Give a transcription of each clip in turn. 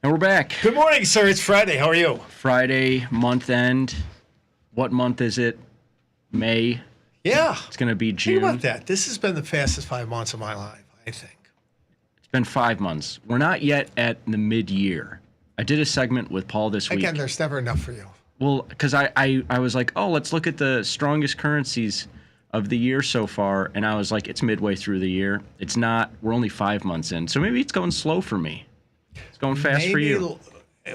And we're back. Good morning, sir. It's Friday. How are you? Friday, month end. What month is it? May. Yeah. It's going to be June. Think about that. This has been the fastest 5 months of my life, I think. It's been 5 months. We're not yet at the mid-year. I did a segment with Paul this week. Again, there's never enough for you. Well, because I was like, oh, let's look at the strongest currencies of the year so far. And I was like, it's midway through the year. It's not. We're only 5 months in. So maybe it's going slow for me. It's going fast for you.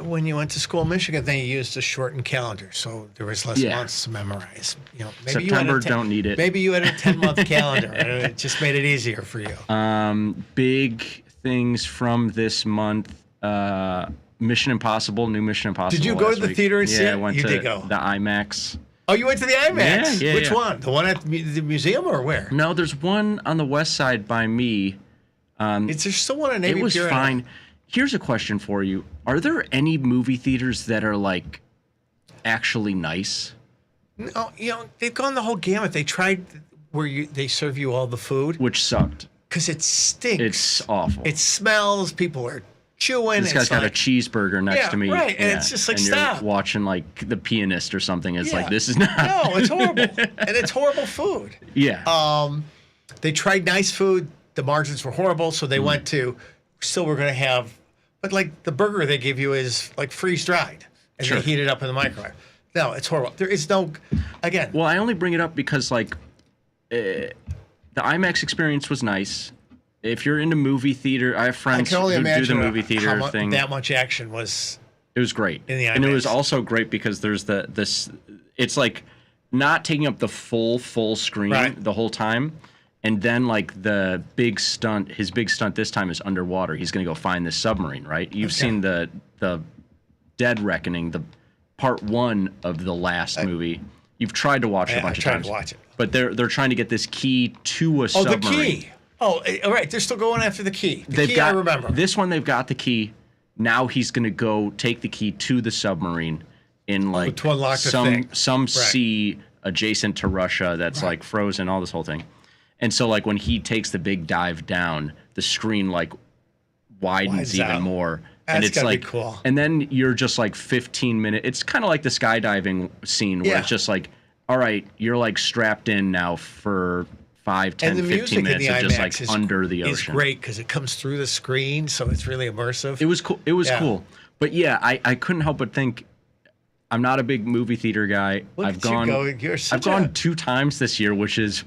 When you went to school in Michigan, they used a shortened calendar, so there was less months to memorize. You know, maybe September, don't need it. Maybe you had a 10-month calendar, and it just made it easier for you. Big things from this month. Mission Impossible, new Mission Impossible. Did you go to the theater and see it? Yeah, I went to did go. the IMAX. Oh, you went to the IMAX? Yeah, Which one? The one at the museum or where? No, there's one on the west side by me. Is there still one in Navy It was Pier? fine. Here's a question for you. Are there any movie theaters that are, like, actually nice? No, you know, they've gone the whole gamut. They tried where they serve you all the food. Which sucked. Because it stinks. It's awful. It smells. People are chewing. This guy's got a cheeseburger next to me. Right, and it's just like, and stop. You're watching, like, The Pianist or something. It's like, this is not... No, it's horrible. And it's horrible food. Yeah. They tried nice food. The margins were horrible, so they went to... Still, we're going to have... But, like, the burger they give you is, like, freeze-dried. And they heat it up in the microwave. No, it's horrible. There is no... Again... Well, I only bring it up because, like, the IMAX experience was nice. If you're into movie theater, I have friends who do the movie theater thing. That much action was... It was great. In the IMAX. And it was also great because there's this... It's, like, not taking up the full screen the whole time. And then, like, the big stunt, his big stunt this time is underwater. He's going to go find this submarine, right? You've seen the Dead Reckoning, the part one of the last movie. You've tried to watch it a bunch of times. I tried to watch it. But they're trying to get this key to a submarine. Oh, the key. Oh, all right. They're still going after the key. The key, I remember. This one, they've got the key. Now he's going to go take the key to the submarine in, like, to unlock some sea adjacent to Russia that's, like, frozen, all this whole thing. And so, like, when he takes the big dive down, the screen, like, widens even more. That's gotta be cool. And then you're just, like, 15 minutes. It's kind of like the skydiving scene where it's just like, all right, you're, like, strapped in now for 5, 10, 15 minutes of just, like, under the ocean. It's great because it comes through the screen, so it's really immersive. It was cool. It was cool. But, yeah, I couldn't help but think, I'm not a big movie theater guy. I've gone 2 times this year, which is...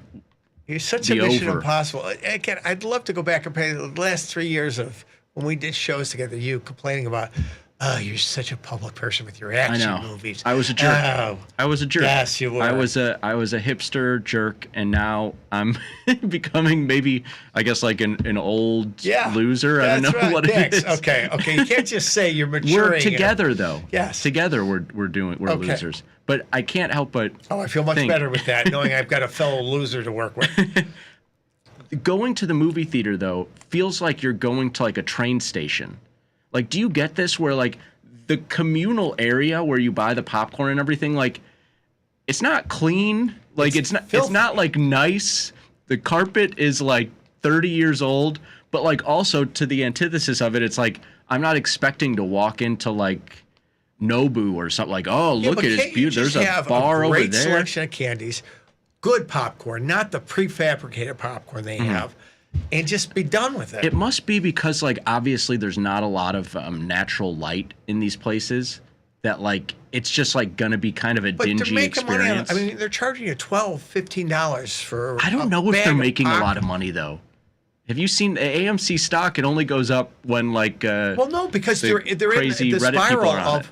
You're such a Mission Impossible. Again, I'd love to go back and pay the last 3 years of when we did shows together, you complaining about, oh, you're such a public person with your action movies. I was a jerk. I was a jerk. Yes, you were. I was a hipster jerk, and now I'm becoming maybe, I guess, like an old loser. I don't know what it is. Okay. You can't just say you're maturing. We're together, though. Yes. Together we're losers. But I can't help but I feel much better with that, knowing I've got a fellow loser to work with. Going to the movie theater, though, feels like you're going to, like, a train station. Like, do you get this where, like, the communal area where you buy the popcorn and everything, like, it's not clean. Like, it's not, like, nice. The carpet is, like, 30 years old. But, like, also to the antithesis of it, it's like, I'm not expecting to walk into, like, Nobu or something, like, oh, look at his beauty. There's a bar over there. Great selection of candies, good popcorn, not the prefabricated popcorn they have, and just be done with it. It must be because, like, obviously there's not a lot of natural light in these places that, like, it's just, like, going to be kind of a dingy experience. Money they're charging you $12, $15 for I don't know if they're making a lot of money, though. Have you seen the AMC stock? It only goes up when, like, well, no, because they're in the spiral of,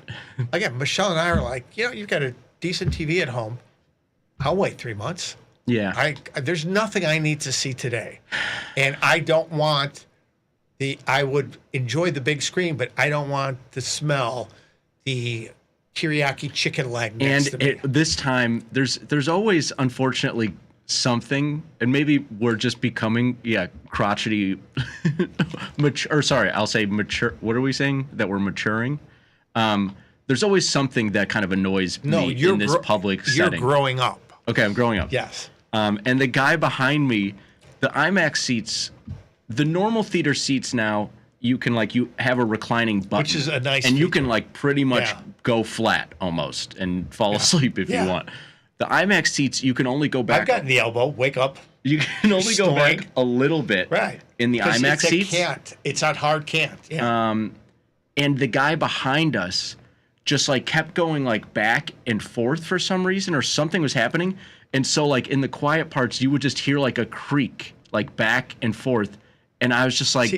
again, Michelle and I are like, you've got a decent TV at home. I'll wait 3 months. Yeah. There's nothing I need to see today. And I don't want I would enjoy the big screen, but I don't want to smell the teriyaki chicken leg next to me. This time, there's always, unfortunately, something, and maybe we're just becoming crotchety mature, or sorry, I'll say mature. What are we saying? That we're maturing? There's always something that kind of annoys me in this public setting. You're growing up. Okay, I'm growing up. Yes. And the guy behind me, the IMAX seats, the normal theater seats now, you can like you have a reclining button, which is a nice and you feature. can like pretty much Yeah. go flat almost and fall asleep if you want. The IMAX seats, you can only go back. I've gotten the elbow. Wake up. You can only go back a little bit. Right. In the 'Cause IMAX seats. It's on hard can't. Yeah. And the guy behind us just like kept going like back and forth for some reason, or something was happening. And so like in the quiet parts, you would just hear like a creak, like back and forth. And I was just like,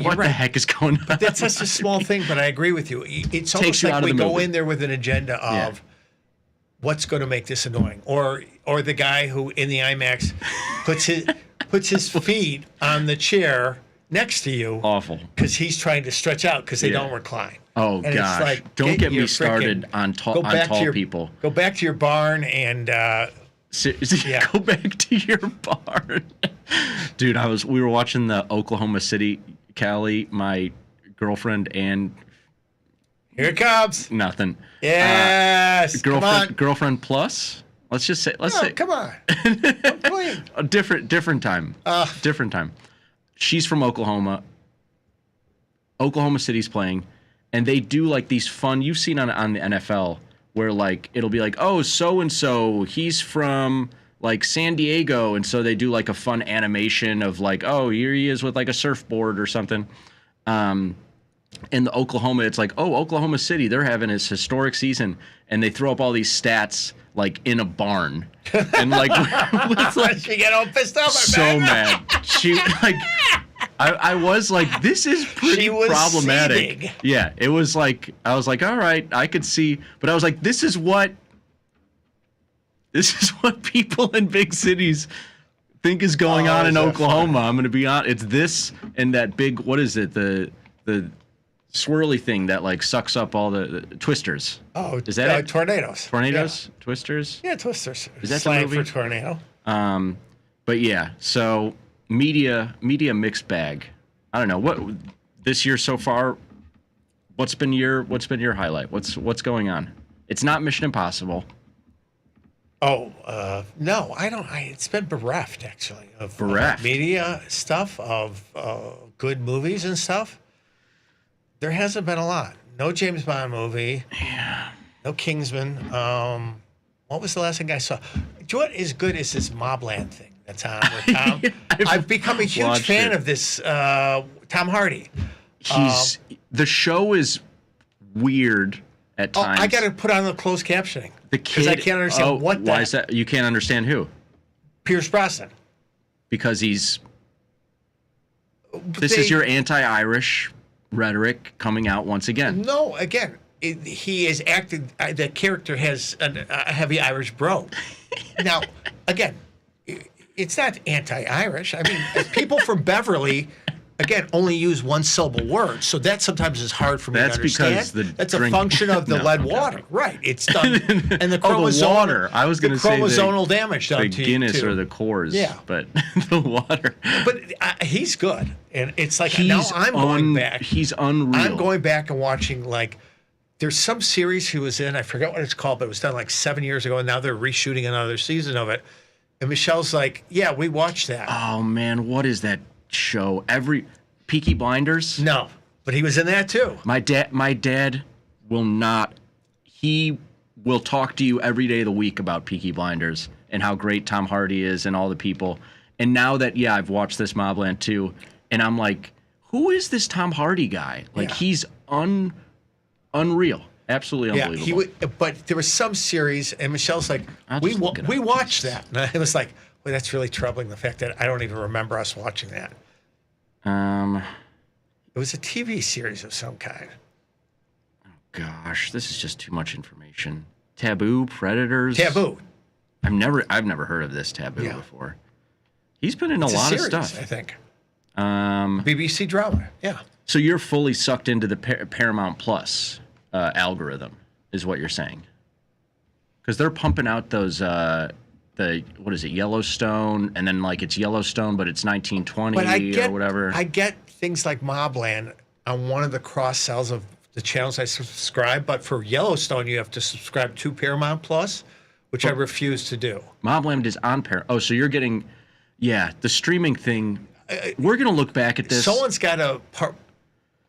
what the heck is going on? But that's such a small thing, but I agree with you. It's almost you like out of we the go movie. in there with an agenda of what's going to make this annoying. Or the guy who in the IMAX puts his feet on the chair next to you. Awful. Because he's trying to stretch out because they don't recline. Oh, and gosh. It's like, Don't get me started on tall people. Go back to your barn and go back to your barn. Dude, we were watching the Oklahoma City, Callie, my girlfriend, and here it comes. Nothing. Yes. Girlfriend plus. Let's say. Come on. A different time. Different time. She's from Oklahoma. Oklahoma City's playing, and they do like these fun. You've seen on the NFL where like it'll be like, oh, so and so, he's from like San Diego, and so they do like a fun animation of like, oh, here he is with like a surfboard or something. In the Oklahoma, it's like, oh, Oklahoma City, they're having this historic season, and they throw up all these stats like in a barn, and like, like she get all pissed off. So mad. She like, I was like, this is pretty problematic. Seething. Yeah, it was like, I was like, all right, I could see, but I was like, this is what people in big cities think is going on in Oklahoma. Funny? I'm going to be honest. It's this and that big, what is it? The swirly thing that like sucks up all the twisters. Oh, is that it? Tornadoes? Tornadoes? Yeah. Twisters? Yeah, twisters. Is that slang the movie? for tornado? But yeah, so media mixed bag. I don't know what this year so far. What's been your highlight? What's going on? It's not Mission Impossible. Oh, no, I don't. It's been bereft, actually, of media stuff, of good movies and stuff. There hasn't been a lot. No James Bond movie. Yeah. No Kingsman. What was the last thing I saw? Do you know what is good is this Mobland thing that's on with Tom. I've become a huge fan of this Tom Hardy. The show is weird at times. I got to put on the closed captioning. The kid. Because I can't understand why is that? You can't understand who? Pierce Brosnan. Because he's. This is your anti-Irish rhetoric coming out once again. No, again, he is acting. The character has a heavy Irish brogue. Now, again, it's not anti-Irish. I mean, people from Beverly, again, only use one syllable words, so that sometimes is hard for me to understand. That's a function of the lead water, right? It's done, and the the water. I was going to say chromosomal damage done the to Guinness you, or the Coors. Yeah, but the water. But he's good, and it's like now I'm going back. He's unreal. I'm going back and watching like. There's some series he was in. I forget what it's called, but it was done like 7 years ago, and now they're reshooting another season of it. And Michelle's like, "Yeah, we watched that." Oh man, what is that show? Peaky Blinders? No, but he was in that too. My dad will not. He will talk to you every day of the week about Peaky Blinders and how great Tom Hardy is and all the people. And now that I've watched this Mobland too, and I'm like, who is this Tom Hardy guy? Like he's unreal, absolutely unbelievable. Yeah, but there was some series, and Michelle's like, we watched that, and I was like, well, that's really troubling. The fact that I don't even remember us watching that. It was a TV series of some kind. Oh gosh, this is just too much information. Taboo, Predators. Taboo. I've never heard of this Taboo before. He's been in a lot of stuff. I think. BBC drama. Yeah. So you're fully sucked into the Paramount Plus algorithm, is what you're saying? Because they're pumping out those. What is it, Yellowstone, and then like it's Yellowstone, but it's 1920 or whatever. I get things like Mobland on one of the cross sells of the channels I subscribe, but for Yellowstone you have to subscribe to Paramount Plus, which I refuse to do. Mobland is on Paramount. Oh, so you're getting, the streaming thing. We're gonna look back at this. Someone's got to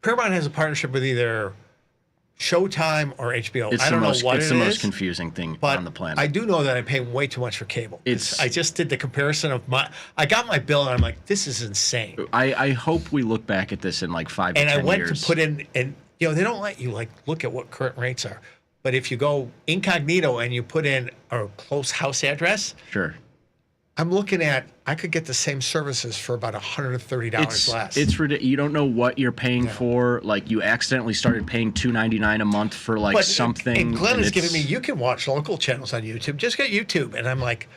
Paramount has a partnership with either Showtime or HBO. It's I don't know what it's it the most is, confusing thing but on the planet. I do know that I pay way too much for cable. It's- I just did the comparison of I got my bill and I'm like, this is insane. I hope we look back at this in like 5 to 10 years. And I went to put in, and they don't let you like look at what current rates are. But if you go incognito and you put in a close house address, Sure. I'm looking at, I could get the same services for about $130 less. It's ridiculous. You don't know what you're paying for. Like, you accidentally started paying $2.99 a month for like something. And Glenn is giving me, it's- you can watch local channels on YouTube. Just get YouTube. And I'm like,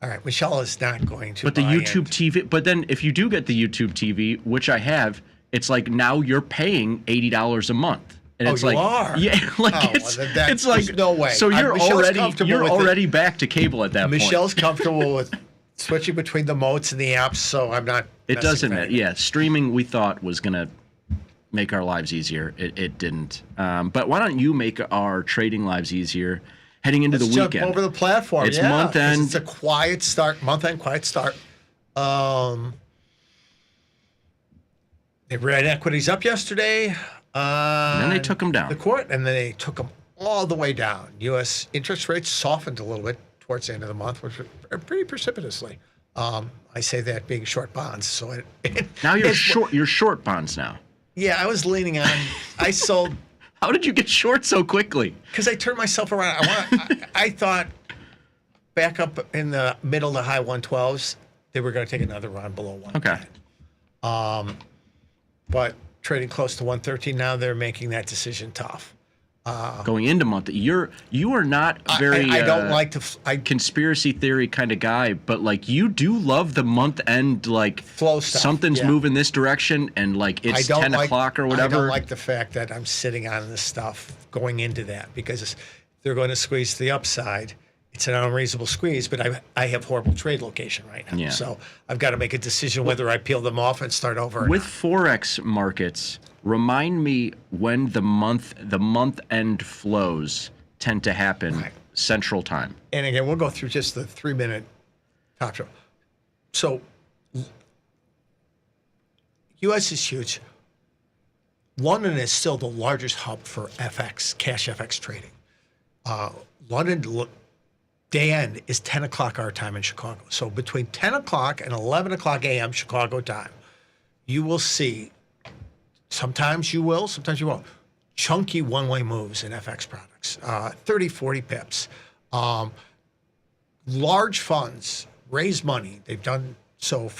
all right, Michelle is not going to. But the buy YouTube TV. But then if you do get the YouTube TV, which I have, it's like now you're paying $80 a month. And it's you like, are? yeah, like Oh, it's, well, then it's like there's no way. So you're Michelle's comfortable you're with it. already back to cable at that point. Michelle's comfortable with switching between the modes and the apps, so I'm not. It messing doesn't with matter. it. Yeah, streaming we thought was gonna make our lives easier. It didn't. But why don't you make our trading lives easier heading into Let's the jump weekend? over the platform. It's yeah, month 'cause end. It's a quiet start. Month end, quiet start. They ran equities up yesterday. And then they took them down. The court, and then they took them all the way down. U.S. interest rates softened a little bit towards the end of the month, which were pretty precipitously. I say that being short bonds. So Now you're short. You're short bonds now. Yeah, I was leaning on. I sold How did you get short so quickly? because I turned myself around. I thought back up in the middle to high 112s, they were going to take another run below 1. Okay. But trading close to 113 now, they're making that decision tough. Going into month, you are not very. I don't like to. Conspiracy theory kind of guy, but like you do love the month end, like Flow stuff, something's yeah. moving this direction, and like it's 10 o'clock or whatever. I don't like the fact that I'm sitting on this stuff going into that because they're going to squeeze to the upside. It's an unreasonable squeeze, but I have horrible trade location right now. Yeah. So I've got to make a decision whether I peel them off and start over. With forex markets, remind me when the month end flows tend to happen Central Time. And again, we'll go through just the 3-minute top show. So, U.S. is huge. London is still the largest hub for FX, cash FX trading. London, day end is 10 o'clock our time in Chicago. So between 10 o'clock and 11 o'clock a.m. Chicago time, you will see, sometimes you will, sometimes you won't, chunky one-way moves in FX products, 30, 40 pips. Large funds raise money. They've done so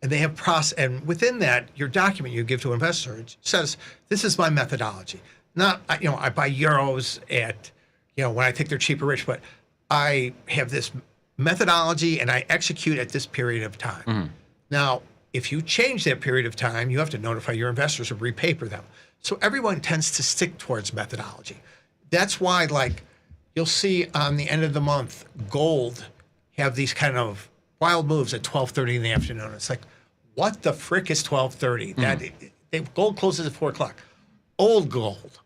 and they have and within that, your document you give to investors says, this is my methodology. Not, I buy euros at, when I think they're cheap or rich, but I have this methodology and I execute at this period of time. Mm-hmm. Now, if you change that period of time, you have to notify your investors or repaper them. So everyone tends to stick towards methodology. That's why, like, you'll see on the end of the month, gold have these kind of wild moves at 12:30 in the afternoon. It's like, what the frick is 12:30? That gold closes at 4 o'clock. Old gold,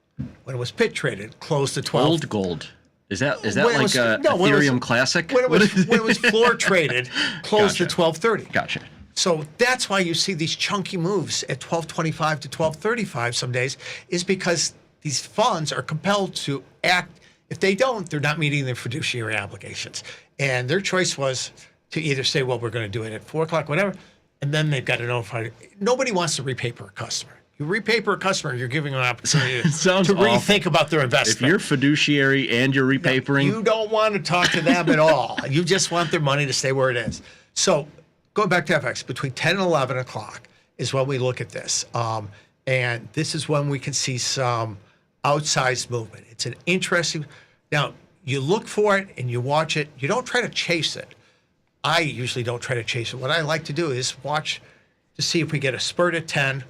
when it was pit traded, closed at 12. Old gold. Is that When like it was- a no, when it was- Ethereum classic? When it was floor traded, closed Gotcha. at 12:30. Gotcha. So that's why you see these chunky moves at 12:25 to 12:35 some days, is because these funds are compelled to act. If they don't, they're not meeting their fiduciary obligations. And their choice was to either say, well, we're going to do it at 4 o'clock, whatever, and then they've got to notify. Nobody wants to repaper a customer. You repaper a customer, you're giving them an opportunity Sounds to awful. rethink about their investment. If you're fiduciary and you're repapering, You don't want to talk to them at all. You just want their money to stay where it is. So going back to FX, between 10 and 11 o'clock is when we look at this. And this is when we can see some outsized movement. It's an interesting. Now, you look for it and you watch it. You don't try to chase it. I usually don't try to chase it. What I like to do is watch to see if we get a spurt at 10.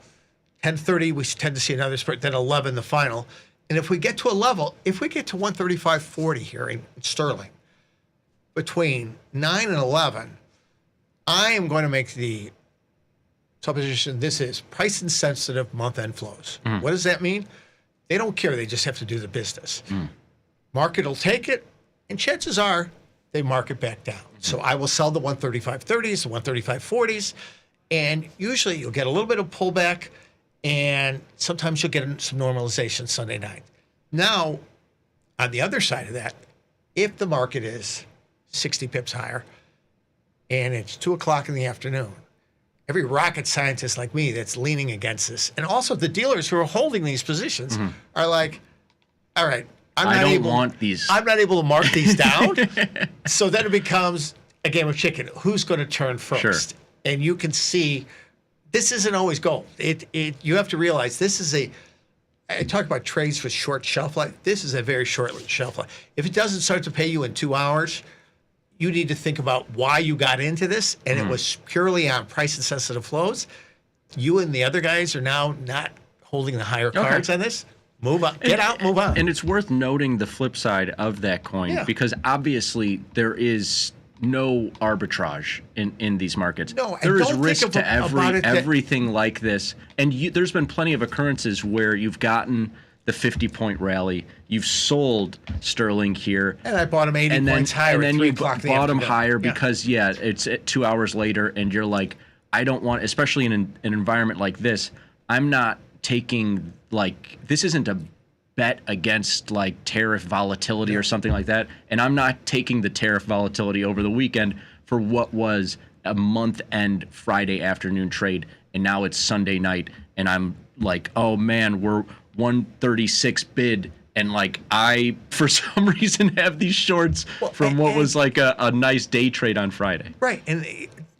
10:30, we tend to see another spurt, then 11, the final. And if we get to a level, if we get to 135.40 here in sterling, between 9 and 11, I am going to make the supposition this is price insensitive month-end flows. What does that mean? They don't care. They just have to do the business. Market will take it, and chances are they mark it back down. So I will sell the 135.30s, the 135.40s, and usually you'll get a little bit of pullback. and sometimes you'll get some normalization Sunday night. Now, on the other side of that, if the market is 60 pips higher and it's 2 o'clock in the afternoon, every rocket scientist like me that's leaning against this, and also the dealers who are holding these positions are like, all right, I'm not able to mark these down. So then it becomes a game of chicken. Who's going to turn first? Sure. And you can see this isn't always gold. You have to realize this is I talk about trades with short shelf life. This is a very short shelf life. If it doesn't start to pay you in 2 hours, you need to think about why you got into this, and it was purely on price and sensitive flows. You and the other guys are now not holding the higher cards on this. Move on. Get out, move on. And it's worth noting the flip side of that coin because obviously there is no arbitrage in these markets. No, there is risk to everything like this. And there's been plenty of occurrences where you've gotten the 50-point rally, you've sold sterling here, and I bought him 80 points higher. And then you bought them higher because it's 2 hours later, and you're like, I don't want, especially in an environment like this, I'm not taking this isn't a bet against tariff volatility or something like that, and I'm not taking the tariff volatility over the weekend for what was a month-end Friday afternoon trade, and now it's Sunday night, and I'm like, oh man, we're 136 bid, and I for some reason have these shorts from what was a nice day trade on Friday. Right, and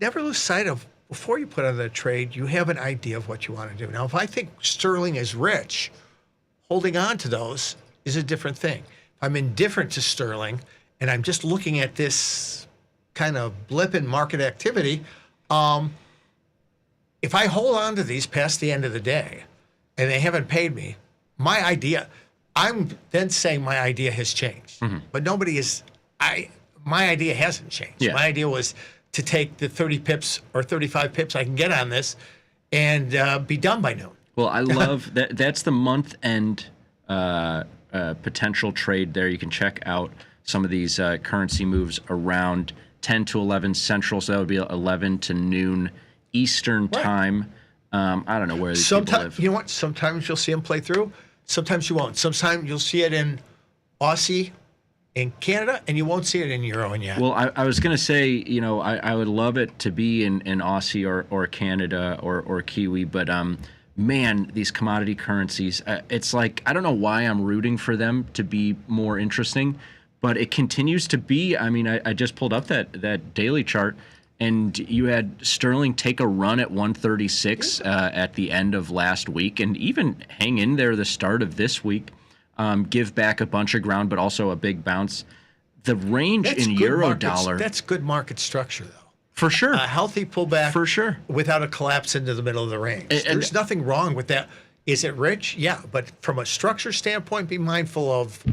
never lose sight of, before you put on the trade, you have an idea of what you want to do. Now, if I think sterling is rich, holding on to those is a different thing. If I'm indifferent to sterling and I'm just looking at this kind of blip in market activity, if I hold on to these past the end of the day and they haven't paid me, my idea, I'm then saying my idea has changed. But my idea hasn't changed. Yeah. My idea was to take the 30 pips or 35 pips I can get on this and be done by noon. Well, I love that. That's the month-end potential trade there. You can check out some of these currency moves around 10 to 11 Central, so that would be 11 to noon Eastern time. I don't know where these people live. You know what? Sometimes you'll see them play through. Sometimes you won't. Sometimes you'll see it in Aussie, in Canada, and you won't see it in Euro and Yen. Well, I was going to say, I would love it to be in Aussie or Canada or Kiwi, but man, these commodity currencies, it's I don't know why I'm rooting for them to be more interesting, but it continues to be. I mean, I just pulled up that daily chart, and you had sterling take a run at 136 at the end of last week, and even hang in there the start of this week, give back a bunch of ground, but also a big bounce. The range in euro dollar. That's good market structure, though. For sure. A healthy pullback. For sure. Without a collapse into the middle of the range. There's nothing wrong with that. Is it rich? Yeah. But from a structure standpoint, be mindful of,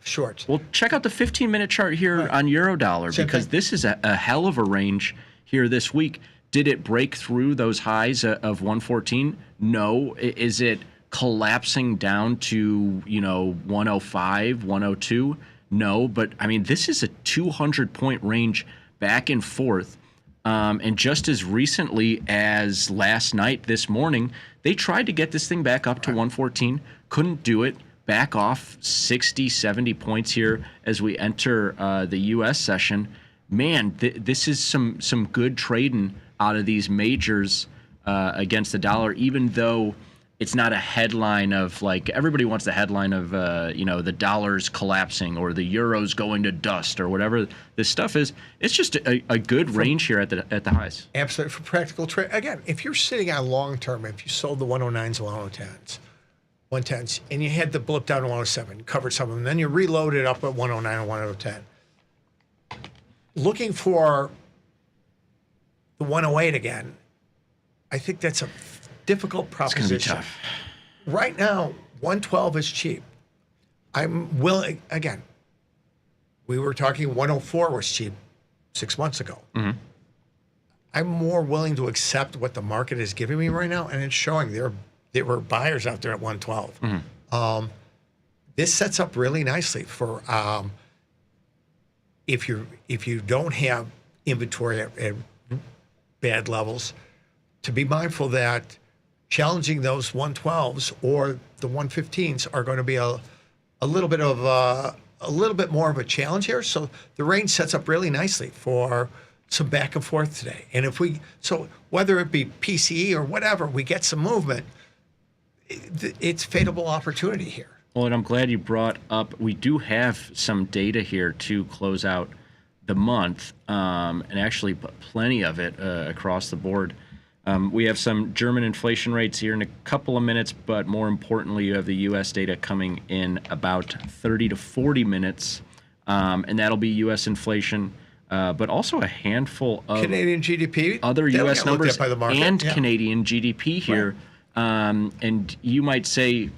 shorts. Well, check out the 15-minute chart here on Eurodollar, because this is a hell of a range here this week. Did it break through those highs of 114? No. Is it collapsing down to, 105, 102? No, but I mean, this is a 200-point range back and forth. And just as recently as last night, this morning, they tried to get this thing back up to 114, couldn't do it, back off 60, 70 points here as we enter the U.S. session. Man, this is some good trading out of these majors against the dollar, even though it's not a headline of everybody wants the headline of the dollar's collapsing or the euro's going to dust or whatever this stuff is. It's just a good range here at the highs. Absolutely. For practical trade, again, if you're sitting on long term, if you sold the 109s, 110s, and you had the blip down to 107, covered some of them, then you reloaded up at 109 and 110, looking for the 108 again, I think that's a difficult proposition. It's going to be tough. Right now, 112 is cheap. I'm willing, again, we were talking 104 was cheap 6 months ago. Mm-hmm. I'm more willing to accept what the market is giving me right now, and it's showing there were buyers out there at 112. Mm-hmm. This sets up really nicely for if you don't have inventory at bad levels, to be mindful that challenging those 112s or the 115s are going to be a little bit of a little bit more of a challenge here. So the range sets up really nicely for some back and forth today. And so whether it be PCE or whatever, we get some movement, it's favorable opportunity here. Well, and I'm glad you brought up, we do have some data here to close out the month, and actually plenty of it across the board. We have some German inflation rates here in a couple of minutes, but more importantly, you have the U.S. data coming in about 30 to 40 minutes, and that'll be U.S. inflation, but also a handful of Canadian GDP, other U.S. numbers by the market. And Canadian GDP here. Right. And you might say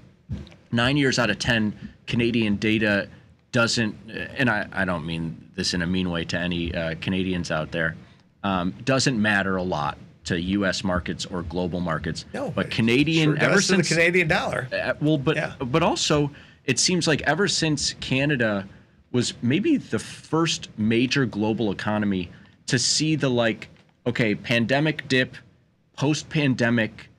9 years out of 10, Canadian data doesn't, and I don't mean this in a mean way to any Canadians out there, doesn't matter a lot to U.S. markets or global markets. No, but Canadian, sure ever since the Canadian dollar. But also it seems like ever since Canada was maybe the first major global economy to see the pandemic dip, post-pandemic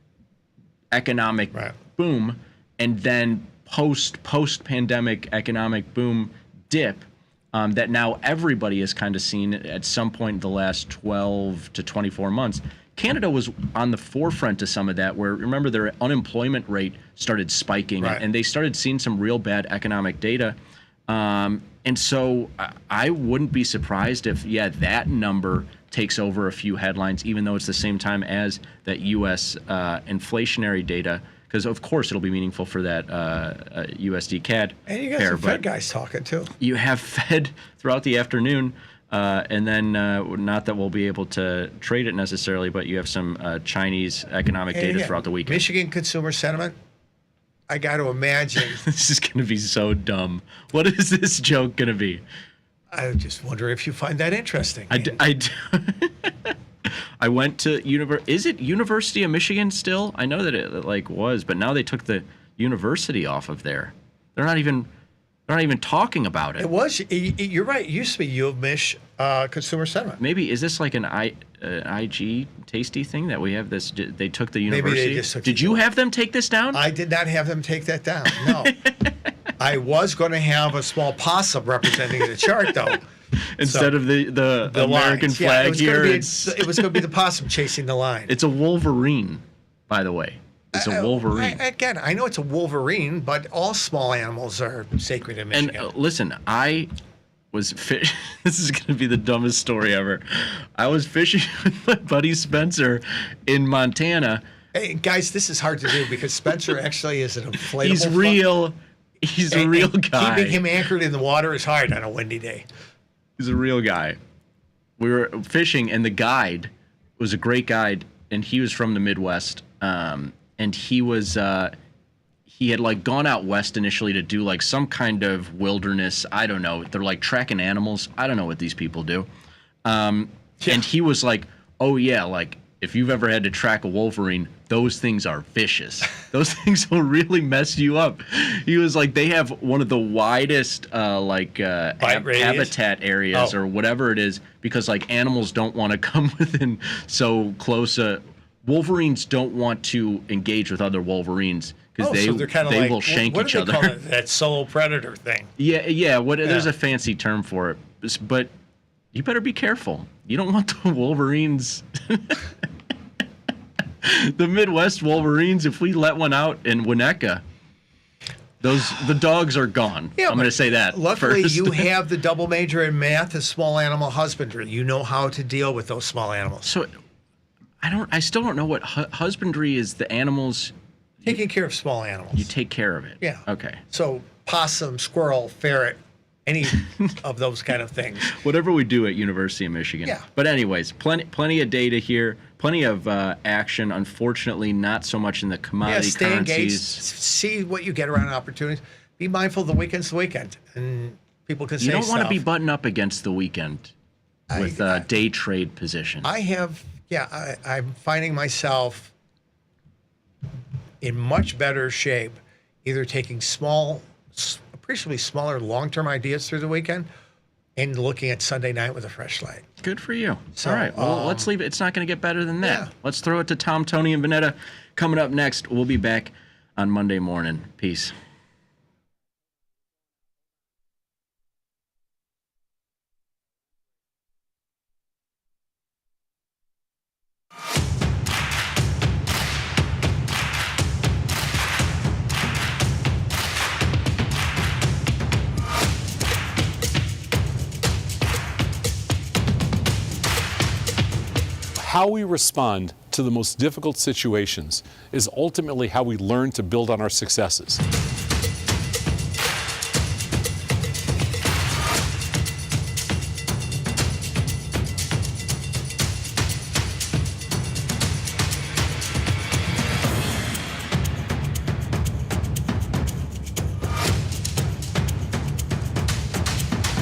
economic boom, and then post-pandemic economic boom dip, that now everybody has kind of seen at some point in the last 12 to 24 months. Canada was on the forefront of some of that, where remember their unemployment rate started spiking, and they started seeing some real bad economic data. And so I wouldn't be surprised if, that number takes over a few headlines, even though it's the same time as that U.S. Inflationary data, because of course it'll be meaningful for that USD CAD. And you got some Fed guys talking too. You have Fed throughout the afternoon, and then not that we'll be able to trade it necessarily, but you have some Chinese economic data throughout the weekend. Michigan consumer sentiment, I got to imagine. This is going to be so dumb. What is this joke going to be? I just wonder if you find that interesting. I do. I went to is it University of Michigan still? I know that it was, but now they took the university off of there. They're not even talking about it. It was. You're right. It used to be U of Mich consumer sentiment. Maybe is this like an IG tasty thing that we have this? They took the university. Maybe they just took Did you have them take this down? I did not have them take that down. No. I was going to have a small possum representing the chart, though. Instead of the American flag here. It was going to be the possum chasing the line. It's a wolverine, by the way. It's a wolverine. Again, I know it's a wolverine, but all small animals are sacred in Michigan. And listen, I was this is going to be the dumbest story ever. I was fishing with my buddy Spencer in Montana. Hey, guys, this is hard to do because Spencer actually is an inflatable. He's real. He's a real guy. Keeping him anchored in the water is hard on a windy day. He's a real guy. We were fishing, and the guide was a great guide, and he was from the Midwest. And he was he had gone out west initially to do some kind of wilderness. I don't know. They're tracking animals. I don't know what these people do. And he was like, oh yeah, if you've ever had to track a wolverine, those things are vicious. Those things will really mess you up. He was like, they have one of the widest habitat areas or whatever it is, because animals don't want to come within so close. Wolverines don't want to engage with other wolverines because they will shank each other. What do they call it? That solo predator thing. Yeah. There's a fancy term for it, but you better be careful. You don't want the wolverines. The Midwest wolverines, if we let one out in Winnetka, the dogs are gone. Yeah, I'm going to say that. Luckily, first. You have the double major in math and small animal husbandry. You know how to deal with those small animals. So I still don't know what husbandry is. The animals taking care of small animals. You take care of it. Yeah. Okay. So possum, squirrel, ferret, any of those kind of things. Whatever we do at University of Michigan. Yeah. But anyways, plenty of data here, plenty of action. Unfortunately, not so much in the commodity stay currencies. Engaged, see what you get around opportunities. Be mindful the weekend's the weekend, and people can say you don't stuff. Want to be button up against the weekend with day trade positions. I'm finding myself in much better shape, either taking appreciably smaller long-term ideas through the weekend and looking at Sunday night with a fresh light. Good for you. So, All right. Well, let's leave it. It's not going to get better than that. Yeah. Let's throw it to Tom, Tony, and Vanetta. Coming up next, we'll be back on Monday morning. Peace. How we respond to the most difficult situations is ultimately how we learn to build on our successes.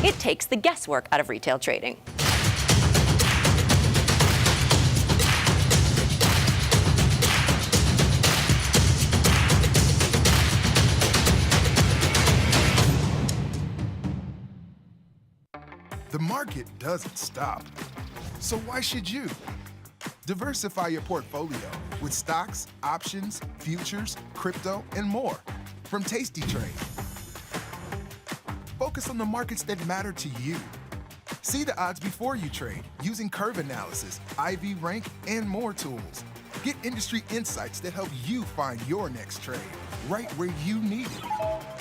It takes the guesswork out of retail trading. The market doesn't stop. So why should you? Diversify your portfolio with stocks, options, futures, crypto, and more from tastytrade. Focus on the markets that matter to you. See the odds before you trade using curve analysis, IV rank, and more tools. Get industry insights that help you find your next trade right where you need it.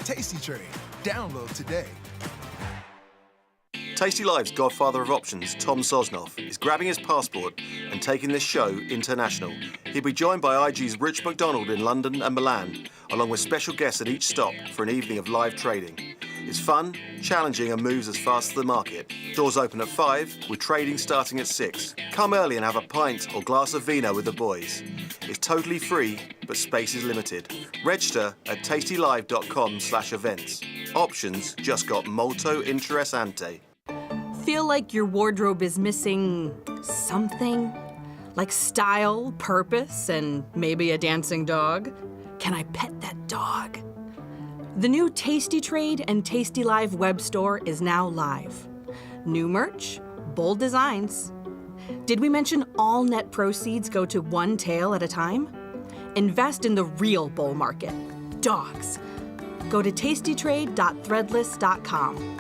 tastytrade. Download today. tastylive's godfather of options, Tom Sosnoff, is grabbing his passport and taking this show international. He'll be joined by IG's Rich McDonald in London and Milan, along with special guests at each stop for an evening of live trading. It's fun, challenging, and moves as fast as the market. Doors open at 5, with trading starting at 6. Come early and have a pint or glass of vino with the boys. It's totally free, but space is limited. Register at tastylive.com/events. Options just got molto interessante. Feel like your wardrobe is missing something? Like style, purpose, and maybe a dancing dog? Can I pet that dog? The new tastytrade and tastylive web store is now live. New merch, bold designs. Did we mention all net proceeds go to one tail at a time? Invest in the real bull market, dogs. Go to tastytrade.threadless.com.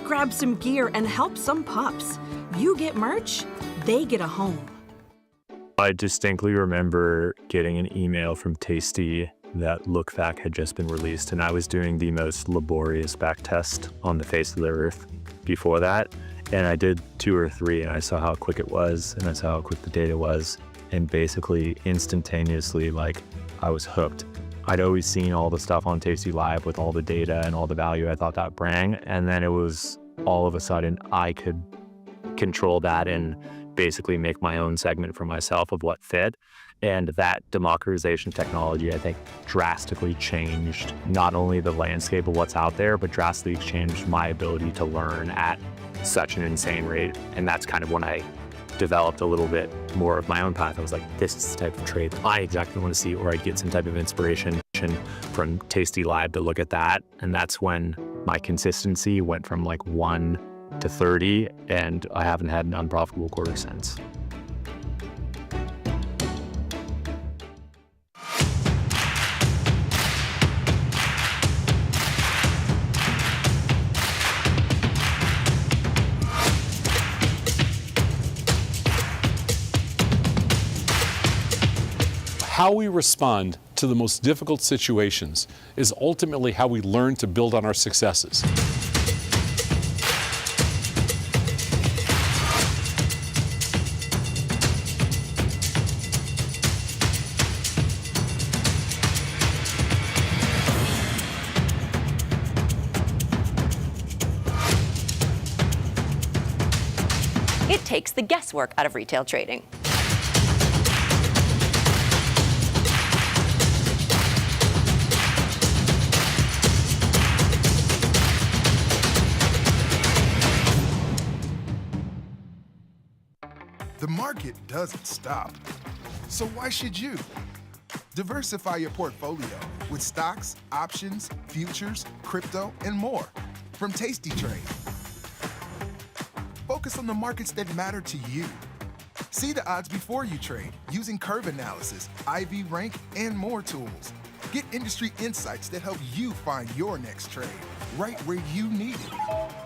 Grab some gear and help some pups. You get merch, they get a home. I distinctly remember getting an email from Tasty that LookVac had just been released, and I was doing the most laborious back test on the face of the earth before that. And I did 2 or 3, and I saw how quick it was, and I saw how quick the data was, and basically instantaneously, like, I was hooked. I'd always seen all the stuff on Tasty Live with all the data and all the value I thought that bring, and then it was all of a sudden I could control that and basically make my own segment for myself of what fit. And that democratization technology, I think, drastically changed not only the landscape of what's out there, but drastically changed my ability to learn at such an insane rate. And that's kind of when I developed a little bit more of my own path. I was like, this is the type of trade I exactly want to see, or I'd get some type of inspiration from Tasty Live to look at that. And that's when my consistency went from like 1 to 30, and I haven't had an unprofitable quarter since. How we respond to the most difficult situations is ultimately how we learn to build on our successes. It takes the guesswork out of retail trading. The market doesn't stop. So why should you? Diversify your portfolio with stocks, options, futures, crypto, and more from tastytrade. Focus focus on the markets that matter to you. See the odds before you trade using curve analysis, IV rank, and more tools. Get industry insights that help you find your next trade right where you need it.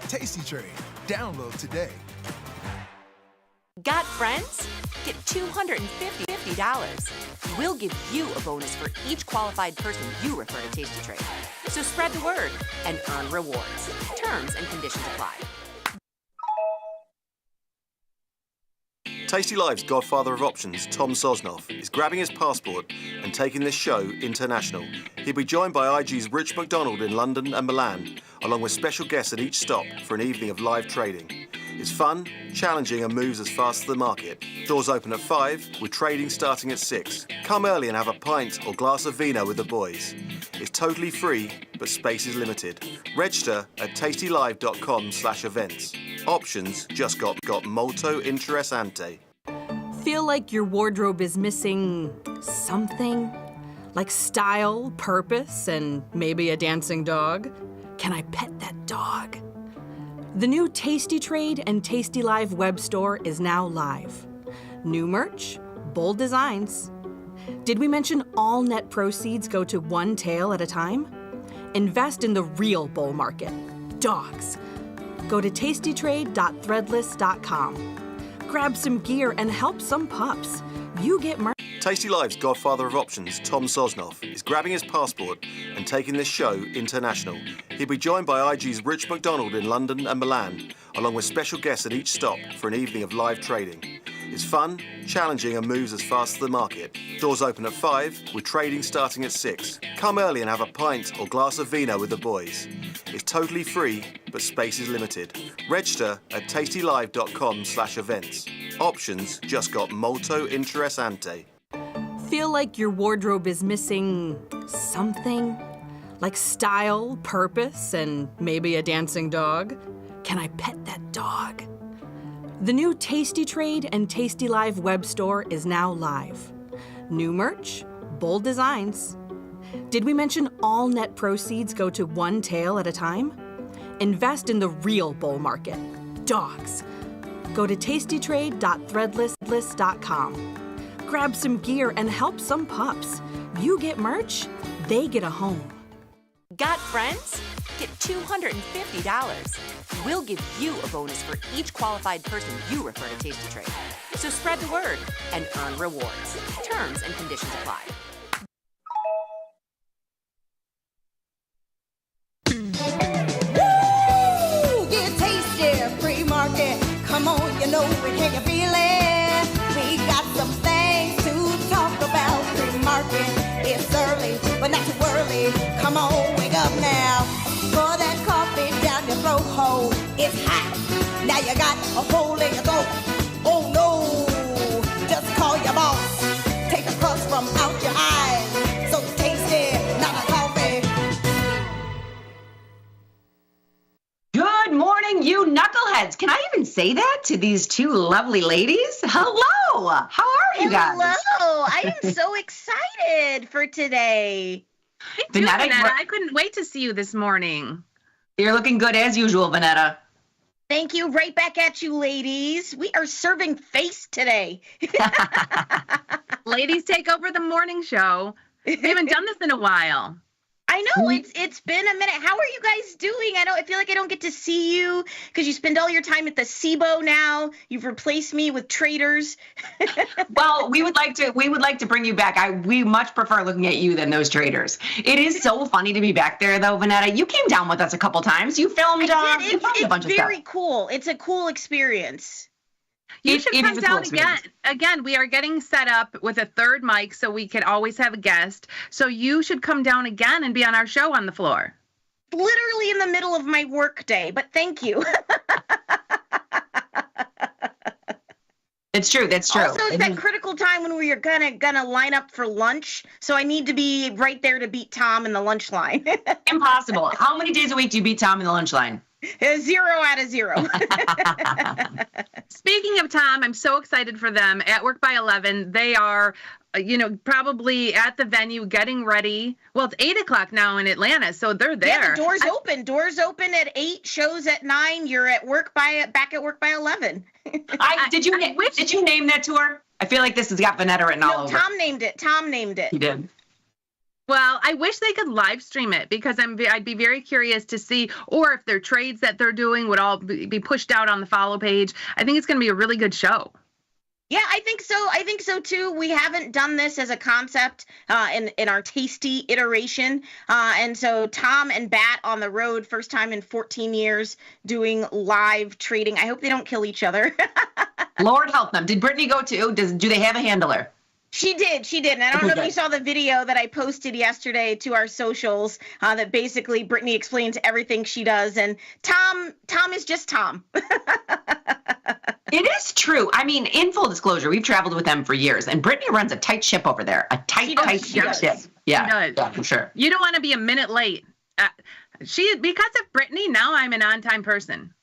Tasty Trade. Download today. Got friends? Get $250. We'll give you a bonus for each qualified person you refer to Tasty Trade. So spread the word and earn rewards. Terms and conditions apply. Tasty Live's godfather of options, Tom Sosnoff, is grabbing his passport and taking this show international. He'll be joined by IG's Rich McDonald in London and Milan, along with special guests at each stop for an evening of live trading. It's fun, challenging, and moves as fast as the market. Doors open at 5, with trading starting at 6. Come early and have a pint or glass of vino with the boys. It's totally free, but space is limited. Register at tastylive.com/events. Options just got molto interessante. Feel like your wardrobe is missing something? Like style, purpose, and maybe a dancing dog? Can I pet that dog? The new Tasty Trade and Tasty Live web store is now live. New merch, bold designs. Did we mention all net proceeds go to one tail at a time? Invest in the real bull market, dogs. Go to tastytrade.threadless.com. Grab some gear and help some pups. You get merch. Tasty Live's godfather of options, Tom Sosnoff, is grabbing his passport and taking this show international. He'll be joined by IG's Rich McDonald in London and Milan, along with special guests at each stop for an evening of live trading. It's fun, challenging, and moves as fast as the market. Doors open at 5, with trading starting at 6. Come early and have a pint or glass of vino with the boys. It's totally free, but space is limited. Register at tastylive.com/events. Options just got molto interessante. Feel like your wardrobe is missing something? Like style, purpose, and maybe a dancing dog? Can I pet that dog? The new Tasty Trade and Tasty Live web store is now live. New merch, bold designs. Did we mention all net proceeds go to one tail at a time? Invest in the real bull market, dogs. Go to tastytrade.threadless.com. Grab some gear and help some pups. You get merch, they get a home. Got friends? Get $250. We'll give you a bonus for each qualified person you refer to Tasty Trade. So spread the word and earn rewards. Terms and conditions apply. Woo! Get tasty, free market. Come on, you know it, can you feel it? We got some things to talk about. Free market, it's early, but not too early. Come on, wake up now. Pour that coffee down your throat hole. It's hot. Now you got a hole in your throat. Oh no, just call your boss. Take the crust from out your eyes. So tasty, not a coffee. Good morning, you knuckleheads. Can I even say that to these two lovely ladies? Hello. How are you guys? Hello. I am so excited for today. Me too, Vanetta. I couldn't wait to see you this morning. You're looking good as usual, Vanetta. Thank you. Right back at you, ladies. We are serving face today. Ladies, take over the morning show. We haven't done this in a while. I know, it's been a minute. How are you guys doing? I feel like I don't get to see you because you spend all your time at the SIBO now. You've replaced me with traders. Well, we would like to bring you back. We much prefer looking at you than those traders. It is so funny to be back there, though, Vanetta. You came down with us a couple times. You filmed, a bunch of stuff. It's very cool. It's a cool experience. You should come down again. Again, we are getting set up with a third mic so we can always have a guest. So you should come down again and be on our show on the floor. Literally in the middle of my work day, but thank you. It's true. That's true. Also, it's that critical time when we are gonna line up for lunch. So I need to be right there to beat Tom in the lunch line. Impossible. How many days a week do you beat Tom in the lunch line? 0 out of 0. Speaking of Tom, I'm so excited for them. At Work by 11, they are probably at the venue getting ready. Well, it's 8:00 now in Atlanta, so they're there. Yeah, the doors open. Doors open at 8, shows at 9. You're back at work by 11. Did you name that tour? I feel like this has got Vanetta written all over. Tom named it. He did. Well, I wish they could live stream it because I'd be very curious to see, or if their trades that they're doing would all be pushed out on the follow page. I think it's going to be a really good show. Yeah, I think so too. We haven't done this as a concept in our Tasty iteration. And so Tom and Bat on the road, first time in 14 years doing live trading. I hope they don't kill each other. Lord help them. Did Brittany go too? Do they have a handler? She did. And I don't know if you saw the video that I posted yesterday to our socials that basically Brittany explains everything she does. And Tom is just Tom. It is true. I mean, in full disclosure, we've traveled with them for years, and Brittany runs a tight ship over there. A tight ship. Yeah, for sure. You don't want to be a minute late. Because of Brittany, now I'm an on-time person.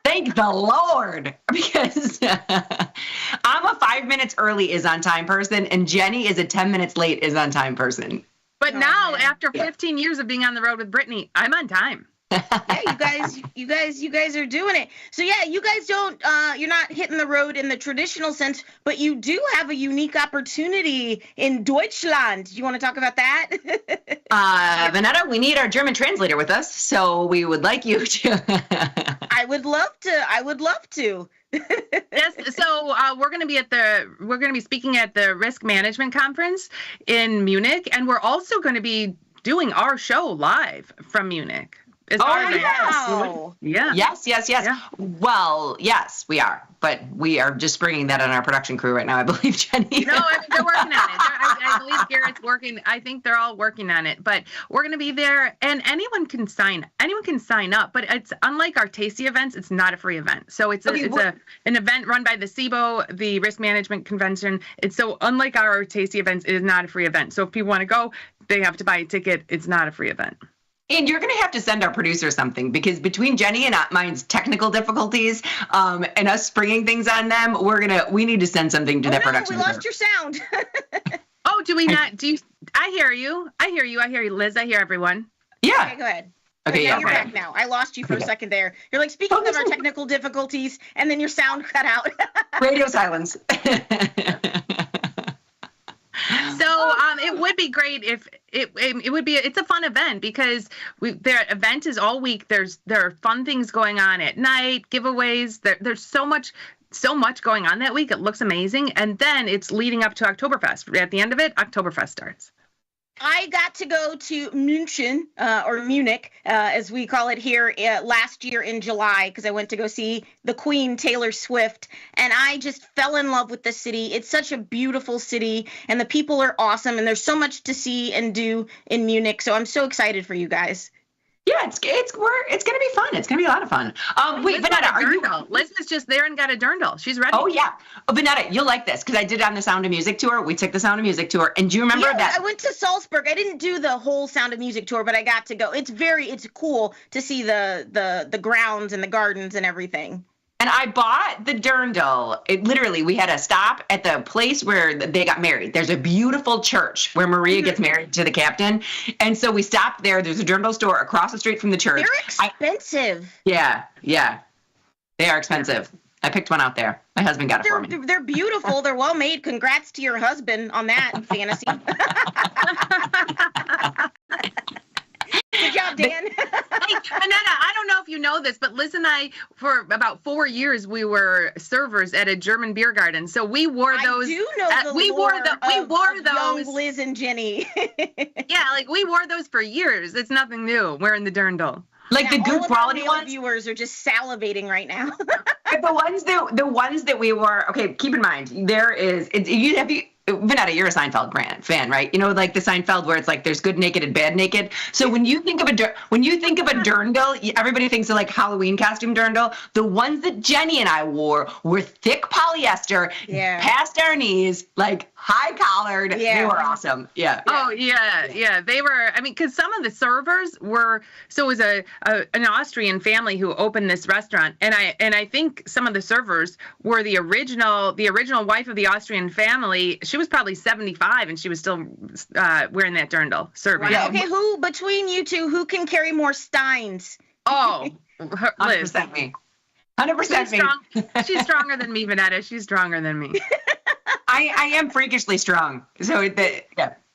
Thank the Lord, because I'm a 5 minutes early is on time person, and Jenny is a 10 minutes late is on time person. But now, after 15 years of being on the road with Brittany, I'm on time. Yeah, you guys are doing it. So yeah, you guys don't you're not hitting the road in the traditional sense, but you do have a unique opportunity in Deutschland. You want to talk about that? Vanetta, we need our German translator with us, so we would like you to I would love to. Yes, so we're going to be speaking at the Risk Management Conference in Munich, and we're also going to be doing our show live from Munich. Wow. Yeah. Yes. Yeah. Well, yes, we are. But we are just bringing that on our production crew right now, I believe, Jenny. No, they're working on it. I believe Garrett's working. I think they're all working on it. But we're going to be there, and anyone can sign up. But it's unlike our Tasty events. It's not a free event. So it's an event run by the SIBO, the Risk Management Convention. It's so unlike our Tasty events, it is not a free event. So if people want to go, they have to buy a ticket. It's not a free event. And you're going to have to send our producer something, because between Jenny and mine's technical difficulties and us springing things on them, we need to send something to that production. We lost your sound. Oh, do we not? I hear you. I hear you, Liz. I hear everyone. Yeah. Okay, go ahead. Okay, yeah, you're back now. I lost you for a second there. You're like, speaking of our technical difficulties, and then your sound cut out. Radio silence. So it would be great if it would be. It's a fun event because their event is all week. There are fun things going on at night, giveaways. There's so much going on that week. It looks amazing, and then it's leading up to Oktoberfest. At the end of it, Oktoberfest starts. I got to go to München, or Munich, as we call it here, last year in July, because I went to go see the Queen, Taylor Swift, and I just fell in love with the city. It's such a beautiful city, and the people are awesome, and there's so much to see and do in Munich, so I'm so excited for you guys. Yeah, it's going to be fun. It's going to be a lot of fun. Wait, Vanetta, are you? Liz is just there and got a dirndl. She's ready. Oh yeah, Vanetta, you'll like this because I did it on the Sound of Music tour. We took the Sound of Music tour, and do you remember that? I went to Salzburg. I didn't do the whole Sound of Music tour, but I got to go. It's cool to see the grounds and the gardens and everything. And I bought the dirndl. We had a stop at the place where they got married. There's a beautiful church where Maria gets married to the captain. And so we stopped there. There's a dirndl store across the street from the church. They're expensive. Yeah. They are expensive. I picked one out there. My husband got it for me. They're beautiful. They're well made. Congrats to your husband on that fantasy. Good job, Dan. Hey, Vanetta, I don't know if you know this, but Liz and I, for about 4 years, we were servers at a German beer garden. So we wore those. I do know we wore those. Young Liz and Jenny. Yeah, we wore those for years. It's nothing new. Wearing the dirndl. The good quality ones. Viewers are just salivating right now. the ones that we wore. Okay, keep in mind there is. Vanetta, you're a Seinfeld fan, right? You know, the Seinfeld where it's there's good naked and bad naked. So when you think of a dirndl, everybody thinks of Halloween costume dirndl. The ones that Jenny and I wore were thick polyester, past our knees, high collared. Yeah. They were awesome. Yeah. Oh yeah. They were. I mean, because some of the servers were. So it was an Austrian family who opened this restaurant, and I think some of the servers were the original wife of the Austrian family. She she was probably 75 and she was still wearing that dirndl serving. Wow. Okay, who between you two, who can carry more steins? Oh, Liz. 100% me. 100% me. She's stronger than me, Vanetta. She's stronger than me. I am freakishly strong. So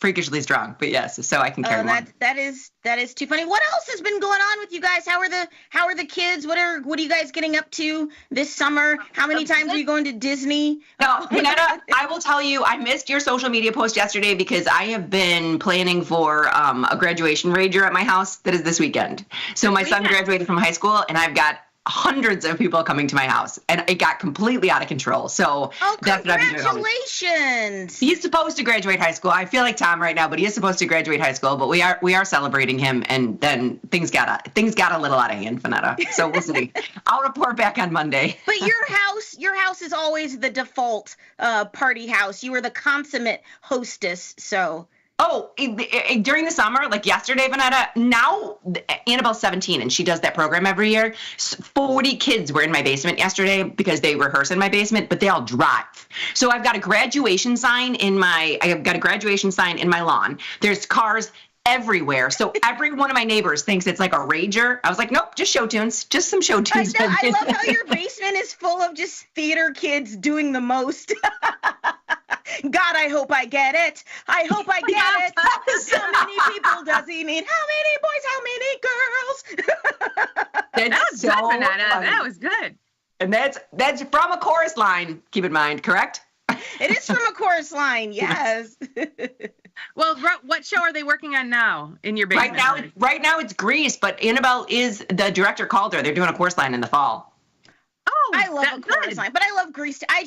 freakishly strong. But yes, so I can carry one. That is too funny. What else has been going on with you guys? How are the kids? What are you guys getting up to this summer? How many times are you going to Disney? No, Vanetta, I will tell you, I missed your social media post yesterday because I have been planning for a graduation rager at my house that is this weekend. So my son graduated from high school, and I've got hundreds of people coming to my house, and it got completely out of control. So that's what I've been doing. Congratulations! He's supposed to graduate high school. I feel like Tom right now, but he is supposed to graduate high school. But we are celebrating him, and then things got a little out of hand, Vanetta. So we'll see. I'll report back on Monday. But your house is always the default party house. You are the consummate hostess, so. Oh, during the summer, like yesterday, Vanetta, now Annabelle's 17 and she does that program every year. 40 kids were in my basement yesterday because they rehearse in my basement, but they all drive. So I've got a graduation sign in my lawn. There's cars everywhere. So every one of my neighbors thinks it's like a rager. I was like, nope, just show tunes, just some show tunes. I love how your basement is full of just theater kids doing the most. God, I hope I get it. I hope I get it. How many people does he need? How many boys? How many girls? That was so good, Vanetta. funny. That was good. And that's from a chorus line, keep in mind, correct? It is from a chorus line, yes. Well, what show are they working on now in your basement? Right now it's Grease, but Annabelle is the director called her. They're doing a chorus line in the fall. Oh, I love a chorus line, but I love Grease. I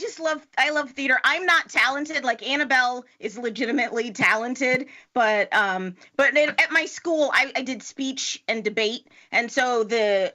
love theater. I'm not talented. Like Annabelle is legitimately talented, but at my school, I did speech and debate, and so the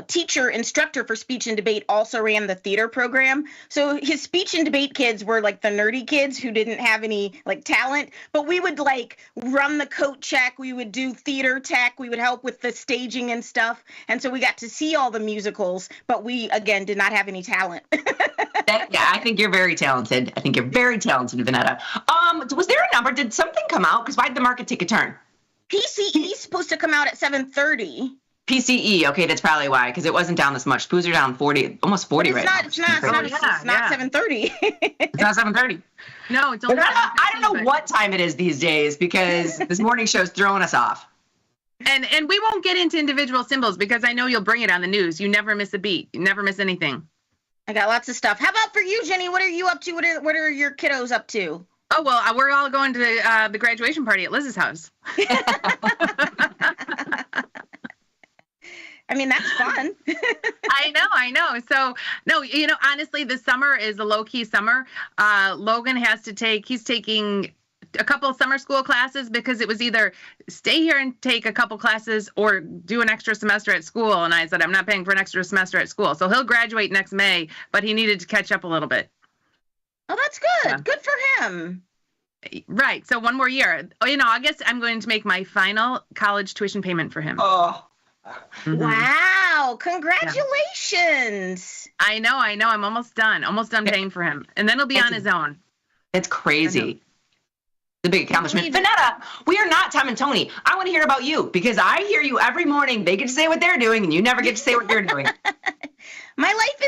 teacher instructor for speech and debate also ran the theater program. So his speech and debate kids were like the nerdy kids who didn't have any like talent, but we would like run the coat check. We would do theater tech. We would help with the staging and stuff, and so we got to see all the musicals. But we, again, did not have any talent. I think you're very talented. Vanetta. Was there a number? Did something come out? Because why did the market take a turn? PCE is supposed to come out at 7:30. PCE, okay, that's probably why, because it wasn't down this much. Spoos are down 40, almost 40 right now. It's not 7:30. It's not 7:30. No, it's only. I don't know what time it is these days because this morning show's throwing us off. And we won't get into individual symbols because I know you'll bring it on the news. You never miss a beat. You never miss anything. I got lots of stuff. How about for you, Jenny? What are you up to? What are your kiddos up to? Oh, well, we're all going to the graduation party at Liz's house. I mean, that's fun. I know. So, no, honestly, this summer is a low-key summer. Logan he's taking a couple of summer school classes because it was either stay here and take a couple classes or do an extra semester at school. And I said, I'm not paying for an extra semester at school. So he'll graduate next May, but he needed to catch up a little bit. Oh, that's good. Yeah. Good for him. Right. So one more year. In August, I'm going to make my final college tuition payment for him. Oh. Mm-hmm. Wow. Congratulations. Yeah. I know. I'm almost done paying for him. And then he'll be on his own. It's crazy. The big accomplishment. Vanetta, we are not Tom and Tony. I want to hear about you because I hear you every morning. They get to say what they're doing and you never get to say what you're doing. My life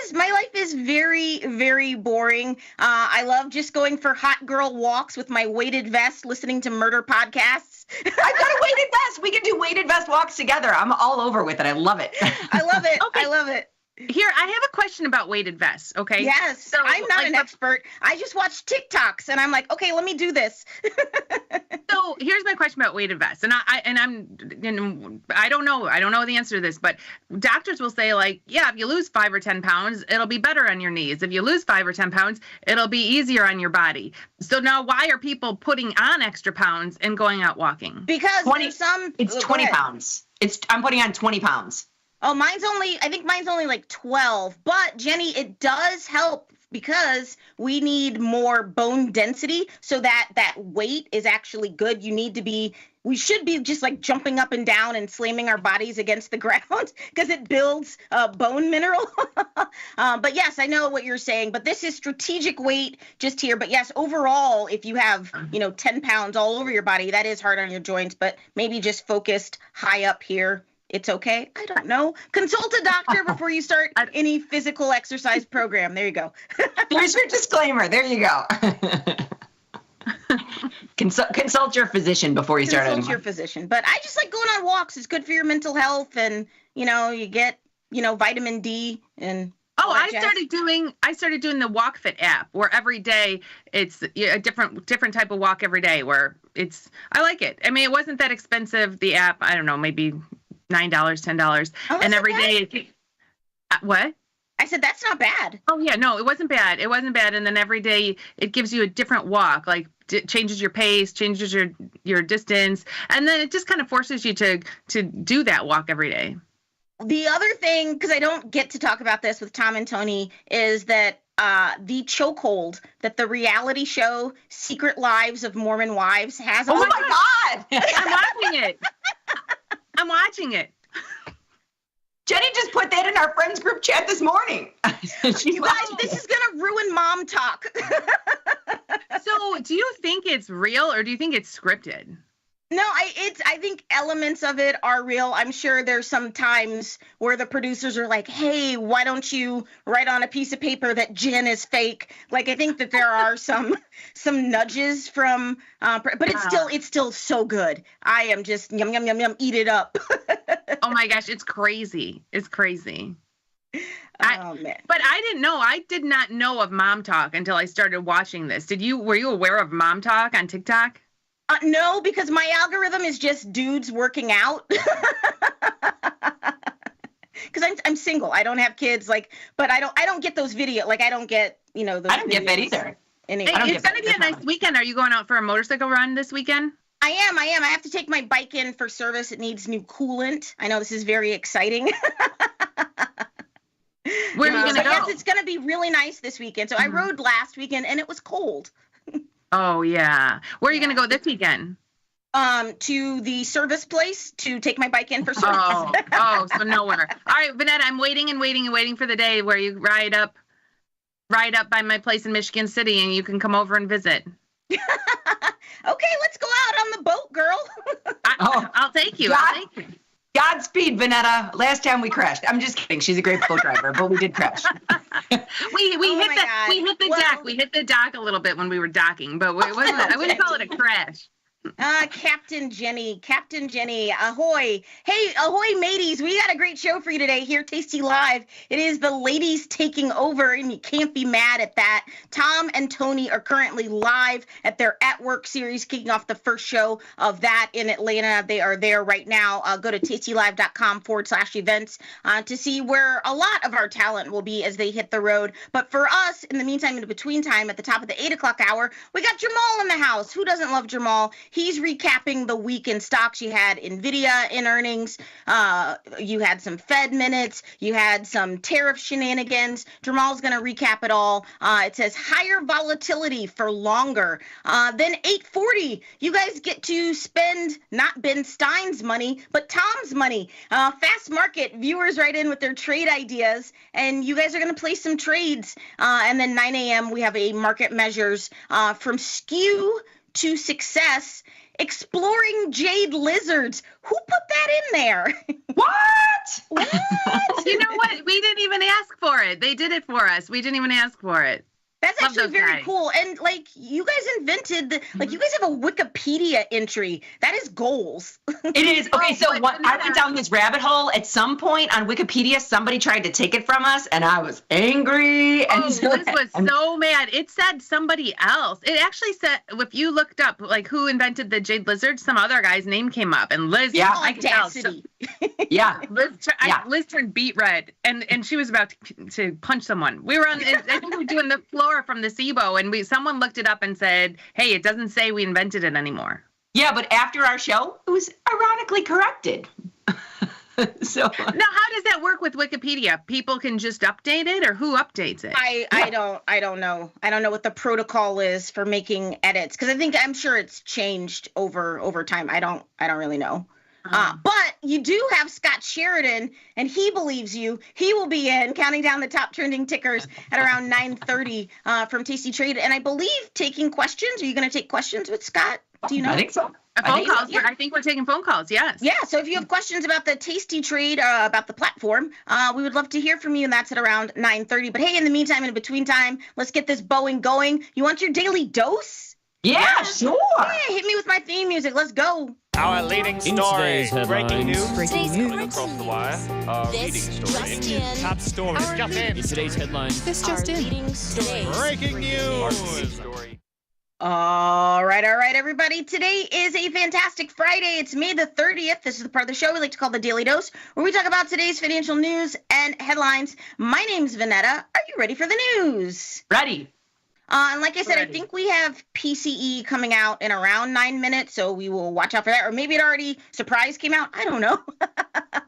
is very, very boring. I love just going for hot girl walks with my weighted vest, listening to murder podcasts. I've got a weighted vest. We can do weighted vest walks together. I'm all over with it. I love it. I love it. Okay. I love it. Here, I have a question about weighted vests, okay? Yes, so, I'm not an expert. I just watch TikToks, and I'm like, okay, let me do this. So here's my question about weighted vests, and I don't know the answer to this, but doctors will say like, yeah, if you lose 5 or 10 pounds, it'll be better on your knees. If you lose 5 or 10 pounds, it'll be easier on your body. So now, why are people putting on extra pounds and going out walking? Because it's 20 pounds. I'm putting on 20 pounds. Oh, I think mine's only like 12. But Jenny, it does help because we need more bone density so that that weight is actually good. We should be just like jumping up and down and slamming our bodies against the ground because it builds bone mineral. But yes, I know what you're saying, but this is strategic weight just here. But yes, overall, if you have, 10 pounds all over your body, that is hard on your joints, but maybe just focused high up here. It's okay. I don't know. Consult a doctor before you start any physical exercise program. There you go. There's your disclaimer. There you go. Consult your physician before you start. Consult your physician. But I just like going on walks. It's good for your mental health, and you get vitamin D and. Oh, I started doing the Walk Fit app where every day it's a different type of walk every day. I like it. I mean, it wasn't that expensive. The app, I don't know, maybe $9, $10, and every day. What? I said that's not bad. Oh yeah, no, it wasn't bad. It wasn't bad. And then every day it gives you a different walk, like changes your pace, changes your distance, and then it just kind of forces you to do that walk every day. The other thing, because I don't get to talk about this with Tom and Tony, is that the chokehold that the reality show Secret Lives of Mormon Wives has. Oh my God! I'm watching it. Jenny just put that in our friends group chat this morning. You guys, this is gonna ruin mom talk. So, do you think it's real or do you think it's scripted? No, I think elements of it are real. I'm sure there's some times where the producers are like, "Hey, why don't you write on a piece of paper that Jen is fake?" Like, I think that there are some nudges from, but it's still so good. I am just yum yum yum yum, eat it up. Oh my gosh, it's crazy. It's crazy. Oh man! But I didn't know. I did not know of Mom Talk until I started watching this. Were you aware of Mom Talk on TikTok? No, because my algorithm is just dudes working out. Because I'm single. I don't have kids. But I don't get those videos. I don't get those. I don't get that either. Anyway, it's gonna be a nice weekend. Are you going out for a motorcycle run this weekend? I am. I have to take my bike in for service. It needs new coolant. I know this is very exciting. Where are you gonna go? Yes, it's gonna be really nice this weekend. So I rode last weekend and it was cold. Oh yeah. Where are you gonna go this weekend? To the service place to take my bike in for service. So nowhere. All right, Vanetta, I'm waiting and waiting for the day where you ride up by my place in Michigan City and you can come over and visit. Okay, let's go out on the boat, girl. I'll take you. Godspeed, Vanetta. Last time we crashed. I'm just kidding. She's a great boat driver, but we did crash. We hit the dock. We hit the dock a little bit when we were docking, but it wasn't. I wouldn't call it a crash. Captain Jenny, ahoy. Hey, ahoy, mateys. We got a great show for you today here, Tasty Live. It is the ladies taking over, and you can't be mad at that. Tom and Tony are currently live at their At Work series, kicking off the first show of that in Atlanta. They are there right now. Go to tastylive.com/events to see where a lot of our talent will be as they hit the road. But for us, in the meantime, in the between time, at the top of the 8 o'clock hour, we got Jamal in the house. Who doesn't love Jamal? He's recapping the week in stocks. You had NVIDIA in earnings. You had some Fed minutes. You had some tariff shenanigans. Jamal's going to recap it all. It says higher volatility for longer. Then 8:40, you guys get to spend not Ben Stein's money, but Tom's money. Fast Market viewers write in with their trade ideas, and you guys are going to play some trades. And then 9 a.m., we have a market measures from skew to success, exploring jade lizards. Who put that in there? What? You know what? We didn't even ask for it. They did it for us. We didn't even ask for it. That's actually very cool. And you guys invented you guys have a Wikipedia entry. That is goals. It is. Okay, so I went down this rabbit hole. At some point on Wikipedia, somebody tried to take it from us, and I was angry. And Liz was so mad. It said somebody else. It actually said, if you looked up who invented the jade lizard, some other guy's name came up. And Liz, I can tell. Yeah. Liz turned beet red, and she was about to punch someone. We were on. I think we were doing the floor from the SIBO, and someone looked it up and said, "Hey, it doesn't say we invented it anymore." Yeah, but after our show, it was ironically corrected. So now, how does that work with Wikipedia? People can just update it, or who updates it? I don't know. I don't know what the protocol is for making edits, because I'm sure it's changed over time. I don't really know. But you do have Scott Sheridan, and he believes you. He will be in counting down the top trending tickers at around 9:30 from Tasty Trade, and I believe taking questions. Are you going to take questions with Scott? Do you know? I think so. Phone calls. Yeah. I think we're taking phone calls. Yes. Yeah. So if you have questions about the Tasty Trade, about the platform, we would love to hear from you, and that's at around 9:30. But hey, in the meantime, in between time, let's get this Boeing going. You want your daily dose? Yeah, sure. Yeah, hit me with my theme music. Let's go. Our leading story. Breaking news. Across the wire. Leading story. Top story. Just in. Today's headlines. This just in. Breaking news. All right, everybody. Today is a fantastic Friday. It's May the 30th. This is the part of the show we like to call the Daily Dose, where we talk about today's financial news and headlines. My name's Vanetta. Are you ready for the news? Ready. And like I said, I think we have PCE coming out in around 9 minutes, so we will watch out for that. Or maybe it already came out. I don't know. I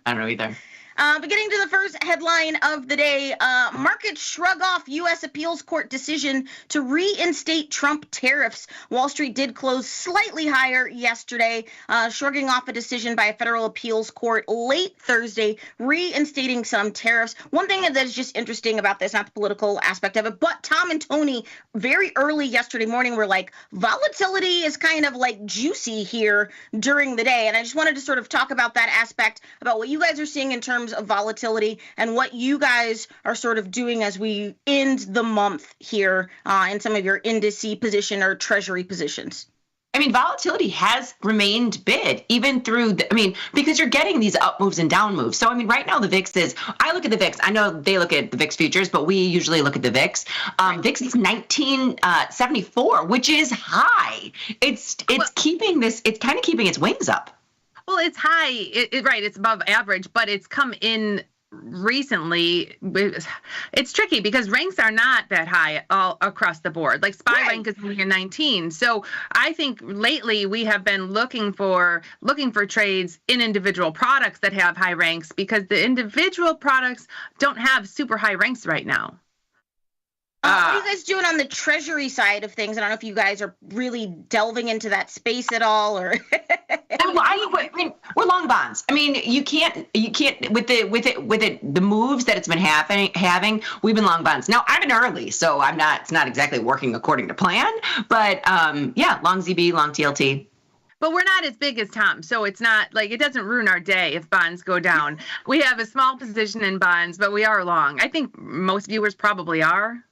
don't know either. But getting to the first headline of the day, markets shrug off U.S. appeals court decision to reinstate Trump tariffs. Wall Street did close slightly higher yesterday, shrugging off a decision by a federal appeals court late Thursday, reinstating some tariffs. One thing that is just interesting about this, not the political aspect of it, but Tom and Tony very early yesterday morning were like, volatility is kind of like juicy here during the day. And I just wanted to sort of talk about that aspect, about what you guys are seeing in terms of volatility and what you guys are sort of doing as we end the month here in some of your indice position or treasury positions. I mean, volatility has remained big, even through, because you're getting these up moves and down moves. So, I mean, right now the VIX I look at the VIX. I know they look at the VIX futures, but we usually look at the VIX. VIX is 1974, which is high. It's kind of keeping its wings up. Well, it's high, right? It's above average, but it's come in recently. It's tricky because ranks are not that high all across the board. Like SPY rank is only 19. So I think lately we have been looking for trades in individual products that have high ranks, because the individual products don't have super high ranks right now. What are you guys doing on the treasury side of things? I don't know if you guys are really delving into that space at all, or. We're long bonds. I mean, you can't with the moves that it's been having. We've been long bonds. Now I'm in early, so it's not exactly working according to plan. But long ZB, long TLT. But we're not as big as Tom, so it's not like it doesn't ruin our day if bonds go down. We have a small position in bonds, but we are long. I think most viewers probably are.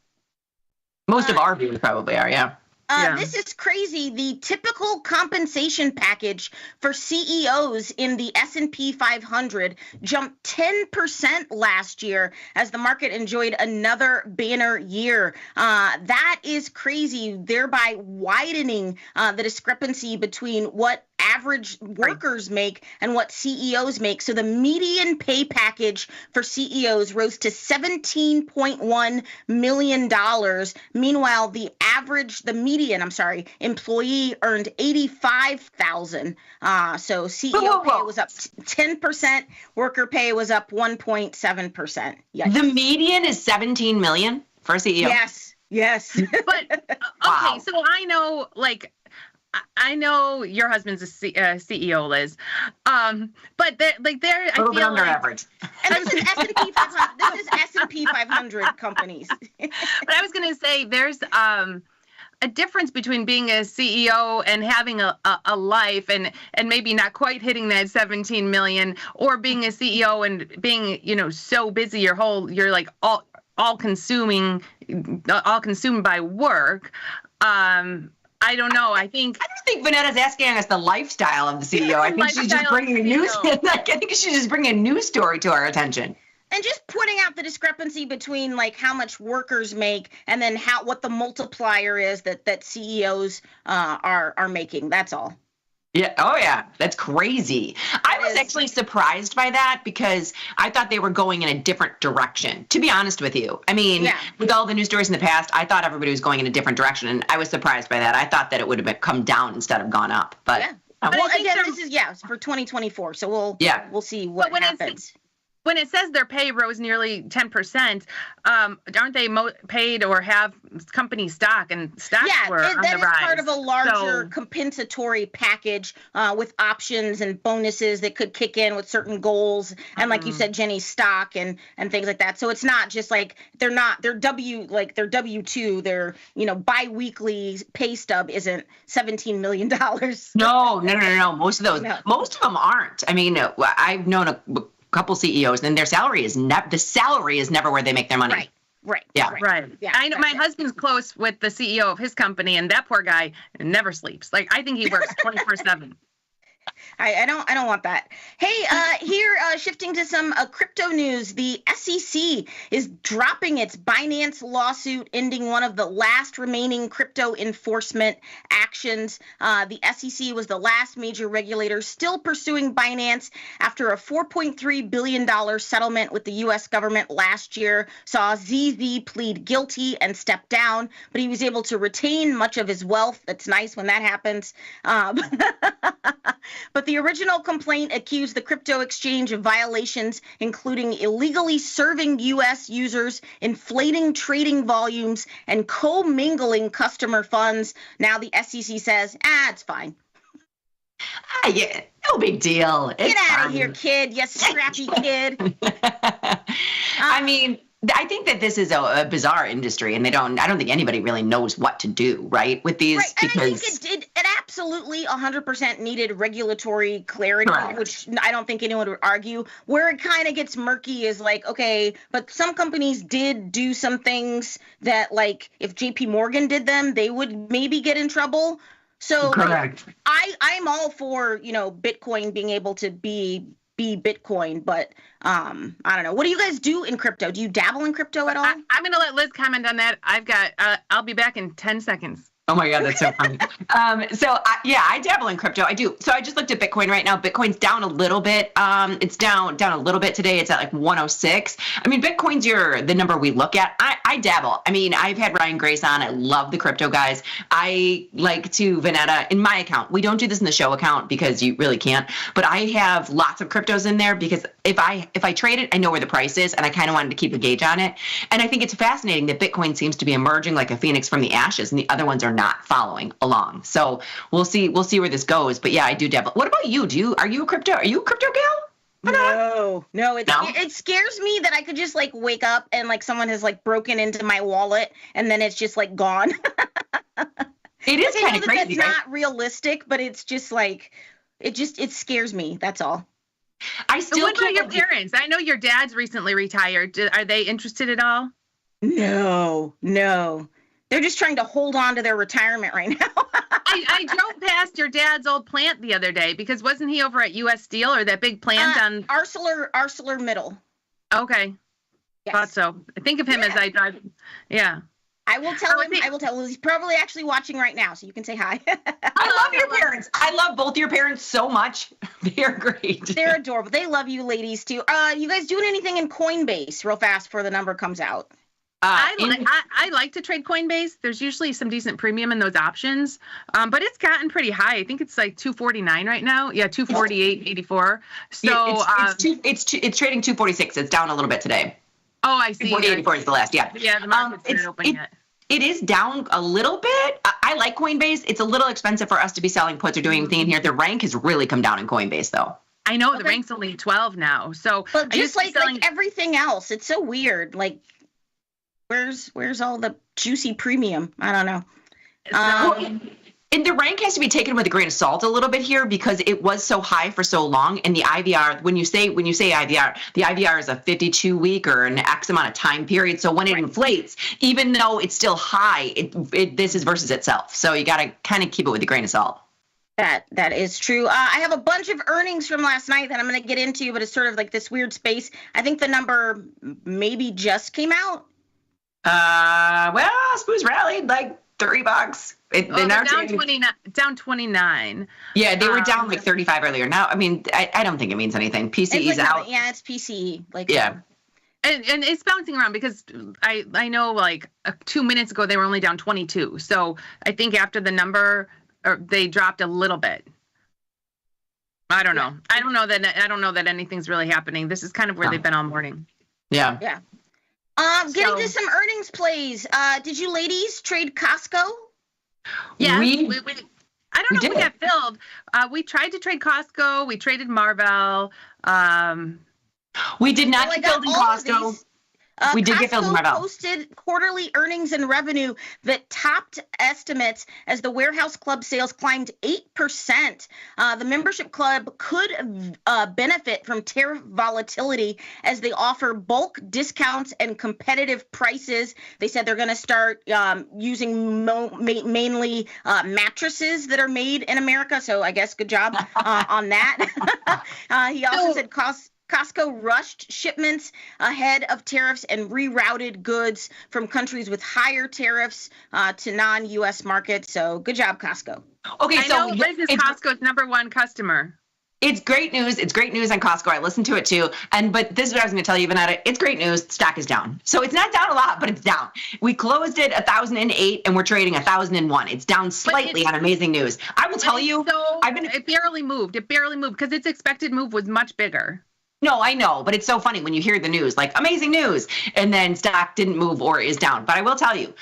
Most of our viewers probably are, yeah. This is crazy. The typical compensation package for CEOs in the S&P 500 jumped 10% last year as the market enjoyed another banner year. That is crazy, thereby widening the discrepancy between what average workers make and what CEOs make. So the median pay package for CEOs rose to $17.1 million. Meanwhile, the median employee earned $85,000. So CEO pay was up 10%. Worker pay was up 1.7%. Yikes. The median is $17 million for a CEO. Yes. But okay, so I know your husband's a CEO, Liz, but they're I feel under average. And this is S&P 500. This is S&P 500 companies. But I was going to say there's a difference between being a CEO and having a life and maybe not quite hitting that 17 million, or being a CEO and being so busy you're like all consumed by work. I don't know. I don't think Vanetta's asking us the lifestyle of the CEO. I think she's just bringing a news. I think she's just bringing a news story to our attention. And just pointing out the discrepancy between like how much workers make and then what the multiplier is that CEOs are making. That's all. Yeah. Oh, yeah. That's crazy. I was actually surprised by that because I thought they were going in a different direction, to be honest with you. I mean, with all the news stories in the past, I thought everybody was going in a different direction, and I was surprised by that. I thought that it would have come down instead of gone up. But But I think again, they're- this is it's for 2024, so we'll see what when happens. When it says their pay rose nearly 10%, aren't they paid or have company stock, and stocks were on that the is rise? part of a larger compensatory package with options and bonuses that could kick in with certain goals, and like you said, Jenny, stock and things like that. So it's not just like they're W-2, their biweekly pay stub isn't $17 million. No. Most of them aren't. I mean, I've known a couple CEOs, and their salary is never where they make their money. Right. Yeah. Right. I know my husband's close with the CEO of his company, and that poor guy never sleeps. Like, I think he works 24/7. I don't want that. Hey, here, shifting to some crypto news. The SEC is dropping its Binance lawsuit, ending one of the last remaining crypto enforcement actions. The SEC was the last major regulator still pursuing Binance after a $4.3 billion settlement with the U.S. government last year. Saw ZZ plead guilty and step down, but he was able to retain much of his wealth. That's nice when that happens. But the original complaint accused the crypto exchange of violations, including illegally serving U.S. users, inflating trading volumes, and commingling customer funds. Now the SEC says, it's fine. Yeah, no big deal. Get out of here, kid. You scrappy kid. I mean, I think that this is a bizarre industry, and I don't think anybody really knows what to do, right, with these. Right, and I think it absolutely 100% needed regulatory clarity, which I don't think anyone would argue. Where it kind of gets murky is like, okay, but some companies did do some things that, like, if JP Morgan did them, they would maybe get in trouble. So correct. I'm all for, Bitcoin being able to be Bitcoin, but I don't know. What do you guys do in crypto? Do you dabble in crypto at all? I'm going to let Liz comment on that. I'll be back in 10 seconds. Oh my God, that's so funny. I dabble in crypto. I do. So I just looked at Bitcoin right now. Bitcoin's down a little bit. It's down a little bit today. It's at like 106. I mean, Bitcoin's the number we look at. I dabble. I mean, I've had Ryan Grace on. I love the crypto guys. I like to Vanetta in my account. We don't do this in the show account because you really can't. But I have lots of cryptos in there because if I trade it, I know where the price is, and I kind of wanted to keep a gauge on it. And I think it's fascinating that Bitcoin seems to be emerging like a phoenix from the ashes, and the other ones are not following along. So we'll see where this goes. But yeah, I do dabble. What about you? Are you a crypto gal? No. It scares me that I could just like wake up and like someone has like broken into my wallet and then it's just like gone. It is kind of crazy. That's not realistic, but it's just like it scares me. That's all. What about your parents? I know your dad's recently retired. Are they interested at all? No. They're just trying to hold on to their retirement right now. I drove past your dad's old plant the other day because wasn't he over at U.S. Steel or that big plant on ArcelorMittal? Okay. Yes. Thought so. I think of him as I drive. Yeah. I will tell him. He's probably actually watching right now, so you can say hi. I love your parents. I love both your parents so much. They're great. They're adorable. They love you ladies too. You guys doing anything in Coinbase real fast before the number comes out? I like to trade Coinbase. There's usually some decent premium in those options, but it's gotten pretty high. I think it's like 249 right now. Yeah, 248.84. So it's trading 246. It's down a little bit today. Oh, I see. 248.84 is the last. Yeah. Yeah, the market's not open yet. It is down a little bit. I like Coinbase. It's a little expensive for us to be selling puts or doing anything in here. The rank has really come down in Coinbase, though. I know the rank's only 12 now. So, but just like everything else, it's so weird. Like. Where's all the juicy premium? I don't know. And the rank has to be taken with a grain of salt a little bit here because it was so high for so long. And the IVR, when you say IVR, the IVR is a 52-week or an X amount of time period. So when it inflates, even though it's still high, this is versus itself. So you got to kind of keep it with a grain of salt. That is true. I have a bunch of earnings from last night that I'm going to get into, but it's sort of like this weird space. I think the number maybe just came out. Spoo's rallied like $30. They're down 29. Yeah, they were down like 35 earlier. Now, I mean, I don't think it means anything. PCE's out. Yeah, it's PCE. Yeah. And it's bouncing around because I know like 2 minutes ago they were only down 22. So I think after the number, they dropped a little bit. I don't know. I don't know that anything's really happening. This is kind of where they've been all morning. Yeah. Yeah. Getting to some earnings plays. Did you ladies trade Costco? Yeah. We I don't know if we did. got filled. We tried to trade Costco. We traded Marvel. We did not Well, I get got filled in all of Costco. these. We did get filled in Costco Marvel. posted quarterly earnings and revenue that topped estimates as the warehouse club sales climbed 8%. The membership club could benefit from tariff volatility as they offer bulk discounts and competitive prices. They said they're going to start using mainly mattresses that are made in America. So I guess good job on that. He also said Costco rushed shipments ahead of tariffs and rerouted goods from countries with higher tariffs to non-U.S. markets. So good job, Costco. Okay, I know Liz is Costco's #1 customer. It's great news. It's great news on Costco. I listened to it too. But this is what I was going to tell you, Vanetta. It's great news. Stock is down. So it's not down a lot, but it's down. We closed it 1,008 and we're trading 1,001. It's down slightly on amazing news. I will tell you, it barely moved. It barely moved because its expected move was much bigger. No, I know, but it's so funny when you hear the news, like amazing news, and then stock didn't move or is down. But I will tell you,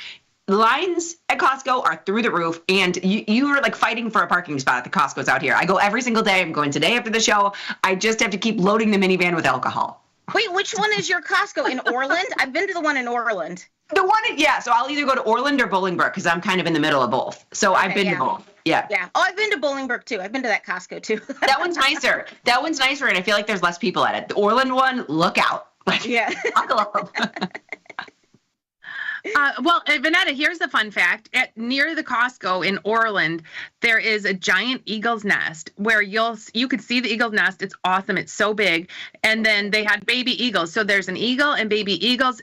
the lines at Costco are through the roof, and you are like fighting for a parking spot at the Costco's out here. I go every single day. I'm going today after the show. I just have to keep loading the minivan with alcohol. Wait, which one is your Costco? In Orland? I've been to the one in Orland. The one, so I'll either go to Orland or Bolingbrook because I'm kind of in the middle of both. So I've been to both. Yeah. Yeah. Oh, I've been to Bolingbrook too. I've been to that Costco too. That one's nicer. That one's nicer, and I feel like there's less people at it. The Orland one, look out. Yeah. Buckle up. Well, Vanetta, here's the fun fact. Near the Costco in Orland, there is a giant eagle's nest where you could see the eagle's nest. It's awesome. It's so big. And then they had baby eagles. So there's an eagle and baby eagles.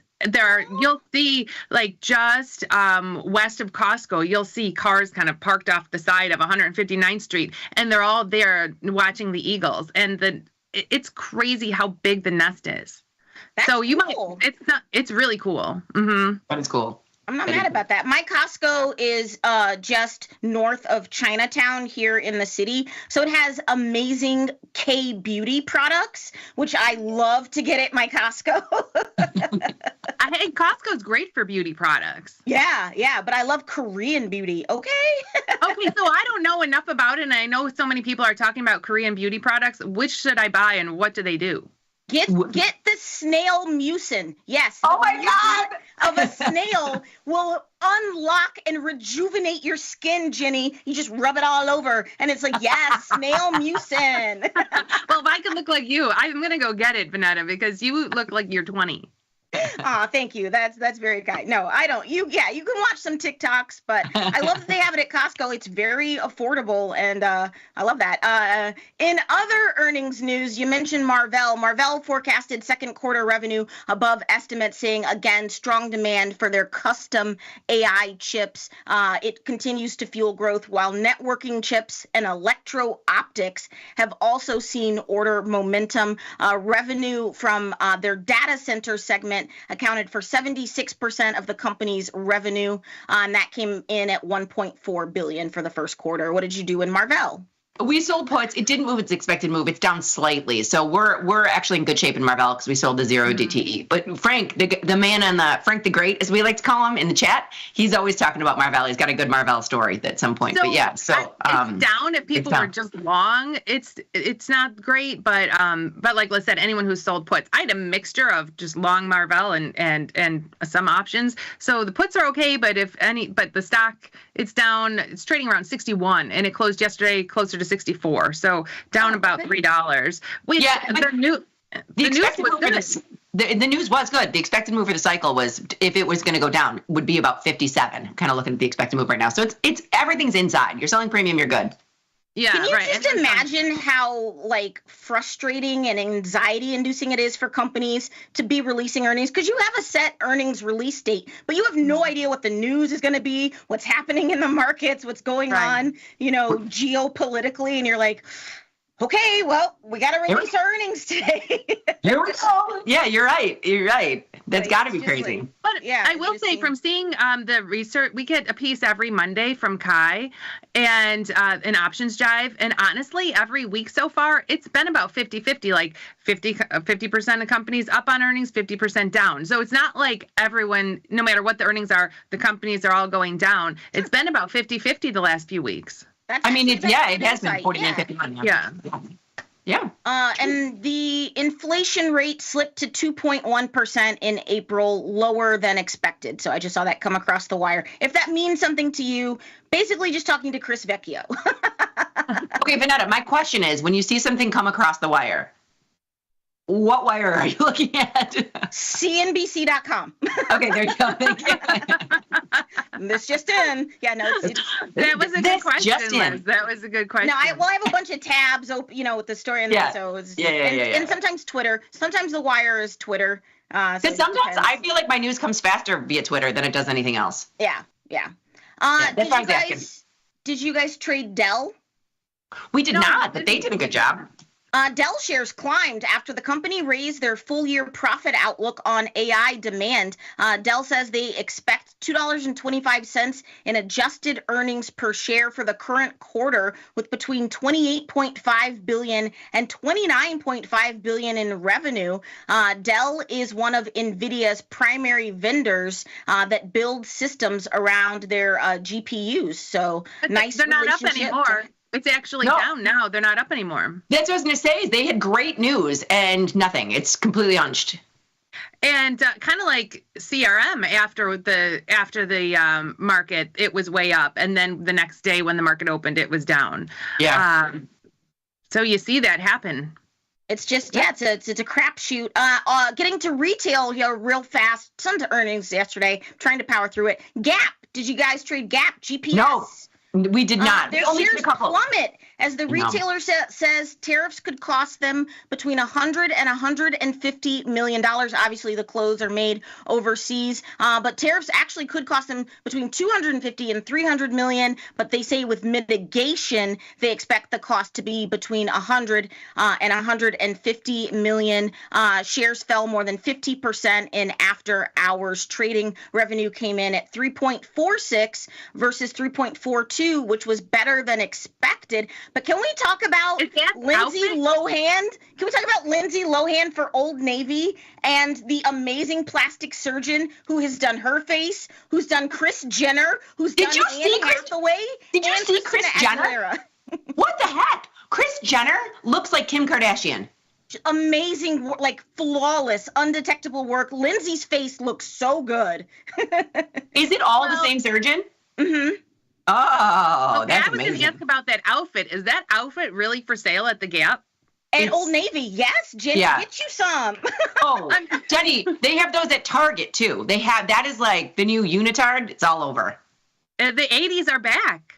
You'll see like just west of Costco, you'll see cars kind of parked off the side of 159th Street, and they're all there watching the eagles. And it's crazy how big the nest is. So you cool. It's really cool. Mm-hmm. That is cool. I'm not mad about that. My Costco is just north of Chinatown here in the city. So it has amazing K-beauty products, which I love to get at my Costco. Hey, Costco's great for beauty products. Yeah, but I love Korean beauty, okay? Okay, so I don't know enough about it, and I know so many people are talking about Korean beauty products. Which should I buy, and what do they do? Get the snail mucin. Yes. Oh my God! Of a snail will unlock and rejuvenate your skin, Jenny. You just rub it all over, and it's like, yes, snail mucin. Well, if I could look like you, I'm gonna go get it, Vanetta, because you look like you're 20. Thank you. That's very kind. No, I don't. You can watch some TikToks, but I love that they have it at Costco. It's very affordable, and I love that. In other earnings news, you mentioned Marvell. Marvell forecasted second quarter revenue above estimates, saying again strong demand for their custom AI chips. It continues to fuel growth, while networking chips and electro-optics have also seen order momentum. Revenue from their data center segment accounted for 76% of the company's revenue, and that came in at $1.4 billion for the first quarter. What did you do in Marvell? We sold puts. It didn't move its expected move. It's down slightly. So we're actually in good shape in Marvell because we sold the 0 DTE. But Frank, the man on Frank the Great, as we like to call him in the chat, he's always talking about Marvell. He's got a good Marvell story at some point. But yeah, so it's down. If people were just long, it's not great. But like Liz said, anyone who's sold puts, I had a mixture of just long Marvell and some options. So the puts are okay, but the stock, it's down. It's trading around 61, and it closed yesterday closer to 64, so down about $3. The news was good. The expected move for the cycle was, if it was going to go down, would be about 57. Kind of looking at the expected move right now. So it's everything's inside. You're selling premium, you're good. Yeah, can you just imagine how like frustrating and anxiety inducing it is for companies to be releasing earnings? Because you have a set earnings release date, but you have no idea what the news is going to be, what's happening in the markets, what's going on, geopolitically. And you're like, Okay, well, we got to release our earnings today. Here we go. Yeah, you're right. You're right. That's got to be crazy. But yeah, I will say from seeing the research, we get a piece every Monday from Kai and an options jive. And honestly, every week so far, it's been about 50-50, like 50% of companies up on earnings, 50% down. So it's not like everyone, no matter what the earnings are, the companies are all going down. It's been about 50-50 the last few weeks. It has been 49-51. Yeah. Yeah. And the inflation rate slipped to 2.1% in April, lower than expected. So I just saw that come across the wire. If that means something to you, basically just talking to Chris Vecchio. Okay, Vanetta, my question is, when you see something come across the wire, what wire are you looking at? CNBC.com. Okay, there you go. Thank you. This just in. Yeah, no, that was a good question, Liz. That was a good question. No, I have a bunch of tabs open, with the story in there. So it's and sometimes Twitter. Sometimes the wire is Twitter. Because sometimes I feel like my news comes faster via Twitter than it does anything else. Yeah. Did you guys trade Dell? We did not, but they did a good job. Dell shares climbed after the company raised their full-year profit outlook on AI demand. Dell says they expect $2.25 in adjusted earnings per share for the current quarter, with between $28.5 billion and $29.5 billion in revenue. Dell is one of NVIDIA's primary vendors that build systems around their GPUs. So nice. They're not up anymore. It's actually down now. They're not up anymore. That's what I was going to say. They had great news and nothing. It's completely hunched. And kind of like CRM after the market, it was way up, and then the next day when the market opened, it was down. Yeah. So you see that happen. It's just it's a crapshoot. Getting to retail real fast. Tons of earnings yesterday. Trying to power through it. Gap. Did you guys trade Gap? GPS. No. We did not. Their shares plummet as the retailer says tariffs could cost them between $100 and $150 million. Obviously, the clothes are made overseas, but tariffs actually could cost them between $250 and $300 million. But they say with mitigation, they expect the cost to be between $100 and $150 million. Shares fell more than 50% in after-hours trading. Revenue came in at 3.46 versus 3.42. Which was better than expected. But can we talk about Lindsay Lohan? Can we talk about Lindsay Lohan for Old Navy and the amazing plastic surgeon who has done her face, who's done Kris Jenner, who's done Anne Hathaway? Did you see Kris Jenner? What the heck? Kris Jenner looks like Kim Kardashian. Amazing, like flawless, undetectable work. Lindsay's face looks so good. Is it all the same surgeon? Mm-hmm. Oh, okay, I was going to ask about that outfit. Is that outfit really for sale at the Gap? And Old Navy, yes. Jenny, get you some. Oh, Jenny, they have those at Target too. They have, that is like the new unitard. It's all over. The 80s are back.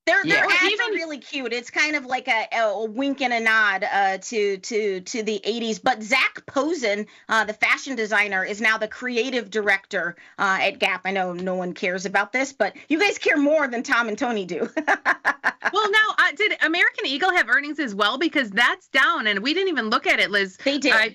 Their ads are really cute. It's kind of like a wink and a nod to the 80s. But Zach Posen, the fashion designer, is now the creative director at Gap. I know no one cares about this, but you guys care more than Tom and Tony do. Well, now, did American Eagle have earnings as well? Because that's down, and we didn't even look at it, Liz. They did.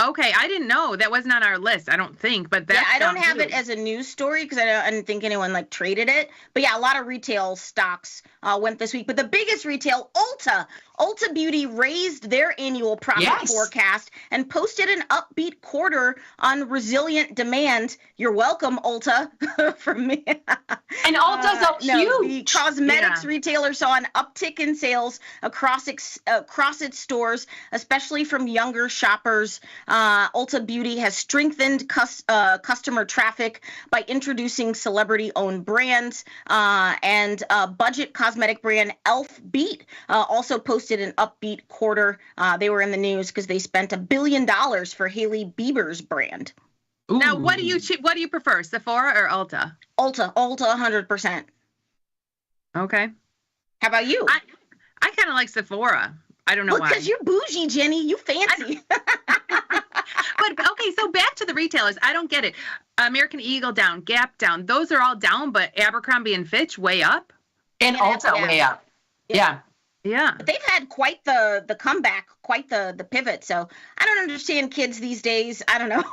Okay, I didn't know. That wasn't on our list, I don't think. But that's I don't have it as a news story because I didn't think anyone traded it. But yeah, a lot of retail stocks went this week. But the biggest retail, Ulta Beauty raised their annual profit forecast and posted an upbeat quarter on resilient demand. You're welcome, Ulta, from me. And Ulta's so huge. The cosmetics retailer saw an uptick in sales across its stores, especially from younger shoppers. Ulta Beauty has strengthened customer traffic by introducing celebrity-owned brands, and budget cosmetic brand Elf Beat also posted an upbeat quarter. They were in the news because they spent $1 billion for Hailey Bieber's brand. Ooh. Now, what do you prefer, Sephora or Ulta? Ulta, 100%. Okay. How about you? I kind of like Sephora. I don't know why. Because you're bougie, Jenny. You fancy. But okay, so back to the retailers. I don't get it. American Eagle down, Gap down. Those are all down, but Abercrombie and Fitch way up. And Ulta way up. Yeah. Yeah. But they've had quite the comeback, quite the pivot. So I don't understand kids these days. I don't know.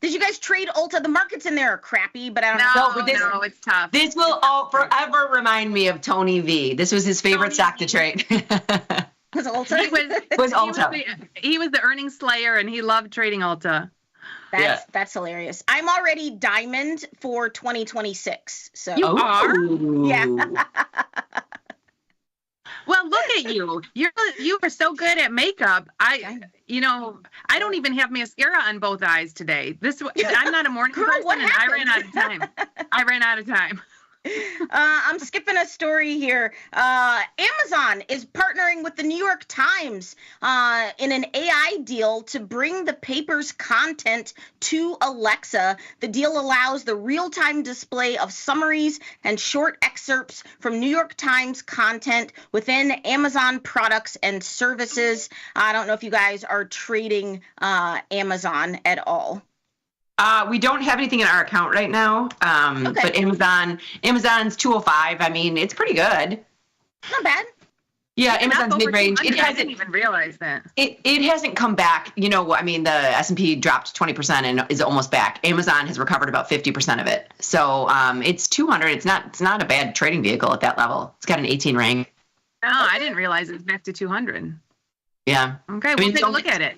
Did you guys trade Ulta? The markets in there are crappy, but I don't know. No, it's tough. This will forever remind me of Tony V. This was his favorite stock to trade. Was Ulta? Was Ulta. He was the earnings slayer, and he loved trading Ulta. That's hilarious. I'm already diamond for 2026. So you are? Yeah. Well, look at you. You are so good at makeup. I don't even have mascara on both eyes today. I'm not a morning person, and I ran out of time. I'm skipping a story here. Amazon is partnering with the New York Times in an AI deal to bring the paper's content to Alexa. The deal allows the real-time display of summaries and short excerpts from New York Times content within Amazon products and services. I don't know if you guys are trading Amazon at all. We don't have anything in our account right now, but Amazon's 205. I mean, it's pretty good. Not bad. Yeah, Amazon's mid-range. I didn't even realize that. It hasn't come back. I mean, the S&P dropped 20% and is almost back. Amazon has recovered about 50% of it. So it's 200. It's not a bad trading vehicle at that level. It's got an 18 rank. No, I didn't realize it was back to 200. Yeah. Okay, we'll take a look at it.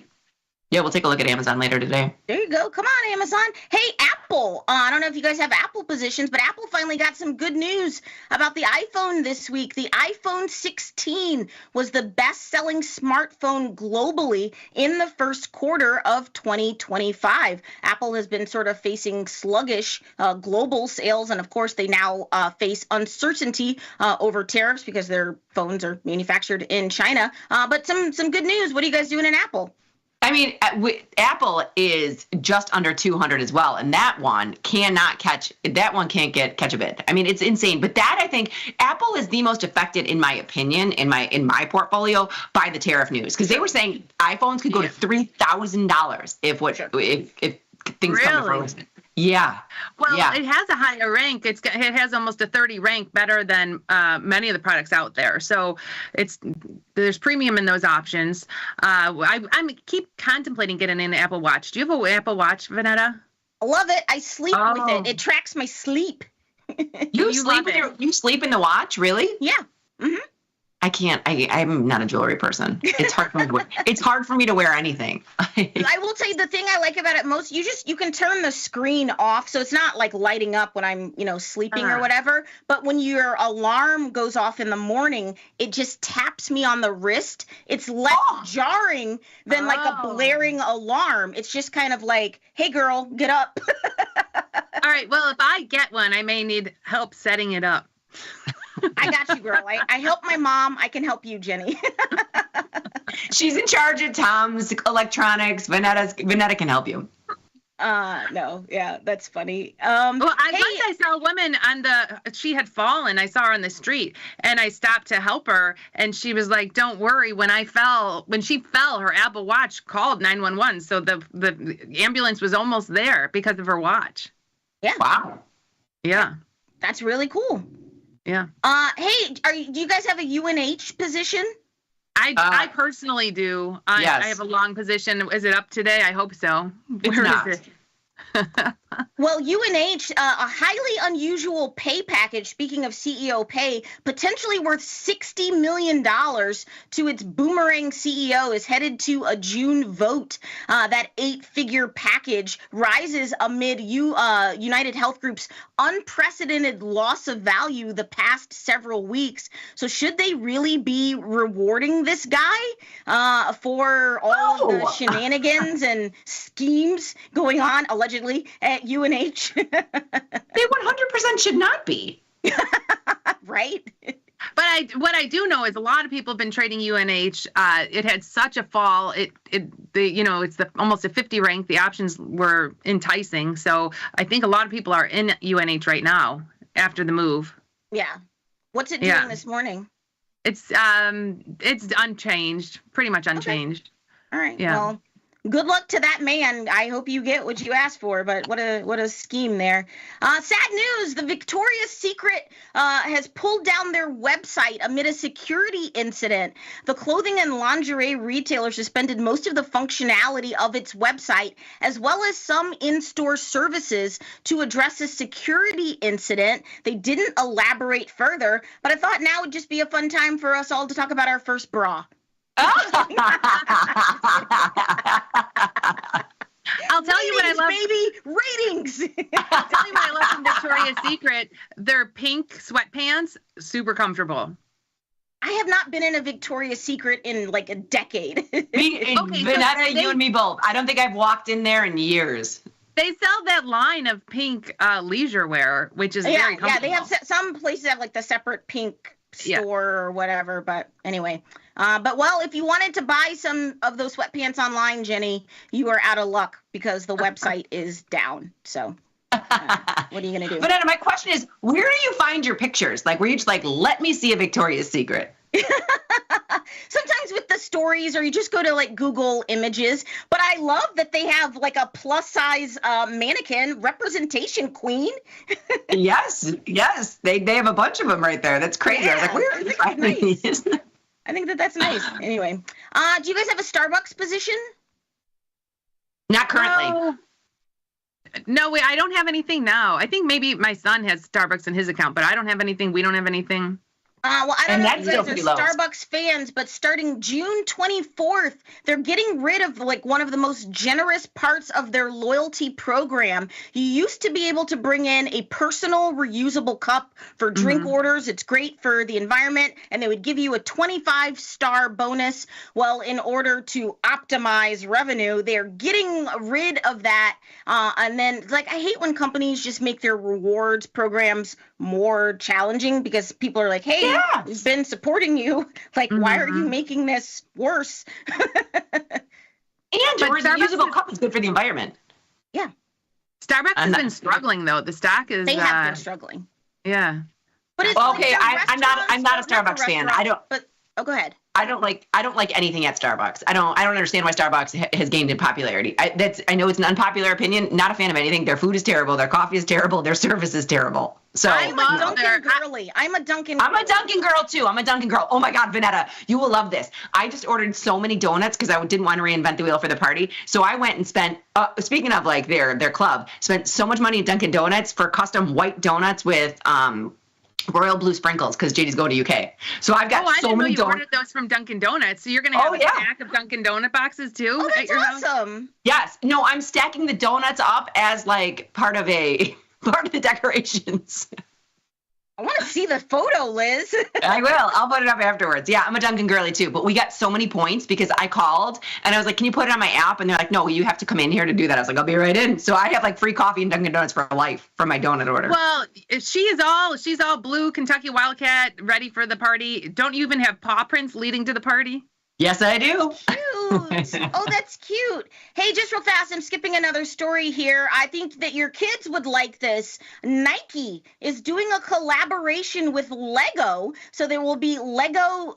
Yeah, we'll take a look at Amazon later today. There you go. Come on, Amazon. Hey, Apple. I don't know if you guys have Apple positions, but Apple finally got some good news about the iPhone this week. The iPhone 16 was the best-selling smartphone globally in the first quarter of 2025. Apple has been sort of facing sluggish global sales, and of course, they now face uncertainty over tariffs because their phones are manufactured in China. But some good news. What are you guys doing in Apple? I mean, Apple is just under 200 as well, and that one can't catch a bid. I mean, it's insane. But that, I think, Apple is the most affected, in my opinion, in my portfolio by the tariff news, because they were saying iPhones could go to $3,000 if things come to fruition. Yeah. Well, it has a higher rank. It has almost a 30 rank, better than many of the products out there. So there's premium in those options. I keep contemplating getting an Apple Watch. Do you have an Apple Watch, Vanetta? I love it. I sleep with it. It tracks my sleep. You sleep in the watch, really? Yeah. Mm-hmm. I can't. I'm not a jewelry person. It's hard for me to wear. It's hard for me to wear anything. I will tell you the thing I like about it most. You can turn the screen off, so it's not like lighting up when I'm sleeping or whatever. But when your alarm goes off in the morning, it just taps me on the wrist. It's less jarring than like a blaring alarm. It's just kind of like, hey girl, get up. All right. Well, if I get one, I may need help setting it up. I got you, girl. I help my mom. I can help you, Jenny. She's in charge of Tom's electronics. Vanetta can help you. No, yeah, that's funny. Once I saw a woman she had fallen. I saw her on the street, and I stopped to help her, and she was like, "Don't worry." When she fell, her Apple Watch called 911. So the ambulance was almost there because of her watch. Yeah. Wow. Yeah. That's really cool. Yeah. Hey, do you guys have a UNH position? I personally do. Yes. I have a long position. Is it up today? I hope so. It's not. Is it? Well, UNH, a highly unusual pay package, speaking of CEO pay, potentially worth $60 million to its boomerang CEO, is headed to a June vote. That 8-figure package rises amid United Health Group's unprecedented loss of value the past several weeks. So should they really be rewarding this guy for all of the shenanigans and schemes going on, allegedly, at UNH? They 100% should not be. Right? But what I do know is a lot of people have been trading UNH. It had such a fall. It's almost a 50 rank. The options were enticing. So I think a lot of people are in UNH right now after the move. Yeah. What's it doing this morning? It's unchanged, pretty much unchanged. Okay. All right. Yeah. Well, good luck to that man. I hope you get what you asked for, but what a scheme there. Sad news, the Victoria's Secret has pulled down their website amid a security incident. The clothing and lingerie retailer suspended most of the functionality of its website, as well as some in-store services to address a security incident. They didn't elaborate further, but I thought now would just be a fun time for us all to talk about our first bra. I'll tell you what I love. Baby, ratings. I'll tell you what I love from Victoria's Secret. Their pink sweatpants, super comfortable. I have not been in a Victoria's Secret in like a decade. Vanetta, you and me both. I don't think I've walked in there in years. They sell that line of pink leisure wear, which is very comfortable. Yeah, they have some places have like the separate pink store or whatever. But anyway, if you wanted to buy some of those sweatpants online, Jenny, you are out of luck because the website is down. So what are you going to do? Vanetta, my question is, where do you find your pictures? Like, were you just like, let me see a Victoria's Secret? Sometimes with the stories, or you just go to like Google Images. But I love that they have like a plus size mannequin representation queen. yes, they have a bunch of them right there. That's crazy. I was like, where are they finding these? I think that's nice. Anyway, do you guys have a Starbucks position? Not currently. No, I don't have anything now. I think maybe my son has Starbucks in his account, but I don't have anything. We don't have anything. Well, I don't know if you guys are Starbucks fans, but starting June 24th, they're getting rid of like one of the most generous parts of their loyalty program. You used to be able to bring in a personal reusable cup for drink orders. It's great for the environment, and they would give you a 25-star bonus. Well, in order to optimize revenue, they're getting rid of that. And then, like, I hate when companies just make their rewards programs more challenging because people are like, hey, we've been supporting you. Like, why are you making this worse? And a reusable cup is good for the environment. Yeah. Starbucks has been struggling, though. The stock is. They have been struggling. Yeah. But it's okay. I'm not a Starbucks fan. I don't. But go ahead. I don't like anything at Starbucks. I don't understand why Starbucks has gained in popularity. I know it's an unpopular opinion. Not a fan of anything. Their food is terrible. Their coffee is terrible. Their service is terrible. So I'm a Dunkin' girly. I'm a Dunkin' girl. I'm a Dunkin' girl too. I'm a Dunkin' girl. Oh my God, Vanetta, you will love this. I just ordered so many donuts because I didn't want to reinvent the wheel for the party. So I went and spent, speaking of like their club, spent so much money at Dunkin' Donuts for custom white donuts with royal blue sprinkles because JD's going to UK. So I've got so many donuts. You ordered those from Dunkin' Donuts. So you're going to have a stack of Dunkin' Donut boxes too at your house? Awesome. Yes. No, I'm stacking the donuts up as like part of the decorations. I want to see the photo, Liz. I will. I'll put it up afterwards. Yeah, I'm a Dunkin' girly too, but we got so many points because I called and I was like, can you put it on my app? And they're like, no, you have to come in here to do that. I was like, I'll be right in. So I have like free coffee and Dunkin' Donuts for life from my donut order. Well, she's all blue Kentucky Wildcat ready for the party. Don't you even have paw prints leading to the party? Yes, I do. Cute. Oh, that's cute. Hey, just real fast, I'm skipping another story here. I think that your kids would like this. Nike is doing a collaboration with Lego. So there will be Lego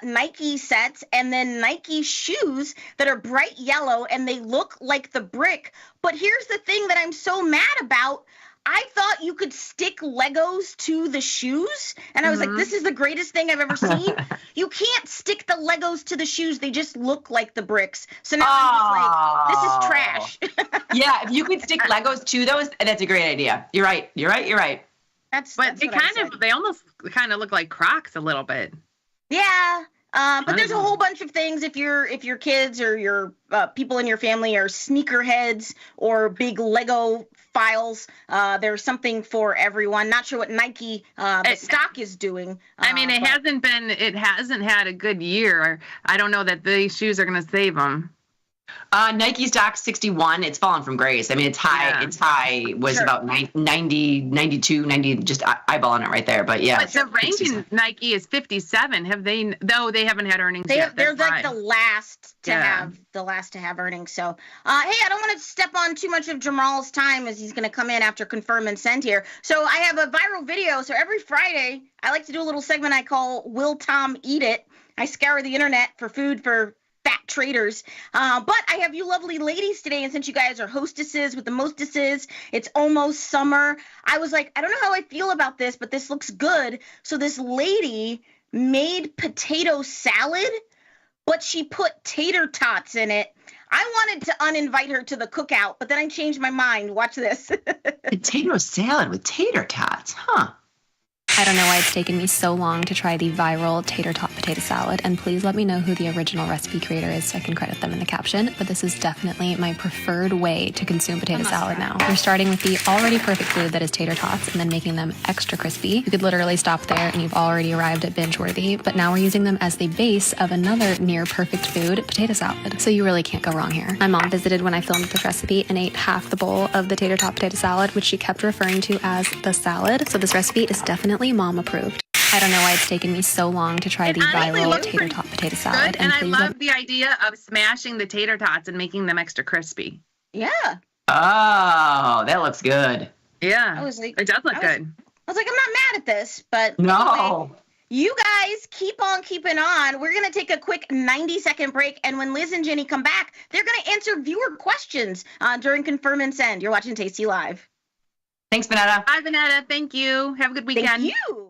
Nike sets and then Nike shoes that are bright yellow and they look like the brick. But here's the thing that I'm so mad about. I thought you could stick Legos to the shoes. And I was like, this is the greatest thing I've ever seen. You can't stick the Legos to the shoes. They just look like the bricks. So now I'm just like, this is trash. Yeah, if you could stick Legos to those, that's a great idea. You're right. They almost kind of look like Crocs a little bit. Yeah. But there's a whole bunch of things if your kids or your people in your family are sneakerheads or big Lego files. There's something for everyone. Not sure what Nike the stock is doing. I mean, it hasn't had a good year. I don't know that these shoes are going to save them. Nike stock 61. It's fallen from grace. I mean, it's high. Yeah. Its high was about 90, 92, 90. Just eyeballing it right there. But yeah. But the rank in Nike is 57. Have they? Though they haven't had earnings yet. They're like the last to have earnings. So, hey, I don't want to step on too much of Jamal's time as he's going to come in after confirm and send here. So I have a viral video. So every Friday, I like to do a little segment I call "Will Tom Eat It?" I scour the internet for food for fat at Traders. But I have you lovely ladies today, and since you guys are hostesses with the mostesses, it's almost summer. I was like, I don't know how I feel about this, but this looks good. So this lady made potato salad, but she put tater tots in it. I wanted to uninvite her to the cookout, but then I changed my mind. Watch this. Potato salad with tater tots, huh? I don't know why it's taken me so long to try the viral tater tot potato salad, and please let me know who the original recipe creator is so I can credit them in the caption, but this is definitely my preferred way to consume potato salad now. You're starting with the already perfect food that is tater tots and then making them extra crispy. You could literally stop there and you've already arrived at binge-worthy, but now we're using them as the base of another near perfect food, potato salad. So you really can't go wrong here. My mom visited when I filmed this recipe and ate half the bowl of the tater tot potato salad, which she kept referring to as the salad. So this recipe is definitely mom approved. I don't know why it's taken me so long to try the viral tater tot potato salad. And I love the idea of smashing the tater tots and making them extra crispy. Yeah. Oh, that looks good. Yeah. I was like, it does look good. I was like, I'm not mad at this, but no. Anyway, you guys keep on keeping on. We're going to take a quick 90-second break, and when Liz and Jenny come back, they're going to answer viewer questions during Confirm and Send. You're watching Tasty Live. Thanks, Vanetta. Bye, Vanetta. Thank you. Have a good weekend. Thank you.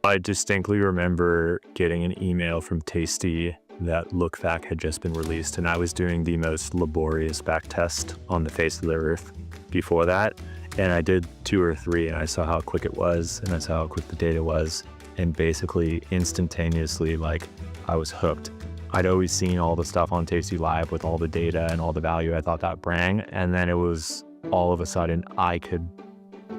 I distinctly remember getting an email from Tasty that Lookback had just been released, and I was doing the most laborious back test on the face of the earth before that. And I did 2 or 3, and I saw how quick it was, and I saw how quick the data was. And basically, instantaneously, like, I was hooked. I'd always seen all the stuff on Tasty Live with all the data and all the value I thought that bring. And then it was all of a sudden I could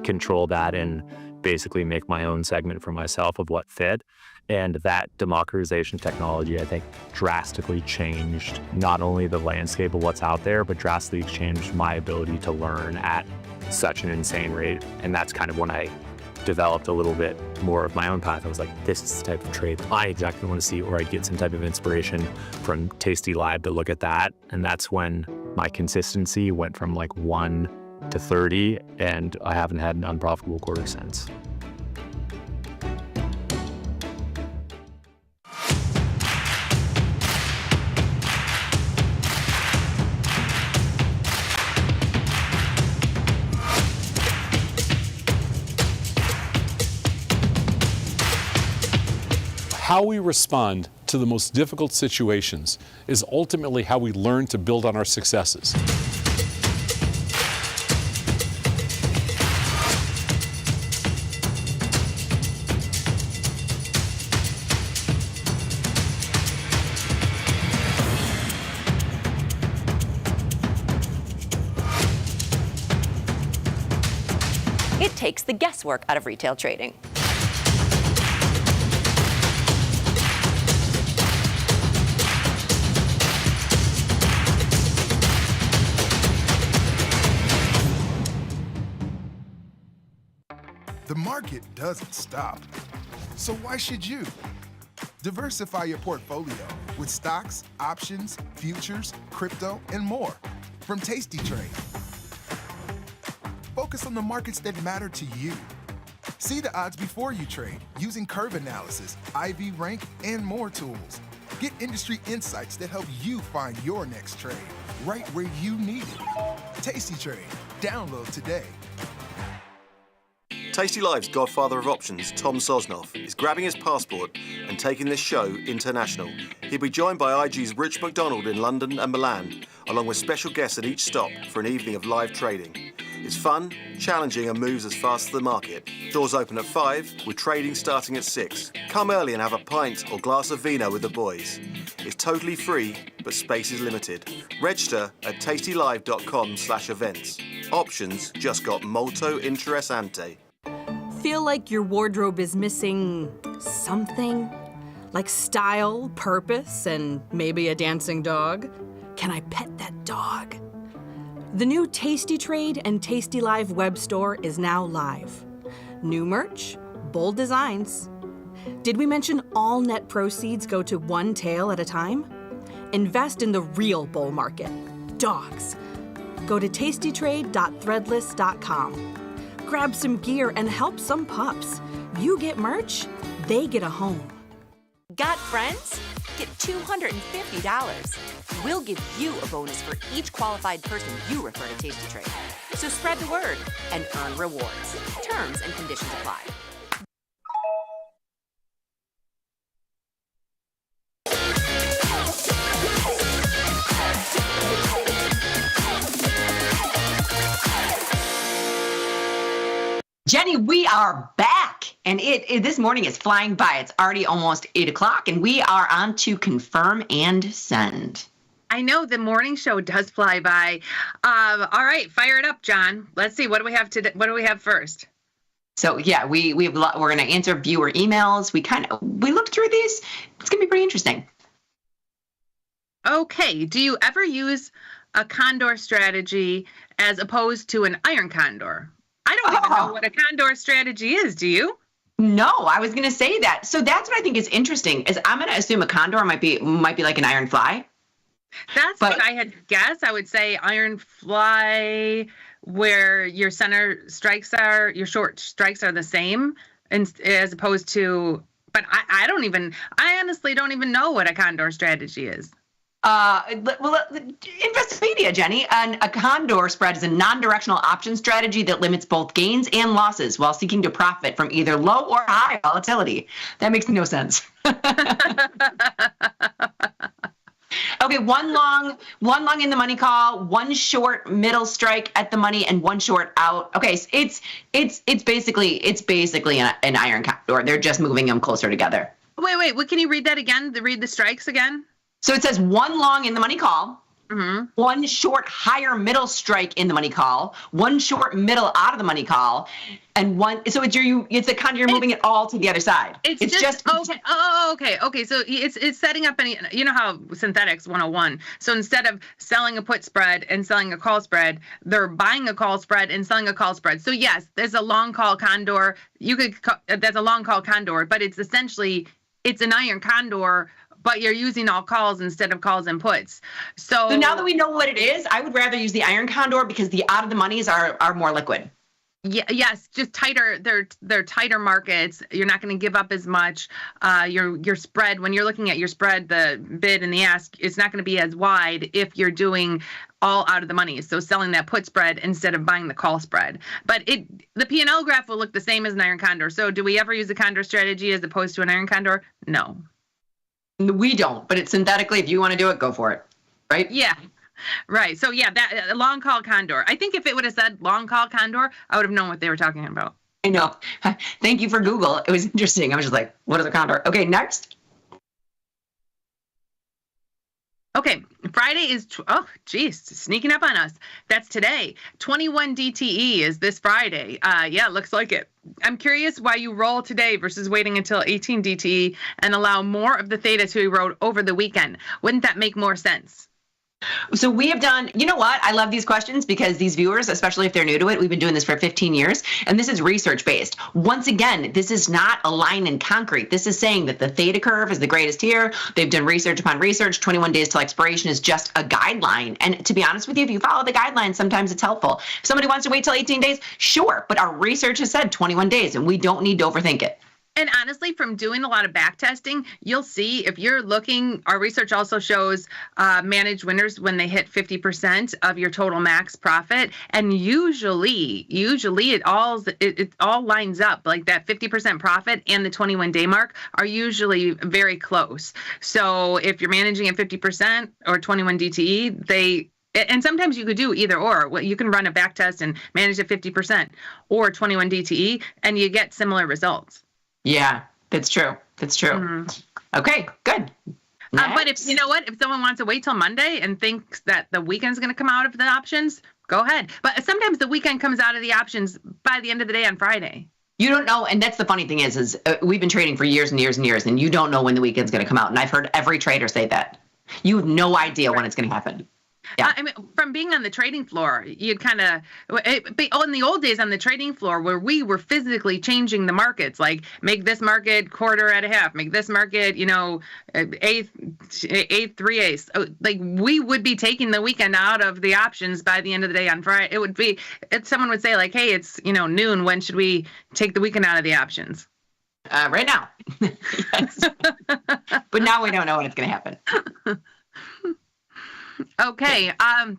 control that and basically make my own segment for myself of what fit. And that democratization technology, I think, drastically changed not only the landscape of what's out there, but drastically changed my ability to learn at such an insane rate. And that's kind of when I developed a little bit more of my own path. I was like, this is the type of trade I exactly want to see, or I'd get some type of inspiration from Tasty Live to look at that. And that's when my consistency went from like 1 to 30, and I haven't had an unprofitable quarter since. How we respond to the most difficult situations is ultimately how we learn to build on our successes. It takes the guesswork out of retail trading. The market doesn't stop. So why should you? Diversify your portfolio with stocks, options, futures, crypto, and more from Tasty Trade. Focus on the markets that matter to you. See the odds before you trade using curve analysis, IV rank, and more tools. Get industry insights that help you find your next trade right where you need it. Tasty Trade. Download today. Tasty Live's godfather of options, Tom Sosnoff, is grabbing his passport and taking this show international. He'll be joined by IG's Rich McDonald in London and Milan, along with special guests at each stop for an evening of live trading. It's fun, challenging, and moves as fast as the market. Doors open at 5, with trading starting at 6. Come early and have a pint or glass of vino with the boys. It's totally free, but space is limited. Register at tastylive.com/events. Options just got molto interessante. Feel like your wardrobe is missing something? Like style, purpose, and maybe a dancing dog? Can I pet that dog? The new Tasty Trade and Tasty Live web store is now live. New merch, bold designs. Did we mention all net proceeds go to one tail at a time? Invest in the real bull market, dogs. Go to tastytrade.threadless.com. grab some gear and help some pups. You get merch, they get a home. Got friends? Get $250. We'll give you a bonus for each qualified person you refer to Tasty Trade. So spread the word and earn rewards. Terms and conditions apply. Jenny, we are back, and this morning is flying by. It's already almost 8 o'clock, and we are on to confirm and send. I know the morning show does fly by. All right, fire it up, John. Let's see. What do we have today? What do we have first? So yeah, we're going to answer viewer emails. We looked through these. It's going to be pretty interesting. Okay. Do you ever use a condor strategy as opposed to an iron condor? I don't even know what a condor strategy is. Do you? No, I was going to say that. So that's what I think is interesting. Is I'm going to assume a condor might be like an iron fly. That's what I had guessed. I would say iron fly, where your center strikes are, your short strikes are the same, as opposed to. But I honestly don't even know what a condor strategy is. Investopedia, Jenny. A condor spread is a non-directional option strategy that limits both gains and losses while seeking to profit from either low or high volatility. That makes no sense. Okay, one long in the money call, one short middle strike at the money, and one short out. Okay, so it's basically an iron condor. They're just moving them closer together. Wait. Can you read that again? Read the strikes again? So it says one long in the money call, one short higher middle strike in the money call, one short middle out of the money call, and one. So it's a condor. You're moving it all to the other side. It's just okay. Okay. So it's setting up any. You know how synthetics 101. So instead of selling a put spread and selling a call spread, they're buying a call spread and selling a call spread. So yes, there's a long call condor. That's a long call condor, but it's essentially an iron condor. But you're using all calls instead of calls and puts. So now that we know what it is, I would rather use the iron condor because the out of the monies are more liquid. Yeah, yes, just tighter. They're tighter markets. You're not going to give up as much. Your spread, when you're looking at your spread, the bid and the ask, it's not going to be as wide if you're doing all out of the money. So selling that put spread instead of buying the call spread. But the P&L graph will look the same as an iron condor. So do we ever use a condor strategy as opposed to an iron condor? No. We don't, but it's synthetically, if you want to do it, go for it, right? Yeah, right. So yeah, that long call condor. I think if it would have said long call condor, I would have known what they were talking about. I know. Thank you for Google. It was interesting. I was just like, what is a condor? Okay, next. Okay, Friday is, sneaking up on us. That's today. 21 DTE is this Friday. Yeah, looks like it. I'm curious why you roll today versus waiting until 18 DTE and allow more of the theta to erode over the weekend. Wouldn't that make more sense? So we have done, you know what? I love these questions because these viewers, especially if they're new to it, we've been doing this for 15 years, and this is research based. Once again, this is not a line in concrete. This is saying that the theta curve is the greatest here. They've done research upon research. 21 days till expiration is just a guideline. And to be honest with you, if you follow the guidelines, sometimes it's helpful. If somebody wants to wait till 18 days, sure. But our research has said 21 days, and we don't need to overthink it. And honestly, from doing a lot of back testing, you'll see if you're looking, our research also shows managed winners when they hit 50% of your total max profit. And usually it all lines up, like that 50% profit and the 21-day mark are usually very close. So if you're managing at 50% or 21 DTE, and sometimes you could do either or. You can run a back test and manage at 50% or 21 DTE, and you get similar results. Yeah, that's true. That's true. Mm-hmm. Okay, good. But if you know what, if someone wants to wait till Monday and thinks that the weekend's going to come out of the options, go ahead. But sometimes the weekend comes out of the options by the end of the day on Friday. You don't know, and that's the funny thing is we've been trading for years and years and years, and you don't know when the weekend's going to come out. And I've heard every trader say that. You have no idea when it's going to happen. Yeah. I mean, from being on the trading floor, you'd kind of, in the old days on the trading floor where we were physically changing the markets, like make this market quarter at a half, make this market, eighth, 3/8. Like we would be taking the weekend out of the options by the end of the day on Friday. It would be, someone would say like, hey, it's, noon. When should we take the weekend out of the options? Right now. Yes. But now we don't know when it's going to happen. Okay. I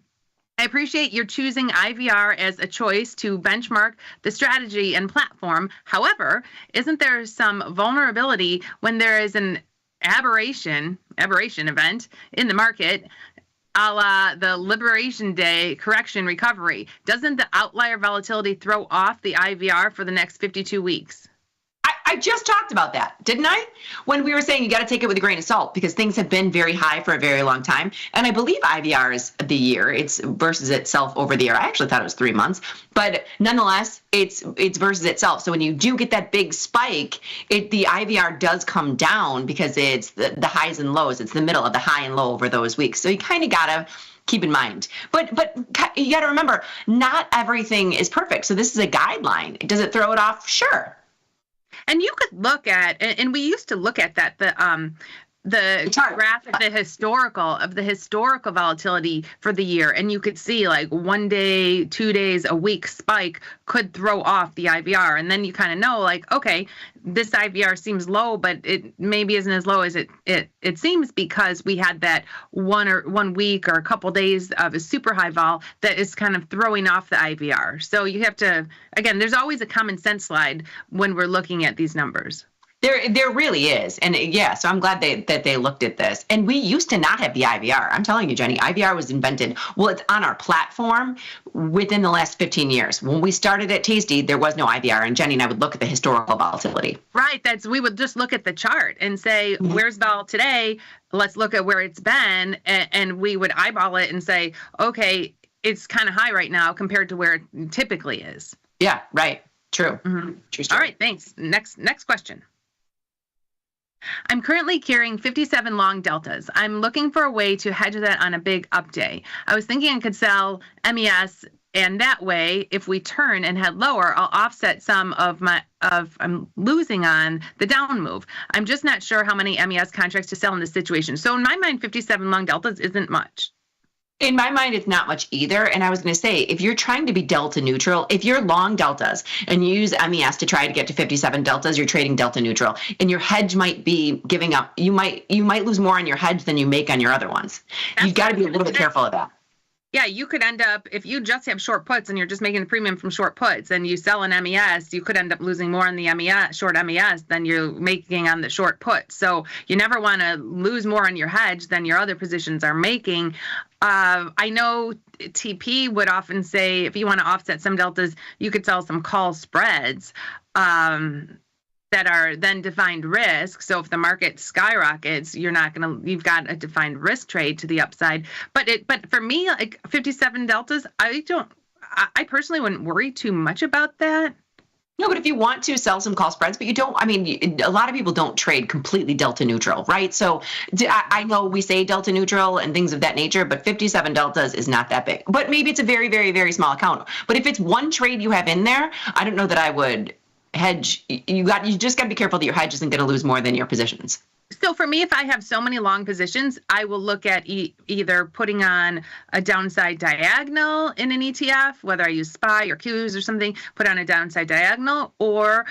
appreciate your choosing IVR as a choice to benchmark the strategy and platform. However, isn't there some vulnerability when there is an aberration event in the market, a la the Liberation Day correction recovery? Doesn't the outlier volatility throw off the IVR for the next 52 weeks? I just talked about that, didn't I? When we were saying you got to take it with a grain of salt because things have been very high for a very long time. And I believe IVR is the year. It's versus itself over the year. I actually thought it was 3 months. But nonetheless, it's versus itself. So when you do get that big spike, the IVR does come down because it's the highs and lows. It's the middle of the high and low over those weeks. So you kind of got to keep in mind. But you got to remember, not everything is perfect. So this is a guideline. Does it throw it off? Sure. And you could look at, and we used to look at that, the graph of the historical volatility for the year, and you could see like 1 day, 2 days, a week spike could throw off the IVR, and then you kind of know like, okay, this IVR seems low, but it maybe isn't as low as it seems because we had that 1 week or a couple days of a super high vol that is kind of throwing off the IVR. So you have to, again, there's always a common sense slide when we're looking at these numbers. There really is. And yeah, so I'm glad that they looked at this. And we used to not have the IVR. I'm telling you, Jenny, IVR was invented. Well, it's on our platform within the last 15 years. When we started at Tasty, there was no IVR. And Jenny and I would look at the historical volatility. Right. We would just look at the chart and say, where's vol today? Let's look at where it's been. And we would eyeball it and say, okay, it's kind of high right now compared to where it typically is. Yeah, right. True. Mm-hmm. True story. All right. Thanks. Next question. I'm currently carrying 57 long deltas. I'm looking for a way to hedge that on a big up day. I was thinking I could sell MES, and that way, if we turn and head lower, I'll offset some of I'm losing on the down move. I'm just not sure how many MES contracts to sell in this situation. So in my mind, 57 long deltas isn't much. In my mind, it's not much either. And I was going to say, if you're trying to be delta neutral, if you're long deltas and you use MES to try to get to 57 deltas, you're trading delta neutral. And your hedge might be giving up. You might lose more on your hedge than you make on your other ones. You've got to be a little bit careful of that. Yeah, you could end up, if you just have short puts and you're just making the premium from short puts and you sell an MES, you could end up losing more on the short MES than you're making on the short put. So you never want to lose more on your hedge than your other positions are making. I know TP would often say if you want to offset some deltas, you could sell some call spreads that are then defined risk. So if the market skyrockets, you've got a defined risk trade to the upside. But for me, like 57 deltas, I personally wouldn't worry too much about that. No, but if you want to sell some call spreads, but you don't, a lot of people don't trade completely delta neutral, right? So I know we say delta neutral and things of that nature, but 57 deltas is not that big. But maybe it's a very, very, very small account. But if it's one trade you have in there, I don't know that I would hedge. You just got to be careful that your hedge isn't going to lose more than your positions. So for me, if I have so many long positions, I will look at either putting on a downside diagonal in an ETF, whether I use SPY or Qs or something, put on a downside diagonal, or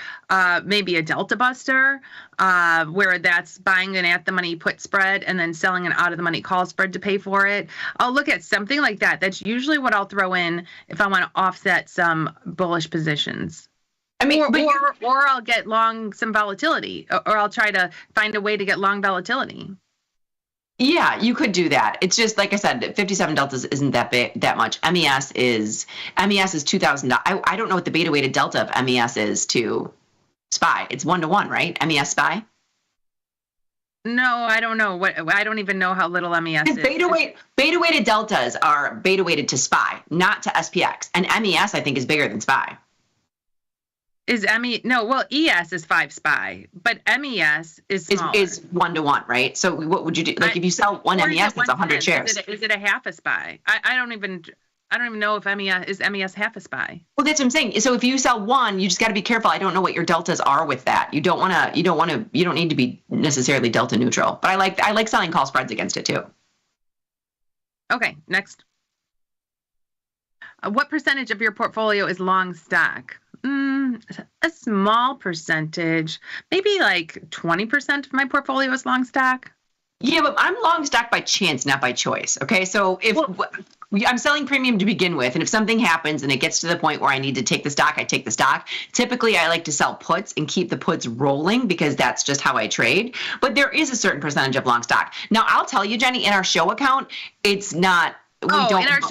maybe a delta buster, where that's buying an at-the-money put spread and then selling an out-of-the-money call spread to pay for it. I'll look at something like that. That's usually what I'll throw in if I want to offset some bullish positions. Or I'll get long some volatility, or I'll try to find a way to get long volatility. Yeah, you could do that. It's just like I said, 57 deltas isn't that much. MES is $2,000. I don't know what the beta weighted delta of MES is to SPY. It's 1-to-1, right? MES SPY. No, I don't know I don't even know how little MES is. Beta weighted deltas are beta weighted to SPY, not to SPX, and MES I think is bigger than SPY. Is ES is 5 SPY, but MES is smaller. Is 1-to-1, right? So what would you do? Like if you sell one MES, it's 100 shares. Is it a half a SPY? I don't even know if MES half a SPY. Well, that's what I'm saying. So if you sell one, you just got to be careful. I don't know what your deltas are with that. You don't need to be necessarily delta neutral. But I like selling call spreads against it too. Okay, next. What percentage of your portfolio is long stock? A small percentage, maybe like 20% of my portfolio is long stock. Yeah, but I'm long stock by chance, not by choice. Okay, so if I'm selling premium to begin with, and if something happens and it gets to the point where I need to take the stock, I take the stock. Typically, I like to sell puts and keep the puts rolling because that's just how I trade. But there is a certain percentage of long stock. Now, I'll tell you, Jenny, in our show account, it's not. In our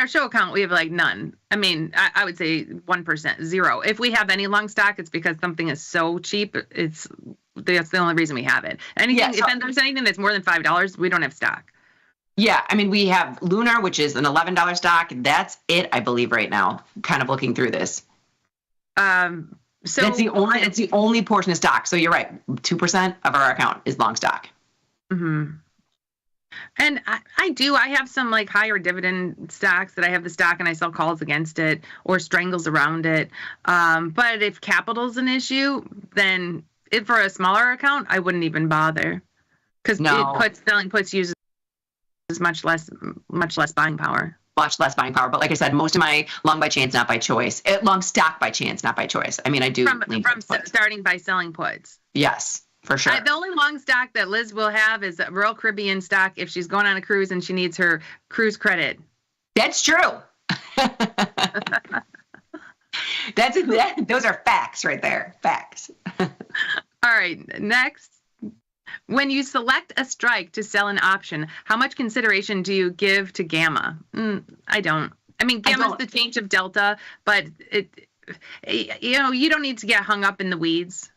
show account, we have like none. I mean, I would say 1%, 0. If we have any long stock, it's because something is so cheap. That's the only reason we have it. If there's anything that's more than $5, we don't have stock. Yeah, I mean, we have Lunar, which is an $11 stock. That's it, I believe, right now. Kind of looking through this. So it's the only portion of stock. So you're right, 2% of our account is long stock. Mm-hmm. And I have some like higher dividend stocks that I have the stock and I sell calls against it or strangles around it. But if capital's an issue, then for a smaller account, I wouldn't even bother because selling puts uses much less buying power. Much less buying power. But like I said, most of my long by chance, not by choice. Long stock by chance, not by choice. I mean, I do starting by selling puts. Yes. For sure. The only long stock that Liz will have is a Royal Caribbean stock if she's going on a cruise and she needs her cruise credit. That's true. Those are facts right there. Facts. All right. Next. When you select a strike to sell an option, how much consideration do you give to gamma? I don't. I mean, gamma is the change of delta, but you don't need to get hung up in the weeds.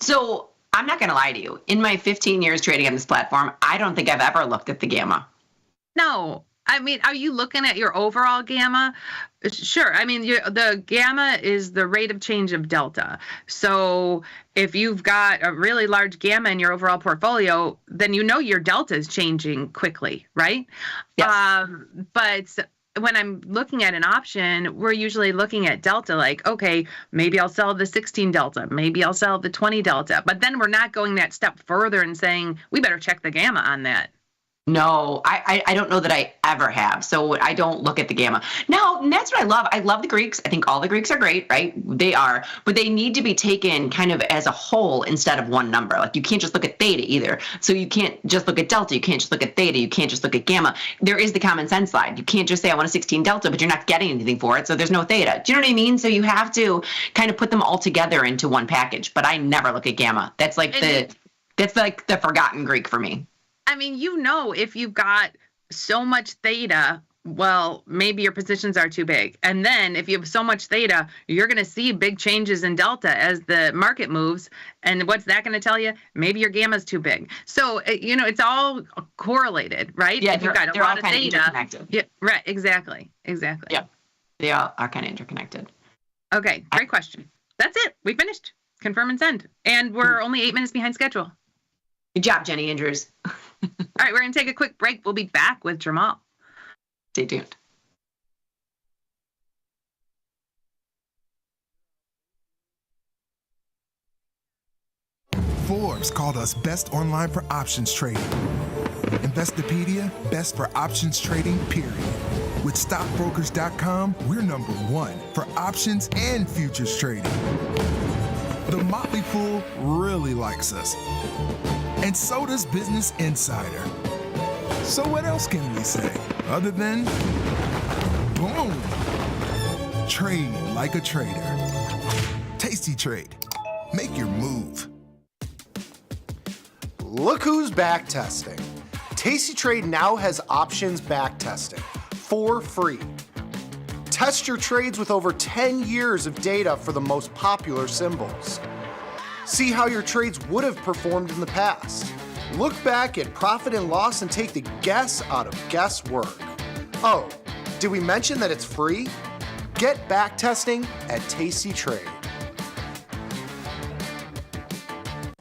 So I'm not going to lie to you. In my 15 years trading on this platform, I don't think I've ever looked at the gamma. No. I mean, are you looking at your overall gamma? Sure. I mean, the gamma is the rate of change of delta. So if you've got a really large gamma in your overall portfolio, then your delta is changing quickly, right? Yes. But when I'm looking at an option, we're usually looking at delta, like, okay, maybe I'll sell the 16 delta, maybe I'll sell the 20 delta, but then we're not going that step further and saying, we better check the gamma on that. No, I don't know that I ever have. So I don't look at the gamma. Now, and that's what I love. I love the Greeks. I think all the Greeks are great, right? They are. But they need to be taken kind of as a whole instead of one number. Like you can't just look at theta either. So you can't just look at delta. You can't just look at theta. You can't just look at gamma. There is the common sense slide. You can't just say I want a 16 delta, but you're not getting anything for it. So there's no theta. Do you know what I mean? So you have to kind of put them all together into one package. But I never look at gamma. That's like the forgotten Greek for me. I mean, if you've got so much theta, well, maybe your positions are too big. And then if you have so much theta, you're going to see big changes in delta as the market moves. And what's that going to tell you? Maybe your gamma's too big. So, it's all correlated, right? Yeah, if you've got a lot of theta. Interconnected. Yeah, right. Exactly. Yeah, they all are kind of interconnected. Okay, great question. That's it. We finished. Confirm and send. And we're only 8 minutes behind schedule. Good job, Jenny Andrews. All right, we're going to take a quick break. We'll be back with Jamal. Stay tuned. Forbes called us best online for options trading. Investopedia, best for options trading, period. With stockbrokers.com, we're #1 for options and futures trading. The Motley Fool really likes us. And so does Business Insider. So what else can we say other than boom? Trade like a trader. Tasty Trade. Make your move. Look who's back testing. Tasty Trade now has options back testing for free. Test your trades with over 10 years of data for the most popular symbols. See how your trades would have performed in the past. Look back at profit and loss and take the guess out of guesswork. Oh, did we mention that it's free? Get backtesting at Tasty Trade.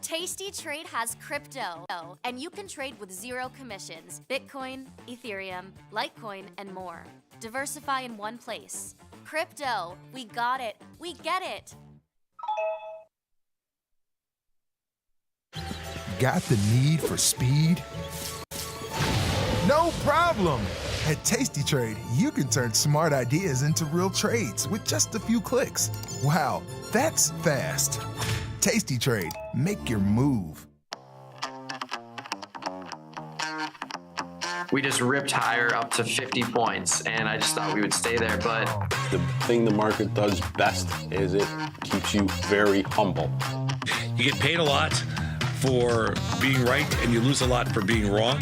Tasty Trade has crypto, and you can trade with zero commissions. Bitcoin, Ethereum, Litecoin, and more. Diversify in one place. Crypto, we got it. We get it. Got the need for speed? No problem. At Tasty Trade, you can turn smart ideas into real trades with just a few clicks. Wow, that's fast. Tasty Trade, make your move. We just ripped higher up to 50 points, and I just thought we would stay there, but... The thing the market does best is it keeps you very humble. You get paid a lot for being right, and you lose a lot for being wrong.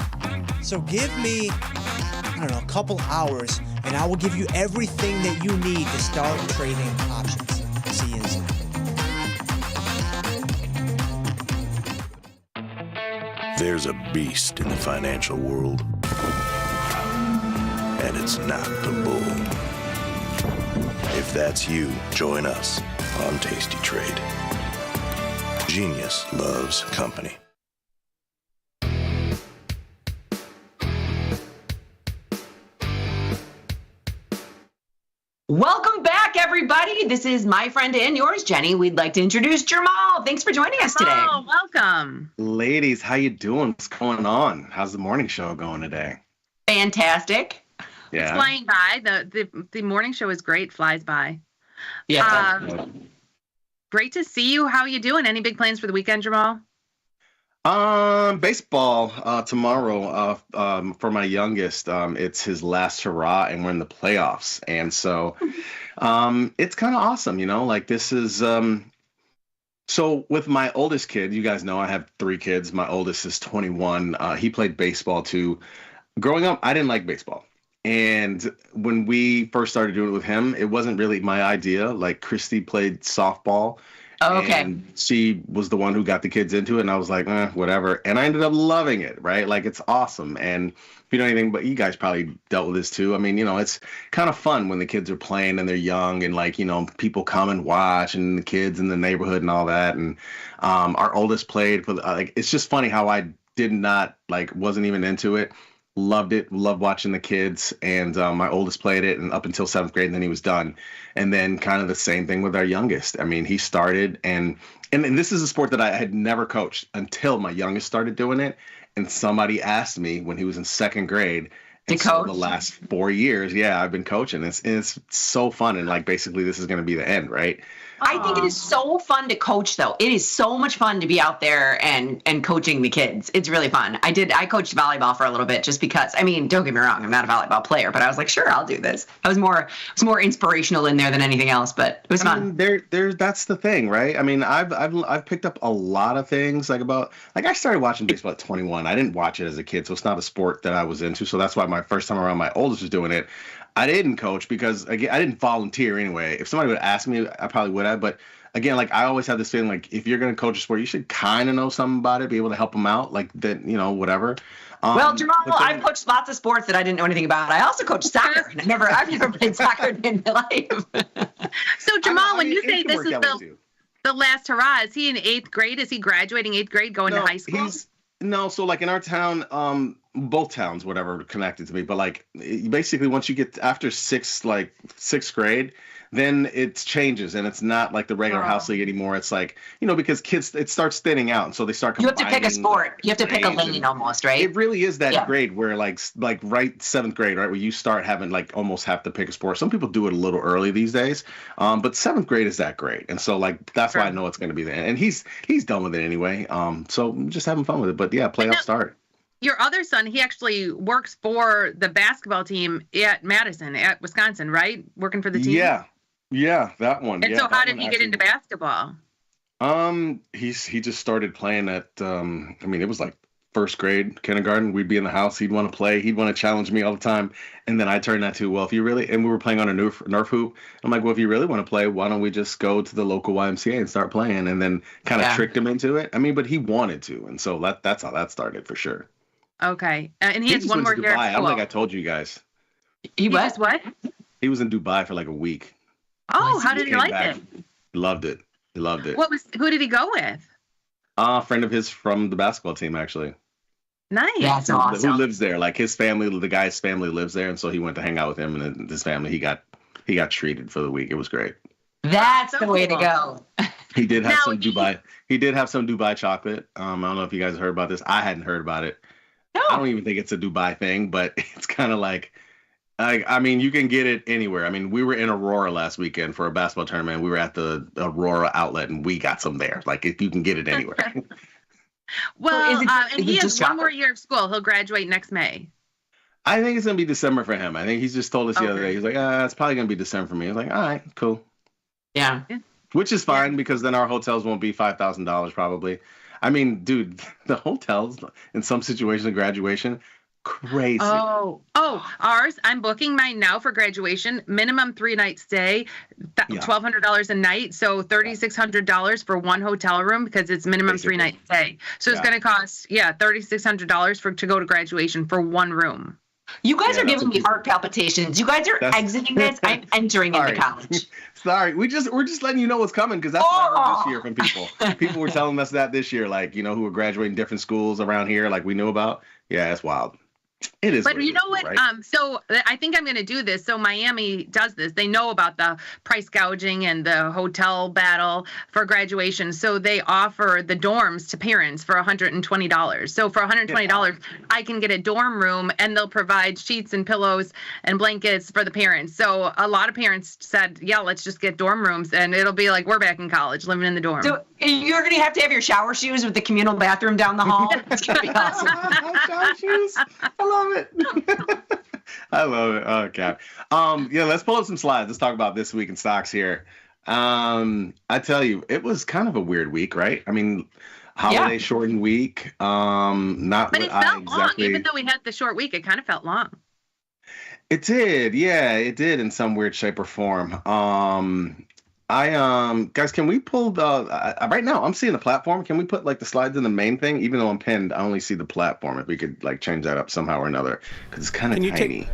So give me, I don't know, a couple hours, and I will give you everything that you need to start trading options. See you inside. There's a beast in the financial world, and it's not the bull. If that's you, join us on Tasty Trade. Genius loves company. Welcome back, everybody. This is my friend and yours, Jenny. We'd like to introduce Jamal. Thanks for joining us today. Oh, welcome. Ladies, how you doing? What's going on? How's the morning show going today? Fantastic. Yeah. It's flying by. The morning show is great. Flies by. Yeah. Great to see you. How you doing? Any big plans for the weekend, Jamal? Baseball tomorrow for my youngest. It's his last hurrah, and we're in the playoffs, and so it's kind of awesome, you know. Like this is so with my oldest kid. You guys know I have 3 kids. My oldest is 21. He played baseball too. Growing up, I didn't like baseball. And when we first started doing it with him, it wasn't really my idea. Like Christy played softball. Oh, okay. And she was the one who got the kids into it. And I was like, whatever. And I ended up loving it, right? Like, it's awesome. And if you know anything, but you guys probably dealt with this too. I mean, you know, it's kind of fun when the kids are playing and they're young and like, you know, people come and watch and the kids in the neighborhood and all that. And our oldest played for like, it's just funny how I did not like, wasn't even into it. Loved it. Loved watching the kids. And my oldest played it and up until 7th grade, and then he was done. And then kind of the same thing with our youngest. I mean, he started and this is a sport that I had never coached until my youngest started doing it. And somebody asked me when he was in 2nd grade. And so the last 4 years, yeah, I've been coaching. It's so fun. And like, basically this is going to be the end, right? I think it is so fun to coach, though. It is so much fun to be out there and coaching the kids. It's really fun. I coached volleyball for a little bit just because, I mean, don't get me wrong, I'm not a volleyball player, but I was like, sure, I'll do this. I was more inspirational in there than anything else, but it was fun. That's the thing, right? I mean, I've picked up a lot of things I started watching baseball at 21. I didn't watch it as a kid, so it's not a sport that I was into. So that's why my first time around, my oldest was doing it. I didn't coach because, again, I didn't volunteer anyway. If somebody would ask me, I probably would have. But, again, like, I always have this feeling, like, if you're going to coach a sport, you should kind of know something about it, be able to help them out, like, that, you know, whatever. Well, Jamal, I've coached lots of sports that I didn't know anything about. I also coached soccer, and I've never played soccer in my life. So, Jamal, when you say this is the last hurrah, is he in 8th grade? Is he graduating 8th grade, going to high school? No, so like in our town, both towns, whatever, connected to me. But like basically once you get after 6th grade, then it changes and it's not like the regular house league anymore. It's like, you know, because kids, it starts thinning out. And so they start combining. You have to pick a sport. You have to pick a lane almost, right? It really is that grade where like right 7th grade, right, where you start having like almost have to pick a sport. Some people do it a little early these days. But 7th grade is that grade. And so like that's why I know it's going to be there. And he's done with it anyway. So just having fun with it. But yeah, playoffs start. Your other son, he actually works for the basketball team at Madison, at Wisconsin, right? Working for the team? Yeah, that one. And so how did he get into basketball? He just started playing at, I mean, it was like 1st grade, kindergarten. We'd be in the house. He'd want to play. He'd want to challenge me all the time. And then I turned that to, well, if you really, and we were playing on a Nerf hoop. I'm like, well, if you really want to play, why don't we just go to the local YMCA and start playing? And then kind of tricked him into it. I mean, but he wanted to. And so that's how that started for sure. Okay. And he has one more year. I don't think I told you guys. He was what? He was in Dubai for like a week. Oh, how did he like it? Loved it. He loved it. Who did he go with? A friend of his from the basketball team, actually. Nice. That's awesome. Who lives there? Like his family, the guy's family lives there, and so he went to hang out with him and his family. He got treated for the week. It was great. That's the way to go. He did have some Dubai. He did have some Dubai chocolate. I don't know if you guys heard about this. I hadn't heard about it. No. I don't even think it's a Dubai thing, but it's kind of like, I mean, you can get it anywhere. I mean, we were in Aurora last weekend for a basketball tournament. We were at the Aurora outlet, and we got some there. Like, you can get it anywhere. Well, and he has one more year of school. He'll graduate next May. I think it's going to be December for him. I think he's just told us the other day. He's like, it's probably going to be December for me. I was like, all right, cool. Yeah. Which is fine because then our hotels won't be $5,000 probably. I mean, dude, the hotels in some situations of graduation, crazy. Oh, ours. I'm booking mine now for graduation. Minimum 3-night stay, $1,200 a night. So $3,600 for one hotel room because it's minimum 3-night stay. So it's going to cost $3,600 to go to graduation for one room. You guys are giving me heart palpitations. You guys are exiting this. I'm entering into college. Sorry, we're just letting you know what's coming because that's what I heard this year from people. People were telling us that this year, like, you know, who were graduating different schools around here, like we knew about. Yeah, it's wild. It is. But you know what? Right? So I think I'm going to do this. So Miami does this. They know about the price gouging and the hotel battle for graduation. So they offer the dorms to parents for $120. So for $120, I can get a dorm room and they'll provide sheets and pillows and blankets for the parents. So a lot of parents said, yeah, let's just get dorm rooms. And it'll be like, we're back in college living in the dorm. So you're going to have your shower shoes with the communal bathroom down the hall. It's going to be awesome. Shower shoes. I love it. I love it. Oh, God. Yeah, let's pull up some slides. Let's talk about this week in stocks here. I tell you, it was kind of a weird week, right? I mean, holiday shortened week. Not but it felt long. Even though we had the short week, it kind of felt long. It did. Yeah, it did in some weird shape or form. Guys, can we pull the right now? I'm seeing the platform. Can we put like the slides in the main thing? Even though I'm pinned, I only see the platform. If we could like change that up somehow or another, because it's kind of tiny.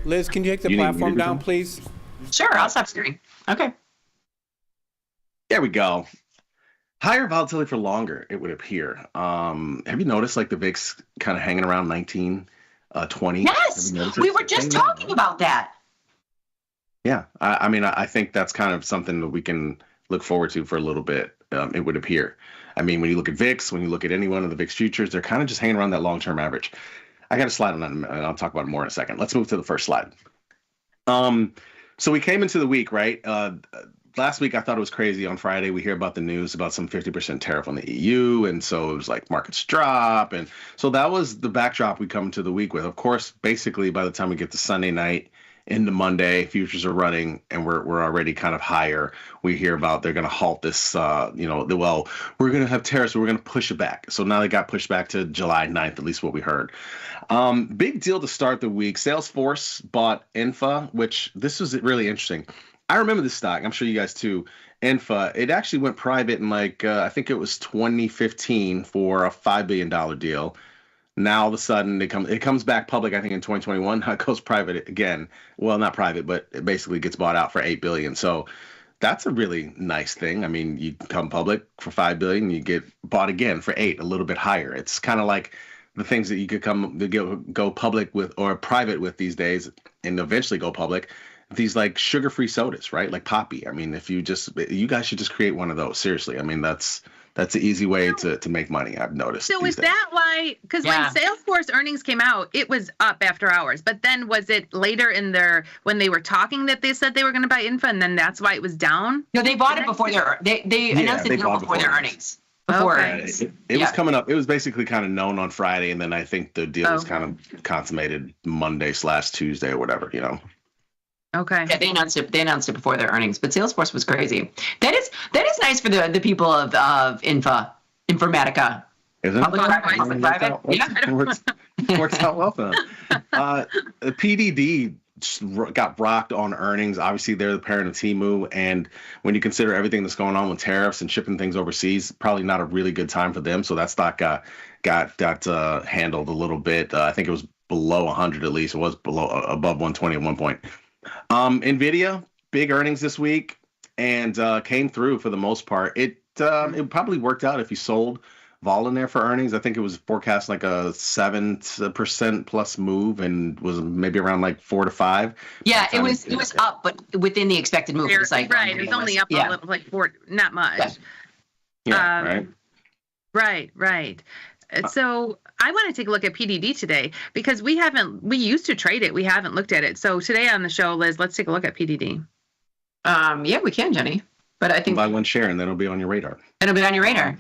Liz, can you take the platform down, please? Sure, I'll stop screen. Okay. There we go. Higher volatility for longer, it would appear. Have you noticed like the VIX kind of hanging around 19, 20? Yes, we were just talking about that. Yeah, I mean, I think that's kind of something that we can look forward to for a little bit, it would appear. I mean, when you look at VIX, when you look at any one of the VIX futures, they're kind of just hanging around that long-term average. I got a slide on that, and I'll talk about it more in a second. Let's move to the first slide. So we came into the week, right? Last week, I thought it was crazy. On Friday, we hear about the news about some 50% tariff on the EU, and so it was like markets drop. And so that was the backdrop we come into the week with. Of course, basically, by the time we get to Sunday night, into Monday, futures are running, and we're already kind of higher. We hear about they're going to halt this, we're going to have tariffs, we're going to push it back. So now they got pushed back to July 9th, at least what we heard. Big deal to start the week. Salesforce bought Infa, which this was really interesting. I remember this stock. I'm sure you guys too. Infa, it actually went private in I think it was 2015 for a $5 billion deal. Now all of a sudden it comes back public, I think in 2021. It goes private again. Well, not private, but it basically gets bought out for $8 billion. So that's a really nice thing. I mean, you come public for $5 billion, you get bought again for $8 billion, a little bit higher. It's kind of like the things that you could go public with or private with these days, and eventually go public. These like sugar-free sodas, right? Like Poppy. I mean, you guys should just create one of those. Seriously. I mean, that's the easy way to make money, I've noticed. So is that why? Because when Salesforce earnings came out, it was up after hours. But then was it later when they were talking that they said they were going to buy Infa, and then that's why it was down? No, they bought it before they announced it before their earnings. Before it was coming up. It was basically kind of known on Friday, and then I think the deal was kind of consummated Monday/Tuesday or whatever, Okay. Yeah, they announced it before their earnings, but Salesforce was crazy. That is nice for the people of Informatica. Isn't it? Private. Yeah. Works out well for them. The PDD got rocked on earnings. Obviously, they're the parent of Temu, and when you consider everything that's going on with tariffs and shipping things overseas, probably not a really good time for them. So that stock got handled a little bit. I think it was below 100 at least. It was above 120 at one point. NVIDIA, big earnings this week and came through for the most part. It probably worked out if you sold vol in there for earnings. I think it was forecast like a 7% plus move and was maybe around like 4 to 5. Yeah, it was up, but within the expected move. Right, it was only up a little, like 4, not much. Yeah, Right. So I want to take a look at PDD today because we used to trade it. We haven't looked at it. So today on the show, Liz, let's take a look at PDD. Yeah, we can, Jenny. But I think buy one share and then it'll be on your radar. It'll be on your radar.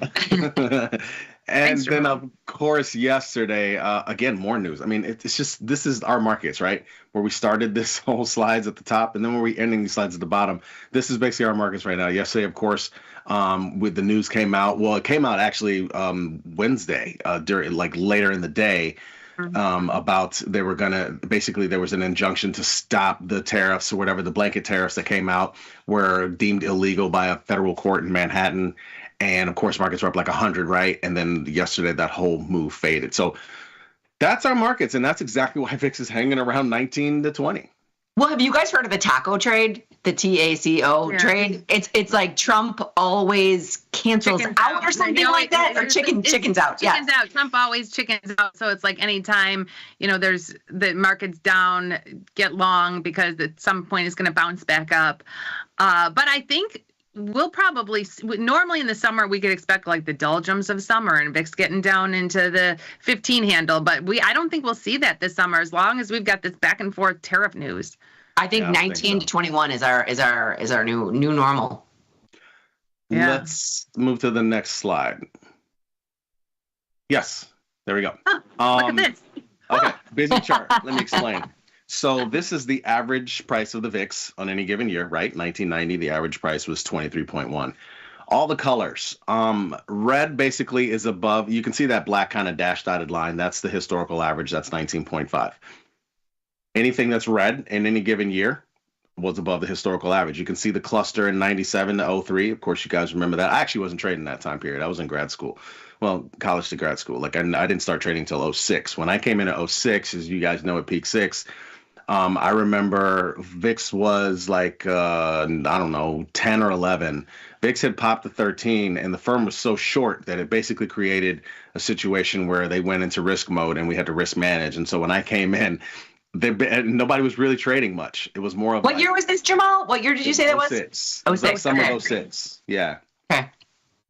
And then, of course, yesterday, again, more news. I mean, it's just, this is our markets, right? Where we started this whole slides at the top and then where we ending these slides at the bottom. This is basically our markets right now. Yesterday, of course, with the news came out. Well, it came out actually Wednesday, during like later in the day. About they were gonna basically there was an injunction to stop the tariffs or whatever, the blanket tariffs that came out were deemed illegal by a federal court in Manhattan, and of course markets were up like 100, right? And then yesterday that whole move faded. So that's our markets, and that's exactly why VIX is hanging around 19 to 20. Well, have you guys heard of the taco trade? The TACO trade? It's like Trump always cancels out or something like that, or chickens out. Yeah. Chickens out. Trump always chickens out. So it's like anytime, there's the market's down, get long because at some point it's going to bounce back up. But I think we'll probably, normally in the summer, we could expect like the doldrums of summer and VIX getting down into the 15 handle. But I don't think we'll see that this summer as long as we've got this back and forth tariff news. I think 19 to 21 is our new normal. Yeah. Let's move to the next slide. Yes, there we go. Look at this. Okay, busy chart. Let me explain. So this is the average price of the VIX on any given year, right? 1990, the average price was 23.1. All the colors. Red basically is above. You can see that black kind of dash dotted line. That's the historical average. That's 19.5. Anything that's red in any given year was above the historical average. You can see the cluster in 97 to 03. Of course, you guys remember that. I actually wasn't trading that time period. I was in grad school. Well, college to grad school. Like I didn't start trading until 06. When I came in at 06, as you guys know, at peak 6, I remember VIX was like, I don't know, 10 or 11. VIX had popped to 13, and the firm was so short that it basically created a situation where they went into risk mode and we had to risk manage. And so when I came in, nobody was really trading much. It was more of What year was this, Jamal? What year did you say that was? 06. 06. Summer Okay. of 06. Yeah. Okay.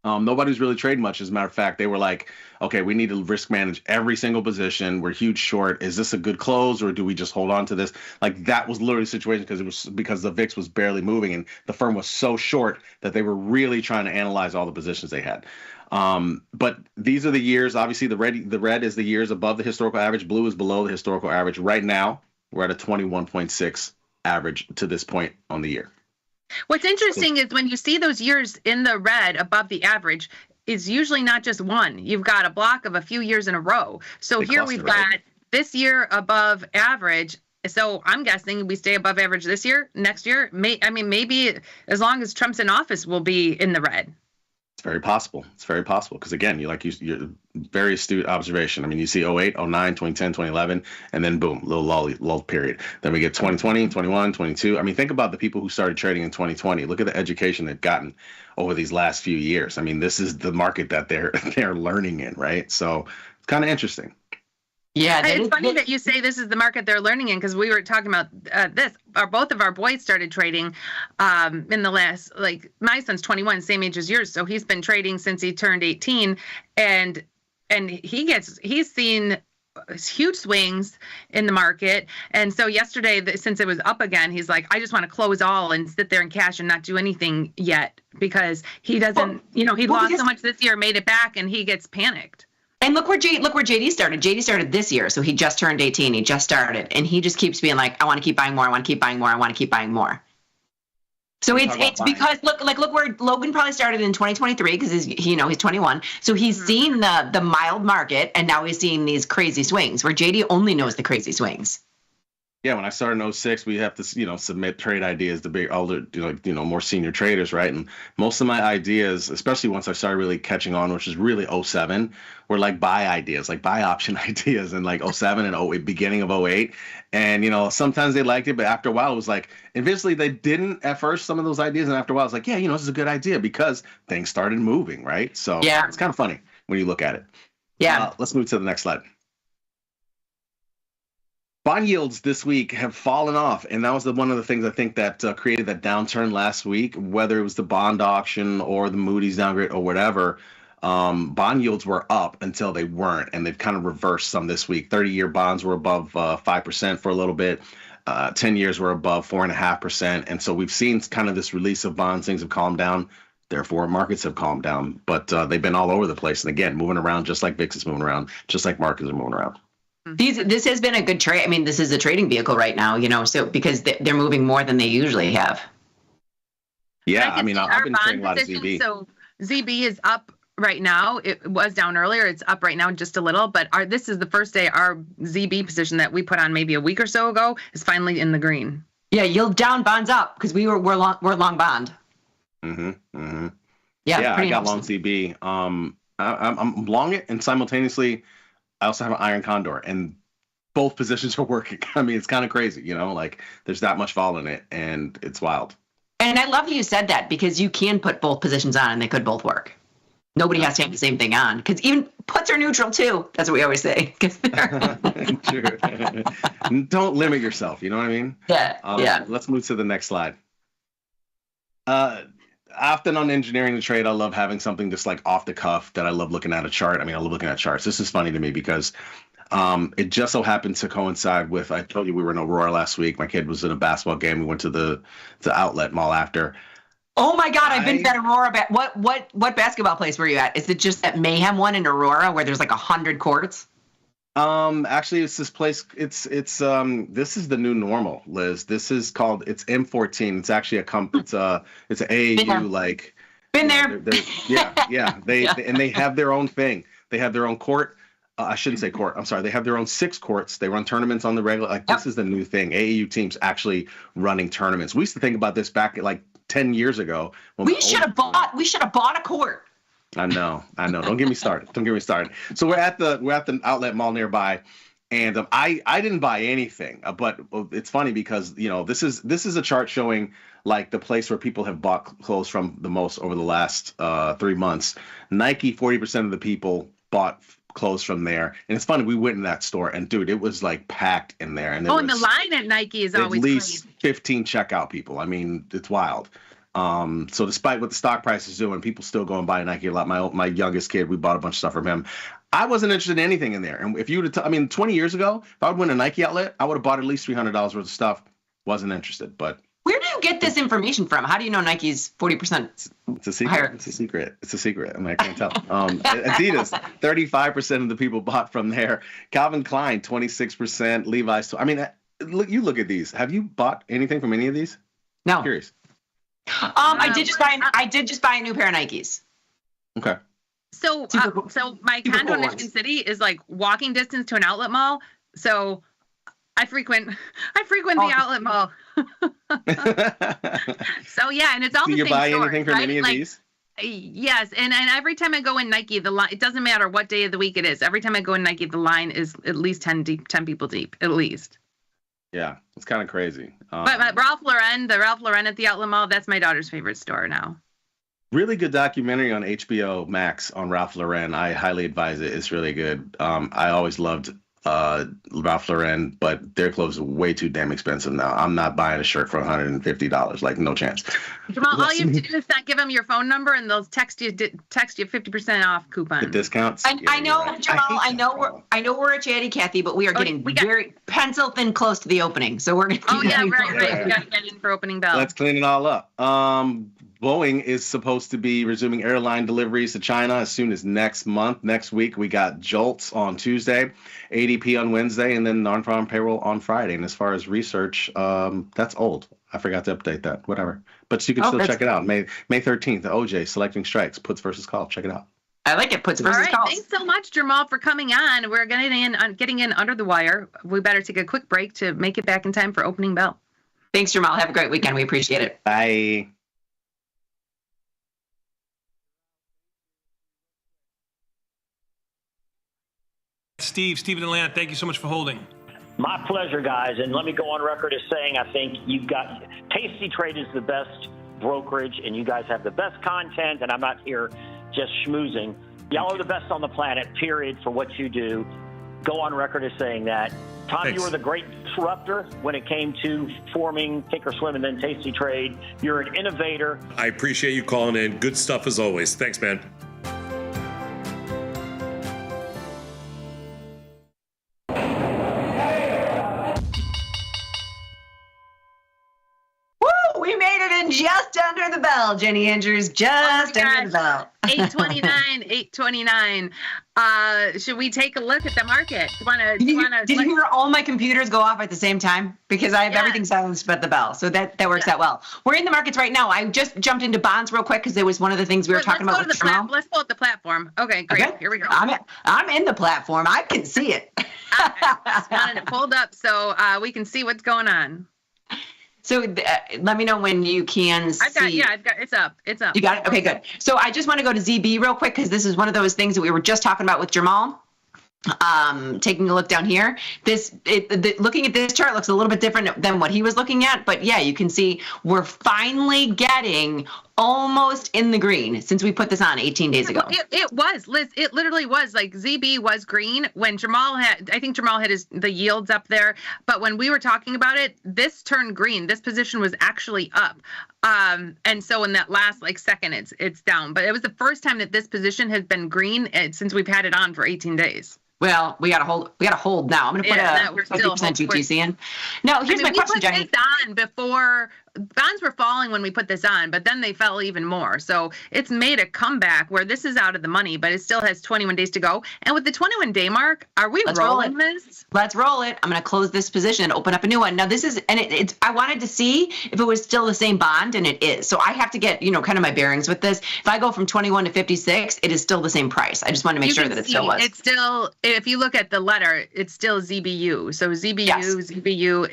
Nobody was really trading much. As a matter of fact, they were like, okay, we need to risk manage every single position. We're huge short. Is this a good close or do we just hold on to this? Like that was literally the situation because the VIX was barely moving and the firm was so short that they were really trying to analyze all the positions they had. But these are the years. Obviously, the red is the years above the historical average. Blue is below the historical average. Right now, we're at a 21.6 average to this point on the year. What's interesting is when you see those years in the red above the average, it's usually not just one. You've got a block of a few years in a row. So here we've got this year above average. So I'm guessing we stay above average this year, next year. Maybe as long as Trump's in office, we'll be in the red. It's very possible. It's very possible because again, you're very astute observation. I mean, you see 08, 09, 2010, 2011, and then boom, little lull period. Then we get 2020, 21, 22. I mean, think about the people who started trading in 2020. Look at the education they've gotten over these last few years. I mean, this is the market that they're learning in, right? So it's kind of interesting. Yeah, it's funny that you say this is the market they're learning in because we were talking about this. Both of our boys started trading in the last, like my son's 21, same age as yours, so he's been trading since he turned 18, and he's seen huge swings in the market. And so yesterday, since it was up again, he's like, I just want to close all and sit there and cash and not do anything yet because he doesn't, he lost so much this year, made it back, and he gets panicked. And look where JD started. JD started this year, so he just turned 18. He just started, and he just keeps being like, I want to keep buying more. I want to keep buying more. I want to keep buying more. So it's because look where Logan probably started in 2023 because he's 21. So he's seen the mild market, and now he's seeing these crazy swings where JD only knows the crazy swings. Yeah, when I started in 06, we have to, submit trade ideas to big older, more senior traders, right? And most of my ideas, especially once I started really catching on, which is really 07, were like buy ideas, like buy option ideas in like 07 and 08, beginning of 08. And, sometimes they liked it, but after a while it was like, eventually they didn't at first, some of those ideas. And after a while, it's like, yeah, this is a good idea because things started moving, right? So yeah, it's kind of funny when you look at it. Yeah. Let's move to the next slide. Bond yields this week have fallen off, and that was one of the things I think that created that downturn last week, whether it was the bond auction or the Moody's downgrade or whatever. Bond yields were up until they weren't, and they've kind of reversed some this week. 30-year bonds were above 5% for a little bit. 10 years were above 4.5%, and so we've seen kind of this release of bonds. Things have calmed down. Therefore, markets have calmed down, but they've been all over the place, and again, moving around just like VIX is moving around, just like markets are moving around. This has been a good trade. I mean, this is a trading vehicle right now, so because they're moving more than they usually have. Yeah, I've been trading a lot of ZB. So ZB is up right now. It was down earlier. It's up right now just a little, but this is the first day our ZB position that we put on maybe a week or so ago is finally in the green. Yeah, yield down, bonds up, because we're long bond. Yeah, I got long ZB. I'm long it, and simultaneously I also have an iron condor, and both positions are working. I mean, it's kind of crazy, like there's that much vol in it, and it's wild. And I love that you said that, because you can put both positions on and they could both work. Nobody has to have the same thing on, because even puts are neutral too. That's what we always say. True. Don't limit yourself. You know what I mean? Yeah. Let's move to the next slide. Often on engineering the trade, I love having something just like off the cuff that I love looking at a chart. I mean, I love looking at charts. This is funny to me because it just so happened to coincide with, I told you we were in Aurora last week. My kid was in a basketball game. We went to the outlet mall after. Oh my God, I've been to that Aurora. What basketball place were you at? Is it just that Mayhem one in Aurora where there's like 100 courts? Actually, it's this place. It's this is the new normal, Liz. This is called, it's M14. It's actually it's an AAU, like. Been there. Yeah. They have their own thing. They have their own court. I shouldn't say court. I'm sorry. They have their own 6 courts. They run tournaments on the regular. Like, this is the new thing. AAU teams actually running tournaments. We used to think about this back at like 10 years ago. We should have bought a court. I know. Don't get me started. So we're at the outlet mall nearby, and I didn't buy anything, but it's funny because this is a chart showing like the place where people have bought clothes from the most over the last 3 months. Nike, 40% of the people bought clothes from there, and it's funny. We went in that store, and dude, it was like packed in there. And and the line at Nike is always at least 15 checkout people. I mean, it's wild. So despite what the stock price is doing, people still go and buy Nike a lot. My youngest kid, we bought a bunch of stuff from him. I wasn't interested in anything in there. And if you would have, 20 years ago, if I would win a Nike outlet, I would have bought at least $300 worth of stuff. Wasn't interested, but. Where do you get this information from? How do you know Nike's 40%? It's a secret. Higher? It's a secret. I mean, I can't tell. Adidas, 35% of the people bought from there. Calvin Klein, 26%. Levi's. I mean, look at these. Have you bought anything from any of these? No. I'm curious. I did just buy a new pair of Nikes. Okay. So my condo in Michigan City is like walking distance to an outlet mall. So I frequent the outlet mall. So yeah, and it's all the same store. Do you buy anything from any of these? Yes, and every time I go in Nike, the line, it doesn't matter what day of the week it is. Every time I go in Nike, the line is at least 10 people deep, at least. Yeah, it's kind of crazy. But Ralph Lauren at the outlet mall, that's my daughter's favorite store now. Really good documentary on HBO Max on Ralph Lauren. I highly advise it. It's really good. I always loved Ralph Lauren, but their clothes are way too damn expensive now. I'm not buying a shirt for $150. Like, no chance. Jamal, all you have to do is not give them your phone number, and they'll text you 50% off coupon. The discounts. I know, right. Jamal. I know we're at Chatty Cathy, but we are getting very pencil thin close to the opening. So we're gonna. Right. We gotta get in for opening bell. Let's clean it all up. Boeing is supposed to be resuming airline deliveries to China as soon as next month. Next week, we got JOLTS on Tuesday, ADP on Wednesday, and then non-farm payroll on Friday. And as far as research, that's old. I forgot to update that. Whatever. But you can still check it out. May 13th, the OJ selecting strikes, puts versus call. Check it out. I like it. Puts All versus right. calls. Thanks so much, Jamal, for coming on. We're getting in under the wire. We better take a quick break to make it back in time for opening bell. Thanks, Jamal. Have a great weekend. We appreciate it. Bye. Stephen and Lan, thank you so much for holding. My pleasure, guys. And let me go on record as saying I think you've got Tasty Trade is the best brokerage, and you guys have the best content. And I'm not here just schmoozing. Y'all are the best on the planet, period, for what you do. Go on record as saying that. Tom, Thanks. you were the great disruptor when it came to forming Thinkorswim and then Tasty Trade. You're an innovator. I appreciate you calling in. Good stuff as always. Thanks, man. Woo! We made it in just under the bell, Jenny Andrews. Just under the bell. 829. Should we take a look at the market? Did you hear all my computers go off at the same time? Because I have everything silenced but the bell. So that works out well. We're in the markets right now. I just jumped into bonds real quick because it was one of the things we were talking about with Jamal. Let's pull up the platform. Okay, great. Okay. Here we go. I'm in the platform. I can see it. Just wanted it pulled up so we can see what's going on. So let me know when you can see. I've got it's up. It's up. You got it? Okay, good. So I just want to go to ZB real quick because this is one of those things that we were just talking about with Jamal. Taking a look down here, looking at this chart looks a little bit different than what he was looking at, but yeah, you can see we're finally getting almost in the green since we put this on 18 days ago. It was, Liz. It literally was like ZB was green when Jamal had. I think Jamal had the yields up there, but when we were talking about it, this turned green. This position was actually up, and so in that last second, it's down. But it was the first time that this position has been green since we've had it on for 18 days. Well, we got to hold. We got to hold now. I'm going to put a 50% GTC in. Now, here's my question, Jenny. We put this on before bonds were falling when we put this on, but then they fell even more. So it's made a comeback where this is out of the money, but it still has 21 days to go. And with the 21-day mark, are we rolling this? Let's roll it. I'm going to close this position and open up a new one. Now, this is, and it's. I wanted to see if it was still the same bond, and it is. So I have to get, kind of my bearings with this. If I go from 21 to 56, it is still the same price. I just want to make sure that it still was. It's still, if you look at the letter, it's still ZBU. So ZBU,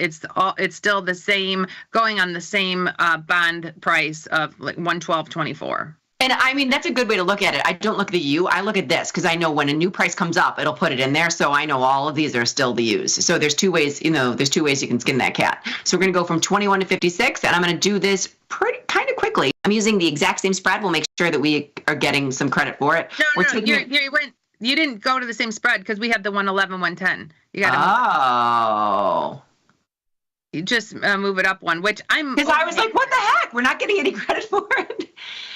it's still the same, going on the same bond price of 112.24. And I mean, that's a good way to look at it. I don't look at the U. I look at this because I know when a new price comes up, it'll put it in there. So I know all of these are still the U's. So there's two ways, there's two ways you can skin that cat. So we're going to go from 21 to 56, and I'm going to do this kind of quickly. I'm using the exact same spread. We'll make sure that we are getting some credit for it. You didn't go to the same spread because we had the 111, 110. You got to You just move it up one, which because I was like, what the heck? We're not getting any credit for it.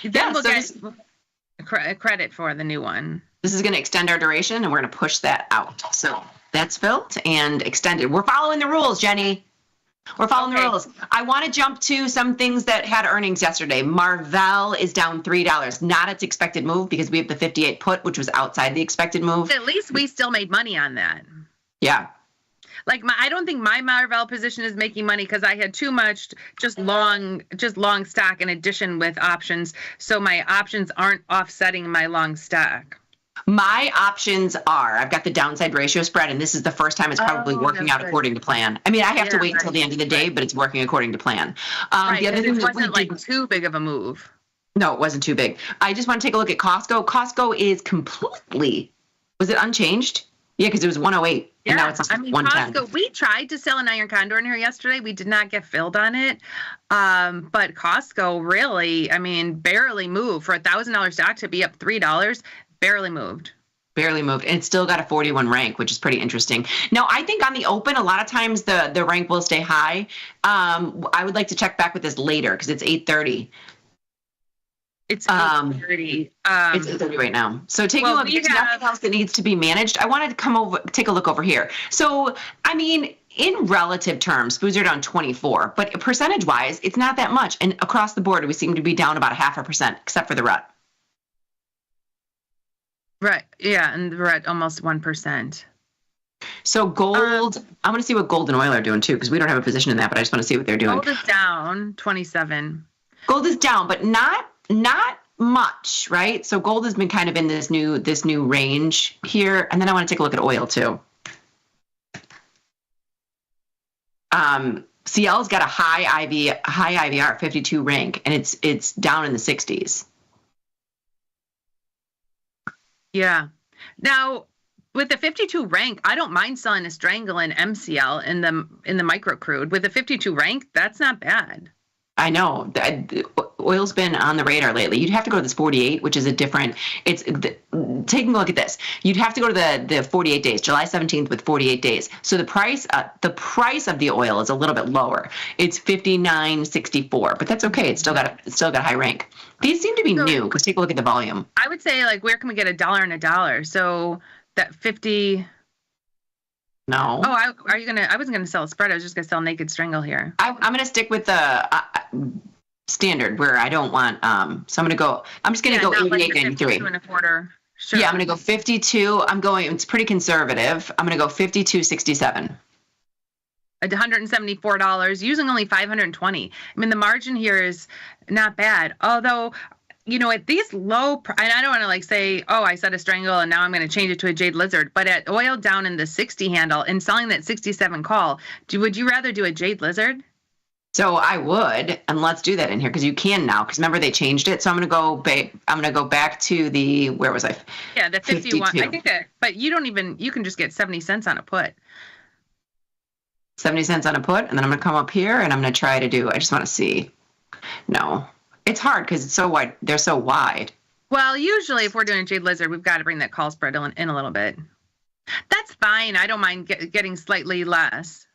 Then we'll get credit for the new one. This is going to extend our duration, and we're going to push that out. So that's filled and extended. We're following the rules, Jenny. We're following the rules. I want to jump to some things that had earnings yesterday. Marvell is down $3, not its expected move because we have the 58 put, which was outside the expected move. At least we still made money on that. Yeah. I don't think my Marvell position is making money because I had too much just long stock in addition with options. So my options aren't offsetting my long stock. My options are, I've got the downside ratio spread, and this is the first time it's probably working out according to plan. I mean, I have to wait until the end of the day, but it's working according to plan. The other thing wasn't too big of a move. No, it wasn't too big. I just want to take a look at Costco. Costco is completely, was it unchanged? Yeah, because it was 108. Yeah, and now it's 110. Costco, we tried to sell an iron condor in here yesterday. We did not get filled on it. But Costco really, barely moved. For a $1,000 stock to be up $3, barely moved. Barely moved. And it's still got a 41 rank, which is pretty interesting. Now, I think on the open, a lot of times the rank will stay high. I would like to check back with this later because it's 8:30. It's 8:30. It's 8:30 right now. So taking a look, there's nothing else that needs to be managed. I wanted to come over, take a look over here. So, in relative terms, SPUs are down 24, but percentage-wise, it's not that much. And across the board, we seem to be down about 0.5%, except for the RUT. Right. Yeah, and the RUT almost 1%. So gold, I want to see what gold and oil are doing too, because we don't have a position in that, but I just want to see what they're doing. Gold is down 27. Gold is down, but not much, right? So gold has been kind of in this new range here. And then I want to take a look at oil too. CL's got a high IVR 52 rank, and it's down in the 60s. Yeah. Now, with the 52 rank, I don't mind selling a strangle in MCL in the micro crude. With the 52 rank, that's not bad. I know. Oil's been on the radar lately. You'd have to go to this 48, which is a different. Taking a look at this. You'd have to go to the 48 days, July 17th with 48 days. So the price of the oil is a little bit lower. It's 59.64, but that's okay. It's still got high rank. These seem to be new because take a look at the volume. I would say, like, where can we get $1 and $1? So that 50. No. Oh, I wasn't gonna sell a spread. I was just gonna sell naked strangle here. I'm gonna stick with the standard where I don't want. So I'm just gonna go 88.93. 2.25. Sure. Yeah, I'm gonna go 52. It's pretty conservative. I'm gonna go 52.67. $174, using only 520. I mean, the margin here is not bad. Although, at these low, and I don't want to like say, oh, I set a strangle and now I'm going to change it to a jade lizard. But at oil down in the 60 handle and selling that 67 call, would you rather do a jade lizard? So I would, and let's do that in here because you can now. Because remember they changed it. So I'm gonna go back to the where was I? Yeah, the 51. 52. I think that, but you can just get 70 cents on a put. 70 cents on a put, and then I'm gonna come up here and I'm gonna try to do. I just want to see. No. It's hard because it's so wide. They're so wide. Well, usually if we're doing a jade lizard, we've got to bring that call spread in a little bit. That's fine. I don't mind getting slightly less.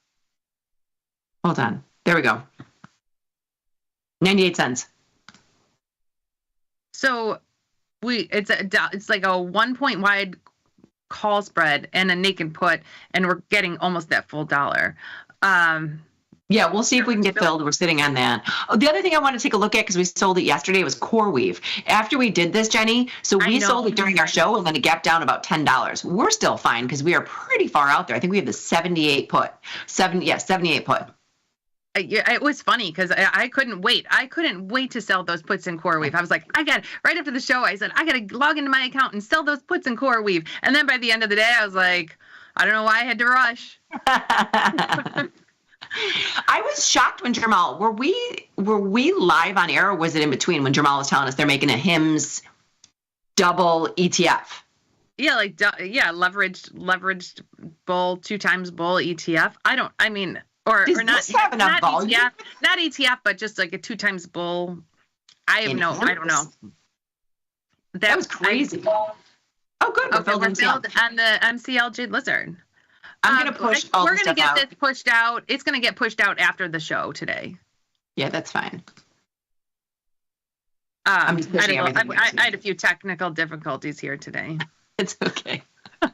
Hold on. There we go. 98 cents. So it's like a 1 point wide call spread and a naked put, and we're getting almost that full $1. Yeah, we'll see if we can get filled. We're sitting on that. Oh, the other thing I want to take a look at, because we sold it yesterday, was CoreWeave. After we did this, Jenny, so we sold it during our show, and then it gapped down about $10. We're still fine because we are pretty far out there. I think we have the 78 put. 78 put. It was funny because I couldn't wait. I couldn't wait to sell those puts in CoreWeave. I was like, right after the show, I said, I got to log into my account and sell those puts in CoreWeave. And then by the end of the day, I was like, I don't know why I had to rush. I was shocked when Jamal, were we live on air, or was it in between when Jamal was telling us they're making a HIMSS double ETF? Yeah, leveraged bull, 2 times bull ETF. Or not volume? ETF, not ETF, but just like a 2 times bull. I don't know. That was crazy. Oh, good. We're filled on the MCL Jade Lizard. I'm going to push all We're the going to stuff get this pushed out. It's going to get pushed out after the show today. Yeah, that's fine. I'm just pushing everything. I had a few technical difficulties here today. It's okay. I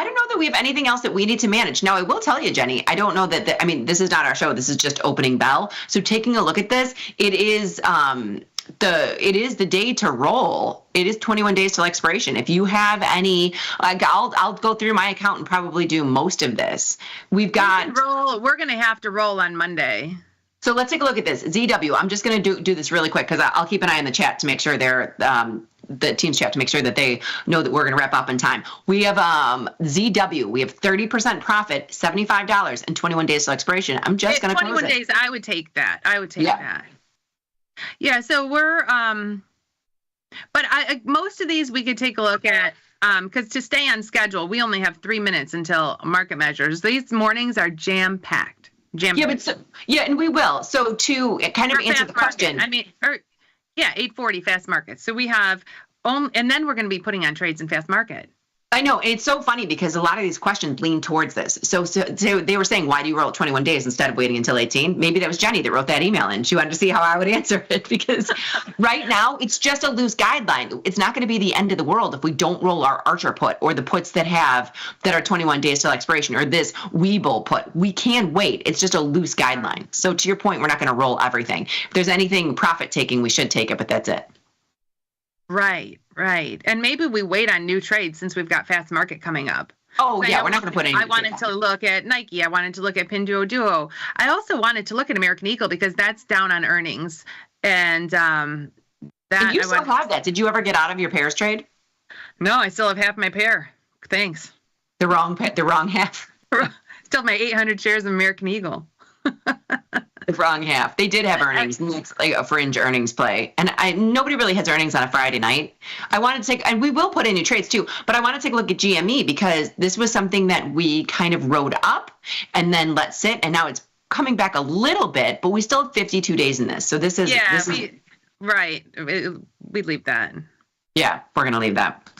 don't know that we have anything else that we need to manage. Now, I will tell you, Jenny, I don't know that, this is not our show. This is just opening bell. So taking a look at this, it is the day to roll. It is 21 days till expiration. If you have any, I'll go through my account and probably do most of this. We're going to have to roll on Monday. So let's take a look at this. ZW, I'm just going to do this really quick because I'll keep an eye on the chat to make sure the team's chat to make sure that they know that we're going to wrap up in time. We have ZW. We have 30% profit, $75, and 21 days till expiration. I'm just going to close it. 21 days. I would take that. that. Yeah. So we're but most of these we could take a look at because to stay on schedule, we only have 3 minutes until market measures. These mornings are jam packed. Yeah, and we will. So to kind of answer the question, 8:40 fast market. So we have, and then we're going to be putting on trades in fast market. I know. It's so funny because a lot of these questions lean towards this. So they were saying, why do you roll 21 days instead of waiting until 18? Maybe that was Jenny that wrote that email in. She wanted to see how I would answer it because right now it's just a loose guideline. It's not going to be the end of the world if we don't roll our Archer put or the puts that are 21 days till expiration or this Webull put. We can wait. It's just a loose guideline. So to your point, we're not going to roll everything. If there's anything profit taking, we should take it, but that's it. Right. And maybe we wait on new trades since we've got fast market coming up. Oh, yeah, we're not going to put any. I wanted to look at Nike. I wanted to look at Pinduoduo. I also wanted to look at American Eagle because that's down on earnings. And And you still have that. Did you ever get out of your pairs trade? No, I still have half my pair. Thanks. The wrong half. Still have my 800 shares of American Eagle. The wrong half. They did have earnings, like a fringe earnings play. And nobody really has earnings on a Friday night. I wanted to take, and we will put in new trades too, but I want to take a look at GME because this was something that we kind of rode up and then let sit. And now it's coming back a little bit, but we still have 52 days in this. So this is, right. We leave that. Yeah, we're going to leave that.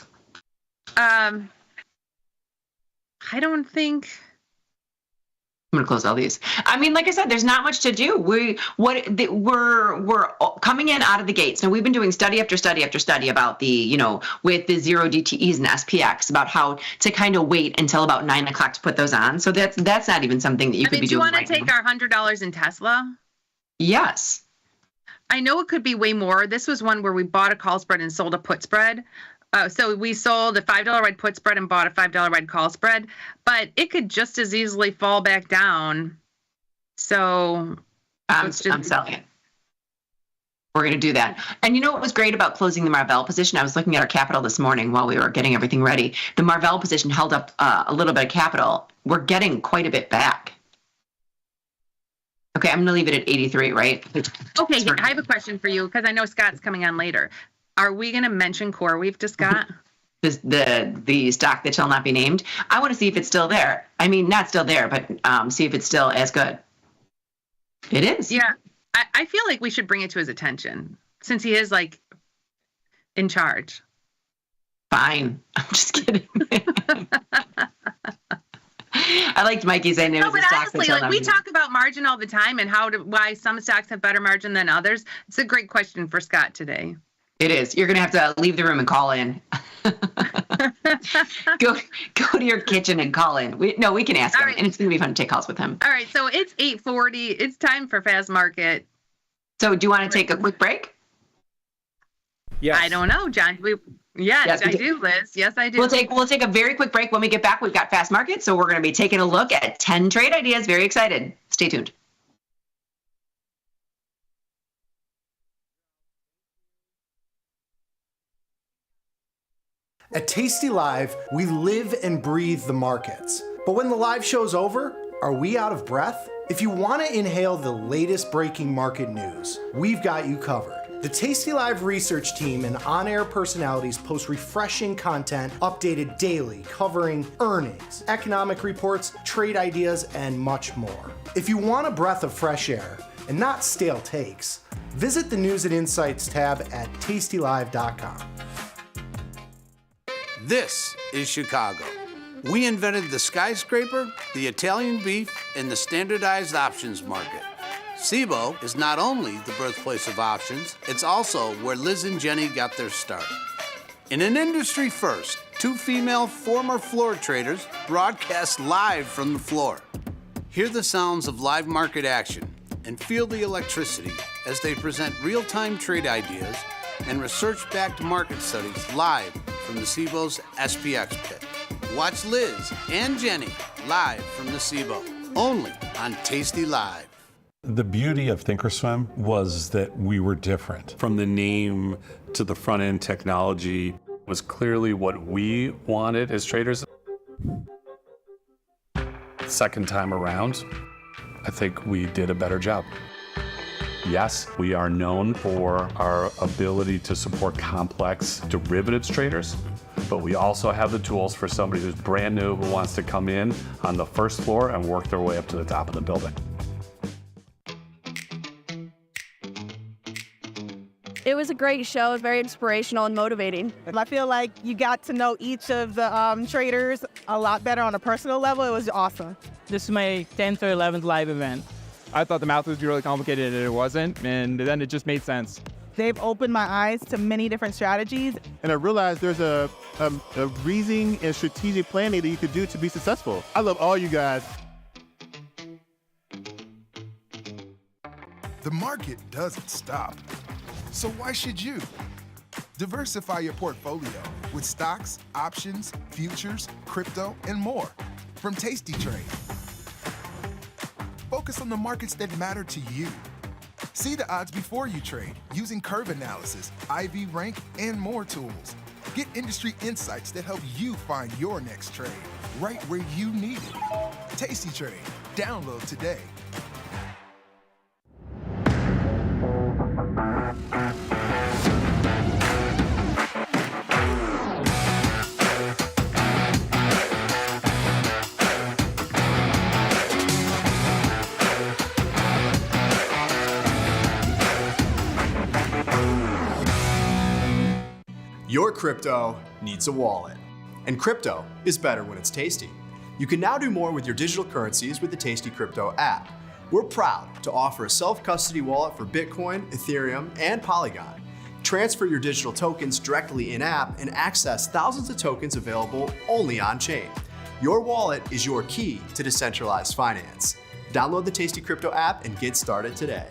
I don't think. I'm gonna close all these. I mean, like I said, there's not much to do. We're coming in out of the gates. Now we've been doing study after study after study about the, with the 0 DTEs and SPX about how to kind of wait until about 9 o'clock to put those on. So that's not even something that you could be doing. Do you want to take our $100 in Tesla? Yes. I know it could be way more. This was one where we bought a call spread and sold a put spread. So we sold a $5 red put spread and bought a $5 red call spread, but it could just as easily fall back down. So I'm selling it. We're going to do that. And you know what was great about closing the Marvell position? I was looking at our capital this morning while we were getting everything ready. The Marvell position held up a little bit of capital. We're getting quite a bit back. Okay, I'm going to leave it at 83, right? Okay, I have a question for you because I know Scott's coming on later. Are we going to mention CoreWeave to Scott? The stock that shall not be named. I want to see if it's still there. I mean, not still there, but see if it's still as good. It is. Yeah, I feel like we should bring it to his attention since he is like in charge. Fine. I'm just kidding. I liked Mikey saying there was a stock honestly, like we talk about margin all the time and why some stocks have better margin than others. It's a great question for Scott today. It is. You're going to have to leave the room and call in. Go to your kitchen and call in. We can ask him, and it's going to be fun to take calls with him. All right, so it's 8:40. It's time for Fast Market. So do you want to take a quick break? Yes. I don't know, John. Yes, I do, Liz. Yes, I do. We'll take a very quick break. When we get back, we've got Fast Market, so we're going to be taking a look at 10 trade ideas. Very excited. Stay tuned. At Tasty Live, we live and breathe the markets. But when the live show's over, are we out of breath? If you want to inhale the latest breaking market news, we've got you covered. The Tasty Live research team and on-air personalities post refreshing content updated daily covering earnings, economic reports, trade ideas, and much more. If you want a breath of fresh air and not stale takes, visit the News and Insights tab at tastylive.com. This is Chicago. We invented the skyscraper, the Italian beef, and the standardized options market. SIBO is not only the birthplace of options, it's also where Liz and Jenny got their start. In an industry first, 2 female former floor traders broadcast live from the floor. Hear the sounds of live market action and feel the electricity as they present real-time trade ideas and research-backed market studies live from the SIBO's SPX pit. Watch Liz and Jenny live from the SIBO, only on Tasty Live. The beauty of Thinkorswim was that we were different. From the name to the front-end technology was clearly what we wanted as traders. Second time around, I think we did a better job. Yes, we are known for our ability to support complex derivatives traders, but we also have the tools for somebody who's brand new who wants to come in on the first floor and work their way up to the top of the building. It was a great show, very inspirational and motivating. I feel like you got to know each of the traders a lot better on a personal level. It was awesome. This is my 10th or 11th live event. I thought the math would be really complicated and it wasn't, and then it just made sense. They've opened my eyes to many different strategies. And I realized there's a reasoning and strategic planning that you could do to be successful. I love all you guys. The market doesn't stop. So why should you? Diversify your portfolio with stocks, options, futures, crypto, and more from Tasty Trade. Focus on the markets that matter to you. See the odds before you trade using curve analysis, IV rank, and more tools. Get industry insights that help you find your next trade right where you need it. Tasty Trade. Download today. Your crypto needs a wallet. And crypto is better when it's tasty. You can now do more with your digital currencies with the Tasty Crypto app. We're proud to offer a self-custody wallet for Bitcoin, Ethereum, and Polygon. Transfer your digital tokens directly in-app and access thousands of tokens available only on-chain. Your wallet is your key to decentralized finance. Download the Tasty Crypto app and get started today.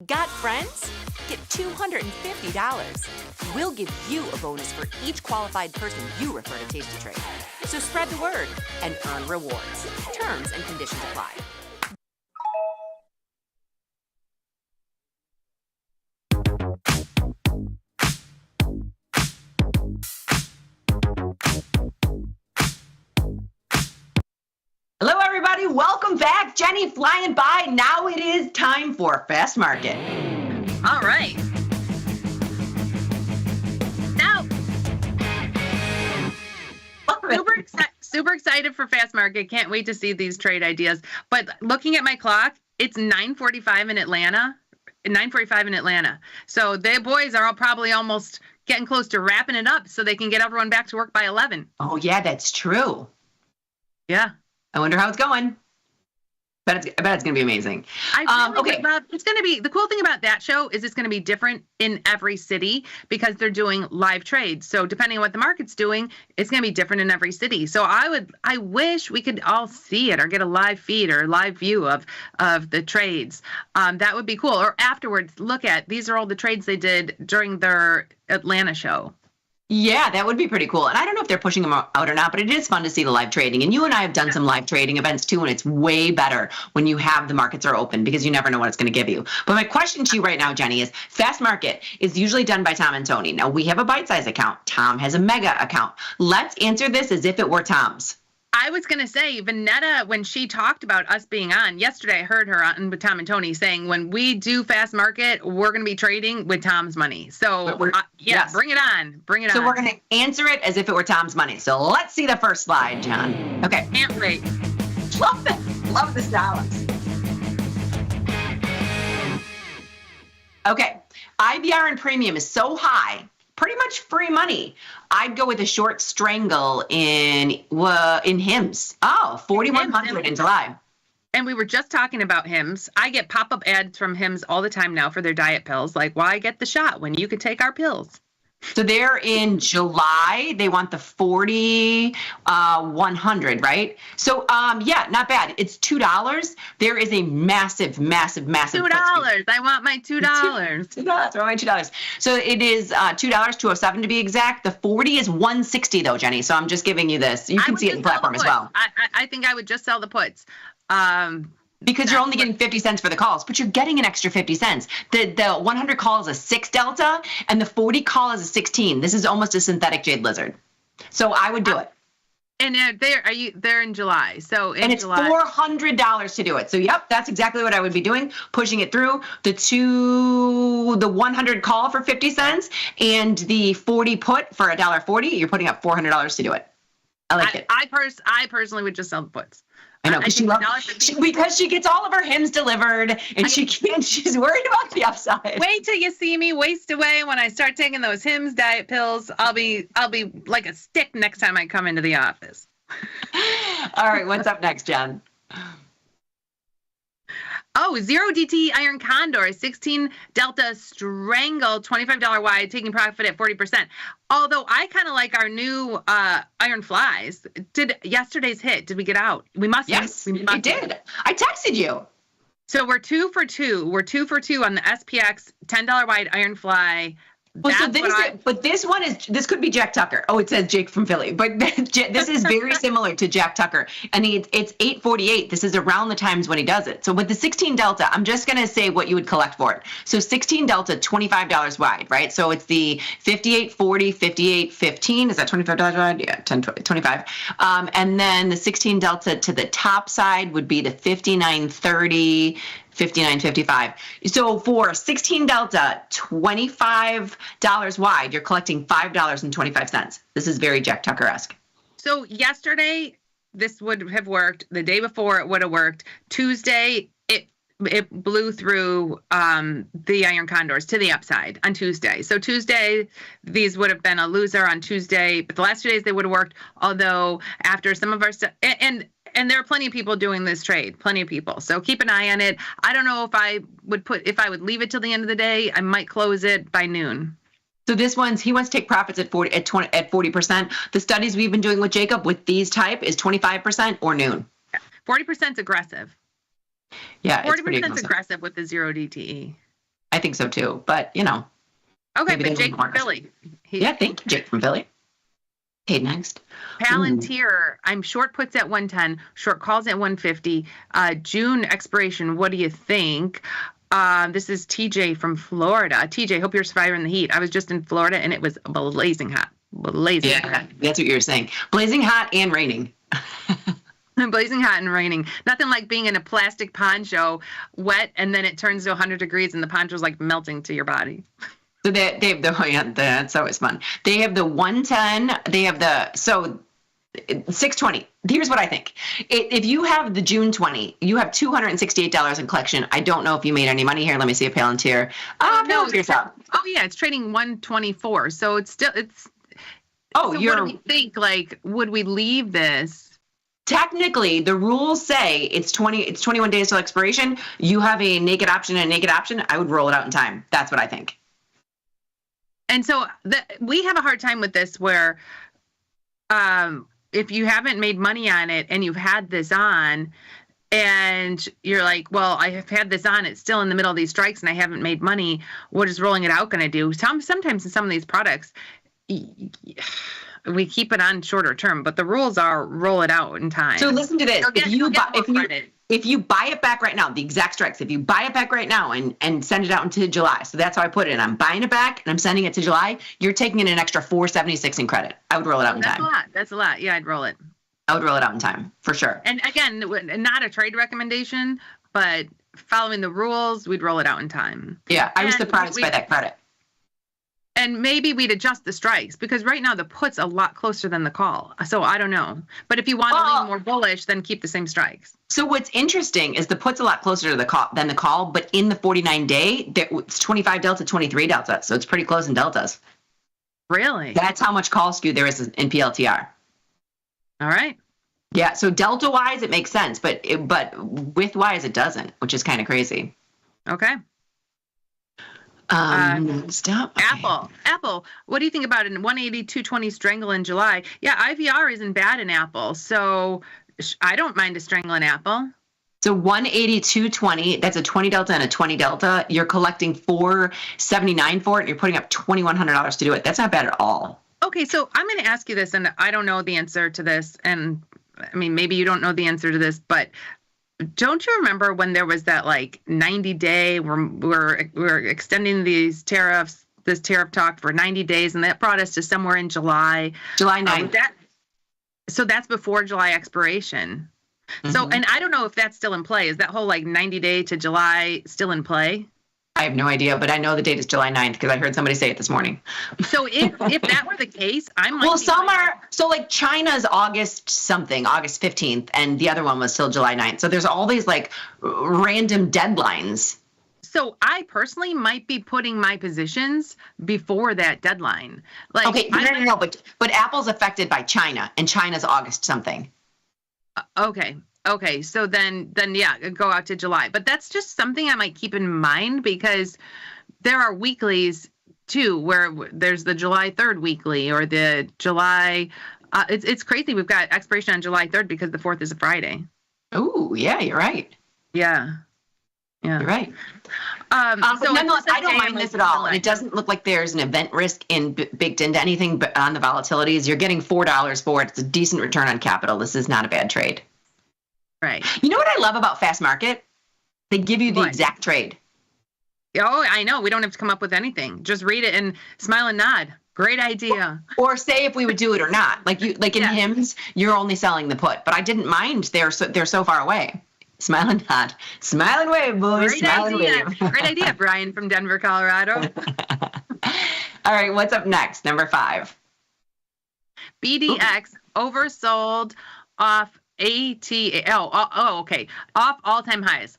Got friends? Get $250. We'll give you a bonus for each qualified person you refer to Tasty Trade. So spread the word and earn rewards. Terms and conditions apply. Hello, everybody. Welcome back. Jenny flying by. Now it is time for Fast Market. All right. Now, super excited for Fast Market. Can't wait to see these trade ideas. But looking at my clock, it's 9:45 in Atlanta. 9:45 in Atlanta. So the boys are all probably almost getting close to wrapping it up so they can get everyone back to work by 11. Oh, yeah, that's true. Yeah. I wonder how it's going. I bet it's going to be amazing. Okay. It's going to be, the cool thing about that show is it's going to be different in every city because they're doing live trades. So depending on what the market's doing, it's going to be different in every city. So I wish we could all see it or get a live feed or a live view of the trades. That would be cool. Or afterwards, look at, these are all the trades they did during their Atlanta show. Yeah, that would be pretty cool. And I don't know if they're pushing them out or not, but it is fun to see the live trading. And you and I have done some live trading events too, and it's way better when you have the markets are open because you never know what it's going to give you. But my question to you right now, Jenny, is Fast Market is usually done by Tom and Tony. Now, we have a bite-size account. Tom has a mega account. Let's answer this as if it were Tom's. I was going to say, Vanetta, when she talked about us being on yesterday, I heard her on with Tom and Tony saying, when we do Fast Market, we're going to be trading with Tom's money. So, yes. Bring it on. Bring it on. So we're going to answer it as if it were Tom's money. So let's see the first slide, John. Okay. Can't wait. Love this dollars. Okay. IBR and premium is so high. Pretty much free money. I'd go with a short strangle in HIMS. Oh, 4,100 in July. And we were just talking about HIMS. I get pop-up ads from HIMS all the time now for their diet pills. Like, why get the shot when you could take our pills? So they're in July. They want the 4,100, right? So, yeah, not bad. It's $2. There is a massive. $2. I want my $2. $2. I want my $2. So it is $2, 207 to be exact. The 40 is 160 though, Jenny. So I'm just giving you this. You can see it in the platform as well. I think I would just sell the puts. Because you're only getting 50 cents for the calls, but you're getting an extra 50 cents. The 100 call is a 6 delta, and the 40 call is a 16. This is almost a synthetic jade lizard. So I would do it. And they're in July. So in it's July. $400 to do it. So yep, that's exactly what I would be doing. Pushing it through the 100 call for 50 cents and the 40 put for $1.40. You're putting up $400 to do it. I like it. I personally would just sell the puts. I know, because she gets all of her HIMS delivered, and she's worried about the upside. Wait till you see me waste away when I start taking those HIMS diet pills. I'll be like a stick next time I come into the office. All right, what's up next, Jen? Oh, 0DT Iron Condor, 16 Delta Strangle, $25 wide, taking profit at 40%. Although I kind of like our new Iron Flies. Did yesterday's hit? Did we get out? We must. Yes, we did. I texted you. So we're 2 for 2. We're 2 for 2 on the SPX $10 wide Iron Fly. Well, so this could be Jack Tucker. Oh, it says Jake from Philly, but this is very similar to Jack Tucker. And it's 8:48. This is around the times when he does it. So with the 16 Delta, I'm just going to say what you would collect for it. So 16 Delta, $25 wide, right? So it's the 58.40, 58.15. Is that $25 wide? Yeah, 25. And then the 16 Delta to the top side would be the 59.30, 59.55. So for 16 Delta, $25 wide, you're collecting $5.25. This is very Jack Tucker-esque. So yesterday, this would have worked. The day before, it would have worked. Tuesday, it blew through the iron condors to the upside on Tuesday. So Tuesday, these would have been a loser on Tuesday, but the last 2 days they would have worked. Although after some of our stuff, and there are plenty of people doing this trade, plenty of people. So keep an eye on it. I don't know if I would leave it till the end of the day. I might close it by noon. So he wants to take profits at 40%. The studies we've been doing with Jacob with these type is 25% or noon. 40% is aggressive. Yeah, 40% is aggressive with the 0 DTE. I think so too, but Okay, but Jake from Philly. Thank you, Jake from Philly. Okay, next. Palantir, I'm short puts at 110, short calls at 150. June expiration, what do you think? This is TJ from Florida. TJ, hope you're surviving the heat. I was just in Florida and it was blazing hot. Blazing hot. That's what you're saying. Blazing hot and raining. Blazing hot and raining. Nothing like being in a plastic poncho, wet, and then it turns to 100 degrees and the poncho's like melting to your body. So they have that's always fun. They have the 110. They have the 620. Here's what I think. If you have the June 20, you have $268 in collection. I don't know if you made any money here. Let me see a Palantir. Palantir's up. Oh yeah, it's trading 124. So it's still Oh, so what do we think? Like, would we leave this? Technically, the rules say it's 21 days till expiration. You have a naked option and a naked option. I would roll it out in time. That's what I think. And so we have a hard time with this where if you haven't made money on it and you've had this on and you're like, well, I have had this on, it's still in the middle of these strikes and I haven't made money, what is rolling it out going to do? Sometimes in some of these products, we keep it on shorter term, but the rules are roll it out in time. So listen to this. If you buy it back right now, the exact strikes, if you buy it back right now and send it out into July, so that's how I put it. I'm buying it back and I'm sending it to July, you're taking in an extra $476 in credit. I would roll it out in time. That's a lot. Yeah, I'd roll it. I would roll it out in time, for sure. And again, not a trade recommendation, but following the rules, we'd roll it out in time. Yeah, I was surprised by that credit. And maybe we'd adjust the strikes because right now the put's a lot closer than the call. So I don't know. But if you want to lean more bullish, then keep the same strikes. So what's interesting is the put's a lot closer to the call than the call, but in the 49-day, it's 25 delta, 23 delta. So it's pretty close in deltas. Really? That's how much call skew there is in PLTR. All right. Yeah, so delta-wise, it makes sense, but width-wise, it doesn't, which is kind of crazy. Okay. Stop. Apple. What do you think about it? 180, 220 strangle in July. Yeah, IVR isn't bad in Apple, so I don't mind a strangle in Apple. So 180, 220, that's a 20 delta and a 20 delta. You're collecting $479 for it, and you're putting up $2,100 to do it. That's not bad at all. Okay, so I'm going to ask you this, and I don't know the answer to this, and I mean, maybe you don't know the answer to this, but don't you remember when there was that like 90-day we're extending this tariff talk for 90 days, and that brought us to somewhere in July 9th. So that's before July expiration. Mm-hmm. So, and I don't know if that's still in play. Is that whole like 90-day to July still in play? I have no idea, but I know the date is July 9th because I heard somebody say it this morning. So if that were the case, I might. Well, so like China's August 15th, and the other one was still July 9th. So there's all these like random deadlines. So I personally might be putting my positions before that deadline. Like, okay, no, but Apple's affected by China, and China's August something. Okay, so then yeah, go out to July. But that's just something I might keep in mind because there are weeklies too where there's the July 3rd weekly or the July. It's crazy. We've got expiration on July 3rd because the 4th is a Friday. Oh, yeah, you're right. Yeah. Yeah. You're right. So But nonetheless, I don't mind like this at all. And it doesn't look like there's an event risk baked into anything but on the volatilities. You're getting $4 for it. It's a decent return on capital. This is not a bad trade. Right. You know what I love about Fast Market? They give you the exact trade. Oh, I know. We don't have to come up with anything. Just read it and smile and nod. Great idea. Or say if we would do it or not. Like in HIMS, you're only selling the put. But I didn't mind. They're so far away. Smile and nod. Smile and wave, boys. Great Smile idea. and wave. Great idea, Brian from Denver, Colorado. All right, what's up next? Number 5. BDX oversold off okay. Off all-time highs.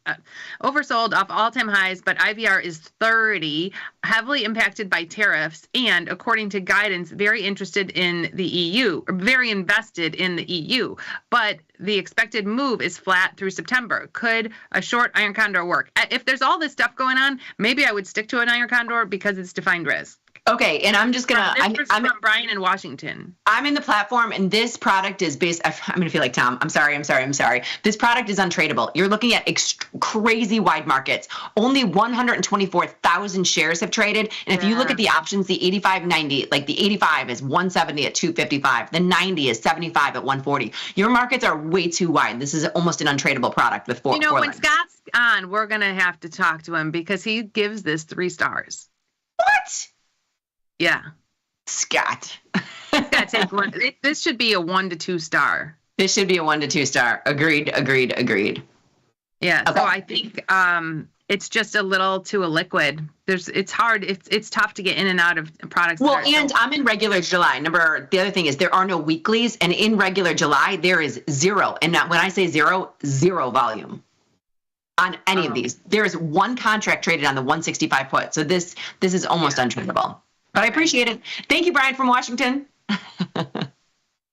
Oversold off all-time highs, but IVR is 30, heavily impacted by tariffs, and according to guidance, very interested in the EU, or very invested in the EU. But the expected move is flat through September. Could a short iron condor work? If there's all this stuff going on, maybe I would stick to an iron condor because it's defined risk. Okay, and I'm just gonna. I'm from Brian in Washington. I'm in the platform, and this product is based. I'm gonna feel like Tom. I'm sorry. This product is untradeable. You're looking at crazy wide markets. Only 124,000 shares have traded, and if you look at the options, the 85.90, like the 85 is 170 at 255. The 90 is 75 at 140. Your markets are way too wide. This is almost an untradeable product with four. You know, when Scott's on, we're gonna have to talk to him because he gives this 3 stars. What? Yeah. Scott. Scott, take one. This should be a 1 to 2 star. This should be a 1 to 2 star. Agreed. Yeah. Okay. So I think it's just a little too illiquid. It's hard. It's tough to get in and out of products. Well, and I'm in regular July. The other thing is there are no weeklies, and in regular July there is 0. And when I say 0 volume on any of these. There is 1 contract traded on the 165 put. So this is almost untradeable. But I appreciate it. Thank you, Brian from Washington.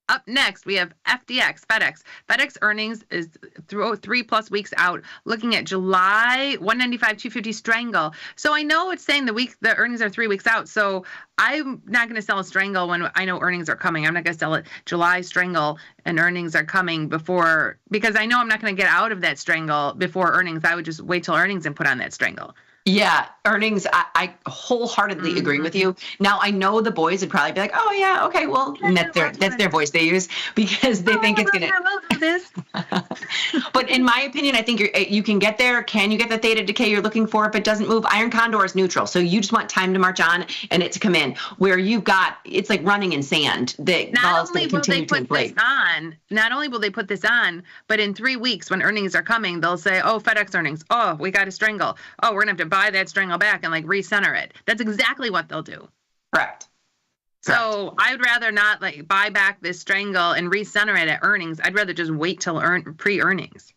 Up next, we have FDX, FedEx. FedEx earnings is 3+ weeks out. Looking at July, 195, 250 strangle. So I know it's saying the earnings are 3 weeks out. So I'm not going to sell a strangle when I know earnings are coming. I'm not going to sell it July strangle and earnings are coming before, because I know I'm not going to get out of that strangle before earnings. I would just wait till earnings and put on that strangle. Yeah, earnings, I wholeheartedly agree with you. Now, I know the boys would probably be like, oh, yeah, okay, well, and that's their voice they use because they think it's going to. But in my opinion, I think you can get there. Can you get the theta decay you're looking for if it doesn't move? Iron Condor is neutral. So you just want time to march on and it to come in. Where you've got, it's like running in sand. Not only will they put this on, but in 3 weeks when earnings are coming, they'll say, oh, FedEx earnings. Oh, we got a strangle. Oh, we're going to have to buy that strangle back and like recenter it. That's exactly what they'll do. Correct. So I'd rather not like buy back this strangle and recenter it at earnings. I'd rather just wait till pre-earnings.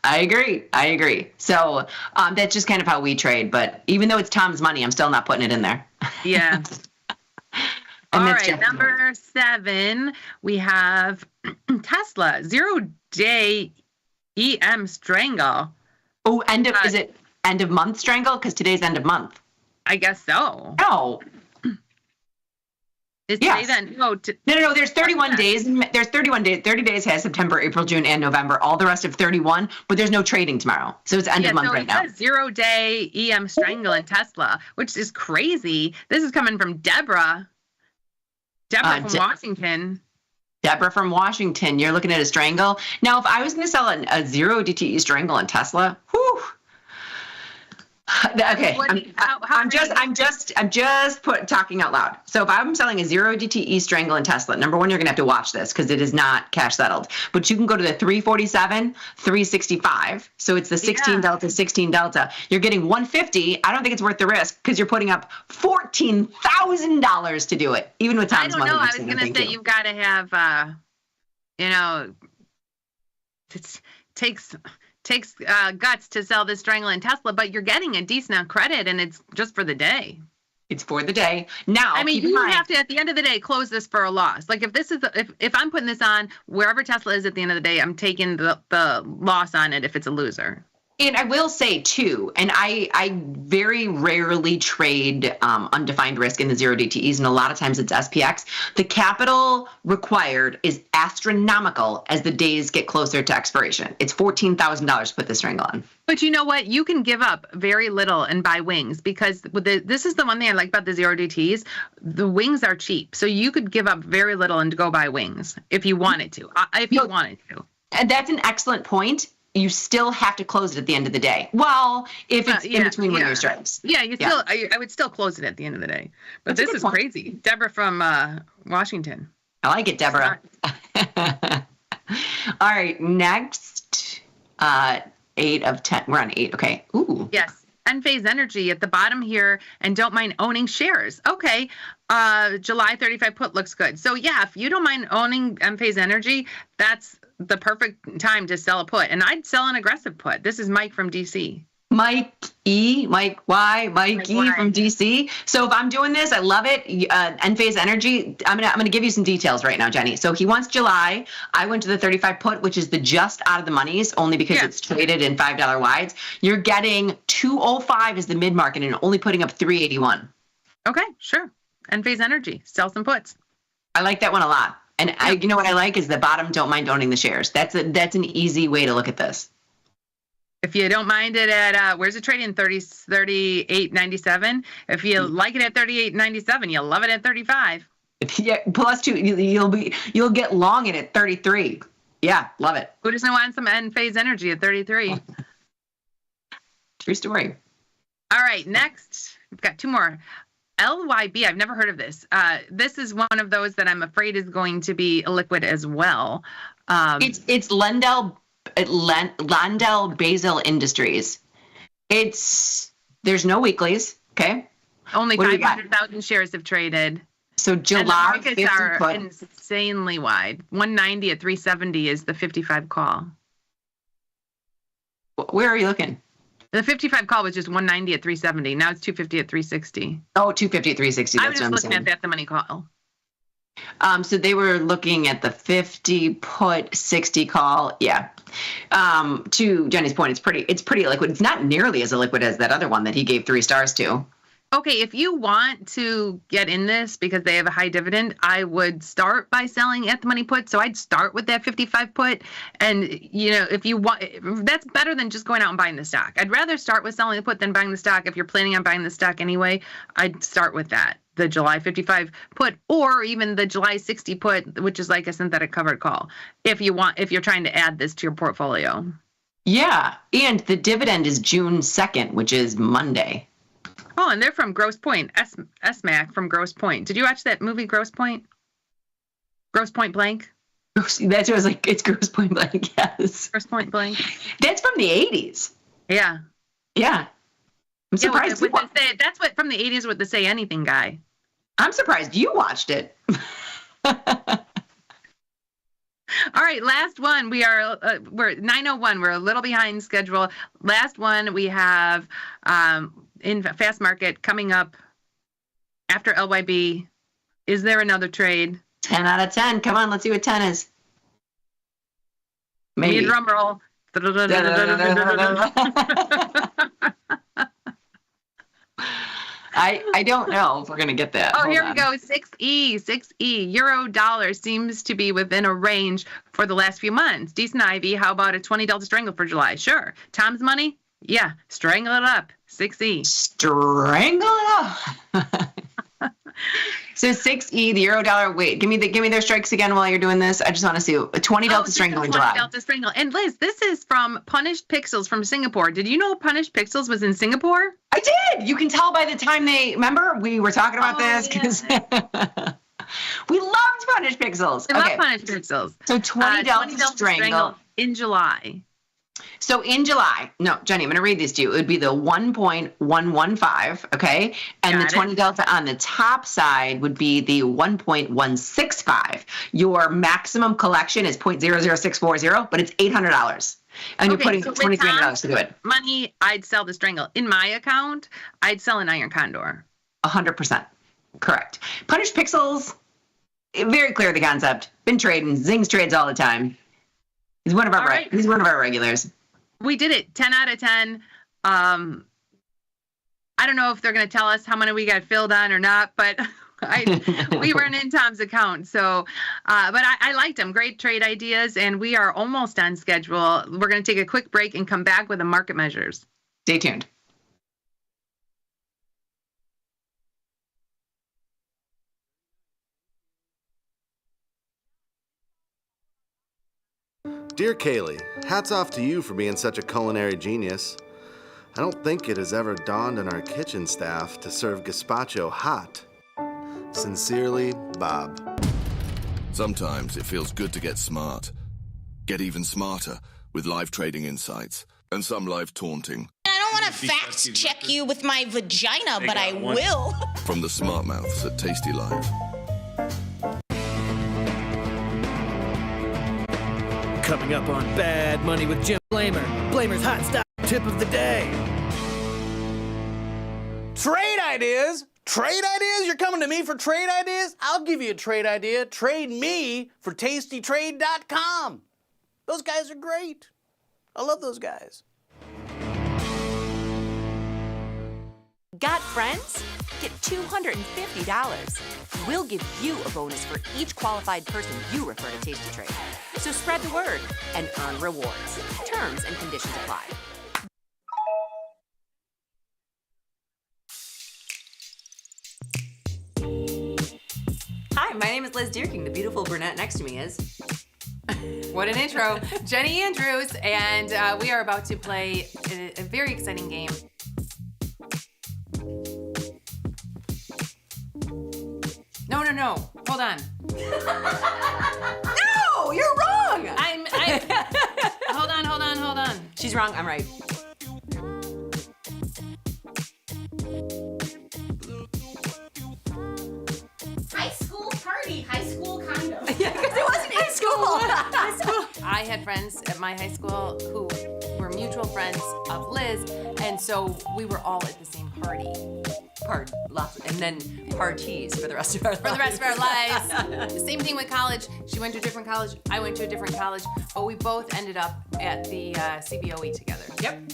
I agree. So that's just kind of how we trade. But even though it's Tom's money, I'm still not putting it in there. Yeah. All right, number 7, we have Tesla 0-day EM strangle. Oh, is it end of month strangle? Because today's end of month. I guess so. No. Is today then? No. There's 31 days. There's 31 days. 30 days has September, April, June, and November. All the rest of 31, but there's no trading tomorrow. So it's end of month right now. 0-day EM strangle in Tesla, which is crazy. This is coming from Deborah. Deborah from Washington. Deborah from Washington. You're looking at a strangle. Now, if I was going to sell a 0 DTE strangle in Tesla, whew. Okay, I'm just talking out loud. So if I'm selling a 0 DTE strangle in Tesla, number one, you're gonna have to watch this because it is not cash settled. But you can go to the 347, 365. So it's the 16 delta, 16 delta. You're getting 150. I don't think it's worth the risk because you're putting up $14,000 to do it, even with Tom's money. I don't know. I was gonna say you've got to have, it takes guts to sell this strangle in Tesla, but you're getting a decent credit and it's just for the day. It's for the day. Now, I mean, you have to, at the end of the day, close this for a loss. Like if this is, if I'm putting this on wherever Tesla is at the end of the day, I'm taking the loss on it if it's a loser. And I will say too, and I very rarely trade undefined risk in the 0DTEs, and a lot of times it's SPX. The capital required is astronomical as the days get closer to expiration. It's $14,000 to put the strangle on. But you know what? You can give up very little and buy wings, because this is the one thing I like about the 0DTs. The wings are cheap, so you could give up very little and go buy wings if you wanted to. And that's an excellent point. You still have to close it at the end of the day. Well, if it's in between winning strikes. Yeah, I would still close it at the end of the day. But this is crazy. Deborah from Washington. I like it, Deborah. All right, next, 8 of 10. We're on 8. Okay. Ooh. Yes. Enphase Energy at the bottom here, and don't mind owning shares. Okay. July 35 put looks good. So yeah, if you don't mind owning Enphase Energy, that's the perfect time to sell a put. And I'd sell an aggressive put. This is Mike from DC. Mike E, Mike Y, Mike E from DC. So if I'm doing this, I love it. Enphase Energy. I'm gonna give you some details right now, Jenny. So he wants July. I went to the 35 put, which is the just out of the monies, only because it's traded in $5 wides. You're getting 205 as the mid market and only putting up 381. Okay, sure. Enphase Energy. Sell some puts. I like that one a lot. And you know what I like is the bottom, don't mind owning the shares. That's an easy way to look at this. If you don't mind it at, where's it trading? 38.97. If you like it at 38.97, you'll love it at 35. Yeah, plus 2, you'll get long it at 33. Yeah, love it. Who doesn't want some Enphase Energy at 33? True story. All right, next, we've got 2 more. LYB, I've never heard of this. This is one of those that I'm afraid is going to be illiquid as well. It's Landell Basel Industries. There's no weeklies, okay? Only 500,000 shares have traded. So July and the markets are insanely wide. 190 at 370 is the 55 call. Where are you looking? The 55 call was just 190 at 370. Now it's 250 at 360. Oh, 250 at 360. I was just looking at the money call. So they were looking at the 50 put 60 call. Yeah. To Jenny's point, it's pretty liquid. It's not nearly as liquid as that other one that he gave 3 stars to. Okay, if you want to get in this because they have a high dividend, I would start by selling at the money put. So I'd start with that 55 put. And, if you want, that's better than just going out and buying the stock. I'd rather start with selling the put than buying the stock. If you're planning on buying the stock anyway, I'd start with that. The July 55 put, or even the July 60 put, which is like a synthetic covered call, if you're trying to add this to your portfolio. Yeah. And the dividend is June 2nd, which is Monday. Oh, and they're from Grosse Pointe, SMAC from Grosse Pointe. Did you watch that movie, Grosse Pointe? Grosse Pointe Blank? That's what I was like, it's Grosse Pointe Blank, yes. Grosse Pointe Blank. That's from the 80s. Yeah. Yeah. I'm surprised. That's what from the 80s with the Say Anything guy. I'm surprised you watched it. All right, last one. We're 9:01. We're a little behind schedule. Last one we have in fast market coming up after LYB. Is there another trade? 10 out of 10. Come on, let's see what 10 is. Maybe. Drum roll. I don't know if we're going to get that. Oh, here we go. 6E. Euro dollar seems to be within a range for the last few months. Decent Ivy. How about a 20 Delta Strangle for July? Sure. Tom's money? Yeah. Strangle it up. 6E. Strangle it up. So 6E, the euro dollar. Wait, give me their strikes again while you're doing this. I just want to see a 20 Delta Strangle in July. 20 Delta Strangle. And Liz, this is from Punished Pixels from Singapore. Did you know Punished Pixels was in Singapore? I did. You can tell by the time remember we were talking about this because we loved Punished Pixels. I love Punished Pixels. So 20 Delta Strangle in July. So in July, no, Jenny, I'm going to read these to you. It would be the 1.115, okay? And the 20 Delta on the top side would be the 1.165. Your maximum collection is 0.00640, but it's $800. And you're putting $2,300 to do it. Money, I'd sell the Strangle. In my account, I'd sell an Iron Condor. 100%. Correct. Punished Pixels, very clear the concept. Been trading. Zings trades all the time. He's one of our regulars. We did it 10 out of 10. I don't know if they're going to tell us how many we got filled on or not, but we weren't in Tom's account. So, but I liked them. Great trade ideas. And we are almost on schedule. We're going to take a quick break and come back with the market measures. Stay tuned. Dear Kaylee, hats off to you for being such a culinary genius. I don't think it has ever dawned on our kitchen staff to serve gazpacho hot. Sincerely, Bob. Sometimes it feels good to get smart. Get even smarter with live trading insights and some live taunting. I don't want to fact check you with my vagina, but I will. From the smart mouths at tastylive. Coming up on Bad Money with Jim Blamer. Blamer's hot stock tip of the day. Trade ideas? Trade ideas? You're coming to me for trade ideas? I'll give you a trade idea. Trade me for tastytrade.com. Those guys are great. I love those guys. Got friends? Get $250. We'll give you a bonus for each qualified person you refer to Tasty Trade. So spread the word and earn rewards. Terms and conditions apply. Hi, my name is Liz Deerking. The beautiful brunette next to me is... What an intro. Jenny Andrews, and we are about to play a very exciting game. No. Hold on. No, you're wrong. Hold on. She's wrong. I'm right. High school party, high school condo. Yeah, because it wasn't in school. I had friends at my high school who were mutual friends of Liz, and so we were all at the same party. And then parties for the rest of our lives. For the rest of our lives. The same thing with college. She went to a different college. I went to a different college. But we both ended up at the CBOE together. Yep.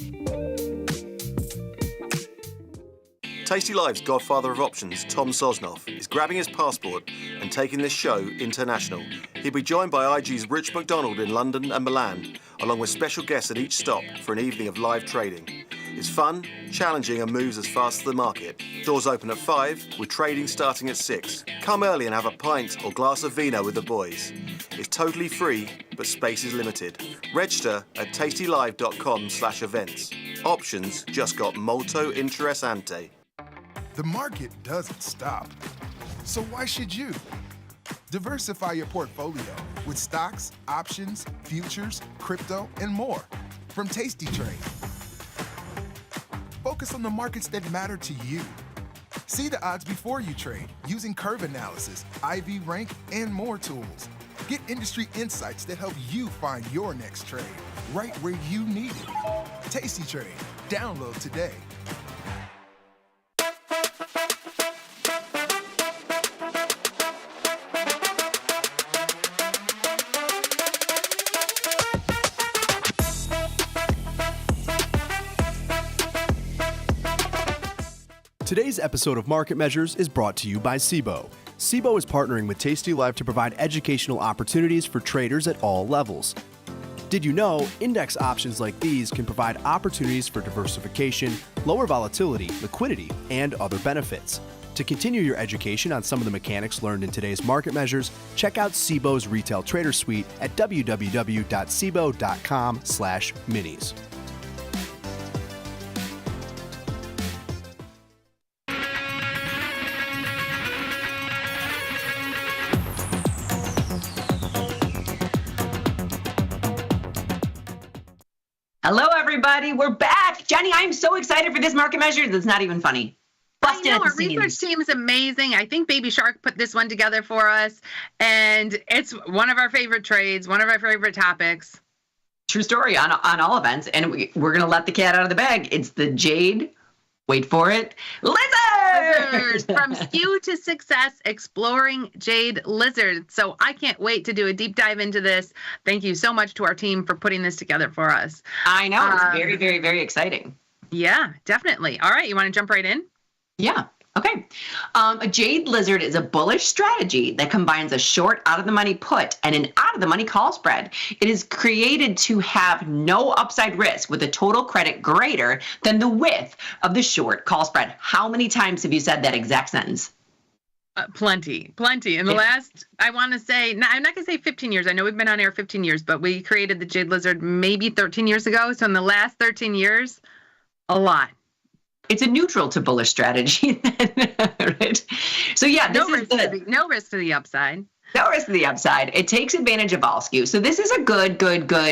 Tasty Live's godfather of options, Tom Sosnoff, is grabbing his passport and taking this show international. He'll be joined by IG's Rich McDonald in London and Milan, along with special guests at each stop for an evening of live trading. It's fun, challenging, and moves as fast as the market. Doors open at 5, with trading starting at 6. Come early and have a pint or glass of vino with the boys. It's totally free, but space is limited. Register at tastylive.com/events. Options just got molto interessante. The market doesn't stop. So why should you? Diversify your portfolio with stocks, options, futures, crypto, and more from Tasty Trade. Focus on the markets that matter to you. See the odds before you trade using curve analysis, IV rank, and more tools. Get industry insights that help you find your next trade right where you need it. Tasty Trade. Download today. Today's episode of Market Measures is brought to you by SIBO. SIBO is partnering with Tasty Live to provide educational opportunities for traders at all levels. Did you know index options like these can provide opportunities for diversification, lower volatility, liquidity, and other benefits? To continue your education on some of the mechanics learned in today's Market Measures, check out SIBO's Retail Trader Suite at www.sibo.com/minis. Hello, everybody. We're back. Jenny, I'm so excited for this Market Measures. It's not even funny. Busted at the Our seams. research team is amazing. I think Baby Shark put this one together for us, and it's one of our favorite trades, one of our favorite topics. True story on all events, and we're going to let the cat out of the bag. It's the Jade, wait for it, Lizard! Lizard! From skew to success, exploring Jade Lizard. So I can't wait to do a deep dive into this. Thank you so much to our team for putting this together for us. I know. It's very, very, very exciting. Yeah, definitely. All right. You want to jump right in? Yeah. Okay. A Jade Lizard is a bullish strategy that combines a short out-of-the-money put and an out-of-the-money call spread. It is created to have no upside risk with a total credit greater than the width of the short call spread. How many times have you said that exact sentence? Plenty. In the last, I want to say, I'm not going to say 15 years. I know we've been on air 15 years, but we created the Jade Lizard maybe 13 years ago. So in the last 13 years, a lot. It's a neutral to bullish strategy, right? So yeah, no risk to the upside. No risk to the upside. It takes advantage of all skew. So this is a good.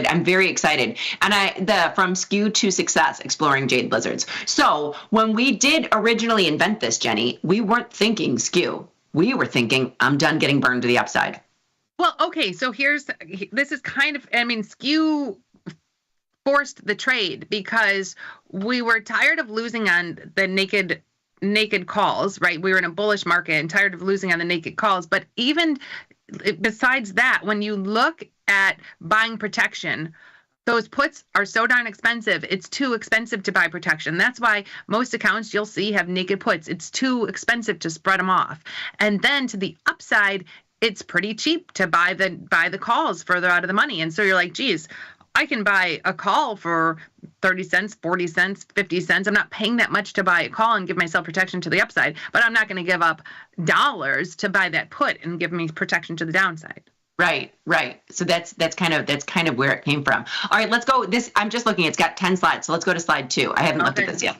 I'm very excited. And from skew to success, exploring Jade Lizards. So when we did originally invent this, Jenny, we weren't thinking skew. We were thinking, I'm done getting burned to the upside. Well, okay. So this is kind of, skew forced the trade because we were tired of losing on the naked calls, right? We were in a bullish market and tired of losing on the naked calls. But even besides that, when you look at buying protection, those puts are so darn expensive. It's too expensive to buy protection. That's why most accounts you'll see have naked puts. It's too expensive to spread them off. And then to the upside, it's pretty cheap to buy the calls further out of the money. And so you're like, geez, I can buy a call for 30 cents, 40 cents, 50 cents. I'm not paying that much to buy a call and give myself protection to the upside, but I'm not going to give up dollars to buy that put and give me protection to the downside. Right. So that's kind of where it came from. All right, let's go. I'm just looking. It's got 10 slides. So let's go to slide 2. I haven't looked at this yet.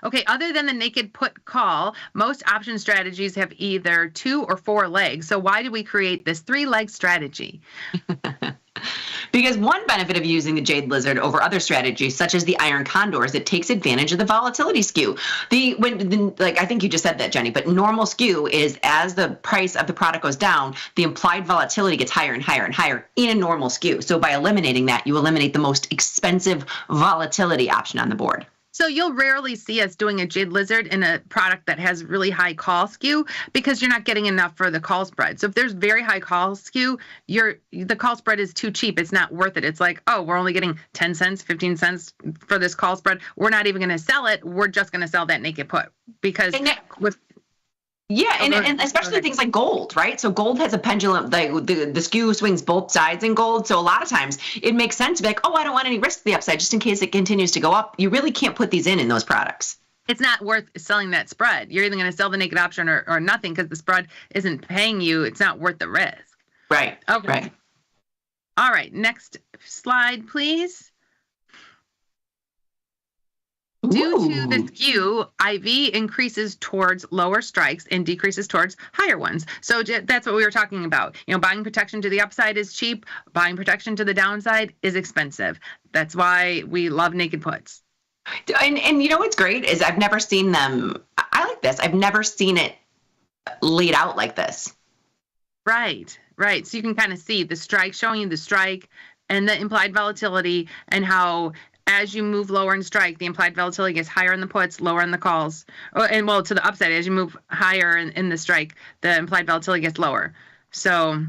Okay, other than the naked put call, most option strategies have either 2 or 4 legs. So why did we create this 3-leg strategy? Because one benefit of using the Jade Lizard over other strategies, such as the Iron Condor, is it takes advantage of the volatility skew. I think you just said that, Jenny, but normal skew is as the price of the product goes down, the implied volatility gets higher and higher and higher in a normal skew. So by eliminating that, you eliminate the most expensive volatility option on the board. So you'll rarely see us doing a Jade Lizard in a product that has really high call skew because you're not getting enough for the call spread. So if there's very high call skew, the call spread is too cheap. It's not worth it. It's like, oh, we're only getting 10 cents, 15 cents for this call spread. We're not even going to sell it. We're just going to sell that naked put because and especially things like gold, right? So gold has a pendulum, the skew swings both sides in gold. So a lot of times it makes sense to be like, oh, I don't want any risk to the upside just in case it continues to go up. You really can't put these in those products. It's not worth selling that spread. You're either going to sell the naked option or nothing because the spread isn't paying you. It's not worth the risk. Right. Okay. Right. All right. Next slide, please. Due to the skew, IV increases towards lower strikes and decreases towards higher ones. So that's what we were talking about. Buying protection to the upside is cheap. Buying protection to the downside is expensive. That's why we love naked puts. And what's great is I've never seen them. I like this. I've never seen it laid out like this. Right. So you can kind of see the strike, showing you the strike and the implied volatility and how as you move lower in strike, the implied volatility gets higher in the puts, lower in the calls. To the upside, as you move higher in the strike, the implied volatility gets lower. So,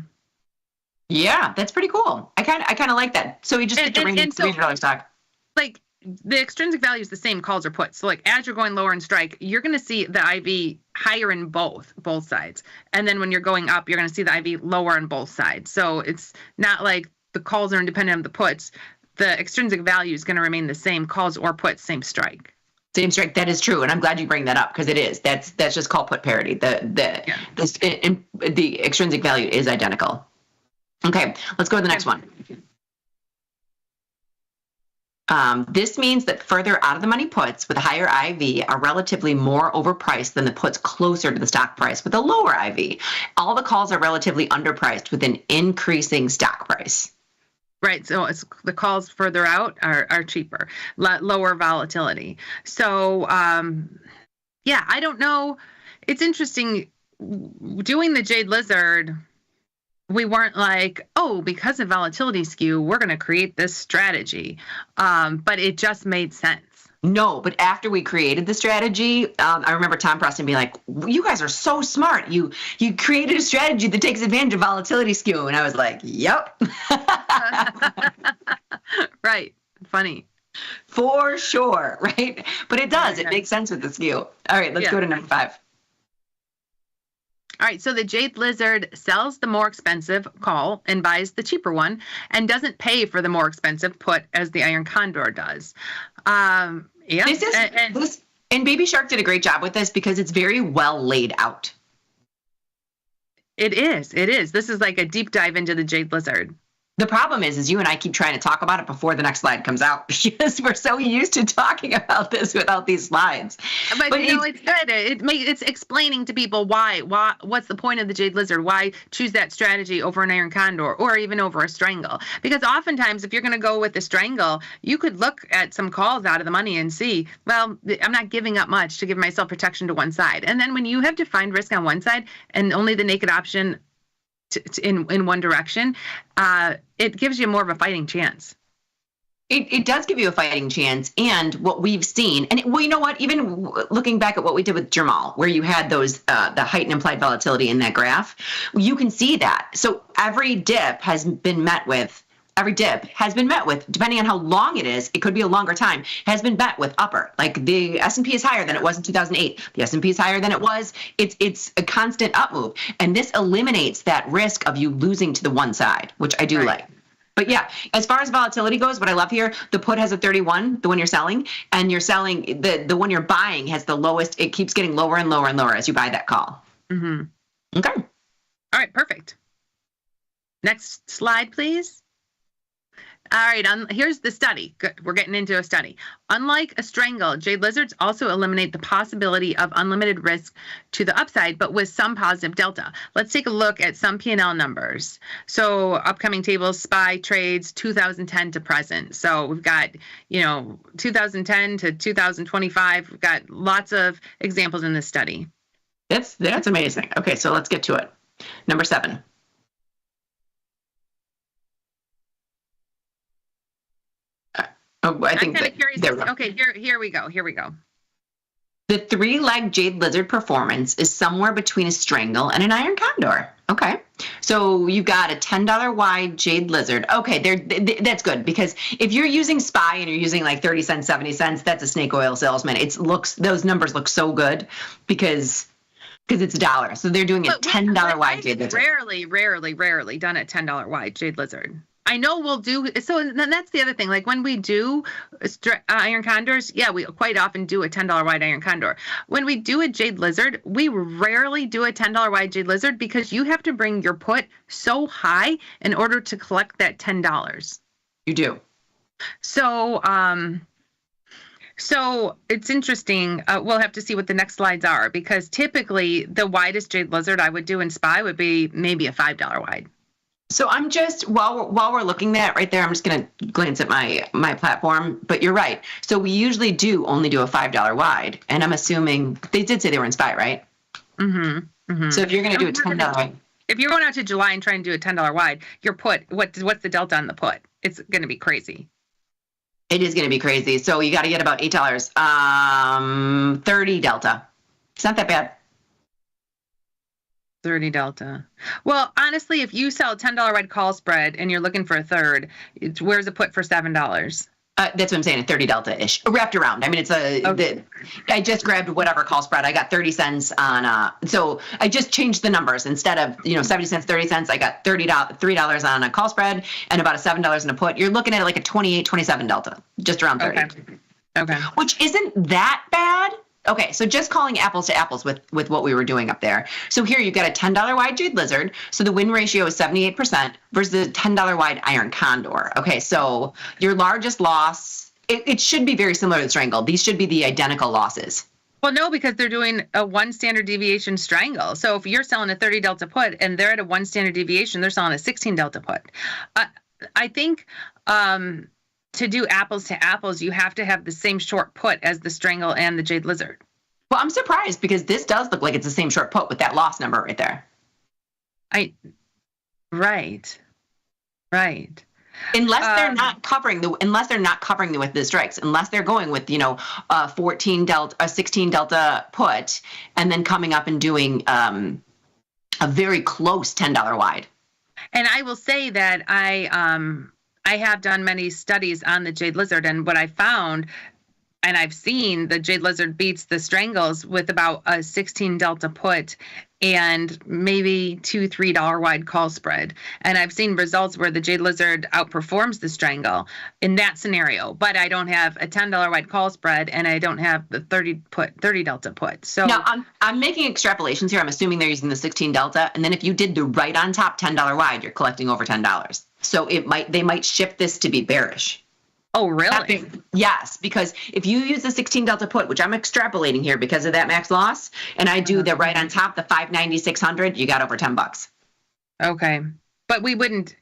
yeah, that's pretty cool. I kind of like that. So we just get to range stock. Like the extrinsic value is the same calls or puts. So like as you're going lower in strike, you're going to see the IV higher in both sides, and then when you're going up, you're going to see the IV lower on both sides. So it's not like the calls are independent of the puts. The extrinsic value is going to remain the same, calls or puts, same strike. Same strike. That is true, and I'm glad you bring that up because it is. That's just call put parity. The extrinsic value is identical. Okay, let's go to the next one. This means that further out of the money puts with a higher IV are relatively more overpriced than the puts closer to the stock price with a lower IV. All the calls are relatively underpriced with an increasing stock price. Right. So the calls further out are cheaper, lower volatility. So, I don't know. It's interesting doing the Jade Lizard. We weren't like, oh, because of volatility skew, we're going to create this strategy. But it just made sense. No, but after we created the strategy, I remember Tom Preston being like, "You guys are so smart. You created a strategy that takes advantage of volatility skew." And I was like, "Yep." Right. Funny. For sure, right? But it does. It makes sense with the skew. All right, let's go to number 5. All right, so the Jade Lizard sells the more expensive call and buys the cheaper one and doesn't pay for the more expensive put as the Iron Condor does. Yeah. And Baby Shark did a great job with this because it's very well laid out. It is. It is. This is like a deep dive into the Jade Lizard. The problem is you and I keep trying to talk about it before the next slide comes out because we're so used to talking about this without these slides. But it's good. It's explaining to people why, what's the point of the Jade Lizard? Why choose that strategy over an Iron Condor or even over a Strangle? Because oftentimes, if you're going to go with the Strangle, you could look at some calls out of the money and see, well, I'm not giving up much to give myself protection to one side. And then when you have defined risk on one side and only the naked option in one direction, it gives you more of a fighting chance. It does give you a fighting chance. And what we've seen, and well, you know what, even looking back at what we did with Jamal, where you had those, the height and implied volatility in that graph, you can see that. So every dip has been met with, depending on how long it is, it could be a longer time, has been met with upper. Like the S&P is higher than it was in 2008. The S&P is higher than it was. It's a constant up move. And this eliminates that risk of you losing to the one side, which I do like. But yeah, as far as volatility goes, what I love here, the put has a 31, the one you're selling, and you're selling, the one you're buying has the lowest, it keeps getting lower and lower and lower as you buy that call. Mm-hmm. Okay. All right, perfect. Next slide, please. All right, here's the study. Good, we're getting into a study. Unlike a Strangle, Jade Lizards also eliminate the possibility of unlimited risk to the upside, but with some positive delta. Let's take a look at some P&L numbers. So upcoming tables, SPY trades 2010 to present. So we've got, 2010 to 2025. We've got lots of examples in this study. That's amazing. Okay, so let's get to it. Number 7. Oh, I think I'm kind of curious. Okay, here we go. The 3-leg Jade Lizard performance is somewhere between a Strangle and an Iron Condor. Okay, so you've got a $10 wide Jade Lizard. Okay, that's good because if you're using SPY and you're using like 30 cents, 70 cents, that's a snake oil salesman. Those numbers look so good because it's a dollar. So they're doing a $10 wide Jade Lizard. Rarely done at $10 wide Jade Lizard. I know we'll do, so then that's the other thing. Like when we do Iron Condors, yeah, we quite often do a $10 wide Iron Condor. When we do a Jade Lizard, we rarely do a $10 wide Jade Lizard because you have to bring your put so high in order to collect that $10. You do. So it's interesting. We'll have to see what the next slides are because typically the widest Jade Lizard I would do in SPY would be maybe a $5 wide. So I'm just, while we're looking at right there, I'm just going to glance at my platform, but you're right. So we usually only do a $5 wide, and I'm assuming, they did say they were in SPY, right? Mm-hmm. Mm-hmm. So if you're going to do a $10 wide. If you're going out to July and trying to do a $10 wide, your put, what's the delta on the put? It's going to be crazy. It is going to be crazy. So you got to get about $8. 30 delta. It's not that bad. 30 delta. Well, honestly, if you sell a $10 wide call spread and you're looking for a third, where's a put for $7? That's what I'm saying, a 30 delta-ish, wrapped around. I mean, I just grabbed whatever call spread. I got 30 cents on, so I just changed the numbers. Instead of, 70 cents, 30 cents, I got $3 on a call spread and about a $7 in a put. You're looking at like a 28, 27 delta, just around 30. Okay. Which isn't that bad. Okay, so just calling apples to apples with what we were doing up there. So here you've got a $10 wide Jade Lizard. So the win ratio is 78% versus the $10 wide Iron Condor. Okay, so your largest loss, it should be very similar to the Strangle. These should be the identical losses. Well, no, because they're doing a 1 standard deviation Strangle. So if you're selling a 30 delta put and they're at a 1 standard deviation, they're selling a 16 delta put. I think to do apples to apples, you have to have the same short put as the Strangle and the Jade Lizard. Well, I'm surprised because this does look like it's the same short put with that loss number right there. Right. Unless they're not covering with the strikes, unless they're going with, a 14 delta, a 16 delta put, and then coming up and doing a very close $10 wide. And I will say that I have done many studies on the Jade Lizard, and what I found, and I've seen the Jade Lizard beats the Strangles with about a 16 delta put and maybe $2-3 wide call spread. And I've seen results where the Jade Lizard outperforms the Strangle in that scenario, but I don't have a $10 wide call spread and I don't have the 30 delta put. So now I'm making extrapolations here. I'm assuming they're using the 16 delta. And then if you did the right on top $10 wide, you're collecting over $10. So they might shift this to be bearish. Oh, really? Yes, because if you use the 16 delta put, which I'm extrapolating here because of that max loss, and I do the right on top, the 590, 600, you got over $10. Okay. But we wouldn't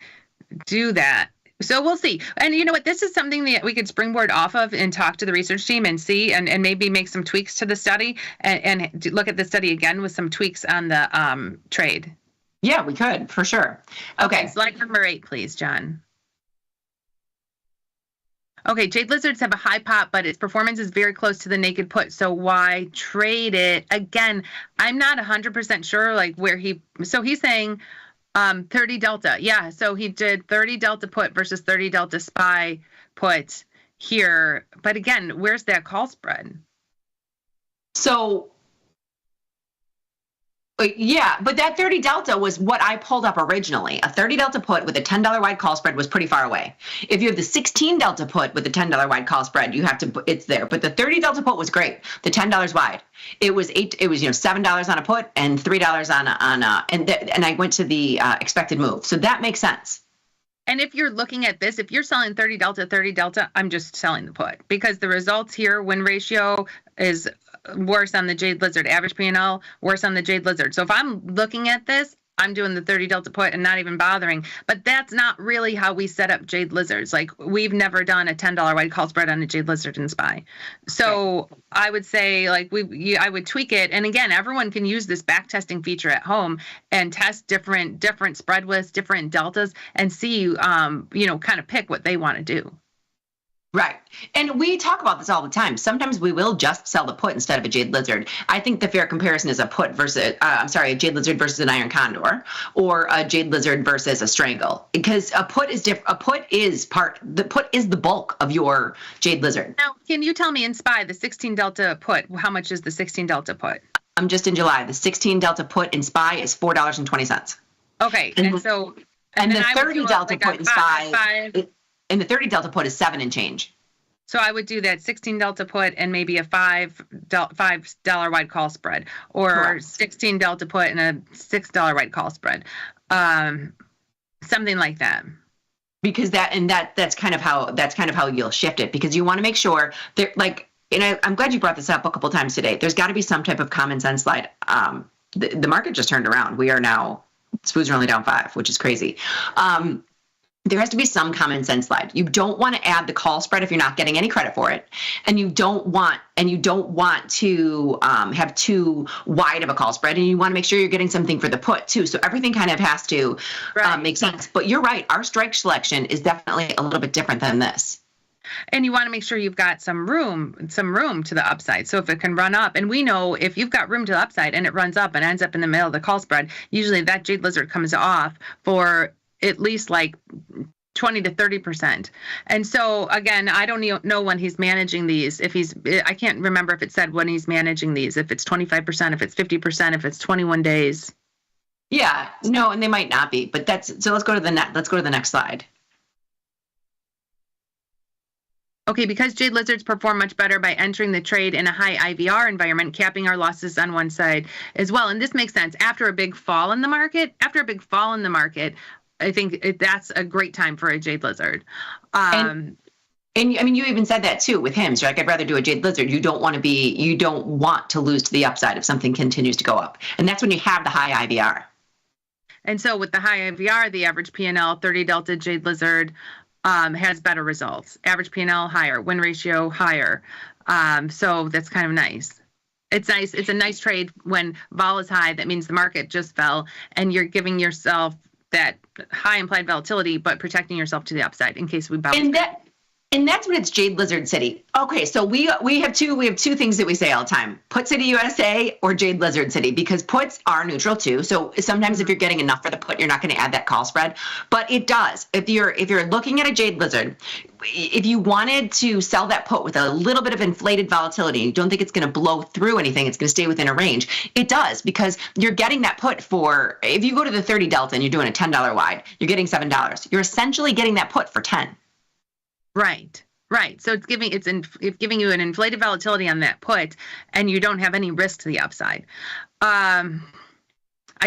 do that. So we'll see. And you know what? This is something that we could springboard off of and talk to the research team and see and maybe make some tweaks to the study and look at the study again with some tweaks on the trade. Yeah, we could, for sure. Okay. Slide number 8, please, John. Okay, Jade Lizards have a high pop, but its performance is very close to the naked put. So why trade it? Again, I'm not 100% sure so he's saying 30 delta. Yeah, so he did 30 delta put versus 30 delta SPY put here. But again, where's that call spread? So yeah, but that 30 delta was what I pulled up originally. A 30 delta put with a $10 wide call spread was pretty far away. If you have the 16 delta put with a $10 wide call spread, it's there. But the 30 delta put was great. The $10 wide. It was $7 on a put and $3 and I went to the expected move. So that makes sense. And if you're looking at this, if you're selling 30 delta, I'm just selling the put because the results here, win ratio is worse on the Jade Lizard, average P&L worse on the Jade Lizard. So if I'm looking at this, I'm doing the 30 delta put and not even bothering. But that's not really how we set up Jade Lizards. Like we've never done a $10 wide call spread on a Jade Lizard in SPY. So I would say I would tweak it. And again, everyone can use this back testing feature at home and test different spread widths, different deltas, and see, kind of pick what they want to do. Right. And we talk about this all the time. Sometimes we will just sell the put instead of a Jade Lizard. I think the fair comparison is a Jade Lizard versus an Iron Condor or a Jade Lizard versus a Strangle because a put is different. The put is the bulk of your Jade Lizard. Now, can you tell me in SPY, the 16 delta put, how much is the 16 delta put? I'm just in July. The 16 delta put in SPY is $4.20. Okay. And the 30 delta put in SPY. And the 30 delta put is 7 and change. So I would do that 16 delta put and maybe a $5 wide call spread, or correct. 16 delta put and a $6 wide call spread, something like that. Because that's kind of how you'll shift it. Because you want to make sure that I'm glad you brought this up a couple times today. There's got to be some type of common sense slide. The market just turned around. We are now SPOOs are only down 5, which is crazy. There has to be some common sense slide. You don't want to add the call spread if you're not getting any credit for it, and you don't want to have too wide of a call spread, and you want to make sure you're getting something for the put too. So everything kind of has to make sense. But you're right. Our strike selection is definitely a little bit different than this. And you want to make sure you've got some room to the upside. So if it can run up, and we know if you've got room to the upside and it runs up and ends up in the middle of the call spread, usually that Jade Lizard comes off for at least 20 to 30%. And so again, I don't know when he's managing these. I can't remember if it said when he's managing these, if it's 25%, if it's 50%, if it's 21 days. Yeah, no, and they might not be, but let's go to the next slide. Okay, because Jade Lizards perform much better by entering the trade in a high IVR environment, capping our losses on one side as well. And this makes sense. After a big fall in the market, I think that's a great time for a Jade Lizard. And I mean, you even said that too with him. So I'd rather do a Jade Lizard. You don't want to lose to the upside if something continues to go up. And that's when you have the high IVR. And so with the high IVR, the average P&L 30 delta Jade Lizard has better results. Average P&L higher, win ratio higher. So that's kind of nice. It's nice. It's a nice trade when vol is high. That means the market just fell and you're giving yourself that high implied volatility, but protecting yourself to the upside in case we bounce. And that's when it's Jade Lizard City. Okay, so we have two things that we say all the time: Put City USA or Jade Lizard City, because puts are neutral too. So sometimes if you're getting enough for the put, you're not going to add that call spread. But it does. If you're looking at a Jade Lizard, if you wanted to sell that put with a little bit of inflated volatility, you don't think it's going to blow through anything, it's going to stay within a range. It does, because you're getting that put for, if you go to the 30 delta and you're doing a $10 wide, you're getting $7. You're essentially getting that put for 10. Right. So it's giving you an inflated volatility on that put, and you don't have any risk to the upside. I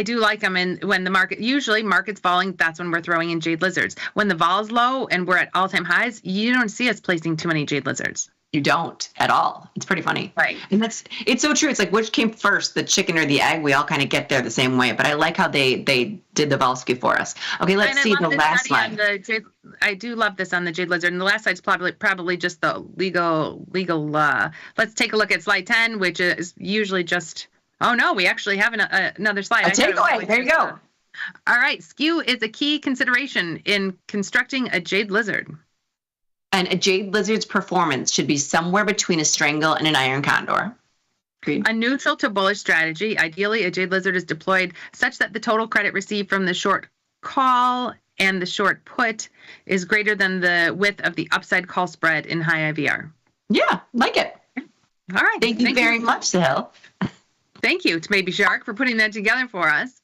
do like them when the market's falling. That's when we're throwing in Jade Lizards. When the vol is low and we're at all-time highs, you don't see us placing too many Jade Lizards. You don't at all. It's pretty funny. Right. And it's so true. It's like, which came first, the chicken or the egg? We all kind of get there the same way. But I like how they did the vol skew for us. Okay, let's see the last slide. I do love this on the Jade Lizard. And the last slide's probably just the legal. Let's take a look at slide 10, which is usually just, oh no, we actually have another slide. A takeaway. There you go. All right. Skew is a key consideration in constructing a Jade Lizard. And a Jade Lizard's performance should be somewhere between a strangle and an iron condor. Agreed. A neutral to bullish strategy. Ideally, a Jade Lizard is deployed such that the total credit received from the short call and the short put is greater than the width of the upside call spread in high IVR. Yeah, like it. All right. Thank you very much, Sahil. Thank you to Baby Shark for putting that together for us.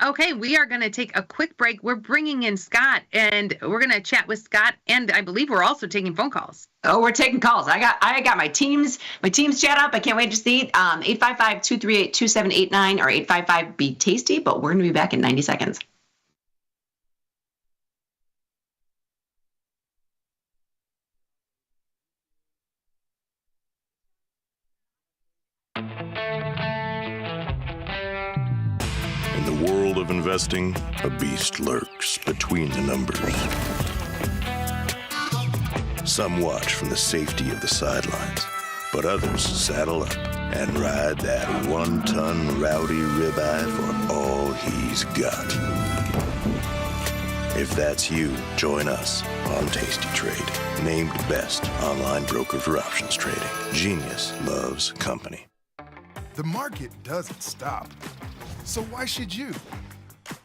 Okay, we are going to take a quick break. We're bringing in Scott, and we're going to chat with Scott, and I believe we're also taking phone calls. Oh, we're taking calls. I got my team's chat up. I can't wait to see it. 855-238-2789 or 855-BE-TASTY, but we're going to be back in 90 seconds. In the world of investing, a beast lurks between the numbers. Some watch from the safety of the sidelines, but others saddle up and ride that one-ton rowdy ribeye for all he's got. If that's you, join us on Tasty Trade, named best online broker for options trading. Genius loves company. The market doesn't stop. So why should you?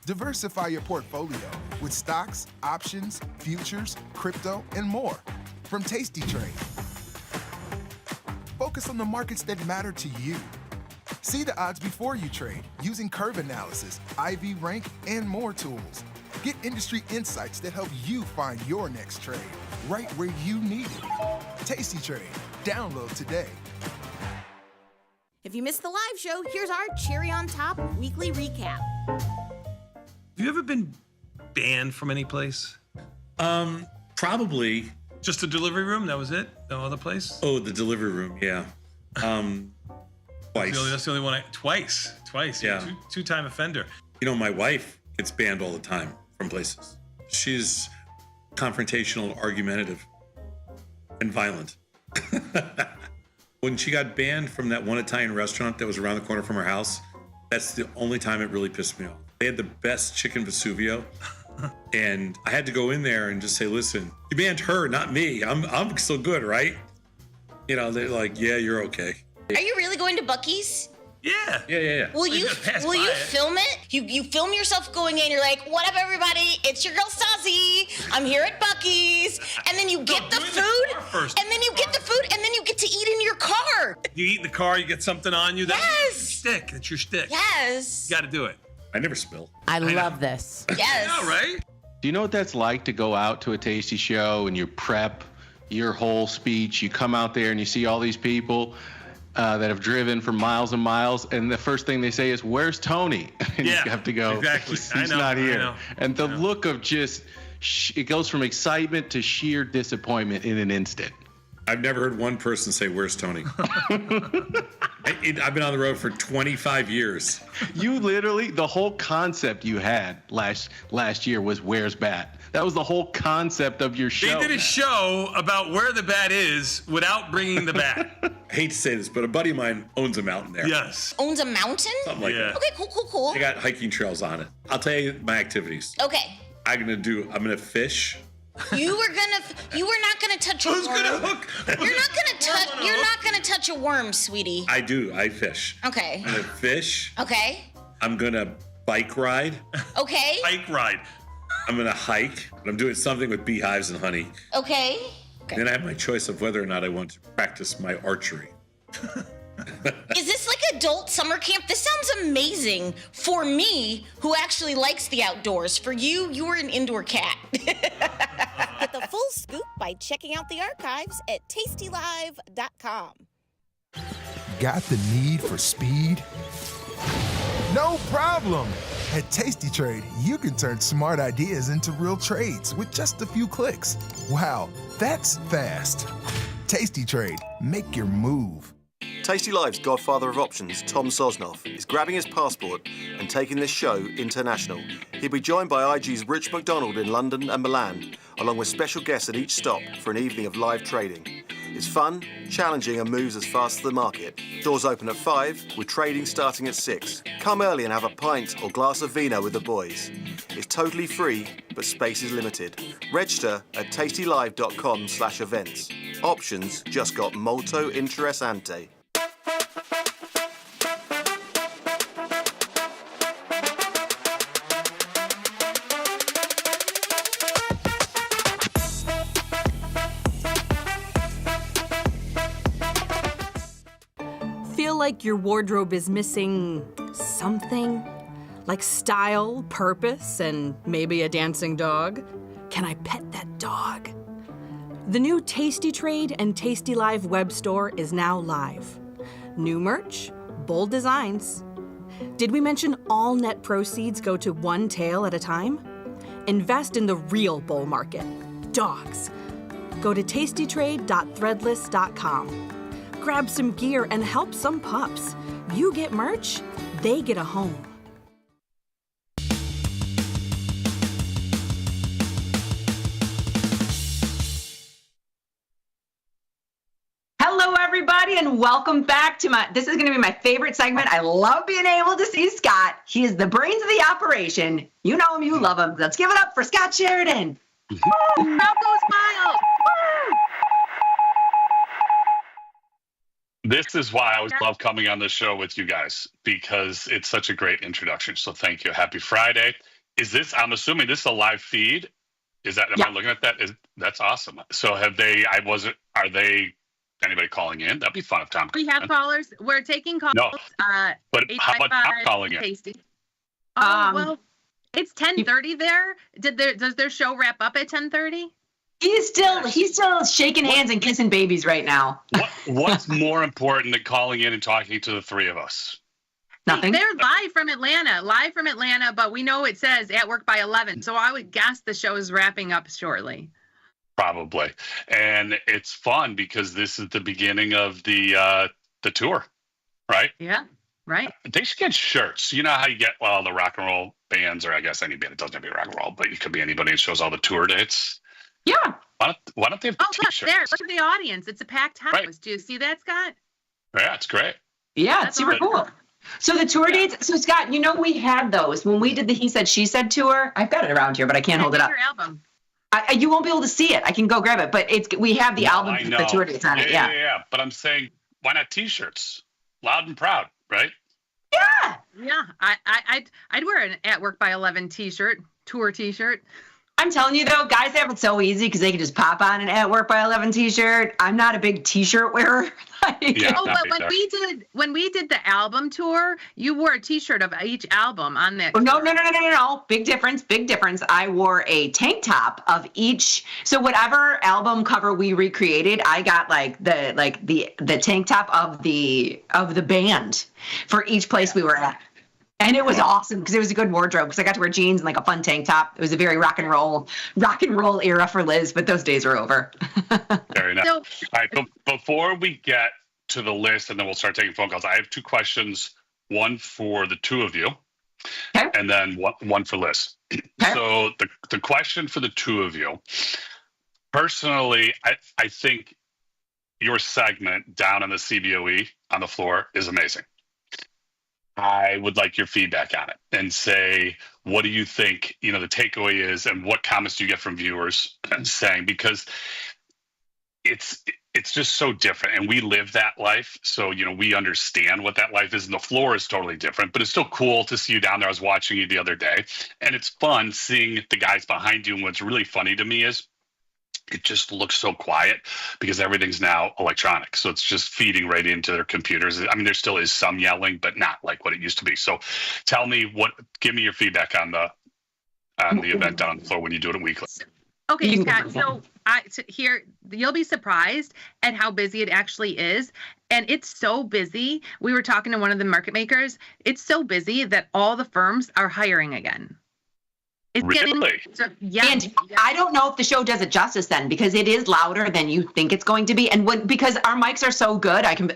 Diversify your portfolio with stocks, options, futures, crypto, and more from Tasty Trade. Focus on the markets that matter to you. See the odds before you trade using curve analysis, IV rank, and more tools. Get industry insights that help you find your next trade right where you need it. Tasty Trade. Download today. If you missed the live show, here's our cherry on top weekly recap. Have you ever been banned from any place? Probably. Just the delivery room? That was it? No other place? Oh, the delivery room, yeah. Twice. That's the only one. Twice. Yeah. Two-time offender. You know, my wife gets banned all the time from places. She's confrontational, argumentative, and violent. When she got banned from that one Italian restaurant that was around the corner from her house, that's the only time it really pissed me off. They had the best chicken Vesuvio, and I had to go in there and just say, listen, you banned her, not me. I'm still good, right? You know, they're like, yeah, you're okay. Are you really going to Buc-ee's? Yeah. Will you film it? You film yourself going in, you're like, what up everybody, it's your girl Sazi, I'm here at Buc-ee's, and then you get the food, and then you get to eat in your car. You eat in the car, you get something on you. Yes. That's your stick. Yes. You gotta do it. I never spill. I love this. Yes. I know, right? Do you know what that's like to go out to a tasty show and you prep your whole speech? You come out there and you see all these people that have driven for miles and miles, and the first thing they say is, "Where's Tony?" And you have to go, exactly. He's not here. And the look of just, it goes from excitement to sheer disappointment in an instant. I've never heard one person say, "Where's Tony?" I've been on the road for 25 years. You literally, the whole concept you had last year was where's bat. That was the whole concept of your show. They did a show about where the bat is without bringing the bat. I hate to say this, but a buddy of mine owns a mountain there. Yes. Owns a mountain? Something like that. Okay, cool. I got hiking trails on it. I'll tell you my activities. Okay. I'm gonna fish. You were not gonna touch a worm. Who's gonna hook? You're not gonna touch a worm, sweetie. I do. I fish. Okay. I'm gonna fish. Okay. I'm gonna bike ride. Okay. Bike ride. I'm gonna hike. I'm doing something with beehives and honey. Okay. Then I have my choice of whether or not I want to practice my archery. Is this like adult summer camp? This sounds amazing for me, who actually likes the outdoors. For you, you were an indoor cat. Get the full scoop by checking out the archives at tastylive.com. Got the need for speed? No problem. At Tasty Trade, you can turn smart ideas into real trades with just a few clicks. Wow, that's fast. Tasty Trade, make your move. Tasty Live's godfather of options, Tom Sosnoff, is grabbing his passport and taking this show international. He'll be joined by IG's Rich McDonald in London and Milan, along with special guests at each stop for an evening of live trading. It's fun, challenging, and moves as fast as the market. Doors open at 5, with trading starting at 6. Come early and have a pint or glass of vino with the boys. It's totally free, but space is limited. Register at tastylive.com/events. Options just got molto interessante. Feel like your wardrobe is missing something? Like style, purpose, and maybe a dancing dog? Can I pet that dog? The new Tasty Trade and Tasty Live web store is now live. New merch, bold designs. Did we mention all net proceeds go to one tail at a time? Invest in the real bull market, dogs. Go to tastytrade.threadless.com. Grab some gear and help some pups. You get merch, they get a home. Hello, everybody, and welcome back to this is going to be my favorite segment. I love being able to see Scott. He is the brains of the operation. You know him, you love him. Let's give it up for Scott Sheridan. Malcolm smile. This is why I always love coming on the show with you guys, because it's such a great introduction. So thank you. Happy Friday. I'm assuming this is a live feed. Am I looking at that? That's awesome. So are they, anybody calling in? That'd be fun if Tom. We have callers. We're taking calls. No. But how about Tom calling in? Tasty. Well, it's 10:30 there. Does their show wrap up at 10:30? He's still shaking hands and kissing babies right now. What's more important than calling in and talking to the three of us? Nothing. They're live from Atlanta, but we know it says at work by 11. So I would guess the show is wrapping up shortly. Probably. And it's fun because this is the beginning of the tour, right? Yeah, right. They should get shirts. You know how you get, well, the rock and roll bands, or I guess any band, it doesn't have to be rock and roll, but it could be anybody who shows all the tour dates. Yeah. Why don't they have t-shirts? Look there. Look at the audience. It's a packed house. Right. Do you see that, Scott? Yeah, it's great. Yeah, it's super cool. So the tour dates. So Scott, we had those when we did the He Said She Said tour. I've got it around here, but I can't hold it up. Your album. You won't be able to see it. I can go grab it, but we have the album with the tour dates on it. Yeah. But I'm saying, why not t-shirts? Loud and proud, right? Yeah. Yeah. I'd wear an at work by 11 t-shirt, tour t-shirt. I'm telling you though, guys have it so easy because they can just pop on an at work by 11 t-shirt. I'm not a big t-shirt wearer. But when we did the album tour, you wore a t-shirt of each album on that. Oh, no. Big difference. I wore a tank top of each. So whatever album cover we recreated, I got the tank top of the band for each place we were at. And it was awesome because it was a good wardrobe because I got to wear jeans and like a fun tank top. It was a very rock and roll era for Liz, but those days are over. Very nice. All right, before we get to the list, and then we'll start taking phone calls. I have 2 questions, one for the 2 of you, and then one for Liz. So the question for the 2 of you, personally, I think your segment down on the CBOE on the floor is amazing. I would like your feedback on it and say, what do you think, the takeaway is, and what comments do you get from viewers saying, because it's just so different, and we live that life. So, we understand what that life is, and the floor is totally different, but it's still cool to see you down there. I was watching you the other day, and it's fun seeing the guys behind you. And what's really funny to me is it just looks so quiet because everything's now electronic. So it's just feeding right into their computers. I mean, there still is some yelling, but not like what it used to be. So give me your feedback on the event down on the floor when you do it weekly. Okay, Scott. So here, you'll be surprised at how busy it actually is. And it's so busy. We were talking to one of the market makers. It's so busy that all the firms are hiring again. It's really? And I don't know if the show does it justice then, because it is louder than you think it's going to be. And because our mics are so good, I can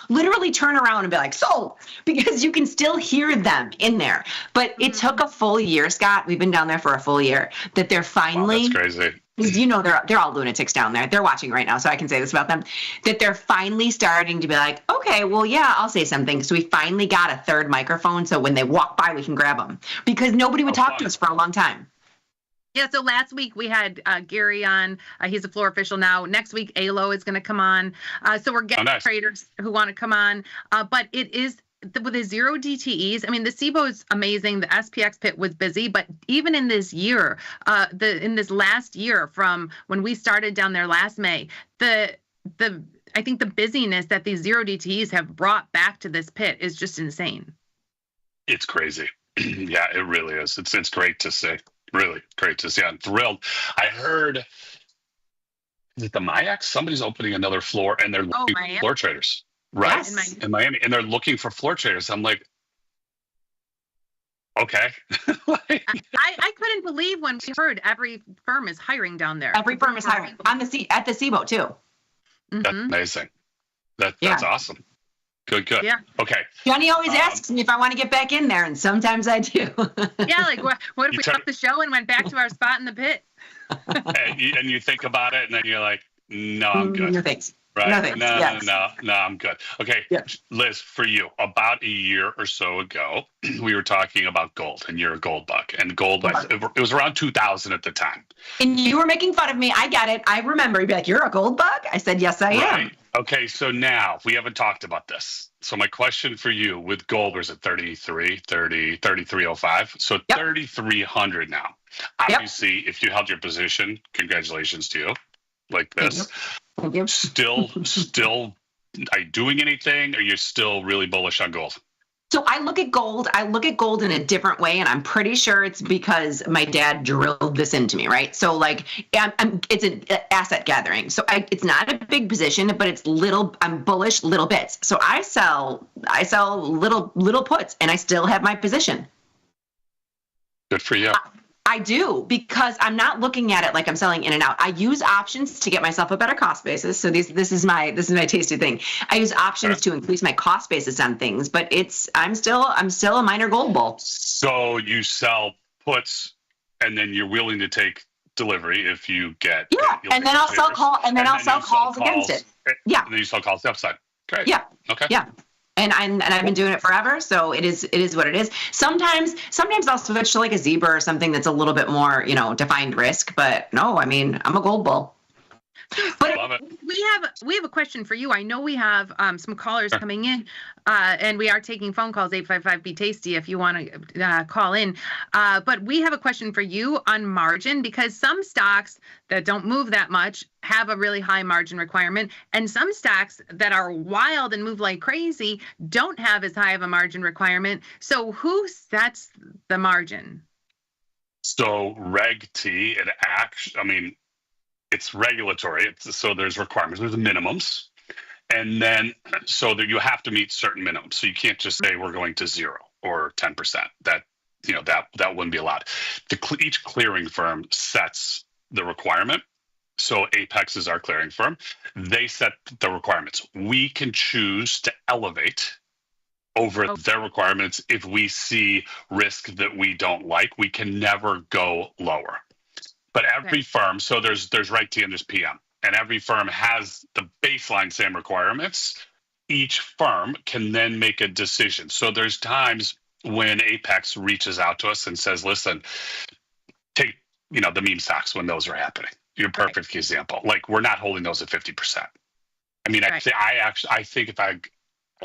literally turn around and be like, so, because you can still hear them in there. But it took a full year, Scott. We've been down there for a full year, that they're finally. Wow, that's crazy. They're all lunatics down there. They're watching right now, so I can say this about them, that they're finally starting to be like, okay, well, yeah, I'll say something. So we finally got a 3rd microphone, so when they walk by, we can grab them, because nobody would talk to us for a long time. Yeah, so last week we had Gary on. He's a floor official now. Next week, Alo is going to come on. So we're getting traders who want to come on. But it is, with the 0 DTEs, I mean, the SIBO is amazing. The SPX pit was busy, but even in this year, in this last year from when we started down there last May, I think the busyness that these 0 DTEs have brought back to this pit is just insane. It's crazy. Yeah, it really is. It's great to see. Really great to see. I'm thrilled. I heard, is it the MIAX? Somebody's opening another floor, and they're looking for floor traders. Right, yes. In Miami, and they're looking for floor traders. I'm like, okay. I couldn't believe when we heard every firm is hiring down there. Every firm is hiring at the SIBO too. That's amazing. That's awesome. Good. Yeah. Okay. Johnny always asks me if I want to get back in there, and sometimes I do. Yeah, like what if we left the show and went back to our spot in the pit? and you think about it, and then you're like, no, I'm good. No thanks. Right. Nothing. No, I'm good. Okay. Yeah. Liz, for you, about a year or so ago, we were talking about gold, and you're a gold buck. And gold, it was around 2000 at the time. And you were making fun of me. I get it. I remember. You'd be like, you're a gold buck? I said, yes, I am. Okay, so now we haven't talked about this. So my question for you, with gold, was it 33.05? So 3,300 now. Obviously, if you held your position, congratulations to you. Like this. Thank you. Still, are you doing anything? Or you're still really bullish on gold? So I look at gold in a different way, and I'm pretty sure it's because my dad drilled this into me, right? So it's an asset gathering. So it's not a big position, but it's I'm bullish little bits. So I sell little puts, and I still have my position. Good for you. I do, because I'm not looking at it like I'm selling in and out. I use options to get myself a better cost basis. So this is my tasty thing. I use options to increase my cost basis on things, but I'm still a minor gold bull. So you sell puts, and then you're willing to take delivery if you get and then I'll sell calls against it. Yeah, and then you sell calls to the upside. Great. Yeah. Okay. Yeah. And I've been doing it forever, so it is what it is. Sometimes I'll switch to like a zebra or something that's a little bit more, defined risk. But no, I mean, I'm a gold bull. But we have a question for you. I know we have some callers coming in, and we are taking phone calls. 855-BE-TASTY if you want to call in. But we have a question for you on margin, because some stocks that don't move that much have a really high margin requirement, and some stocks that are wild and move like crazy don't have as high of a margin requirement. So who sets the margin? So Reg T and it's regulatory. So there's requirements. There's minimums. And then so that you have to meet certain minimums. So you can't just say we're going to 0 or 10%. That wouldn't be allowed. Each clearing firm sets the requirement. So Apex is our clearing firm. They set the requirements. We can choose to elevate over their requirements if we see risk that we don't like. We can never go lower. But every firm, so there's Reg T and there's PM, and every firm has the baseline same requirements. Each firm can then make a decision. So there's times when Apex reaches out to us and says, listen, take, the meme stocks when those are happening. Your perfect example. Like, we're not holding those at 50%. I mean, I think if I'd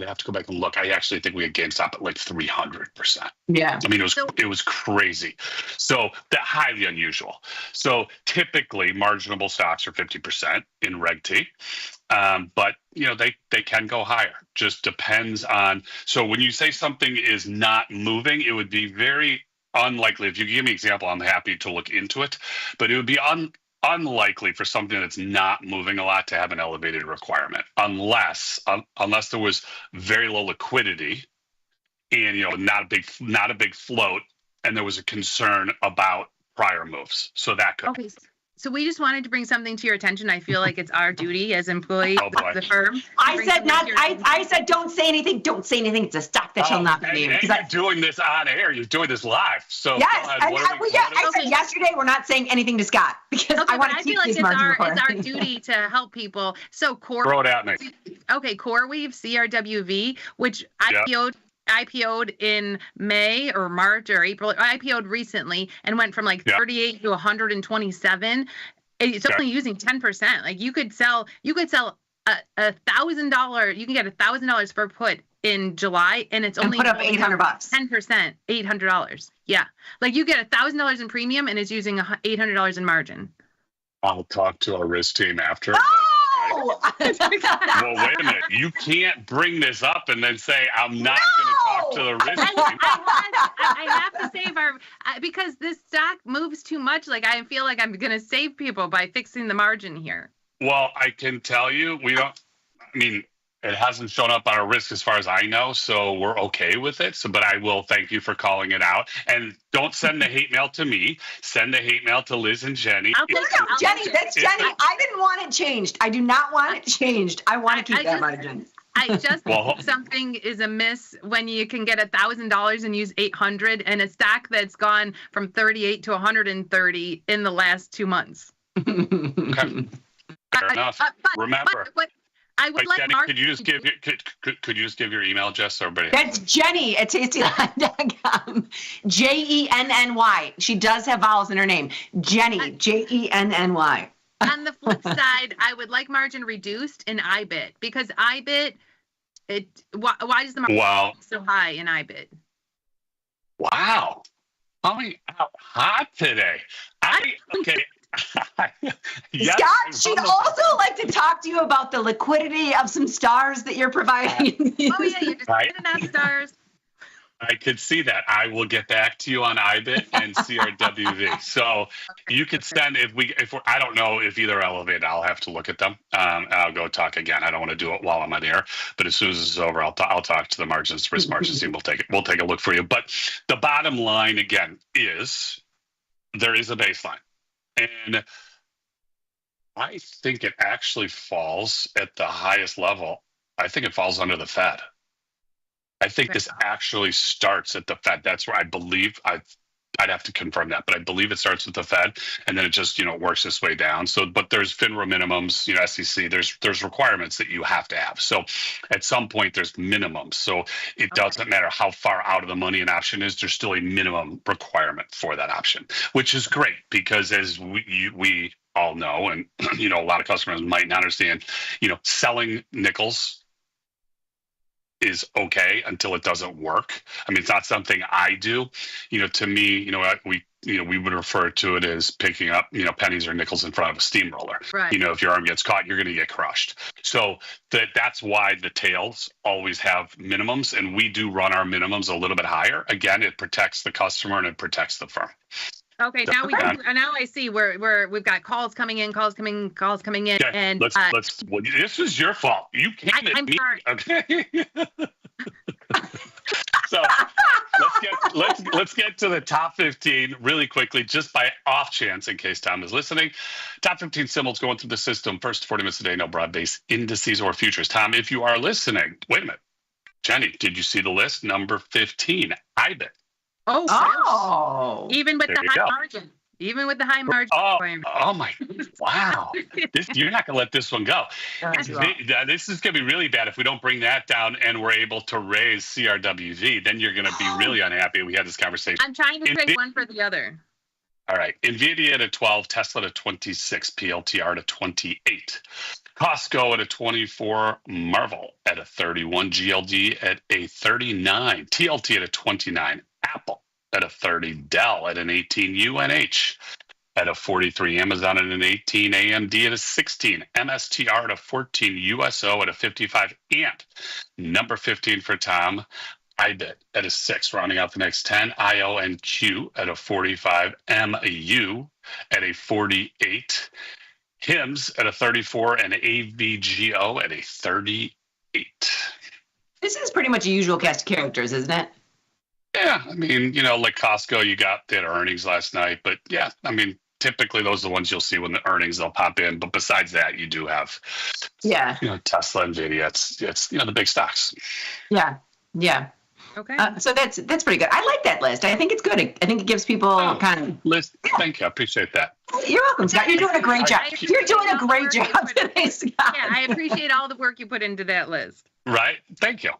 have to go back and look. I actually think we had GameStop at like 300%. Yeah. I mean, it was crazy. So that's highly unusual. So typically, marginable stocks are 50% in Reg T, but they can go higher. Just depends on. So when you say something is not moving, it would be very unlikely. If you give me an example, I'm happy to look into it, but it would be unlikely for something that's not moving a lot to have an elevated requirement, unless there was very low liquidity and not a big float, and there was a concern about prior moves. So that could. Okay. So we just wanted to bring something to your attention. I feel like it's our duty as employees of the firm. I said don't say anything. Don't say anything. It's a stock that shall not be named. And you're doing this on air. You're doing this live. So yes, I said yesterday we're not saying anything to Scott because I want to keep these margins. It's our duty to help people. So throw it at me. Okay, CoreWeave, CRWV, which IPO'd in May or March or April. IPO'd recently and went from like 38 to 127. It's only using 10%. Like you could sell $1,000. You can get $1,000 per put in July, and it's only put up $800. 10%, $800. Yeah, like you get $1,000 in premium, and it's using $800 in margin. I'll talk to our risk team after. Well, wait a minute. You can't bring this up and then say, I'm not going to talk to the risk team. I have to save because this stock moves too much. Like, I feel like I'm going to save people by fixing the margin here. Well, I can tell you, it hasn't shown up on our risk as far as I know, so we're okay with it. But I will thank you for calling it out. And don't send the hate mail to me. Send the hate mail to Liz and Jenny. Jenny. That's Jenny. I didn't want it changed. I do not want it changed. I want to keep that margin. I just think something is amiss when you can get $1,000 and use $800 and a stock that's gone from 38 to 130 in the last 2 months. Okay. Fair enough. Remember. I would like Jenny, could you just give your email address so everybody? That's Jenny at tastylive.com. Jenny. She does have vowels in her name. Jenny, Jenny. On the flip side, I would like margin reduced in IBIT because IBIT, why does the margin so high in IBIT? Wow. Coming out hot today. Okay. Yes, Scott, she'd also like to talk to you about the liquidity of some stars that you're providing. You're just sending out stars. I could see that. I will get back to you on IBIT and CRWV. So you could send if we're I don't know if either are elevated. I'll have to look at them. I'll go talk again. I don't want to do it while I'm on air. But as soon as this is over, I'll talk to the risk margins team. We'll take a look for you. But the bottom line again is there is a baseline. And I think it actually falls at the highest level. I think it falls under the Fed. I think this actually starts at the Fed. That's where I believe I'd have to confirm that, but I believe it starts with the Fed and then it just, works its way down. So, but there's FINRA minimums, SEC, there's requirements that you have to have. So at some point there's minimums. So it doesn't matter how far out of the money an option is, there's still a minimum requirement for that option, which is great because as we all know, and, a lot of customers might not understand, selling nickels is okay until it doesn't work. I mean, it's not something I do. To me, we would refer to it as picking up, pennies or nickels in front of a steamroller. Right. If your arm gets caught, you're going to get crushed. So that's why the tails always have minimums, and we do run our minimums a little bit higher. Again, it protects the customer and it protects the firm. Okay, now I see we've got calls coming in, Okay, and this is your fault. You came at me. Sorry. Okay. So let's get to the top 15 really quickly, just by off chance, in case Tom is listening. Top 15 symbols going through the system. First 40 minutes a day, no broad-based indices or futures. Tom, if you are listening, wait a minute. Jenny, did you see the list? Number 15, IBIT. Oh. Even with the high margin. Even with the high margin. Oh my! Wow, you're not going to let this one go. This is going to be really bad if we don't bring that down and we're able to raise CRWV. Then you're going to be really unhappy. We had this conversation. I'm trying to trade one for the other. All right, Nvidia at a 12, Tesla at a 26, PLTR at a 28, Costco at a 24, Marvel at a 31, GLD at a 39, TLT at a 29, Apple at a 30, Dell at an 18, UNH at a 43, Amazon at an 18, AMD at a 16, MSTR at a 14, USO at a 55, and number 15 for Tom, IBIT at a 6, rounding out the next 10, IONQ at a 45, MU at a 48, HIMS at a 34, and AVGO at a 38. This is pretty much a usual cast of characters, isn't it? Yeah, I mean, like Costco, you got their earnings last night, but yeah, I mean, typically those are the ones you'll see when the earnings they'll pop in. But besides that, you do have, Tesla, Nvidia. It's the big stocks. Yeah. Okay. So that's pretty good. I like that list. I think it's good. I think it gives people kind of list. Thank you. I appreciate that. You're welcome, Scott. You're doing a great job. You're doing a great job today, Scott. Yeah, I appreciate all the work you put into that list. Right. Thank you.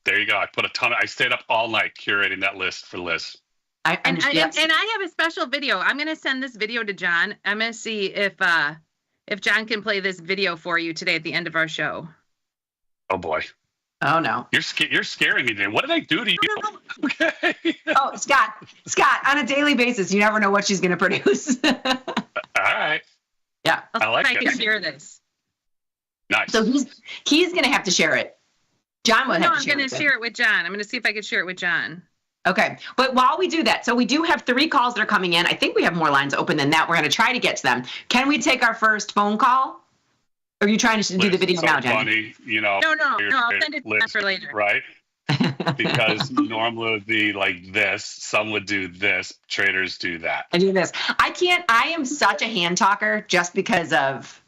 There you go. I put I stayed up all night curating that list for Liz. And I have a special video. I'm going to send this video to John. I'm going to see if John can play this video for you today at the end of our show. Oh boy. Oh no. You're scaring me today. What did I do to you? Okay. Oh, Scott, on a daily basis, you never know what she's going to produce. All right. Yeah. I like it. I can share this. Nice. So he's going to have to share it. John would have to share it. I'm going to share it with John. I'm going to see if I can share it with John. Okay. But while we do that, so we do have 3 calls that are coming in. I think we have more lines open than that. We're going to try to get to them. Can we take our first phone call? Or are you trying to do the video now, Jen? Funny, No, I'll send it to for later. Right? Because normally it would be like this. Some would do this. Traders do that. I do this. I am such a hand talker just because of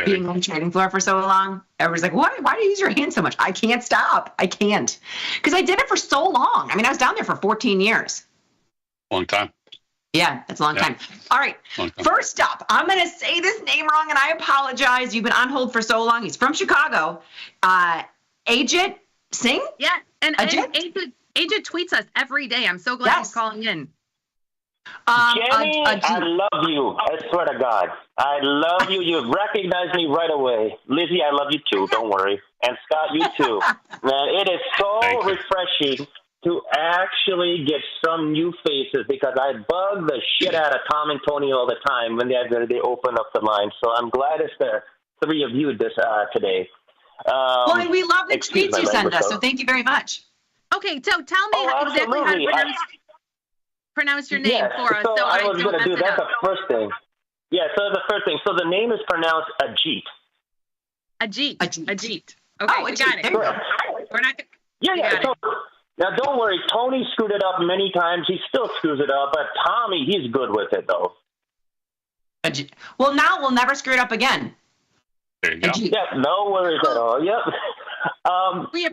being on the trading floor for so long. Everyone's like, why do you use your hand so much? I can't stop. I can't. Because I did it for so long. I mean, I was down there for 14 years. Long time. Yeah, that's a long time. All right. First up, I'm going to say this name wrong, and I apologize. You've been on hold for so long. He's from Chicago. Ajit Singh? Yeah, and Ajit tweets us every day. I'm so glad he's calling in. Jenny, I love you. I swear to God. I love you. You recognized me right away. Lizzie, I love you too. Don't worry. And Scott, you too. Man, it is so refreshing to actually get some new faces because I bug the shit out of Tom and Tony all the time when they open up the line. So I'm glad it's the 3 of you this today. Well, and we love the tweets you send us, so thank you very much. Okay, so tell me exactly how to pronounce your name for us. So I was going to do that's the first thing. Yeah, so the first thing. So the name is pronounced Ajit. Ajit. Okay, we got it. We're not. Yeah. So, now don't worry. Tony screwed it up many times. He still screws it up, but Tommy, he's good with it though. Well, now we'll never screw it up again. There you go. Yeah, no worries at all. Yep. We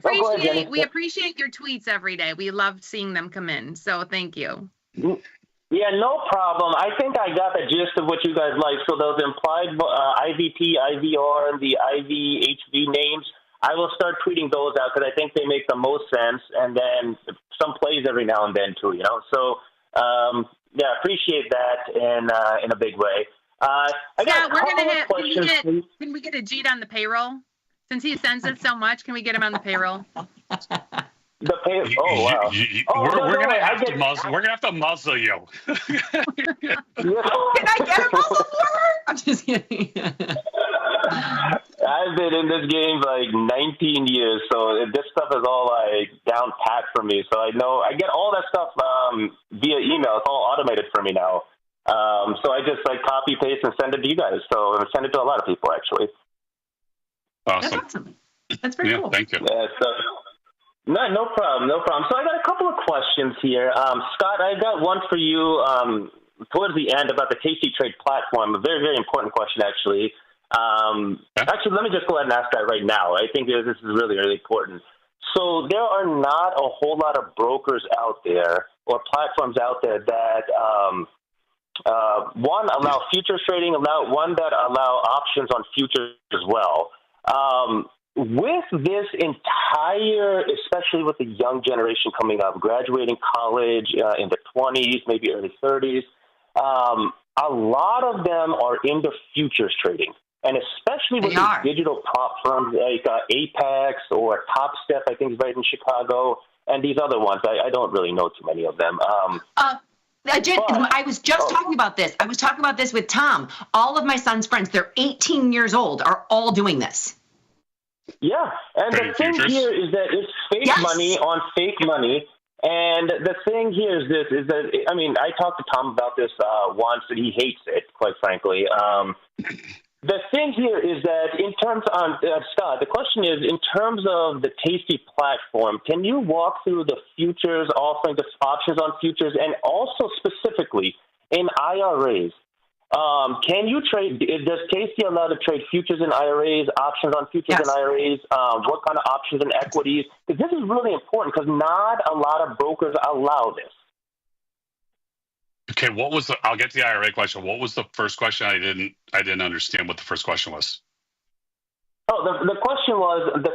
appreciate your tweets every day. We love seeing them come in. So thank you. Yeah, no problem. I think I got the gist of what you guys like. So those implied IVP, IVR, and the IVHV names, I will start tweeting those out because I think they make the most sense. And then some plays every now and then too, So yeah, appreciate that in a big way. Can we get Ajit on the payroll? Since he sends us so much, can we get him on the payroll? The pay. Oh wow! We're gonna have to muzzle you. Can I get a muzzle for her? I'm just kidding. I've been in this game for like 19 years, so this stuff is all like down pat for me. So I know I get all that stuff via email. It's all automated for me now. So I just like copy paste and send it to you guys. So I send it to a lot of people actually. Awesome. That's awesome. That's very cool. Thank you. Yeah, so No problem. So I got a couple of questions here. Scott, I got one for you towards the end about the Tasty Trade platform. A very, very important question, actually. Actually, let me just go ahead and ask that right now. I think this is really, really important. So there are not a whole lot of brokers out there or platforms out there that, one, allow futures trading, one that allow options on futures as well. With this entire, especially with the young generation coming up, graduating college in the 20s, maybe early 30s, a lot of them are into futures trading. And especially with these digital prop firms like Apex or Top Step, I think is right in Chicago, and these other ones. I don't really know too many of them. I was just talking about this. I was talking about this with Tom. All of my son's friends, they're 18 years old, are all doing this. Yeah, and the thing here is that it's fake money on fake money. And the thing here is that, I mean, I talked to Tom about this once, and he hates it, quite frankly. The thing here is that in terms of, Scott, the question is, in terms of the Tasty platform, can you walk through the futures, offering the options on futures, and also specifically in IRAs? Can you trade, does Tasty allow to trade futures in IRAs, options on futures in IRAs? What kind of options and equities? Because this is really important because not a lot of brokers allow this. Okay, I'll get to the IRA question. What was the first question? I didn't understand what the first question was. Oh, the question was on the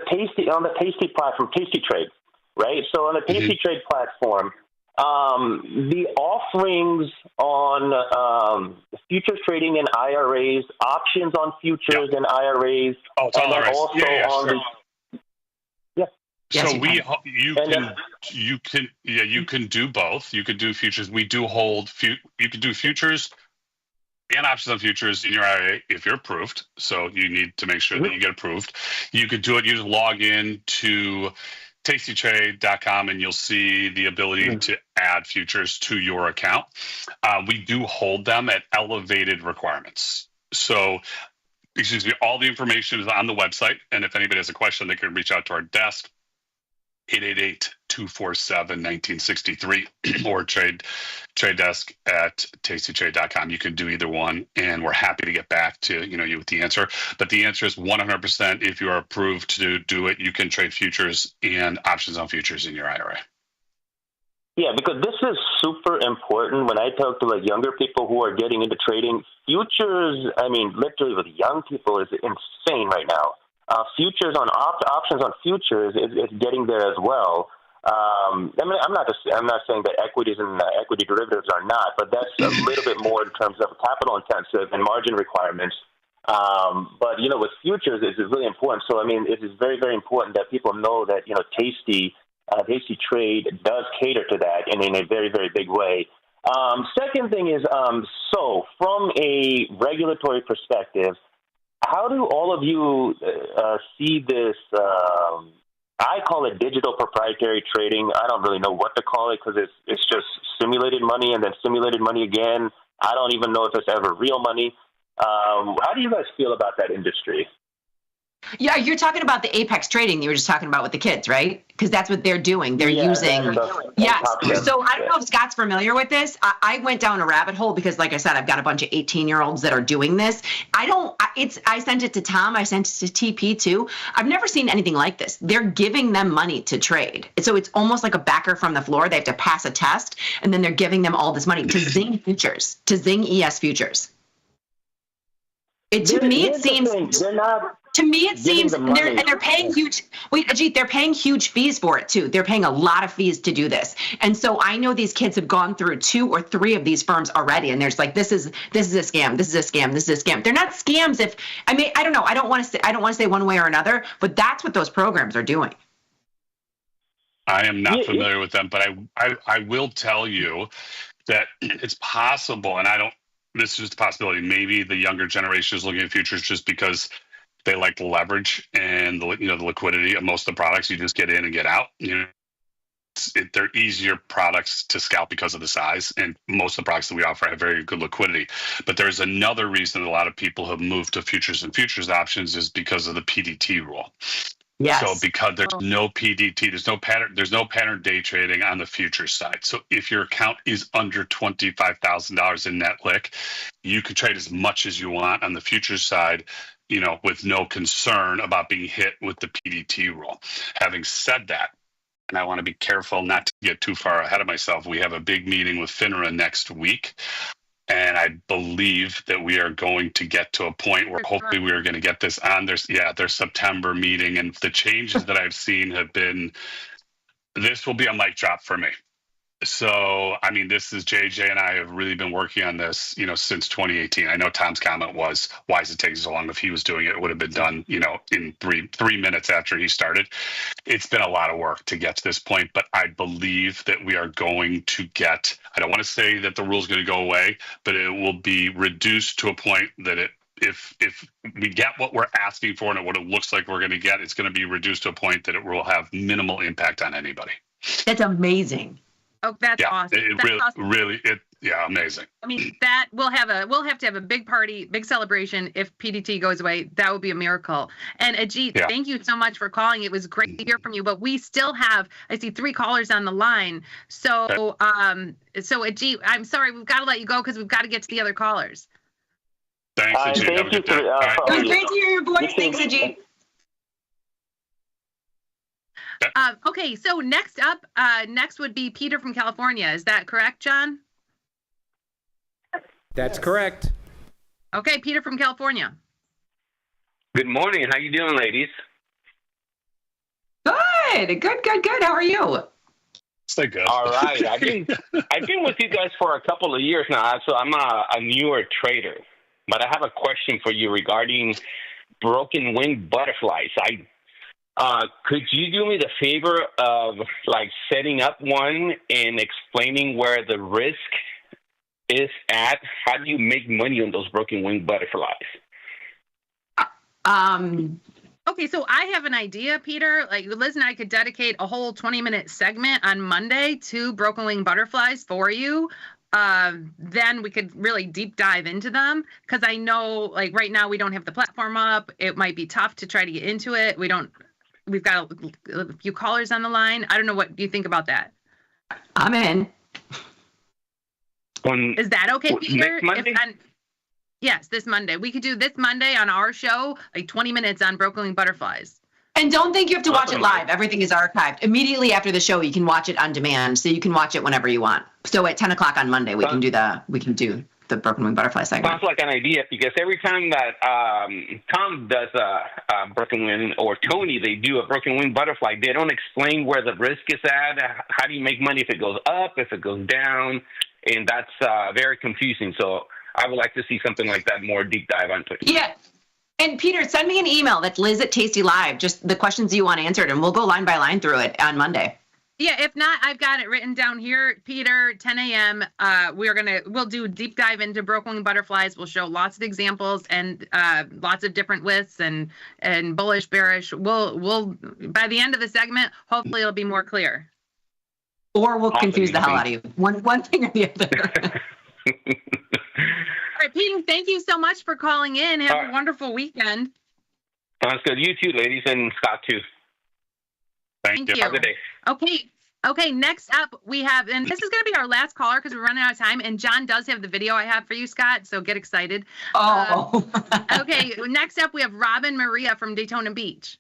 Tasty platform, Tasty Trade, right? So on the Tasty Trade platform, the offerings on futures trading in IRAs, options on futures in IRAs, and then also on the So you can do both. You can do futures. We do hold you can do futures and options on futures in your IRA if you're approved. So you need to make sure that you get approved. You could do it. You just log in to tastytrade.com and you'll see the ability to add futures to your account. We do hold them at elevated requirements. So, all the information is on the website. And if anybody has a question, they can reach out to our desk. 888-247-1963 or trade desk at tastytrade.com. You can do either one, and we're happy to get back to you with the answer. But the answer is 100%. If you are approved to do it, you can trade futures and options on futures in your IRA. Yeah, because this is super important. When I talk to younger people who are getting into trading, futures, I mean, literally with young people is insane right now. Futures on options on futures is getting there as well. I mean, I'm not saying that equities and equity derivatives are not, but that's a little bit more in terms of capital intensive and margin requirements. But with futures, it's really important. So I mean, it is very, very important that people know that Tasty Trade does cater to that and in a very, very big way. Second thing is, so from a regulatory perspective, how do all of you see this? I call it digital proprietary trading. I don't really know what to call it because it's just simulated money and then simulated money again. I don't even know if it's ever real money. How do you guys feel about that industry? Yeah, you're talking about the Apex trading you were just talking about with the kids, right? Because that's what they're doing. They're using. Yes. So I don't know if Scott's familiar with this. I went down a rabbit hole because, like I said, I've got a bunch of 18-year-olds that are doing this. I sent it to Tom. I sent it to TP too. I've never seen anything like this. They're giving them money to trade. So it's almost like a backer from the floor. They have to pass a test, and then they're giving them all this money to Zing futures, to Zing ES futures. To me, it seems they're paying huge. Wait, Ajit, they're paying huge fees for it too. They're paying a lot of fees to do this, and so I know these kids have gone through 2 or 3 of these firms already, and there's this is a scam, this is a scam, this is a scam. They're not scams. I don't know. I don't want to say one way or another, but that's what those programs are doing. I am not familiar with them, but I will tell you that it's possible, and this is just a possibility. Maybe the younger generation is looking at futures just because they like the leverage and the liquidity of most of the products. You just get in and get out. They're easier products to scalp because of the size, and most of the products that we offer have very good liquidity. But there's another reason that a lot of people have moved to futures and futures options is because of the PDT rule. Yes. So because there's no PDT, there's no pattern day trading on the futures side. So if your account is under $25,000 in net lick, you can trade as much as you want on the futures side, with no concern about being hit with the PDT rule. Having said that, and I want to be careful not to get too far ahead of myself, we have a big meeting with FINRA next week. And I believe that we are going to get to a point where hopefully we are going to get this on their September meeting. And the changes that I've seen have been, this will be a mic drop for me. So, I mean, this is JJ and I have really been working on this, since 2018. I know Tom's comment was, why is it taking so long? If he was doing it, it would have been done, in three minutes after he started. It's been a lot of work to get to this point, but I believe that we are going to get, I don't want to say that the rule is going to go away, but it will be reduced to a point that if we get what we're asking for and what it looks like we're going to get, it's going to be reduced to a point that it will have minimal impact on anybody. That's amazing. Oh, that's awesome. Amazing. I mean, that we'll have to have a big party, big celebration if PDT goes away. That would be a miracle. And Ajit, thank you so much for calling. It was great to hear from you. But we still have, I see 3 callers on the line. So, Ajit, I'm sorry, we've got to let you go because we've got to get to the other callers. Thanks, Ajit. Have a good day. It was great to hear your voice. Thanks, Ajit. Okay, so next up, next would be Peter from California. Is that correct, John? That's correct. Okay, Peter from California. Good morning. How you doing, ladies? Good. How are you? Stay good. All right. I've been with you guys for a couple of years now, so I'm a newer trader. But I have a question for you regarding broken wing butterflies. Could you do me the favor of setting up one and explaining where the risk is at? How do you make money on those broken wing butterflies? Okay, so I have an idea, Peter. Liz and I could dedicate a whole 20-minute segment on Monday to broken wing butterflies for you. Then we could really deep dive into them because I know right now we don't have the platform up. It might be tough to try to get into it. We've got a few callers on the line. I don't know. What do you think about that? I'm in. Is that okay, Peter? Next Monday? Yes, this Monday. We could do this Monday on our show, 20 minutes on broken wing butterflies. And don't think you have to watch it live. Everything is archived. Immediately after the show, you can watch it on demand, so you can watch it whenever you want. So at 10 o'clock on Monday, we can do the broken wing butterfly segment. Sounds like an idea because every time that Tom does a broken wing or Tony, they do a broken wing butterfly, they don't explain where the risk is at. How do you make money if it goes up, if it goes down? And that's very confusing. So I would like to see something like that, more deep dive onto it. Yeah. And Peter, send me an email. That's Liz@tastylive. Just the questions you want answered, and we'll go line by line through it on Monday. Yeah, if not, I've got it written down here, Peter, 10 a.m. We'll do deep dive into broken wing butterflies. We'll show lots of examples and lots of different widths and bullish, bearish. We'll by the end of the segment, hopefully it'll be more clear. Or we'll confuse the hell out of you. One thing or the other. All right, Pete, thank you so much for calling in. Have a wonderful weekend. Sounds good. You too, ladies, and Scott too. Thank you. Have a good day. Okay, next up we have, and this is going to be our last caller because we're running out of time, and John does have the video I have for you, Scott, so get excited. Oh. Okay, next up we have Robin Maria from Daytona Beach.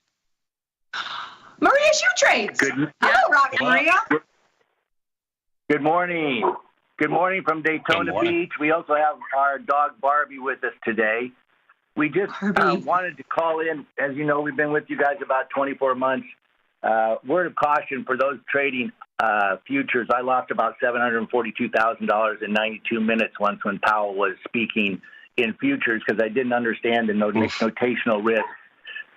Maria Shoe Trades. Hello, Robin Maria. Good morning. Good morning from Daytona Beach. We also have our dog Barbie with us today. We just wanted to call in. As you know, we've been with you guys about 24 months. Word of caution for those trading futures. I lost about $742,000 in 92 minutes once when Powell was speaking in futures because I didn't understand the notational risk.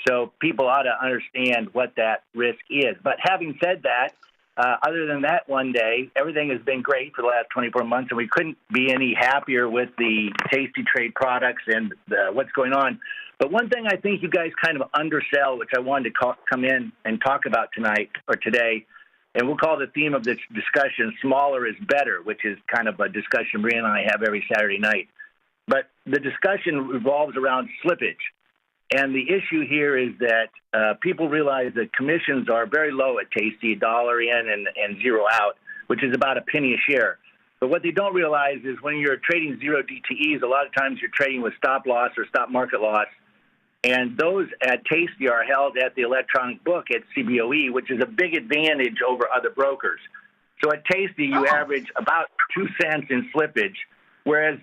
So people ought to understand what that risk is. But having said that, other than that one day, everything has been great for the last 24 months, and we couldn't be any happier with the Tasty Trade products and what's going on. But one thing I think you guys kind of undersell, which I wanted to come in and talk about tonight or today, and we'll call the theme of this discussion smaller is better, which is kind of a discussion Brian and I have every Saturday night. But the discussion revolves around slippage. And the issue here is that people realize that commissions are very low at Tasty, $1 in and 0 out, which is about a penny a share. But what they don't realize is when you're trading zero DTEs, a lot of times you're trading with stop loss or stop market loss. And those at Tasty are held at the electronic book at CBOE, which is a big advantage over other brokers. So at Tasty, you average about 2 cents in slippage, whereas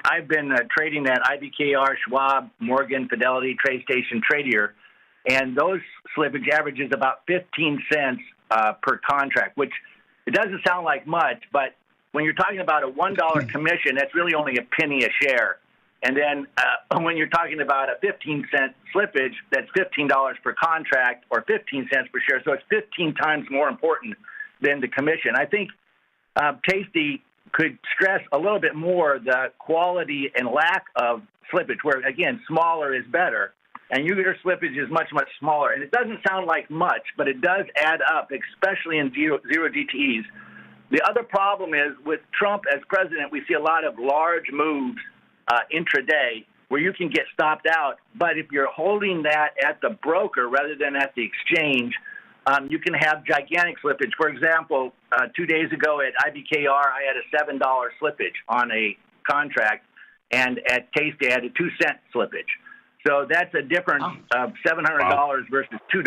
I've been trading at IBKR, Schwab, Morgan, Fidelity, TradeStation, Tradier, and those slippage averages about 15 cents per contract, which it doesn't sound like much, but when you're talking about a $1 commission, that's really only a penny a share. And then when you're talking about a 15-cent slippage, that's $15 per contract or 15 cents per share. So it's 15 times more important than the commission. I think Tasty could stress a little bit more the quality and lack of slippage, where, again, smaller is better. And your slippage is much, much smaller. And it doesn't sound like much, but it does add up, especially in zero DTEs. The other problem is with Trump as president, we see a lot of large moves intraday where you can get stopped out. But if you're holding that at the broker rather than at the exchange, you can have gigantic slippage. For example, 2 days ago at IBKR, I had a $7 slippage on a contract, and at Tasty, I had a 2 cent slippage. So that's a difference of $700 versus $2.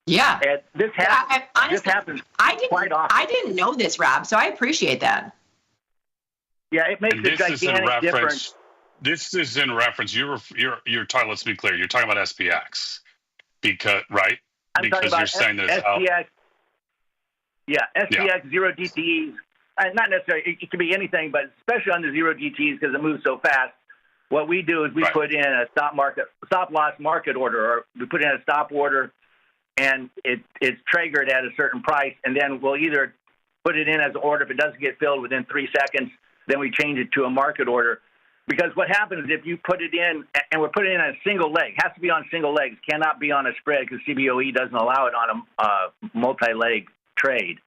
Yeah. And this happens quite often. I didn't know this, Rob, so I appreciate that. Yeah, it makes a gigantic difference. This is in reference. You're talking. Let's be clear. You're talking about SPX, because right? Because you're saying there's SPX. SPX zero DTEs. Not necessarily. It can be anything, but especially on the zero DTEs because it moves so fast. What we do is we put in a stop loss market order, or we put in a stop order, and it's triggered at a certain price, and then we'll either put it in as an order. If it doesn't get filled within 3 seconds, then we change it to a market order. Because what happens if you put it in, and we're putting it in a single leg, has to be on single legs, cannot be on a spread because CBOE doesn't allow it on a multi-leg trade.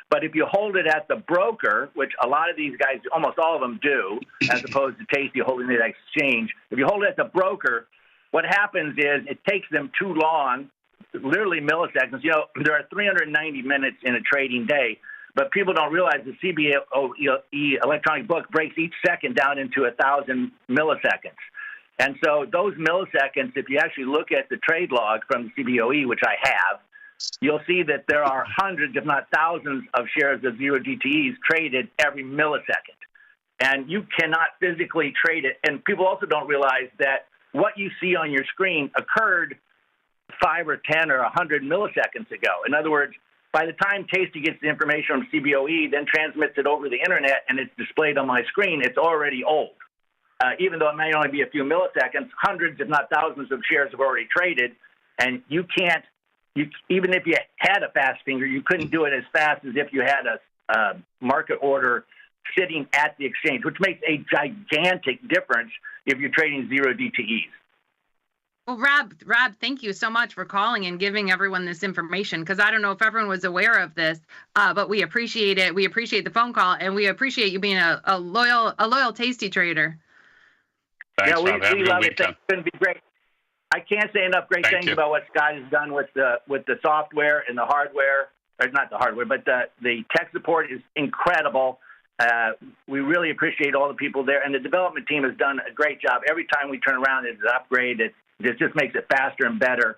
But if you hold it at the broker, which a lot of these guys, almost all of them do, as opposed to Tasty holding it at exchange, if you hold it at the broker, what happens is it takes them too long, literally milliseconds. You know, there are 390 minutes in a trading day, but people don't realize the CBOE electronic book breaks each second down into 1,000 milliseconds. And so those milliseconds, if you actually look at the trade log from the CBOE, which I have, you'll see that there are hundreds, if not thousands, of shares of zero DTEs traded every millisecond. And you cannot physically trade it. And people also don't realize that what you see on your screen occurred 5 or 10 or 100 milliseconds ago. In other words, by the time Tasty gets the information from CBOE, then transmits it over the internet, and it's displayed on my screen, it's already old. Even though it may only be a few milliseconds, hundreds, if not thousands, of shares have already traded, and you can't. Even if you had a fast finger, you couldn't do it as fast as if you had a market order sitting at the exchange, which makes a gigantic difference if you're trading zero DTEs. Well, Rob, thank you so much for calling and giving everyone this information, because I don't know if everyone was aware of this, but we appreciate it. We appreciate the phone call, and we appreciate you being a loyal Tasty trader. Thanks, we Rob. Have a good love weekend. it. It's going to be great. I can't say enough great things about what Scott has done with the software and the hardware, or not the hardware, but the tech support is incredible. We really appreciate all the people there, and the development team has done a great job. Every time we turn around, it's an upgrade. It just makes it faster and better.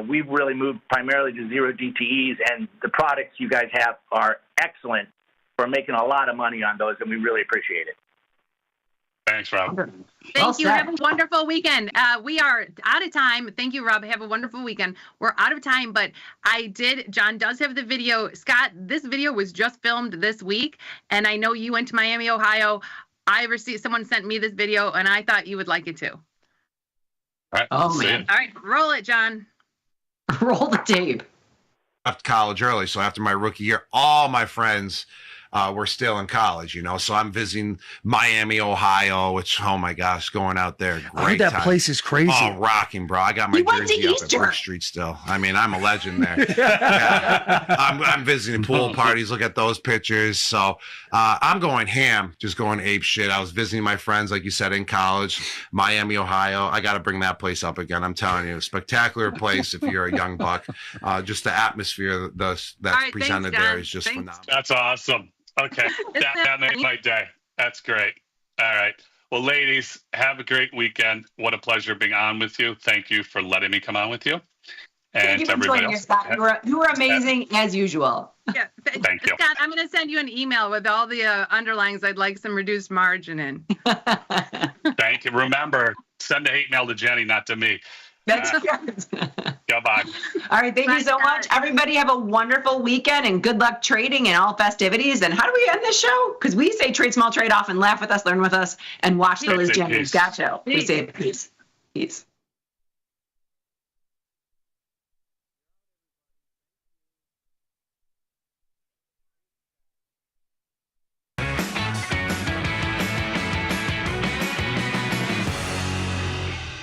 We've really moved primarily to zero DTEs, and the products you guys have are excellent for making a lot of money on those, and we really appreciate it. Thanks, Rob. Thank you. Have a wonderful weekend. We are out of time. Thank you, Rob. Have a wonderful weekend. We're out of time, but John does have the video. Scott, this video was just filmed this week, and I know you went to Miami, Ohio. Someone sent me this video, and I thought you would like it too. All right. Oh, man. All right, roll it, John. Roll the tape. Left college early, so after my rookie year, all my friends we're still in college, you know. So I'm visiting Miami, Ohio, which, oh my gosh, going out there. I heard that place is crazy. Oh, rocking, bro. I got my jersey up at Brook Street still. I mean, I'm a legend there. Yeah. I'm visiting pool parties. Look at those pictures. So I'm going ham, just going ape shit. I was visiting my friends, like you said, in college, Miami, Ohio. I got to bring that place up again. I'm telling you, spectacular place if you're a young buck. Just the atmosphere that's presented there is just phenomenal. That's awesome. Okay, that made my day. That's great. All right. Well, ladies, have a great weekend. What a pleasure being on with you. Thank you for letting me come on with you. And Thank you for everybody joining else. us, Scott. You were amazing as usual. Yeah. Thank you. Scott, I'm going to send you an email with all the underlines. I'd like some reduced margin in. Thank you. Remember, send the hate mail to Jenny, not to me. That's good. Goodbye. All right. Thank you so much. Everybody have a wonderful weekend and good luck trading and all festivities. And how do we end this show? Because we say trade small, trade often, laugh with us, learn with us, and watch the Liz Jennings Scott Show. We say peace. Peace.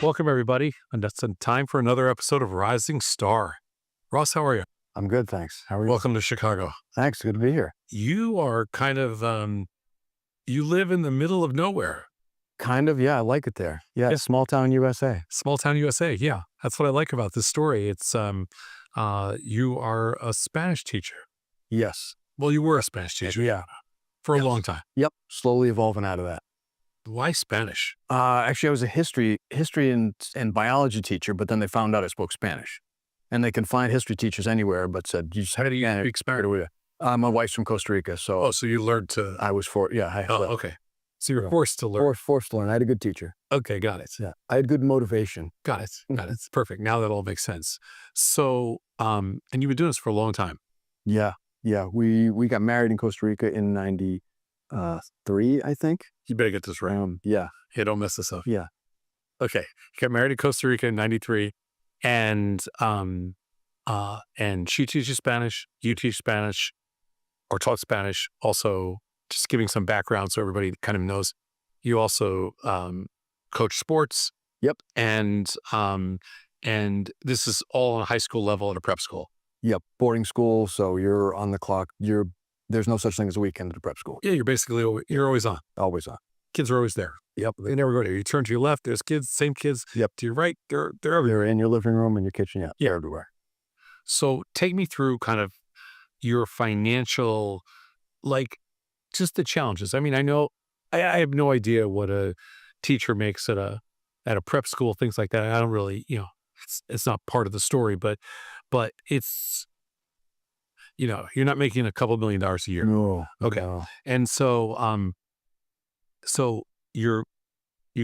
Welcome, everybody. And that's time for another episode of Rising Star. Ross, how are you? I'm good, thanks. How are you? Welcome to Chicago. Thanks. Good to be here. You are kind of, you live in the middle of nowhere. Kind of, yeah. I like it there. Yeah, small town USA. Small town USA, yeah. That's what I like about this story. It's, you are a Spanish teacher. Yes. Well, you were a Spanish teacher. Yeah. For a long time. Yep. Slowly evolving out of that. Why Spanish? Actually, I was a history and biology teacher, but then they found out I spoke Spanish. And they can find history teachers anywhere, but said, you just how do you speak Spanish? My wife's from Costa Rica, so. Oh, so you learned to. I was okay. So you were forced to learn. Forced to learn. I had a good teacher. Okay, got it. Yeah. I had good motivation. Got it. Perfect. Now that all makes sense. So, and you've been doing this for a long time. Yeah. Yeah. We got married in Costa Rica in 93, I think. You better get this right. Yeah. Hey, don't mess this up. Yeah. Okay. You got married in Costa Rica in 93, and she teaches Spanish, you teach Spanish, or taught Spanish. Also, just giving some background so everybody kind of knows, you also coach sports. Yep. And this is all on a high school level at a prep school. Yep. Boarding school, so you're on the clock. There's no such thing as a weekend at a prep school. Yeah, you're always on. Always on. Kids are always there. Yep. They never go there. You turn to your left, there's kids, same kids. Yep. To your right, they're everywhere. They're in your living room and your kitchen. Yeah. They're everywhere. So take me through kind of your financial, like, just the challenges. I mean, I know I have no idea what a teacher makes at a prep school, things like that. I don't really, it's not part of the story, but it's, you're not making a couple $1 million a year. No. Okay. No. And so, so you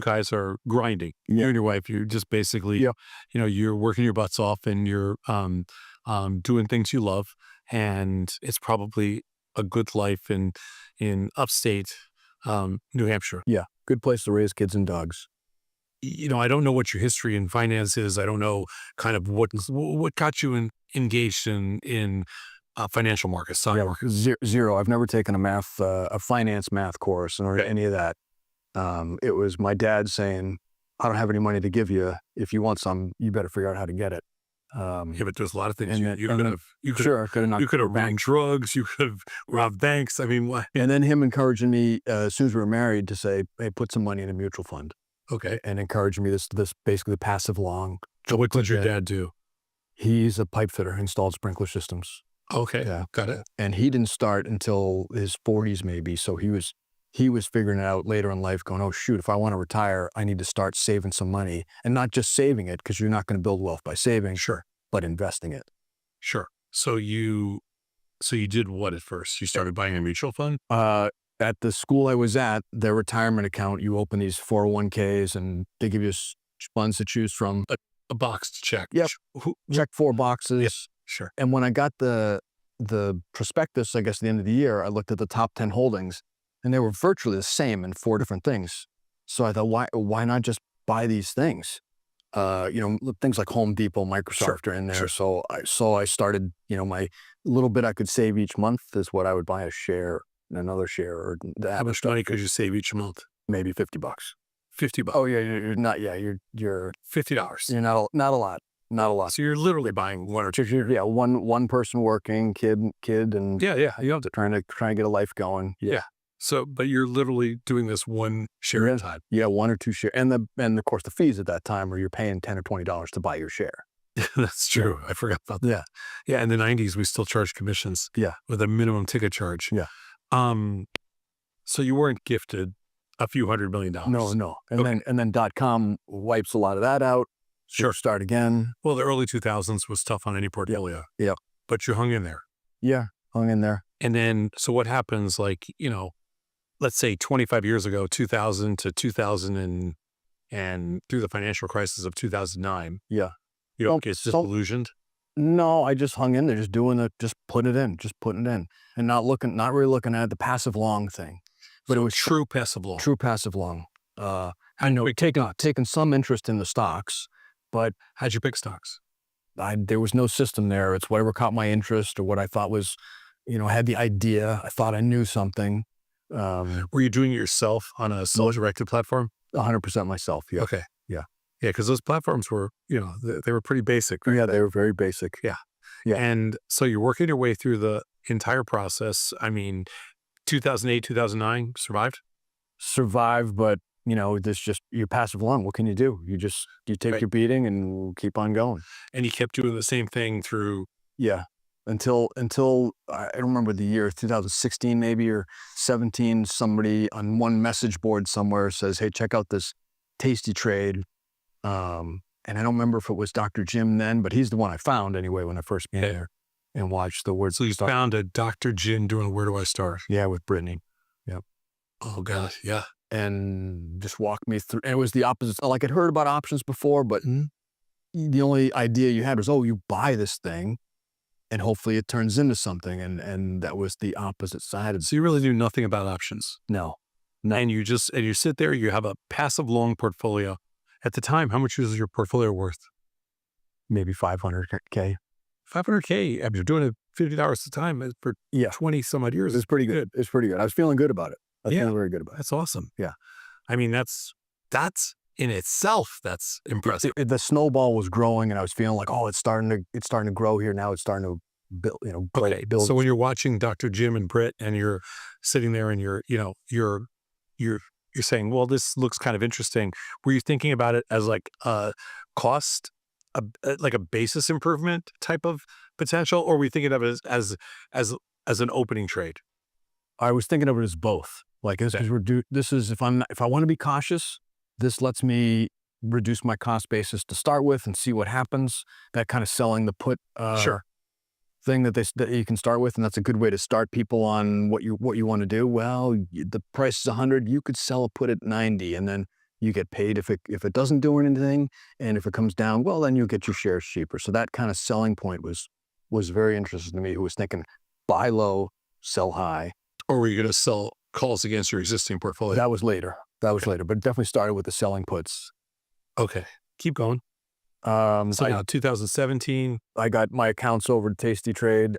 guys are grinding. Yeah. You and your wife, you're just basically, you're working your butts off and you're doing things you love, and it's probably a good life in upstate New Hampshire. Yeah. Good place to raise kids and dogs. I don't know what your history in finance is. I don't know kind of what got you engaged in financial markets, stock markets. Zero. I've never taken a finance math course or any of that. It was my dad saying, I don't have any money to give you. If you want some, you better figure out how to get it. But there's a lot of things you could have run drugs, you could have robbed banks. I mean, what? And then him encouraging me as soon as we were married to say, hey, put some money in a mutual fund. Okay. And encouraging me this basically the passive long. So what did your dad do? He's a pipe fitter, installed sprinkler systems. Okay. Yeah. Got it. And he didn't start until his 40s maybe. So he was figuring it out later in life going, oh shoot, if I want to retire, I need to start saving some money, and not just saving it, because you're not going to build wealth by saving. Sure. But investing it. Sure. So you did what at first? You started buying a mutual fund? At the school I was at, their retirement account, you open these 401ks and they give you funds to choose from. A box to check. Yep. Check 4 boxes. Yep. Sure. And when I got the prospectus, I guess at the end of the year, I looked at the top 10 holdings, and they were virtually the same in 4 different things. So I thought, why not just buy these things? Things like Home Depot, Microsoft are in there. Sure. So I started, my little bit I could save each month is what I would buy a share. another share. Or that. How much money could you save each month? Maybe $50. $50. Oh yeah, you're not. Yeah, you're $50. You're not a lot. Not a lot. So you're literally buying one or two. Yeah, one person working, kid, and you have to trying to get a life going. Yeah. So, but you're literally doing this one share at a time. Yeah, one or two share, and of course the fees at that time, where you're paying $10 or $20 to buy your share. That's true. I forgot about that. Yeah. In the 90s, we still charged commissions. Yeah, with a minimum ticket charge. Yeah. So you weren't gifted a few $100 million. No. And then .com wipes a lot of that out. Sure. Start again. Well, the early 2000s was tough on any portfolio. Yeah. But you hung in there. Yeah, hung in there. And then, so what happens, like, let's say 25 years ago, 2000 to 2000 and through the financial crisis of 2009. Yeah. You don't get disillusioned? No, I just hung in there, just putting it in, and not really looking at the passive long thing. But So it was true passive long. True passive long. I know taken some interest in the stocks, but how'd you pick stocks? There was no system there. It's whatever caught my interest or what I thought was, I had the idea. I thought I knew something. Were you doing it yourself on a self-directed platform? 100% myself. Yeah. Okay. Yeah. Yeah, because those platforms were, they were pretty basic. Right? Yeah, they were very basic. Yeah. Yeah. And so you're working your way through the entire process. I mean, 2008, 2009, survived? Survived, but, you're passive long. What can you do? You take your beating and keep on going. And you kept doing the same thing through? Yeah. Until I don't remember the year, 2016 maybe, or 17, somebody on one message board somewhere says, hey, check out this Tasty Trade. And I don't remember if it was Dr. Jim then, but he's the one I found anyway when I first came there and watched the words. So you found a Dr. Jim doing Where Do I Start? Yeah, with Brittany. Yep. Oh, God. Yeah. And just walked me through. And it was the opposite. Like I'd heard about options before, but the only idea you had was, you buy this thing and hopefully it turns into something. And that was the opposite side. So you really knew nothing about options? No. And you sit there, you have a passive long portfolio. At the time, how much was your portfolio worth? Maybe $500K. $500K. I mean, you're doing it $50 at a time for 20 some odd years. It's pretty good. It's pretty good. I was feeling good about it. I was feeling very good about it. That's awesome. Yeah. I mean, that's in itself, that's impressive. The snowball was growing and I was feeling like, it's starting to grow here. Now it's starting to build, build. So when you're watching Dr. Jim and Britt and you're sitting there and you're saying, well, this looks kind of interesting. Were you thinking about it as like a cost, like a basis improvement type of potential, or were you thinking of it as an opening trade? I was thinking of it as both. Like this is if I want to be cautious, this lets me reduce my cost basis to start with and see what happens. That kind of selling the put thing that you can start with, and that's a good way to start people on what you want to do. Well, the price is 100. You could sell a put at 90, and then you get paid if it doesn't do anything, and if it comes down, well, then you get your shares cheaper. So that kind of selling point was very interesting to me. Who was thinking buy low, sell high. Or were you going to sell calls against your existing portfolio? That was later. But it definitely started with the selling puts. Okay, keep going. So now 2017, I got my accounts over to Tasty Trade,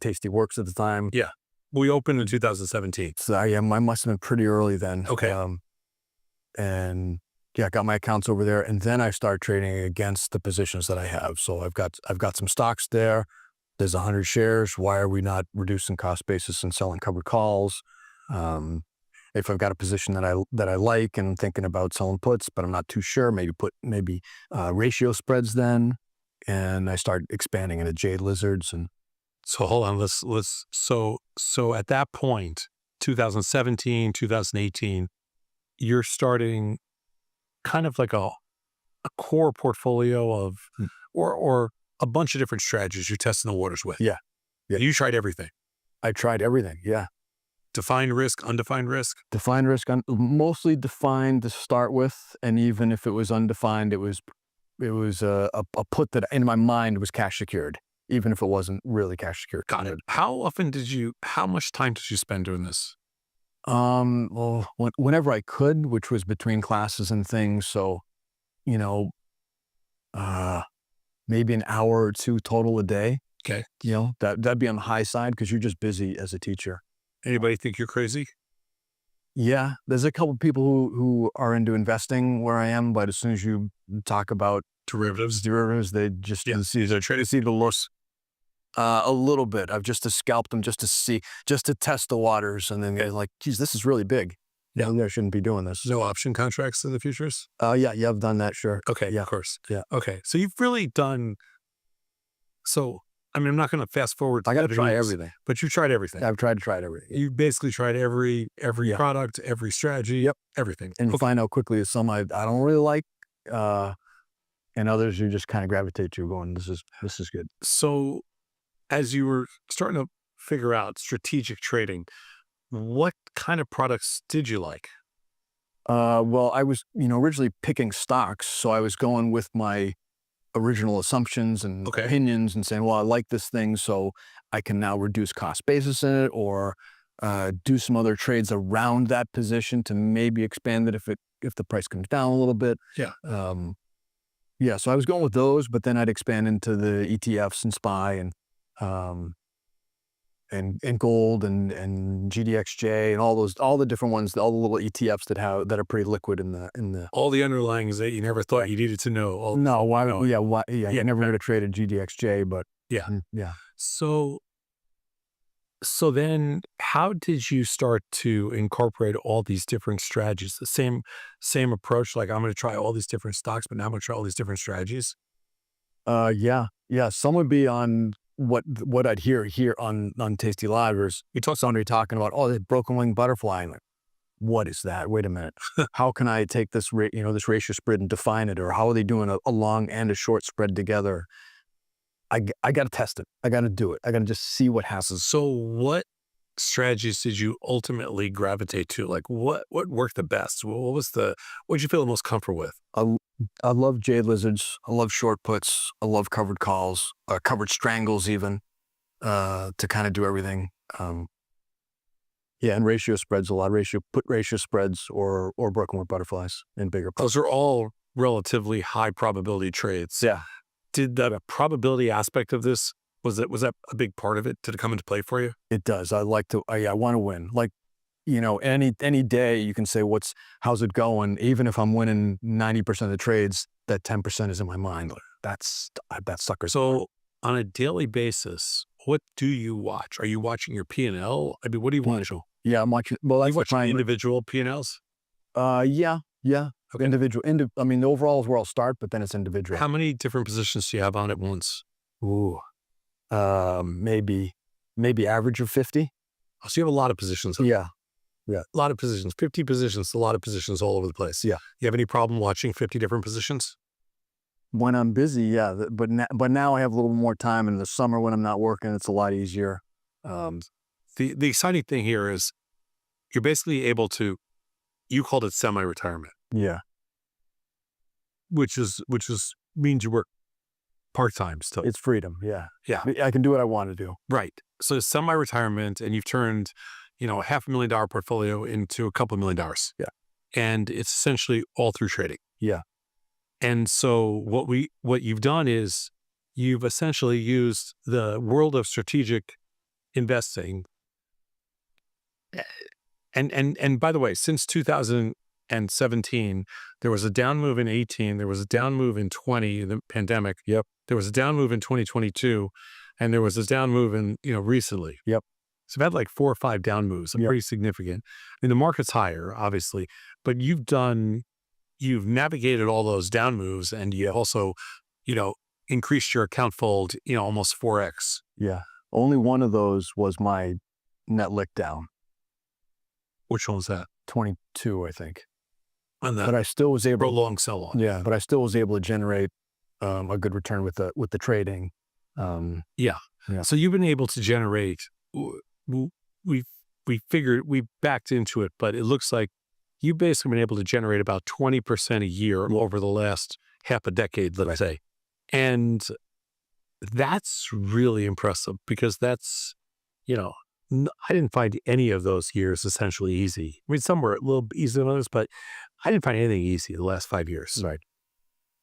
Tasty Works at the time. Yeah, we opened in 2017. So I must have been pretty early then. Okay, and I got my accounts over there, and then I started trading against the positions that I have. So I've got some stocks there. There's 100 shares. Why are we not reducing cost basis and selling covered calls? If I've got a position that I like and I'm thinking about selling puts, but I'm not too sure, maybe ratio spreads then, and I start expanding into jade lizards. And so hold on, let's so at that point, 2017, 2018, you're starting kind of like a core portfolio of or a bunch of different strategies you're testing the waters with. Yeah. You tried everything. I tried everything. Yeah. Defined risk, undefined risk? Defined risk, mostly defined to start with. And even if it was undefined, it was a put that in my mind was cash secured, even if it wasn't really cash secured. Got it. How much time did you spend doing this? Well, whenever I could, which was between classes and things. So, maybe an hour or two total a day. Okay. That'd be on the high side because you're just busy as a teacher. Anybody think you're crazy? Yeah, there's a couple people who are into investing where I am, but as soon as you talk about derivatives, they just see the loss. A little bit. I've just to scalp them just to test the waters, and then they're like, geez, this is really big. Yeah, I shouldn't be doing this. No option contracts in the futures? Yeah, I've done that, sure. Okay, yeah, of course. Yeah. Okay, so you've really done. So, I mean, I'm not going to fast forward. I got to try everything. But you tried everything. I've tried everything. You basically tried every product, every strategy. Yep, everything. And you find out quickly that some I don't really like, and others you just kind of gravitate to, going, this is good. So, as you were starting to figure out strategic trading, what kind of products did you like? Well, I was, originally picking stocks, so I was going with my original assumptions and opinions and saying, well, I like this thing, so I can now reduce cost basis in it, or do some other trades around that position to maybe expand it if the price comes down a little bit. Yeah. So I was going with those, but then I'd expand into the ETFs and SPY and gold and GDXJ and all the different ones, all the little ETFs that are pretty liquid in the all the underlyings that you never thought you needed to know. I never would have traded GDXJ, but yeah. So then how did you start to incorporate all these different strategies? The same approach, like I'm going to try all these different stocks, but now I'm going to try all these different strategies? Yeah. Some would be on what I'd hear here on Tasty Live is somebody talking about, the broken wing butterfly. I'm like, what is that? Wait a minute. How can I take this this ratio spread and define it? Or how are they doing a long and a short spread together? I got to test it. I got to do it. I got to just see what happens. So what strategies did you ultimately gravitate to? Like what worked the best? What did you feel the most comfortable with? I love jade lizards. I love short puts. I love covered calls, covered strangles even, to kind of do everything. And ratio spreads a lot. Put ratio spreads or broken wing butterflies in bigger puts. Those are all relatively high probability trades. Yeah. Did the probability aspect of this, was that a big part of it? Did it come into play for you? It does. I want to win. Like, any day you can say, how's it going? Even if I'm winning 90% of the trades, that 10% is in my mind. That sucker. So on a daily basis, what do you watch? Are you watching your P&L? I mean, what do you watch? Yeah, I'm watching. Well, you watch individual P&Ls? Yeah. Okay. Individual. I mean, the overall is where I'll start, but then it's individual. How many different positions do you have on at once? Ooh, maybe average of 50. Oh, so you have a lot of positions. Yeah. A lot of positions, 50 positions, a lot of positions all over the place. Yeah. You have any problem watching 50 different positions? When I'm busy, yeah. But now I have a little more time. In the summer when I'm not working, it's a lot easier. The exciting thing here is you're basically able to, you called it semi-retirement. Yeah. Which means you work part-time still. It's freedom. Yeah. Yeah. I can do what I want to do. Right. So semi-retirement, and you've turned, a $500,000 portfolio into a couple $1 million. Yeah. And it's essentially all through trading. Yeah. And so what you've done is you've essentially used the world of strategic investing. And by the way, since 2017, there was a down move in 18, there was a down move in 20, the pandemic. Yep. There was a down move in 2022, and there was a down move in, recently. Yep. So I've had like 4 or 5 down moves, pretty significant. I mean, the market's higher, obviously, but you've navigated all those down moves, and you also, increased your account fold, almost 4x. Yeah. Only one of those was my net lick down. Which one was that? 22, I think. But I still was able long sell on. Yeah, but I still was able to generate a good return with the trading. Yeah. So you've been able to generate. We backed into it, but it looks like you've basically been able to generate about 20% a year over the last half a decade, let's say. And that's really impressive, because that's, I didn't find any of those years essentially easy. I mean, some were a little easier than others, but I didn't find anything easy the last 5 years. Right.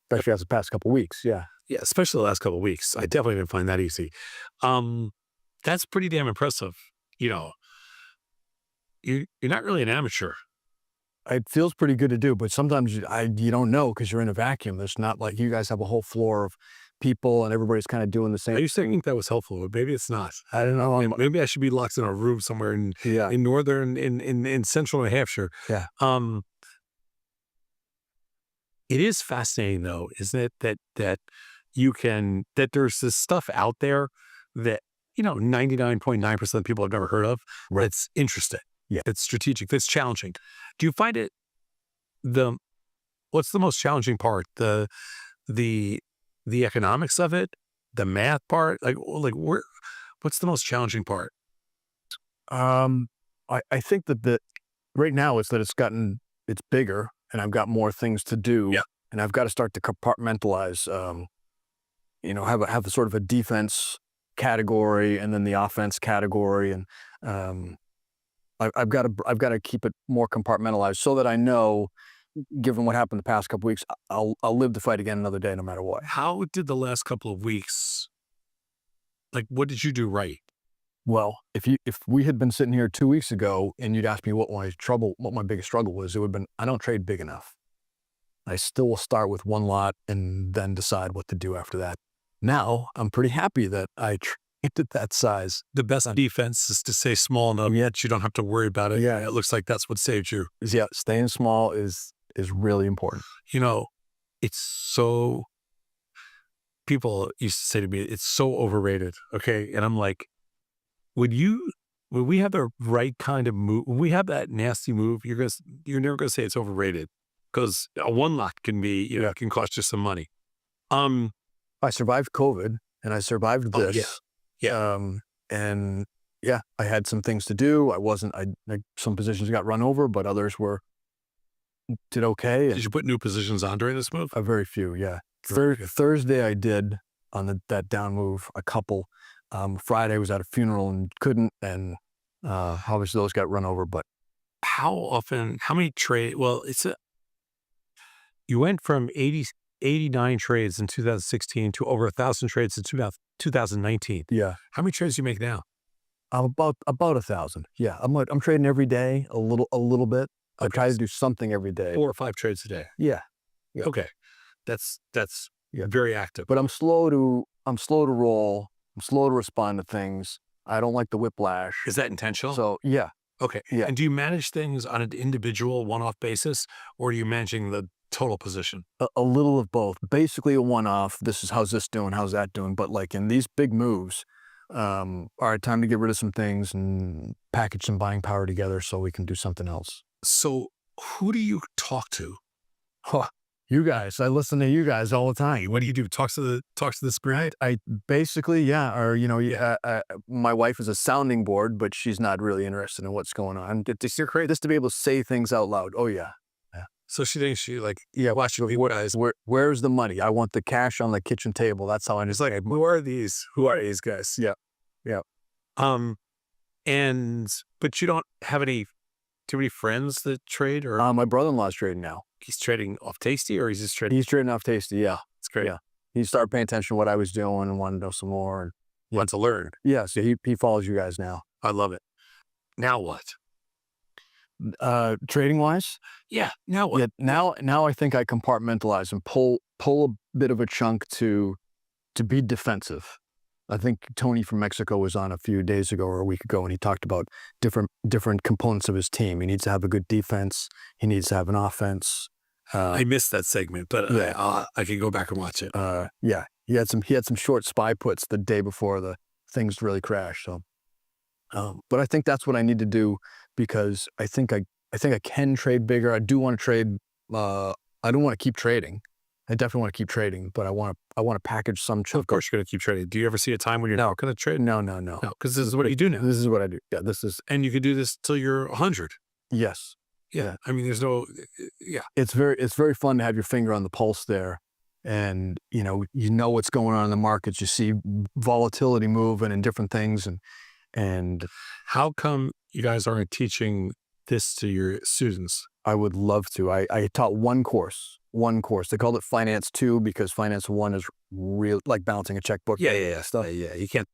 Especially after the past couple of weeks. Yeah. Yeah, especially the last couple of weeks. I definitely didn't find that easy. That's pretty damn impressive. you're not really an amateur. It feels pretty good to do, but sometimes you don't know because you're in a vacuum. It's not like you guys have a whole floor of people and everybody's kind of doing the same. I used to think that was helpful, but maybe it's not. I don't know. Maybe I should be locked in a room somewhere in central New Hampshire. Yeah. It is fascinating though, isn't it? That there's this stuff out there that 99.9% of people have never heard of. Right. It's interesting. Yeah. It's strategic. It's challenging. Do you find it what's the most challenging part? The economics of it, the math part, what's the most challenging part? I think that right now it's that it's bigger and I've got more things to do. Yeah. And I've got to start to compartmentalize, have a sort of a defense category and then the offense category. And, I've got to keep it more compartmentalized so that I know, given what happened the past couple of weeks, I'll live to fight again another day, no matter what. How did the last couple of weeks, what did you do right? Well, if we had been sitting here 2 weeks ago and you'd asked me what my biggest struggle was, it would have been, I don't trade big enough. I still will start with one lot and then decide what to do after that. Now I'm pretty happy that I traded that size. The best defense is to stay small enough, yet you don't have to worry about it. Yeah. It looks like that's what saved you. Yeah, staying small is really important. It's so, people used to say to me, it's so overrated. Okay. And I'm like, when we have the right kind of move, when we have that nasty move, you're never going to say it's overrated because a one lot can be, can cost you some money. I survived COVID and I survived this. Yeah. Yeah. And yeah, I had some things to do. Some positions got run over, but others did okay. Did you put new positions on during this move? A very few, yeah. Thursday I did on that down move, a couple. Friday was at a funeral and couldn't, and obviously those got run over. But how many trades? Well, you went from 89 trades in 2016 to over 1,000 trades in 2019. Yeah. How many trades do you make now? About 1,000. Yeah. I'm trading every day, a little bit. I try to do something every day. 4 or 5 trades a day. Yeah. Okay. That's very active. But I'm slow to roll. I'm slow to respond to things. I don't like the whiplash. Is that intentional? So yeah. Okay. Yeah. And do you manage things on an individual one-off basis, or are you managing the total position? A little of both. Basically a one-off. How's this doing? How's that doing? But in these big moves, all right, time to get rid of some things and package some buying power together so we can do something else. So who do you talk to? You guys. I listen to you guys all the time. What do you do? Talk to this group? I basically, yeah. Or, my wife is a sounding board, but she's not really interested in what's going on. Just to be able to say things out loud. Oh, yeah. So she thinks watch you guys. Where's the money? I want the cash on the kitchen table. That's how I just who are these guys? Yeah. Yeah. But you don't have too many friends that trade, or? My brother-in-law's trading now. He's trading off Tasty, or he's just trading? He's trading off Tasty. Yeah. It's great. Yeah. He started paying attention to what I was doing and wanted to know some more. And wants to learn. Yeah. So he follows you guys now. I love it. Now what? Trading wise? Yeah. Now what? Yeah. Now I think I compartmentalize and pull a bit of a chunk to be defensive. I think Tony from Mexico was on a few days ago or a week ago, and he talked about different components of his team. He needs to have a good defense. He needs to have an offense. I missed that segment, but yeah. I can go back and watch it. Yeah, he had some short spy puts the day before the things really crashed. So, but I think that's what I need to do because I think I can trade bigger. I do want to trade. I don't want to keep trading. I definitely want to keep trading, but I want to package some chunk. Of course, you're going to keep trading. Do you ever see a time when you're not going to trade? No. No, because this is what you do now. This is what I do. Yeah, and you could do this till you're 100. Yes. Yeah. I mean, there's no. Yeah. It's very fun to have your finger on the pulse there, and you know what's going on in the markets. You see volatility moving and different things, and how come you guys aren't teaching this to your students? I would love to. I taught one course. They called it Finance 2 because Finance 1 is real, like balancing a checkbook. Yeah. Stuff. Yeah. You can't.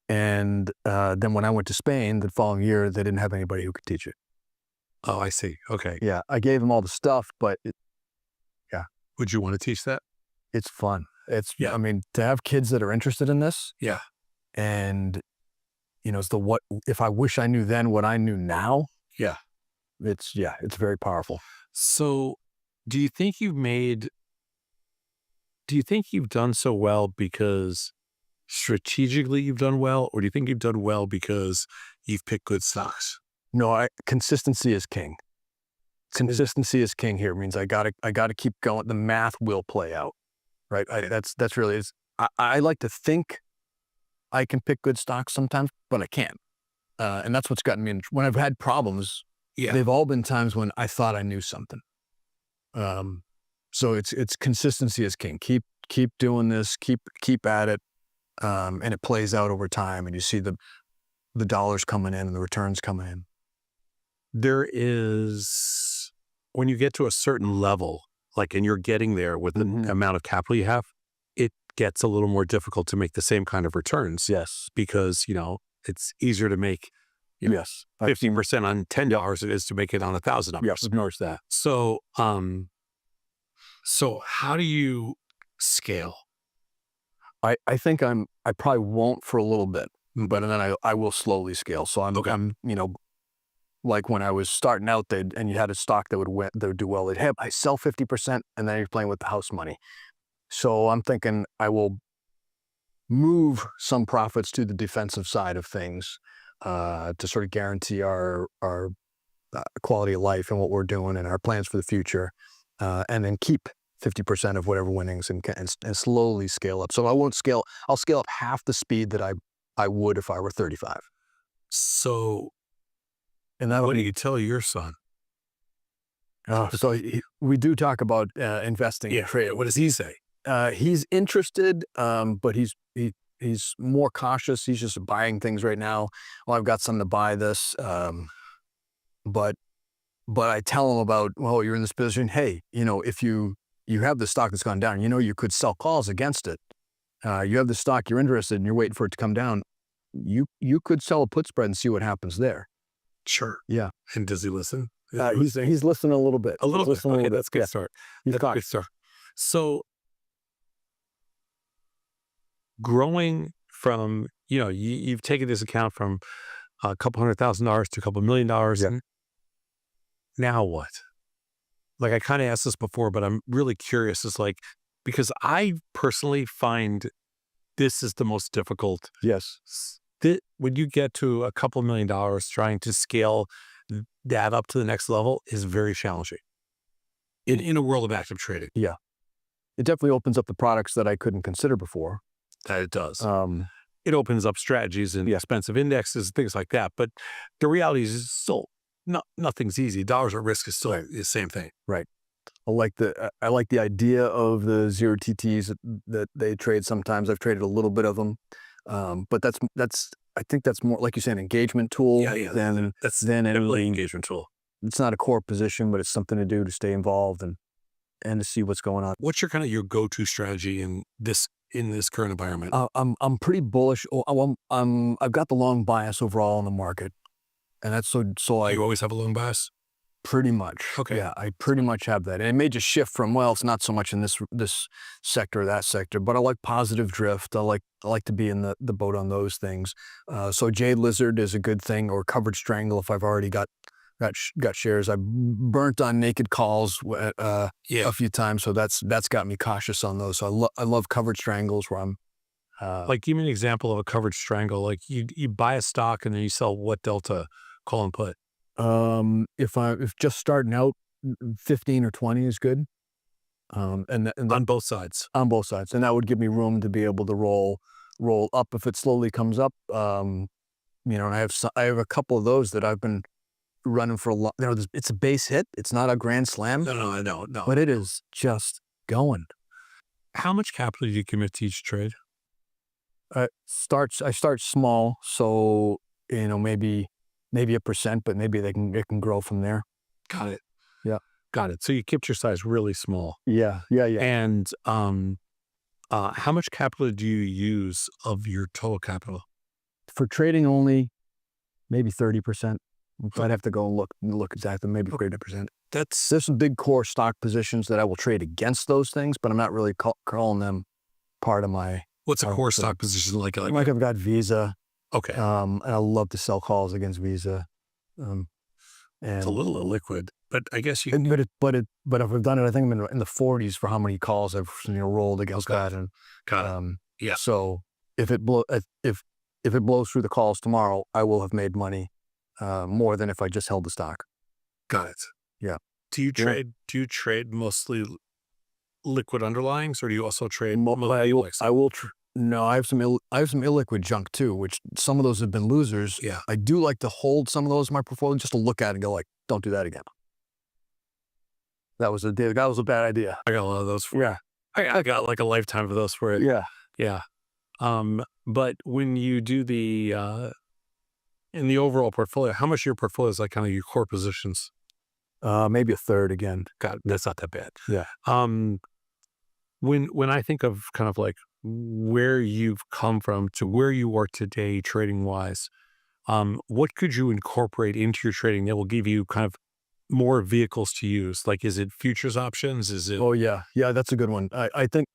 And then when I went to Spain the following year, they didn't have anybody who could teach it. Oh, I see. Okay. Yeah, I gave them all the stuff, but yeah. Would you want to teach that? It's fun. I mean, to have kids that are interested in this. Yeah. And, it's if I wish I knew then what I knew now. Yeah. It's very powerful. So do you think you've done so well because strategically you've done well, or do you think you've done well because you've picked good stocks? No, consistency is king. Consistency is king here. It means I gotta keep going. The math will play out, right? That's really is. I like to think I can pick good stocks sometimes, but I can't. And that's what's gotten me when I've had problems. Yeah. They've all been times when I thought I knew something. So it's consistency is king. Keep doing this. Keep at it. And it plays out over time, and you see the dollars coming in and the returns coming in. There is, when you get to a certain level, and you're getting there with the amount of capital you have, it gets a little more difficult to make the same kind of returns. Yes. Because, it's easier to make 15% on $10 it is to make it on $1,000. Yes, I've noticed that. So, so how do you scale? I think I probably won't for a little bit, but then I will slowly scale. So I'm like when I was starting out, and you had a stock that would do well. I sell 50%, and then you're playing with the house money. So I'm thinking I will move some profits to the defensive side of things to sort of guarantee our quality of life and what we're doing and our plans for the future, and then keep 50% of whatever winnings and slowly scale up. So I won't scale. I'll scale up half the speed that I would if I were 35. So, and what do you tell your son? So we do talk about investing. Yeah. What does he say? He's interested, but he's more cautious. He's just buying things right now. Well, I've got something to buy this, but I tell him about, well, you're in this position. Hey, if you have the stock that's gone down, you could sell calls against it. You have the stock you're interested in, you're waiting for it to come down. You could sell a put spread and see what happens there. Sure. Yeah. And does he listen? He's listening a little bit. A little bit. Okay, that's a good Yeah. start. He's That's a good start. So growing from, you've taken this account from a couple $100,000 to a couple $1 million. Yeah. Now what? I kind of asked this before, but I'm really curious. It's because I personally find this is the most difficult. Yes. When you get to a couple $1 million, trying to scale that up to the next level is very challenging in a world of active trading. Yeah. It definitely opens up the products that I couldn't consider before. That it does. It opens up strategies and expensive indexes, things like that. But the reality is still nothing's easy. Dollars at risk is still the same thing. Right. I like the idea of the zero TTs that they trade sometimes. I've traded a little bit of them. But I think that's more, like you say, an engagement tool. Yeah. Than definitely an engagement tool. It's not a core position, but it's something to do to stay involved and to see what's going on. What's your go-to strategy in this current environment? I'm pretty bullish. I've got the long bias overall in the market, and that's so you always have a long bias. Pretty much. Okay. Yeah, I pretty much have that. And it may just shift from, it's not so much in this sector or that sector, but I like positive drift. I like to be in the boat on those things. So Jade Lizard is a good thing, or covered strangle if I've already got shares. I burnt on naked calls a few times, so that's got me cautious on those. So I love covered strangles where I'm give me an example of a covered strangle. You buy a stock and then you sell what delta, call and put. If just starting out, 15 or 20 is good. And on both sides. On both sides, and that would give me room to be able to roll up if it slowly comes up. And I have a couple of those that I've been running for a long. It's a base hit. It's not a grand slam. No. But it is just going. How much capital do you commit to each trade? I start small, so maybe 1%, but maybe it can grow from there. Got it. Yeah. Got it. So you kept your size really small. Yeah. And how much capital do you use of your total capital? for trading only, maybe 30%. I'd have to go and look exactly, maybe 30%. There's some big core stock positions that I will trade against those things, but I'm not really calling them part of my. What's a core stock position like? Like I've got Visa. Okay. And I love to sell calls against Visa. And it's a little illiquid, but I guess you. But if I've done it, I think I'm in the 40s for how many calls I've rolled against that. And yeah. So if it blows through the calls tomorrow, I will have made money more than if I just held the stock. Got it. Yeah. Do you trade? Do you trade mostly liquid underlyings, or do you also trade? I will. No, I have some illiquid junk too, which some of those have been losers. Yeah. I do like to hold some of those in my portfolio just to look at it and go like, don't do that again. That was a bad idea. I got a lot of those. I got like a lifetime of those for it. Yeah. But when you do the in the overall portfolio, how much of your portfolio is like kind of your core positions? Maybe a third again. God, that's not that bad. Yeah. When I think of kind of like where you've come from to where you are today trading wise, what could you incorporate into your trading that will give you kind of more vehicles to use? Like, is it futures options? Is it? Oh yeah. That's a good one. I think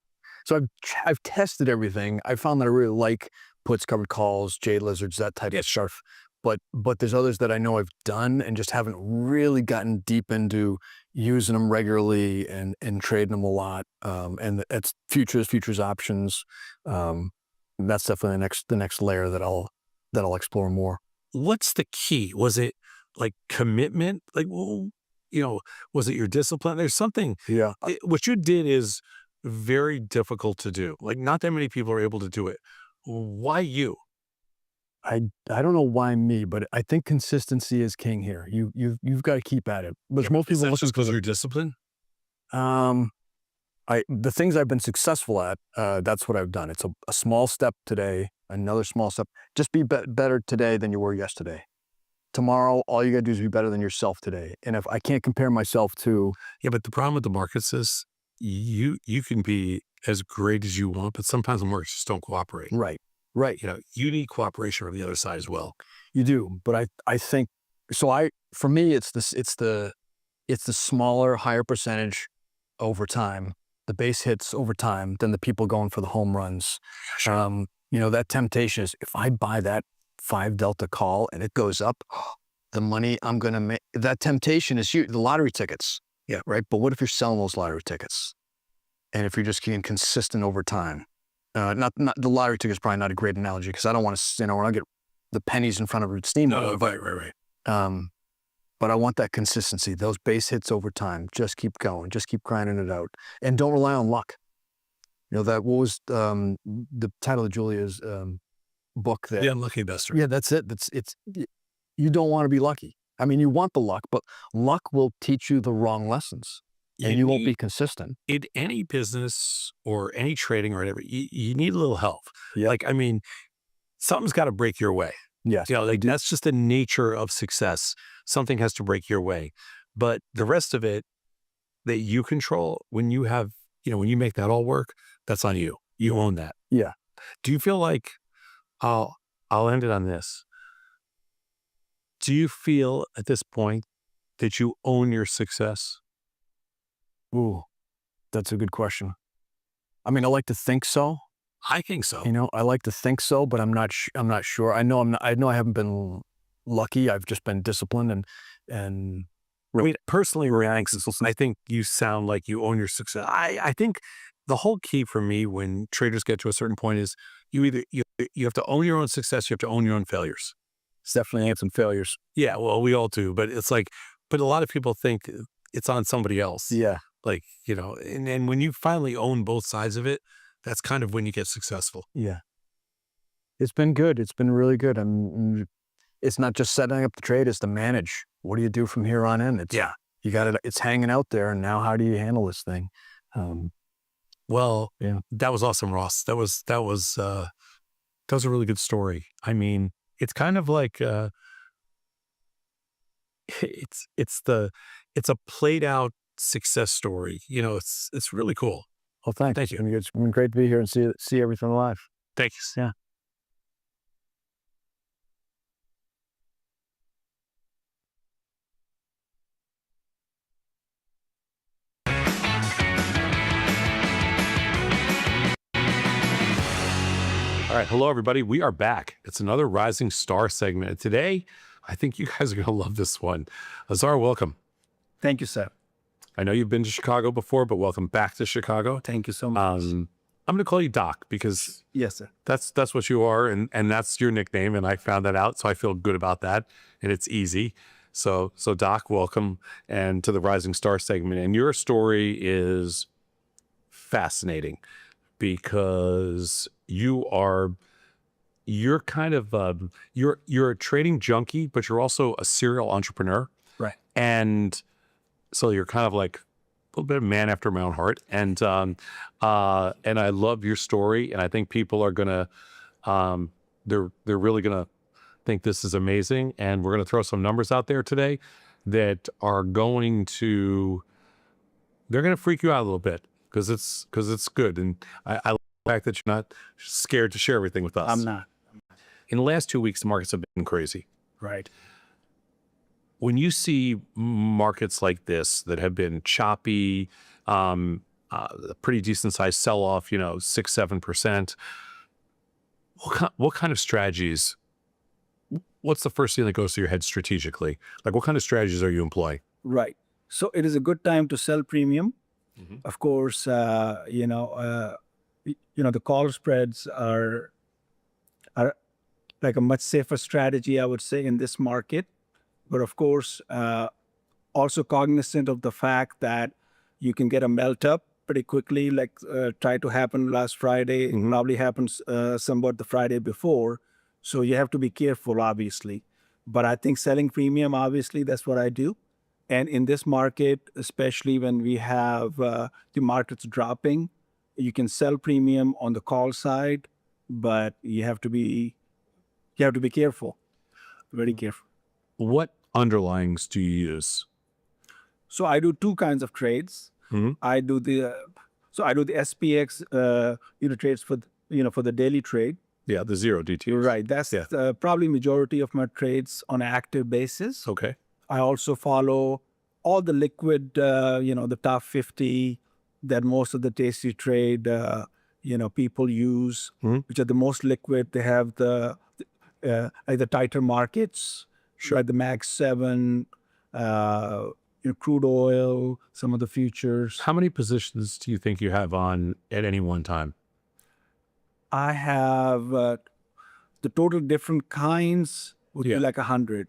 so. I've tested everything. I found that I really like puts, covered calls, jade lizards, that type of stuff. But there's others that I know I've done and just haven't really gotten deep into using them regularly and trading them a lot. And it's futures options. That's definitely the next layer that I'll explore more. What's the key? Was it like commitment? Like, well, was it your discipline? There's something. Yeah. What you did is very difficult to do. Like, not that many people are able to do it. Why you? I don't know why me, but I think consistency is king here. You've got to keep at it. But most people just because of your discipline. The things I've been successful at, that's what I've done. It's a small step today, another small step. Just be better today than you were yesterday. Tomorrow, all you got to do is be better than yourself today. And if I can't compare myself to, but the problem with the markets is you can be as great as you want, but sometimes the markets just don't cooperate. Right. You need cooperation from the other side as well. You do, but I think so. For me, it's the smaller, higher percentage over time, the base hits over time than the people going for the home runs. Sure. That temptation is if I buy that 5 delta call and it goes up, the money I'm gonna make. That temptation is huge. The lottery tickets. Yeah. Right. But what if you're selling those lottery tickets, and if you're just getting consistent over time? Not the lottery ticket is probably not a great analogy because I don't want to, when I get the pennies in front of a steamboat. Right. But I want that consistency, those base hits over time. Just keep going, just keep grinding it out, and don't rely on luck. What was the title of Julia's book? The Unlucky Investor. Yeah, that's it. You don't want to be lucky. I mean, you want the luck, but luck will teach you the wrong lessons. And you won't be consistent. In any business or any trading or whatever, you need a little help. Yeah. Like, I mean, something's got to break your way. Yes. That's just the nature of success. Something has to break your way. But the rest of it that you control, when you have, when you make that all work, that's on you. You own that. Yeah. Do you feel like, I'll end it on this. Do you feel at this point that you own your success? Ooh, that's a good question. I mean, I like to think so. I think so. I like to think so, but I'm not sure. I know I haven't been lucky. I've just been disciplined and. I mean, personally, I think you sound like you own your success. I think the whole key for me when traders get to a certain point is you have to own your own success. You have to own your own failures. It's definitely had some failures. Yeah, well, we all do, but it's like, but a lot of people think it's on somebody else. Yeah. Like, and when you finally own both sides of it, that's kind of when you get successful. Yeah. It's been good. It's been really good. It's not just setting up the trade, it's to manage. What do you do from here on in? You got it. It's hanging out there. And now how do you handle this thing? Yeah, that was awesome, Ross. That was a really good story. I mean, it's kind of like, it's a played out success story. It's really cool. Well, thanks. Thank you. It's been great to be here and see everything live. Thanks. Yeah. All right, hello everybody. We are back. It's another Rising Star segment. And today, I think you guys are going to love this one. Azar, welcome. Thank you, sir. I know you've been to Chicago before, but welcome back to Chicago. Thank you so much. I'm going to call you Doc because yes, sir. That's what you are, and that's your nickname, and I found that out, so I feel good about that, and it's easy. So Doc, welcome, and to the Rising Star segment. And your story is fascinating because you're kind of you're a trading junkie, but you're also a serial entrepreneur, right? And so you're kind of like a little bit of man after my own heart, and I love your story, and I think people are gonna they're really gonna think this is amazing, and we're gonna throw some numbers out there today that are going to freak you out a little bit because it's good, and I like the fact that you're not scared to share everything with us. I'm not. In the last 2 weeks, the markets have been crazy. Right. When you see markets like this that have been choppy, a pretty decent sized sell off, 6-7%, what kind of strategies? What's the first thing that goes through your head strategically? Like, what kind of strategies are you employing? Right. So it is a good time to sell premium. Mm-hmm. Of course, the call spreads are like a much safer strategy, I would say, in this market. But of course, also cognizant of the fact that you can get a melt up pretty quickly, like tried to happen last Friday, probably happens somewhat the Friday before. So you have to be careful, obviously. But I think selling premium, obviously, that's what I do. And in this market, especially when we have the markets dropping, you can sell premium on the call side, but you have to be careful, very careful. What underlyings do you use? So I do two kinds of trades. Mm-hmm. I do the SPX trades for the daily trade. Yeah, the zero DT. Right. That's probably majority of my trades on an active basis. Okay. I also follow all the liquid, the top 50 that most of the Tasty trade, people use, which are the most liquid. They have the tighter markets. Sure. Like the Mag 7, crude oil, some of the futures. How many positions do you think you have on at any one time? I have the total different kinds would be like 100.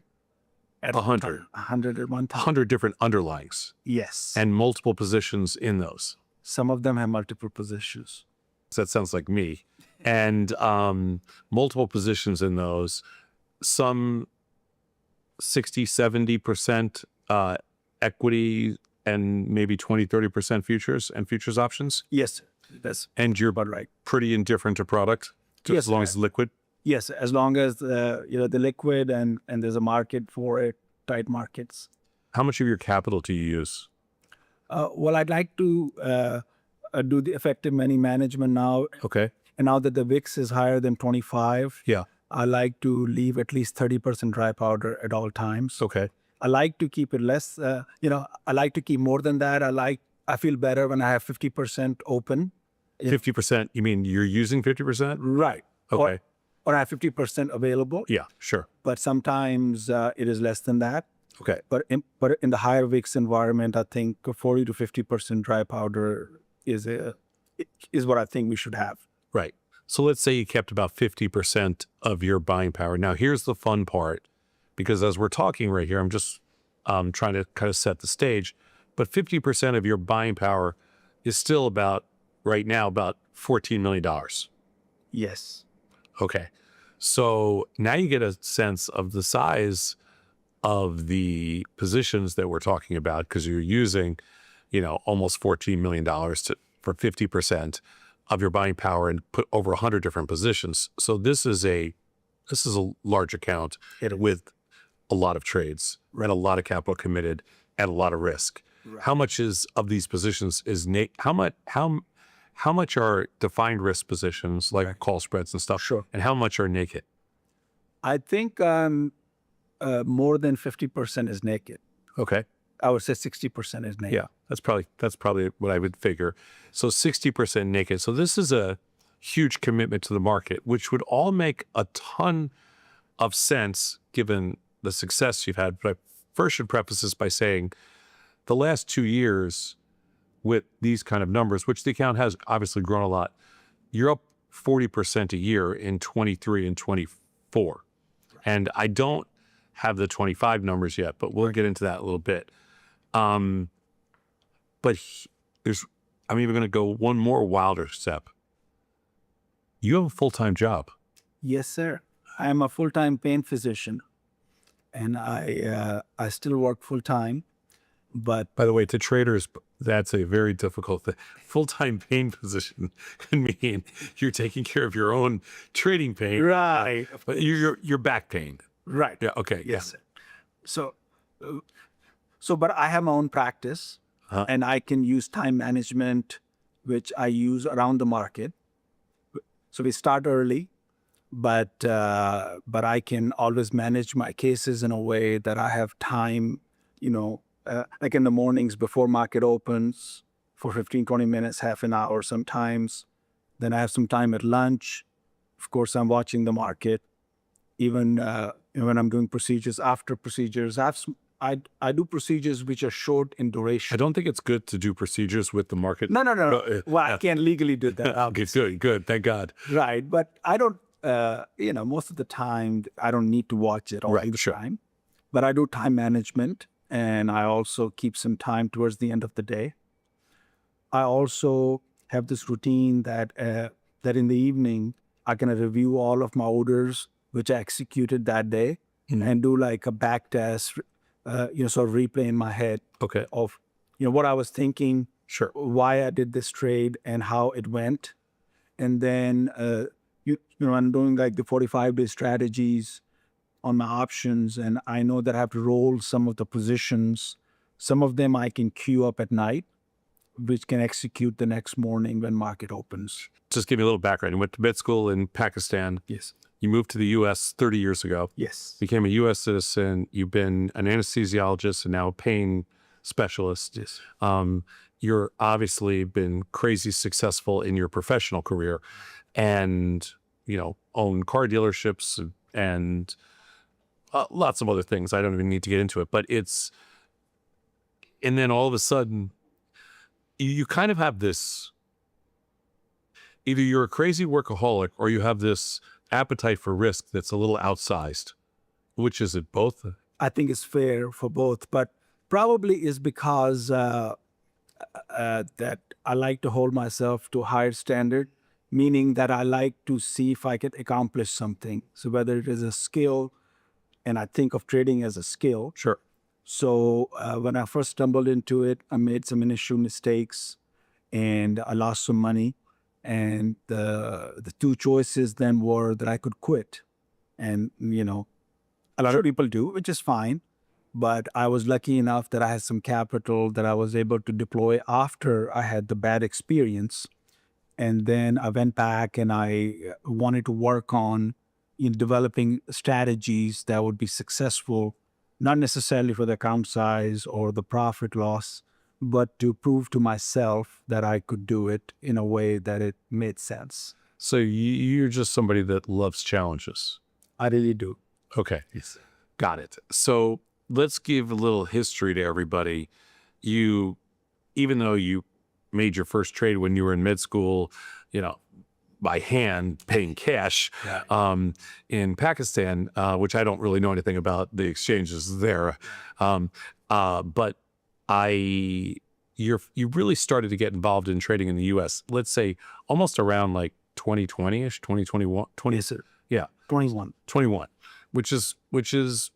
100. 100 at one time. 100 different underlyings. Yes. And multiple positions in those. Some of them have multiple positions. So that sounds like me. And multiple positions in those. Some 60-70% equity and maybe 20-30% futures and futures options? Yes, that's and you're about right. Pretty indifferent to product, yes, as long as it's liquid? Yes, as long as the liquid and there's a market for it, tight markets. How much of your capital do you use? Well, I'd like to do the effective money management now. Okay. And now that the VIX is higher than 25, I like to leave at least 30% dry powder at all times. Okay. I like to keep it less, I like to keep more than that. I feel better when I have 50% open. 50%, you mean you're using 50%? Right. Okay. Or I have 50% available. Yeah, sure. But sometimes it is less than that. Okay. But in the higher VIX environment, I think 40 to 50% dry powder is what I think we should have. Right. So let's say you kept about 50% of your buying power. Now, here's the fun part, because as we're talking right here, I'm just trying to kind of set the stage, but 50% of your buying power is still right now, about $14 million. Yes. Okay. So now you get a sense of the size of the positions that we're talking about, because you're using, almost $14 million for 50% of your buying power and put over 100 different positions. So this is a large account with a lot of trades, and a lot of capital committed, and a lot of risk. Right. How much of these positions is how much are defined risk positions like call spreads and stuff? Sure. And how much are naked? I think more than 50% is naked. Okay. I would say 60% is naked. Yeah, that's probably what I would figure. So 60% naked. So this is a huge commitment to the market, which would all make a ton of sense given the success you've had. But I first should preface this by saying the last 2 years with these kind of numbers, which the account has obviously grown a lot, you're up 40% a year in 23 and 24. And I don't have the 25 numbers yet, but we'll get into that a little bit. But I'm even going to go one more wilder step. You have a full-time job. Yes, sir. I am a full-time pain physician, and I still work full-time. But by the way, to traders, that's a very difficult thing. Full-time pain physician can mean you're taking care of your own trading pain, right? But your back pain, right? Yeah. Okay. Yes, sir. But I have my own practice, and I can use time management, which I use around the market. So we start early, but I can always manage my cases in a way that I have time, like in the mornings before market opens for 15, 20 minutes, half an hour sometimes. Then I have some time at lunch. Of course, I'm watching the market. Even when I'm doing procedures, after procedures, I do procedures which are short in duration. I don't think it's good to do procedures with the market. No. Well, I can't legally do that. Okay, good. Thank God. Right. But I don't, most of the time, I don't need to watch it all the time. But I do time management. And I also keep some time towards the end of the day. I also have this routine that in the evening, I can review all of my orders, which I executed that day, and do like a back test, sort of replay in my head of, what I was thinking, why I did this trade and how it went. And then, I'm doing like the 45-day strategies on my options, and I know that I have to roll some of the positions. Some of them I can queue up at night, which can execute the next morning when market opens. Just give me a little background. You went to med school in Pakistan. Yes. You moved to the U.S. 30 years ago. Yes. Became a U.S. citizen. You've been an anesthesiologist and now a pain specialist. Yes. You're obviously been crazy successful in your professional career, and own car dealerships and lots of other things. I don't even need to get into it, but and then all of a sudden, you kind of have this, either you're a crazy workaholic or you have this appetite for risk that's a little outsized. Which is it, both? I think it's fair for both, but probably is because that I like to hold myself to a higher standard, meaning that I like to see if I can accomplish something. So whether it is a skill, and I think of trading as a skill. Sure. So when I first stumbled into it, I made some initial mistakes and I lost some money. And the two choices then were that I could quit. And, a lot of people do, which is fine. But I was lucky enough that I had some capital that I was able to deploy after I had the bad experience. And then I went back and I wanted to work on developing strategies that would be successful, not necessarily for the account size or the profit loss, but to prove to myself that I could do it in a way that it made sense. So you're just somebody that loves challenges. I really do. Okay. Yes. Got it. So let's give a little history to everybody. Even though you made your first trade when you were in med school, by hand, paying cash, in Pakistan, which I don't really know anything about the exchanges there. But you really started to get involved in trading in the U.S., let's say almost around like 2020-ish, 2021. Yes, sir. Yeah. 21. Which is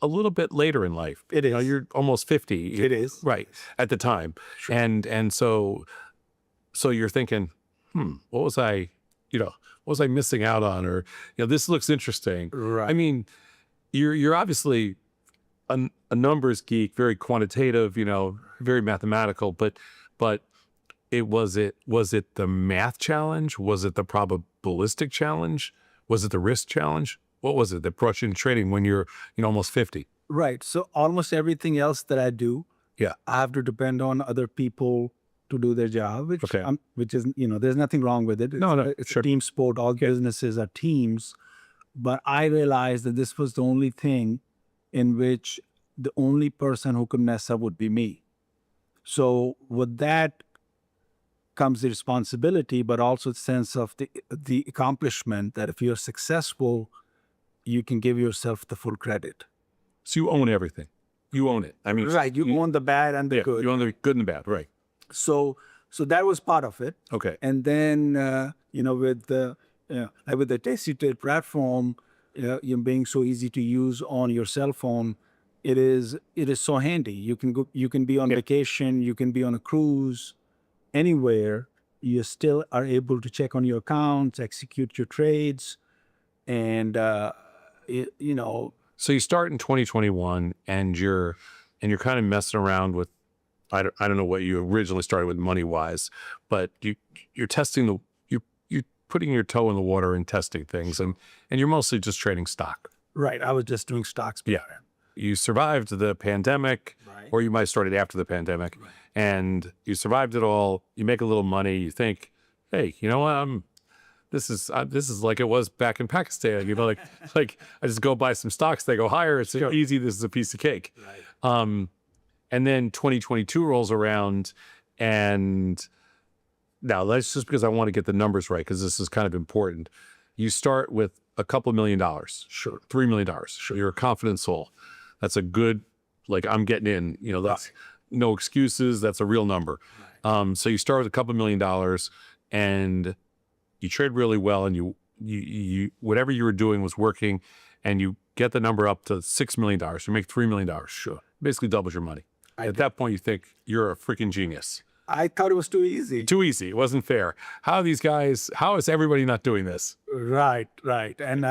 a little bit later in life. It is. You're almost 50. It is. Right. At the time. Sure. And so you're thinking, what was I missing out on? Or, this looks interesting. Right. I mean, you're obviously a numbers geek, very quantitative, very mathematical, but was it the math challenge? Was it the probabilistic challenge? Was it the risk challenge? What was it that brought you into trading when you're almost 50? Right. So almost everything else that I do, I have to depend on other people to do their job, which is, there's nothing wrong with it. It's a team sport. All businesses are teams. But I realized that this was the only thing in which the only person who could mess up would be me. So with that comes the responsibility, but also the sense of the accomplishment that if you're successful, you can give yourself the full credit. So you own everything. You own it. I mean, right. You own the bad and the good. You own the good and the bad. Right. So that was part of it. Okay. And then, with the Tasty Trade platform, being so easy to use on your cell phone, it is so handy. You can be on vacation, you can be on a cruise, anywhere. You still are able to check on your accounts, execute your trades, and So you start in 2021, and you're kind of messing around with, I don't know what you originally started with money wise, but you're testing you're putting your toe in the water and testing things, and you're mostly just trading stock. Right. I was just doing stocks. Yeah. You survived the pandemic, or you might have started after the pandemic, and you survived it all. You make a little money. You think, hey, you know what? This is like it was back in Pakistan. Like I just go buy some stocks. They go higher. It's easy. This is a piece of cake. Right. And then 2022 rolls around, and now that's just because I want to get the numbers right, because this is kind of important. You start with a couple $1 million. Sure. $3 million. Sure. You're a confident soul. That's a good, like, I'm getting in, that's no excuses. That's a real number. Right. So you start with a couple $1 million, and you trade really well, and you whatever you were doing was working, and you get the number up to $6 million. You make $3 million. Sure. Basically doubles your money. At that point, you think you're a freaking genius. I thought it was too easy. Too easy. It wasn't fair. How is everybody not doing this? Right. And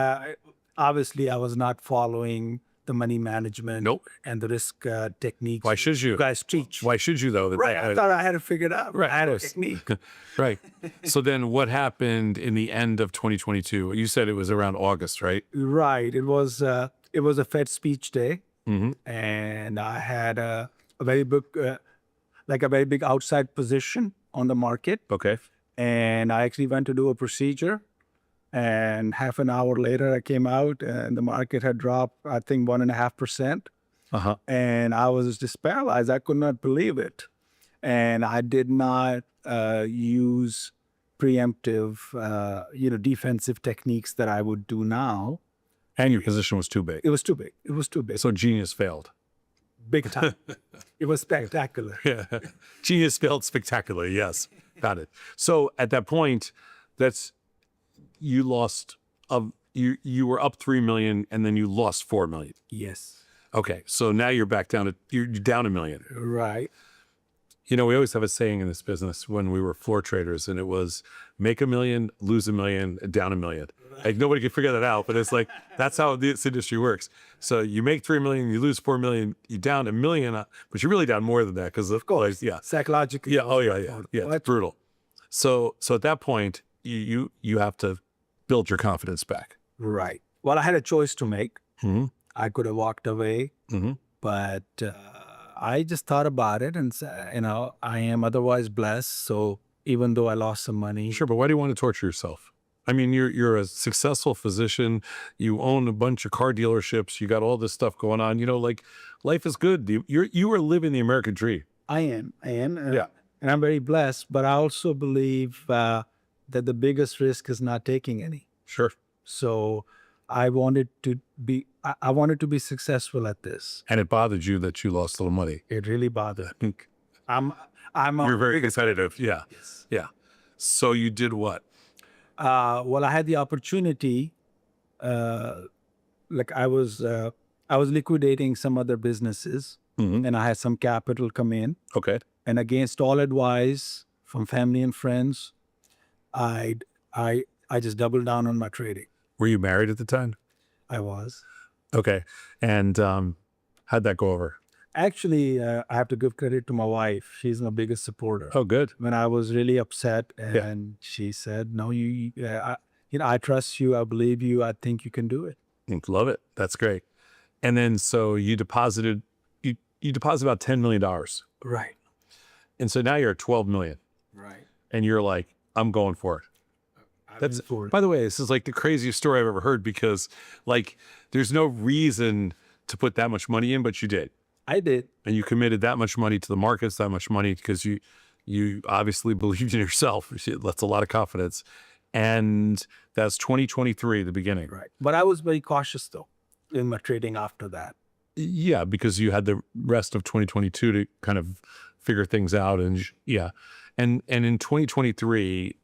obviously, I was not following the money management and the risk techniques. Why should you? Guys teach. Why should you, though? Right. I thought I had it figured out. Right. I had a technique. Right. So then what happened in the end of 2022? You said it was around August, right? Right. It was a Fed speech day. Mm-hmm. And I had a very big outside position on the market. Okay. And I actually went to do a procedure. And half an hour later, I came out, and the market had dropped, I think, 1.5%. Uh-huh. And I was just paralyzed. I could not believe it. And I did not use preemptive, defensive techniques that I would do now. And your position was too big. It was too big. So genius failed. Big time. It was spectacular. Yeah. Genius failed spectacularly. Yes. Got it. So at that point, you lost you were up 3 million, and then you lost 4 million. Yes. Okay. So now you're back down you're down $1 million. Right. We always have a saying in this business when we were floor traders, and it was make $1 million, lose $1 million, down $1 million. Right. Like nobody can figure that out, but it's like, that's how this industry works. So you make 3 million, you lose 4 million, you down $1 million, but you're really down more than that because of course, psychologically. Yeah. Oh yeah. It's brutal. So at that point, you have to build your confidence back. Right. Well, I had a choice to make. Mm-hmm. I could have walked away, but I just thought about it and said, I am otherwise blessed. So even though I lost some money. Sure, but why do you want to torture yourself? I mean, you're a successful physician. You own a bunch of car dealerships. You got all this stuff going on. Like life is good. You are living the American dream. I am. Yeah. And I'm very blessed. But I also believe that the biggest risk is not taking any. Sure. So I wanted to be successful at this. And it bothered you that you lost a little money. It really bothered. You're very competitive. Yeah. Yes. Yeah. So you did what? Well, I had the opportunity. I was liquidating some other businesses, and I had some capital come in. Okay. And against all advice from family and friends, I just doubled down on my trading. Were you married at the time? I was. Okay. And how'd that go over? Actually, I have to give credit to my wife. She's my biggest supporter. Oh, good. When I was really upset, and she said, "No, I trust you. I believe you. I think you can do it." Love it. That's great. And then so you deposited about $10 million. Right. And so now you're at 12 million. Right. And you're like, I'm going for it. That's, by the way, this is like the craziest story I've ever heard, because like there's no reason to put that much money in, but you did. I did. And you committed that much money to the markets, that much money, because you obviously believed in yourself. That's a lot of confidence. And that's 2023, the beginning. Right. But I was very cautious though in my trading after that. Yeah, because you had the rest of 2022 to kind of figure things out. And yeah. And in 2023,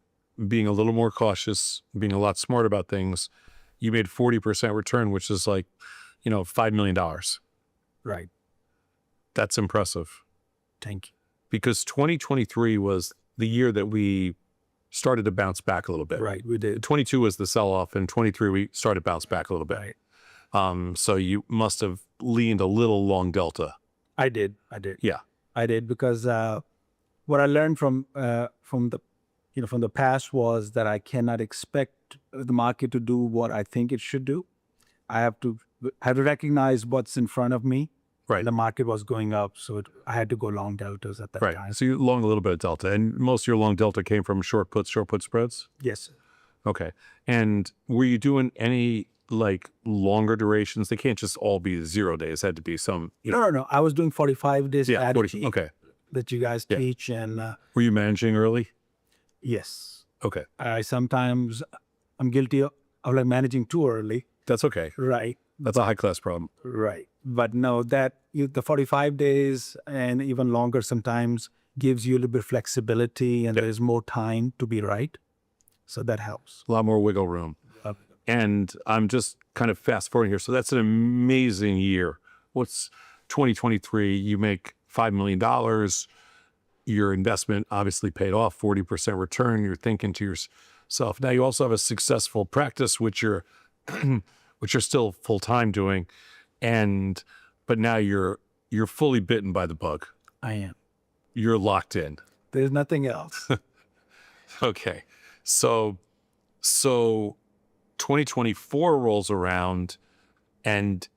being a little more cautious, being a lot smart about things, you made 40% return, which is like, $5 million. Right. That's impressive. Thank you. Because 2023 was the year that we started to bounce back a little bit. Right, we did. 22 was the sell-off, and 23 we started to bounce back a little bit. Right. So you must have leaned a little long delta. I did. Yeah. I did, because what I learned from the past was that I cannot expect the market to do what I think it should do. I have to recognize what's in front of me. Right. The market was going up, so I had to go long deltas at that time. Right. So you long a little bit of delta, and most of your long delta came from short put spreads? Yes, sir. Okay. And were you doing any like longer durations? They can't just all be 0 days. It had to be some. No. I was doing 45 days strategy. Okay. That you guys teach, and were you managing early? Yes. Okay. I'm guilty of like managing too early. That's okay. Right. That's a high class problem. Right. But no, the 45 days and even longer sometimes gives you a little bit of flexibility, and there's more time to be right. So that helps. A lot more wiggle room. And I'm just kind of fast forwarding here. So that's an amazing year. What's 2023? You make $5 million. Your investment obviously paid off, 40% return. You're thinking to yourself. Now you also have a successful practice, which you're still full-time doing. But now you're fully bitten by the bug. I am. You're locked in. There's nothing else. Okay. So 2024 rolls around, and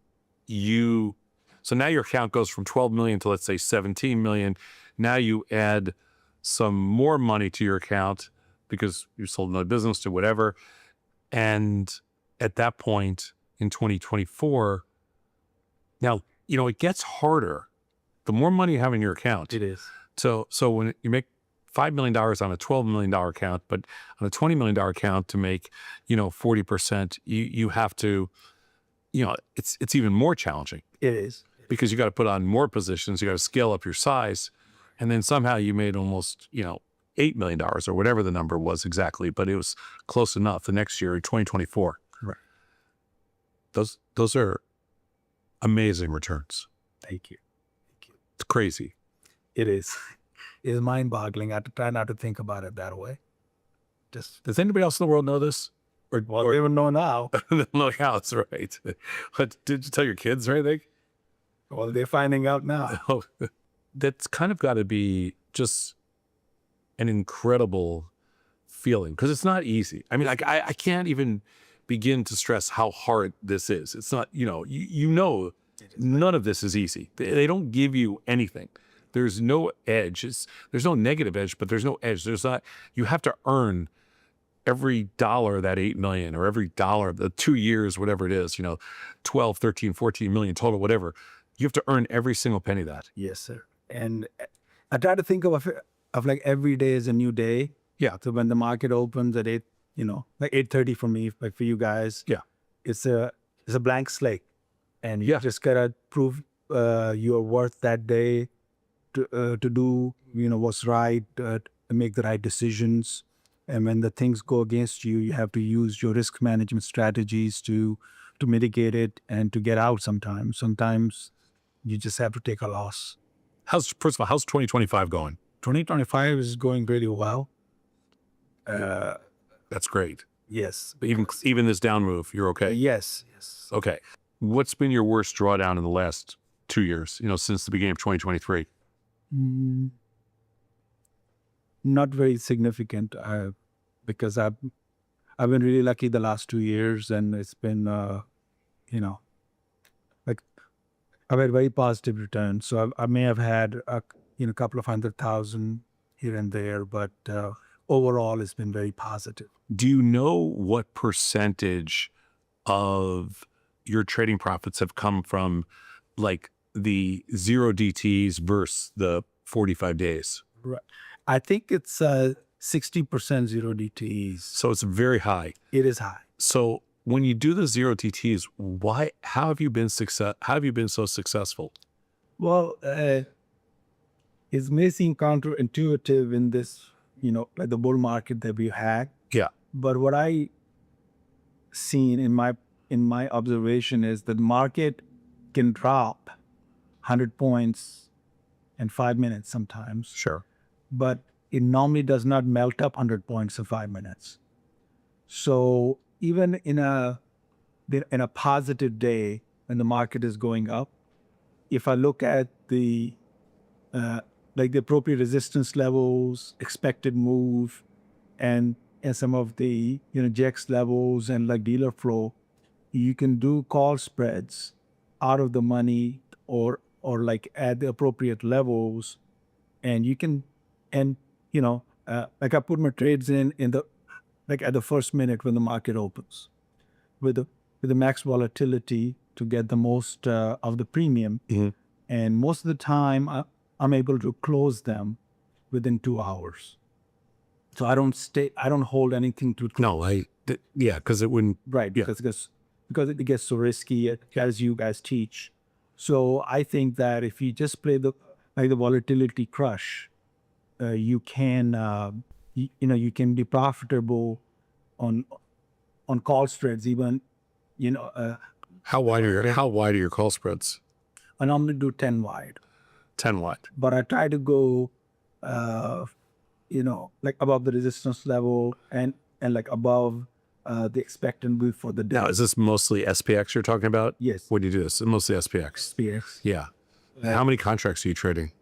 so now your account goes from 12 million to, let's say, 17 million. Now you add some more money to your account because you sold another business to whatever. And at that point in 2024, now, it gets harder. The more money you have in your account. It is. So when you make $5 million on a $12 million account, but on a $20 million account to make, 40%, you have to, it's even more challenging. It is. Because you got to put on more positions, you got to scale up your size. And then somehow you made almost, $8 million or whatever the number was exactly, but it was close enough the next year in 2024. Right. Those are amazing returns. Thank you. It's crazy. It is. It is mind-boggling. I have to try not to think about it that way. Does anybody else in the world know this? They don't know now. They don't know how, that's right. But did you tell your kids or anything? Well, they're finding out now. That's kind of got to be just an incredible feeling, because it's not easy. I mean, like I can't even begin to stress how hard this is. It's not, none of this is easy. They don't give you anything. There's no edge. There's no negative edge, but there's no edge. There's not, you have to earn every dollar of that 8 million, or every dollar of the 2 years, whatever it is, 12, 13, 14 million total, whatever. You have to earn every single penny of that. Yes, sir. And I try to think of like every day is a new day. Yeah. So when the market opens at 8, like 8:30 for me, like for you guys. Yeah. It's a blank slate, and you just gotta prove your worth that day to do what's right, to make the right decisions. And when the things go against you, you have to use your risk management strategies to mitigate it and to get out sometimes. Sometimes you just have to take a loss. First of all, how's 2025 going? 2025 is going really well. That's great. Yes. But even this down move, you're okay? Yes. Okay. What's been your worst drawdown in the last 2 years, since the beginning of 2023? Not very significant, because I've been really lucky the last 2 years, and it's been, like I've had very positive returns. So I may have had, a couple of 100,000 here and there, but overall it's been very positive. Do you know what percentage of your trading profits have come from like the 0 DTs versus the 45 days? Right. I think it's 60% 0 DTs. So it's very high. It is high. So when you do the 0 DTs, how have you been so successful? Well, it may seem counterintuitive in this, like the bull market that we had. Yeah. But what I seen in my observation is that the market can drop 100 points in 5 minutes sometimes. Sure. But it normally does not melt up 100 points in 5 minutes. So even in a positive day when the market is going up, if I look at the like the appropriate resistance levels, expected move, and some of the JEX levels and like dealer flow, you can do call spreads out of the money or like at the appropriate levels, and you can like I put my trades in the like at the first minute when the market opens with the max volatility to get the most of the premium. Mm-hmm. And most of the time I'm able to close them within 2 hours. So I don't hold anything to close. No, because it wouldn't. Right, yeah. because it gets so risky as you guys teach. So I think that if you just play the volatility crush, you can you can be profitable on call spreads even. How wide are your call spreads? I normally do 10 wide. 10 wide. But I try to go like above the resistance level and like above the expected move for the day. Now, is this mostly SPX you're talking about? Yes. When you do this, mostly SPX. SPX. Yeah. How many contracts are you trading?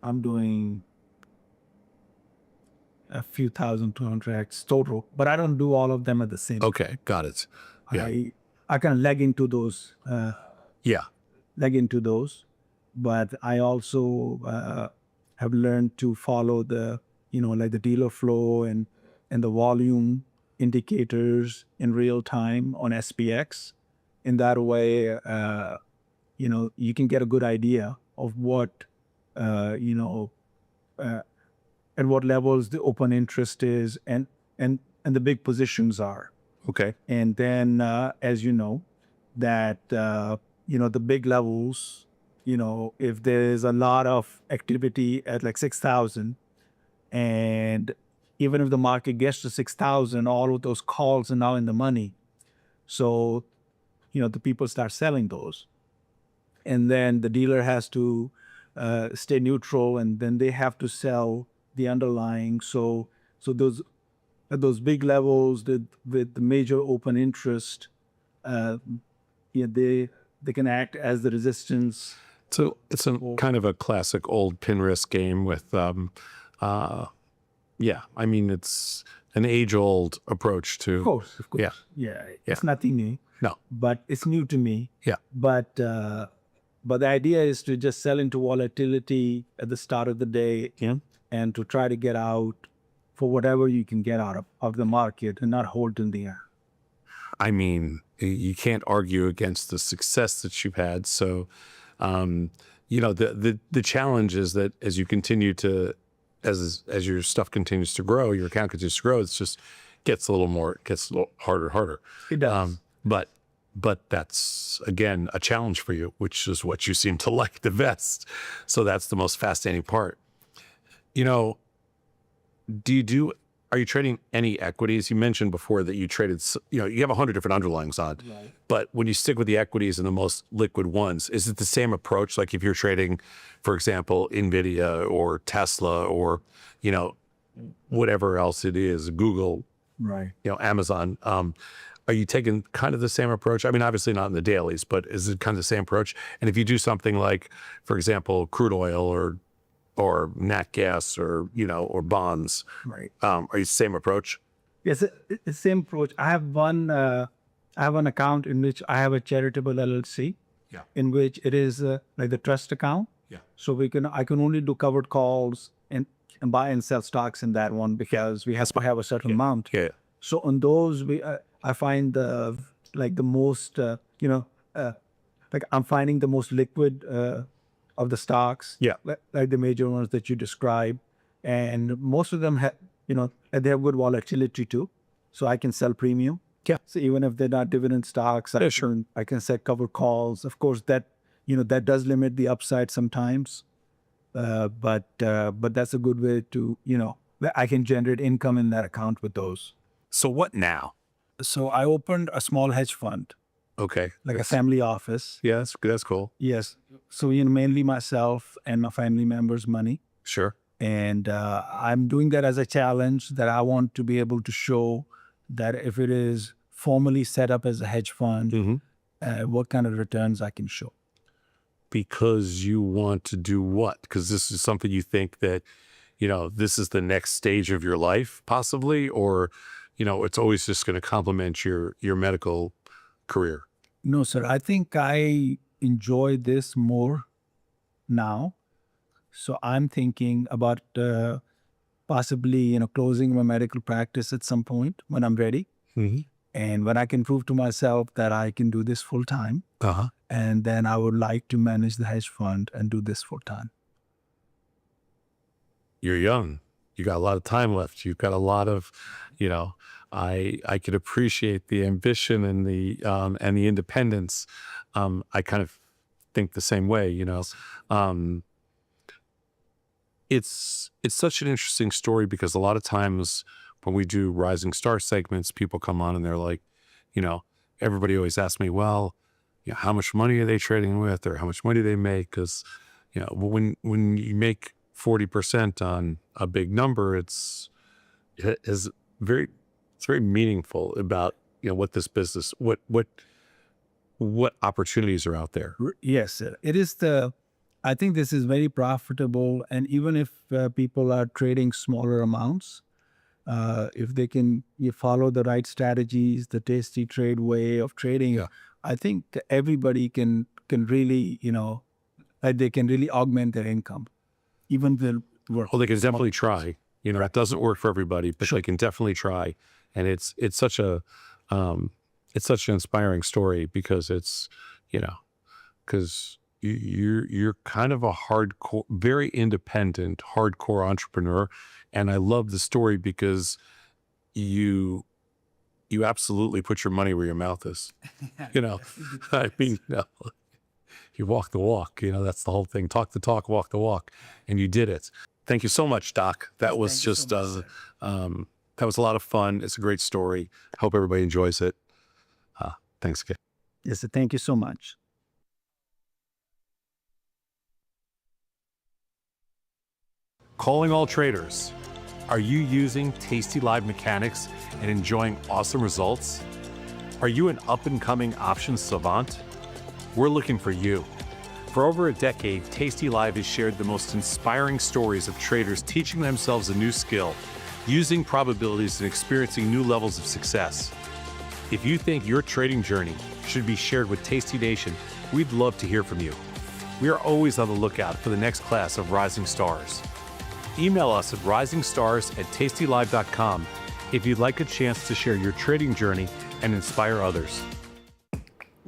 I'm doing a few thousand contracts total, but I don't do all of them at the same time. Okay, got it. Yeah. I kind of leg into those. Leg into those, but I also have learned to follow the like the dealer flow and the volume indicators in real time on SPX. In that way, you can get a good idea of what at what levels the open interest is and the big positions are. Okay. And then as you know that the big levels, if there's a lot of activity at like 6,000, and even if the market gets to 6,000, all of those calls are now in the money. So, the people start selling those. And then the dealer has to stay neutral, and then they have to sell the underlying. So those at those big levels with the major open interest, they can act as the resistance. So it's kind of a classic old pin risk game with, I mean, it's an age-old approach to. Of course. Yeah. It's nothing new. No. But it's new to me. Yeah. But the idea is to just sell into volatility at the start of the day, and to try to get out for whatever you can get out of the market and not hold in the air. I mean, you can't argue against the success that you've had. So, the challenge is that as you continue to, as your stuff continues to grow, your account continues to grow, it's just gets a little harder. It does. But that's, again, a challenge for you, which is what you seem to like the best. So that's the most fascinating part. Are you trading any equities? You mentioned before that you traded, you have 100 different underlyings on, right. But when you stick with the equities and the most liquid ones, is it the same approach? Like if you're trading, for example, NVIDIA or Tesla or, whatever else it is, Google, right? Amazon, are you taking kind of the same approach? I mean, obviously not in the dailies, but is it kind of the same approach? And if you do something like, for example, crude oil or nat gas or bonds, right? Are you the same approach? Yes, it's the same approach. I have an account in which I have a charitable LLC, in which it is like the trust account. Yeah. So I can only do covered calls and buy and sell stocks in that one because we have to have a certain amount. Yeah. So on those, I find the most, like I'm finding the most liquid of the stocks. Yeah. Like the major ones that you describe, and most of them have, they have good volatility too. So I can sell premium. Yeah. So even if they're not dividend stocks, I can set covered calls. Of course, that does limit the upside sometimes. But that's a good way to, I can generate income in that account with those. So what now? So I opened a small hedge fund. Okay. Like a family office. Yeah, that's cool. Yes. So, mainly myself and my family members' money. Sure. And I'm doing that as a challenge that I want to be able to show that if it is formally set up as a hedge fund, what kind of returns I can show. Because you want to do what? Because this is something you think that, this is the next stage of your life, possibly, or, it's always just going to complement your medical career. No, sir. I think I enjoy this more now. So I'm thinking about possibly, closing my medical practice at some point when I'm ready. And when I can prove to myself that I can do this full time. And then I would like to manage the hedge fund and do this full time. You're young. You got a lot of time left. You've got a lot of, I could appreciate the ambition and the independence. I kind of think the same way, It's such an interesting story because a lot of times when we do Rising Star segments, people come on and they're like, everybody always asks me, well, how much money are they trading with, or how much money do they make? Because, when you make 40% on a big number, it's very meaningful about, what this business, what opportunities are out there. Yes, sir. It is I think this is very profitable. And even if people are trading smaller amounts, if they can follow the right strategies, the Tasty Trade way of trading, I think everybody can really, they can really augment their income. Even the work. Well, they can definitely try. It doesn't work for everybody, but they can definitely try. And it's such an inspiring story because it's, because you're kind of a hardcore, very independent, hardcore entrepreneur. And I love the story because you absolutely put your money where your mouth is. I mean, you walk the walk, that's the whole thing. Talk the talk, walk the walk. And you did it. Thank you so much, Doc. That was just, that was a lot of fun. It's a great story. Hope everybody enjoys it. Thanks again. Yes, thank you so much. Calling all traders. Are you using tastylive mechanics and enjoying awesome results? Are you an up-and-coming options savant? We're looking for you. For over a decade, tastylive has shared the most inspiring stories of traders teaching themselves a new skill, using probabilities and experiencing new levels of success. If you think your trading journey should be shared with Tasty Nation, we'd love to hear from you. We are always on the lookout for the next class of rising stars. Email us at risingstars@tastylive.com if you'd like a chance to share your trading journey and inspire others.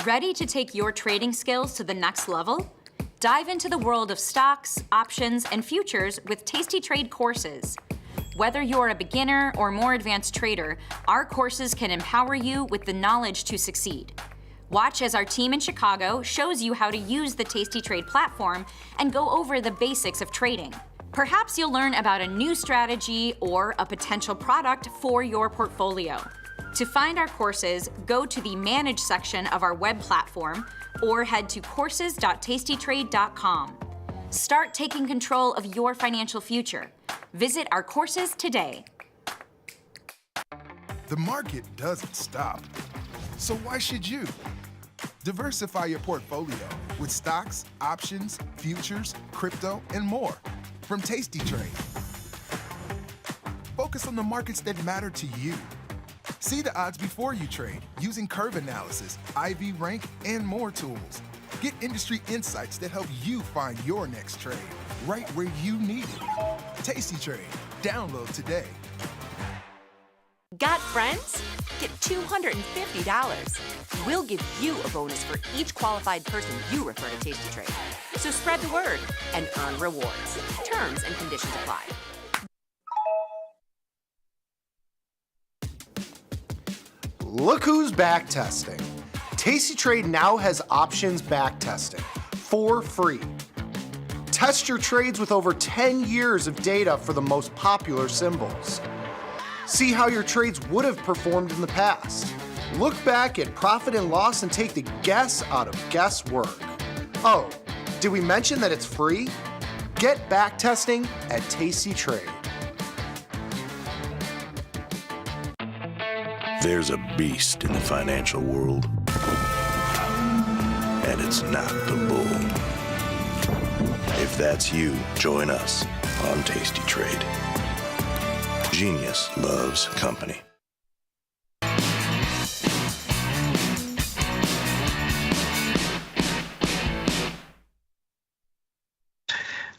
Ready to take your trading skills to the next level? Dive into the world of stocks, options, and futures with Tasty Trade courses. Whether you're a beginner or more advanced trader, our courses can empower you with the knowledge to succeed. Watch as our team in Chicago shows you how to use the Tasty Trade platform and go over the basics of trading. Perhaps you'll learn about a new strategy or a potential product for your portfolio. To find our courses, go to the Manage section of our web platform or head to courses.tastytrade.com. Start taking control of your financial future. Visit our courses today. The market doesn't stop. So why should you? Diversify your portfolio with stocks, options, futures, crypto, and more from Tasty Trade. Focus on the markets that matter to you. See the odds before you trade using curve analysis, IV rank, and more tools. Get industry insights that help you find your next trade right where you need it. Tasty Trade. Download today. Got friends? Get $250. We'll give you a bonus for each qualified person you refer to Tasty Trade. So spread the word and earn rewards. Terms and conditions apply. Look who's back testing. Tasty Trade now has options back testing for free. Test your trades with over 10 years of data for the most popular symbols. See how your trades would have performed in the past. Look back at profit and loss and take the guess out of guesswork. Oh, did we mention that it's free? Get back testing at Tasty Trade. There's a beast in the financial world, and it's not the bull. If that's you, join us on Tasty Trade. Genius loves company.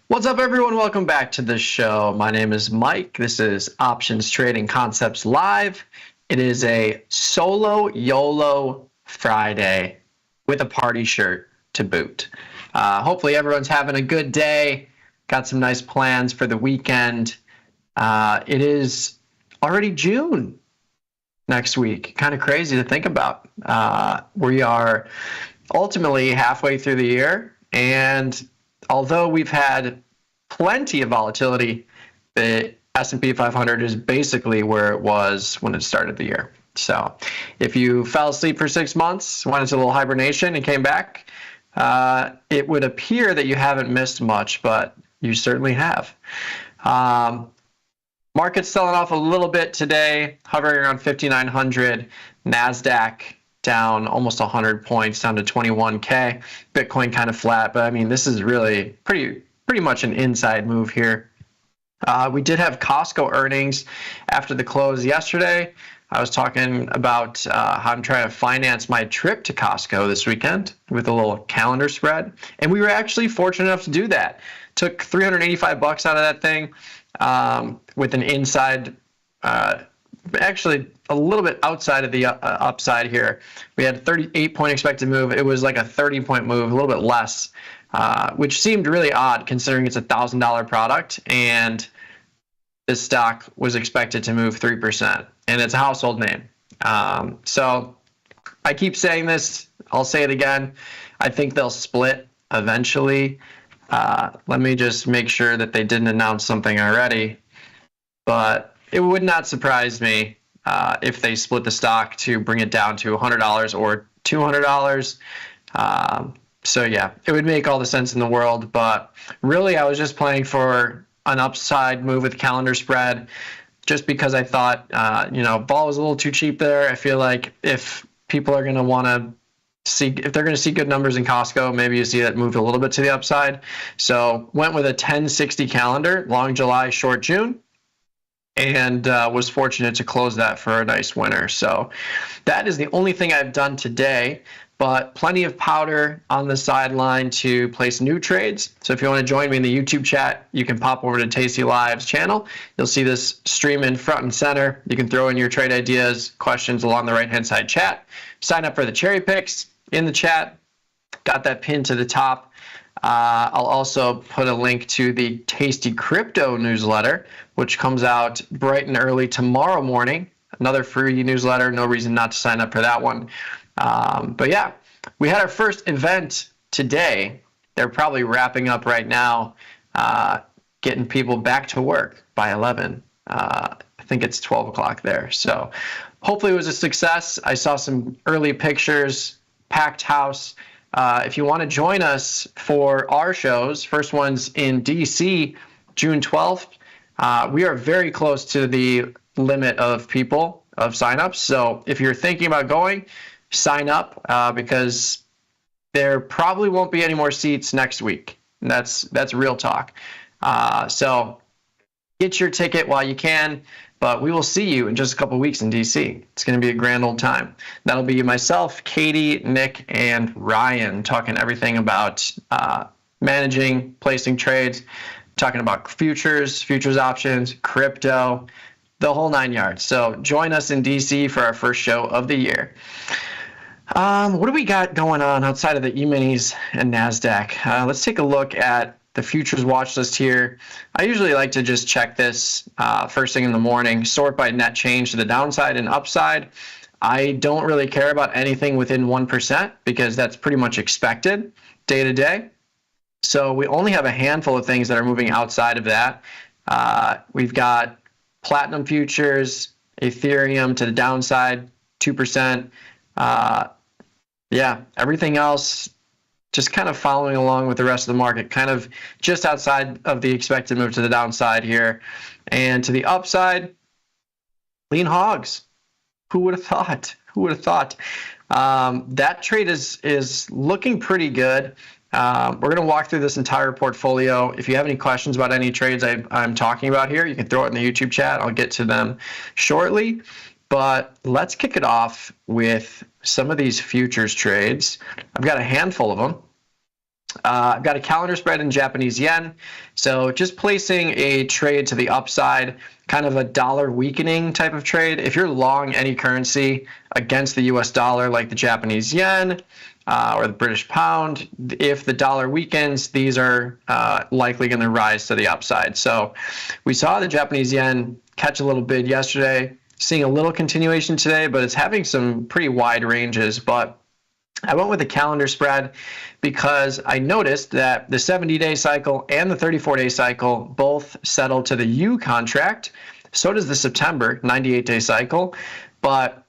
What's up, everyone? Welcome back to the show. My name is Mike. This is Options Trading Concepts Live. It is a solo YOLO Friday with a party shirt to boot. Hopefully everyone's having a good day. Got some nice plans for the weekend. It is already June next week. Kind of crazy to think about. We are ultimately halfway through the year, and although we've had plenty of volatility, the S&P 500 is basically where it was when it started the year. So if you fell asleep for 6 months, went into a little hibernation and came back, it would appear that you haven't missed much, but you certainly have. Market's selling off a little bit today, hovering around 5,900. NASDAQ down almost 100 points, down to 21K. Bitcoin kind of flat, but I mean, this is really pretty much an inside move here. We did have Costco earnings after the close yesterday. I was talking about how I'm trying to finance my trip to Costco this weekend with a little calendar spread, and we were actually fortunate enough to do that. Took $385 out of that thing with an inside, actually a little bit outside of the upside here. We had a 38-point expected move. It was like a 30-point move, a little bit less, which seemed really odd considering it's a $1,000 product and this stock was expected to move 3%, and it's a household name. So I keep saying this. I'll say it again. I think they'll split eventually. Let me just make sure that they didn't announce something already. But it would not surprise me if they split the stock to bring it down to $100 or $200. So yeah, it would make all the sense in the world. But really, I was just playing for an upside move with calendar spread, just because I thought, vol was a little too cheap there. I feel like if people are going to want to see, if they're going to see good numbers in Costco, maybe you see that move a little bit to the upside. So went with a 1060 calendar, long July, short June, and was fortunate to close that for a nice winner. So that is the only thing I've done today, but plenty of powder on the sideline to place new trades. So if you want to join me in the YouTube chat, you can pop over to Tasty Live's channel. You'll see this stream in front and center. You can throw in your trade ideas, questions along the right-hand side chat. Sign up for the cherry picks in the chat. Got that pinned to the top. I'll also put a link to the Tasty Crypto newsletter, which comes out bright and early tomorrow morning. Another free newsletter. No reason not to sign up for that one. But yeah, we had our first event today. They're probably wrapping up right now, getting people back to work by 11. I think it's 12 o'clock there. So hopefully it was a success. I saw some early pictures, packed house. If you want to join us for our shows, first one's in DC, June 12th. We are very close to the limit of people, of signups. So if you're thinking about going, sign up because there probably won't be any more seats next week. And that's real talk. So Get your ticket while you can, but we will see you in just a couple weeks in DC. It's going to be a grand old time. That'll be myself, Katie, Nick, and Ryan talking everything about managing, placing trades, talking about futures options, crypto, the whole 9 yards. So join us in DC for our first show of the year. What do we got going on outside of the E-minis and NASDAQ? Let's take a look at the futures watch list here. I usually like to just check this first thing in the morning, sort by net change to the downside and upside. I don't really care about anything within 1% because that's pretty much expected day to day. So we only have a handful of things that are moving outside of that. We've got platinum futures, Ethereum to the downside, 2%. Yeah, everything else just kind of following along with the rest of the market, kind of just outside of the expected move to the downside here. And to the upside, lean hogs. Who would have thought? Who would have thought? That trade is looking pretty good. We're going to walk through this entire portfolio. If you have any questions about any trades I'm talking about here, you can throw it in the YouTube chat. I'll get to them shortly. But let's kick it off with some of these futures trades. I've got a handful of them. I've got a calendar spread in Japanese yen. So just placing a trade to the upside, kind of a dollar weakening type of trade. If you're long any currency against the US dollar, like the Japanese yen or the British pound, if the dollar weakens, these are likely going to rise to the upside. So we saw the Japanese yen catch a little bid yesterday, seeing a little continuation today, but it's having some pretty wide ranges. But I went with the calendar spread because I noticed that the 70-day cycle and the 34-day cycle both settled to the U contract. So does the September 98-day cycle. But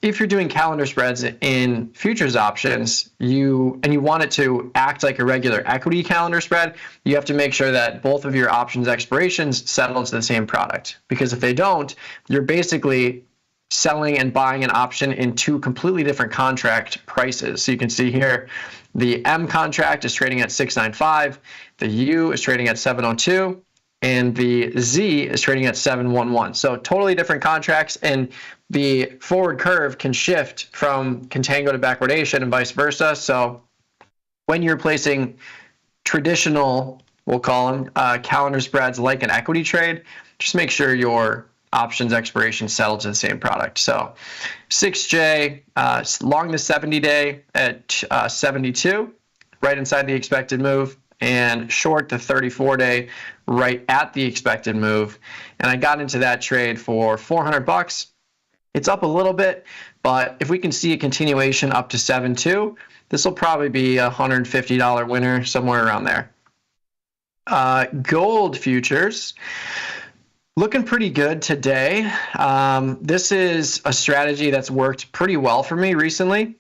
if you're doing calendar spreads in futures options, you want it to act like a regular equity calendar spread, you have to make sure that both of your options expirations settle to the same product. Because if they don't, you're basically selling and buying an option in two completely different contract prices. So you can see here, the M contract is trading at 695, the U is trading at 702, and the Z is trading at 711. So totally different contracts, and the forward curve can shift from contango to backwardation and vice versa. So when you're placing traditional, we'll call them calendar spreads like an equity trade, just make sure your options expiration settle to the same product. So 6J, long the 70-day at 72, right inside the expected move, and short the 34-day right at the expected move. And I got into that trade for $400. It's up a little bit, but if we can see a continuation up to 7.2, this will probably be a $150 winner, somewhere around there. Gold futures, looking pretty good today. This is a strategy that's worked pretty well for me recently.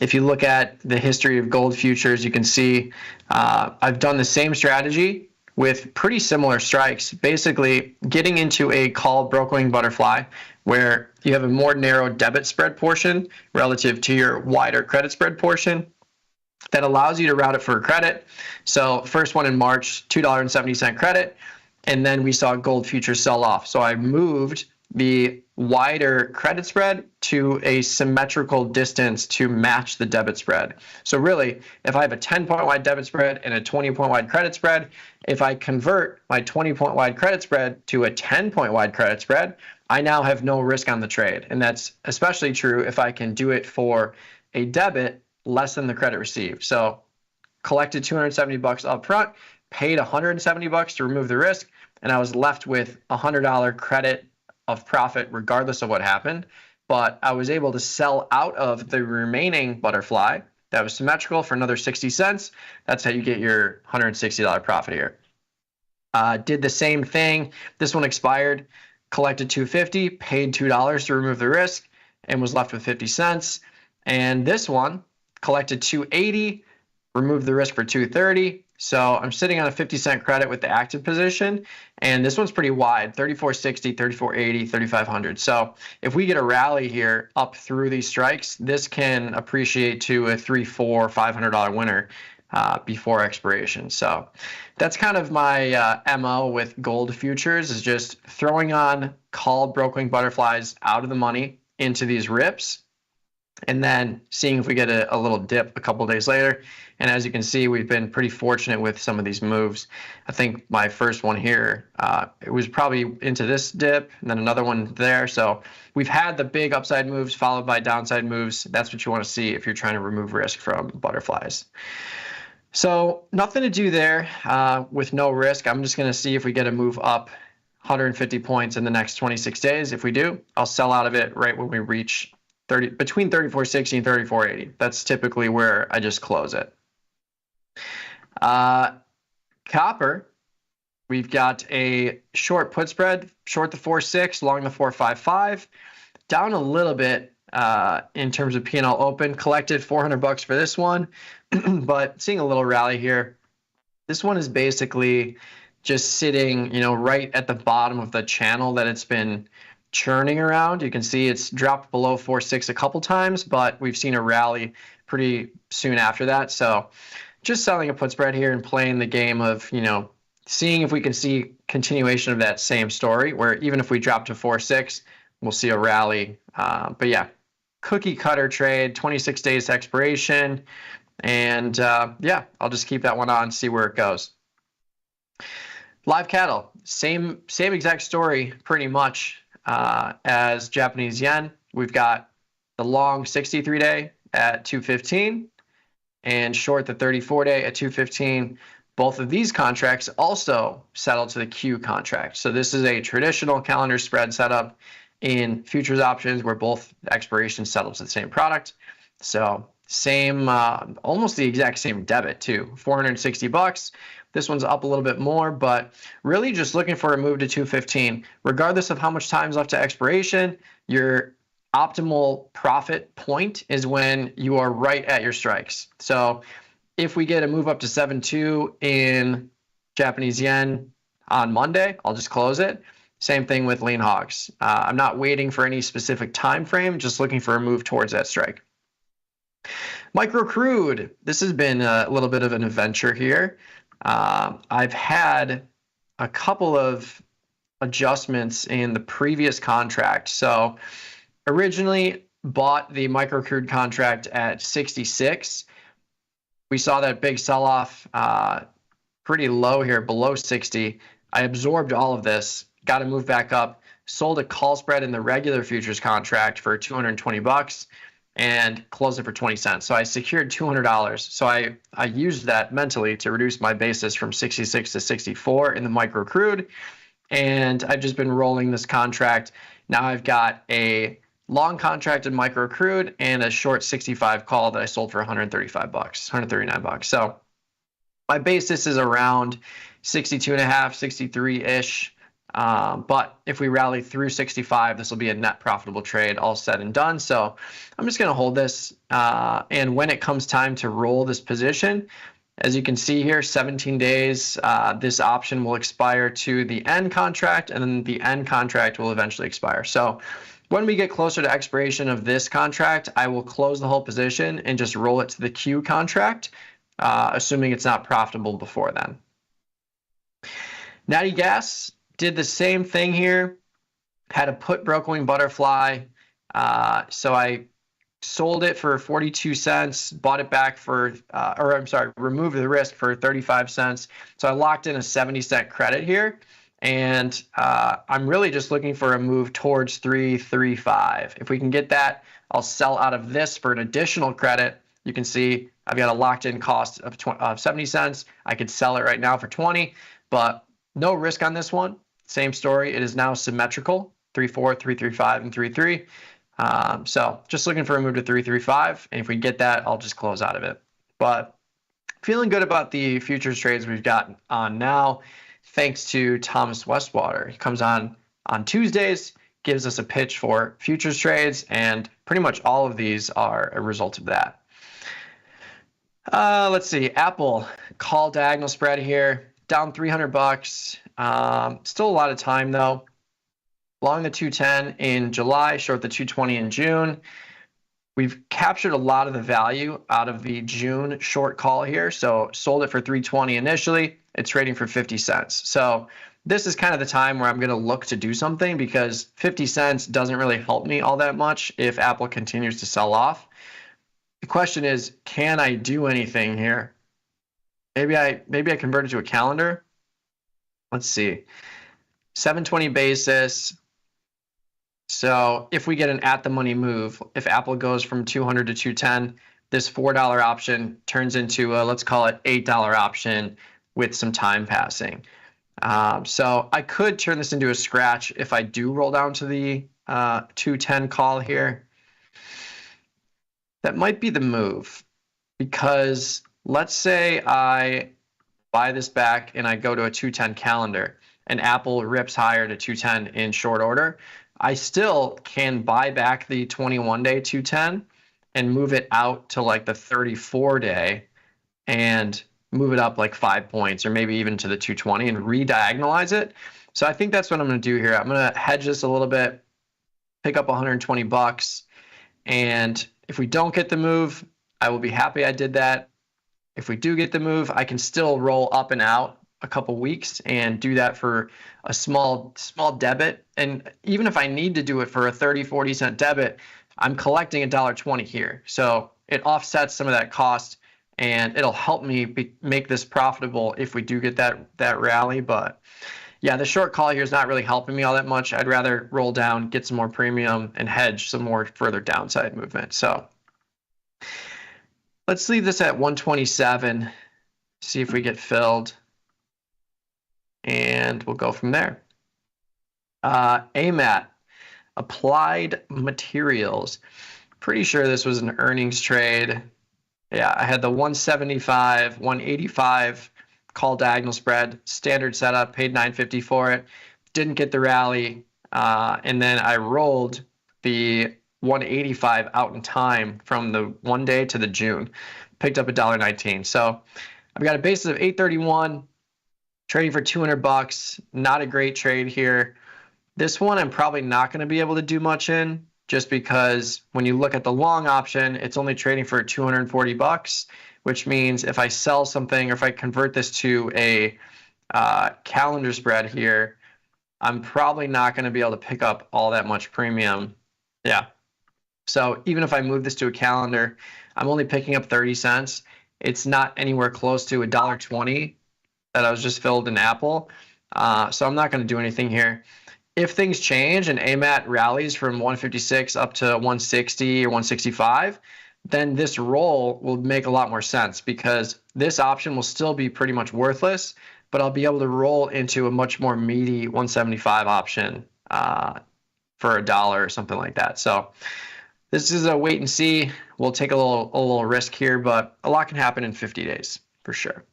If you look at the history of gold futures, you can see I've done the same strategy with pretty similar strikes, basically getting into a call broke wing butterfly where you have a more narrow debit spread portion relative to your wider credit spread portion that allows you to route it for a credit. So first one in March, $2.70 credit, and then we saw gold futures sell off. So I moved the wider credit spread to a symmetrical distance to match the debit spread. So really, if I have a 10-point wide debit spread and a 20-point wide credit spread, if I convert my 20-point wide credit spread to a 10-point wide credit spread, I now have no risk on the trade. And that's especially true if I can do it for a debit less than the credit received. So collected $270 up front, paid $170 to remove the risk, and I was left with $100 credit of profit regardless of what happened. But I was able to sell out of the remaining butterfly that was symmetrical for another 60 cents. That's how you get your $160 profit here. Did the same thing. This one expired, collected $250, paid $2 to remove the risk, and was left with 50 cents. And this one collected $280, removed the risk for $230. So I'm sitting on a 50-cent credit with the active position, and this one's pretty wide, 3460, 3480, 3500. So if we get a rally here up through these strikes, this can appreciate to a $300, $400, $500 winner before expiration. So that's kind of my MO with gold futures, is just throwing on called broken butterflies out of the money into these rips, and then seeing if we get a little dip a couple days later. And as you can see, we've been pretty fortunate with some of these moves. I think my first one here, it was probably into this dip and then another one there. So we've had the big upside moves followed by downside moves. That's what you want to see if you're trying to remove risk from butterflies. So nothing to do there with no risk. I'm just going to see if we get a move up 150 points in the next 26 days. If we do, I'll sell out of it right when we reach between 34.60 and 34.80. That's typically where I just close it. Copper, we've got a short put spread, short the 4.6, long the 4.55, down a little bit in terms of P&L open. Collected $400 for this one, but seeing a little rally here. This one is basically just sitting, right at the bottom of the channel that it's been churning around. You can see it's dropped below 4.6 a couple times, but we've seen a rally pretty soon after that. So just selling a put spread here and playing the game of, seeing if we can see continuation of that same story, where even if we drop to 4.6, we'll see a rally. But yeah, cookie cutter trade, 26 days to expiration. And yeah, I'll just keep that one on, see where it goes. Live cattle, same exact story pretty much as Japanese yen. We've got the long 63-day at 215 and short the 34-day at 215. Both of these contracts also settle to the Q contract. So this is a traditional calendar spread setup in futures options where both expirations settle to the same product. So same, almost the exact same debit too, $460. This one's up a little bit more, but really just looking for a move to 215. Regardless of how much time's left to expiration, your optimal profit point is when you are right at your strikes. So if we get a move up to 7.2 in Japanese yen on Monday, I'll just close it. Same thing with lean hogs. I'm not waiting for any specific time frame, just looking for a move towards that strike. Micro crude. This has been a little bit of an adventure here. I've had a couple of adjustments in the previous contract. So originally bought the micro crude contract at 66. We saw that big sell-off pretty low here, below 60. I absorbed all of this, got to move back up, sold a call spread in the regular futures contract for $220 and closed it for 20 cents. So I secured $200. So I used that mentally to reduce my basis from 66 to 64 in the micro crude. And I've just been rolling this contract. Now I've got a long contracted micro crude and a short 65 call that I sold for $135, $139. So my basis is around 62.5, 63-ish. But if we rally through 65, this will be a net profitable trade, all said and done. So I'm just going to hold this. And when it comes time to roll this position, as you can see here, 17 days, this option will expire to the end contract, and then the end contract will eventually expire. So when we get closer to expiration of this contract, I will close the whole position and just roll it to the Q contract, assuming it's not profitable before then. Natty Gas did the same thing here, had a put broken wing butterfly. So I sold it for 42 cents, bought it back for, removed the risk for 35 cents. So I locked in a 70-cent credit here. And I'm really just looking for a move towards 335. If we can get that, I'll sell out of this for an additional credit. You can see I've got a locked-in cost of 70 cents. I could sell it right now for 20, but no risk on this one. Same story. It is now symmetrical, 3.4, 3.35, and 3.3. So just looking for a move to 3.35. And if we get that, I'll just close out of it. But feeling good about the futures trades we've got on now, thanks to Thomas Westwater. He comes on Tuesdays, gives us a pitch for futures trades, and pretty much all of these are a result of that. Let's see, Apple call diagonal spread here, down $300. Still a lot of time though. Long the 210 in July, short the 220 in June. we've captured a lot of the value out of the June short call here. So sold it for 320 initially. It's trading for 50 cents. So this is kind of the time where I'm going to look to do something, because 50 cents doesn't really help me all that much if Apple continues to sell off. The question is, can I do anything here? Maybe I convert it to a calendar. Let's see. 720 basis. So if we get an at the money move, if Apple goes from 200 to 210, this $4 option turns into a, let's call it $8 option with some time passing. So I could turn this into a scratch if I do roll down to the 210 call here. That might be the move, because let's say I buy this back and I go to a 210 calendar and Apple rips higher to 210 in short order. I still can buy back the 21-day 210 and move it out to like the 34-day and move it up like 5 points, or maybe even to the 220 and re-diagonalize it. So I think that's what I'm going to do here. I'm going to hedge this a little bit, pick up 120 bucks. And if we don't get the move, I will be happy I did that. If we do get the move, I can still roll up and out a couple weeks and do that for a small debit. And even if I need to do it for a 30-40 cent debit, I'm collecting $1.20 here. So it offsets some of that cost, and it'll help me make this profitable if we do get that rally. But yeah, the short call here is not really helping me all that much. I'd rather roll down, get some more premium, and hedge some more further downside movement. So let's leave this at 127, see if we get filled, and we'll go from there. AMAT, Applied Materials. Pretty sure this was an earnings trade. Yeah, I had the 175, 185 call diagonal spread, standard setup, paid $9.50 for it, didn't get the rally, and then I rolled the 185 out in time from the 1 day to the June, picked up $1.19. So I've got a basis of 831, trading for 200 bucks. Not a great trade here. This one I'm probably not going to be able to do much in, just because when you look at the long option, it's only trading for 240 bucks, which means if I sell something, or if I convert this to a calendar spread here, I'm probably not going to be able to pick up all that much premium. Yeah. So even if I move this to a calendar, I'm only picking up 30 cents. It's not anywhere close to $1.20 that I was just filled in Apple. So I'm not going to do anything here. If things change and AMAT rallies from 156 up to 160 or 165, then this roll will make a lot more sense, because this option will still be pretty much worthless, but I'll be able to roll into a much more meaty 175 option for $1 or something like that. So this is a wait and see. We'll take a little risk here, but a lot can happen in 50 days for sure.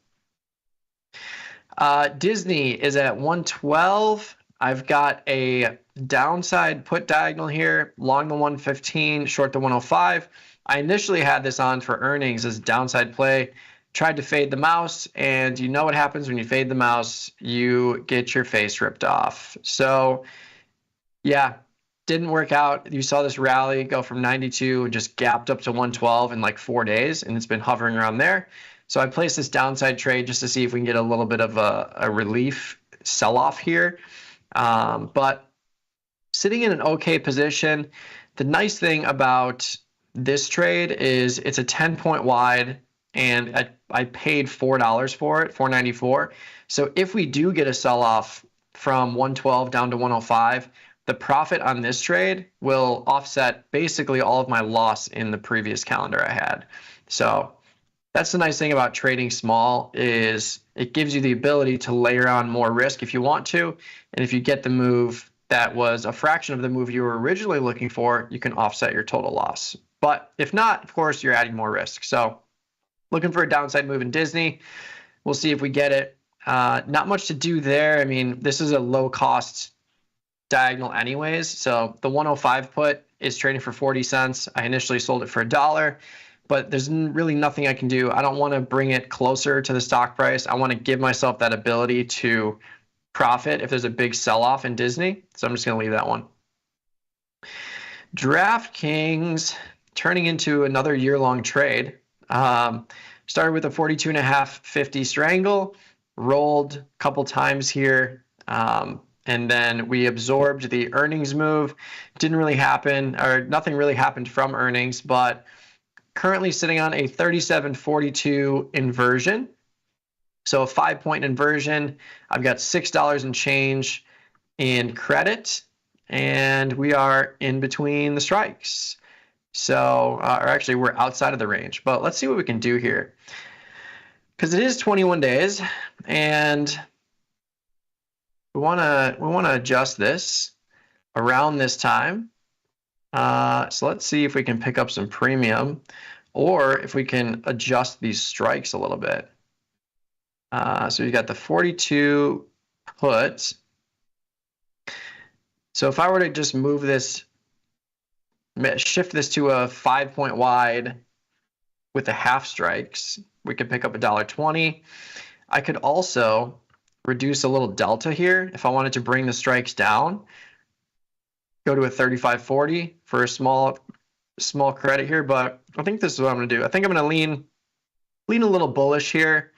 Disney is at 112. I've got a downside put diagonal here, long the 115, short the 105. I initially had this on for earnings as a downside play, tried to fade the mouse, and you know what happens when you fade the mouse, you get your face ripped off. So yeah, didn't work out. You saw this rally go from 92 and just gapped up to 112 in like 4 days, and it's been hovering around there. So I placed this downside trade just to see if we can get a little bit of a relief sell-off here. But sitting in an okay position, the nice thing about this trade is it's a 10-point wide, and I paid $4 for it, $4.94. So if we do get a sell-off from 112 down to 105, the profit on this trade will offset basically all of my loss in the previous calendar I had. So that's the nice thing about trading small, is it gives you the ability to layer on more risk if you want to. And if you get the move that was a fraction of the move you were originally looking for, you can offset your total loss. But if not, of course, you're adding more risk. So looking for a downside move in Disney. We'll see if we get it. Not much to do there. I mean, this is a low cost diagonal anyways. So the 105 put is trading for 40 cents. I initially sold it for $1. But there's really nothing I can do. I don't want to bring it closer to the stock price. I want to give myself that ability to profit if there's a big sell-off in Disney. So I'm just going to leave that one. DraftKings turning into another year-long trade. Started with a 42.5 50 strangle, rolled a couple times here, and then we absorbed the earnings move. Didn't really happen, or nothing really happened from earnings, but currently sitting on a 37.42 inversion. So a 5-point inversion. I've got $6 and change in credit, and we are in between the strikes. So, or actually we're outside of the range, but let's see what we can do here. Because it is 21 days, and we want to adjust this around this time. So let's see if we can pick up some premium, or if we can adjust these strikes a little bit. So you got the 42 put. So if I were to just move this, shift this to a 5-point wide with the half strikes, we could pick up $1.20. I could also reduce a little delta here if I wanted to bring the strikes down. Go to a 35.40 for a small credit here, but I think this is what I'm going to do. I think I'm going to lean a little bullish here.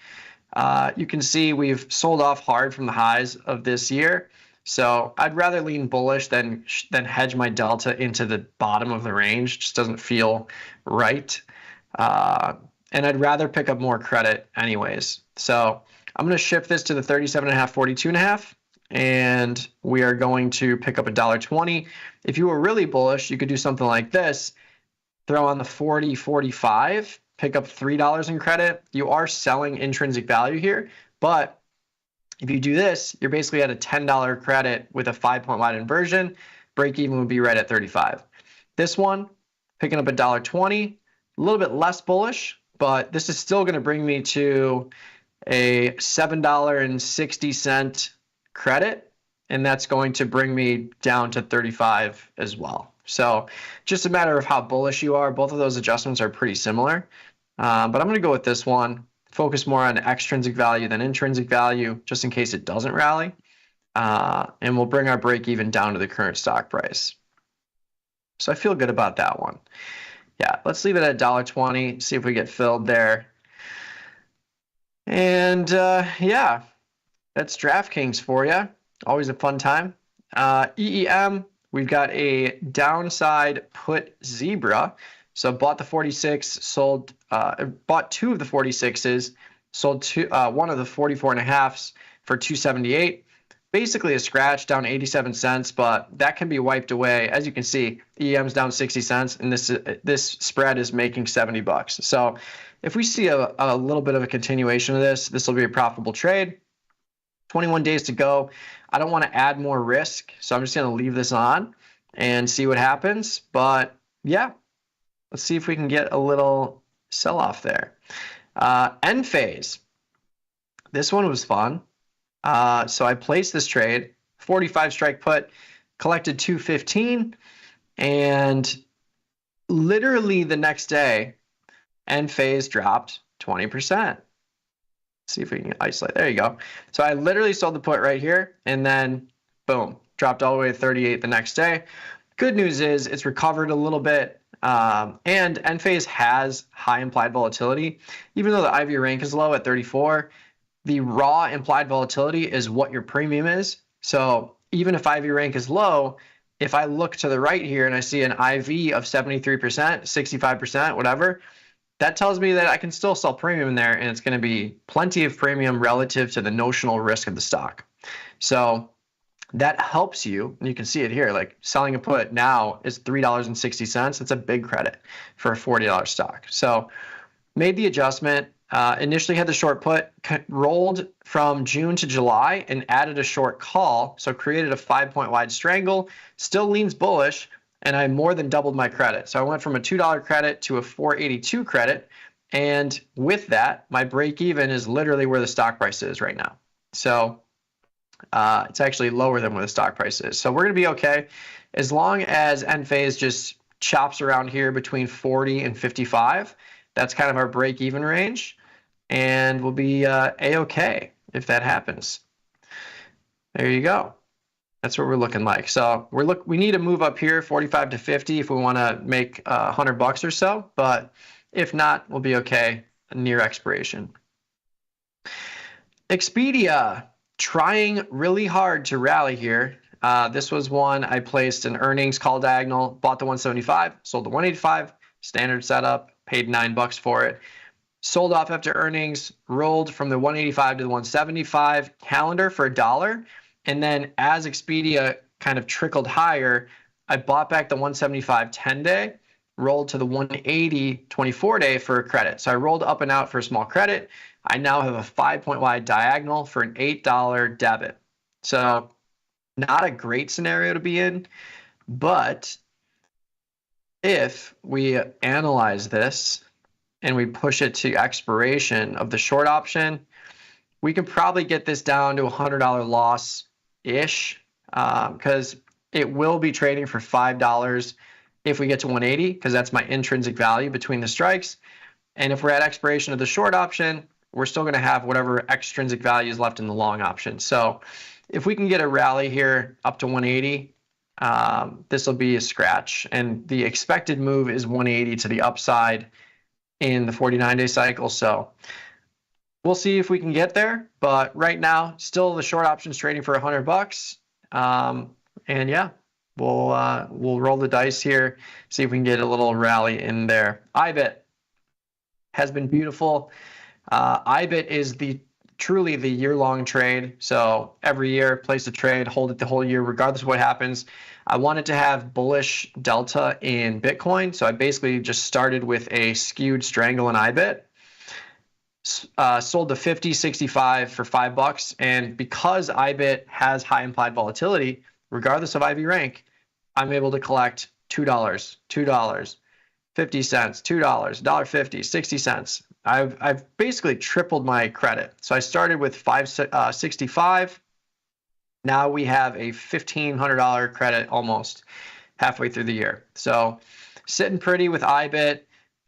You can see we've sold off hard from the highs of this year. So I'd rather lean bullish than hedge my delta into the bottom of the range. Just doesn't feel right. And I'd rather pick up more credit anyways. So I'm going to shift this to the 37.5, 42.5, and we are going to pick up $1.20. If you were really bullish, you could do something like this. Throw on the 40, 45, pick up $3 in credit. You are selling intrinsic value here, but if you do this, you're basically at a $10 credit with a 5-point wide inversion. Break even would be right at 35. This one, picking up $1.20, a little bit less bullish, but this is still going to bring me to a $7.60 credit, and that's going to bring me down to 35 as well. So just a matter of how bullish you are. Both of those adjustments are pretty similar, but I'm going to go with this one. Focus more on extrinsic value than intrinsic value, just in case it doesn't rally. And we'll bring our break even down to the current stock price. So I feel good about that one. Yeah, let's leave it at $1.20, see if we get filled there. And yeah, that's DraftKings for you. Always a fun time. EEM, we've got a downside put zebra. So bought the 46, sold, bought 2 of the 46s, sold one of the 44.5s for $2.78. Basically a scratch, down 87 cents, but that can be wiped away. As you can see, EM's down 60 cents, and this spread is making $70. So if we see a little bit of a continuation of this will be a profitable trade. 21 days to go. I don't want to add more risk, so I'm just going to leave this on and see what happens. But yeah, let's see if we can get a little sell-off there. End phase. This one was fun. So I placed this trade, 45 strike put, collected 215, and literally the next day, end phase dropped 20%. See if we can isolate. There you go. So I literally sold the put right here, and then boom, dropped all the way to 38 the next day. Good news is it's recovered a little bit, and end phase has high implied volatility. Even though the IV rank is low at 34, the raw implied volatility is what your premium is. So even if IV rank is low, if I look to the right here and I see an IV of 73%, 65%, whatever, that tells me that I can still sell premium in there, and it's going to be plenty of premium relative to the notional risk of the stock. So that helps you, and you can see it here, like selling a put now is $3.60. It's a big credit for a $40 stock. So made the adjustment, initially had the short put, rolled from June to July and added a short call. So created a 5-point wide strangle, still leans bullish, and I more than doubled my credit. So I went from a $2 credit to a $4.82 credit. And with that, my break even is literally where the stock price is right now. So it's actually lower than where the stock price is. So we're going to be okay as long as end phase just chops around here between 40 and 55. That's kind of our break even range, and we'll be a-okay if that happens. There you go. That's what we're looking like. So we need to move up here 45 to 50 if we want to make $100 or so. But if not, we'll be okay near expiration. Expedia trying really hard to rally here. This was one I placed an earnings call diagonal, bought the 175, sold the 185, standard setup, paid $9 for it. Sold off after earnings, rolled from the 185 to the 175 calendar for $1. And then as Expedia kind of trickled higher, I bought back the 175 10-day, rolled to the 180 24-day for a credit. So I rolled up and out for a small credit. I now have a 5-point wide diagonal for an $8 debit. So not a great scenario to be in, but if we analyze this and we push it to expiration of the short option, we can probably get this down to a $100 loss-ish because it will be trading for $5 if we get to 180 because that's my intrinsic value between the strikes. And if we're at expiration of the short option, we're still going to have whatever extrinsic value is left in the long option. So if we can get a rally here up to 180, this will be a scratch. And the expected move is 180 to the upside in the 49-day cycle. So we'll see if we can get there. But right now, still the short option's trading for $100. And yeah, we'll roll the dice here, see if we can get a little rally in there. IBIT has been beautiful. IBIT is truly the year-long trade. So every year, place a trade, hold it the whole year, regardless of what happens. I wanted to have bullish delta in Bitcoin. So I basically just started with a skewed strangle in IBIT. Sold the 50, 65 for $5. And because IBIT has high implied volatility, regardless of IV rank, I'm able to collect $2, $2, 50 cents, $2, $1.50, 60 cents. I've basically tripled my credit. So I started with $5.65. Now we have a $1,500 credit almost halfway through the year. So sitting pretty with IBIT.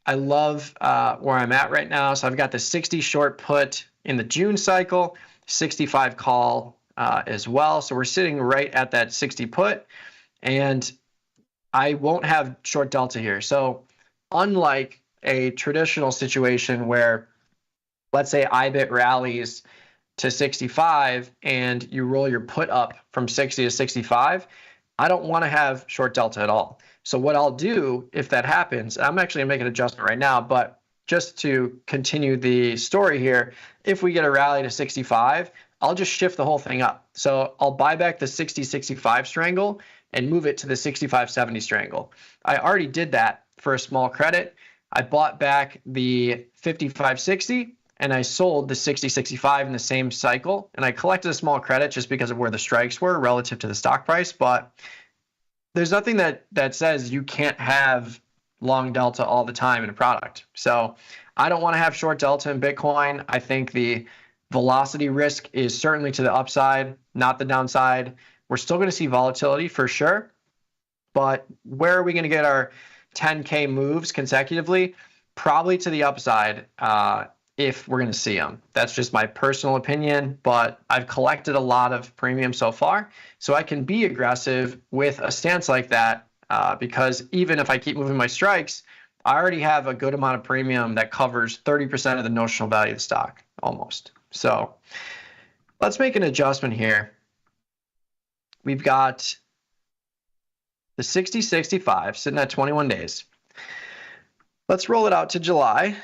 I love where I'm at right now. So I've got the 60 short put in the June cycle, 65 call as well. So we're sitting right at that 60 put. And I won't have short delta here. So unlike a traditional situation where, let's say IBIT rallies to 65 and you roll your put up from 60 to 65, I don't want to have short delta at all. So what I'll do if that happens, I'm actually going to make an adjustment right now, but just to continue the story here, if we get a rally to 65, I'll just shift the whole thing up. So I'll buy back the 60-65 strangle and move it to the 65-70 strangle. I already did that for a small credit. I bought back the 55-60 and I sold the 60-65 in the same cycle. And I collected a small credit just because of where the strikes were relative to the stock price. But there's nothing that says you can't have long delta all the time in a product. So I don't want to have short delta in Bitcoin. I think the velocity risk is certainly to the upside, not the downside. We're still going to see volatility for sure. But where are we going to get our 10K moves consecutively? Probably to the upside if we're going to see them. That's just my personal opinion, but I've collected a lot of premium so far, so I can be aggressive with a stance like that because even if I keep moving my strikes, I already have a good amount of premium that covers 30% of the notional value of the stock, almost. So let's make an adjustment here. We've got the 60-65 sitting at 21 days. Let's roll it out to July.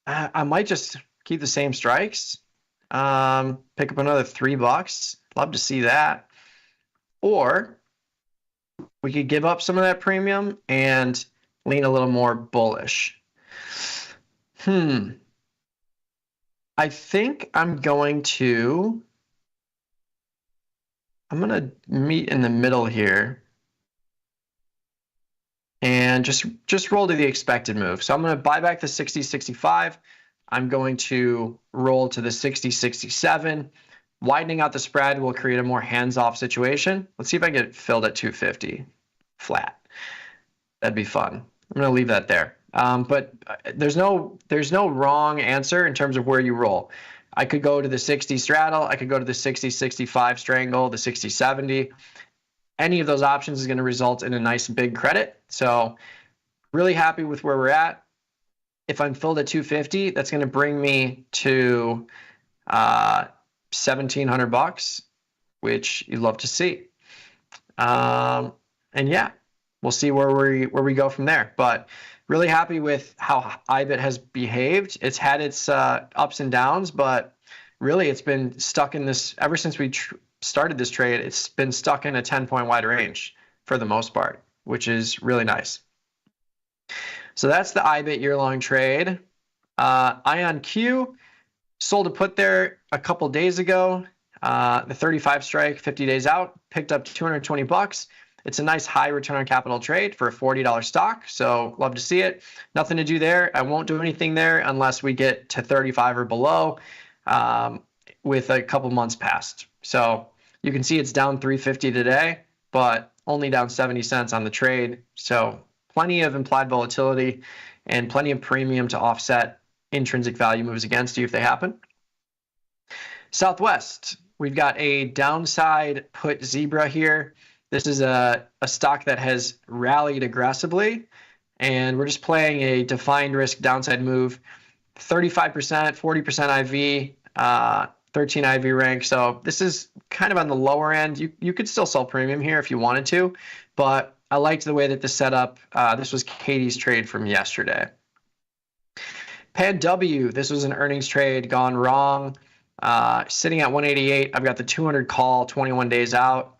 I might just keep the same strikes, pick up another $3. Love to see that. Or we could give up some of that premium and lean a little more bullish. I think I'm going to meet in the middle here and just roll to the expected move. So I'm going to buy back the 60-65. I'm going to roll to the 60-67. Widening out the spread will create a more hands-off situation. Let's see if I get it filled at 250 flat. That'd be fun. I'm going to leave that there. But there's no wrong answer in terms of where you roll. I could go to the 60 straddle. I could go to the 60-65 strangle, the 60-70. Any of those options is going to result in a nice big credit. So really happy with where we're at. If I'm filled at 250, that's going to bring me to $1,700, which you'd love to see. And yeah, we'll see where we go from there. But really happy with how IBIT has behaved. It's had its ups and downs, but really it's been stuck in this ever since we started this trade. It's been stuck in a 10-point wide range for the most part, which is really nice. So that's the IBIT year-long trade. IonQ sold a put there a couple days ago. The 35 strike, 50 days out, picked up $220. It's a nice high return on capital trade for a $40 stock. So love to see it. Nothing to do there. I won't do anything there unless we get to 35 or below with a couple months past. So you can see it's down 350 today, but only down 70 cents on the trade. So plenty of implied volatility and plenty of premium to offset intrinsic value moves against you if they happen. Southwest, we've got a downside put zebra here. This is a stock that has rallied aggressively, and we're just playing a defined risk downside move. 35%, 40% IV, 13 IV rank. So this is kind of on the lower end. You could still sell premium here if you wanted to, but I liked the way that this set up. This was Katie's trade from yesterday. PanW, this was an earnings trade gone wrong. Sitting at 188. I've got the 200 call, 21 days out.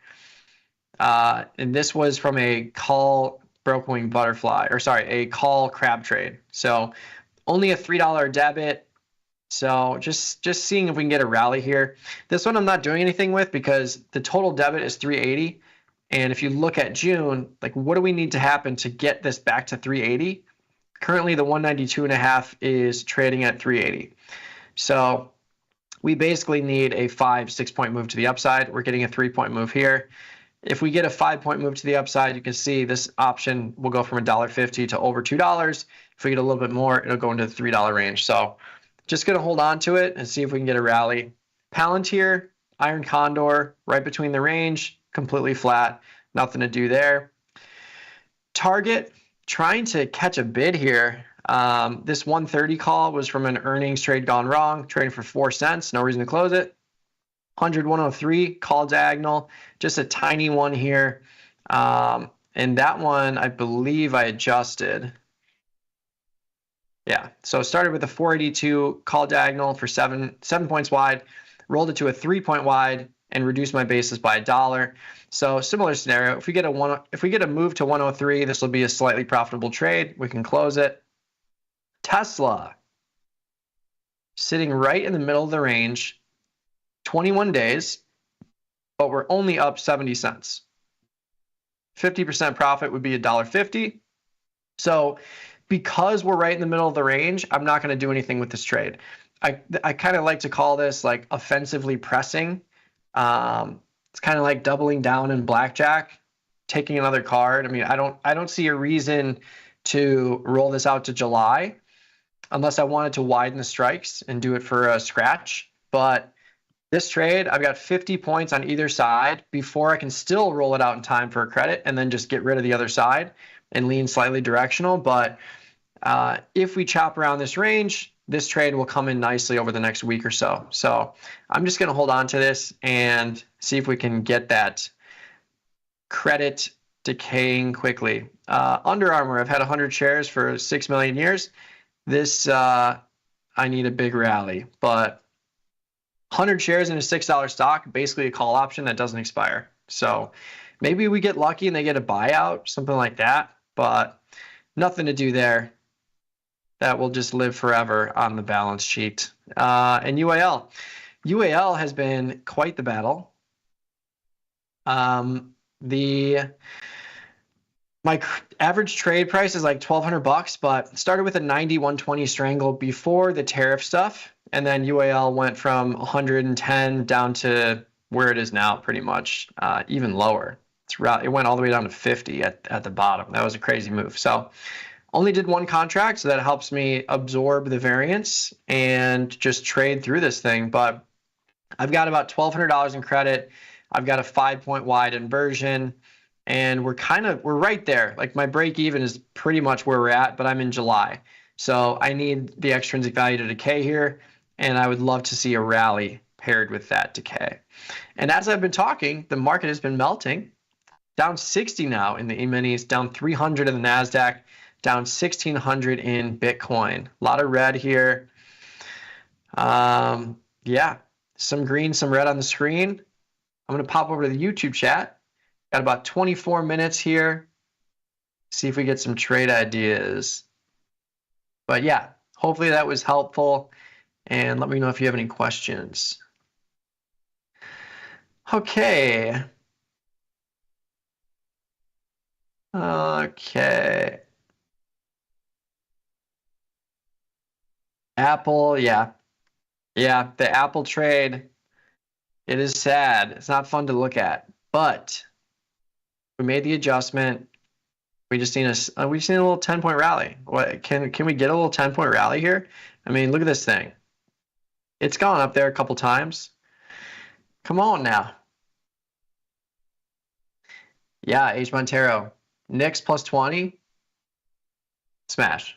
And this was from a call broken wing butterfly, or sorry, a call crab trade. So only a $3 debit. So just seeing if we can get a rally here. This one I'm not doing anything with because the total debit is 380. And if you look at June, like what do we need to happen to get this back to 380? Currently the 192.5 is trading at 380. So we basically need a 5-6 point move to the upside. We're getting a 3-point move here. If we get a 5-point move to the upside, you can see this option will go from $1.50 to over $2. If we get a little bit more, it'll go into the $3 range. So just going to hold on to it and see if we can get a rally. Palantir, Iron Condor, right between the range, completely flat, nothing to do there. Target, trying to catch a bid here. This 130 call was from an earnings trade gone wrong, trading for 4 cents, no reason to close it. 103 call diagonal, just a tiny one here. And that one, I believe I adjusted. Yeah, so started with a 482 call diagonal for 7 points wide, rolled it to a 3-point wide, and reduced my basis by $1. So similar scenario. If we get a move to 103, this will be a slightly profitable trade. We can close it. Tesla, sitting right in the middle of the range, 21 days, but we're only up 70 cents. 50% profit would be $1.50. So because we're right in the middle of the range, I'm not going to do anything with this trade. I kind of like to call this like offensively pressing. It's kind of like doubling down in blackjack, taking another card. I mean, I don't see a reason to roll this out to July unless I wanted to widen the strikes and do it for a scratch. But this trade, I've got 50 points on either side before I can still roll it out in time for a credit and then just get rid of the other side and lean slightly directional. But if we chop around this range, this trade will come in nicely over the next week or so. So I'm just going to hold on to this and see if we can get that credit decaying quickly. Under Armour, I've had 100 shares for 6 million years. This, I need a big rally, but 100 shares in a $6 stock, basically a call option that doesn't expire. So maybe we get lucky and they get a buyout, something like that, but nothing to do there. That will just live forever on the balance sheet. And UAL. UAL has been quite the battle. My average trade price is like $1,200, but started with a 90-120 strangle before the tariff stuff. And then UAL went from 110 down to where it is now, pretty much, even lower. It went all the way down to 50 at the bottom. That was a crazy move. So Only did one contract, so that helps me absorb the variance and just trade through this thing. But I've got about $1,200 in credit. I've got a 5-point wide inversion, and we're right there. Like my break even is pretty much where we're at, but I'm in July. So I need the extrinsic value to decay here, and I would love to see a rally paired with that decay. And as I've been talking, the market has been melting. Down 60 now in the E-minis, down 300 in the NASDAQ, down 1,600 in Bitcoin. A lot of red here. Yeah, some green, some red on the screen. I'm going to pop over to the YouTube chat. Got about 24 minutes here. See if we get some trade ideas. But yeah, hopefully that was helpful. And let me know if you have any questions. Okay. Okay. Apple, yeah. Yeah, the Apple trade, it is sad. It's not fun to look at. But we made the adjustment. We just need a little 10-point rally. What can we get a little 10-point rally here? I mean, look at this thing. It's gone up there a couple times. Come on now. Yeah, H. Montero. Knicks plus 20. Smash.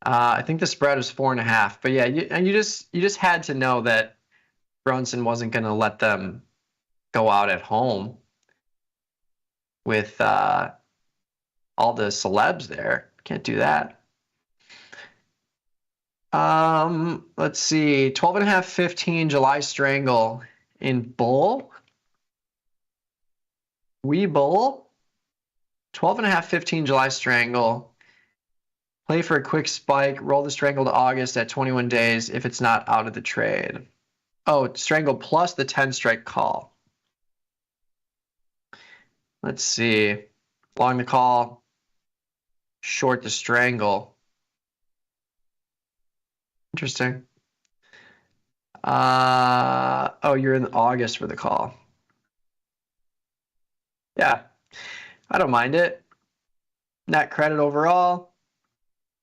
I think the spread was 4.5. But yeah, you just had to know that Brunson wasn't going to let them go out at home with all the celebs there. Can't do that. Let's see. 12.5, 15 July strangle in bull. We bull. 12.5, 15 July strangle. Play for a quick spike. Roll the strangle to August at 21 days if it's not out of the trade. Oh, strangle plus the 10 strike call. Let's see. Long the call. Short the strangle. Interesting. Oh, you're in August for the call. Yeah, I don't mind it. Net credit overall.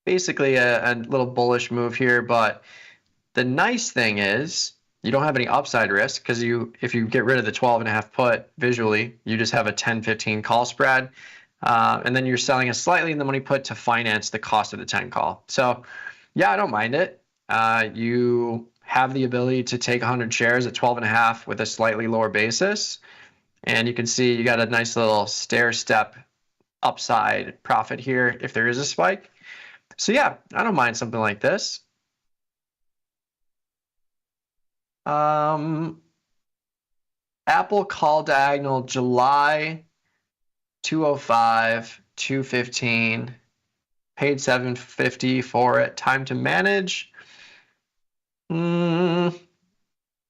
Basically a little bullish move here, but the nice thing is you don't have any upside risk because if you get rid of the 12.5 put visually, you just have a 10-15 call spread. And then you're selling a slightly in the money put to finance the cost of the 10 call. So yeah, I don't mind it. You have the ability to take 100 shares at 12.5 with a slightly lower basis. And you can see you got a nice little stair step upside profit here if there is a spike. So yeah, I don't mind something like this. Apple call diagonal July 205, 215, paid $7.50 for it. Time to manage. June,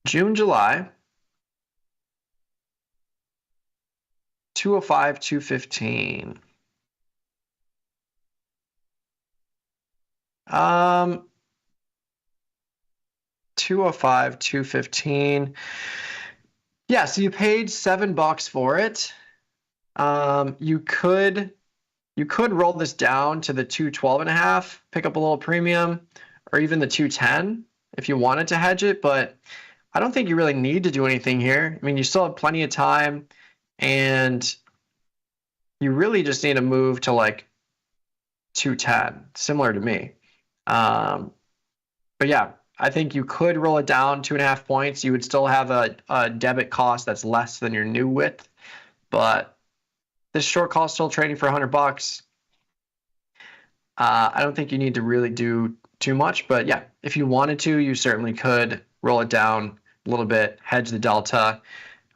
July. 205, 215. 205, 215. Yeah, so you paid $7 for it. You could roll this down to the 212.5, pick up a little premium, or even the 210 if you wanted to hedge it, but I don't think you really need to do anything here. I mean, you still have plenty of time, and you really just need to move to like 210, similar to me. But yeah, I think you could roll it down 2.5 points. You would still have a debit cost that's less than your new width, but this short call is still trading for $100. I don't think you need to really do too much, but yeah, if you wanted to, you certainly could roll it down a little bit, hedge the delta.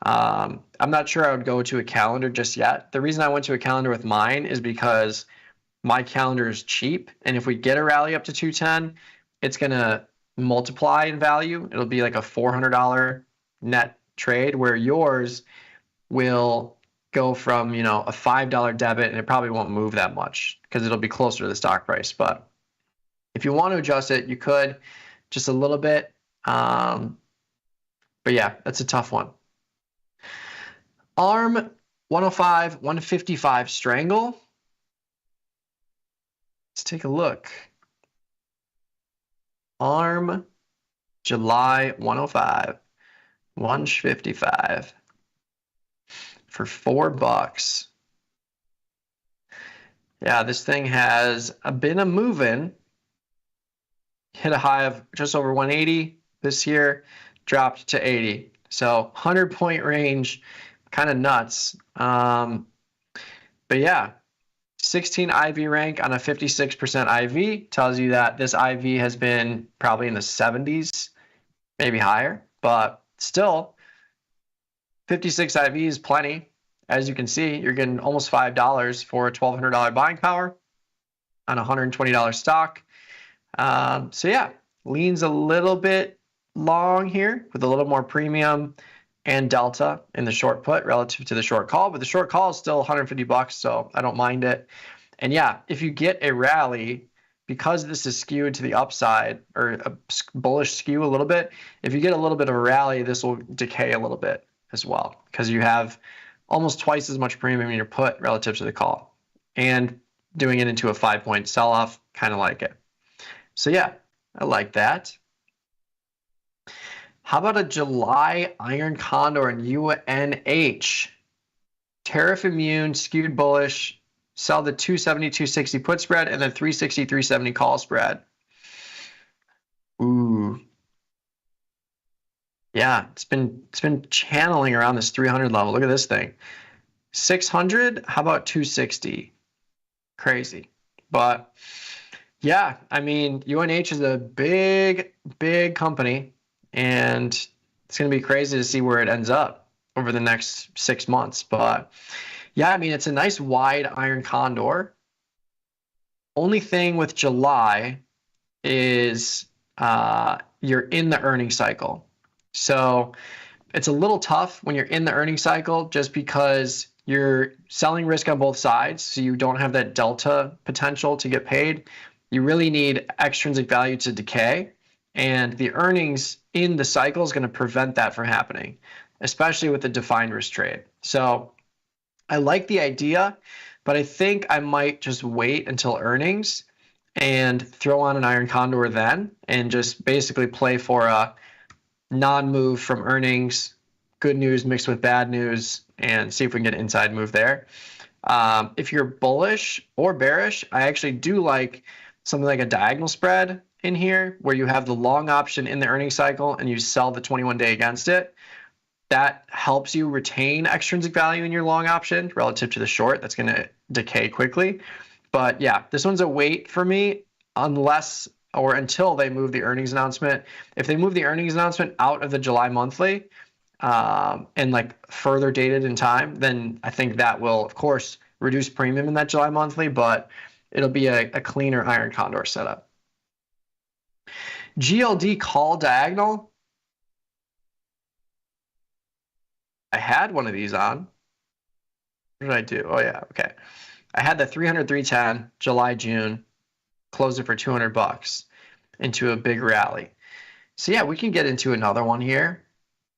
I'm not sure I would go to a calendar just yet. The reason I went to a calendar with mine is because my calendar is cheap, and if we get a rally up to 210, it's going to multiply in value. It'll be like a $400 net trade, where yours will go from, a $5 debit, and it probably won't move that much because it'll be closer to the stock price. But if you want to adjust it, you could just a little bit. But yeah, that's a tough one. ARM 105, 155 strangle. Let's take a look. ARM, July 105, 155 for $4. Yeah, this thing has been a moving. Hit a high of just over 180 this year, dropped to 80. So 100-point range, kind of nuts. But yeah, 16 IV rank on a 56% IV tells you that this IV has been probably in the 70s, maybe higher, but still 56 IV is plenty. As you can see, you're getting almost $5 for a $1,200 buying power on a $120 stock. So yeah, leans a little bit long here with a little more premium and delta in the short put relative to the short call, but the short call is still $150, so I don't mind it. And yeah, if you get a rally, because this is skewed to the upside or a bullish skew a little bit, if you get a little bit of a rally, this will decay a little bit as well because you have almost twice as much premium in your put relative to the call. And doing it into a 5-point sell-off, kind of like it. So yeah, I like that. How about a July Iron Condor and UNH? Tariff immune, skewed bullish, sell the 270, 260 put spread, and then 360, 370 call spread. Ooh. Yeah, it's been channeling around this 300 level. Look at this thing. 600, how about 260? Crazy. But yeah, I mean, UNH is a big, big company, and it's going to be crazy to see where it ends up over the next 6 months. But yeah, I mean, it's a nice wide iron condor. Only thing with July is you're in the earning cycle. So it's a little tough when you're in the earning cycle just because you're selling risk on both sides, so you don't have that delta potential to get paid. You really need extrinsic value to decay, and the earnings in the cycle is going to prevent that from happening, especially with the defined risk trade. So I like the idea, but I think I might just wait until earnings and throw on an iron condor then and just basically play for a non-move from earnings, good news mixed with bad news, and see if we can get an inside move there. If you're bullish or bearish, I actually do like something like a diagonal spread in here where you have the long option in the earnings cycle and you sell the 21-day against it. That helps you retain extrinsic value in your long option relative to the short. That's going to decay quickly. But yeah, this one's a wait for me unless or until they move the earnings announcement. If they move the earnings announcement out of the July monthly and like further dated in time, then I think that will, of course, reduce premium in that July monthly, but it'll be a cleaner iron condor setup. GLD call diagonal. I had one of these on. What did I do? Oh yeah, okay. I had the 300, 310, July, June, closed it for $200 into a big rally. So yeah, we can get into another one here.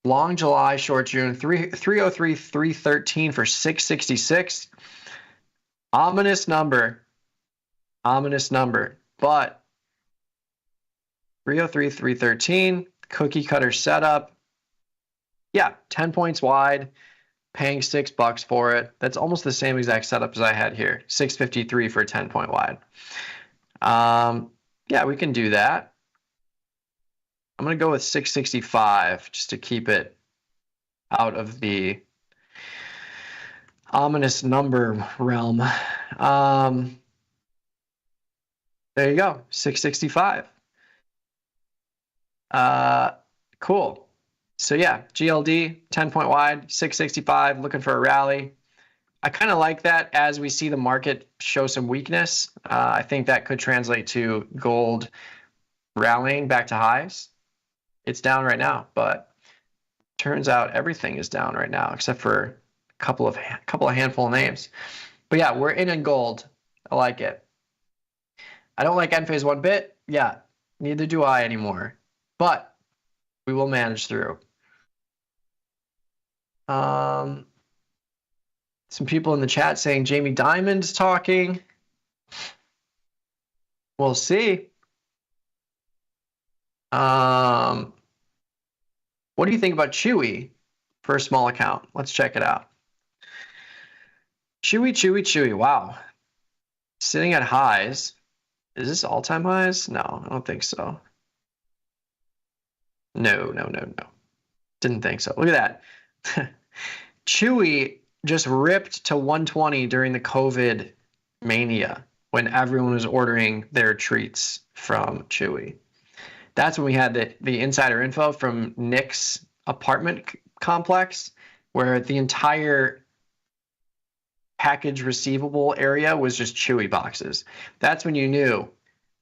Long July, short June, 303, 313 for 666. Ominous number. Ominous number. But 303, 313, cookie cutter setup. Yeah, 10 points wide, paying $6 for it. That's almost the same exact setup as I had here. 653 for a 10-point wide. Yeah, we can do that. I'm going to go with 665 just to keep it out of the ominous number realm. There you go, 665. Cool. So yeah, GLD, 10-point wide, 665, looking for a rally. I kind of like that as we see the market show some weakness. I think that could translate to gold rallying back to highs. It's down right now, but turns out everything is down right now except for a couple of handful of names. But yeah, we're in gold. I like it. I don't like Enphase one bit. Yeah, neither do I anymore. But we will manage through. Some people in the chat saying Jamie Dimon's talking. We'll see. What do you think about Chewy for a small account? Let's check it out. Chewy. Wow. Sitting at highs. Is this all-time highs? No, I don't think so. No. Didn't think so. Look at that. Chewy just ripped to 120 during the COVID mania when everyone was ordering their treats from Chewy. That's when we had the insider info from Nick's apartment complex, where the entire package receivable area was just Chewy boxes. That's when you knew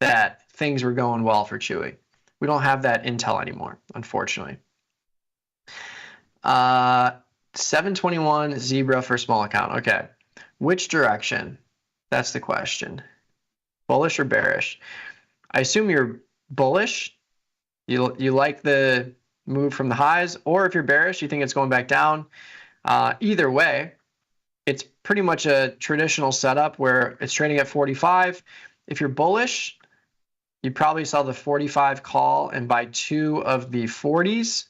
that things were going well for Chewy. We don't have that intel anymore, unfortunately. 721 zebra for small account. Okay. Which direction? That's the question. Bullish or bearish? I assume you're bullish. You like the move from the highs, or if you're bearish, you think it's going back down. Either way, it's pretty much a traditional setup where it's trading at 45. If you're bullish, you probably sell the 45 call and buy 2 of the 40s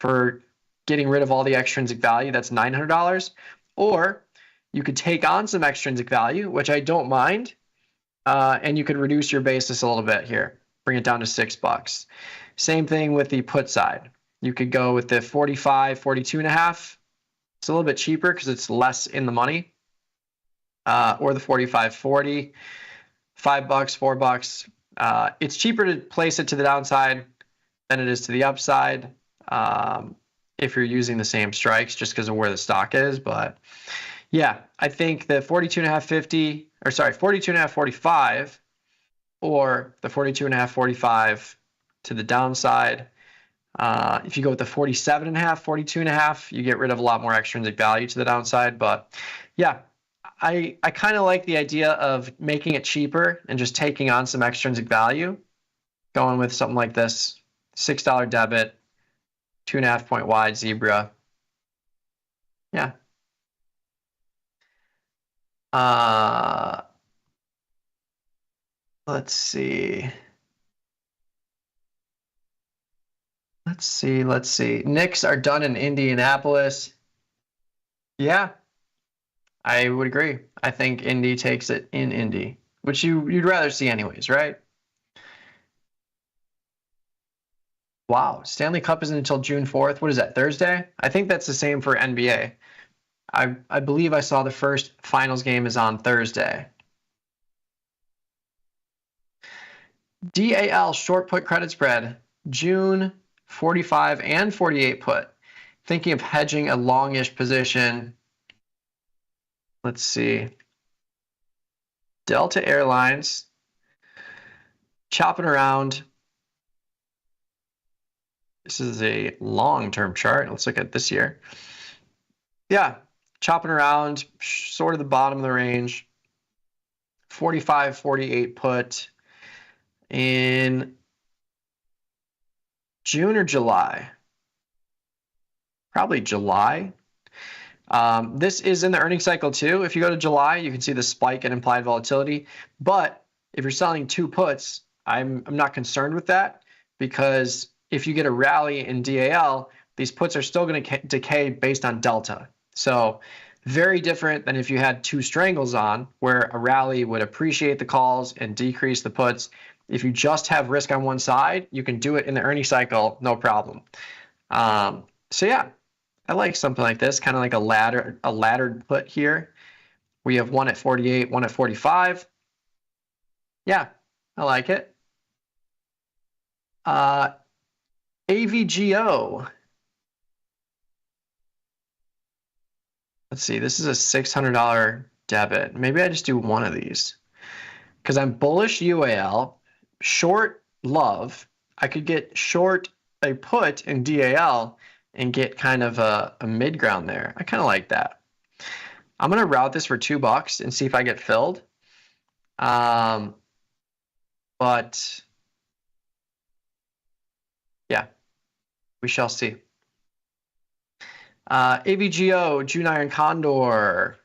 for getting rid of all the extrinsic value. That's $900. Or you could take on some extrinsic value, which I don't mind, and you could reduce your basis a little bit here, bring it down to $6. Same thing with the put side. You could go with the 45, 42.5. It's a little bit cheaper because it's less in the money. Or the 45, 40, $5, $4. It's cheaper to place it to the downside than it is to the upside if you're using the same strikes, just because of where the stock is. But yeah, I think the 42.5, 45, or the 42.5, 45 to the downside. If you go with the 47.5, 42.5, you get rid of a lot more extrinsic value to the downside. But yeah, I kind of like the idea of making it cheaper and just taking on some extrinsic value, going with something like this, $6 debit, 2.5 point wide zebra. Yeah. Let's see. Knicks are done in Indianapolis. Yeah, I would agree. I think Indy takes it in Indy, which you'd rather see anyways, right? Wow, Stanley Cup isn't until June 4th. What is that, Thursday? I think that's the same for NBA. I believe I saw the first finals game is on Thursday. DAL short put credit spread, June 45 and 48 put. Thinking of hedging a longish position. Let's see. Delta Airlines, chopping around. This is a long-term chart. Let's look at this year. Yeah, chopping around, sort of the bottom of the range. 45, 48 put in June or July. Probably July. This is in the earnings cycle too. If you go to July, you can see the spike in implied volatility. But if you're selling 2 puts, I'm not concerned with that, because if you get a rally in DAL, these puts are still going to decay based on delta. So very different than if you had 2 strangles on, where a rally would appreciate the calls and decrease the puts. If you just have risk on one side, you can do it in the earnings cycle, no problem. So yeah, I like something like this, kind of like a laddered put here. We have one at 48, one at 45. Yeah, I like it. AVGO. Let's see, this is a $600 debit. Maybe I just do one of these because I'm bullish UAL, short love. I could get short a put in DAL and get kind of a mid ground there. I kind of like that. I'm going to route this for $2 and see if I get filled. But yeah, we shall see. AVGO, June Iron Condor.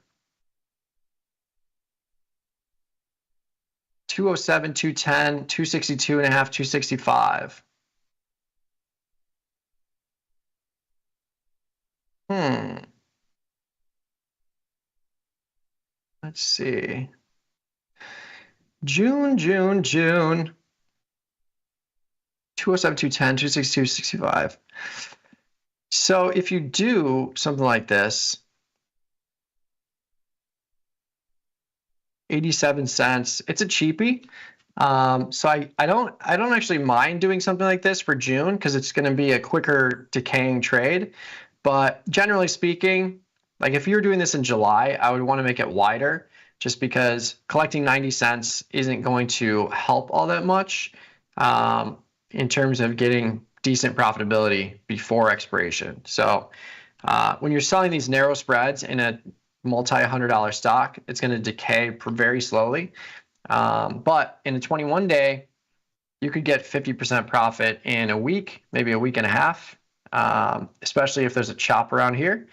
207, 210, 262 and a half, 265. Let's see. June. 207, 210, 262, 65. So if you do something like this, 87 cents, it's a cheapie. So I don't actually mind doing something like this for June because it's going to be a quicker decaying trade. But generally speaking, like if you're doing this in July, I would want to make it wider just because collecting 90 cents isn't going to help all that much in terms of getting decent profitability before expiration. So when you're selling these narrow spreads in a multi-$100 stock, it's going to decay very slowly. But in a 21-day, you could get 50% profit in a week, maybe a week and a half, especially if there's a chop around here.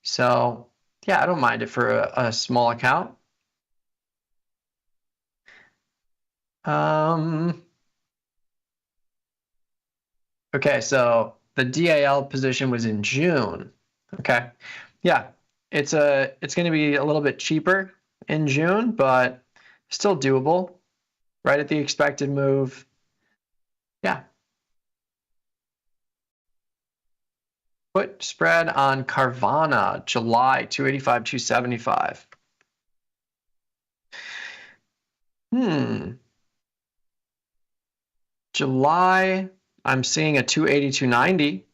So yeah, I don't mind it for a small account. Okay, so the DAL position was in June. Okay, yeah, it's going to be a little bit cheaper in June, but still doable, right at the expected move. Yeah. Put spread on Carvana, July 285, 275. July, I'm seeing a 280, 290.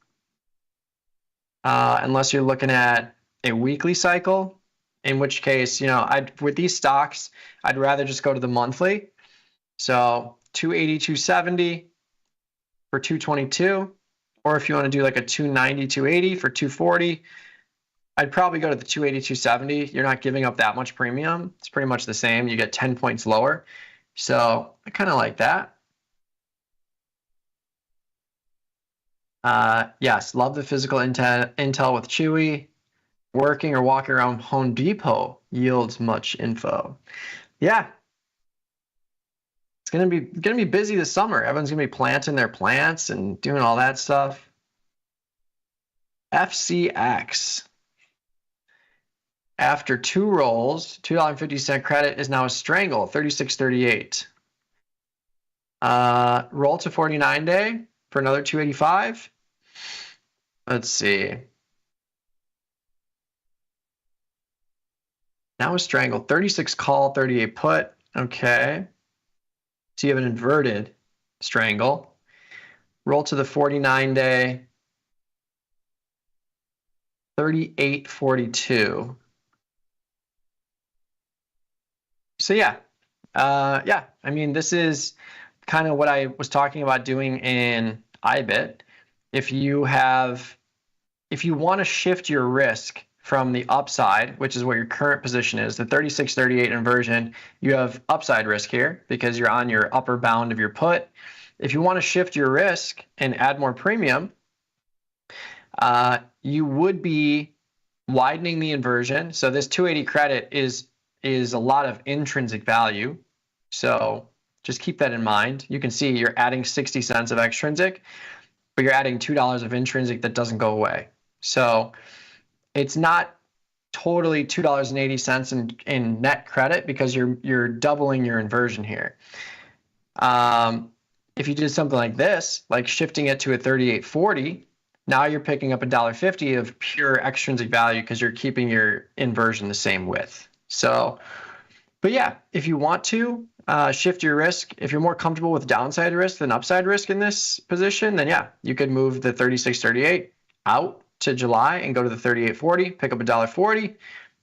Unless you're looking at a weekly cycle, in which case, with these stocks, I'd rather just go to the monthly. So 280, 270 for 222, or if you want to do like a 290, 280 for 240, I'd probably go to the 280, 270. You're not giving up that much premium. It's pretty much the same. You get 10 points lower. So I kind of like that. Yes, love the physical intel with Chewy. Working or walking around Home Depot yields much info. Yeah. It's gonna be busy this summer. Everyone's gonna be planting their plants and doing all that stuff. FCX. After 2 rolls, $2.50 credit is now a strangle, 36.38. Roll to 49-day for another 285. Let's see. Now a strangle, 36 call, 38 put. Okay. So you have an inverted strangle. Roll to the 49-day, 38.42. So yeah, I mean, this is kind of what I was talking about doing in IBIT. If you want to shift your risk from the upside, which is what your current position is, the 36.38 inversion, you have upside risk here because you're on your upper bound of your put. If you want to shift your risk and add more premium, you would be widening the inversion. So this 280 credit is a lot of intrinsic value. So just keep that in mind. You can see you're adding 60 cents of extrinsic, but you're adding $2 of intrinsic that doesn't go away. So it's not totally $2.80 in net credit because you're doubling your inversion here. If you did something like this, like shifting it to a 38.40, now you're picking up $1.50 of pure extrinsic value because you're keeping your inversion the same width. So, but yeah, if you want to shift your risk, if you're more comfortable with downside risk than upside risk in this position, then yeah, you could move the 36.38 out to July and go to the 38.40, pick up $1.40.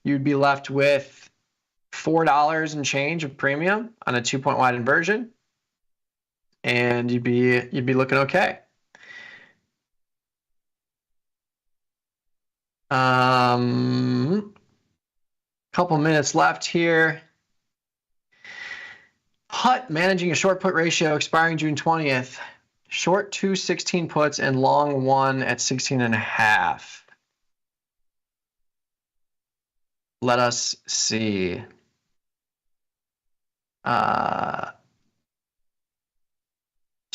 You'd be left with $4 and change of premium on a 2-point wide inversion, and you'd be looking okay. Couple minutes left here. Hut managing a short put ratio expiring June 20th. Short 2 16 puts and long 1 at 16.5. Let us see.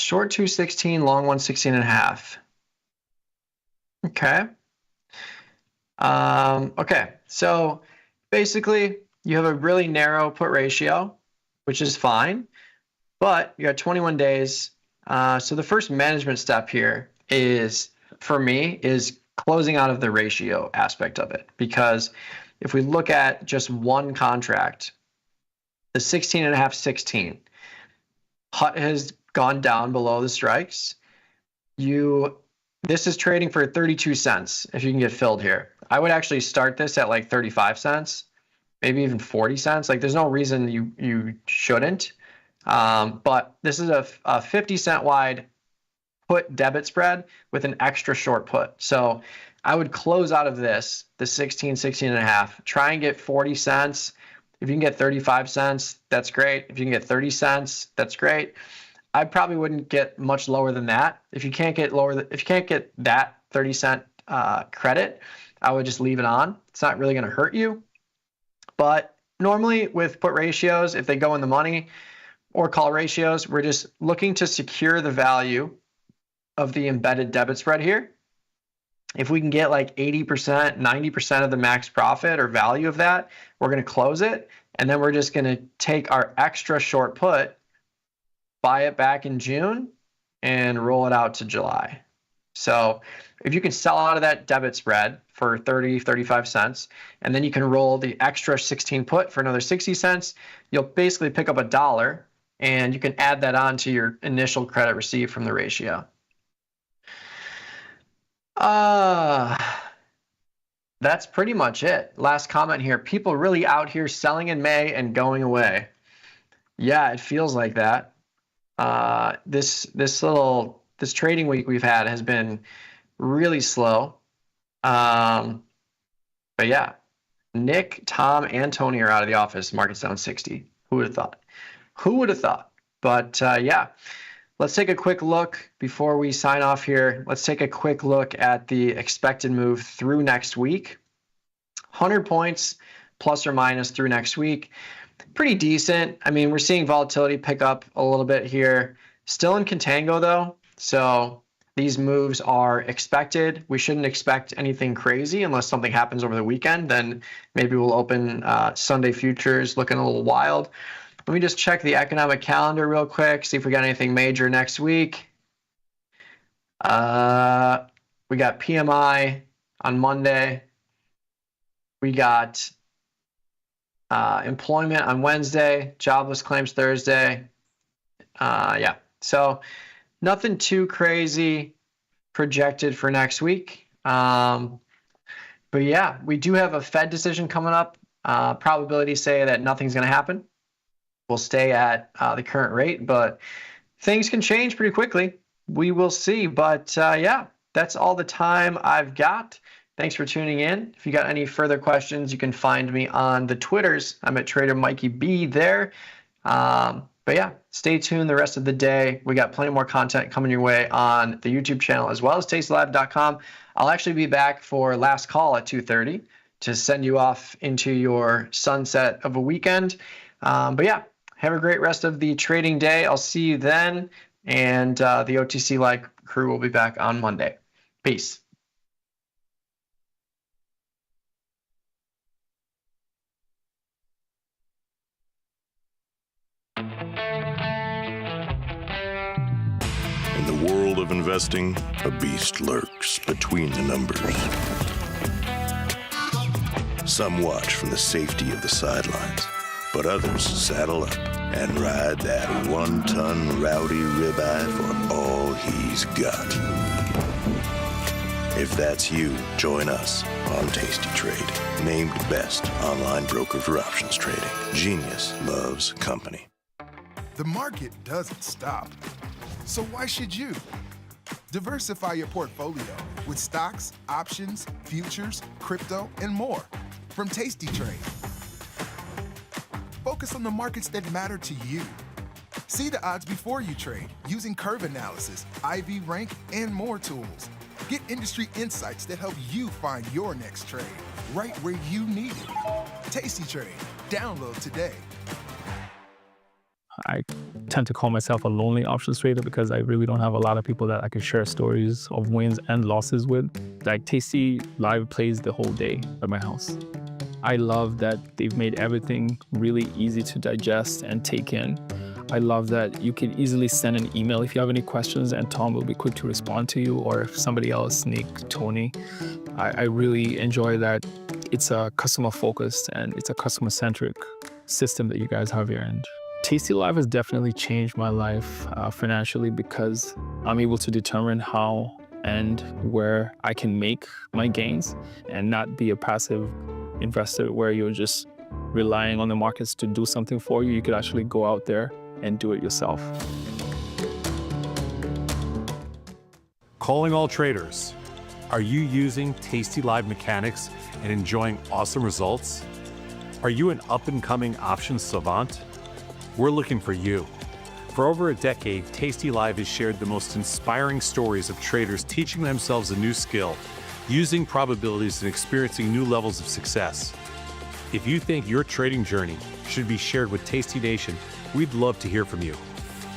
Short 216, long 116.5. Okay. Okay, so basically you have a really narrow put ratio, which is fine, but you got 21 days. So the first management step here is, for me, is closing out of the ratio aspect of it. Because if we look at just one contract, the 16.5, 16, HUT has gone down below the strikes. This is trading for 32 cents if you can get filled here. I would actually start this at like 35 cents, maybe even 40 cents. Like there's no reason you shouldn't. But this is a 50 cent wide put debit spread with an extra short put. So I would close out of this, the 16, 16.5, try and get 40 cents. If you can get 35 cents, that's great. If you can get 30 cents, that's great. I probably wouldn't get much lower than that. If you can't get that 30 cent credit, I would just leave it on. It's not really going to hurt you. But normally with put ratios, if they go in the money or call ratios, we're just looking to secure the value of the embedded debit spread here. If we can get like 80%, 90% of the max profit or value of that, we're going to close it. And then we're just going to take our extra short put, buy it back in June, and roll it out to July. So if you can sell out of that debit spread for 30, 35 cents, and then you can roll the extra 16 put for another 60 cents, you'll basically pick up $1, and you can add that on to your initial credit received from the ratio. That's pretty much it. Last comment here. People really out here selling in May and going away. Yeah, it feels like that. This trading week we've had has been really slow. But yeah, Nick, Tom, and Tony are out of the office. Market's down 60. Who would have thought? Who would have thought? But yeah, let's take a quick look before we sign off here. Let's take a quick look at the expected move through next week. 100 points plus or minus through next week. Pretty decent. I mean, we're seeing volatility pick up a little bit here. Still in contango though, so these moves are expected. We shouldn't expect anything crazy unless something happens over the weekend. Then maybe we'll open Sunday futures looking a little wild. Let me just check the economic calendar real quick, see if we got anything major next week. We got PMI on Monday. We got employment on Wednesday, jobless claims Thursday. Yeah, so nothing too crazy projected for next week. But yeah, we do have a Fed decision coming up. Probabilities say that nothing's going to happen. We'll stay at the current rate, but things can change pretty quickly. We will see. But yeah, that's all the time I've got. Thanks for tuning in. If you got any further questions, you can find me on the Twitters. I'm at Trader Mikey B there. But yeah, stay tuned the rest of the day. We got plenty more content coming your way on the YouTube channel as well as tastylive.com. I'll actually be back for last call at 2:30 to send you off into your sunset of a weekend. But yeah, have a great rest of the trading day. I'll see you then. And the OTC Live crew will be back on Monday. Peace. In the world of investing, a beast lurks between the numbers. Some watch from the safety of the sidelines, but others saddle up and ride that one-ton rowdy ribeye for all he's got. If that's you, join us on Tasty Trade, named best online broker for options trading. Genius loves company. The market doesn't stop. So why should you? Diversify your portfolio with stocks, options, futures, crypto, and more from Tasty Trade. Focus on the markets that matter to you. See the odds before you trade using curve analysis, IV rank, and more tools. Get industry insights that help you find your next trade right where you need it. Tasty Trade. Download today. Hi. tend to call myself a lonely options trader because I really don't have a lot of people that I can share stories of wins and losses with. Like Tasty Live plays the whole day at my house. I love that they've made everything really easy to digest and take in. I love that you can easily send an email if you have any questions and Tom will be quick to respond to you, or if somebody else, Nick, Tony. I really enjoy that it's a customer focused and it's a customer centric system that you guys have here. And Tasty Live has definitely changed my life financially because I'm able to determine how and where I can make my gains and not be a passive investor where you're just relying on the markets to do something for you. You could actually go out there and do it yourself. Calling all traders. Are you using Tasty Live mechanics and enjoying awesome results? Are you an up-and-coming options savant? We're looking for you. For over a decade, Tasty Live has shared the most inspiring stories of traders teaching themselves a new skill, using probabilities and experiencing new levels of success. If you think your trading journey should be shared with Tasty Nation, we'd love to hear from you.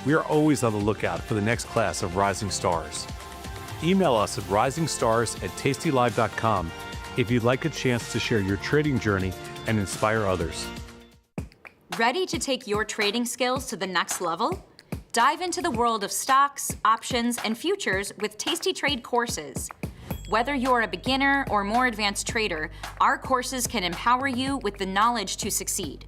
We are always on the lookout for the next class of rising stars. Email us at risingstars@tastylive.com if you'd like a chance to share your trading journey and inspire others. Ready to take your trading skills to the next level? Dive into the world of stocks, options, and futures with Tasty Trade courses. Whether you're a beginner or more advanced trader, our courses can empower you with the knowledge to succeed.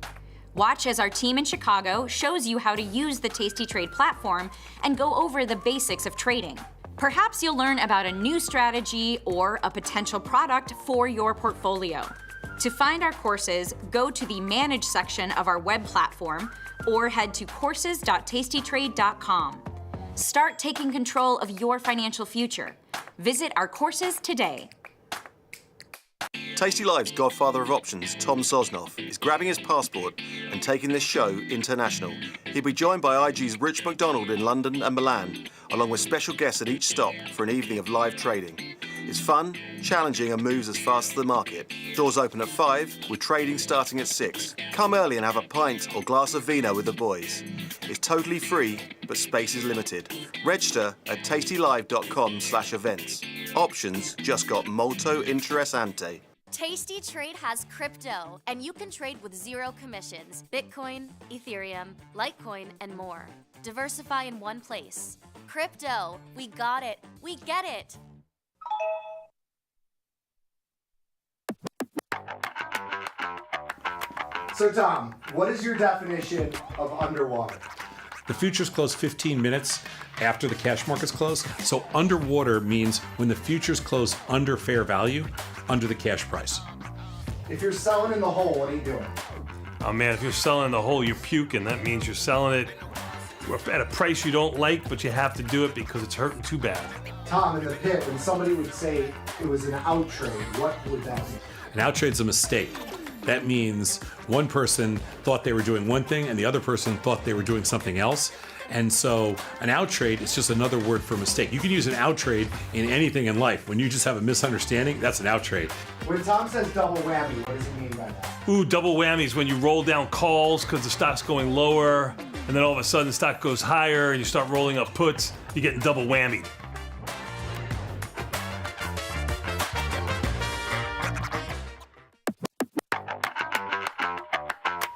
Watch as our team in Chicago shows you how to use the Tasty Trade platform and go over the basics of trading. Perhaps you'll learn about a new strategy or a potential product for your portfolio. To find our courses, go to the Manage section of our web platform or head to courses.tastytrade.com. Start taking control of your financial future. Visit our courses today. Tasty Live's godfather of options, Tom Sosnoff, is grabbing his passport and taking this show international. He'll be joined by IG's Rich McDonald in London and Milan, along with special guests at each stop for an evening of live trading. It's fun, challenging, and moves as fast as the market. Doors open at 5, with trading starting at 6. Come early and have a pint or glass of vino with the boys. It's totally free, but space is limited. Register at tastylive.com/events. Options just got molto interessante. Tasty Trade has crypto, and you can trade with zero commissions. Bitcoin, Ethereum, Litecoin, and more. Diversify in one place. Crypto, we got it. We get it. So Tom, what is your definition of underwater? The futures close 15 minutes after the cash markets close. So underwater means when the futures close under fair value, under the cash price. If you're selling in the hole, what are you doing? Oh man, if you're selling in the hole, you're puking. That means you're selling it at a price you don't like, but you have to do it because it's hurting too bad. Tom, in the pit, when somebody would say it was an out trade, what would that mean? An out trade's a mistake. That means one person thought they were doing one thing and the other person thought they were doing something else. And so an out trade is just another word for mistake. You can use an out trade in anything in life. When you just have a misunderstanding, that's an out trade. When Tom says double whammy, what does he mean by that? Ooh, double whammies when you roll down calls because the stock's going lower, and then all of a sudden the stock goes higher and you start rolling up puts, you're getting double whammied.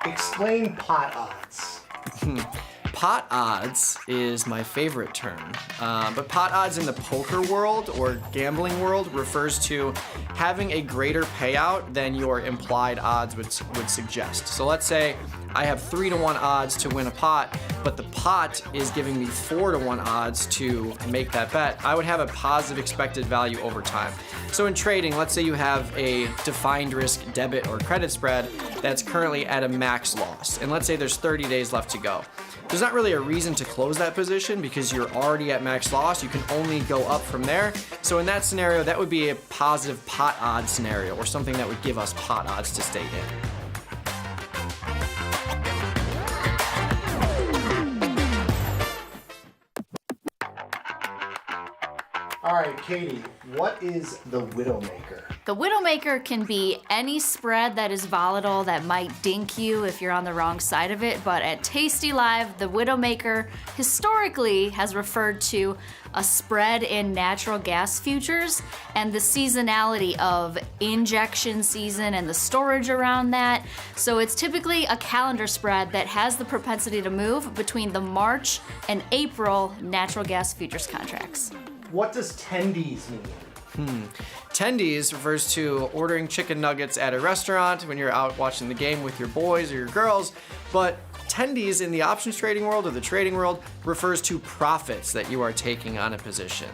Explain pot odds. Pot odds is my favorite term, but pot odds in the poker world or gambling world refers to having a greater payout than your implied odds would suggest. So let's say I have 3-to-1 odds to win a pot, but the pot is giving me 4-to-1 odds to make that bet. I would have a positive expected value over time. So in trading, let's say you have a defined risk debit or credit spread that's currently at a max loss, and let's say there's 30 days left to go. There's not really a reason to close that position because you're already at max loss. You can only go up from there. So in that scenario, that would be a positive pot odds scenario or something that would give us pot odds to stay in. All right, Katie, what is the Widowmaker? The Widowmaker can be any spread that is volatile that might dink you if you're on the wrong side of it, but at tastylive, the Widowmaker historically has referred to a spread in natural gas futures and the seasonality of injection season and the storage around that. So it's typically a calendar spread that has the propensity to move between the March and April natural gas futures contracts. What does tendies mean? Tendies refers to ordering chicken nuggets at a restaurant when you're out watching the game with your boys or your girls, but tendies in the options trading world or the trading world refers to profits that you are taking on a position.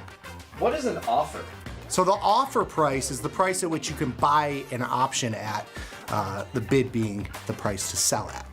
What is an offer? So the offer price is the price at which you can buy an option at, the bid being the price to sell at.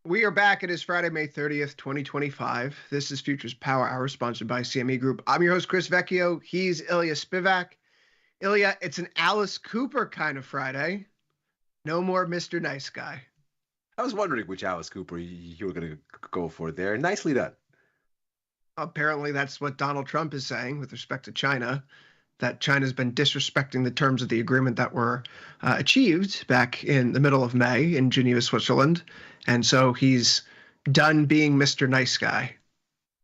We are back. It is Friday, May 30th, 2025. This is Futures Power Hour, sponsored by CME Group. I'm your host, Chris Vecchio. He's Ilya Spivak. Ilya, it's an Alice Cooper kind of Friday. No more Mr. Nice Guy. I was wondering which Alice Cooper you were going to go for there. Nicely done. Apparently, that's what Donald Trump is saying with respect to China, that China's been disrespecting the terms of the agreement that were achieved back in the middle of May in Geneva, Switzerland. And so he's done being Mr. Nice Guy,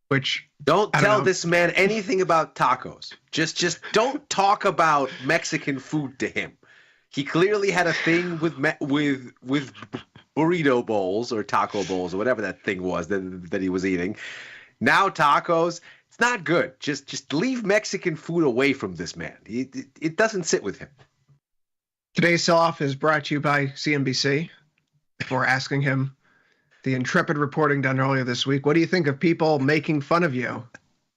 which don't tell this man anything about tacos. Just don't talk about Mexican food to him. He clearly had a thing with burrito bowls or taco bowls or whatever that thing was that he was eating. Now tacos, it's not good. Just leave Mexican food away from this man. It doesn't sit with him. Today's sell-off is brought to you by CNBC. For asking him the intrepid reporting done earlier this week, what do you think of people making fun of you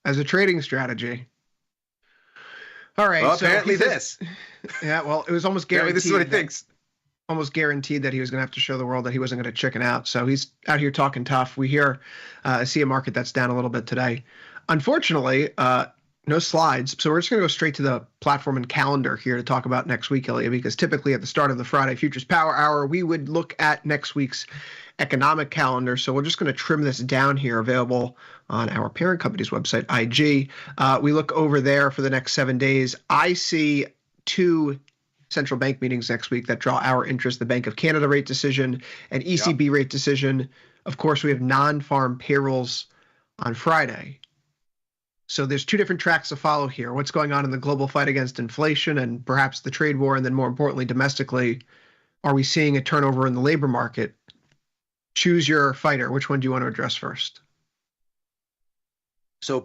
as a trading strategy? All right. Well, so apparently this. Yeah, well, it was almost guaranteed. This is what he thinks. Almost guaranteed that he was going to have to show the world that he wasn't going to chicken out. So he's out here talking tough. We see a market that's down a little bit today. Unfortunately, no slides. So we're just going to go straight to the platform and calendar here to talk about next week, Ilya, because typically at the start of the Friday Futures Power Hour, we would look at next week's economic calendar. So we're just going to trim this down here, available on our parent company's website, IG. We look over there for the next 7 days. I see two central bank meetings next week that draw our interest: the Bank of Canada rate decision and ECB rate decision. Of course, we have non-farm payrolls on Friday. So there's two different tracks to follow here. What's going on in the global fight against inflation and perhaps the trade war, and then more importantly, domestically, are we seeing a turnover in the labor market? Choose your fighter. Which one do you want to address first? So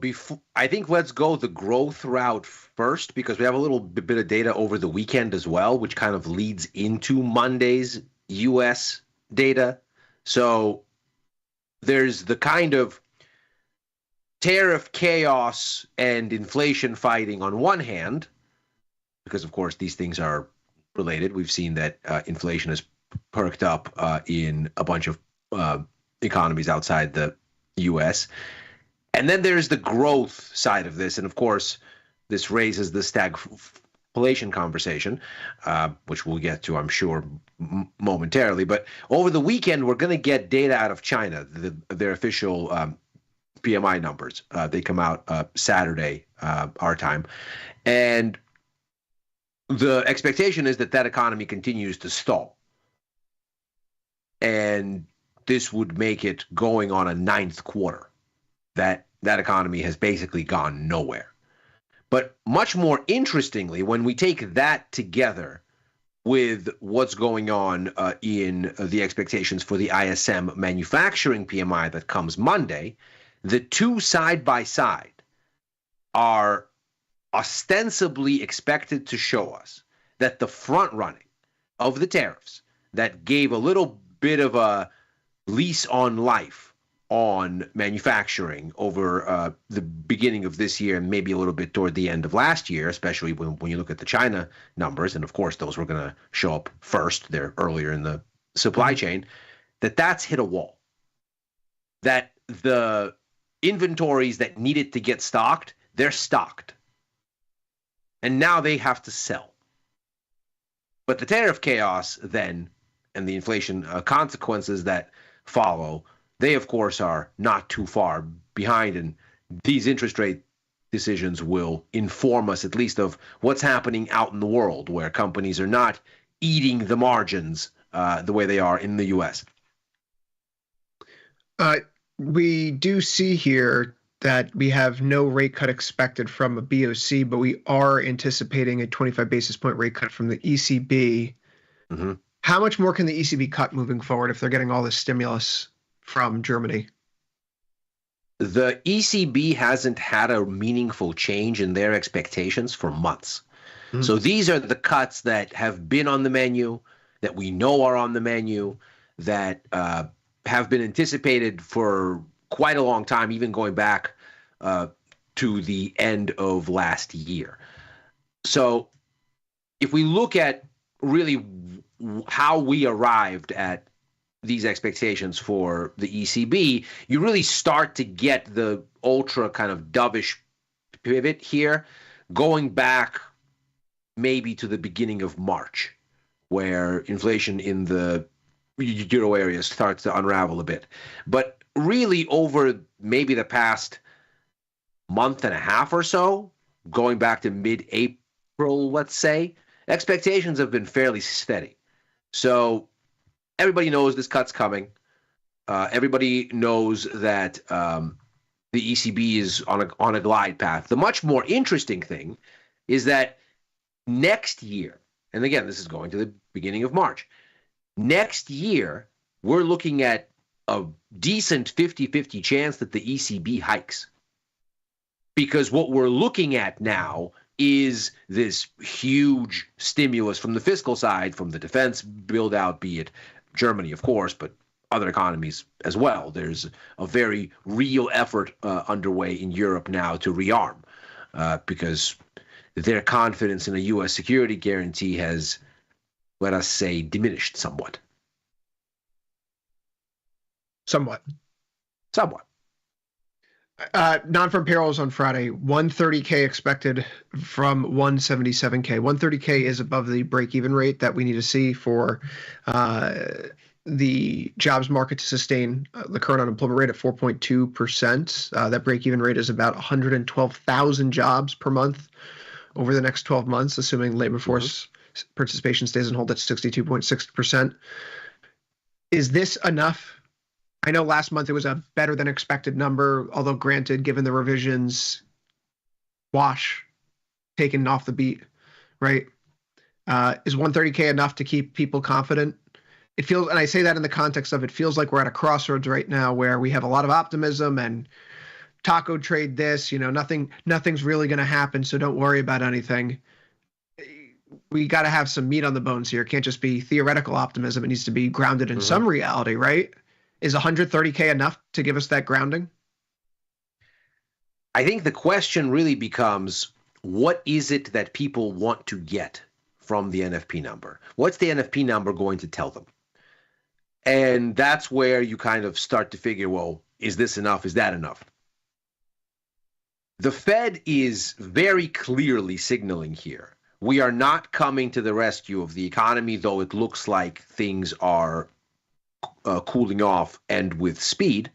I think let's go the growth route first, because we have a little bit of data over the weekend as well, which kind of leads into Monday's U.S. data. So there's the kind of tariff chaos and inflation fighting on one hand, because of course these things are related. We've seen that inflation has perked up in a bunch of economies outside the U.S. And then there's the growth side of this. And of course, this raises the stagflation conversation, which we'll get to, I'm sure, momentarily. But over the weekend, we're going to get data out of China, their official PMI numbers. They come out Saturday, our time. And the expectation is that economy continues to stall. And this would make it going on a ninth quarter. That economy has basically gone nowhere. But much more interestingly, when we take that together with what's going on in the expectations for the ISM manufacturing PMI that comes Monday, The two side by side are ostensibly expected to show us that the front running of the tariffs that gave a little bit of a lease on life on manufacturing over the beginning of this year and maybe a little bit toward the end of last year, especially when you look at the China numbers, and of course those were going to show up first, they're earlier in the supply chain, that's hit a wall. That the inventories that needed to get stocked, they're stocked. And now they have to sell. But the tariff chaos then, and the inflation consequences that follow, they, of course, are not too far behind. And these interest rate decisions will inform us at least of what's happening out in the world, where companies are not eating the margins the way they are in the U.S. We do see here that we have no rate cut expected from a BOC, but we are anticipating a 25 basis point rate cut from the ECB. Mm-hmm. How much more can the ECB cut moving forward if they're getting all this stimulus from Germany? The ECB hasn't had a meaningful change in their expectations for months. Mm-hmm. So these are the cuts that have been on the menu, that we know are on the menu, that have been anticipated for quite a long time, even going back to the end of last year. So if we look at really how we arrived at these expectations for the ECB, you really start to get the ultra kind of dovish pivot here, going back maybe to the beginning of March, where inflation in the euro area starts to unravel a bit. But really over maybe the past month and a half or so, going back to mid-April, let's say, expectations have been fairly steady. So everybody knows this cut's coming. Everybody knows that the ECB is on a glide path. The much more interesting thing is that next year, and again, this is going to the beginning of March, next year, we're looking at a decent 50-50 chance that the ECB hikes. Because what we're looking at now is this huge stimulus from the fiscal side, from the defense build-out, be it Germany, of course, but other economies as well. There's a very real effort underway in Europe now to rearm because their confidence in a U.S. security guarantee has, let us say, diminished somewhat. Somewhat. Non-farm payrolls on Friday, 130K expected from 177K. 130K is above the break-even rate that we need to see for the jobs market to sustain the current unemployment rate at 4.2%. That break-even rate is about 112,000 jobs per month over the next 12 months, assuming labor force participation stays on hold at 62.6%. Is this enough? I know last month it was a better than expected number, although granted, given the revisions, wash taken off the beat, right? Is 130K enough to keep people confident? It feels, and I say that in the context of it feels like we're at a crossroads right now where we have a lot of optimism and taco trade this, nothing's really going to happen, so don't worry about anything. We got to have some meat on the bones here. It can't just be theoretical optimism. It needs to be grounded in some reality, right? Is 130K enough to give us that grounding? I think the question really becomes, what is it that people want to get from the NFP number? What's the NFP number going to tell them? And that's where you kind of start to figure, well, is this enough? Is that enough? The Fed is very clearly signaling here. We are not coming to the rescue of the economy, though it looks like things are cooling off and with speed,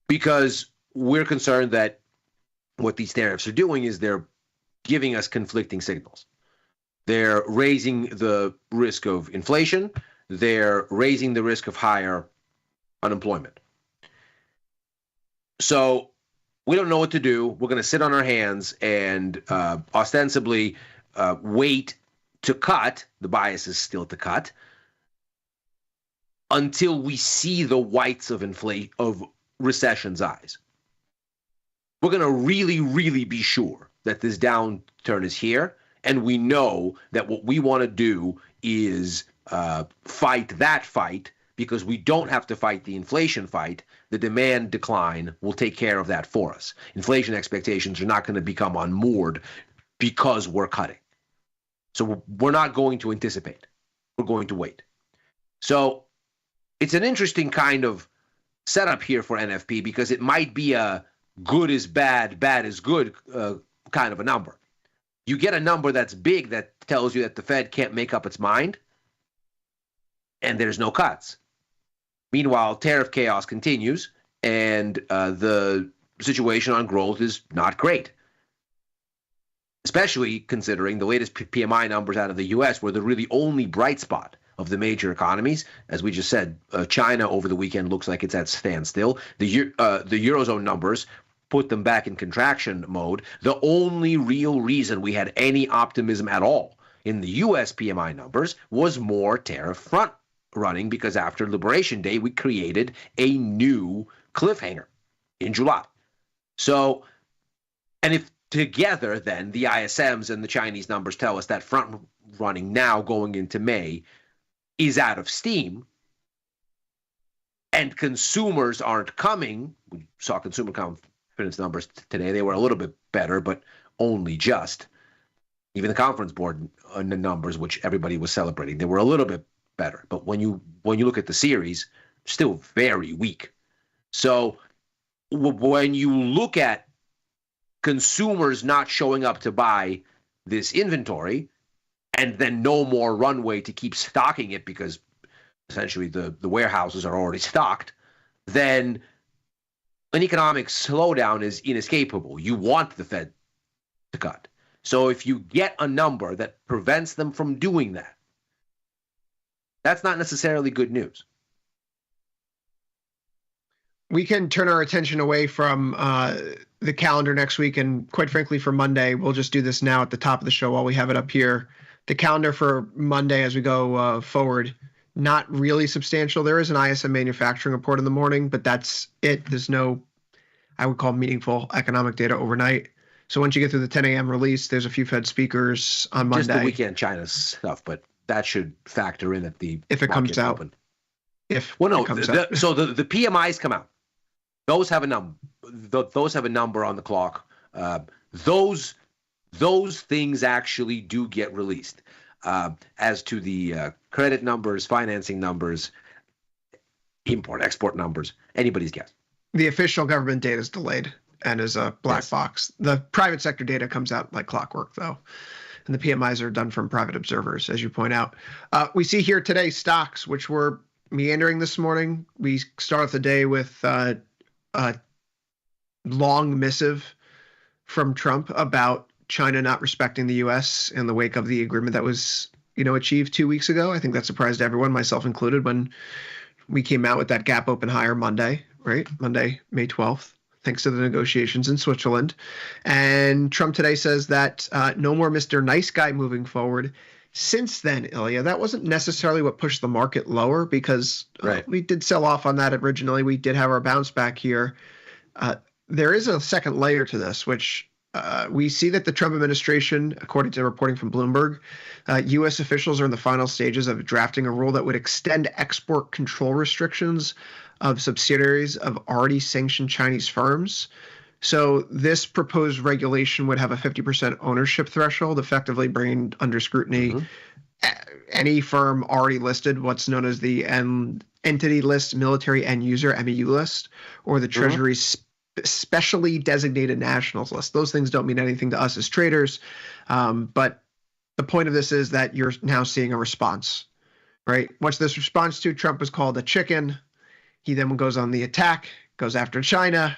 because we're concerned that what these tariffs are doing is they're giving us conflicting signals. They're raising the risk of inflation. They're raising the risk of higher unemployment. So we don't know what to do. We're going to sit on our hands and ostensibly wait to cut. The bias is still to cut until we see the whites of recession's eyes. We're going to really, really be sure that this downturn is here, and we know that what we want to do is fight that fight, because we don't have to fight the inflation fight. The demand decline will take care of that for us. Inflation expectations are not going to become unmoored because we're cutting. So we're not going to anticipate. We're going to wait. So it's an interesting kind of setup here for NFP, because it might be a good is bad, bad is good kind of a number. You get a number that's big that tells you that the Fed can't make up its mind, and there's no cuts. Meanwhile, tariff chaos continues, and the situation on growth is not great, especially considering the latest PMI numbers out of the U.S. were the really only bright spot of the major economies. As we just said, China over the weekend looks like it's at standstill. The Eurozone numbers put them back in contraction mode. The only real reason we had any optimism at all in the U.S. PMI numbers was more tariff front running, because after Liberation Day, we created a new cliffhanger in July. So, and if together then the ISMs and the Chinese numbers tell us that front running now going into May is out of steam, and consumers aren't coming. We saw consumer confidence numbers today. They were a little bit better, but only just. Even the conference board numbers, which everybody was celebrating, they were a little bit better. But when you look at the series, still very weak. So when you look at consumers not showing up to buy this inventory, and then no more runway to keep stocking it because essentially the warehouses are already stocked, then an economic slowdown is inescapable. You want the Fed to cut. So if you get a number that prevents them from doing that, that's not necessarily good news. We can turn our attention away from the calendar next week, and quite frankly, for Monday, we'll just do this now at the top of the show while we have it up here. The calendar for Monday as we go forward, not really substantial. There is an ISM manufacturing report in the morning, but that's it. There's no, I would call, meaningful economic data overnight. So once you get through the 10 a.m. release, there's a few Fed speakers on Monday. Just the weekend China stuff, but that should factor in at the if it comes out. Open. So the PMIs come out. Those have a number. Those have a number on the clock. Those things actually do get released. As to the credit numbers, financing numbers, import-export numbers, anybody's guess. The official government data is delayed and is a black box. The private sector data comes out like clockwork, though. And the PMIs are done from private observers, as you point out. We see here today stocks, which were meandering this morning. We start off the day with a long missive from Trump about China not respecting the U.S. in the wake of the agreement that was, achieved 2 weeks ago. I think that surprised everyone, myself included, when we came out with that gap open higher Monday, right? Monday, May 12th. Thanks to the negotiations in Switzerland. And Trump today says that no more Mr. Nice Guy moving forward. Since then, Ilya, that wasn't necessarily what pushed the market lower, because we did sell off on that originally. We did have our bounce back here. There is a second layer to this, which we see that the Trump administration, according to reporting from Bloomberg, U.S. officials are in the final stages of drafting a rule that would extend export control restrictions of subsidiaries of already sanctioned Chinese firms. So this proposed regulation would have a 50% ownership threshold, effectively bringing under scrutiny any firm already listed, what's known as the Entity List, Military End User, MEU list, or the Treasury's specially designated nationals list. Those things don't mean anything to us as traders, but the point of this is that you're now seeing a response, right? What's this response to? Trump was called a chicken. He then goes on the attack, goes after China,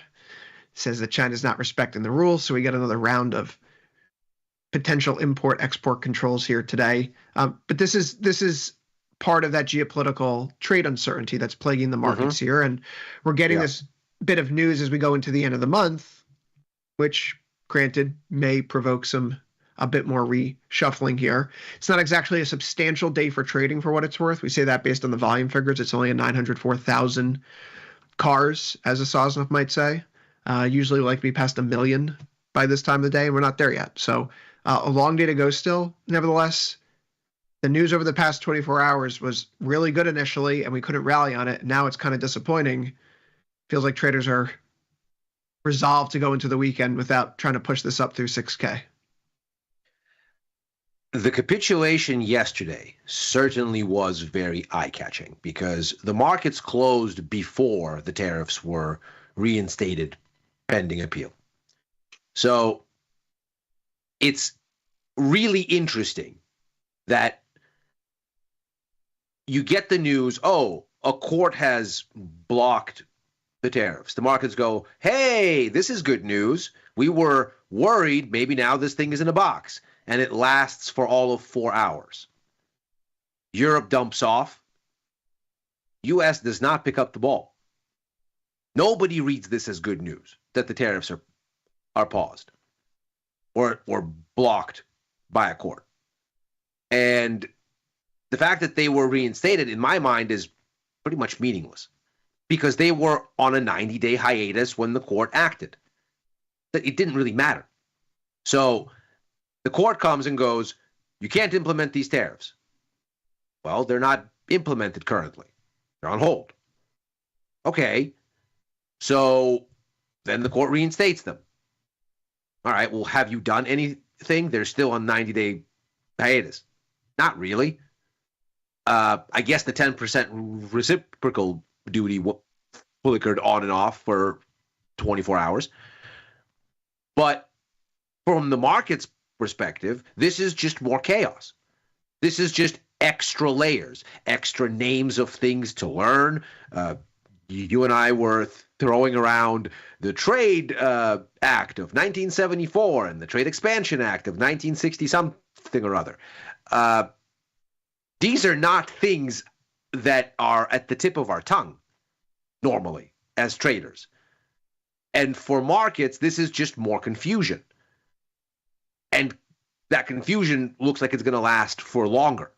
says that China's not respecting the rules. So we get another round of potential import-export controls here today. But this is part of that geopolitical trade uncertainty that's plaguing the markets here. And we're getting this bit of news as we go into the end of the month, which, granted, may provoke a bit more reshuffling here. It's not exactly a substantial day for trading, for what it's worth. We say that based on the volume figures. It's only a 904,000 cars, as a Sosnoff might say. Usually like to be past 1 million by this time of the day, and we're not there yet. So a long day to go still. Nevertheless, the news over the past 24 hours was really good initially, and we couldn't rally on it. Now it's kind of disappointing. Feels like traders are resolved to go into the weekend without trying to push this up through 6K. The capitulation yesterday certainly was very eye-catching because the markets closed before the tariffs were reinstated pending appeal. So it's really interesting that you get the news, oh, a court has blocked the tariffs. The markets go, hey, this is good news. We were worried maybe now this thing is in a box. And it lasts for all of 4 hours. Europe dumps off. U.S. does not pick up the ball. Nobody reads this as good news, that the tariffs are paused or blocked by a court. And the fact that they were reinstated, in my mind, is pretty much meaningless because they were on a 90-day hiatus when the court acted. It didn't really matter. So the court comes and goes, you can't implement these tariffs. Well, they're not implemented currently. They're on hold. Okay. So then the court reinstates them. All right, well, have you done anything? They're still on 90-day hiatus. Not really. I guess the 10% reciprocal duty flickered on and off for 24 hours. But from the market's perspective, this is just more chaos. This is just extra layers, extra names of things to learn. You and I were throwing around the Trade Act of 1974 and the Trade Expansion Act of 1960 something or other. These are not things that are at the tip of our tongue normally as traders. And for markets, this is just more confusion. And that confusion looks like it's going to last for longer.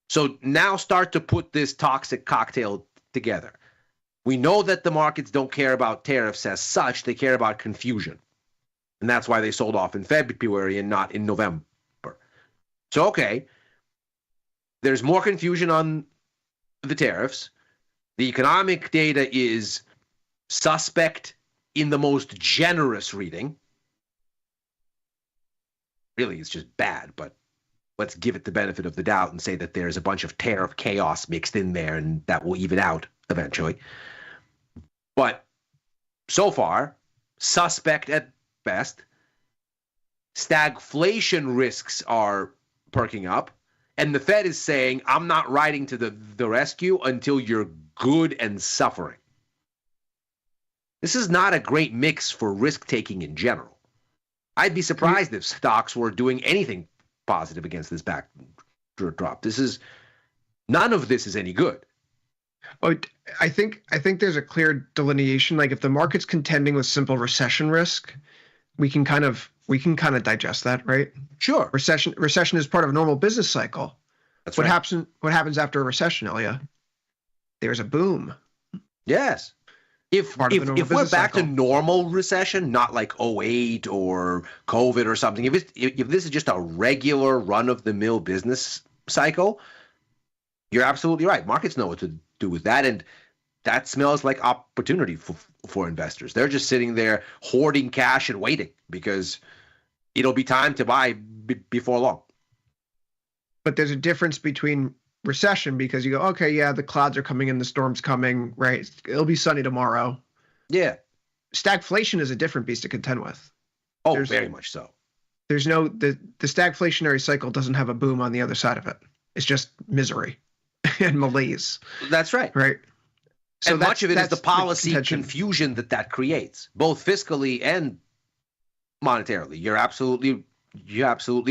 So now start to put this toxic cocktail together. We know that the markets don't care about tariffs as such. They care about confusion. And that's why they sold off in February and not in November. So, okay, there's more confusion on the tariffs. The economic data is suspect in the most generous reading. Really, it's just bad, but let's give it the benefit of the doubt and say that there's a bunch of tariff chaos mixed in there and that will even out eventually. But so far, suspect at best. Stagflation risks are perking up. And the Fed is saying, I'm not riding to the rescue until you're good and suffering. This is not a great mix for risk-taking in general. I'd be surprised if stocks were doing anything positive against this backdrop. None of this is any good. Oh, I think there's a clear delineation. Like if the market's contending with simple recession risk, we can kind of digest that, right? Sure. Recession is part of a normal business cycle. That's what right. What happens after a recession, Ilya? There's a boom. Yes. If we're back to normal recession, not like 2008 or COVID or something, if this is just a regular run-of-the-mill business cycle, you're absolutely right. Markets know what to do with that, and that smells like opportunity for investors. They're just sitting there hoarding cash and waiting because it'll be time to buy before long. But there's a difference between recession because you go, okay, yeah, the clouds are coming in, the storm's coming, right? It'll be sunny tomorrow. Yeah. Stagflation is a different beast to contend with. Oh, very much so. There's the stagflationary cycle doesn't have a boom on the other side of it. It's just misery and malaise. That's right. Right. So and much of it is the policy confusion that creates, both fiscally and monetarily. You're absolutely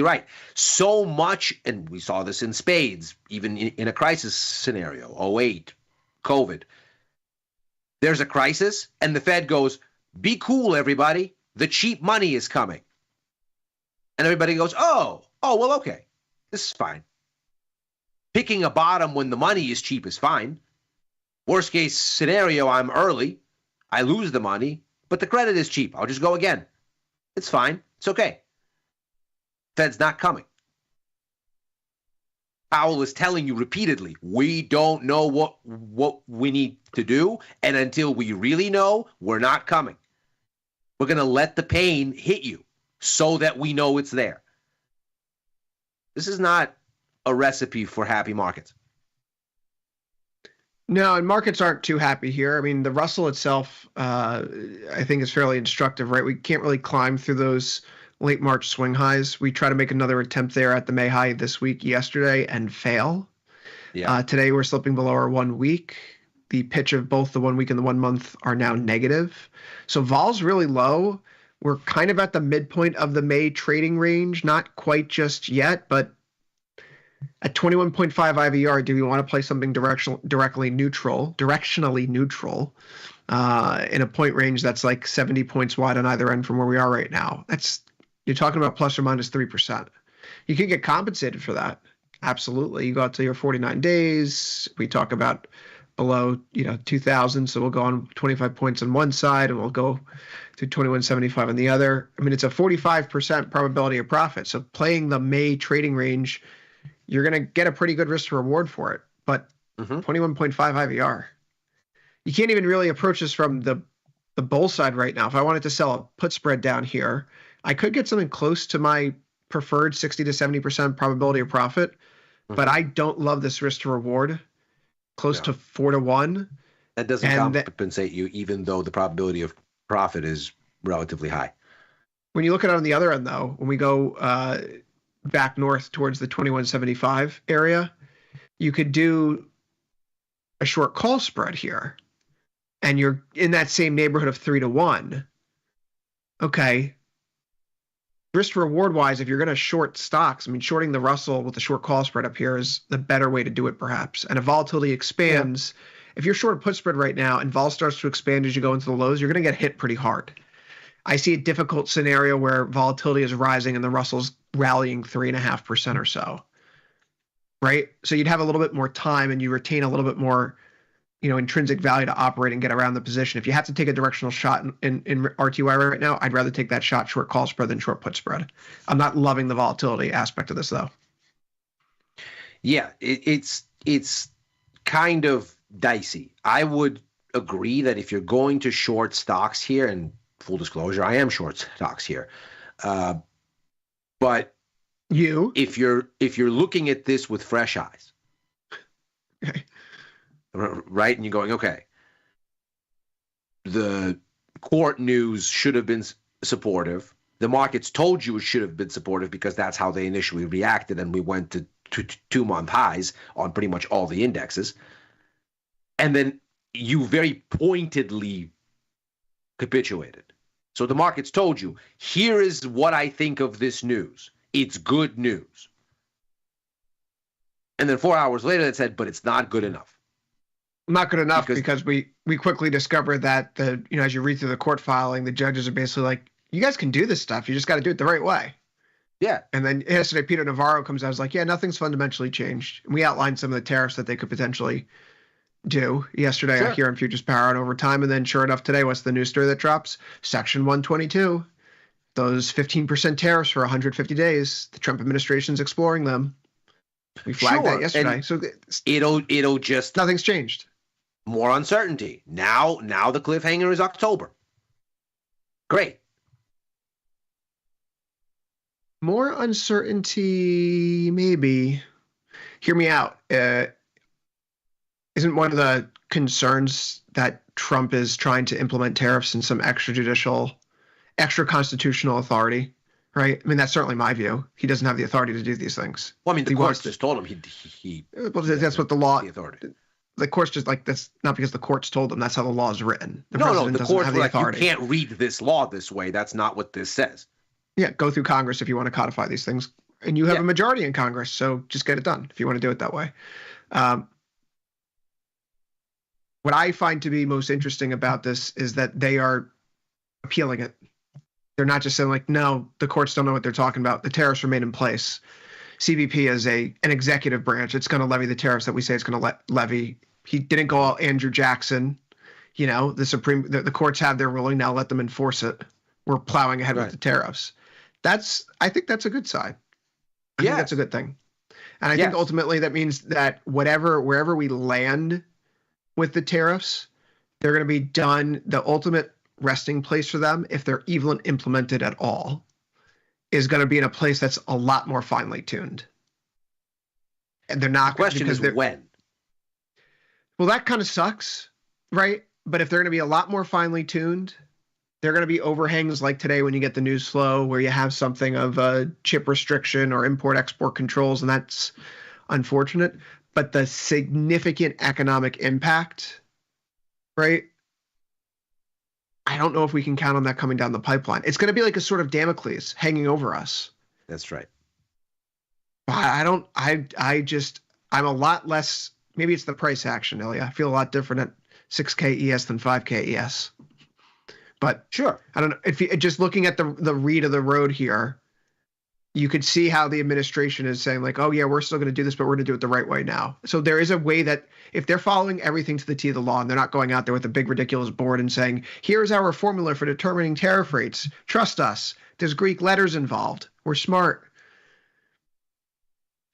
right. So much, and we saw this in spades, even in a crisis scenario, 2008, COVID. There's a crisis, and the Fed goes, be cool, everybody. The cheap money is coming. And everybody goes, oh, well, okay. This is fine. Picking a bottom when the money is cheap is fine. Worst case scenario, I'm early. I lose the money, but the credit is cheap. I'll just go again. It's fine. It's okay. Fed's not coming. Powell is telling you repeatedly, we don't know what we need to do, and until we really know, we're not coming. We're going to let the pain hit you so that we know it's there. This is not a recipe for happy markets. No, and markets aren't too happy here. I mean, the Russell itself, I think, is fairly instructive, right? We can't really climb through those late March swing highs. We try to make another attempt there at the May high this week yesterday and fail. Yeah. Today we're slipping below our 1 week. The pitch of both the 1 week and the 1 month are now negative. So vol's really low. We're kind of at the midpoint of the May trading range, not quite just yet, but at 21.5 IVR, do we want to play something directionally neutral in a point range that's like 70 points wide on either end from where we are right now? You're talking about plus or minus 3%. You can get compensated for that. Absolutely. You go out to your 49 days. We talk about below 2,000. So we'll go on 25 points on one side and we'll go to 2175 on the other. I mean, it's a 45% probability of profit. So playing the May trading range, you're going to get a pretty good risk to reward for it. But 21.5 IVR. You can't even really approach this from the bull side right now. If I wanted to sell a put spread down here, I could get something close to my preferred 60 to 70% probability of profit, but I don't love this risk to reward. Close to 4 to 1. That doesn't compensate you, even though the probability of profit is relatively high. When you look at it on the other end, though, when we go back north towards the 2175 area, you could do a short call spread here, and you're in that same neighborhood of 3 to 1. Okay. Risk to reward wise, if you're going to short stocks, I mean, shorting the Russell with the short call spread up here is the better way to do it, perhaps. And if volatility expands, if you're short a put spread right now and vol starts to expand as you go into the lows, you're going to get hit pretty hard. I see a difficult scenario where volatility is rising and the Russell's rallying 3.5% or so, right? So you'd have a little bit more time and you retain a little bit more, intrinsic value to operate and get around the position. If you have to take a directional shot in RTY right now, I'd rather take that shot short call spread than short put spread. I'm not loving the volatility aspect of this, though. Yeah, it's kind of dicey. I would agree that if you're going to short stocks here, and full disclosure, I am short stocks here, but if you're looking at this with fresh eyes, okay, right, and you're going, okay, the court news should have been supportive. The markets told you it should have been supportive because that's how they initially reacted, and we went to 2-month highs on pretty much all the indexes. And then you very pointedly capitulated. So the markets told you, here is what I think of this news. It's good news. And then 4 hours later, it said, but it's not good enough. Not good enough because we quickly discovered that as you read through the court filing, the judges are basically like, you guys can do this stuff. You just got to do it the right way. Yeah. And then yesterday, Peter Navarro comes out and is like, yeah, nothing's fundamentally changed. And we outlined some of the tariffs that they could potentially do yesterday here on Futures Power and over time. And then sure enough, today, what's the news story that drops? Section 122. Those 15% tariffs for 150 days. The Trump administration's exploring them. We flagged that yesterday. And so it'll just nothing's changed. More uncertainty. Now the cliffhanger is October. Great. More uncertainty, maybe. Hear me out. Isn't one of the concerns that Trump is trying to implement tariffs in some extra constitutional authority, right? I mean, that's certainly my view. He doesn't have the authority to do these things. Well, I mean, the courts just told him he well, that's what the law. The authority. The court's just like that's not because the courts told them. That's how the law is written. The courts were like, you can't read this law this way. That's not what this says. Yeah, go through Congress if you want to codify these things, and you have a majority in Congress, so just get it done if you want to do it that way. What I find to be most interesting about this is that they are appealing it. They're not just saying like, no, the courts don't know what they're talking about. The tariffs remain in place. CBP is an executive branch. It's going to levy the tariffs that we say it's going to levy He didn't go all Andrew Jackson. The courts have their ruling, now let them enforce it. We're plowing ahead with the tariffs. I think that's a good sign. I think that's a good thing. And I think ultimately that means that wherever we land with the tariffs, they're going to be done. The ultimate resting place for them, if they're even implemented at all, is going to be in a place that's a lot more finely tuned. And they're not. The question is when. Well, that kind of sucks, right? But if they're going to be a lot more finely tuned, they're going to be overhangs like today when you get the news flow where you have something of a chip restriction or import-export controls, and that's unfortunate. But the significant economic impact, right? I don't know if we can count on that coming down the pipeline. It's going to be like a sort of Damocles hanging over us. That's right. I'm a lot less, maybe it's the price action, Ilya. I feel a lot different at 6K ES than 5K ES. But sure, I don't know. If you just looking at the read of the road here, you could see how the administration is saying like, oh yeah, we're still going to do this, but we're going to do it the right way now. So there is a way that if they're following everything to the T of the law and they're not going out there with a big ridiculous board and saying, here's our formula for determining tariff rates. Trust us. There's Greek letters involved. We're smart.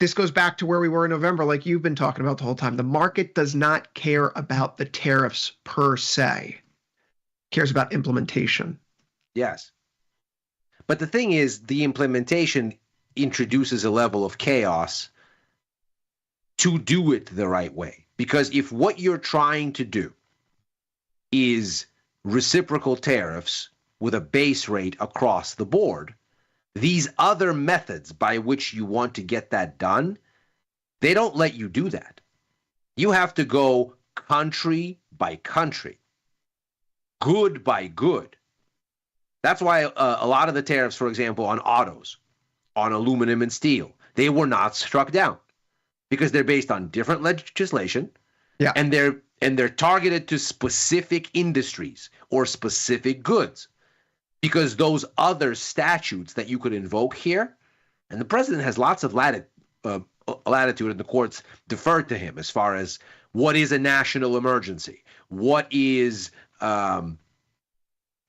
This goes back to where we were in November, like you've been talking about the whole time. The market does not care about the tariffs per se. It cares about implementation. Yes. But the thing is, the implementation introduces a level of chaos to do it the right way. Because if what you're trying to do is reciprocal tariffs with a base rate across the board, these other methods by which you want to get that done, they don't let you do that. You have to go country by country, good by good. That's why a lot of the tariffs, for example, on autos, on aluminum and steel, they were not struck down because they're based on different legislation, and they're targeted to specific industries or specific goods. Because those other statutes that you could invoke here, and the president has lots of latitude, and the courts defer to him as far as what is a national emergency, what is a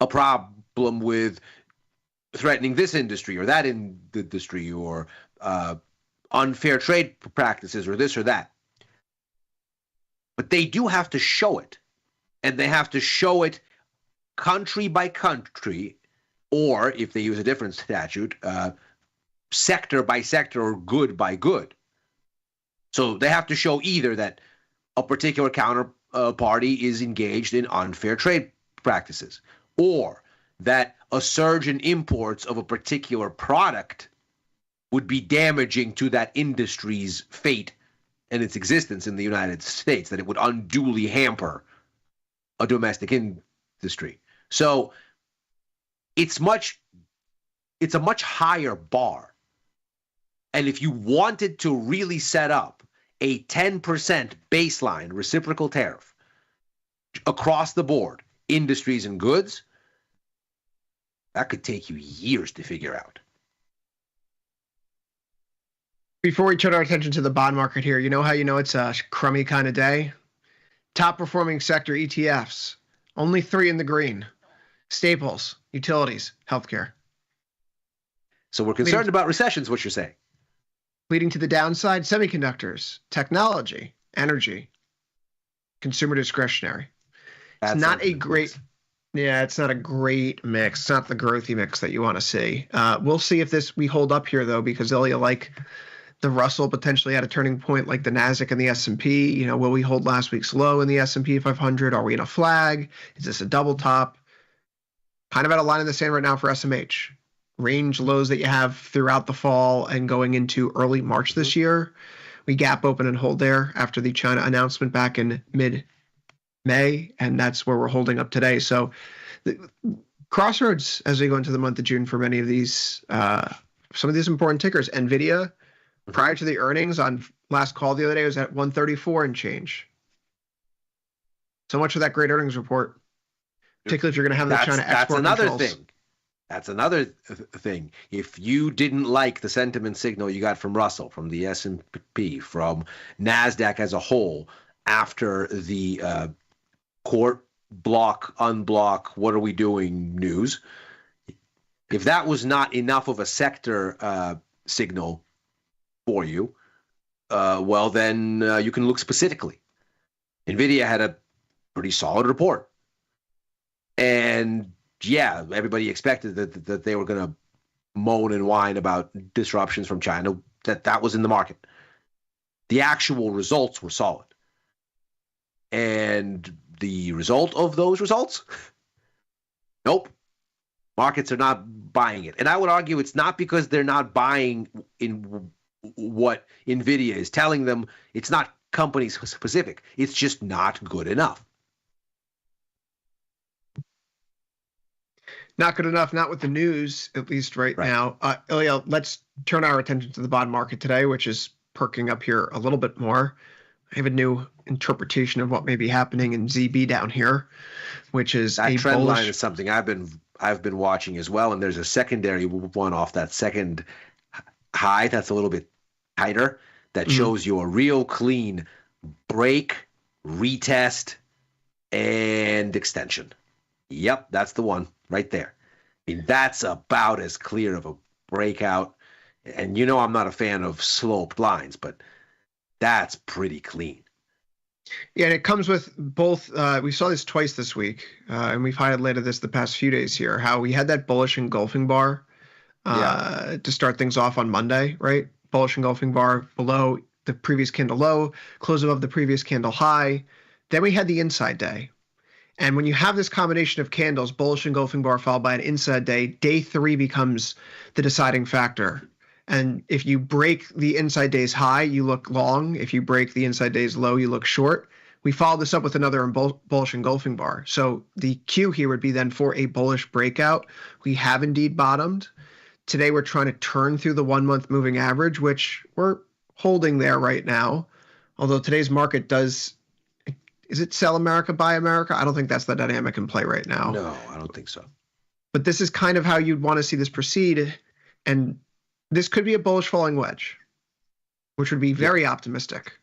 problem with threatening this industry or that industry, or unfair trade practices or this or that. But they do have to show it, and they have to show it country by country, or if they use a different statute, sector by sector or good by good. So they have to show either that a particular counterparty is engaged in unfair trade practices, or that a surge in imports of a particular product would be damaging to that industry's fate and its existence in the United States, that it would unduly hamper a domestic industry. So it's a much higher bar. And if you wanted to really set up a 10% baseline reciprocal tariff across the board, industries and goods, that could take you years to figure out. Before we turn our attention to the bond market here, you know how you know it's a crummy kind of day? Top performing sector ETFs, only 3 in the green. Staples, utilities, healthcare. So we're concerned about recessions, what you're saying. Leading to the downside, semiconductors, technology, energy, consumer discretionary. It's not a great, it's not a great mix. It's not the growthy mix that you want to see. We'll see if we hold up here, though, because Ilya, like the Russell potentially at a turning point, like the Nasdaq and the S&P. Will we hold last week's low in the S&P 500? Are we in a flag? Is this a double top? Kind of at a line in the sand right now for SMH. Range lows that you have throughout the fall and going into early March this year. We gap open and hold there after the China announcement back in mid-May, and that's where we're holding up today. So the crossroads as we go into the month of June for many of these, some of these important tickers. NVIDIA, prior to the earnings on last call the other day, was at 134 and change. So much for that great earnings report, particularly if you're going to have the China export controls. That's another thing. If you didn't like the sentiment signal you got from Russell, from the S&P, from NASDAQ as a whole, after the court block, unblock, what are we doing news. If that was not enough of a sector signal for you, well, then you can look specifically. NVIDIA had a pretty solid report. And yeah, everybody expected that they were going to moan and whine about disruptions from China, that was in the market. The actual results were solid. And the result of those results? Nope. Markets are not buying it. And I would argue it's not because they're not buying in what NVIDIA is telling them. It's not company specific. It's just not good enough. Not good enough, not with the news, at least right now. Ilya, let's turn our attention to the bond market today, which is perking up here a little bit more. I have a new interpretation of what may be happening in ZB down here, which is that a trend bullish line is something I've been watching as well, and there's a secondary one off that second high that's a little bit tighter that shows you a real clean break, retest, and extension. Yep, that's the one right there. I mean, that's about as clear of a breakout. And you know I'm not a fan of sloped lines, but that's pretty clean. Yeah, and it comes with both. We saw this twice this week, and we've highlighted this the past few days here, how we had that bullish engulfing bar to start things off on Monday, right? Bullish engulfing bar below the previous candle low, close above the previous candle high. Then we had the inside day. And when you have this combination of candles, bullish engulfing bar followed by an inside day, day 3 becomes the deciding factor. And if you break the inside day's high, you look long. If you break the inside day's low, you look short. We followed this up with another bullish engulfing bar. So the cue here would be then for a bullish breakout. We have indeed bottomed. Today we're trying to turn through the 1-month moving average, which we're holding there right now. Although today's market is it sell America, buy America? I don't think that's the dynamic in play right now. No, I don't think so. But this is kind of how you'd want to see this proceed. And this could be a bullish falling wedge, which would be very optimistic.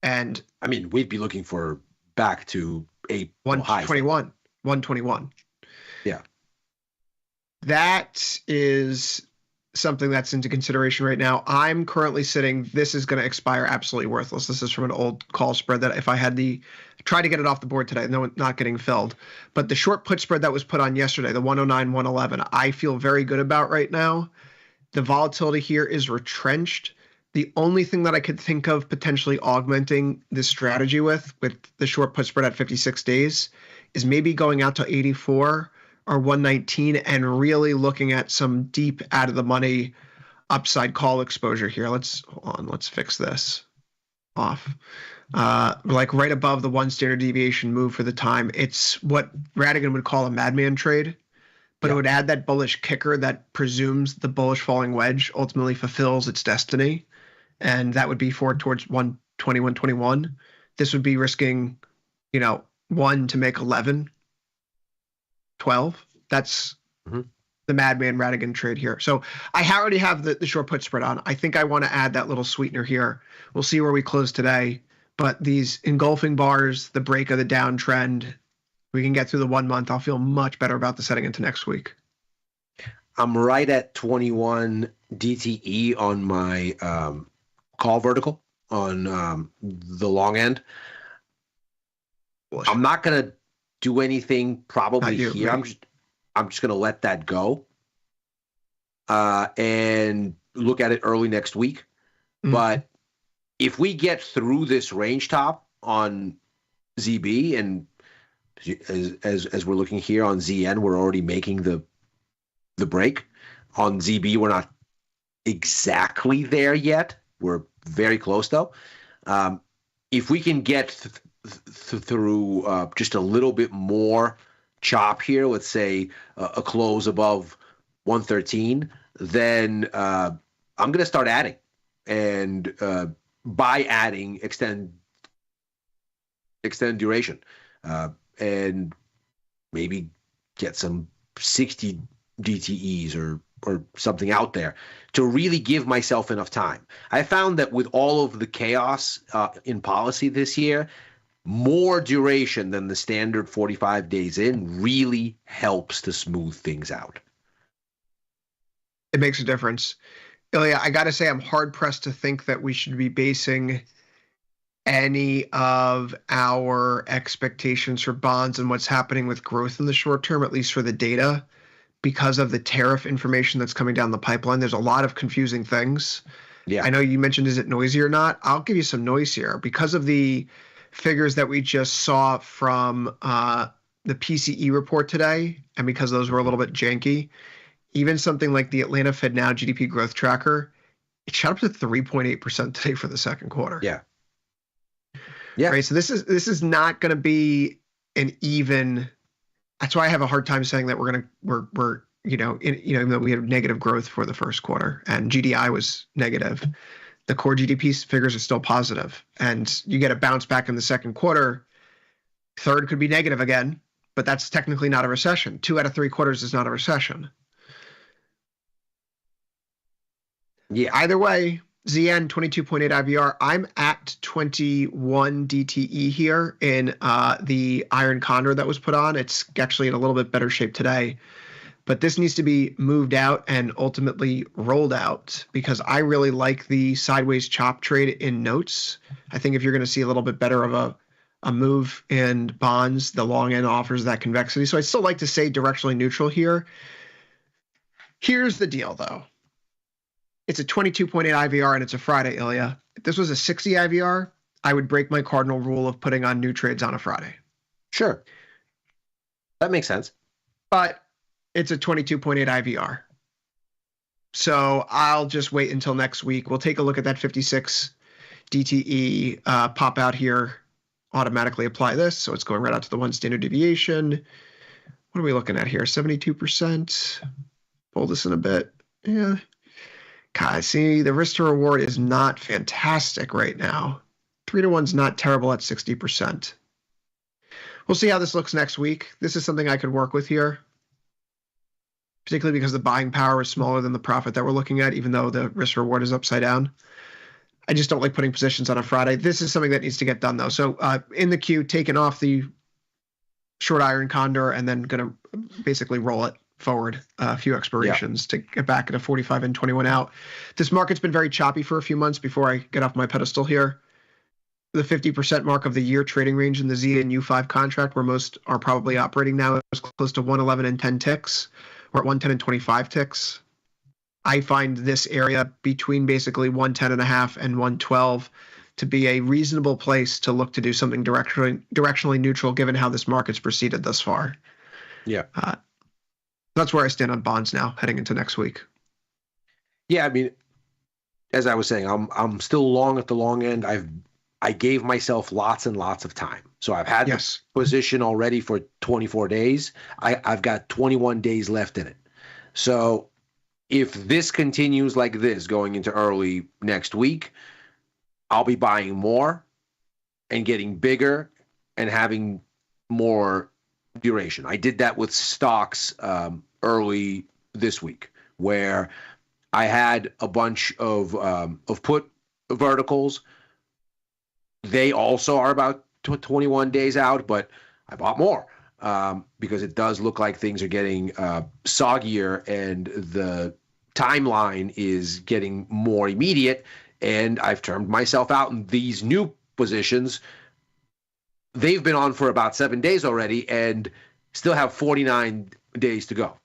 And I mean, we'd be looking for back to a 121. Yeah. That is something that's into consideration right now. I'm currently sitting, this is going to expire absolutely worthless. This is from an old call spread that if I had try to get it off the board today, no, not getting filled. But the short put spread that was put on yesterday, the 109, 111, I feel very good about right now. The volatility here is retrenched. The only thing that I could think of potentially augmenting this strategy with the short put spread at 56 days is maybe going out to 84 or 119 and really looking at some deep out of the money upside call exposure here. Let's fix this off. Like right above the 1 standard deviation move for the time. It's what Radigan would call a madman trade, but it would add that bullish kicker that presumes the bullish falling wedge ultimately fulfills its destiny. And that would be forward towards 120, 121. This would be risking, 1 to make 11. 12. That's the Madman Radigan trade here. So I already have the short put spread on. I think I want to add that little sweetener here. We'll see where we close today. But these engulfing bars, the break of the downtrend, we can get through the 1 month. I'll feel much better about the setting into next week. I'm right at 21 DTE on my call vertical on the long end. I'm not going to do anything probably here. I'm just going to let that go and look at it early next week. But if we get through this range top on ZB, and as we're looking here on ZN, we're already making the break. On ZB, we're not exactly there yet. We're very close though. If we can get through just a little bit more chop here, let's say a close above 113, then I'm going to start adding. And by adding, extend duration and maybe get some 60 DTEs or or something out there to really give myself enough time. I found that with all of the chaos in policy this year, more duration than the standard 45 days in really helps to smooth things out. It makes a difference. Ilya, I got to say, I'm hard pressed to think that we should be basing any of our expectations for bonds and what's happening with growth in the short term, at least for the data, because of the tariff information that's coming down the pipeline. There's a lot of confusing things. Yeah. I know you mentioned, is it noisy or not? I'll give you some noise here. Because of the figures that we just saw from the PCE report today, and because those were a little bit janky, even something like the Atlanta Fed Now GDP growth tracker, it shot up to 3.8% today for the second quarter. Yeah. Yeah. Right. So this is not going to be an even. That's why I have a hard time saying that we're even though we had negative growth for the first quarter and GDI was negative, the core GDP figures are still positive, and you get a bounce back in the second quarter. Third could be negative again, but that's technically not a recession. 2 out of 3 quarters is not a recession. Yeah. Either way, ZN 22.8 IVR. I'm at 21 DTE here in the iron condor that was put on. It's actually in a little bit better shape today, but this needs to be moved out and ultimately rolled out because I really like the sideways chop trade in notes. I think if you're going to see a little bit better of a move in bonds, the long end offers that convexity. So I still like to say directionally neutral here. Here's the deal, though. It's a 22.8 IVR and it's a Friday, Ilya. If this was a 60 IVR, I would break my cardinal rule of putting on new trades on a Friday. Sure. That makes sense. But it's a 22.8 IVR. So I'll just wait until next week. We'll take a look at that 56 DTE, pop out here, automatically apply this. So it's going right out to the 1 standard deviation. What are we looking at here? 72%. Pull this in a bit. Yeah. God, see, the risk to reward is not fantastic right now. 3-to-1's not terrible at 60%. We'll see how this looks next week. This is something I could work with here, particularly because the buying power is smaller than the profit that we're looking at, even though the risk reward is upside down. I just don't like putting positions on a Friday. This is something that needs to get done, though. So in the queue, taking off the short iron condor and then going to basically roll it forward a few expirations to get back at a 45 and 21 out. This market's been very choppy for a few months before I get off my pedestal here. The 50% mark of the year trading range in the Z and U5 contract, where most are probably operating now, is close to 111 and 10 ticks. We're at 110 and 25 ticks. I find this area between basically 110.5 and 112 to be a reasonable place to look to do something directionally neutral, given how this market's proceeded thus far. Yeah. That's where I stand on bonds now, heading into next week. Yeah, I mean, as I was saying, I'm still long at the long end. I gave myself lots and lots of time. So I've had this position already for 24 days. I've got 21 days left in it. So if this continues like this going into early next week, I'll be buying more and getting bigger and having more duration. I did that with stocks early this week, where I had a bunch of put verticals. They also are about 21 days out, but I bought more because it does look like things are getting soggier and the timeline is getting more immediate. And I've termed myself out in these new positions. They've been on for about 7 days already and still have 49 days to go.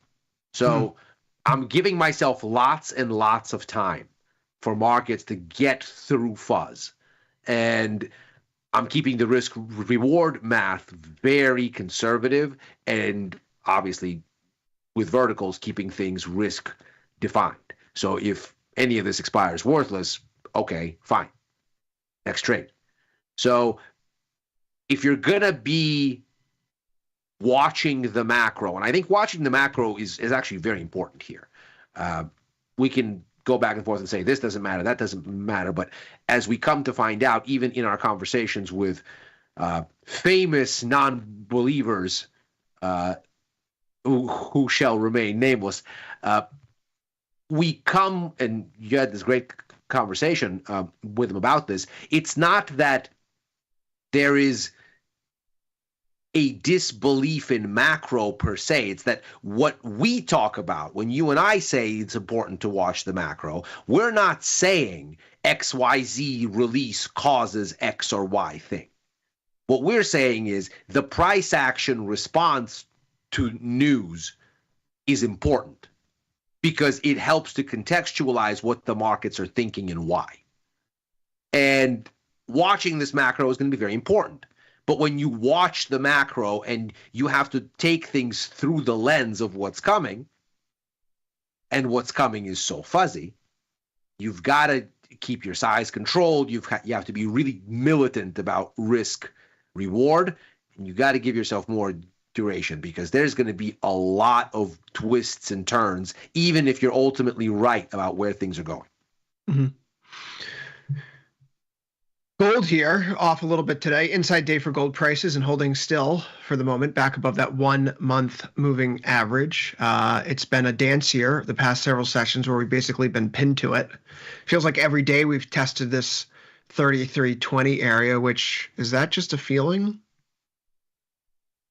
So I'm giving myself lots and lots of time for markets to get through fuzz. And I'm keeping the risk reward math very conservative and obviously with verticals keeping things risk defined. So if any of this expires worthless, okay, fine. Next trade. So if you're going to be watching the macro, and I think watching the macro is actually very important here. We can go back and forth and say, this doesn't matter, that doesn't matter. But as we come to find out, even in our conversations with famous non-believers who shall remain nameless, we come, and you had this great conversation with him about this. It's not that there is a disbelief in macro per se. It's that what we talk about when you and I say it's important to watch the macro, we're not saying XYZ release causes X or Y thing. What we're saying is the price action response to news is important because it helps to contextualize what the markets are thinking and why. And watching this macro is going to be very important. But when you watch the macro and you have to take things through the lens of what's coming, and what's coming is so fuzzy, you've got to keep your size controlled. You have to be really militant about risk reward, and you got to give yourself more duration because there's going to be a lot of twists and turns, even if you're ultimately right about where things are going. Mm-hmm. Gold here off a little bit today. Inside day for gold prices and holding still for the moment, back above that 1 month moving average. It's been a dance here the past several sessions where we've basically been pinned to it. Feels like every day we've tested this 33.20 area, which is that just a feeling?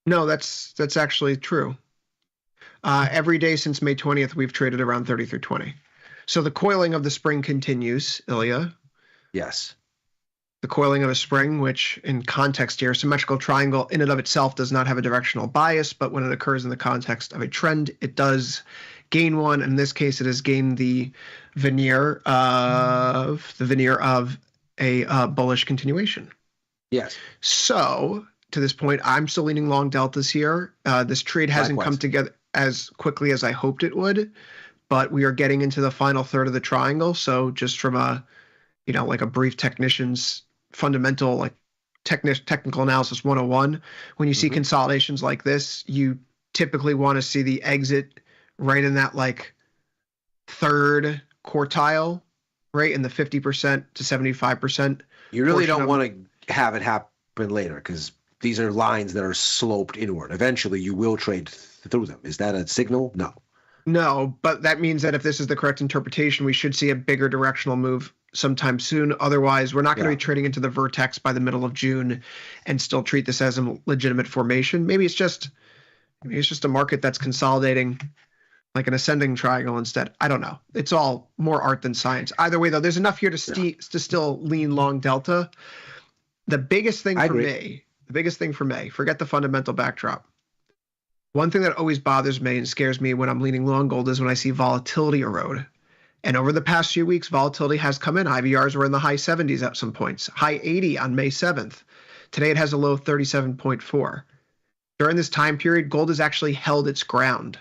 No, that's actually true. Every day since May 20th, we've traded around 33.20. So the coiling of the spring continues, Ilya. Yes. The coiling of a spring, which in context here, symmetrical triangle in and of itself does not have a directional bias, but when it occurs in the context of a trend, it does gain one. In this case, it has gained the veneer of a bullish continuation. Yes. So to this point, I'm still leaning long deltas here. This trade hasn't come together as quickly as I hoped it would, but we are getting into the final third of the triangle. So just from a, like a brief technician's fundamental, like technical analysis 101, when you see consolidations like this, you typically want to see the exit right in that like third quartile, right in the 50% to 75%. You really don't want to have it happen later because these are lines that are sloped inward. Eventually, you will trade through them. Is that a signal? No. No, but that means that if this is the correct interpretation, we should see a bigger directional move sometime soon. Otherwise, we're not going to be trading into the vertex by the middle of June and still treat this as a legitimate formation. Maybe it's just a market that's consolidating like an ascending triangle instead. I don't know. It's all more art than science. Either way, though, there's enough here to still lean long delta. The biggest thing for me, forget the fundamental backdrop. One thing that always bothers me and scares me when I'm leaning long gold is when I see volatility erode. And over the past few weeks, volatility has come in. IVRs were in the high 70s at some points, high 80 on May 7th. Today it has a low 37.4. During this time period, gold has actually held its ground.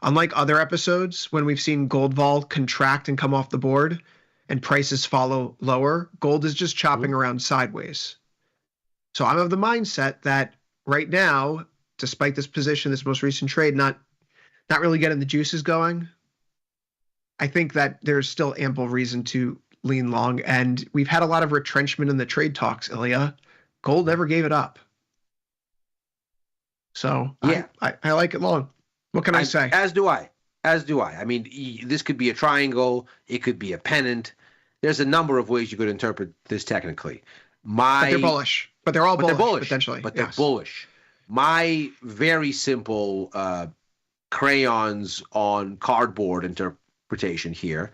Unlike other episodes, when we've seen gold vol contract and come off the board and prices follow lower, gold is just chopping around sideways. So I'm of the mindset that right now, despite this position, this most recent trade, not really getting the juices going, I think that there's still ample reason to lean long. And we've had a lot of retrenchment in the trade talks, Ilya. Gold never gave it up. So yeah, I like it long. What can I say? As do I. I mean, this could be a triangle. It could be a pennant. There's a number of ways you could interpret this technically. But they're bullish. But they're all bullish, potentially. But they're bullish. My very simple crayons on cardboard interpretation here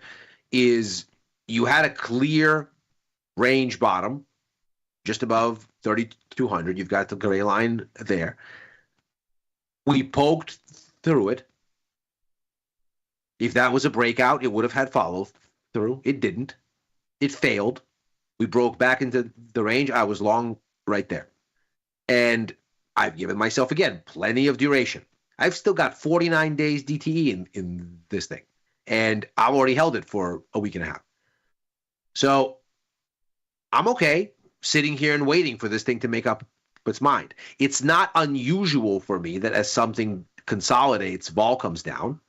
is you had a clear range bottom just above 3,200. You've got the gray line there. We poked through it. If that was a breakout, it would have had follow through. It didn't. It failed. We broke back into the range. I was long right there. And I've given myself, again, plenty of duration. I've still got 49 days DTE in this thing. And I've already held it for a week and a half. So I'm okay sitting here and waiting for this thing to make up its mind. It's not unusual for me that as something consolidates, vol comes down.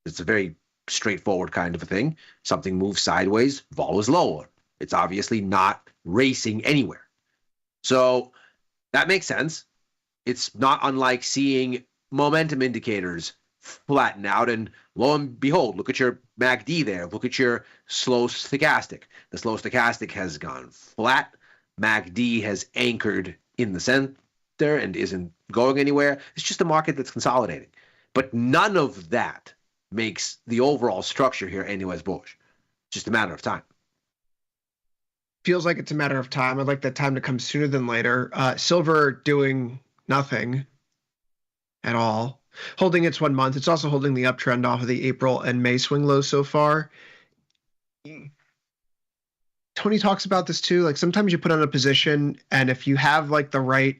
It's a very straightforward kind of a thing. Something moves sideways, vol is lower. It's obviously not racing anywhere. So that makes sense. It's not unlike seeing momentum indicators flatten out. And lo and behold, look at your MACD there. Look at your slow stochastic. The slow stochastic has gone flat. MACD has anchored in the center and isn't going anywhere. It's just a market that's consolidating. But none of that makes the overall structure here any less bullish. It's just a matter of time. Feels like it's a matter of time. I'd like that time to come sooner than later. Silver doing nothing at all. Holding its 1 month. It's also holding the uptrend off of the April and May swing lows so far. Tony talks about this too. Like sometimes you put on a position, and if you have like the right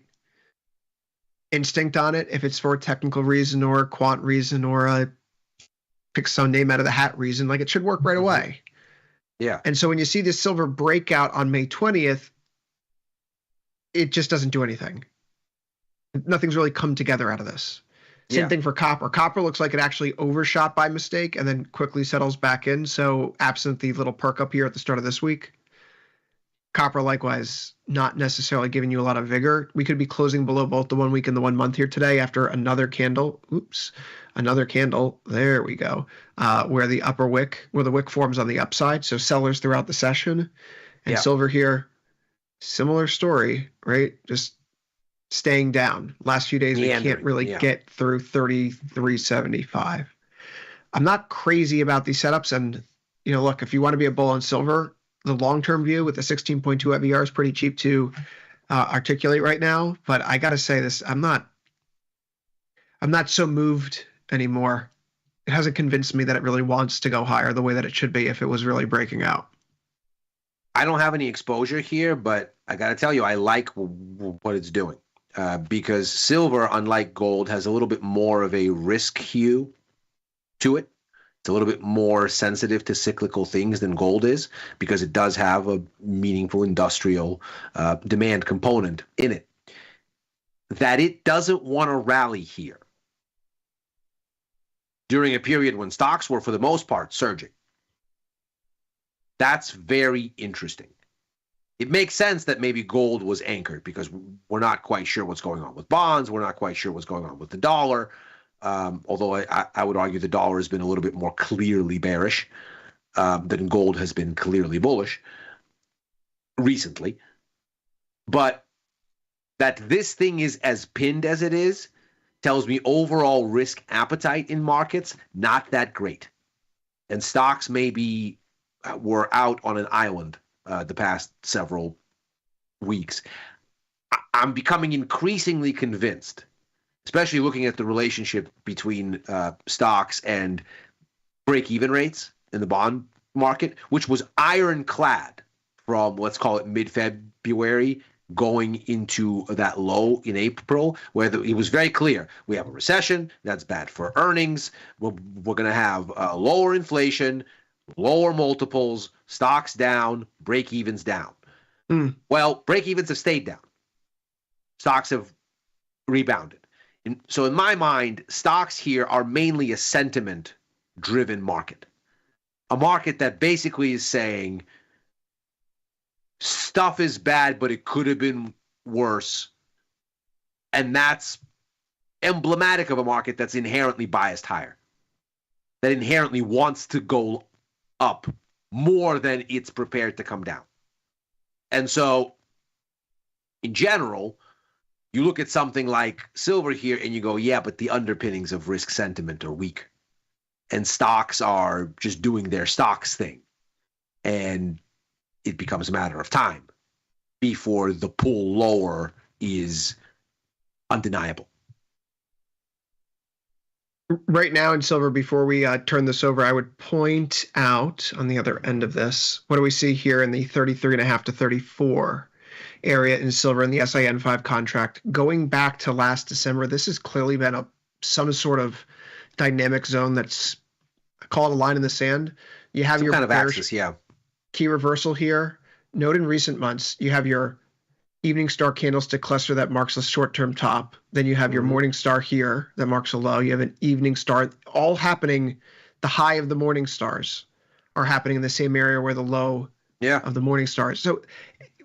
instinct on it, if it's for a technical reason or a quant reason or a pick some name out of the hat reason, like it should work right away. Yeah. And so when you see this silver breakout on May 20th, it just doesn't do anything. Nothing's really come together out of this. Same thing for copper. Copper looks like it actually overshot by mistake and then quickly settles back in. So absent the little perk up here at the start of this week, copper likewise not necessarily giving you a lot of vigor. We could be closing below both the 1 week and the 1 month here today after another candle. Another candle. There we go. Where the upper wick, where the wick forms on the upside. So sellers throughout the session. And silver here, similar story, right? Just staying down. Last few days, we can't really get through 33.75. I'm not crazy about these setups. And, you know, look, if you want to be a bull on silver, the long-term view with the 16.2 FVR is pretty cheap to articulate right now. But I got to say this, I'm not so moved anymore. It hasn't convinced me that it really wants to go higher the way that it should be if it was really breaking out. I don't have any exposure here, but I got to tell you, I like what it's doing. Because silver, unlike gold, has a little bit more of a risk hue to it. It's a little bit more sensitive to cyclical things than gold is, because it does have a meaningful industrial demand component in it. That it doesn't want to rally here during a period when stocks were, for the most part, surging. That's very interesting. It makes sense that maybe gold was anchored because we're not quite sure what's going on with bonds. We're not quite sure what's going on with the dollar. Although I would argue the dollar has been a little bit more clearly bearish than gold has been clearly bullish recently. But that this thing is as pinned as it is tells me overall risk appetite in markets, not that great. And stocks maybe were out on an island the past several weeks. I'm becoming increasingly convinced, especially looking at the relationship between stocks and break-even rates in the bond market, which was ironclad from, let's call it, mid-February going into that low in April, where it was very clear. We have a recession. That's bad for earnings. We're going to have lower inflation, lower multiples, stocks down, break-evens down. Well, break-evens have stayed down. Stocks have rebounded. So in my mind, stocks here are mainly a sentiment-driven market. A market that basically is saying stuff is bad, but it could have been worse. And that's emblematic of a market that's inherently biased higher, that inherently wants to go up more than it's prepared to come down. And so, in general, you look at something like silver here and you go, yeah, but the underpinnings of risk sentiment are weak. And stocks are just doing their stocks thing. And it becomes a matter of time before the pull lower is undeniable. Right now in silver, before we turn this over, I would point out on the other end of this, what do we see here in the 33.5 to 34 area in silver in the SIN 5 contract? Going back to last December, this has clearly been some sort of dynamic zone that's, call it a line in the sand. You have your kind of axis, key reversal here. Note in recent months, you have your evening star candlestick cluster that marks a short-term top. Then you have your morning star here that marks a low. You have an evening star, all happening. The high of the morning stars are happening in the same area where the low of the morning stars. So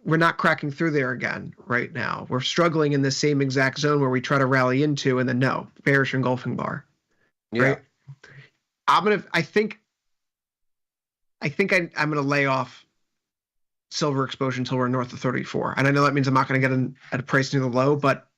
we're not cracking through there again right now. We're struggling in the same exact zone where we try to rally into, and then no, bearish engulfing bar. Yeah. Right? I think I'm gonna lay off silver exposure until we're north of 34. And I know that means I'm not going to get in at a price near the low, but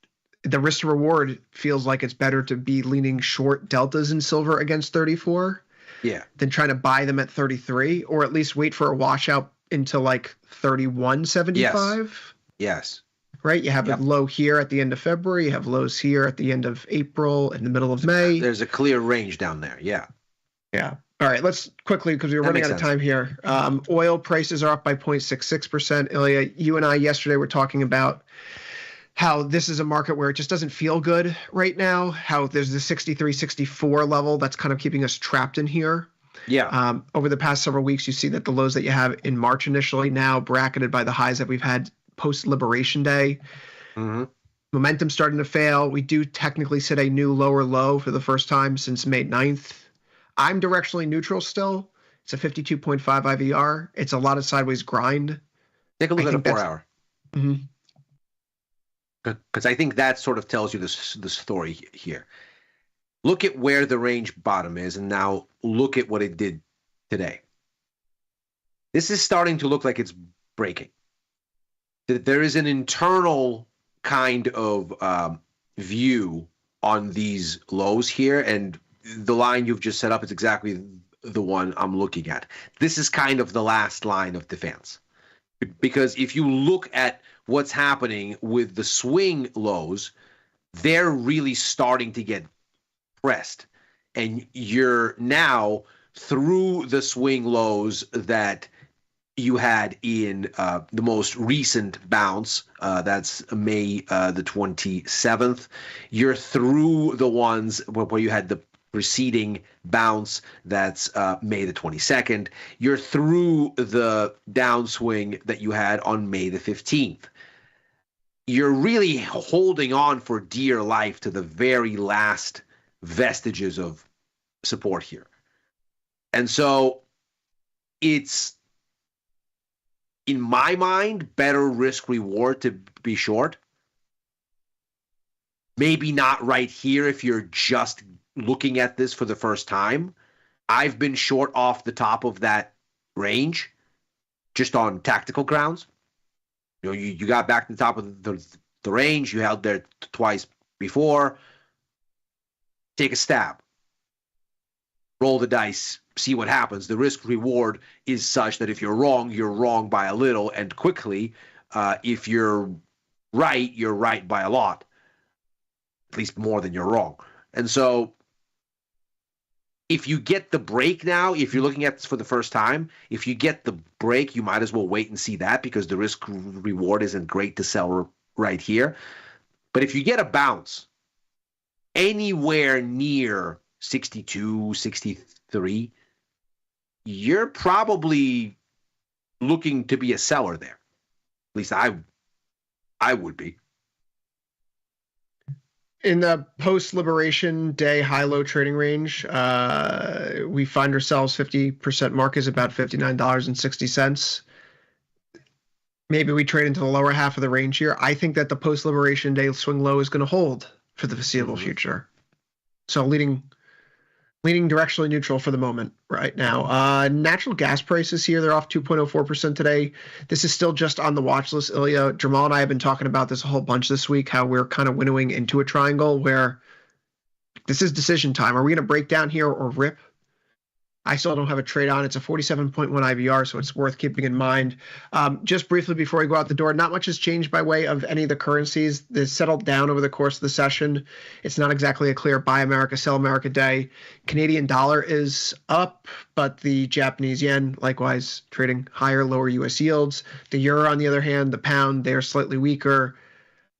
the risk to reward feels like it's better to be leaning short deltas in silver against 34 than trying to buy them at 33, or at least wait for a washout into like 31.75. Yes. Right? You have a low here at the end of February. You have lows here at the end of April, in the middle of May. There's a clear range down there. Yeah. Yeah. All right, let's quickly, because we're running out of time here. Oil prices are up by 0.66%. Ilya, you and I yesterday were talking about how this is a market where it just doesn't feel good right now, how there's the 63, 64 level that's kind of keeping us trapped in here. Yeah. Over the past several weeks, you see that the lows that you have in March initially now bracketed by the highs that we've had post-Liberation Day. Mm-hmm. Momentum starting to fail. We do technically set a new lower low for the first time since May 9th. I'm directionally neutral still. It's a 52.5 IVR. It's a lot of sideways grind. Take a look at a 4-hour. Mm-hmm. Because I think that sort of tells you the story here. Look at where the range bottom is, and now look at what it did today. This is starting to look like it's breaking. There is an internal kind of view on these lows here, and the line you've just set up is exactly the one I'm looking at. This is kind of the last line of defense. Because if you look at what's happening with the swing lows, they're really starting to get pressed. And you're now through the swing lows that you had in the most recent bounce, that's May the 27th. You're through the ones where you had the preceding bounce, that's May the 22nd. You're through the downswing that you had on May the 15th. You're really holding on for dear life to the very last vestiges of support here. And so it's, in my mind, better risk reward to be short. Maybe not right here if you're just looking at this for the first time. I've been short off the top of that range just on tactical grounds. You know, you got back to the top of the range. You held there twice before. Take a stab. Roll the dice. See what happens. The risk reward is such that if you're wrong by a little and quickly. If you're right by a lot. At least more than you're wrong. And so if you get the break now, if you're looking at this for the first time, if you get the break, you might as well wait and see that, because the risk reward isn't great to sell right here. But if you get a bounce anywhere near 62, 63, you're probably looking to be a seller there. At least I would be. In the post-Liberation Day high-low trading range, we find ourselves 50% mark is about $59.60. Maybe we trade into the lower half of the range here. I think that the post-Liberation Day swing low is going to hold for the foreseeable future. So leading directionally neutral for the moment right now. Natural gas prices here, they're off 2.04% today. This is still just on the watch list. Ilya, Jamal and I have been talking about this a whole bunch this week, how we're kind of winnowing into a triangle where this is decision time. Are we going to break down here or rip? I still don't have a trade on. It's a 47.1 IVR, so it's worth keeping in mind. Just briefly before we go out the door, not much has changed by way of any of the currencies. They've settled down over the course of the session. It's not exactly a clear buy America, sell America day. Canadian dollar is up, but the Japanese yen, likewise, trading higher, lower U.S. yields. The euro, on the other hand, the pound, they're slightly weaker.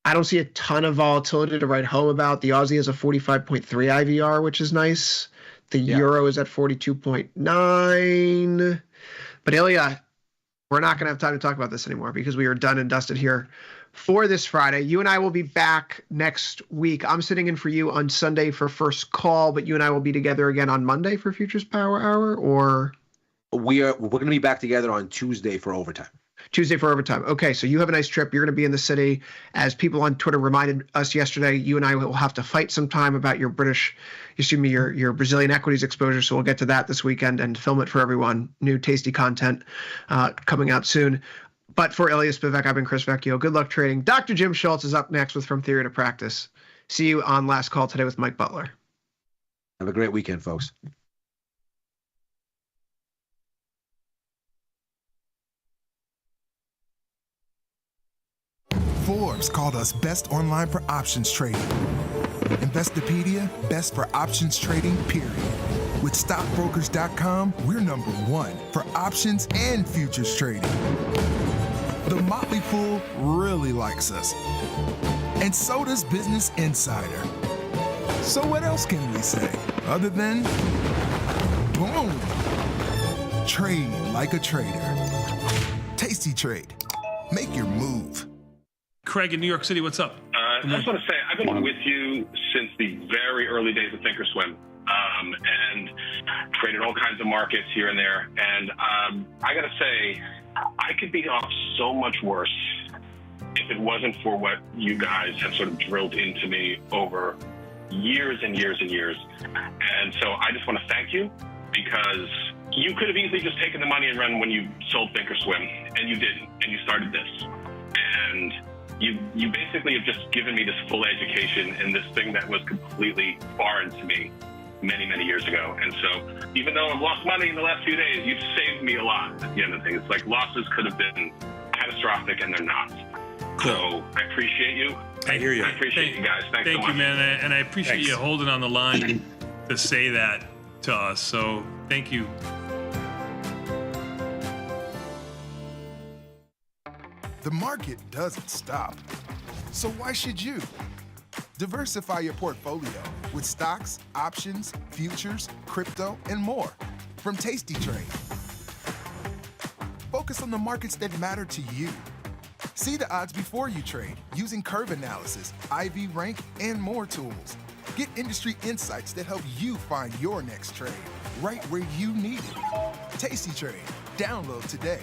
I don't see a ton of volatility to write home about. The Aussie has a 45.3 IVR, which is nice. The euro is at 42.9. But Ilya, we're not going to have time to talk about this anymore because we are done and dusted here for this Friday. You and I will be back next week. I'm sitting in for you on Sunday for First Call, but you and I will be together again on Monday for Futures Power Hour, or? We're going to be back together on Tuesday for Overtime. Tuesday for overtime. Okay, so you have a nice trip. You're going to be in the city. As people on Twitter reminded us yesterday, you and I will have to fight sometime about your your Brazilian equities exposure. So we'll get to that this weekend and film it for everyone. New tasty content coming out soon. But for Elias Spivak, I've been Chris Vecchio. Good luck trading. Dr. Jim Schultz is up next with From Theory to Practice. See you on Last Call today with Mike Butler. Have a great weekend, folks. Forbes called us best online for options trading. Investopedia, best for options trading, period. With stockbrokers.com, we're #1 for options and futures trading. The Motley Fool really likes us. And so does Business Insider. So what else can we say other than boom? Trade like a trader. Tasty Trade. Make your move. Craig in New York City, what's up? I just want to say, I've been with you since the very early days of Thinkorswim, and traded all kinds of markets here and there. And I got to say, I could be off so much worse if it wasn't for what you guys have sort of drilled into me over years and years and years. And so I just want to thank you, because you could have easily just taken the money and run when you sold Thinkorswim, and you didn't, and you started this. And you basically have just given me this full education in this thing that was completely foreign to me many, many years ago. And so even though I've lost money in the last few days, you've saved me a lot at the end of things. Like, losses could have been catastrophic, and they're not. So I appreciate you. I hear you. I appreciate you guys. Thanks so much. Thank you, man. And I appreciate you holding on the line to say that to us. So thank you. The market doesn't stop. So why should you? Diversify your portfolio with stocks, options, futures, crypto, and more from Tasty Trade. Focus on the markets that matter to you. See the odds before you trade using curve analysis, IV rank, and more tools. Get industry insights that help you find your next trade right where you need it. Tasty Trade. Download today.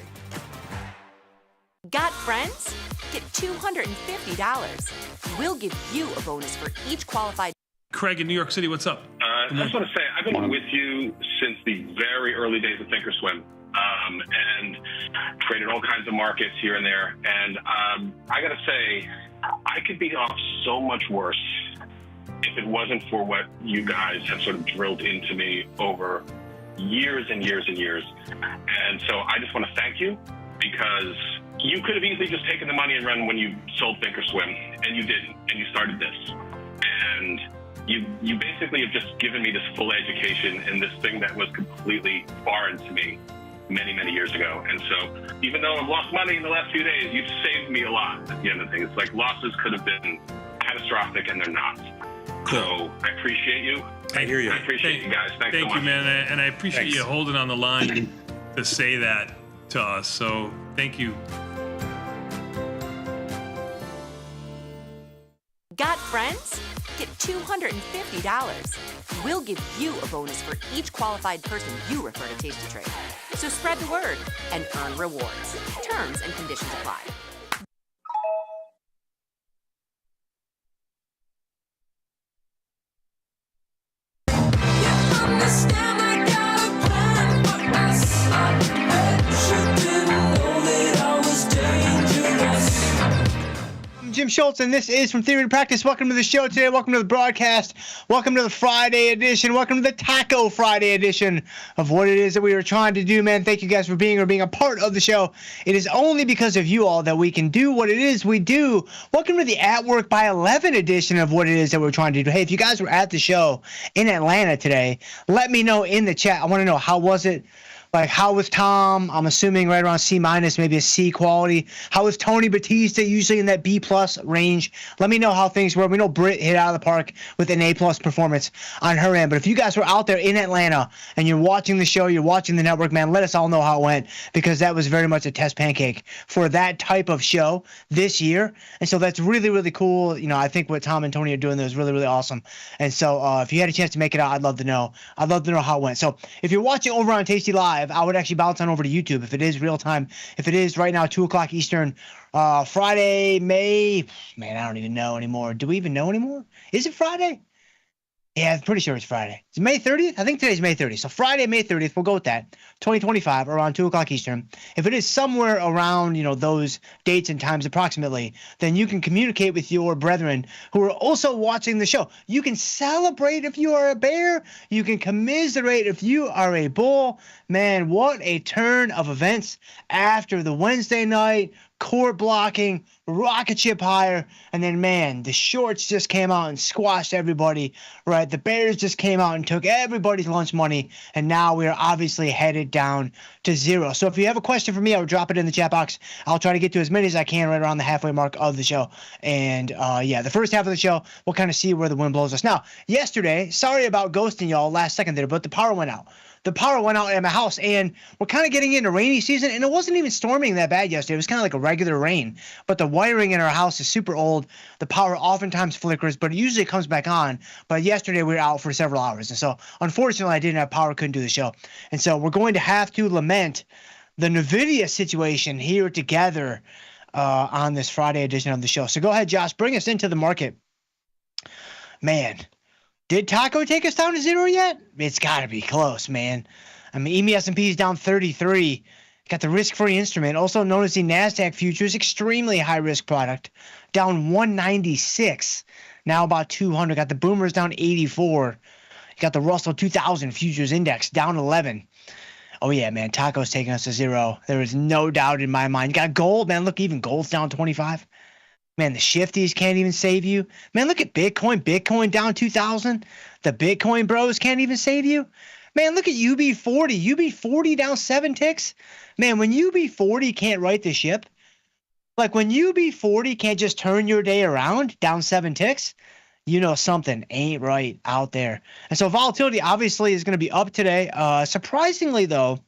Got friends? Get $250. We'll give you a bonus for each qualified. Craig in New York City, what's up? I just want to say, I've been with you since the very early days of Thinkorswim, and traded all kinds of markets here and there. And I got to say, I could be off so much worse if it wasn't for what you guys have sort of drilled into me over years and years and years. And so I just want to thank you, because you could have easily just taken the money and run when you sold Thinkorswim, and you didn't, and you started this. And you basically have just given me this full education in this thing that was completely foreign to me many, many years ago. And so even though I've lost money in the last few days, you've saved me a lot at the end of things. Like, losses could have been catastrophic, and they're not. So I appreciate you. I hear you. I appreciate you guys. Thanks so much. Thank you, man. And I appreciate you holding on the line to say that to us. So thank you. Got friends? Get $250. We'll give you a bonus for each qualified person you refer to Tasty Trade. So spread the word and earn rewards. Terms and conditions apply. Jim Schultz, and this is From Theory to Practice. Welcome to the show today. Welcome to the broadcast. Welcome to the Friday edition. Welcome to the Taco Friday edition of what it is that we are trying to do, man. Thank you guys for being a part of the show. It is only because of you all that we can do what it is we do. Welcome to the At Work by 11 edition of what it is that we're trying to do. Hey, if you guys were at the show in Atlanta today, let me know in the chat. I want to know, how was it? Like, how was Tom? I'm assuming right around C-, maybe a C quality. How was Tony Batista, usually in that B+ range? Let me know how things were. We know Britt hit out of the park with an A+ performance on her end. But if you guys were out there in Atlanta and you're watching the show, you're watching the network, man, let us all know how it went, because that was very much a test pancake for that type of show this year. And so that's really, really cool. You know, I think what Tom and Tony are doing there is really, really awesome. And so if you had a chance to make it out, I'd love to know. I'd love to know how it went. So if you're watching over on Tasty Live, live, I would actually bounce on over to YouTube if it is real time. If it is right now 2 o'clock Eastern, Friday, May, man, I don't even know anymore. Do we even know anymore? Is it Friday? Yeah, I'm pretty sure it's Friday. It's May 30th? I think today's May 30th. So Friday, May 30th, we'll go with that. 2025, around 2 o'clock Eastern. If it is somewhere around, those dates and times approximately, then you can communicate with your brethren who are also watching the show. You can celebrate if you are a bear. You can commiserate if you are a bull. Man, what a turn of events after the Wednesday night court blocking, rocket ship higher, and then, man, the shorts just came out and squashed everybody, right? The Bears just came out and took everybody's lunch money, and now we are obviously headed down to zero. So if you have a question for me, I would drop it in the chat box. I'll try to get to as many as I can right around the halfway mark of the show. And, the first half of the show, we'll kind of see where the wind blows us. Now, yesterday, sorry about ghosting y'all last second there, but the power went out. The power went out at my house, and we're kind of getting into rainy season, and it wasn't even storming that bad yesterday. It was kind of like a regular rain, but the wiring in our house is super old. The power oftentimes flickers, but it usually comes back on. But yesterday we were out for several hours, and so unfortunately I didn't have power, couldn't do the show. And so we're going to have to lament the NVIDIA situation here together on this Friday edition of the show. So go ahead, Josh, bring us into the market. Man, did Taco take us down to zero yet? It's got to be close, man. I mean, EME S&P is down 33. Got the risk-free instrument, also known as the NASDAQ futures, extremely high-risk product, down 196. Now about 200. Got the boomers down 84. You got the Russell 2000 futures index down 11. Oh, yeah, man. Taco's taking us to zero. There is no doubt in my mind. You got gold, man. Look, even gold's down 25. Man, the shifties can't even save you. Man, look at Bitcoin. Bitcoin down 2,000. The Bitcoin bros can't even save you. Man, look at UB40. UB40 down 7 ticks. Man, when UB40 can't right the ship, like when UB40 can't just turn your day around down 7 ticks, you know something ain't right out there. And so volatility obviously is going to be up today. Surprisingly, though,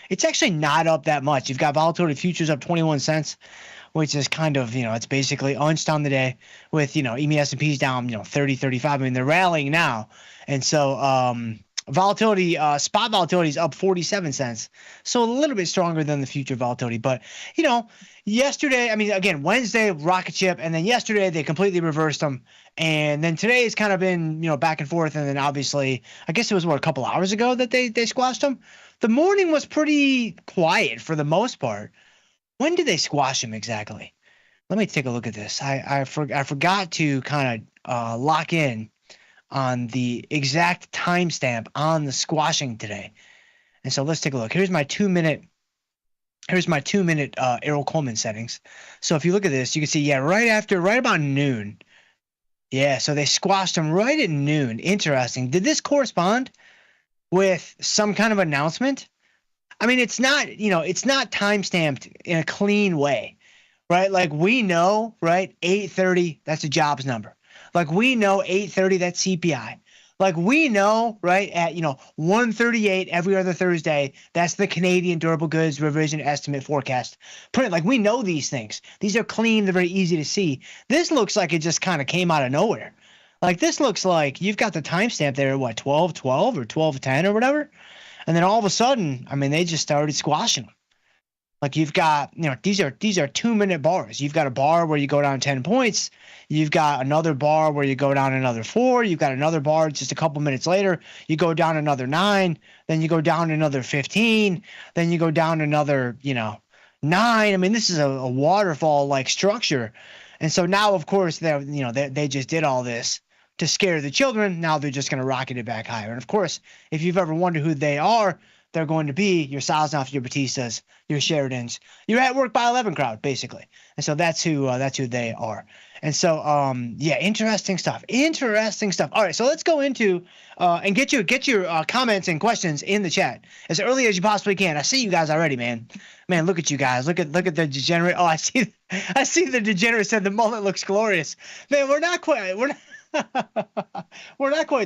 it's actually not up that much. You've got volatility futures up 21 cents. Which is kind of, it's basically unched on the day with, EME S&P's down, 30, 35. I mean, they're rallying now. And so volatility, spot volatility is up 47 cents. So a little bit stronger than the future volatility. But, yesterday, I mean, again, Wednesday, rocket ship. And then yesterday, they completely reversed them. And then today has kind of been, back and forth. And then obviously, I guess it was, a couple hours ago that they squashed them. The morning was pretty quiet for the most part. When did they squash him exactly? Let me take a look at this. I forgot to kind of lock in on the exact timestamp on the squashing today. And so let's take a look. Here's my 2-minute Errol Coleman settings. So if you look at this, you can see, right about noon. Yeah, so they squashed him right at noon. Interesting. Did this correspond with some kind of announcement? I mean, it's not time-stamped in a clean way, right? Like we know, right, 8:30, that's a jobs number. Like we know 8:30, that's CPI. Like we know, right, at, 1:38 every other Thursday, that's the Canadian Durable Goods Revision Estimate Forecast print. Like we know these things. These are clean. They're very easy to see. This looks like it just kind of came out of nowhere. Like this looks like you've got the timestamp there at 12:12 or 12:10 or whatever. And then all of a sudden, I mean, they just started squashing them. Like you've got, these are 2-minute bars. You've got a bar where you go down 10 points. You've got another bar where you go down another 4. You've got another bar just a couple minutes later. You go down another 9. Then you go down another 15. Then you go down another, 9. I mean, this is a waterfall-like structure. And so now, of course, they just did all this to scare the children. Now they're just going to rocket it back higher. And of course, if you've ever wondered who they are, they're going to be your Sosnoff, your Batistas, your Sheridans, your at work by 11 crowd, basically. And so that's who they are. And so, interesting stuff. Interesting stuff. All right, so let's go into and get your comments and questions in the chat as early as you possibly can. I see you guys already, man. Man, look at you guys. Look at the degenerate. Oh, I see the degenerate said the mullet looks glorious. Man, we're not quite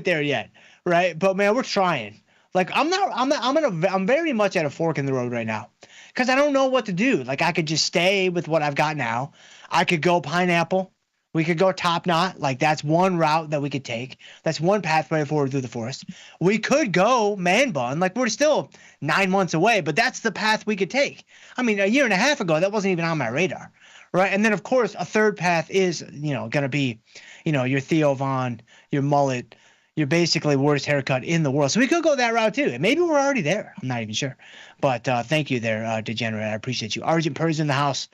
there yet, right? But man, we're trying. Like I'm very much at a fork in the road right now because I don't know what to do. Like I could just stay with what I've got now. I could go pineapple. We could go top knot. Like that's one route that we could take. That's one pathway forward through the forest. We could go man bun. Like we're still 9 months away, but that's the path we could take. I mean, a year and a half ago, that wasn't even on my radar. Right. And then, of course, a third path is, going to be, your Theo Von, your mullet, your basically worst haircut in the world. So we could go that route too. And maybe we're already there. I'm not even sure. But thank you there, Degenerate. I appreciate you. Argent Purr's in the house.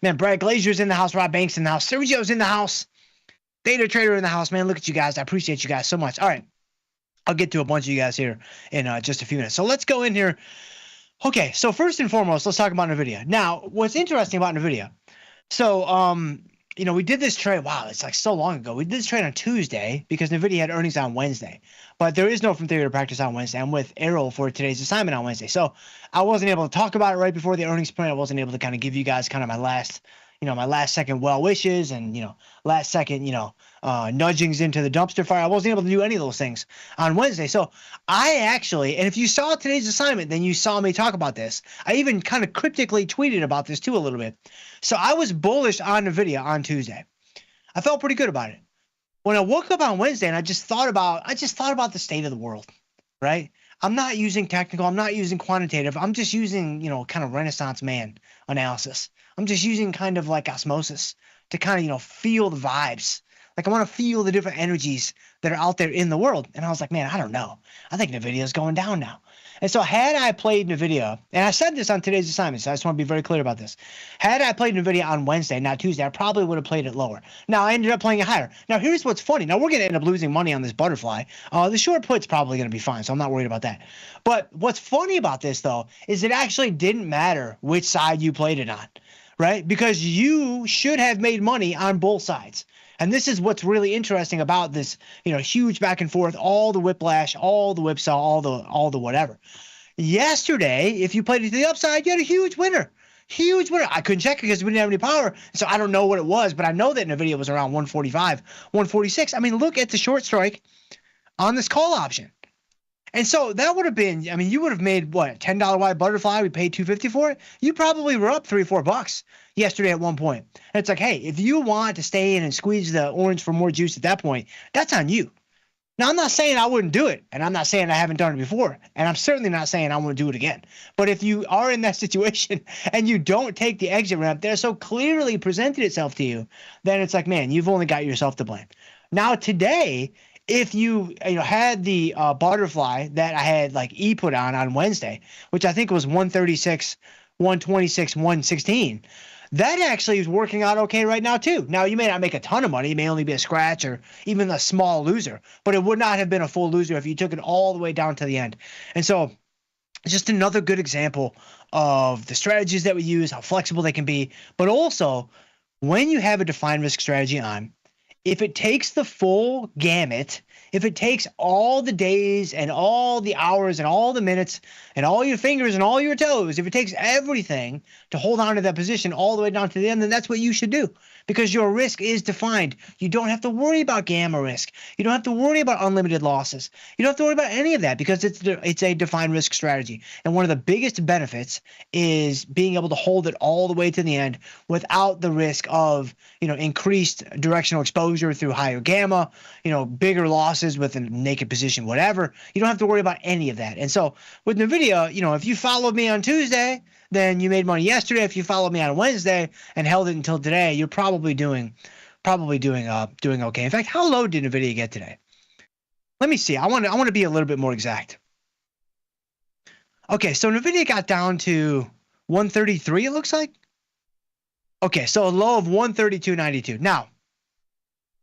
Man, Brad Glazier's in the house. Rob Banks in the house. Sergio's in the house. Data Trader in the house. Man, look at you guys. I appreciate you guys so much. All right. I'll get to a bunch of you guys here in just a few minutes. So let's go in here. Okay. So first and foremost, let's talk about NVIDIA. Now, what's interesting about NVIDIA. So, we did this trade. Wow, it's like so long ago. We did this trade on Tuesday because NVIDIA had earnings on Wednesday. But there is no From Theory to Practice on Wednesday. I'm with Errol for today's assignment on Wednesday. So I wasn't able to talk about it right before the earnings print. I wasn't able to kind of give you guys kind of my last second well wishes and, last second, nudgings into the dumpster fire. I wasn't able to do any of those things on Wednesday. So I actually, and if you saw today's assignment, then you saw me talk about this. I even kind of cryptically tweeted about this too a little bit. So I was bullish on NVIDIA on Tuesday. I felt pretty good about it. When I woke up on Wednesday and I just thought about the state of the world, right? I'm not using technical. I'm not using quantitative. I'm just using, kind of Renaissance man analysis. I'm just using kind of like osmosis to kind of, feel the vibes. Like I want to feel the different energies that are out there in the world. And I was like, man, I don't know. I think NVIDIA is going down now. And so had I played NVIDIA, and I said this on today's assignment, so I just want to be very clear about this. Had I played NVIDIA on Wednesday, not Tuesday, I probably would have played it lower. Now, I ended up playing it higher. Now, here's what's funny. Now, we're going to end up losing money on this butterfly. The short put's probably going to be fine, so I'm not worried about that. But what's funny about this, though, is it actually didn't matter which side you played it on, right? Because you should have made money on both sides. And this is what's really interesting about this, huge back and forth, all the whiplash, all the whipsaw, all the whatever. Yesterday, if you played it to the upside, you had a huge winner. Huge winner. I couldn't check it because we didn't have any power, so I don't know what it was, but I know that NVIDIA was around 145, 146. I mean, look at the short strike on this call option. And so that would have been, you would have made what, $10 wide butterfly, we paid $2.50 for it. You probably were up $3-4 yesterday at one point. And it's like, hey, if you want to stay in and squeeze the orange for more juice at that point, that's on you. Now, I'm not saying I wouldn't do it, and I'm not saying I haven't done it before, and I'm certainly not saying I want to do it again. But if you are in that situation and you don't take the exit ramp that so clearly presented itself to you, then it's like, man, you've only got yourself to blame. Now, today, if you had the butterfly that I had like E put on Wednesday, which I think was 136, 126, 116, that actually is working out okay right now too. Now, you may not make a ton of money. You may only be a scratch or even a small loser, but it would not have been a full loser if you took it all the way down to the end. And so just another good example of the strategies that we use, how flexible they can be, but also when you have a defined risk strategy on, if it takes the full gamut, if it takes all the days and all the hours and all the minutes and all your fingers and all your toes, if it takes everything to hold on to that position all the way down to the end, then that's what you should do because your risk is defined. You don't have to worry about gamma risk. You don't have to worry about unlimited losses. You don't have to worry about any of that because it's a defined risk strategy. And one of the biggest benefits is being able to hold it all the way to the end without the risk of, increased directional exposure through higher gamma, bigger losses with a naked position, whatever. You don't have to worry about any of that. And so with NVIDIA, if you followed me on Tuesday, then you made money yesterday. If you followed me on Wednesday and held it until today, you're probably doing okay. In fact, how low did NVIDIA get today? Let me see. I want to be a little bit more exact. Okay, so NVIDIA got down to 133, it looks like. Okay, so a low of 132.92. Now,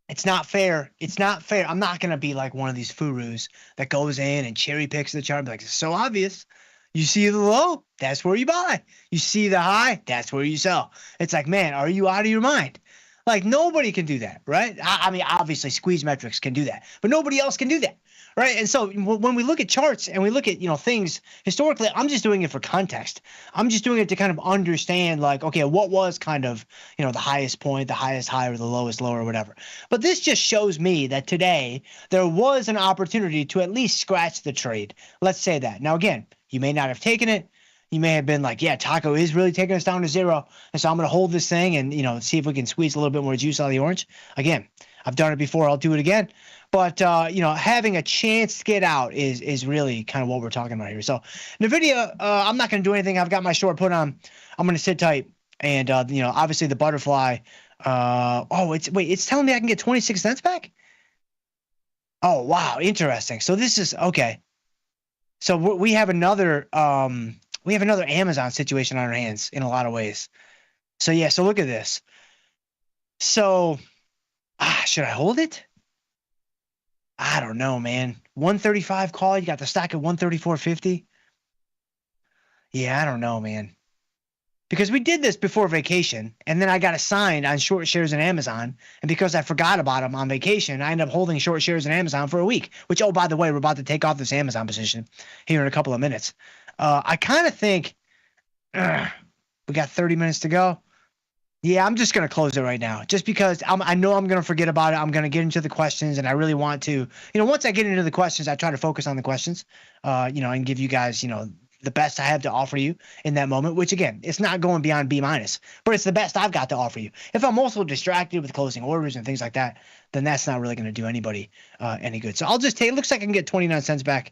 it's not fair. It's not fair. I'm not going to be like one of these furus that goes in and cherry picks the chart. Like, it's so obvious. You see the low, that's where you buy. You see the high, that's where you sell. It's like, man, are you out of your mind? Like, nobody can do that, right? I mean, obviously, Squeeze Metrics can do that, but nobody else can do that, right? And so when we look at charts and we look at, things historically, I'm just doing it for context. I'm just doing it to kind of understand, like, okay, what was kind of, the highest point, the highest high, or the lowest low, or whatever. But this just shows me that today there was an opportunity to at least scratch the trade. Let's say that. Now, again, you may not have taken it. you may have been like, yeah, taco is really taking us down to 0. And so I'm going to hold this thing and, see if we can squeeze a little bit more juice out of the orange. Again, I've done it before. I'll do it again. But, having a chance to get out is really kind of what we're talking about here. So NVIDIA, I'm not going to do anything. I've got my short put on. I'm going to sit tight. And, obviously the butterfly. It's telling me I can get 26 cents back? Oh, wow. Interesting. So this is okay. So we have another Amazon situation on our hands in a lot of ways. So yeah, so look at this. So should I hold it? I don't know, man. 135 call, you got the stock at 134.50. Yeah, I don't know, man. Because we did this before vacation, and then I got assigned on short shares in Amazon, and because I forgot about them on vacation, I ended up holding short shares in Amazon for a week, which, oh, by the way, we're about to take off this Amazon position here in a couple of minutes. I kind of think we got 30 minutes to go. Yeah, I'm just going to close it right now, just because I know I'm going to forget about it. I'm going to get into the questions, and I really want to, once I get into the questions, I try to focus on the questions, and give you guys, the best I have to offer you in that moment, which again, it's not going beyond B-, but it's the best I've got to offer you. If I'm also distracted with closing orders and things like that, then that's not really going to do anybody any good. So I'll just take, it looks like I can get 29 cents back.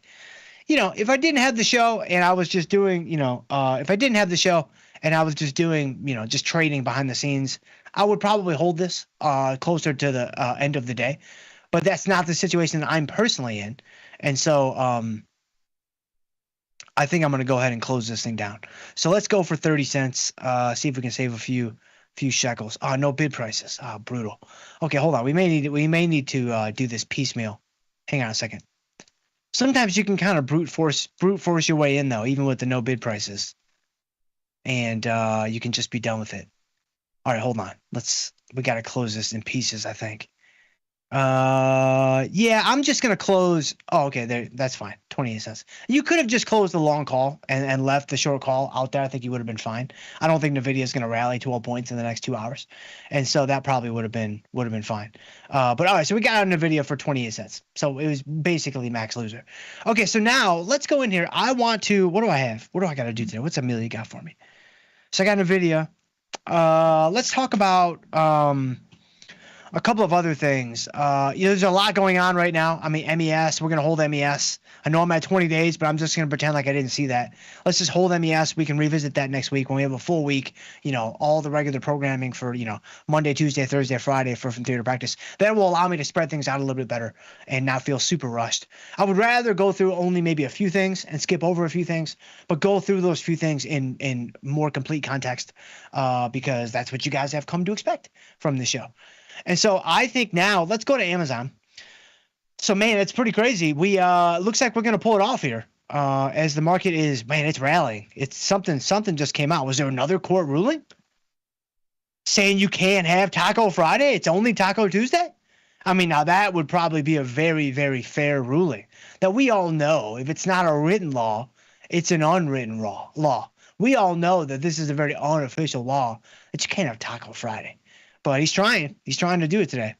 If I didn't have the show and I was just doing, if I didn't have the show and I was just doing, just trading behind the scenes, I would probably hold this closer to the end of the day, but that's not the situation that I'm personally in. And so, I think I'm going to go ahead and close this thing down. So let's go for 30 cents. See if we can save a few shekels. No bid prices. Brutal. Okay, hold on. We may need to do this piecemeal. Hang on a second. Sometimes you can kind of brute force your way in though, even with the no bid prices, and you can just be done with it. All right, hold on. We got to close this in pieces, I think. Yeah, I'm just gonna close. Oh, okay, there. That's fine. 28 cents. You could have just closed the long call and left the short call out there. I think you would have been fine. I don't think Nvidia is gonna rally 12 points in the next 2 hours, and so that probably would have been fine. But all right, so we got on Nvidia for 28 cents. So it was basically max loser. Okay, so now let's go in here. I want to. What do I have? What do I got to do today? What's Amelia got for me? So I got Nvidia. Let's talk about a couple of other things. There's a lot going on right now. I mean, MES, we're going to hold MES. I know I'm at 20 days, but I'm just going to pretend like I didn't see that. Let's just hold MES. We can revisit that next week when we have a full week, all the regular programming for, Monday, Tuesday, Thursday, Friday from theater practice. That will allow me to spread things out a little bit better and not feel super rushed. I would rather go through only maybe a few things and skip over a few things, but go through those few things in more complete context because that's what you guys have come to expect from the show. And so I think now let's go to Amazon. So man, it's pretty crazy. We looks like we're gonna pull it off here. As the market is, man, it's rallying. It's something just came out. Was there another court ruling saying you can't have Taco Friday? It's only Taco Tuesday? I mean, now that would probably be a very, very fair ruling that we all know if it's not a written law, it's an unwritten law. We all know that this is a very unofficial law that you can't have Taco Friday. But he's trying to do it today.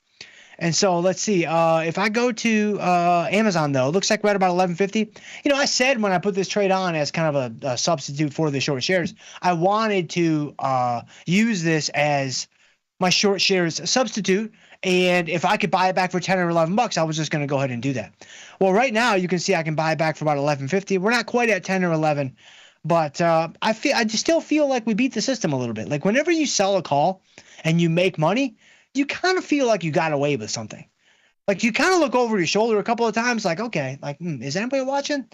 And so let's see. If I go to Amazon, though, it looks like right about 11.50. I said when I put this trade on as kind of a substitute for the short shares, I wanted to use this as my short shares substitute. And if I could buy it back for 10 or 11 bucks, I was just going to go ahead and do that. Well, right now you can see I can buy it back for about 11.50. We're not quite at 10 or 11, but I still feel like we beat the system a little bit. Like whenever you sell a call and you make money, you kind of feel like you got away with something. Like you kind of look over your shoulder a couple of times like, okay, like, is anybody watching?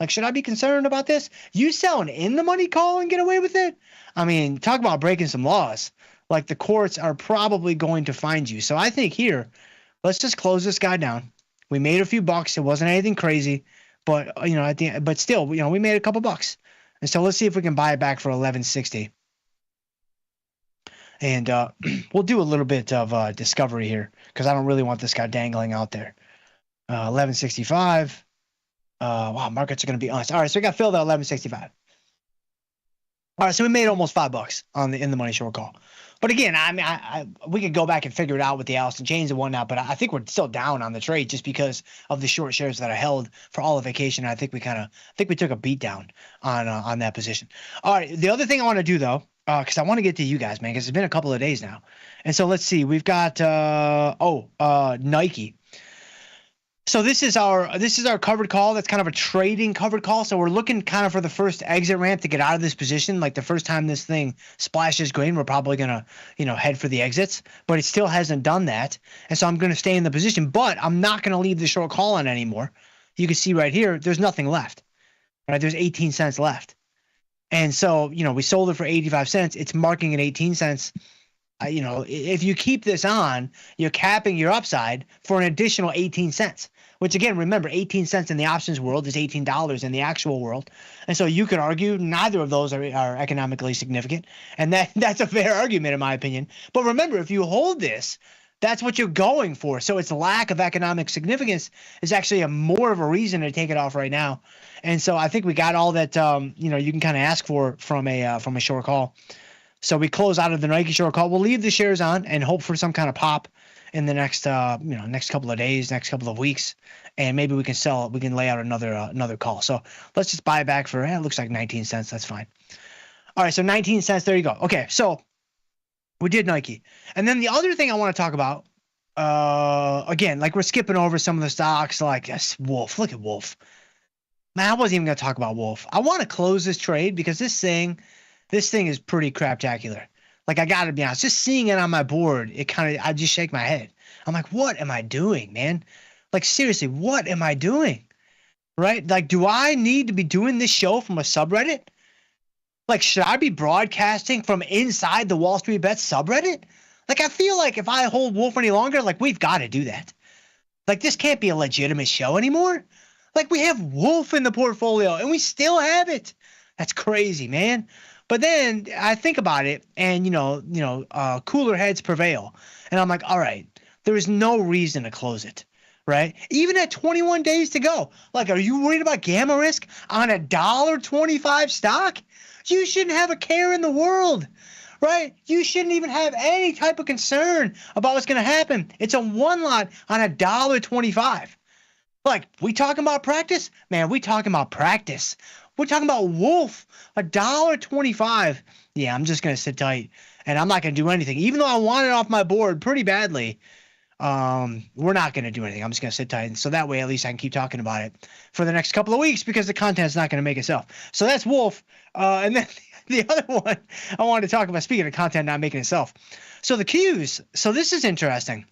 Like, should I be concerned about this? You sell an in the money call and get away with it? I mean, talk about breaking some laws. Like the courts are probably going to find you. So I think here, let's just close this guy down. We made a few bucks. It wasn't anything crazy, but but still, we made a couple bucks. And so let's see if we can buy it back for 11.60. And we'll do a little bit of discovery here because I don't really want this guy dangling out there. 11.65. Wow, markets are going to be honest. All right, so we got filled at 11.65. All right, so we made almost $5 on the in the money short call. But again, I mean, we could go back and figure it out with the Allison chains and whatnot. But I think we're still down on the trade just because of the short shares that I held for all of vacation. I think we took a beat down on that position. All right, the other thing I want to do though, because I want to get to you guys, man, because it's been a couple of days now, and so let's see, we've got Nike. So this is our covered call. That's kind of a trading covered call. So we're looking kind of for the first exit ramp to get out of this position. Like the first time this thing splashes green, we're probably gonna, head for the exits. But it still hasn't done that, and so I'm gonna stay in the position. But I'm not gonna leave the short call on anymore. You can see right here, there's nothing left. Right, there's 18 cents left, and so we sold it for 85 cents. It's marking at 18 cents. If you keep this on, you're capping your upside for an additional 18 cents. Which again, remember, 18 cents in the options world is $18 in the actual world. And so you could argue neither of those are economically significant. And that's a fair argument in my opinion. But remember, if you hold this, that's what you're going for. So its lack of economic significance is actually more of a reason to take it off right now. And so I think we got all that you can kind of ask for from a short call. So we close out of the Nike short call. We'll leave the shares on and hope for some kind of pop in the next next couple of days, next couple of weeks, and maybe we can sell it. We can lay out another call. So let's just buy it back for it looks like 19 cents. That's fine. All right, so 19 cents. There you go. Okay, so we did Nike, and then the other thing I want to talk about, again, like we're skipping over some of the stocks, like Wolf. Look at Wolf. Man, I wasn't even gonna talk about Wolf. I want to close this trade because this thing is pretty craptacular. Like, I got to be honest, just seeing it on my board, I just shake my head. I'm like, what am I doing, man? Like, seriously, what am I doing? Right? Like, do I need to be doing this show from a subreddit? Like, should I be broadcasting from inside the Wall Street Bets subreddit? Like, I feel like if I hold Wolf any longer, like, we've got to do that. Like, this can't be a legitimate show anymore. Like, we have Wolf in the portfolio, and we still have it. That's crazy, man. But then I think about it, and cooler heads prevail, and I'm like, all right, there is no reason to close it, right? Even at 21 days to go, like, are you worried about gamma risk on a $1.25 stock? You shouldn't have a care in the world, right? You shouldn't even have any type of concern about what's going to happen. It's a one lot on a $1.25. Like, we talking about practice? Man, we talking about practice. We're talking about Wolf, $1.25. Yeah, I'm just gonna sit tight, and I'm not gonna do anything. Even though I want it off my board pretty badly, we're not gonna do anything. I'm just gonna sit tight, and so that way at least I can keep talking about it for the next couple of weeks because the content's not gonna make itself. So that's Wolf, and then the other one I wanted to talk about. Speaking of content not making itself, so the Qs. So this is interesting.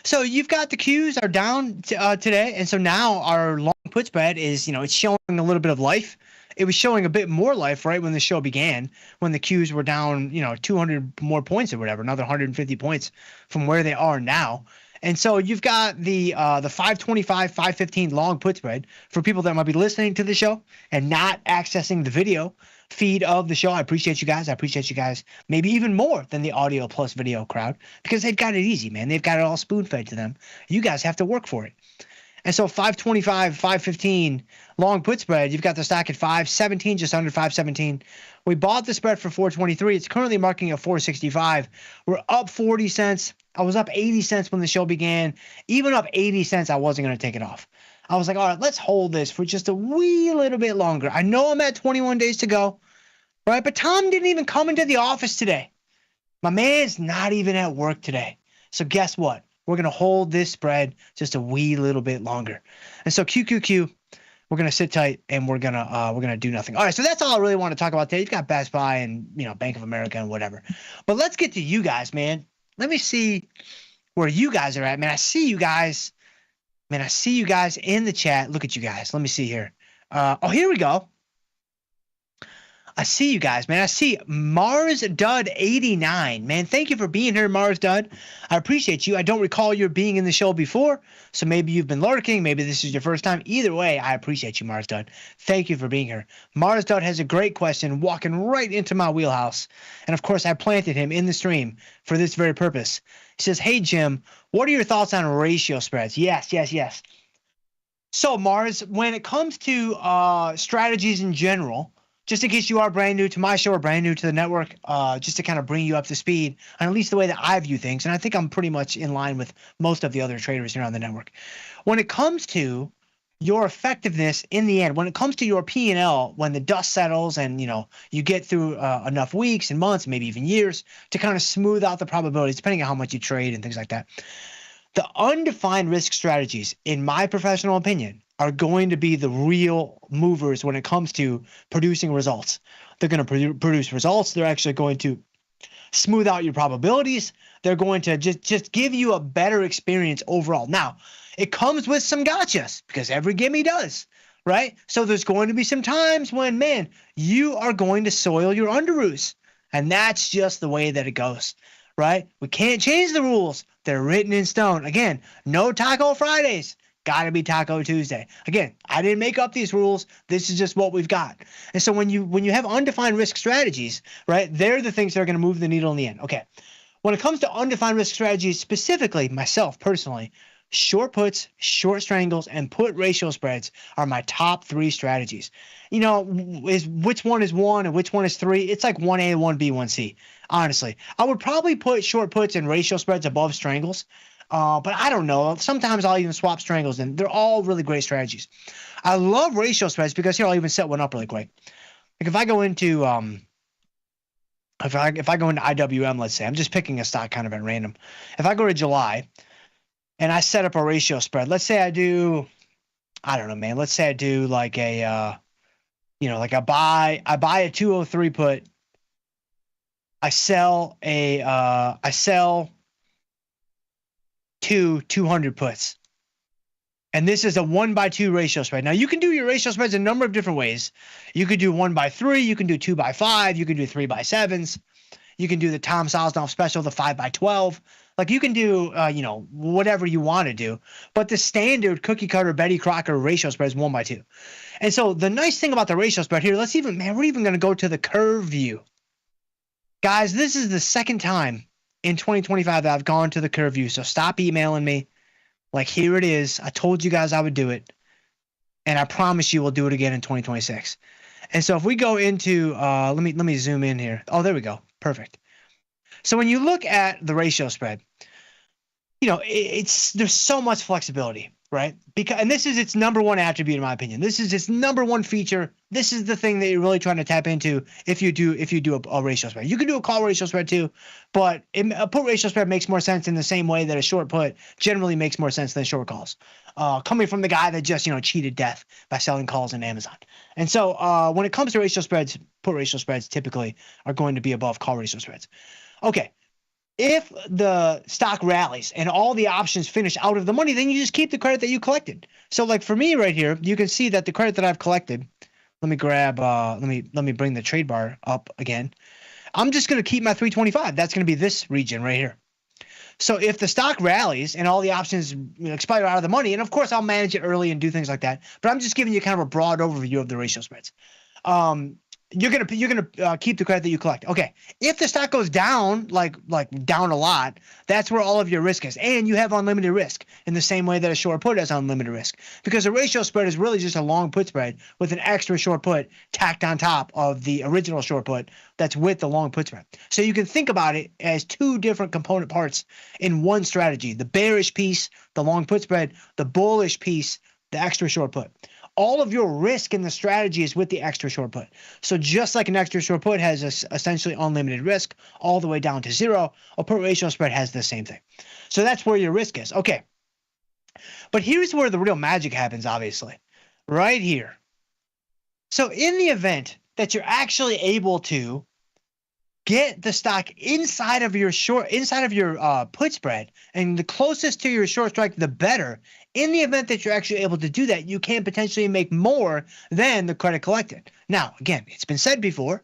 So you've got the Qs are down today, and so now our long put spread is, it's showing a little bit of life. It was showing a bit more life right when the show began, when the Qs were down, 200 more points or whatever, another 150 points from where they are now. And so you've got the 525, 515 long put spread for people that might be listening to the show and not accessing the video feed of the show. I appreciate you guys. I appreciate you guys maybe even more than the audio plus video crowd because they've got it easy, man. They've got it all spoon fed to them. You guys have to work for it. And so 525, 515 long put spread, you've got the stock at 517, just under 517. We bought the spread for 423. It's currently marking at 465. We're up 40 cents. I was up 80 cents when the show began. Even up 80 cents, I wasn't going to take it off. I was like, all right, let's hold this for just a wee little bit longer. I know I'm at 21 days to go, right? But Tom didn't even come into the office today. My man's not even at work today. So guess what? We're going to hold this spread just a wee little bit longer. And so QQQ, we're going to sit tight and we're going to do nothing. All right, so that's all I really want to talk about today. You've got Best Buy and, Bank of America and whatever. But let's get to you guys, man. Let me see where you guys are at, man. I see you guys. Man, I see you guys in the chat. Look at you guys. Let me see here. Here we go. I see you guys, man. I see Mars Dud 89. Man, thank you for being here, Mars Dud. I appreciate you. I don't recall you being in the show before, so maybe you've been lurking. Maybe this is your first time. Either way, I appreciate you, Mars Dud. Thank you for being here. Mars Dud has a great question, walking right into my wheelhouse. And, of course, I planted him in the stream for this very purpose. He says, hey, Jim, what are your thoughts on ratio spreads? Yes. So, Mars, when it comes to strategies in general, just in case you are brand new to my show or brand new to the network, just to kind of bring you up to speed on at least the way that I view things. And I think I'm pretty much in line with most of the other traders here on the network. When it comes to your effectiveness in the end, when it comes to your P&L, when the dust settles and, you get through enough weeks and months, maybe even years to kind of smooth out the probabilities, depending on how much you trade and things like that. The undefined risk strategies, in my professional opinion, are going to be the real movers when it comes to producing results. They're going to produce results. They're actually going to smooth out your probabilities. They're going to just give you a better experience overall. Now, it comes with some gotchas because every gimme does, right? So there's going to be some times when, man, you are going to soil your underoos. And that's just the way that it goes, right? We can't change the rules. They're written in stone. Again, no Taco Fridays. Got to be Taco Tuesday. Again, I didn't make up these rules. This is just what we've got. And so when you have undefined risk strategies, right, they're the things that are going to move the needle in the end. Okay. When it comes to undefined risk strategies, specifically myself personally, short puts, short strangles, and put ratio spreads are my top 3 strategies. Which one is 1 and which one is 3? It's like 1A, 1B, 1C, honestly. I would probably put short puts and ratio spreads above strangles. But I don't know. Sometimes I'll even swap strangles, and they're all really great strategies. I love ratio spreads because here I'll even set one up really quick. Like if I go into if I go into IWM, let's say I'm just picking a stock kind of at random. If I go to July and I set up a ratio spread, let's say I do, I don't know, man. Let's say I do like a like I buy a 203 put. I sell two 200 puts. And this is a 1/2 ratio spread. Now you can do your ratio spreads a number of different ways. You could do 1/3, you can do 2/5, you can do 3/7s. You can do the Tom Sosnoff special, the 5/12. Like you can do whatever you want to do. But the standard cookie cutter Betty Crocker ratio spread is 1/2. And so the nice thing about the ratio spread here, we're even going to go to the curve view. Guys, this is the second time in 2025 that I've gone to the curve view. So stop emailing me. Like, here it is. I told you guys I would do it. And I promise you we'll do it again in 2026. And so if we go into, let me zoom in here. Oh, there we go. Perfect. So when you look at the ratio spread, there's so much flexibility, right? And this is its number one attribute, in my opinion. This is its number one feature. This is the thing that you're really trying to tap into if you do a ratio spread. You can do a call ratio spread too, but a put ratio spread makes more sense in the same way that a short put generally makes more sense than short calls. Coming from the guy that just cheated death by selling calls in Amazon. And so when it comes to ratio spreads, put ratio spreads typically are going to be above call ratio spreads. Okay. If the stock rallies and all the options finish out of the money, then you just keep the credit that you collected. So like for me right here, you can see that the credit that I've collected, let me grab, let me bring the trade bar up again. I'm just going to keep my 325. That's going to be this region right here. So if the stock rallies and all the options expire out of the money, and of course I'll manage it early and do things like that, but I'm just giving you kind of a broad overview of the ratio spreads. You're gonna keep the credit that you collect. Okay, if the stock goes down, like down a lot, that's where all of your risk is, and you have unlimited risk in the same way that a short put has unlimited risk, because a ratio spread is really just a long put spread with an extra short put tacked on top of the original short put that's with the long put spread. So you can think about it as 2 different component parts in one strategy: the bearish piece, the long put spread; the bullish piece, the extra short put. All of your risk in the strategy is with the extra short put. So just like an extra short put has essentially unlimited risk all the way down to 0, a put ratio spread has the same thing. So that's where your risk is. Okay. But here's where the real magic happens, obviously. Right here. So in the event that you're actually able to get the stock inside of your put spread, and the closest to your short strike, the better. In the event that you're actually able to do that, you can potentially make more than the credit collected. Now, again, it's been said before,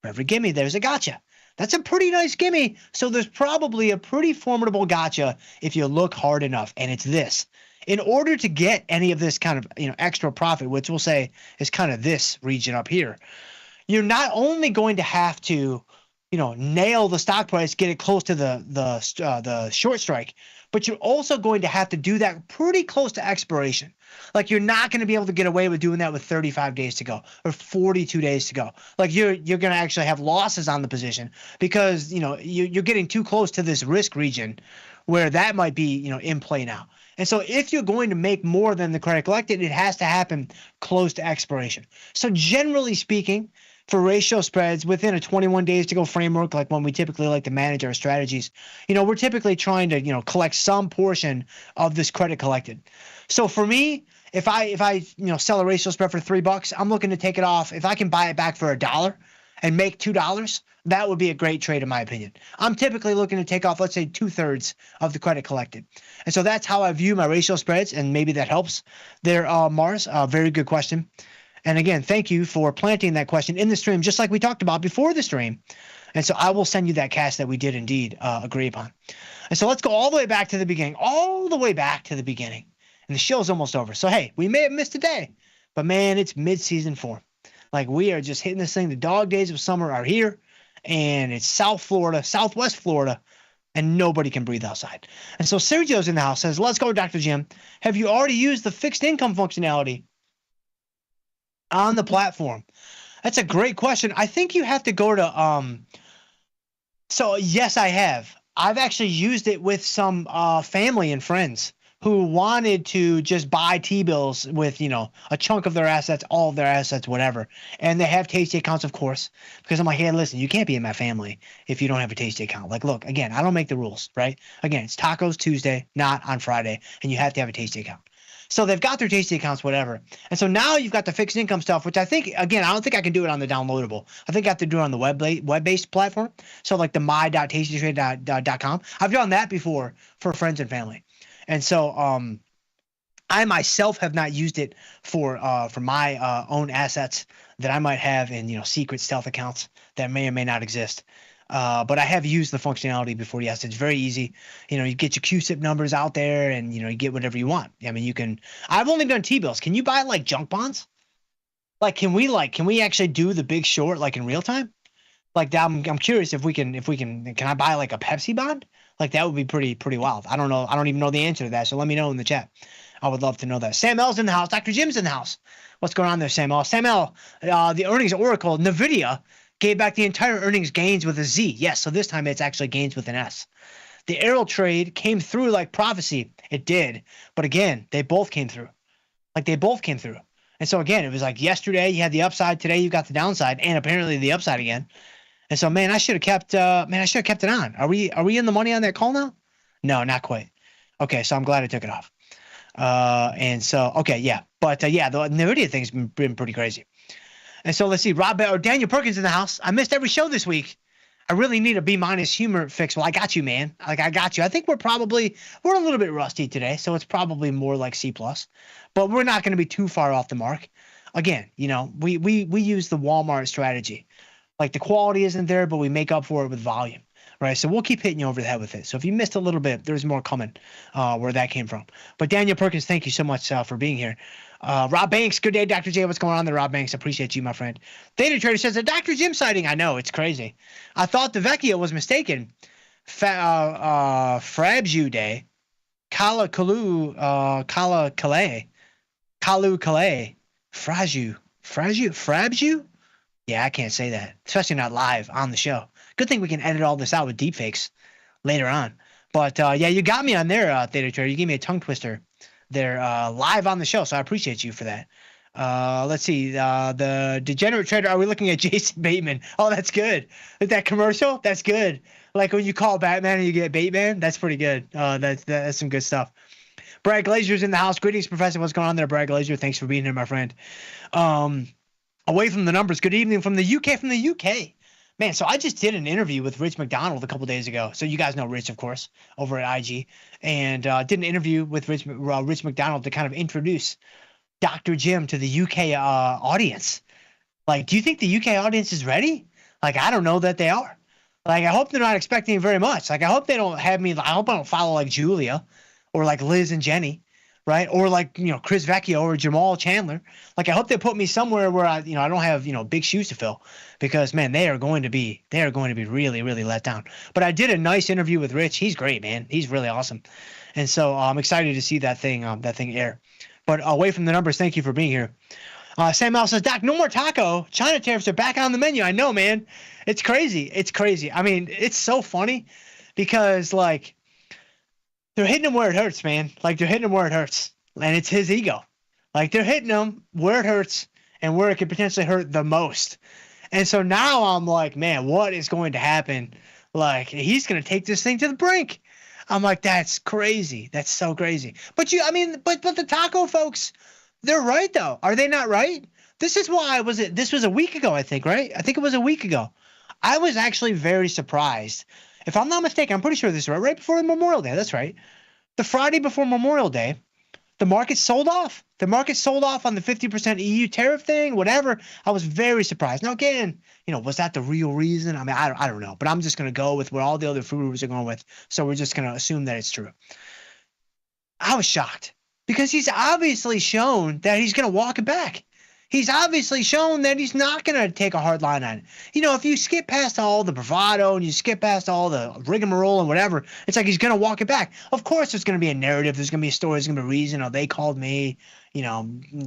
for every gimme, there's a gotcha. That's a pretty nice gimme. So there's probably a pretty formidable gotcha if you look hard enough. And it's this. In order to get any of this kind of extra profit, which we'll say is kind of this region up here, you're not only going to have to nail the stock price, get it close to the short strike, but you're also going to have to do that pretty close to expiration. Like you're not going to be able to get away with doing that with 35 days to go or 42 days to go. Like you're going to actually have losses on the position because you're getting too close to this risk region where that might be in play now. And so if you're going to make more than the credit collected, it has to happen close to expiration. So generally speaking, for ratio spreads within a 21 days to go framework, like when we typically like to manage our strategies, we're typically trying to, collect some portion of this credit collected. So for me, if I sell a ratio spread for $3, I'm looking to take it off. If I can buy it back for $1 and make $2, that would be a great trade in my opinion. I'm typically looking to take off, let's say 2/3 of the credit collected. And so that's how I view my ratio spreads, and maybe that helps there, Mars. Very good question. And again, thank you for planting that question in the stream, just like we talked about before the stream. And so I will send you that cast that we did indeed agree upon. And so let's go all the way back to the beginning, And the show's almost over. So, hey, we may have missed a day, but man, it's mid-season form. Like we are just hitting this thing. The dog days of summer are here, and it's Southwest Florida, and nobody can breathe outside. And so Sergio's in the house, says, let's go, Dr. Jim. Have you already used the fixed income functionality on the platform? That's a great question. I think you have to go to so yes, I have. I've actually used it with some family and friends who wanted to just buy T-bills with, a chunk of their assets, all of their assets, whatever. And they have Tasty accounts, of course, because I'm like, hey, listen, you can't be in my family if you don't have a Tasty account. Like, look, again, I don't make the rules, right? Again, it's Tacos Tuesday, not on Friday, and you have to have a Tasty account. So they've got their Tasty accounts, whatever. And so now you've got the fixed income stuff, which I think, again, I don't think I can do it on the downloadable. I think I have to do it on the web-based platform. So like the my.tastytrade.com. I've done that before for friends and family. And so I myself have not used it for my own assets that I might have in, secret stealth accounts that may or may not exist. But I have used the functionality before. Yes, it's very easy. You get your QSIP numbers out there and, you get whatever you want. I mean, I've only done T-bills. Can you buy like junk bonds? Like, can we actually do the big short like in real time? Like I'm curious if we can I buy like a Pepsi bond? Like that would be pretty wild. I don't know. I don't even know the answer to that. So let me know in the chat. I would love to know that. Sam L's in the house. Dr. Jim's in the house. What's going on there, Sam L? Sam L, the earnings oracle, NVIDIA, gave back the entire earnings gains with a Z. Yes, so this time it's actually gains with an S. The Arrow trade came through like prophecy. It did. But again, they both came through. And so again, it was like yesterday you had the upside, today you got the downside, and apparently the upside again. And so, man, I should have kept it on. Are we in the money on that call now? No, not quite. Okay, so I'm glad I took it off. And so, okay, yeah. But yeah, the NVIDIA thing's been pretty crazy. And so let's see, Daniel Perkins in the house. I missed every show this week. I really need a B- humor fix. Well, I got you, man. Like, I got you. I think we're a little bit rusty today, so it's probably more like C+. But we're not going to be too far off the mark. Again, we use the Walmart strategy. Like the quality isn't there, but we make up for it with volume, right? So we'll keep hitting you over the head with it. So if you missed a little bit, there's more coming where that came from. But Daniel Perkins, thank you so much for being here. Rob Banks, good day, Dr. J. What's going on there, Rob Banks? Appreciate you, my friend. Theta Trader says a Dr. Jim sighting. I know, it's crazy. I thought the Vecchia was mistaken. Frabju Day. Kala Kalu Calais. Frabju? Yeah, I can't say that, especially not live on the show. Good thing we can edit all this out with deepfakes later on. But yeah, you got me on there, Theta Trader. You gave me a tongue twister there live on the show, so I appreciate you for that. Let's see, the Degenerate Trader. Are we looking at Jason Bateman? Oh, that's good. That commercial, that's good. Like when you call Batman and you get Bateman, that's pretty good. That's some good stuff. Brad Glazier's in the house. Greetings, Professor. What's going on there, Brad Glazier? Thanks for being here, my friend. Away from the numbers, good evening from the UK. Man, so I just did an interview with Rich McDonald a couple days ago. So you guys know Rich, of course, over at IG. And did an interview with Rich McDonald to kind of introduce Dr. Jim to the UK audience. Like, do you think the UK audience is ready? Like, I don't know that they are. Like, I hope they're not expecting very much. Like, I hope they don't have me. I hope I don't follow like Julia or like Liz and Jenny. right? Or like, Chris Vecchio or Jamal Chandler. Like, I hope they put me somewhere where I don't have, big shoes to fill, because man, they are going to be really, really let down. But I did a nice interview with Rich. He's great, man. He's really awesome. And so I'm excited to see that thing air. But away from the numbers, thank you for being here. Sam L says, Doc, no more taco. China tariffs are back on the menu. I know, man. It's crazy. It's crazy. I mean, it's so funny because, like, they're hitting him where it hurts, man. Like, they're hitting him where it hurts. And it's his ego. Like, they're hitting him where it hurts and where it could potentially hurt the most. And so now I'm like, man, what is going to happen? Like, he's going to take this thing to the brink. I'm like, that's crazy. That's so crazy. But the taco folks, they're right, though. Are they not right? This is why this was a week ago, I think, right? I think it was a week ago. I was actually very surprised. If I'm not mistaken, I'm pretty sure this is right before Memorial Day. That's right. The Friday before Memorial Day, the market sold off. The market sold off on the 50% EU tariff thing, whatever. I was very surprised. Now, again, was that the real reason? I mean, I don't know. But I'm just going to go with what all the other food gurus are going with. So we're just going to assume that it's true. I was shocked because he's obviously shown that he's going to walk it back. He's obviously shown that he's not going to take a hard line on it. If you skip past all the bravado and you skip past all the rigmarole and whatever, it's like he's going to walk it back. Of course, there's going to be a narrative. There's going to be a story. There's going to be a reason. They called me.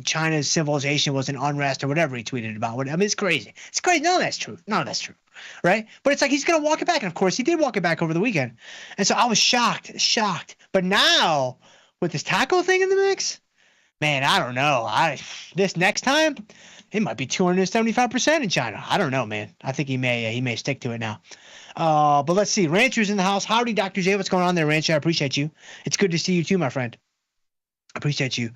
China's civilization was in unrest or whatever he tweeted about. I mean, it's crazy. It's crazy. None of that's true. None of that's true. Right? But it's like he's going to walk it back. And, of course, he did walk it back over the weekend. And so I was shocked. But now, with this taco thing in the mix, man, I don't know. This next time, it might be 275% in China. I don't know, man. I think he may stick to it now. But let's see. Rancher's in the house. Howdy, Dr. J. What's going on there, Rancher? I appreciate you. It's good to see you too, my friend. I appreciate you.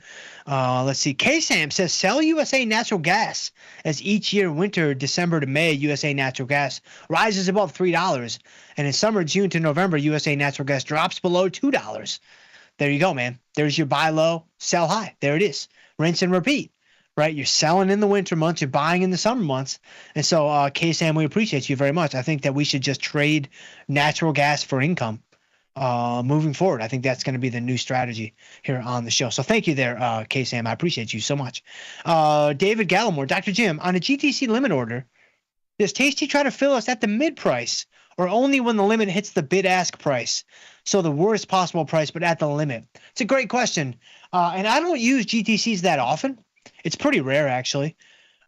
Let's see. K-Sam says, sell USA natural gas as each year, winter, December to May, USA natural gas rises above $3. And in summer, June to November, USA natural gas drops below $2. There you go, man. There's your buy low, sell high. There it is. Rinse and repeat, right? You're selling in the winter months, you're buying in the summer months. And so, K-Sam, we appreciate you very much. I think that we should just trade natural gas for income moving forward. I think that's going to be the new strategy here on the show. So thank you there, K-Sam. I appreciate you so much. David Gallimore, Dr. Jim, on a GTC limit order, does Tasty try to fill us at the mid price or only when the limit hits the bid-ask price? So the worst possible price, but at the limit. It's a great question. And I don't use GTCs that often. It's pretty rare, actually.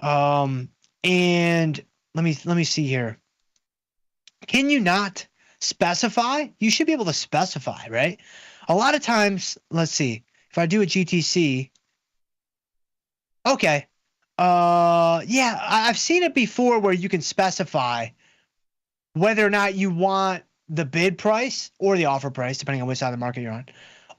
And let me see here. Can you not specify? You should be able to specify, right? A lot of times, let's see. If I do a GTC, okay. Yeah, I've seen it before where you can specify whether or not you want the bid price or the offer price, depending on which side of the market you're on,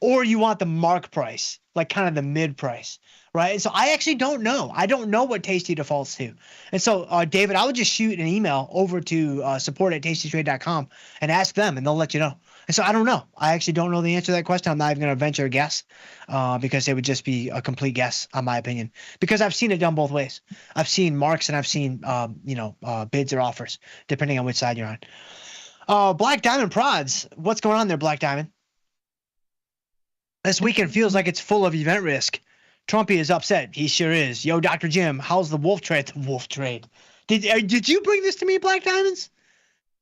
or you want the mark price, like kind of the mid price, right? And so I actually don't know. I don't know what Tasty defaults to. And so, David, I would just shoot an email over to support@tastytrade.com and ask them, and they'll let you know. And so I don't know. I actually don't know the answer to that question. I'm not even going to venture a guess because it would just be a complete guess, on my opinion, because I've seen it done both ways. I've seen marks and I've seen, bids or offers, depending on which side you're on. Black Diamond Prods, what's going on there, Black Diamond? This weekend feels like it's full of event risk. Trumpy is upset. He sure is. Yo, Dr. Jim, how's the wolf trade? The wolf trade. Did you bring this to me, Black Diamonds?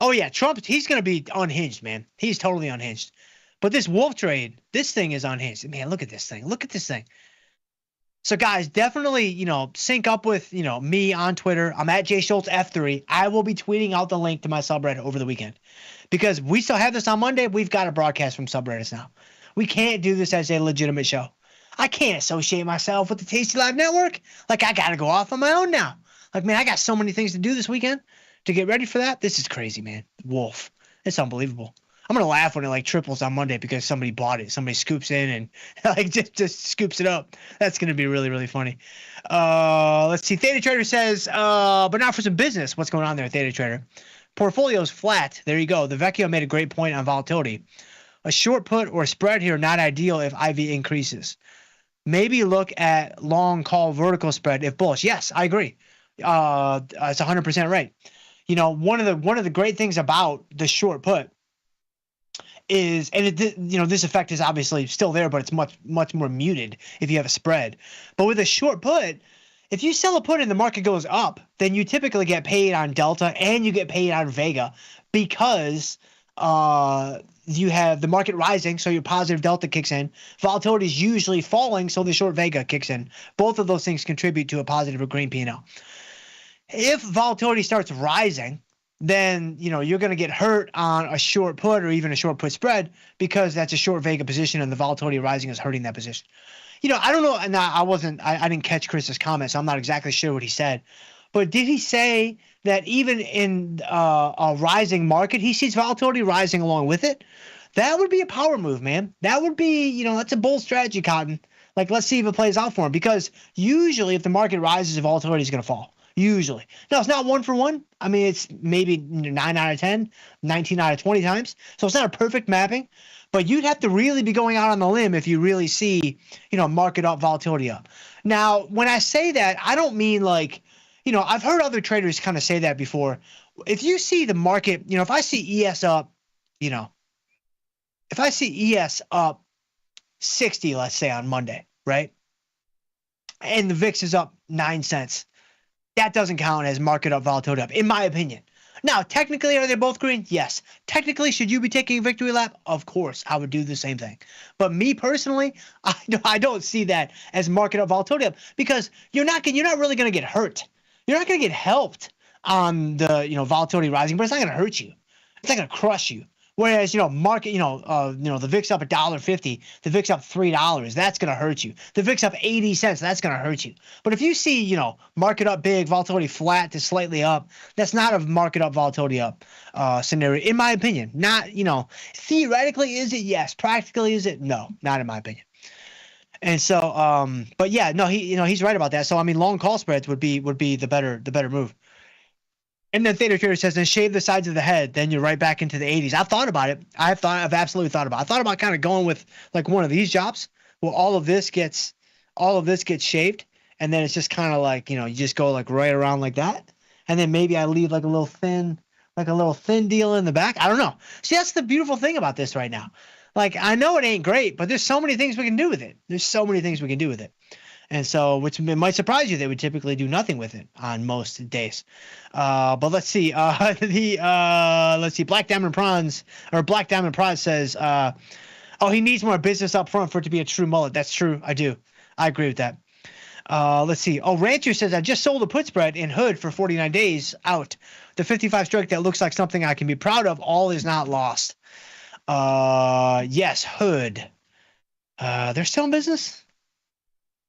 Oh, yeah, Trump, he's going to be unhinged, man. He's totally unhinged. But this wolf trade, this thing is unhinged. Man, look at this thing. Look at this thing. So, guys, definitely, sync up with, me on Twitter. I'm at JSchultzF3. I will be tweeting out the link to my subreddit over the weekend because we still have this on Monday. We've got a broadcast from subreddits now. We can't do this as a legitimate show. I can't associate myself with the Tasty Live Network. Like, I got to go off on my own now. Like, man, I got so many things to do this weekend to get ready for that. This is crazy, man. Wolf. It's unbelievable. I'm going to laugh when it triples on Monday because somebody bought it. Somebody scoops in and just scoops it up. That's going to be really, really funny. Let's see. Theta Trader says, but not for some business. What's going on there, Theta Trader? Portfolio's flat. There you go. The Vecchio made a great point on volatility. A short put or spread here, not ideal if IV increases. Maybe look at long call vertical spread if bullish. Yes, I agree. It's 100% right. One of the great things about the short put is, and this effect is obviously still there, but it's much more muted if you have a spread. But with a short put, if you sell a put and the market goes up, then you typically get paid on delta and you get paid on vega because you have the market rising, so your positive delta kicks in. Volatility is usually falling, so the short vega kicks in. Both of those things contribute to a positive or green P&L. If volatility starts rising, then you're going to get hurt on a short put or even a short put spread because that's a short vega position and the volatility rising is hurting that position. I don't know, and I didn't catch Chris's comment, so I'm not exactly sure what he said. But did he say that even in a rising market, he sees volatility rising along with it? That would be a power move, man. That would be, that's a bold strategy, Cotton. Like, let's see if it plays out for him. Because usually if the market rises, the volatility is going to fall. Usually. Now, it's not 1 for 1. I mean, it's maybe 9 out of 10, 19 out of 20 times. So it's not a perfect mapping. But you'd have to really be going out on the limb if you really see, market up, volatility up. Now, when I say that, I don't mean like, I've heard other traders kind of say that before. If you see the market, if I see ES up, if I see ES up 60, let's say on Monday, right? And the VIX is up 9 cents. That doesn't count as market up, volatility up, in my opinion. Now, technically, are they both green? Yes. Technically, should you be taking a victory lap? Of course, I would do the same thing. But me personally, I don't see that as market up, volatility up because you're not really going to get hurt. You're not going to get helped on the volatility rising, but it's not going to hurt you. It's not going to crush you. Whereas market, the VIX up $1.50, the VIX up $3, that's going to hurt you. The VIX up 80 cents, that's going to hurt you. But if you see market up big, volatility flat to slightly up, that's not a market up, volatility up scenario, in my opinion. Not theoretically is it? Yes. Practically is it? No, not in my opinion. And so, but yeah, no, he's right about that. So I mean, long call spreads would be the better move. And then Theta Trader says, then shave the sides of the head, then you're right back into the 80s. I've thought about it. I've absolutely thought about it. I thought about kind of going with like one of these jobs where all of this gets shaved, and then it's just kind of like, you just go like right around like that. And then maybe I leave like a little thin deal in the back. I don't know. See, that's the beautiful thing about this right now. Like, I know it ain't great, but there's so many things we can do with it. And so, which might surprise you, they would typically do nothing with it on most days. But let's see. Let's see. Black Diamond Prawns says, he needs more business up front for it to be a true mullet. That's true. I do. I agree with that. Let's see. Rancher says, I just sold a put spread in Hood for 49 days out. The 55 strike that looks like something I can be proud of. All is not lost. Yes, Hood. They're still in business?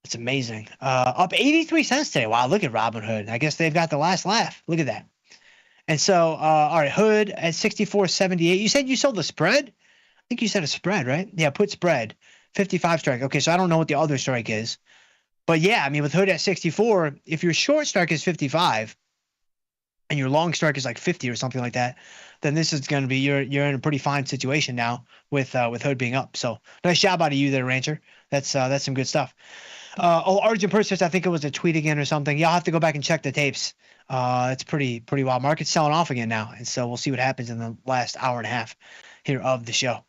It's amazing. Up 83 cents today. Wow, look at Robinhood. I guess they've got the last laugh. Look at that. And so, all right, Hood at 64.78. You said you sold the spread? I think you said a spread, right? Yeah, put spread. 55 strike. Okay, so I don't know what the other strike is. But yeah, I mean, with Hood at 64, if your short strike is 55 and your long strike is like 50 or something like that, then this is going to be, you're in a pretty fine situation now with Hood being up. So nice job out of you there, Rancher. That's some good stuff. Arjun Persis, I think it was a tweet again or something. Yeah, I'll have to go back and check the tapes. It's pretty wild. Market's selling off again now, and so we'll see what happens in the last hour and a half here of the show.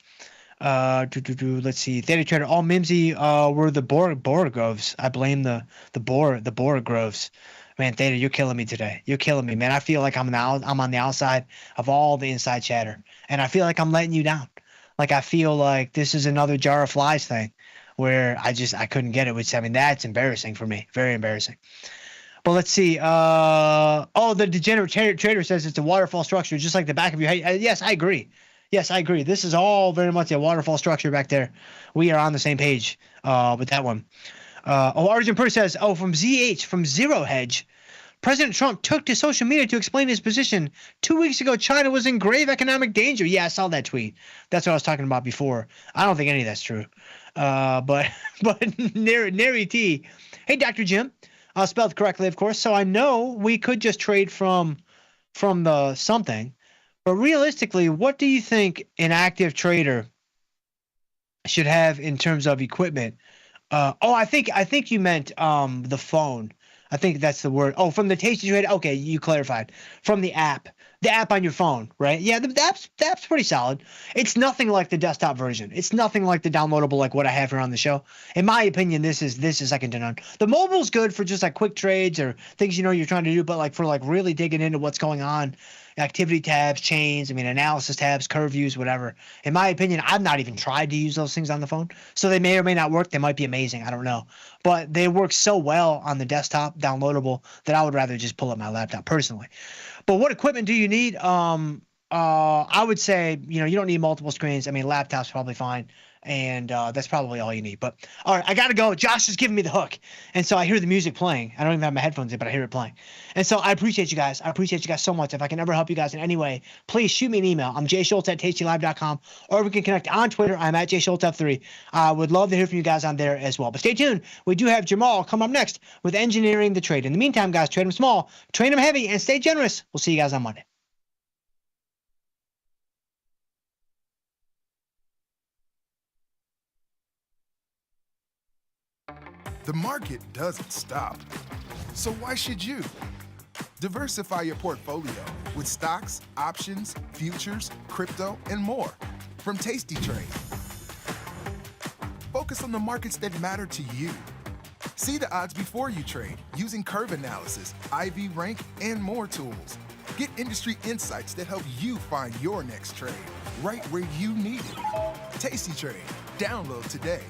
Let's see. Theta Trader, all Mimsy were the Bora Groves. I blame the Bora Groves. Man, Theta, you're killing me today. You're killing me, man. I feel like I'm on the outside of all the inside chatter, and I feel like I'm letting you down. Like I feel like this is another jar of flies thing, where I couldn't get it. Which, I mean, that's embarrassing for me. Very embarrassing. But let's see. The degenerate trader says it's a waterfall structure, just like the back of your head. Yes, I agree. This is all very much a waterfall structure back there. We are on the same page with that one. Arjun Pur says, from Zero Hedge, President Trump took to social media to explain his position. 2 weeks ago, China was in grave economic danger. Yeah, I saw that tweet. That's what I was talking about before. I don't think any of that's true. But Nary T. Hey, Dr. Jim. Spelled correctly, of course. So I know we could just trade from the something. But realistically, what do you think an active trader should have in terms of equipment? I think you meant the phone. I think that's the word. From the Tasty Trade. Okay, you clarified. From the app. the app on your phone, right? Yeah, the app's pretty solid. It's nothing like the desktop version. It's nothing like the downloadable like what I have here on the show. In my opinion, this is second to none. The mobile's good for just like quick trades or things you're trying to do, but like for like really digging into what's going on, activity tabs, chains, analysis tabs, curve views, whatever. In my opinion, I've not even tried to use those things on the phone, so they may or may not work. They might be amazing. I don't know, but they work so well on the desktop, downloadable, that I would rather just pull up my laptop personally. But what equipment do you need? I would say, you don't need multiple screens. Laptop's probably fine. And that's probably all you need. But all right, I got to go. Josh is giving me the hook. And so I hear the music playing. I don't even have my headphones in, but I hear it playing. And so I appreciate you guys. I appreciate you guys so much. If I can ever help you guys in any way, please shoot me an email. I'm jschultz@tastylive.com, or we can connect on Twitter. I'm at jschultz3. I would love to hear from you guys on there as well. But stay tuned. We do have Jamal come up next with engineering the trade. In the meantime, guys, trade them small, train them heavy, and stay generous. We'll see you guys on Monday. The market doesn't stop. So why should you? Diversify your portfolio with stocks, options, futures, crypto, and more from Tasty Trade. Focus on the markets that matter to you. See the odds before you trade using curve analysis, IV rank, and more tools. Get industry insights that help you find your next trade right where you need it. Tasty Trade. Download today.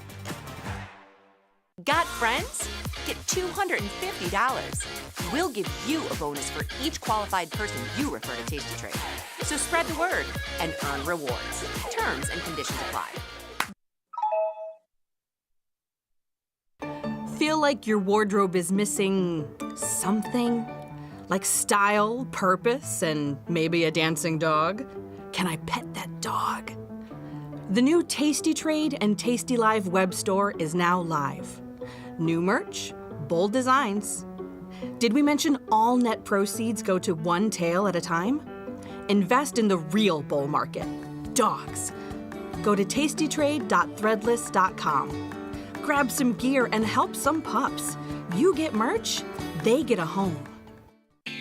Got friends? Get $250. We'll give you a bonus for each qualified person you refer to Tasty Trade. So spread the word and earn rewards. Terms and conditions apply. Feel like your wardrobe is missing something? Like style, purpose, and maybe a dancing dog? Can I pet that dog? The new Tasty Trade and tastylive web store is now live. New merch, bold designs. Did we mention all net proceeds go to one tail at a time? Invest in the real bull market, dogs. Go to tastytrade.threadless.com. Grab some gear and help some pups. You get merch, they get a home.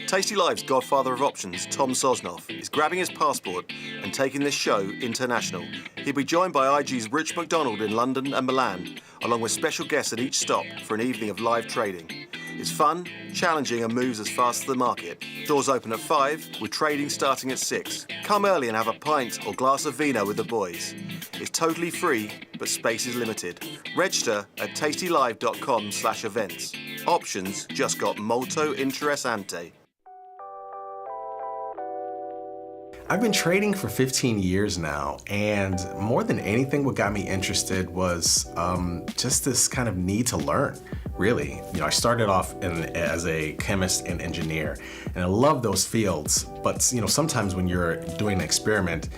Tasty Live's godfather of options, Tom Sosnoff, is grabbing his passport and taking this show international. He'll be joined by IG's Rich McDonald in London and Milan, along with special guests at each stop for an evening of live trading. It's fun, challenging, and moves as fast as the market. Doors open at 5, with trading starting at 6. Come early and have a pint or glass of vino with the boys. It's totally free, but space is limited. Register at tastylive.com/events. Options just got molto interessante. I've been trading for 15 years now, and more than anything, what got me interested was just this kind of need to learn, really. I started off as a chemist and engineer, and I love those fields, but sometimes when you're doing an experiment,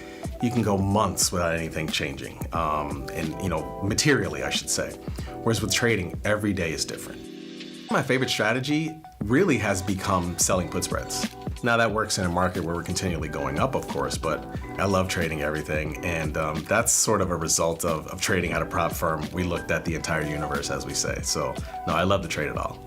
you can go months without anything changing, materially, I should say. Whereas with trading, every day is different. My favorite strategy really has become selling put spreads. Now that works in a market where we're continually going up, of course, but I love trading everything, and that's sort of a result of trading at a prop firm. We looked at the entire universe, as we say. So, no, I love to trade it all.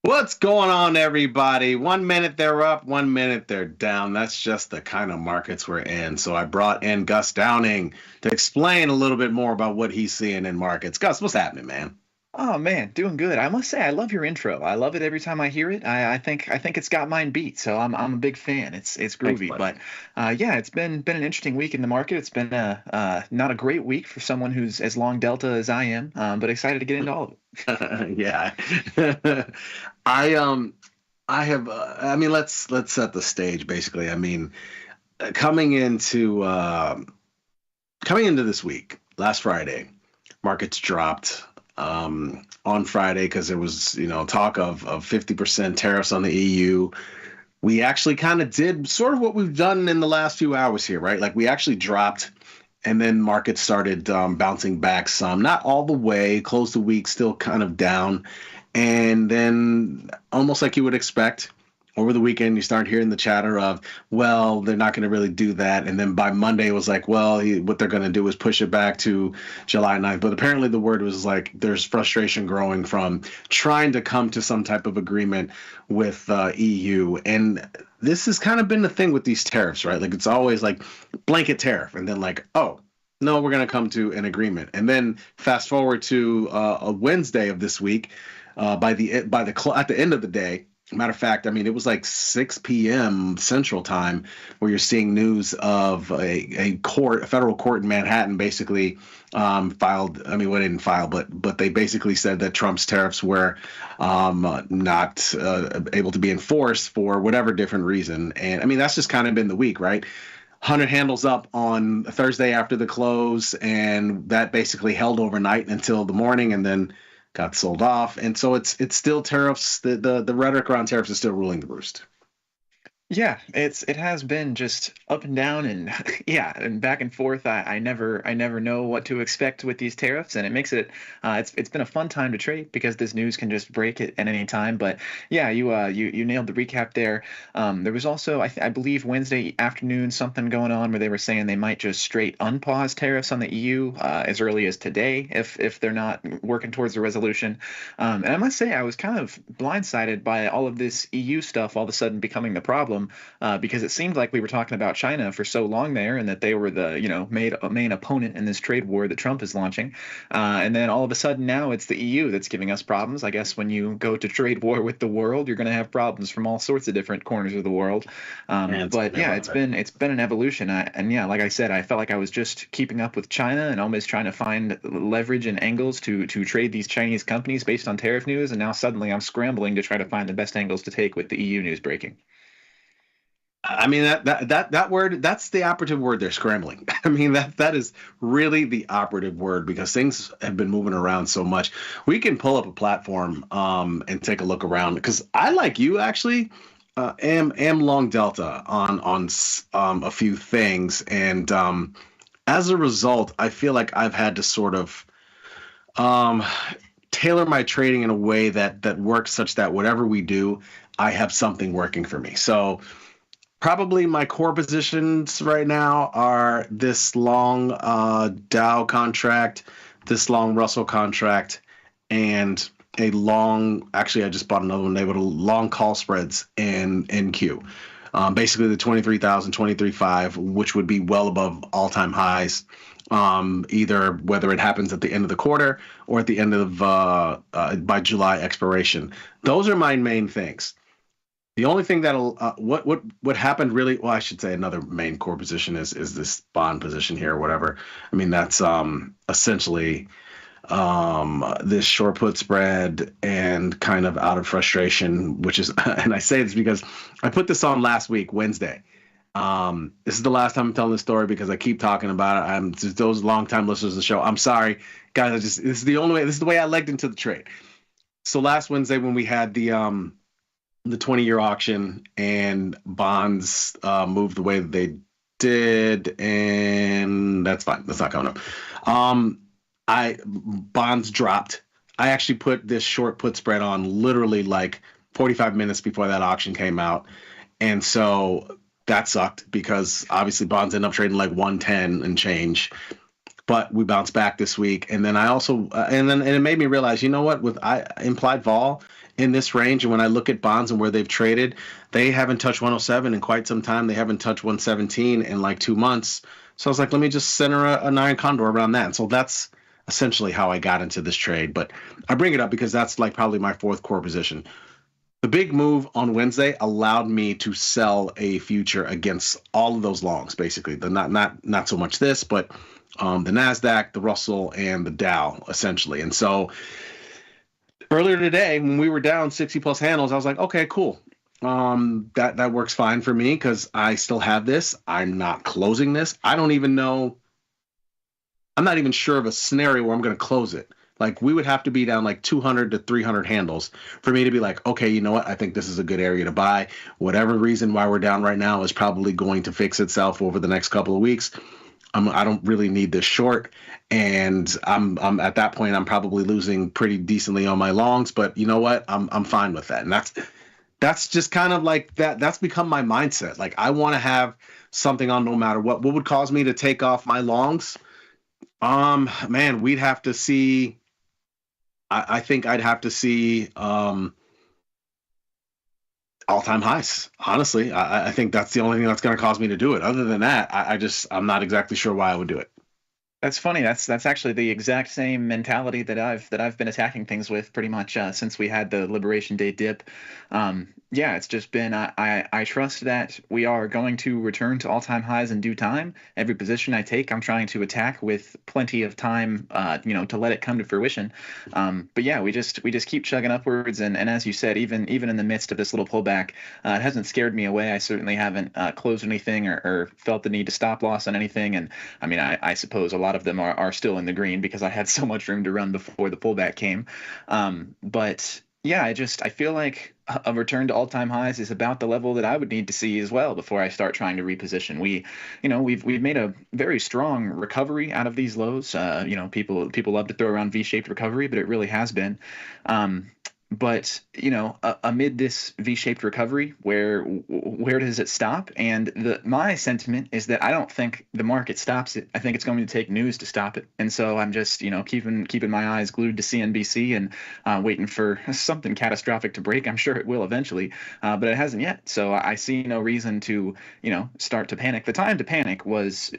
What's going on, everybody? 1 minute they're up, 1 minute they're down. That's just the kind of markets we're in. So I brought in Gus Downing to explain a little bit more about what he's seeing in markets. Gus, what's happening, man? Oh man, doing good. I must say, I love your intro. I love it every time I hear it. I think it's got mine beat. So I'm a big fan. It's groovy. But yeah, it's been an interesting week in the market. It's been not a great week for someone who's as long delta as I am. But excited to get into all of it. Yeah. I have. Let's set the stage. Basically, coming into this week, last Friday, markets dropped. On Friday, because there was talk of 50% tariffs on the EU. We actually kind of did sort of what we've done in the last few hours here, right? Like we actually dropped, and then markets started bouncing back some, not all the way, closed the week still kind of down, And then, almost like you would expect, over the weekend, you start hearing the chatter of, well, they're not going to really do that. And then by Monday, it was like, well, what they're going to do is push it back to July 9th. But apparently the word was like there's frustration growing from trying to come to some type of agreement with EU. And this has kind of been the thing with these tariffs, right? Like it's always like blanket tariff. And then like, oh, no, we're going to come to an agreement. And then fast forward to a Wednesday of this week, at the end of the day. Matter of fact, I mean, it was like 6 p.m. Central Time where you're seeing news of a federal court in Manhattan basically filed. I mean, well, they didn't file, but they basically said that Trump's tariffs were not able to be enforced for whatever different reason. And I mean, that's just kind of been the week, right? 100 handles up on Thursday after the close, and that basically held overnight until the morning, and then got sold off. And so it's still tariffs. The rhetoric around tariffs is still ruling the roost. Yeah, it has been just up and down and yeah, and back and forth. I never know what to expect with these tariffs, and it makes it it's been a fun time to trade because this news can just break at any time. But yeah, you nailed the recap there. There was also I believe Wednesday afternoon something going on where they were saying they might just straight unpause tariffs on the EU as early as today if they're not working towards a resolution. And I must say I was kind of blindsided by all of this EU stuff all of a sudden becoming the problem. Because it seemed like we were talking about China for so long there, and that they were the main opponent in this trade war that Trump is launching, and then all of a sudden now it's the EU that's giving us problems. I guess when you go to trade war with the world, you're going to have problems from all sorts of different corners of the world. But yeah, it's been an evolution, and yeah, like I said, I felt like I was just keeping up with China and almost trying to find leverage and angles to trade these Chinese companies based on tariff news, and now suddenly I'm scrambling to try to find the best angles to take with the EU news breaking. I mean, that word, that's the operative word. They're scrambling. I mean, that is really the operative word because things have been moving around so much. We can pull up a platform and take a look around because I, like you, actually am long delta on a few things. And as a result, I feel like I've had to sort of tailor my trading in a way that works such that whatever we do, I have something working for me. So probably my core positions right now are this long Dow contract, this long Russell contract, and a long, actually I just bought another one today, but a long call spreads in NQ. Basically the 23,000, 23.5, which would be well above all-time highs, either whether it happens at the end of the quarter or at the end of by July expiration. Those are my main things. The only thing that'll what happened really, well, I should say another main core position is this bond position here or whatever. I mean, that's essentially this short put spread and kind of out of frustration, which is, and I say this because I put this on last week, Wednesday. This is the last time I'm telling this story because I keep talking about it. I'm just those longtime listeners of the show. I'm sorry, guys. This is the only way. This is the way I legged into the trade. So last Wednesday when we had the 20-year auction and bonds moved the way that they did, and that's fine. That's not coming up. Bonds dropped. I actually put this short put spread on literally like 45 minutes before that auction came out, and so that sucked because obviously bonds end up trading like 110 and change. But we bounced back this week, and then I also and it made me realize, you know what, with implied vol in this range, and when I look at bonds and where they've traded, they haven't touched 107 in quite some time. They haven't touched 117 in like 2 months. So I was like, let me just center a 9 condor around that. And so that's essentially how I got into this trade. But I bring it up because that's like probably my fourth core position. The big move on Wednesday allowed me to sell a future against all of those longs, basically. The not so much this, but the NASDAQ, the Russell, and the Dow, essentially. And so earlier today, when we were down 60 plus handles, I was like, okay, cool. That works fine for me because I still have this. I'm not closing this. I don't even know. I'm not even sure of a scenario where I'm going to close it. Like we would have to be down like 200 to 300 handles for me to be like, okay, you know what? I think this is a good area to buy. Whatever reason why we're down right now is probably going to fix itself over the next couple of weeks. I don't really need this short. And I'm at that point, I'm probably losing pretty decently on my longs, but you know what? I'm fine with that. And that's just kind of like that. That's become my mindset. Like, I want to have something on no matter what. What would cause me to take off my longs? Man, we'd have to see. I think I'd have to see all-time highs. Honestly, I think that's the only thing that's going to cause me to do it. Other than that, I'm not exactly sure why I would do it. That's funny. That's actually the exact same mentality that I've been attacking things with pretty much since we had the Liberation Day dip. Yeah, it's just been I trust that we are going to return to all-time highs in due time. Every position I take, I'm trying to attack with plenty of time, to let it come to fruition. But yeah, we just keep chugging upwards, and as you said, even in the midst of this little pullback, it hasn't scared me away. I certainly haven't closed anything or felt the need to stop loss on anything. And I mean, I suppose a lot of them are still in the green because I had so much room to run before the pullback came. But yeah, I feel like a return to all-time highs is about the level that I would need to see as well before I start trying to reposition. We've made a very strong recovery out of these lows. People love to throw around V-shaped recovery, but it really has been. But amid this V-shaped recovery, where does it stop? And my sentiment is that I don't think the market stops it. I think it's going to take news to stop it. And so I'm just keeping my eyes glued to CNBC and waiting for something catastrophic to break. I'm sure it will eventually, but it hasn't yet. So I see no reason to start to panic. The time to panic was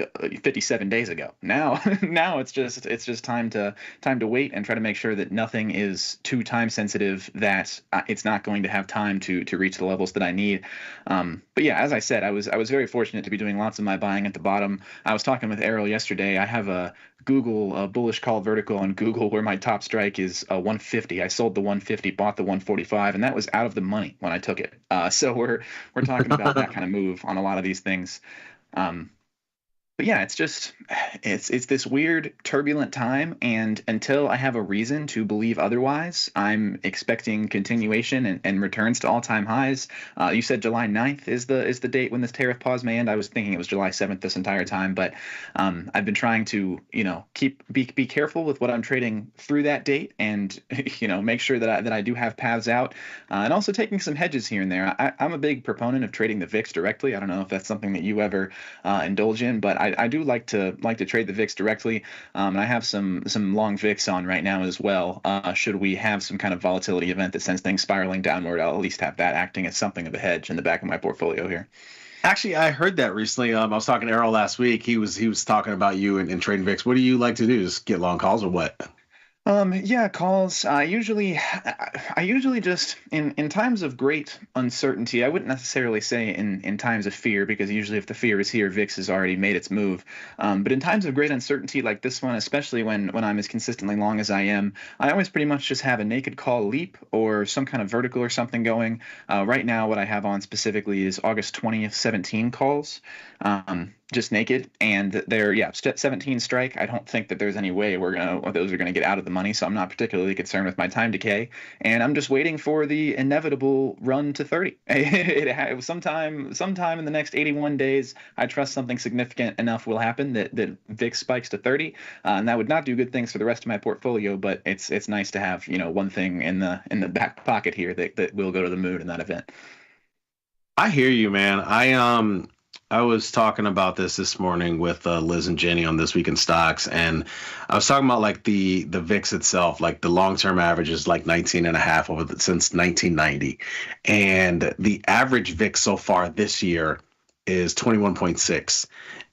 57 days ago. Now it's just time to wait and try to make sure that nothing is too time sensitive, that it's not going to have time to reach the levels that I need. But yeah, as I said, I was very fortunate to be doing lots of my buying at the bottom. I was talking with Errol yesterday. I have a bullish call vertical on Google where my top strike is 150. I sold the 150, bought the 145, and that was out of the money when I took it. So we're talking about that kind of move on a lot of these things. But yeah, it's this weird, turbulent time, and until I have a reason to believe otherwise, I'm expecting continuation and returns to all-time highs. You said July 9th is the date when this tariff pause may end. I was thinking it was July 7th this entire time, but I've been trying to be careful with what I'm trading through that date, and make sure that I do have paths out, and also taking some hedges here and there. I'm a big proponent of trading the VIX directly. I don't know if that's something that you ever indulge in, but I do like to trade the VIX directly, and I have some long VIX on right now as well. Should we have some kind of volatility event that sends things spiraling downward, I'll at least have that acting as something of a hedge in the back of my portfolio here. Actually, I heard that recently. I was talking to Errol last week. He was talking about you and trading VIX. What do you like to do? Just get long calls or what? Yeah, calls. I usually just in times of great uncertainty. I wouldn't necessarily say in times of fear, because usually if the fear is here, VIX has already made its move. But in times of great uncertainty like this one, especially when I'm as consistently long as I am, I always pretty much just have a naked call leap or some kind of vertical or something going. Right now, what I have on specifically is August 20th, 17 calls. Just naked, and they're 17 strike. I don't think that there's any way those are gonna get out of the money, so I'm not particularly concerned with my time decay, and I'm just waiting for the inevitable run to 30. Sometime in the next 81 days, I trust something significant enough will happen that VIX spikes to 30, and that would not do good things for the rest of my portfolio, but it's nice to have one thing in the back pocket here that will go to the moon in that event. I hear you, man. I was talking about this morning with Liz and Jenny on This Week in Stocks, and I was talking about like the VIX itself, like the long-term average is like 19.5 since 1990, and the average VIX so far this year is 21.6.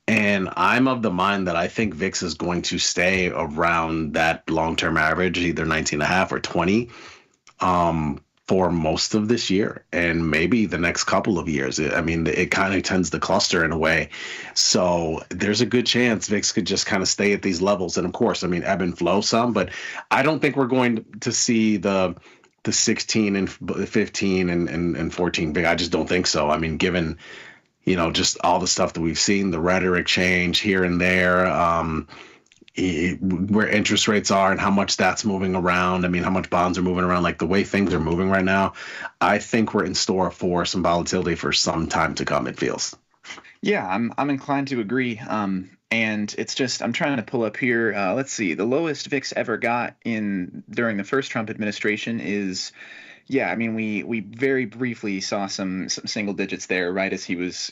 And I'm of the mind that I think VIX is going to stay around that long-term average, either 19.5 or 20. For most of this year and maybe the next couple of years. It kind of tends to cluster in a way. So there's a good chance VIX could just kind of stay at these levels. And of course, ebb and flow some, but I don't think we're going to see the 16 and 15 and 14 VIX. I just don't think so. Given, just all the stuff that we've seen, the rhetoric change here and there, where interest rates are and how much that's moving around. How much bonds are moving around, like the way things are moving right now. I think we're in store for some volatility for some time to come, it feels. Yeah, I'm inclined to agree. And it's just, I'm trying to pull up here. Let's see, the lowest VIX ever got during the first Trump administration is, yeah, I mean, we very briefly saw some single digits there right as he was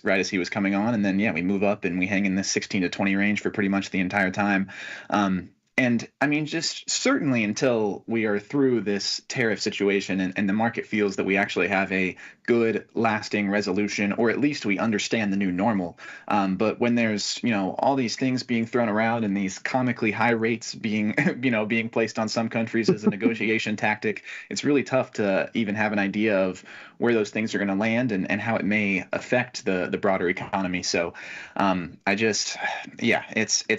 coming on, and then yeah, we move up and we hang in the 16 to 20 range for pretty much the entire time. And I mean, just certainly until we are through this tariff situation and the market feels that we actually have a good, lasting resolution, or at least we understand the new normal. But when there's, all these things being thrown around and these comically high rates being, being placed on some countries as a negotiation tactic, it's really tough to even have an idea of where those things are going to land and how it may affect the broader economy. So it's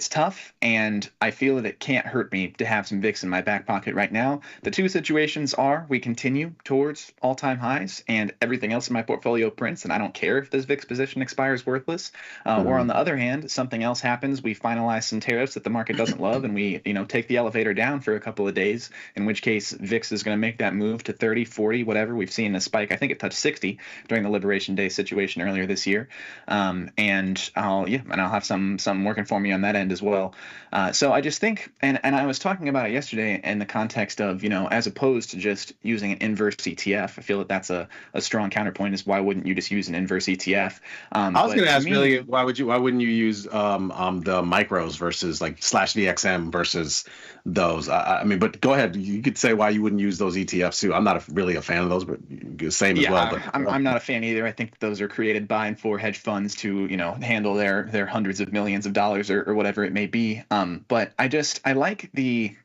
tough, and I feel that it can't hurt me to have some VIX in my back pocket right now. The two situations are we continue towards all-time highs and everything else in my portfolio prints, and I don't care if this VIX position expires worthless. Or on the other hand, something else happens, we finalize some tariffs that the market doesn't love, and we take the elevator down for a couple of days, in which case VIX is going to make that move to 30, 40, whatever. We've seen a spike. I think it touched 60 during the Liberation Day situation earlier this year. And I'll have some working for me on that end as well. So I just think, and I was talking about it yesterday in the context of, as opposed to just using an inverse ETF, I feel that that's a strong counterpoint, is why wouldn't you just use an inverse ETF? I was going to ask really, why wouldn't you use the micros versus like /VXM versus those? I mean, but go ahead. You could say why you wouldn't use those ETFs too. I'm not really a fan of those, but same as well. But I'm not a fan either. I think those are created by and for hedge funds to, handle their hundreds of millions of dollars or whatever it may be. But I like the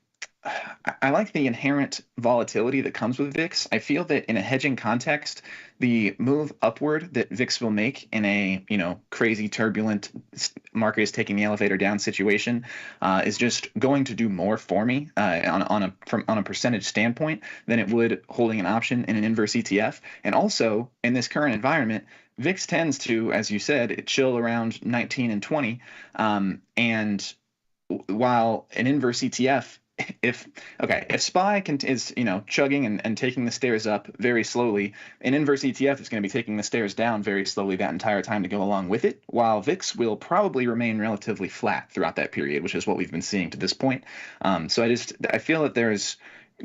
inherent volatility that comes with VIX. I feel that in a hedging context, the move upward that VIX will make in a crazy turbulent market is taking the elevator down situation is just going to do more for me on a percentage standpoint than it would holding an option in an inverse ETF. And also in this current environment, VIX tends to, as you said, chill around 19 and 20. And while an inverse ETF, if SPY is chugging and taking the stairs up very slowly, an inverse ETF is going to be taking the stairs down very slowly that entire time to go along with it, while VIX will probably remain relatively flat throughout that period, which is what we've been seeing to this point. So I feel that there's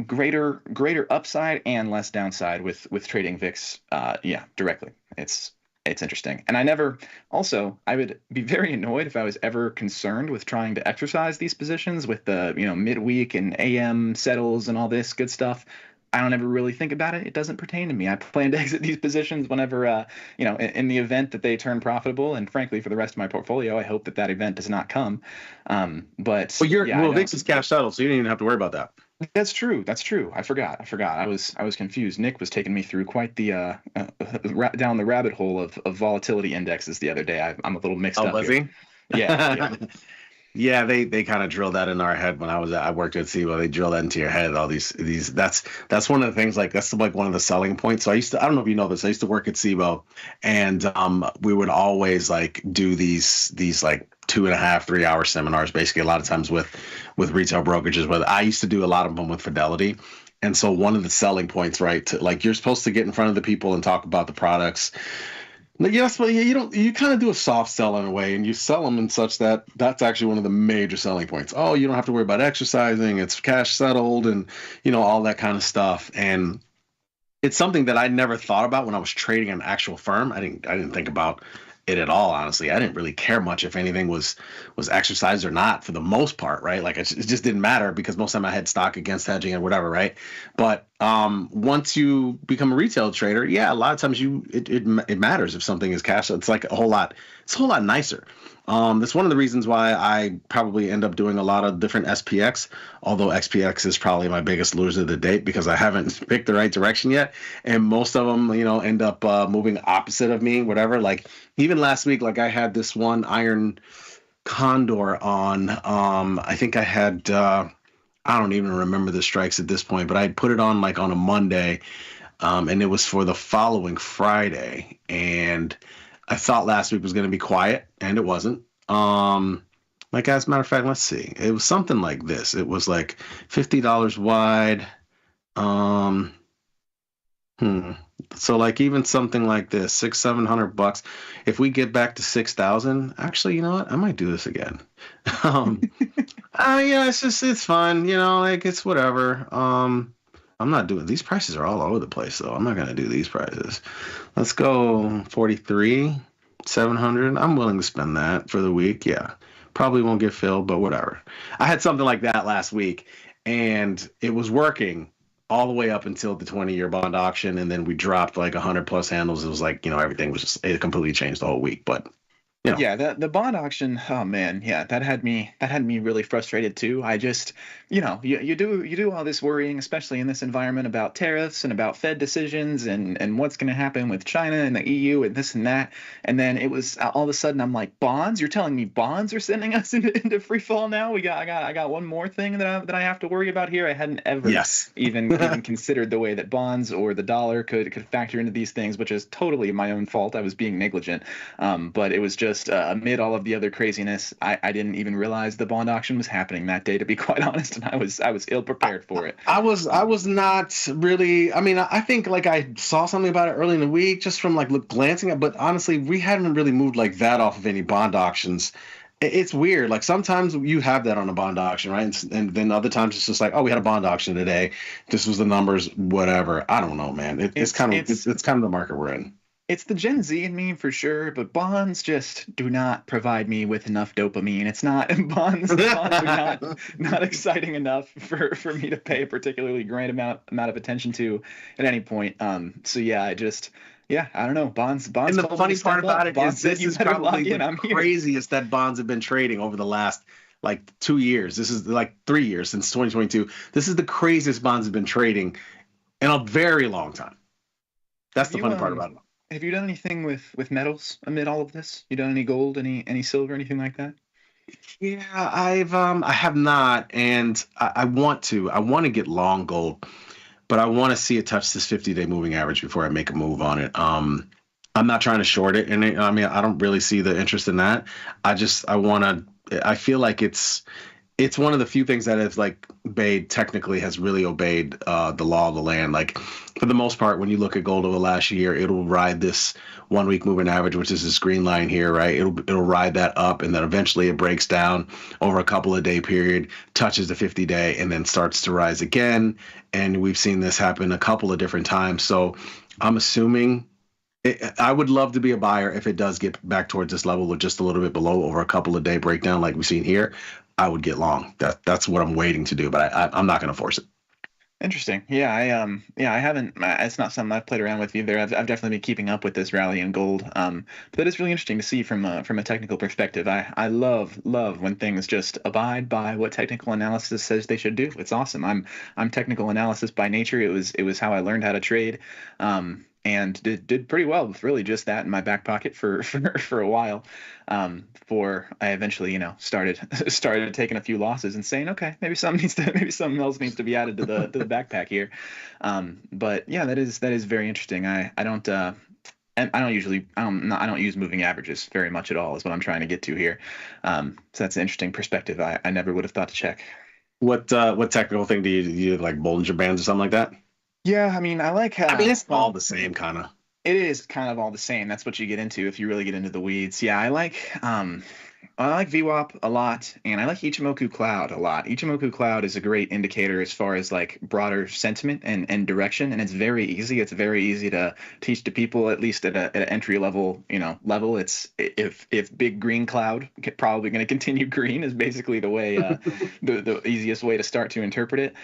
greater upside and less downside with trading VIX directly. It's interesting. And I would be very annoyed if I was ever concerned with trying to exercise these positions with the, midweek and AM settles and all this good stuff. I don't ever really think about it. It doesn't pertain to me. I plan to exit these positions whenever, in the event that they turn profitable. And frankly, for the rest of my portfolio, I hope that event does not come. VIX is cash settled, so you don't even have to worry about that. That's true. I forgot. I was confused. Nick was taking me through quite the down the rabbit hole of volatility indexes the other day. I'm a little mixed up. Was here. he? Yeah. Yeah, they kind of drill that in our head when I worked at SIBO. They drill that into your head. All these that's one of the things, that's like one of the selling points. So I don't know if you know this. I used to work at SIBO, and we would always like do these like 2.5, 3 hour seminars, basically a lot of times with retail brokerages. But I used to do a lot of them with Fidelity. And so one of the selling points, right, you're supposed to get in front of the people and talk about the products. Yes, but you kind of do a soft sell in a way, and you sell them in such that's actually one of the major selling points. Oh, you don't have to worry about exercising. It's cash settled and, all that kind of stuff. And it's something that I never thought about when I was trading an actual firm. I didn't think about it at all, honestly. I didn't really care much if anything was exercised or not for the most part, right? Like it just didn't matter because most of the time I had stock against hedging and whatever, right? But once you become a retail trader, yeah, a lot of times it matters if something is cash. It's like a whole lot nicer. That's one of the reasons why I probably end up doing a lot of different SPX, although XPX is probably my biggest loser to date because I haven't picked the right direction yet. And most of them, end up moving opposite of me, whatever. Like even last week, like I had this one iron condor on, I think I had, I don't even remember the strikes at this point, but I put it on like on a Monday, and it was for the following Friday. And I thought last week was going to be quiet, and it wasn't. Like, as a matter of fact, let's see. It was something like this. It was like $50 wide. So like even something like this, 600-700 bucks. If we get back to 6,000, actually, you know what? I might do this again. Yeah, it's fun. Like it's whatever. I'm not doing these prices are all over the place though. I'm not gonna do these prices. Let's go 43, 700. I'm willing to spend that for the week. Yeah, probably won't get filled, but whatever. I had something like that last week, and it was working all the way up until the 20-year bond auction, and then we dropped like 100 plus handles. It was like everything was just it completely changed the whole week. But yeah, the bond auction, oh man, yeah, that had me really frustrated too. I just, you do all this worrying, especially in this environment, about tariffs and about Fed decisions and what's going to happen with China and the EU and this and that. And then it was all of a sudden I'm like, bonds? You're telling me bonds are sending us into free fall now? I got one more thing that I have to worry about here. I hadn't ever even considered the way that bonds or the dollar could factor into these things, which is totally my own fault. I was being negligent. But it was just amid all of the other craziness, I didn't even realize the bond auction was happening that day, to be quite honest, and I was ill prepared for it. I was not really. I mean, I think like I saw something about it early in the week, just from like glancing at. But honestly, we hadn't really moved like that off of any bond auctions. It's weird. Like sometimes you have that on a bond auction, right? And then other times it's just like, oh, we had a bond auction today. This was the numbers, whatever. I don't know, man. It's kind of the market we're in. It's the Gen Z in me for sure, but bonds just do not provide me with enough dopamine. It's not bonds are not exciting enough for me to pay a particularly great amount of attention to at any point. So yeah, I don't know. Bonds. And the funny part about it is this is probably the craziest that bonds have been trading over the last like 2 years. This is like 3 years since 2022. This is the craziest bonds have been trading in a very long time. That's the funny part about it. Have you done anything with metals amid all of this? You done any gold, any silver, anything like that? Yeah, I have not, and I want to. I want to get long gold, but I want to see it touch this 50-day moving average before I make a move on it. I'm not trying to short it, and I mean I don't really see the interest in that. I feel like it's one of the few things that has like technically has really obeyed the law of the land. Like for the most part, when you look at gold over the last year, it'll ride this 1 week moving average, which is this green line here, right? It'll ride that up, and then eventually it breaks down over a couple of day period, touches the 50-day, and then starts to rise again. And we've seen this happen a couple of different times. So I'm assuming I would love to be a buyer if it does get back towards this level or just a little bit below over a couple of day breakdown like we've seen here. I would get long. That's what I'm waiting to do, but I'm not going to force it. Interesting. Yeah, I haven't. It's not something I've played around with either. I've definitely been keeping up with this rally in gold. But that is really interesting to see from a technical perspective. I love when things just abide by what technical analysis says they should do. It's awesome. I'm technical analysis by nature. It was how I learned how to trade. And did pretty well with really just that in my back pocket for a while, before I eventually started taking a few losses and saying, okay, maybe something else needs to be added to the backpack here. But yeah, that is very interesting. I don't use moving averages very much at all is what I'm trying to get to here. So that's an interesting perspective. I never would have thought to check. What technical thing do you like, Bollinger Bands or something like that? Yeah, I mean, it's all the same kind of. It is kind of all the same. That's what you get into if you really get into the weeds. Yeah, I like VWAP a lot, and I like Ichimoku Cloud a lot. Ichimoku Cloud is a great indicator as far as like broader sentiment and direction, and it's very easy. It's very easy to teach to people, at least at an entry level level. It's if big green cloud probably going to continue green is basically the way the easiest way to start to interpret it.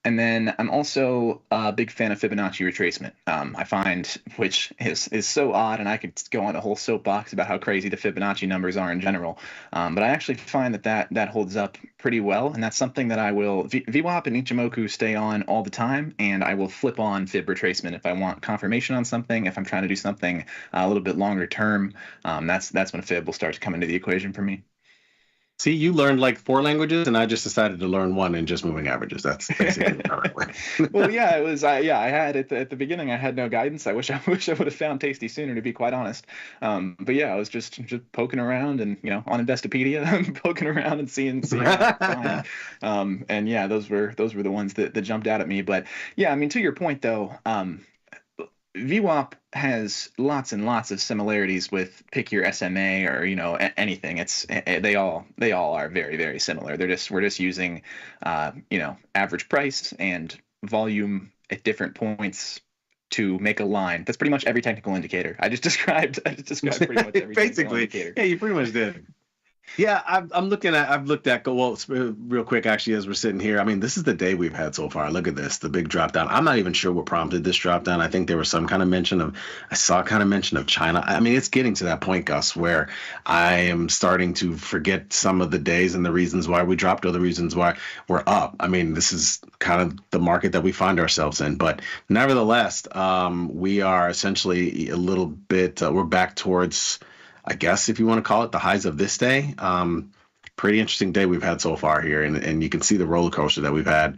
And then I'm also a big fan of Fibonacci retracement. I find, which is so odd, and I could go on a whole soapbox about how crazy the Fibonacci numbers are in general. But I actually find that holds up pretty well, and that's something that I will VWAP and Ichimoku stay on all the time, and I will flip on Fib retracement if I want confirmation on something. If I'm trying to do something a little bit longer term, that's when Fib will start to come into the equation for me. See, you learned like 4 languages, and I just decided to learn one and just moving averages. That's basically the right way. Well, yeah, it was. I had at the beginning, I had no guidance. I wish I would have found Tasty sooner, to be quite honest. But yeah, I was just poking around and on Investopedia, poking around and seeing. And yeah, those were the ones that jumped out at me. But yeah, I mean, to your point though. VWAP has lots and lots of similarities with pick your SMA or anything. They all are very, very similar. We're just using average price and volume at different points to make a line. That's pretty much every technical indicator. I just described pretty much every technical indicator. Yeah, you pretty much did. Yeah, I've looked at, well, real quick, actually, as we're sitting here. I mean, this is the day we've had so far. Look at this, the big drop down. I'm not even sure what prompted this drop down. I think there was some kind of mention of China. I mean, it's getting to that point, Gus, where I am starting to forget some of the days and the reasons why we dropped or the reasons why we're up. I mean, this is kind of the market that we find ourselves in. But nevertheless, we are essentially a little bit, we're back towards, I guess, if you want to call it, the highs of this day. Pretty interesting day we've had so far here. And you can see the roller coaster that we've had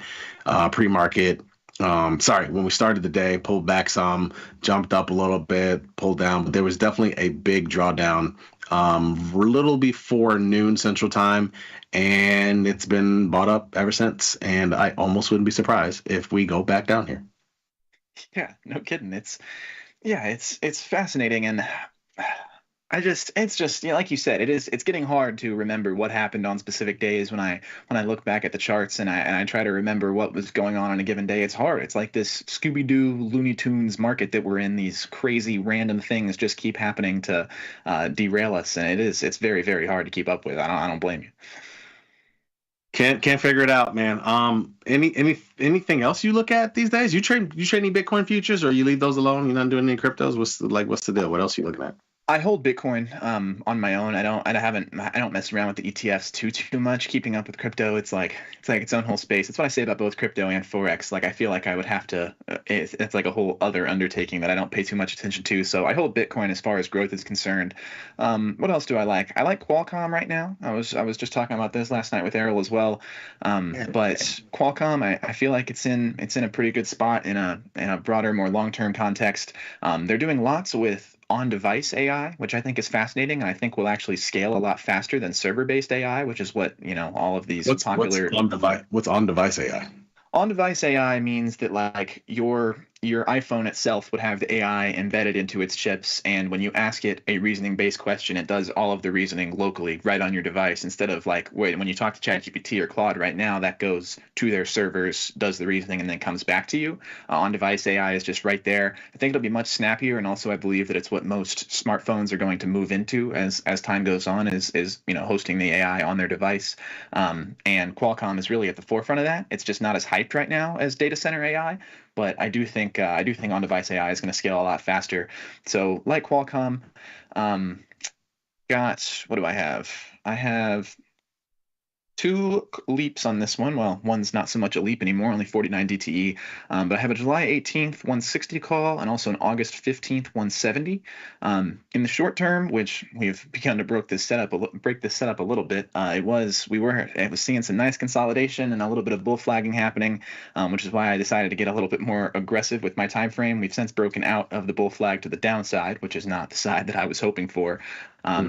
pre-market. When we started the day, pulled back some, jumped up a little bit, pulled down. But there was definitely a big drawdown a little before noon Central Time. And it's been bought up ever since. And I almost wouldn't be surprised if we go back down here. Yeah, no kidding. It's fascinating. And it's just like you said, it's getting hard to remember what happened on specific days when I look back at the charts and I try to remember what was going on a given day. It's hard. It's like this Scooby-Doo Looney Tunes market that we're in. These crazy random things just keep happening to derail us, and it's very, very hard to keep up with. I don't blame you. Can't figure it out, man. Anything else you look at these days? You trade any Bitcoin futures, or you leave those alone? You're not doing any cryptos? What's the deal? What else are you looking at? I hold Bitcoin on my own. I don't mess around with the ETFs too much. Keeping up with crypto, it's like its own whole space. That's what I say about both crypto and forex. Like, I feel like I would have to. It's like a whole other undertaking that I don't pay too much attention to. So I hold Bitcoin as far as growth is concerned. What else do I like? I like Qualcomm right now. I was just talking about this last night with Errol as well. But Qualcomm, I feel like it's in a pretty good spot in a broader, more long-term context. They're doing lots with on-device AI, which I think is fascinating, and I think will actually scale a lot faster than server-based AI, which is what all of these popular. What's on-device AI? On-device AI means that like your iPhone itself would have the AI embedded into its chips, and when you ask it a reasoning-based question, it does all of the reasoning locally right on your device, instead of like when you talk to ChatGPT or Claude right now, that goes to their servers, does the reasoning, and then comes back to you. On-device AI is just right there. I think it'll be much snappier, and also I believe that it's what most smartphones are going to move into as time goes on, is hosting the AI on their device. And Qualcomm is really at the forefront of that. It's just not as hyped right now as data center AI. But I do think on-device AI is going to scale a lot faster. So like Qualcomm, what do I have? I have 2 leaps on this one. Well, one's not so much a leap anymore, only 49 DTE. But I have a July 18th 160 call and also an August 15th 170. In the short term, which we've begun to break this setup a little bit, it was seeing some nice consolidation and a little bit of bull flagging happening, which is why I decided to get a little bit more aggressive with my time frame. We've since broken out of the bull flag to the downside, which is not the side that I was hoping for.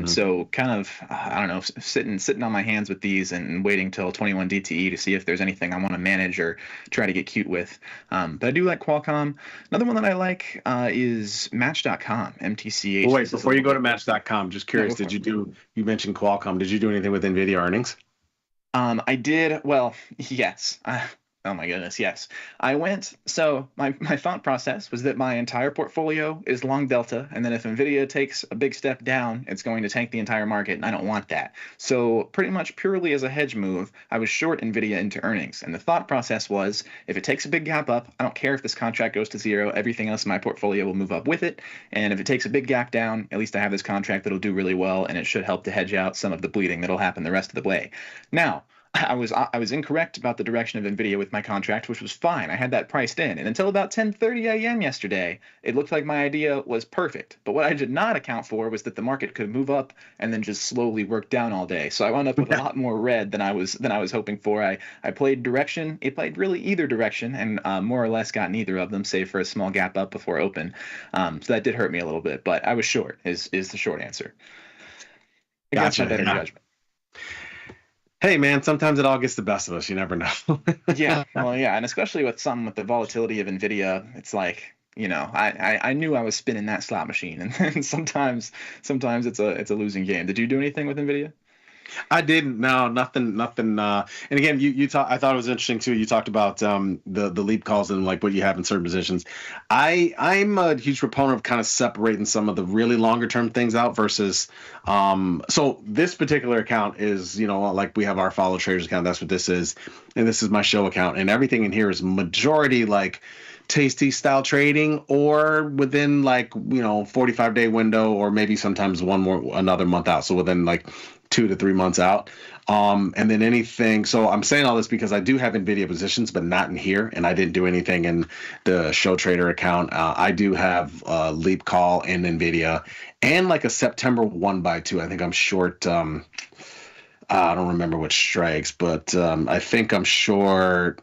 So kind of, I don't know, sitting on my hands with these and waiting till 21 DTE to see if there's anything I want to manage or try to get cute with. But I do like Qualcomm. Another one that I like is Match.com, MTCH. Well, wait, before you go to Match.com, just curious, you mentioned Qualcomm. Did you do anything with NVIDIA earnings? I did. Well, yes. Oh my goodness, yes. So my thought process was that my entire portfolio is long delta, and then if NVIDIA takes a big step down, it's going to tank the entire market, and I don't want that. So pretty much purely as a hedge move, I was short NVIDIA into earnings. And the thought process was, if it takes a big gap up, I don't care if this contract goes to zero, everything else in my portfolio will move up with it. And if it takes a big gap down, at least I have this contract that'll do really well, and it should help to hedge out some of the bleeding that'll happen the rest of the way. Now, I was incorrect about the direction of NVIDIA with my contract, which was fine. I had that priced in. And until about 10:30 a.m. yesterday, it looked like my idea was perfect. But what I did not account for was that the market could move up and then just slowly work down all day. So I wound up with a lot more red than I was hoping for. I played direction. It played really either direction, and more or less got neither of them, save for a small gap up before open. So that did hurt me a little bit. But I was short, is the short answer. Against my better judgment. Hey man, sometimes it all gets the best of us. You never know. Yeah, well, yeah, and especially with the volatility of NVIDIA, it's like, I knew I was spinning that slot machine, and then sometimes it's a losing game. Did you do anything with NVIDIA? I didn't. No, nothing. And again, you talk. I thought it was interesting too. You talked about the leap calls and like what you have in certain positions. I'm a huge proponent of kind of separating some of the really longer term things out versus. So this particular account is, like we have our follow traders account. That's what this is, and this is my show account, and everything in here is majority like tasty style trading or within 45-day window, or maybe sometimes another month out. So within 2 to 3 months out. And then anything. So I'm saying all this because I do have NVIDIA positions, but not in here. And I didn't do anything in the show trader account. I do have leap call in NVIDIA and a September 1x2. I think I'm short. I don't remember which strikes, but I think I'm short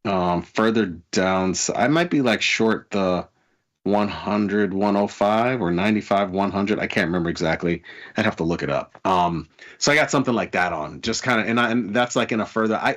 further down. So I might be short the 100, 105 or 95, 100. I can't remember exactly. I'd have to look it up. So I got something like that on, just kind of, and that's in a further. I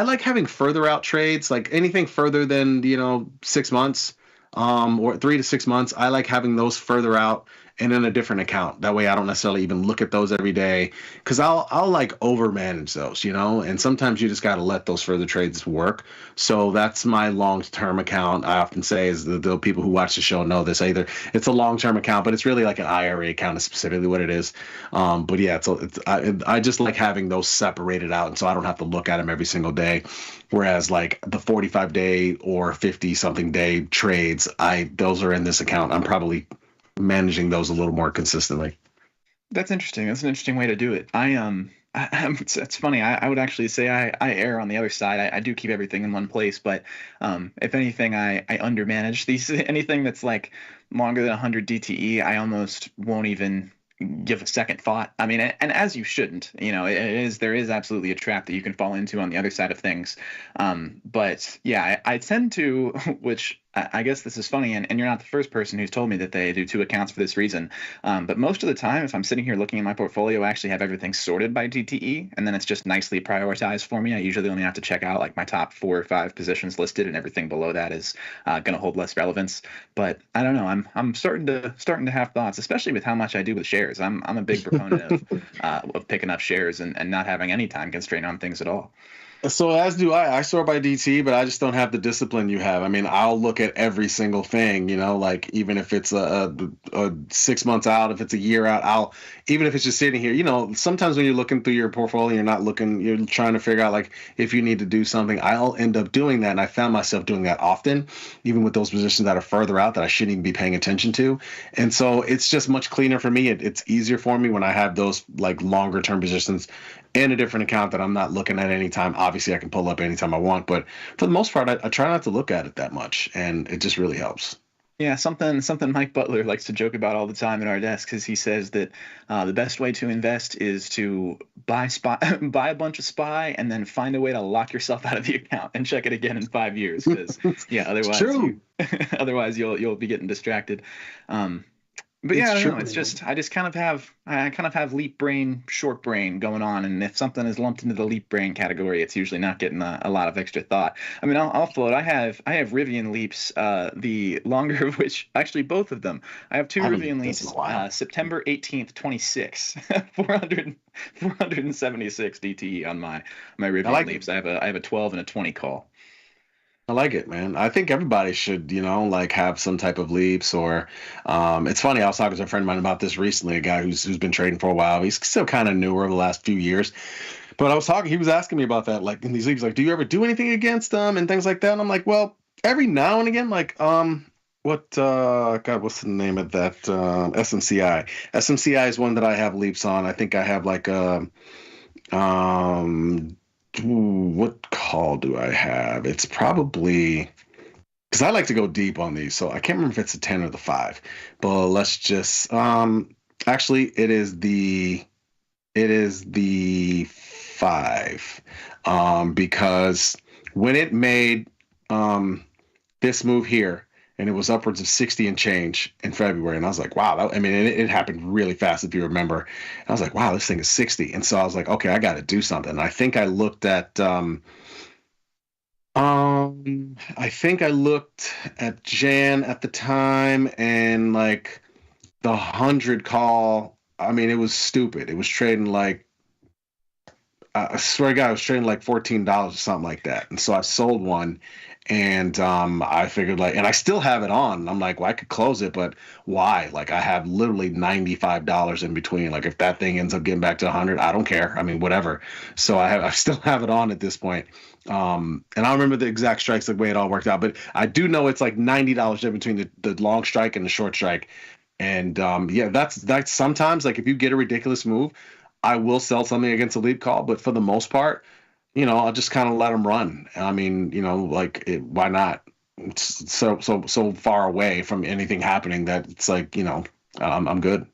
like having further out trades, anything further than 6 months, or 3 to 6 months. I like having those further out and in a different account. That way I don't necessarily even look at those every day, because I'll overmanage those, and sometimes you just got to let those further trades work. So that's my long-term account. I often say, is the people who watch the show know this, either it's a long-term account, but it's really like an IRA account is specifically what it is. But yeah, I just like having those separated out, and so I don't have to look at them every single day. Whereas the 45-day or 50-something day trades, those are in this account. I'm probably managing those a little more consistently. That's interesting. That's an interesting way to do it. It's funny. I would actually say I err on the other side. I do keep everything in one place, but if anything, I undermanage these. Anything that's longer than 100 DTE, I almost won't even give a second thought. I mean, and as you shouldn't, there is absolutely a trap that you can fall into on the other side of things. But yeah, I tend to, which I guess this is funny, and you're not the first person who's told me that they do 2 accounts for this reason. But most of the time, if I'm sitting here looking at my portfolio, I actually have everything sorted by DTE, and then it's just nicely prioritized for me. I usually only have to check out my top 4 or 5 positions listed, and everything below that is going to hold less relevance. But I don't know. I'm starting to have thoughts, especially with how much I do with shares. I'm a big proponent of picking up shares and not having any time constraint on things at all. So as do I. I sort by DT, but I just don't have the discipline you have. I mean, I'll look at every single thing, even if it's a 6 months out, if it's a year out, even if it's just sitting here, sometimes when you're looking through your portfolio, you're trying to figure out if you need to do something, I'll end up doing that. And I found myself doing that often, even with those positions that are further out that I shouldn't even be paying attention to. And so it's just much cleaner for me. It's easier for me when I have those longer term positions in a different account that I'm not looking at any time. Obviously, I can pull up anytime I want, but for the most part, I try not to look at it that much, and it just really helps. Yeah, something Mike Butler likes to joke about all the time at our desk, because he says that the best way to invest is to buy a bunch of SPY and then find a way to lock yourself out of the account and check it again in 5 years. Because otherwise you'll be getting distracted. But yeah, I don't know. It's just I kind of have leap brain, short brain going on, and if something is lumped into the leap brain category, it's usually not getting a lot of extra thought. I mean, I'll float. I have Rivian leaps, the longer of which, actually both of them. I have 2 Rivian leaps, September 18th, 26, 476 DTE on my Rivian leaps. I have a 12 and a 20 call. I like it, man. I think everybody should, have some type of leaps or, it's funny. I was talking to a friend of mine about this recently, a guy who's been trading for a while. He's still kind of newer over the last few years, but he was asking me about that, in these leagues, do you ever do anything against them and things like that? And I'm like, well, every now and again, what's the name of that? SMCI. SMCI is one that I have leaps on. I think I have what call do I have? It's probably, because I like to go deep on these, so I can't remember if it's the 10 or the 5. But let's just actually it is the 5. Because when it made this move here, and it was upwards of 60 and change in February. And I was like, wow, it happened really fast, if you remember. And I was like, wow, this thing is 60. And so I was like, okay, I got to do something. And I think I looked at, I I think I looked at Jan at the time, and like the 100 call, I mean, it was stupid. It was trading like, I swear to God, I was trading like $14 or something like that. And so I sold one, and I figured like, and I still have it on. I'm like, well, I could close it, but why? Like, I have literally $95 in between. Like, if that thing ends up getting back to 100, I don't care. I mean, whatever. So I still have it on at this point. And I don't remember the exact strikes, the way it all worked out, but I do know it's like $90 in between the long strike and the short strike. And yeah, that's sometimes, like, if you get a ridiculous move, I will sell something against a lead call, but for the most part, I'll just kind of let them run. I mean, why not? It's so far away from anything happening that it's like, I'm good.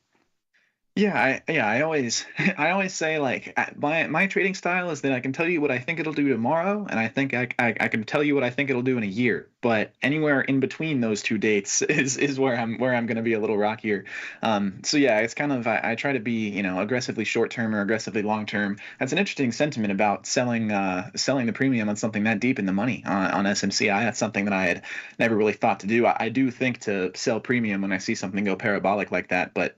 I always I always say, like, my trading style is that I can tell you what I think it'll do tomorrow, and I think I can tell you what I think it'll do in a year. But anywhere in between those two dates is where I'm going to be a little rockier. So yeah, it's kind of, I try to be, aggressively short term or aggressively long term. That's an interesting sentiment about selling the premium on something that deep in the money on SMCI. That's something that I had never really thought to do. I do think to sell premium when I see something go parabolic like that, but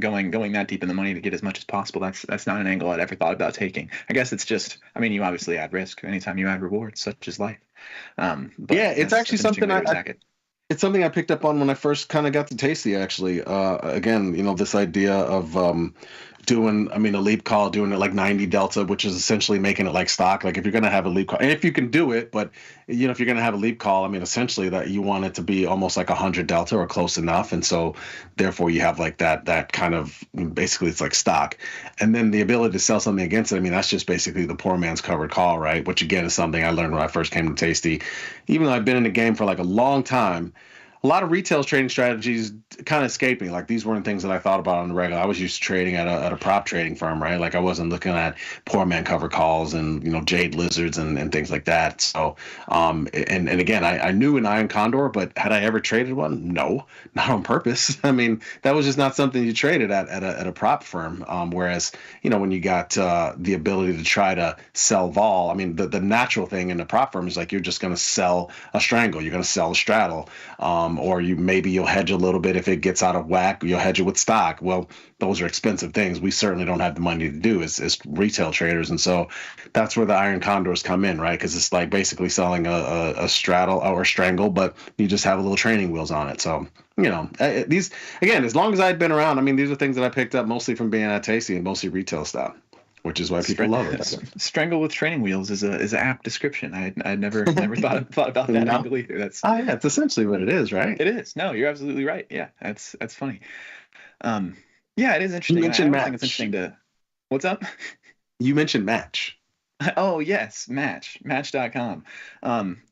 going that deep in the money to get as much as possible, that's not an angle I'd ever thought about taking. I guess it's just, I mean, you obviously add risk anytime you add rewards, such as life. But yeah, it's actually something it's something I picked up on when I first kind of got to Tasty, actually. Again, this idea of doing, a leap call, doing it like 90 delta, which is essentially making it like stock. Like, if you're going to have a leap call, and if you can do it, but if you're going to have a leap call, essentially that you want it to be almost like 100 delta or close enough. And so therefore you have like that kind of, basically it's like stock. And then the ability to sell something against it, that's just basically the poor man's covered call, right? Which again is something I learned when I first came to Tasty. Even though I've been in the game for like a long time, a lot of retail trading strategies kind of escaped me. Like, these weren't things that I thought about on the regular. I was used to trading at a prop trading firm, right? Like, I wasn't looking at poor man cover calls and, jade lizards and things like that. So, and again, I knew an iron condor, but had I ever traded one? No, not on purpose. That was just not something you traded at a prop firm. Whereas, when you got the ability to try to sell vol, the natural thing in the prop firm is like, you're just going to sell a strangle. You're going to sell a straddle. Or you'll hedge a little bit if it gets out of whack. You'll hedge it with stock. Well, those are expensive things. We certainly don't have the money to do as retail traders, and so that's where the iron condors come in, right? Because it's like basically selling a straddle or a strangle, but you just have a little training wheels on it. So these, again, as long as I'd been around, these are things that I picked up mostly from being at Tasty and mostly retail stuff, which is why people love it. Strangle with training wheels is an apt description. I never thought about that angle either. That's it's essentially what it is, right? It is. No, you're absolutely right. Yeah, that's funny. Yeah, it is interesting. You mentioned I think it's interesting to. What's up? You mentioned Match. Oh yes, Match.com.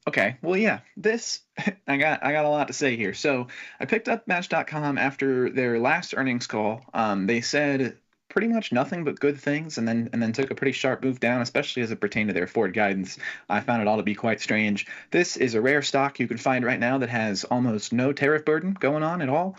Okay, well yeah, this I got a lot to say here. So I picked up Match.com after their last earnings call. They said pretty much nothing but good things, and then took a pretty sharp move down, especially as it pertained to their forward guidance. I found it all to be quite strange. This is a rare stock you can find right now that has almost no tariff burden going on at all.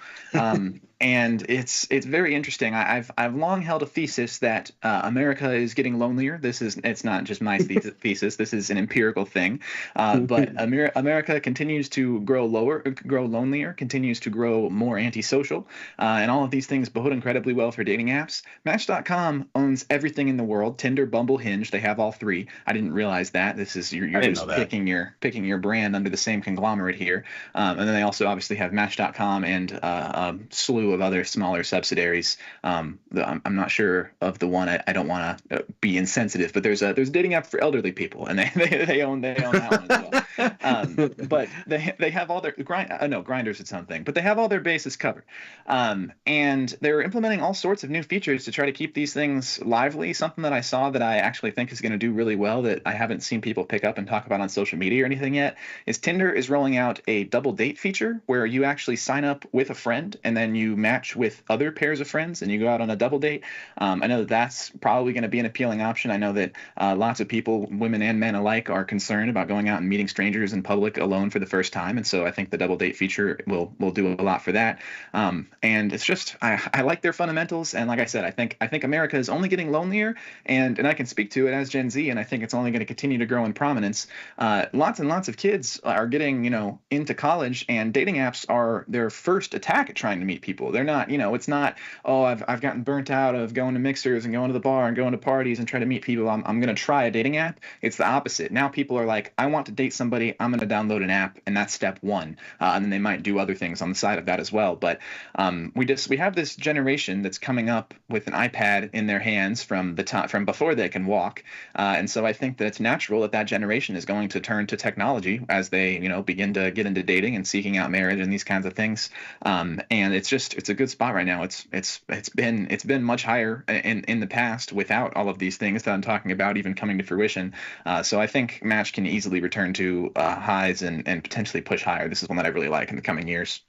And it's very interesting. I've long held a thesis that America is getting lonelier. It's not just my thesis. This is an empirical thing. But America continues to grow lonelier, continues to grow more antisocial, and all of these things bode incredibly well for dating apps. Match.com owns everything in the world: Tinder, Bumble, Hinge. They have all three. I didn't realize that. This is you're just picking your brand under the same conglomerate here. And then they also obviously have Match.com and a slew of other smaller subsidiaries. I'm not sure of the one. I don't want to be insensitive, but there's a dating app for elderly people, and they own that one as well. But they have all their Grindr's at something, but they have all their bases covered. And they're implementing all sorts of new features to try to keep these things lively. Something that I saw that I actually think is going to do really well that I haven't seen people pick up and talk about on social media or anything yet is Tinder is rolling out a double date feature where you actually sign up with a friend and then you match with other pairs of friends and you go out on a double date. I know that's probably going to be an appealing option. I know that lots of people, women and men alike, are concerned about going out and meeting strangers in public alone for the first time, and so I think the double date feature will do a lot for that. And it's just I like their fundamentals, and like I said, think America is only getting lonelier, and I can speak to it as Gen Z, and I think it's only going to continue to grow in prominence. Lots and lots of kids are getting, into college, and dating apps are their first attack at trying to meet people. They're not, it's not, oh, I've gotten burnt out of going to mixers and going to the bar and going to parties and trying to meet people. I'm going to try a dating app. It's the opposite. Now people are like, I want to date somebody. I'm going to download an app, and that's step one. And then they might do other things on the side of that as well. But we have this generation that's coming up with an iPad in their hands from before they can walk. And so I think that it's natural that generation is going to turn to technology as they, begin to get into dating and seeking out marriage and these kinds of things. And it's a good spot right now. It's been much higher in the past without all of these things that I'm talking about even coming to fruition. So I think Match can easily return to highs and potentially push higher. This is one that I really like in the coming years.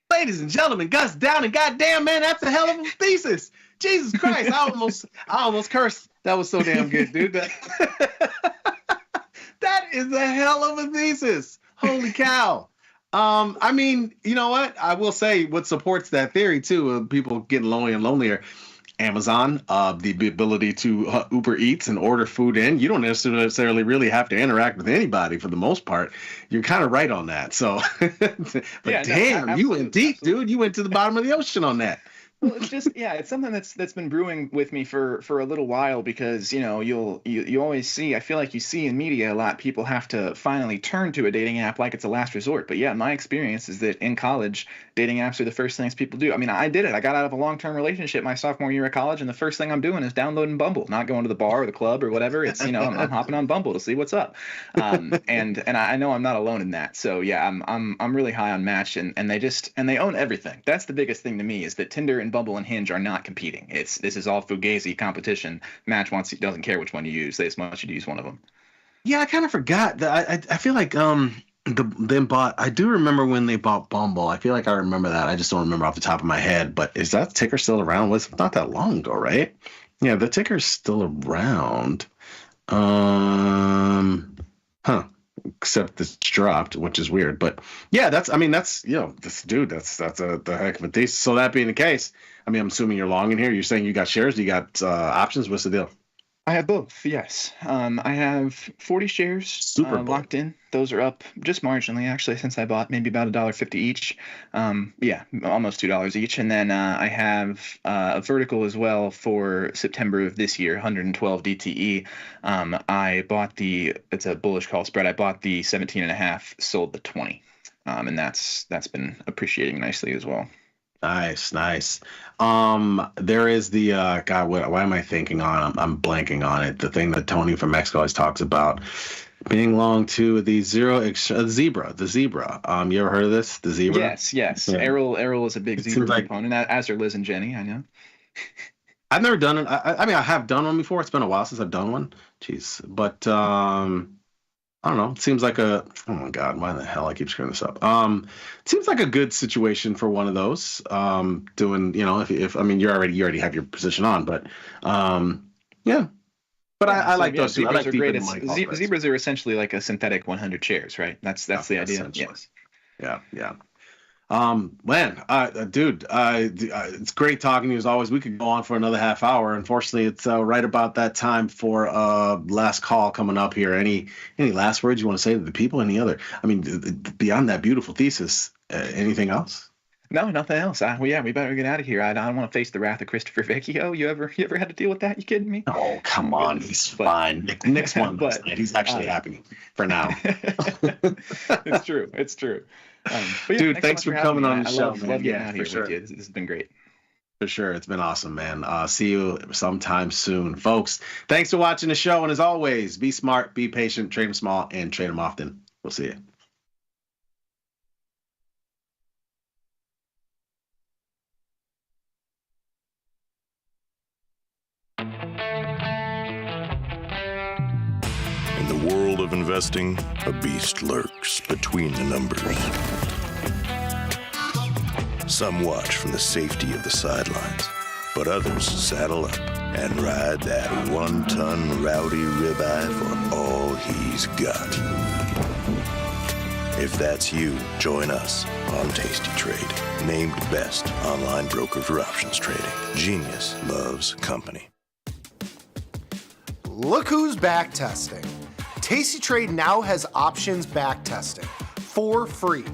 Ladies and gentlemen, Gus down, and goddamn, man, that's a hell of a thesis. Jesus Christ, I almost cursed. That was so damn good, dude. That is a hell of a thesis. Holy cow. I mean, you know what? I will say what supports that theory too of people getting lonely and lonelier. Amazon, the ability to Uber Eats and order food in. You don't necessarily really have to interact with anybody for the most part. You're kind of right on that. So, but yeah, damn, you went deep, dude. You went to the bottom of the ocean on that. Well, it's just it's something that's been brewing with me for a little while because you always see, I feel like you see in media a lot, people have to finally turn to a dating app like it's a last resort. But yeah, my experience is that in college, dating apps are the first things people do. I mean, I did it. I got out of a long-term relationship my sophomore year of college, and the first thing I'm doing is downloading Bumble, not going to the bar or the club or whatever. It's I'm hopping on Bumble to see what's up. And I know I'm not alone in that. So yeah, I'm really high on Match, and they own everything. That's the biggest thing to me, is that Tinder and Bumble and Hinge are not competing. This is all fugazi competition. Match doesn't care which one you use. They just want you to use one of them. Yeah, I kind of forgot that. I feel like I do remember when they bought Bumble. I feel like I remember that. I just don't remember off the top of my head. But is that ticker still around? Was not that long ago, right? Yeah, the ticker's still around. Except it's dropped, which is weird. But yeah, that's this dude, that's the heck of a thesis. So that being the case, I mean, I'm assuming you're long in here. You're saying you got shares, you got options. What's the deal? I have both, yes. I have 40 shares locked in. Those are up just marginally, actually, since I bought, maybe about $1.50 each. Almost $2 each. And then I have a vertical as well for September of this year, 112 DTE. I bought it's a bullish call spread. I bought the 17.5, sold the 20. And that's been appreciating nicely as well. Nice. There is the God. Why am I thinking on? I'm blanking on it. The thing that Tony from Mexico always talks about, being long to the zebra. The zebra. You ever heard of this? The zebra. Yes. Yeah. Errol is a big zebra component, as are Liz and Jenny. I know. I've never done it. I mean, I have done one before. It's been a while since I've done one. Jeez, but I don't know. It seems like oh my God, why the hell I keep screwing this up? It seems like a good situation for one of those. Doing, if I mean, you already have your position on, but yeah. But I like those. Zebras are great. Zebras are essentially like a synthetic 100 shares, right? That's the idea. Yes. Yeah. Dude, it's great talking to you as always. We could go on for another half hour. Unfortunately, it's right about that time for last call coming up here. Any last words you want to say to the people? Any other? I mean, beyond that beautiful thesis, anything else? No, nothing else. We better get out of here. I don't want to face the wrath of Christopher Vecchio. You ever had to deal with that? You kidding me? Oh, come on. He's fine. Nick's won last night. He's actually happy for now. It's true. Dude, thanks for coming on the show, man. Love getting out here with you. This has been great. For sure. It's been awesome, man. See you sometime soon. Folks, thanks for watching the show. And as always, be smart, be patient, trade them small, and trade them often. We'll see you. In the world of investing, a beast lurks between the numbers. Some watch from the safety of the sidelines, but others saddle up and ride that one-ton rowdy ribeye for all he's got. If that's you, join us on Tasty Trade. Named best online broker for options trading. Genius loves company. Look who's back testing. Tasty Trade now has options back testing for free.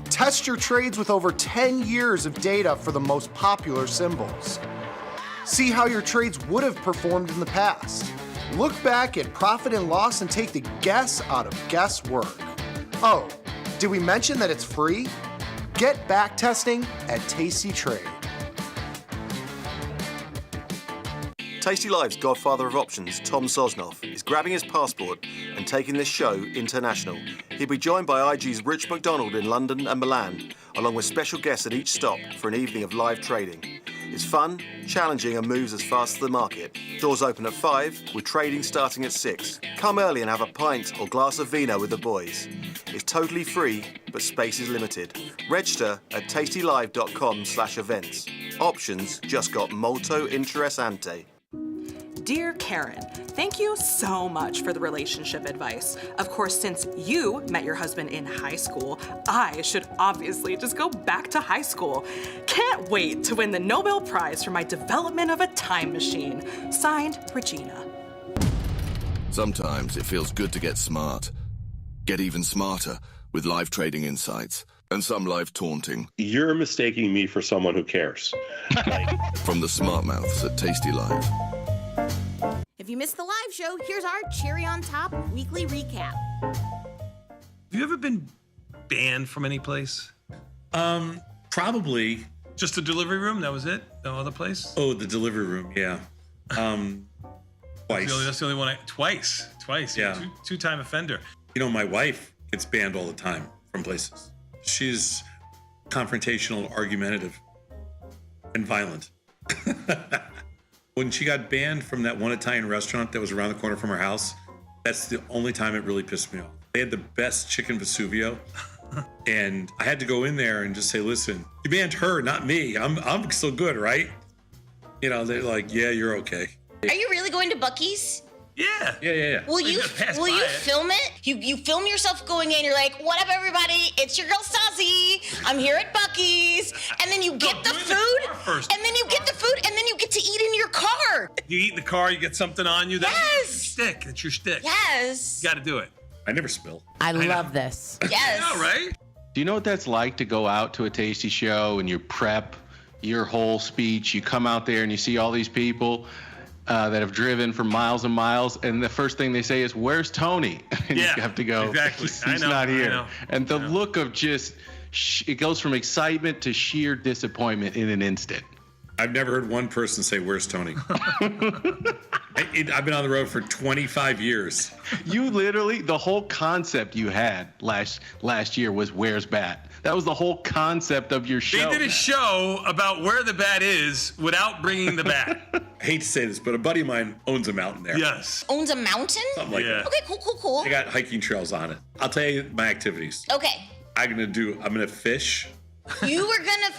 Test your trades with over 10 years of data for the most popular symbols. See how your trades would have performed in the past. Look back at profit and loss and take the guess out of guesswork. Oh, did we mention that it's free? Get back testing at Tasty Trade. tastylive's godfather of options, Tom Sosnoff, is grabbing his passport and taking this show international. He'll be joined by IG's Rich McDonald in London and Milan, along with special guests at each stop for an evening of live trading. It's fun, challenging, and moves as fast as the market. Doors open at 5, with trading starting at 6. Come early and have a pint or glass of vino with the boys. It's totally free, but space is limited. Register at tastylive.com/events. Options just got molto interessante. Dear Karen, thank you so much for the relationship advice. Of course, since you met your husband in high school, I should obviously just go back to high school. Can't wait to win the Nobel Prize for my development of a time machine. Signed, Regina. Sometimes it feels good to get smart. Get even smarter with live trading insights and some live taunting. You're mistaking me for someone who cares. From the smart mouths at Tasty Live. If you missed the live show, here's our cherry on top weekly recap. Have you ever been banned from any place? Probably. Just the delivery room? That was it? No other place? Oh, the delivery room, yeah. Twice. That's the only one Twice. Yeah. Two-time offender. You know, my wife gets banned all the time from places. She's confrontational, argumentative, and violent. When she got banned from that one Italian restaurant that was around the corner from her house, that's the only time it really pissed me off. They had the best chicken Vesuvio, and I had to go in there and just say, listen, you banned her, not me. I'm still good, right? You know, they're like, yeah, you're okay. Are you really going to Buc-ee's? Yeah. Will you film it? You film yourself going in, you're like, what up everybody, it's your girl Stasi, I'm here at Buc-ee's, and then you get the food, and then you get the food, and then you get to eat in your car. You eat in the car, you get something on you. Yes. That's your shtick. Yes. You got to do it. I never spill. I love this. Yes. I know, right? Do you know what that's like to go out to a tasty show and you prep your whole speech? You come out there and you see all these people that have driven for miles and miles, and the first thing they say is, "Where's Tony?" And you have to go, exactly. He's not here. And the look of just, it goes from excitement to sheer disappointment in an instant. I've never heard one person say, "Where's Tony?" I've been on the road for 25 years. You literally, the whole concept you had last year was "Where's Bat?" That was the whole concept of your show. They did a show about where the bat is without bringing the bat. I hate to say this, but a buddy of mine owns a mountain there. Yes. Owns a mountain? Something like that. Okay, cool. They got hiking trails on it. I'll tell you my activities. Okay. I'm gonna fish. You were not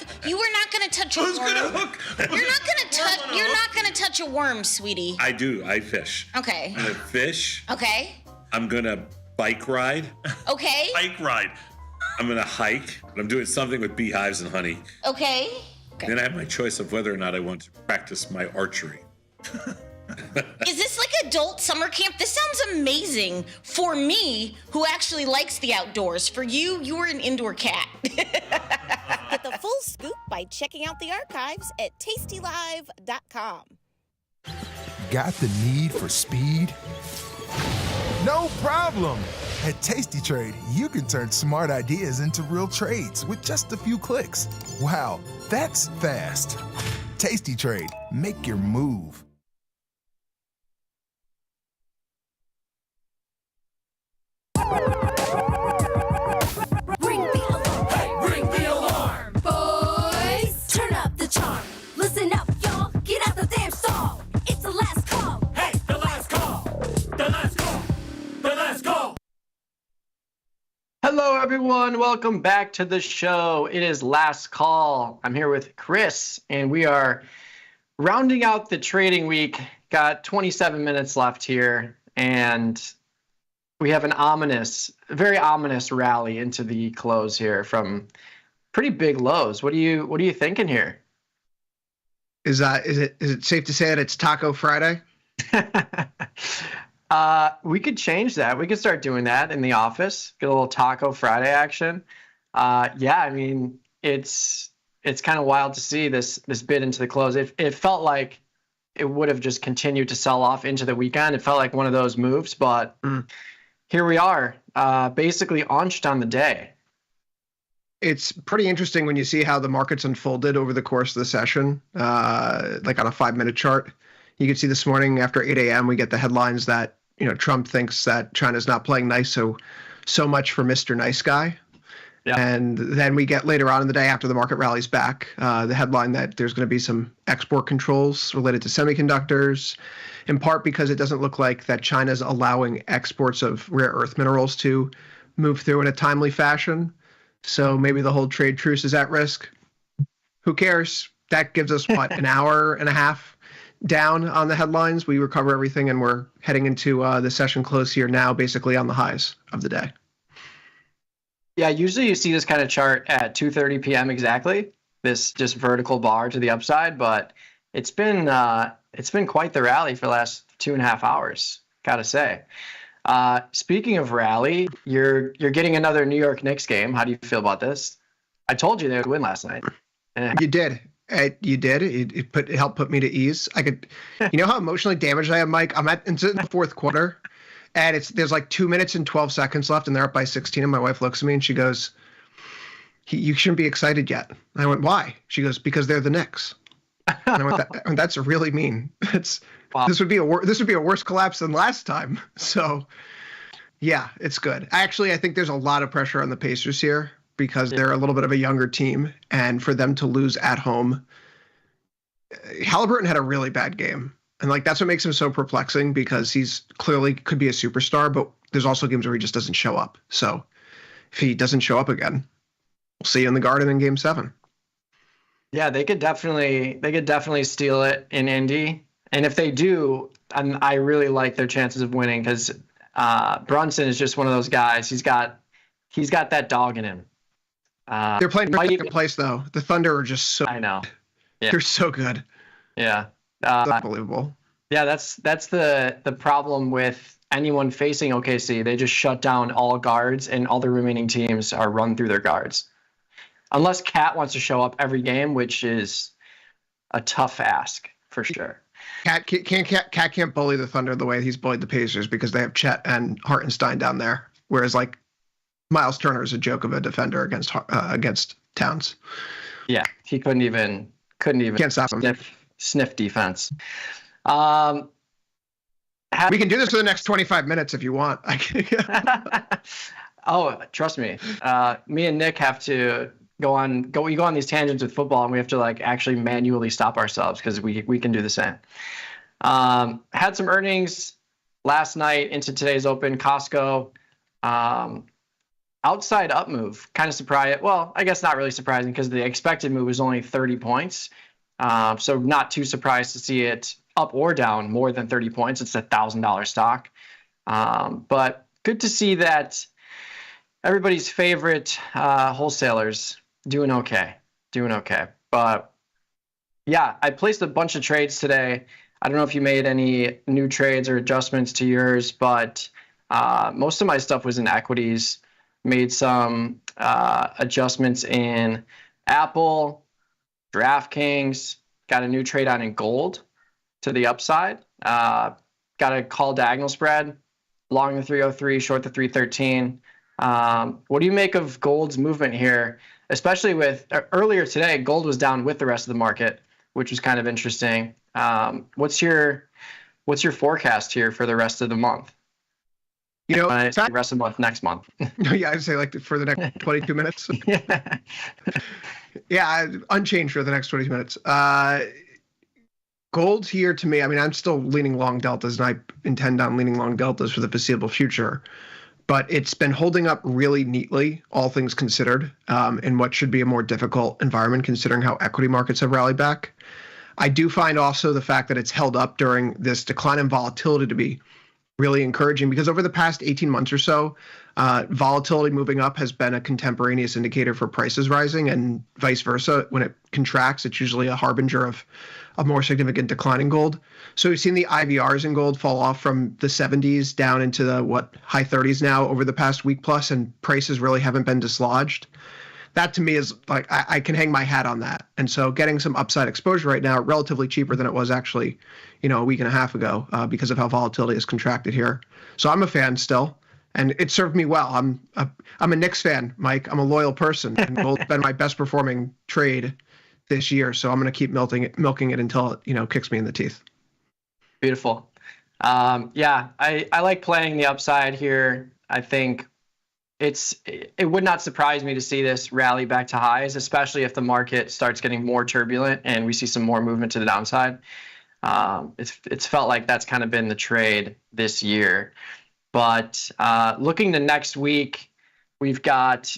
gonna touch a worm. Who's gonna hook? You're not gonna touch a worm, sweetie. I do. I fish. Okay. I'm gonna fish. Okay. I'm gonna bike ride. Okay. Bike ride. I'm gonna hike. I'm doing something with beehives and honey. Okay. Then I have my choice of whether or not I want to practice my archery. Is this like adult summer camp? This sounds amazing for me, who actually likes the outdoors. For you, you're an indoor cat. Get the full scoop by checking out the archives at tastylive.com. Got the need for speed? No problem. At Tasty Trade, you can turn smart ideas into real trades with just a few clicks. Wow, that's fast. Tasty Trade, make your move. Ring the alarm, hey, ring the alarm, boys. Turn up the charm. Listen up, y'all. Get out the damn stall. It's the last call. Hey, the last call. The last call. The last call. Hello, everyone. Welcome back to the show. It is Last Call. I'm here with Chris, and we are rounding out the trading week. Got 27 minutes left here, and we have an very ominous rally into the close here from pretty big lows. What are you thinking here? Is it safe to say that it's Taco Friday? We could change that. We could start doing that in the office. Get a little Taco Friday action. Yeah, I mean, it's kind of wild to see this bid into the close. It felt like it would have just continued to sell off into the weekend. It felt like one of those moves, but here we are, basically unched on the day. It's pretty interesting when you see how the markets unfolded over the course of the session, like on a 5-minute chart. You can see this morning after 8 a.m. we get the headlines that Trump thinks that China's not playing nice, so much for Mr. Nice Guy. Yeah. And then we get later on in the day after the market rallies back, the headline that there's going to be some export controls related to semiconductors, in part because it doesn't look like that China's allowing exports of rare earth minerals to move through in a timely fashion. So maybe the whole trade truce is at risk. Who cares? That gives us, what, an hour and a half down on the headlines. We recover everything, and we're heading into the session close here now, basically on the highs of the day. Yeah, usually you see this kind of chart at 2:30 p.m. exactly, this just vertical bar to the upside, but it's been quite the rally for the last 2.5 hours, gotta say. Speaking of rally, you're getting another New York Knicks game. How do you feel about this? I told you they would win last night. You did. You did. It helped put me to ease. I could, how emotionally damaged I am, Mike. I'm into the fourth quarter, and there's like 2 minutes and 12 seconds left, and they're up by 16. And my wife looks at me and she goes, "You shouldn't be excited yet." And I went, "Why?" She goes, "Because they're the Knicks." And I went, "That's really mean. Wow. This would be a worse collapse than last time." So, yeah, it's good. I think there's a lot of pressure on the Pacers here because they're a little bit of a younger team, and for them to lose at home, Halliburton had a really bad game, and that's what makes him so perplexing because he's clearly could be a superstar, but there's also games where he just doesn't show up. So, if he doesn't show up again, we'll see you in the Garden in Game 7. Yeah, they could definitely steal it in Indy. And if they do, I really like their chances of winning because Brunson is just one of those guys. He's got that dog in him. They're playing for second place though. The Thunder are just so. I know. Yeah. They're so good. Yeah. It's unbelievable. Yeah, that's the problem with anyone facing OKC. They just shut down all guards, and all the remaining teams are run through their guards. Unless Cat wants to show up every game, which is a tough ask for sure. Cat can't bully the Thunder the way he's bullied the Pacers because they have Chet and Hartenstein down there. Whereas Miles Turner is a joke of a defender against Towns. Yeah, he couldn't even can't stop him. Sniff defense. We can do this for the next 25 minutes if you want. Oh, trust me. Me and Nick have to we go on these tangents with football, and we have to actually manually stop ourselves because we can do the same. Had some earnings last night into today's open. Costco, outside up move, kind of surprised. Well, I guess not really surprising because the expected move was only 30 points. So not too surprised to see it up or down more than 30 points. It's a $1,000 stock. But good to see that everybody's favorite wholesalers doing okay. But yeah, I placed a bunch of trades today. I don't know if you made any new trades or adjustments to yours, but most of my stuff was in equities. Made some adjustments in Apple, DraftKings, got a new trade on in gold to the upside. Got a call diagonal spread, long the 303, short the 313. What do you make of gold's movement here, especially with earlier today, gold was down with the rest of the market, which was kind of interesting. What's your forecast here for the rest of the month? The rest of the month, next month. Yeah, I'd say for the next 22 minutes. Yeah, unchanged for the next 20 minutes. Gold here to me, I'm still leaning long deltas, and I intend on leaning long deltas for the foreseeable future. But it's been holding up really neatly, all things considered, in what should be a more difficult environment considering how equity markets have rallied back. I do find also the fact that it's held up during this decline in volatility to be really encouraging because over the past 18 months or so, volatility moving up has been a contemporaneous indicator for prices rising, and vice versa. When it contracts, it's usually a harbinger of a more significant decline in gold. So we've seen the IVRs in gold fall off from the 70s down into the high 30s now over the past week plus, and prices really haven't been dislodged. That to me is like I can hang my hat on that. And so getting some upside exposure right now, relatively cheaper than it was actually, a week and a half ago because of how volatility is contracted here. So I'm a fan still, and it served me well. I'm a Knicks fan, Mike. I'm a loyal person, and gold's been my best performing trade this year. So I'm going to keep milking it until it kicks me in the teeth. Beautiful. Yeah, I like playing the upside here. I think it would not surprise me to see this rally back to highs, especially if the market starts getting more turbulent and we see some more movement to the downside. It's felt like that's kind of been the trade this year. But looking to next week, we've got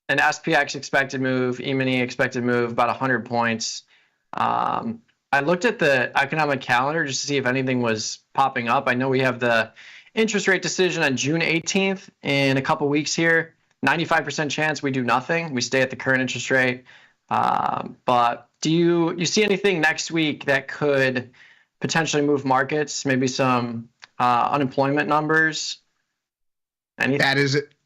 an SPX expected move, E-mini expected move, about 100 points. I looked at the economic calendar just to see if anything was popping up. I know we have the interest rate decision on June 18th in a couple weeks here. 95% chance we do nothing. We stay at the current interest rate. But do you see anything next week that could potentially move markets? Maybe some unemployment numbers? Anything?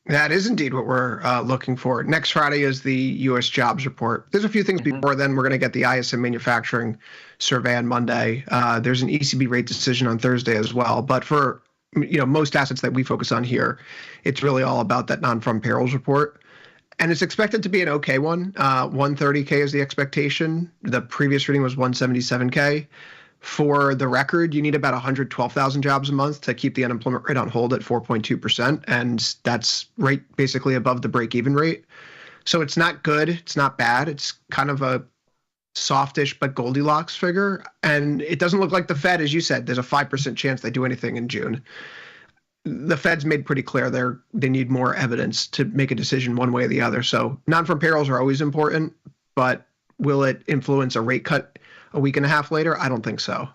That is indeed what we're looking for. Next Friday is the U.S. jobs report. There's a few things before then. We're going to get the ISM manufacturing survey on Monday. There's an ECB rate decision on Thursday as well. But for most assets that we focus on here, it's really all about that non-farm payrolls report. And it's expected to be an okay one. 130K is the expectation. The previous reading was 177K. For the record, you need about 112,000 jobs a month to keep the unemployment rate on hold at 4.2%. And that's right basically above the break-even rate. So it's not good. It's not bad. It's kind of a softish but Goldilocks figure. And it doesn't look like the Fed, as you said, there's a 5% chance they do anything in June. The Fed's made pretty clear they need more evidence to make a decision one way or the other. So non-farm payrolls are always important, but will it influence a rate cut a week and a half later? I don't think so.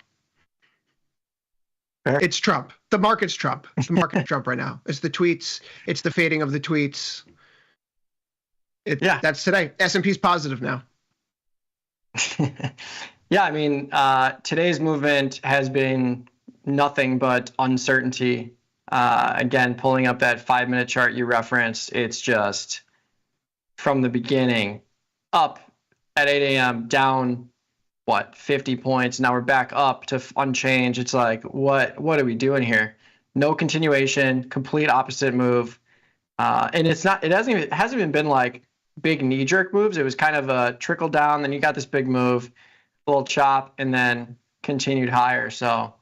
Fair. It's Trump. The market's Trump. The market's Trump right now. It's the tweets. It's the fading of the tweets. That's today. S&P's positive now. Yeah, I mean, today's movement has been nothing but uncertainty. Again, pulling up that 5-minute chart you referenced, it's just from the beginning up at 8 a.m., down 50 points. Now we're back up to unchanged. It's like, what are we doing here? No continuation, complete opposite move. And it hasn't even been like big knee-jerk moves. It was kind of a trickle down, then you got this big move, a little chop, and then continued higher. So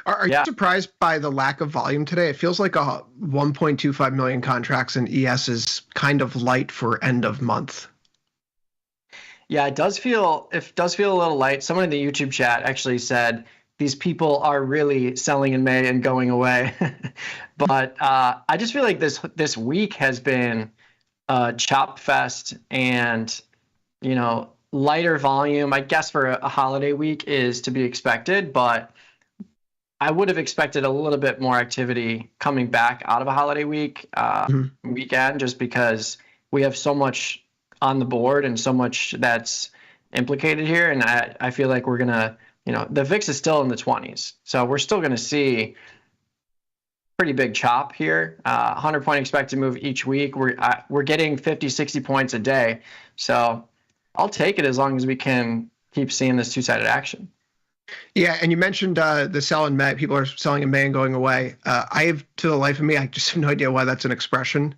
are you surprised by the lack of volume today? It feels like 1.25 million contracts in ES is kind of light for end of month. Yeah, it does feel a little light. Someone in the YouTube chat actually said these people are really selling in May and going away. But I just feel like this week has been a chop fest, and lighter volume, I guess, for a holiday week is to be expected, but I would have expected a little bit more activity coming back out of a holiday week weekend, just because we have so much on the board and so much that's implicated here. And I feel like we're going to, the VIX is still in the 20s. So we're still going to see pretty big chop here. 100-point expected move each week. We're getting 50, 60 points a day. So I'll take it as long as we can keep seeing this two-sided action. Yeah, and you mentioned the sell in May. People are selling in May and going away. I have, to the life of me, I just have no idea why that's an expression.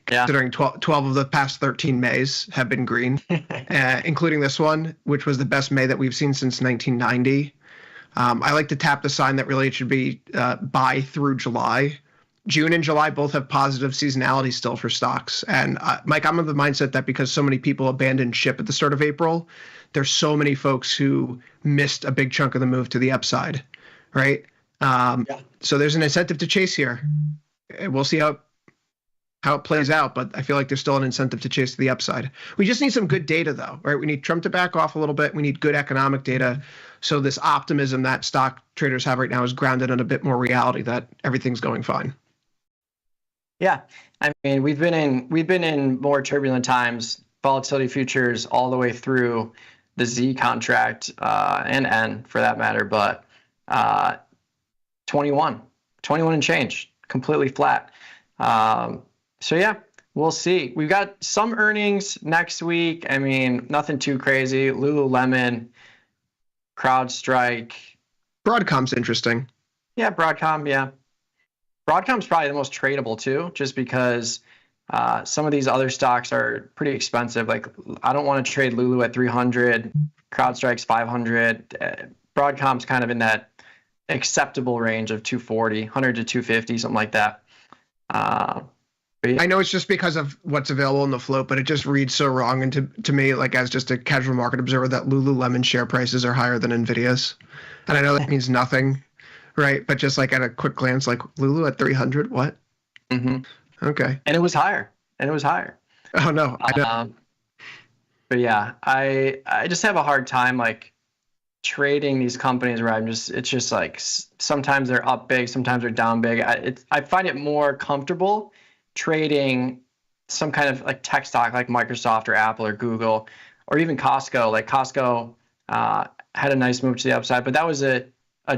Considering 12 of the past 13 Mays have been green, including this one, which was the best May that we've seen since 1990. I like to tap the sign that really it should be buy through July. June and July both have positive seasonality still for stocks. And Mike, I'm of the mindset that because so many people abandoned ship at the start of April, there's so many folks who missed a big chunk of the move to the upside, right? So there's an incentive to chase here. We'll see how how it plays out, but I feel like there's still an incentive to chase the upside. We just need some good data, though, right? We need Trump to back off a little bit. We need good economic data. So this optimism that stock traders have right now is grounded in a bit more reality that everything's going fine. Yeah, I mean, we've been in more turbulent times, volatility futures all the way through the Z contract and N for that matter, but 21 and change, completely flat. So yeah, we'll see. We've got some earnings next week. I mean, nothing too crazy. Lululemon, CrowdStrike. Broadcom's interesting. Yeah, Broadcom, yeah. Broadcom's probably the most tradable too, just because some of these other stocks are pretty expensive. Like, I don't want to trade Lulu at 300, CrowdStrike's 500. Broadcom's kind of in that acceptable range of 240, 100 to 250, something like that. I know it's just because of what's available in the float, but it just reads so wrong. And to me, like as just a casual market observer, that Lululemon share prices are higher than Nvidia's. And I know that means nothing, right? But just like at a quick glance, like Lulu at 300, what? Mm-hmm. Okay. And it was higher. Oh, no. I know. But yeah, I just have a hard time like trading these companies where it's just like sometimes they're up big, sometimes they're down big. I find it more comfortable trading some kind of like tech stock like Microsoft or Apple or Google or even Costco. Like Costco had a nice move to the upside, but that was a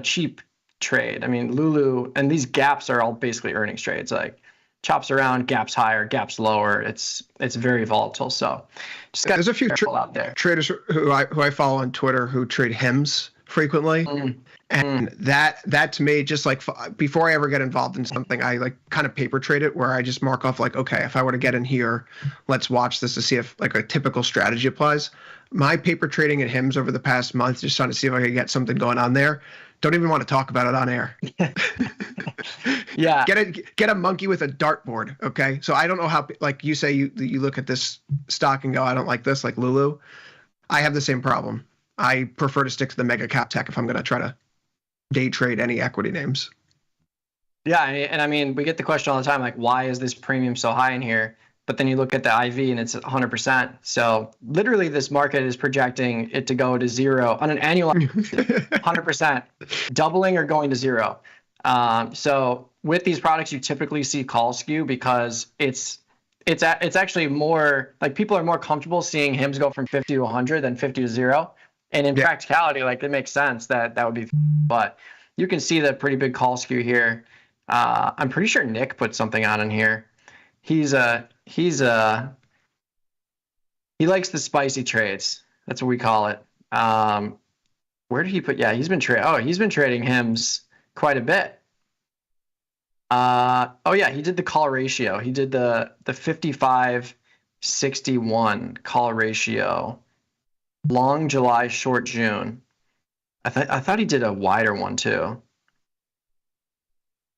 cheap trade. I mean, Lulu and these gaps are all basically earnings trades. Like chops around, gaps higher, gaps lower. It's very volatile. So just got there's a few out there. traders who I follow on Twitter who trade HIMS frequently. And that to me, just like before I ever get involved in something, I like kind of paper trade it where I just mark off like, okay, if I were to get in here, let's watch this to see if like a typical strategy applies. My paper trading at HIMS over the past month, just trying to see if I could get something going on there. Don't even want to talk about it on air. Yeah. Get a monkey with a dartboard. Okay. So I don't know how, like you say, you look at this stock and go, I don't like this, like Lulu. I have the same problem. I prefer to stick to the mega cap tech if I'm going to try to day trade any equity names. Yeah, and I mean, we get the question all the time, like, why is this premium so high in here? But then you look at the IV and it's 100%. So literally this market is projecting it to go to zero on an annual 100%, doubling or going to zero. So with these products, you typically see call skew because it's actually more, like people are more comfortable seeing HIMS go from 50 to 100 than 50 to 0. And in practicality, like it makes sense that would be, but you can see the pretty big call skew here. I'm pretty sure Nick put something on in here. He likes the spicy trades. That's what we call it. Where did he put? Yeah, he's been trading HIMS quite a bit. Oh yeah, he did the call ratio. He did the 55-61 call ratio. Long July, short June. I thought he did a wider one too.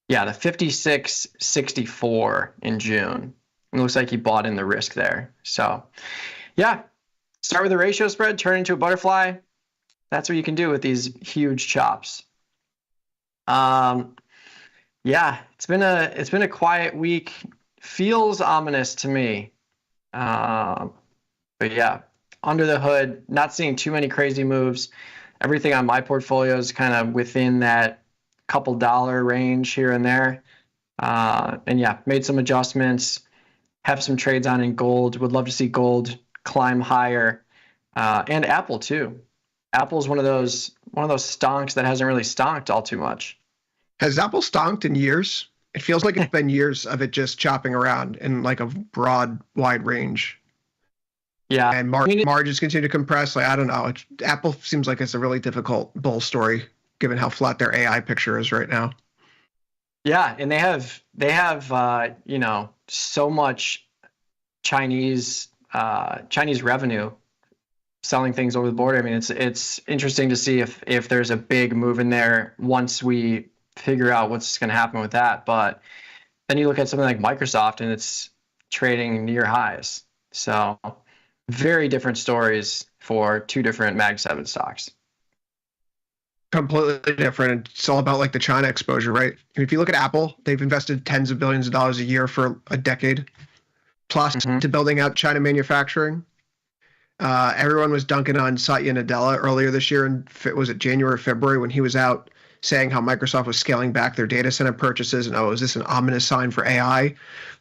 Yeah, the 56-64 in June. It looks like he bought in the risk there. So, yeah, start with a ratio spread, turn into a butterfly. That's what you can do with these huge chops. Yeah, it's been a quiet week. Feels ominous to me. But yeah. Under the hood, not seeing too many crazy moves. Everything on my portfolio is kind of within that couple dollar range here and there. And yeah, made some adjustments, have some trades on in gold. Would love to see gold climb higher. And Apple too. Apple's one of those stonks that hasn't really stonked all too much. Has Apple stonked in years? It feels like it's been years of it just chopping around in like a broad, wide range. Yeah, and margins continue to compress. Like I don't know. Apple seems like it's a really difficult bull story, given how flat their AI picture is right now. Yeah, and they have so much Chinese revenue selling things over the border. I mean, it's interesting to see if there's a big move in there once we figure out what's going to happen with that. But then you look at something like Microsoft, and it's trading near highs. So. Very different stories for two different Mag 7 stocks. Completely different. It's all about like the China exposure, right? If you look at Apple, they've invested tens of billions of dollars a year for a decade plus to building out China manufacturing. Everyone was dunking on Satya Nadella earlier this year, and was it January or February, when he was out saying how Microsoft was scaling back their data center purchases, and is this an ominous sign for AI?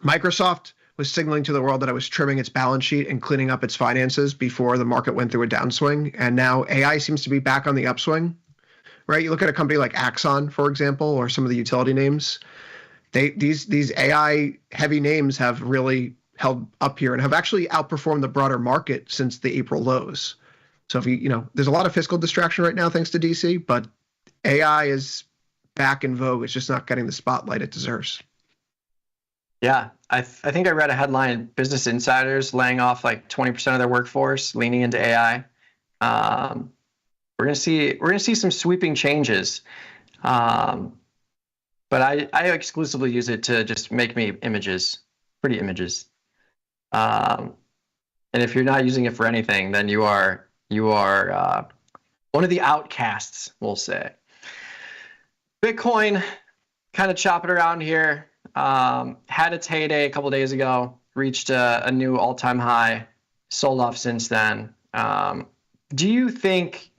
Microsoft was signaling to the world that it was trimming its balance sheet and cleaning up its finances before the market went through a downswing, and now AI seems to be back on the upswing. Right, you look at a company like Axon, for example, or some of the utility names. These AI heavy names have really held up here and have actually outperformed the broader market since the April lows. So if there's a lot of fiscal distraction right now thanks to DC, but AI is back in vogue. It's just not getting the spotlight it deserves. Yeah, I think I read a headline: Business Insiders laying off like 20% of their workforce, leaning into AI. We're gonna see some sweeping changes, but I exclusively use it to just make me images, pretty images. And if you're not using it for anything, then you are one of the outcasts, we'll say. Bitcoin, kind of chopping around here. Had its heyday a couple days ago, reached a new all-time high, sold off since then. Do you think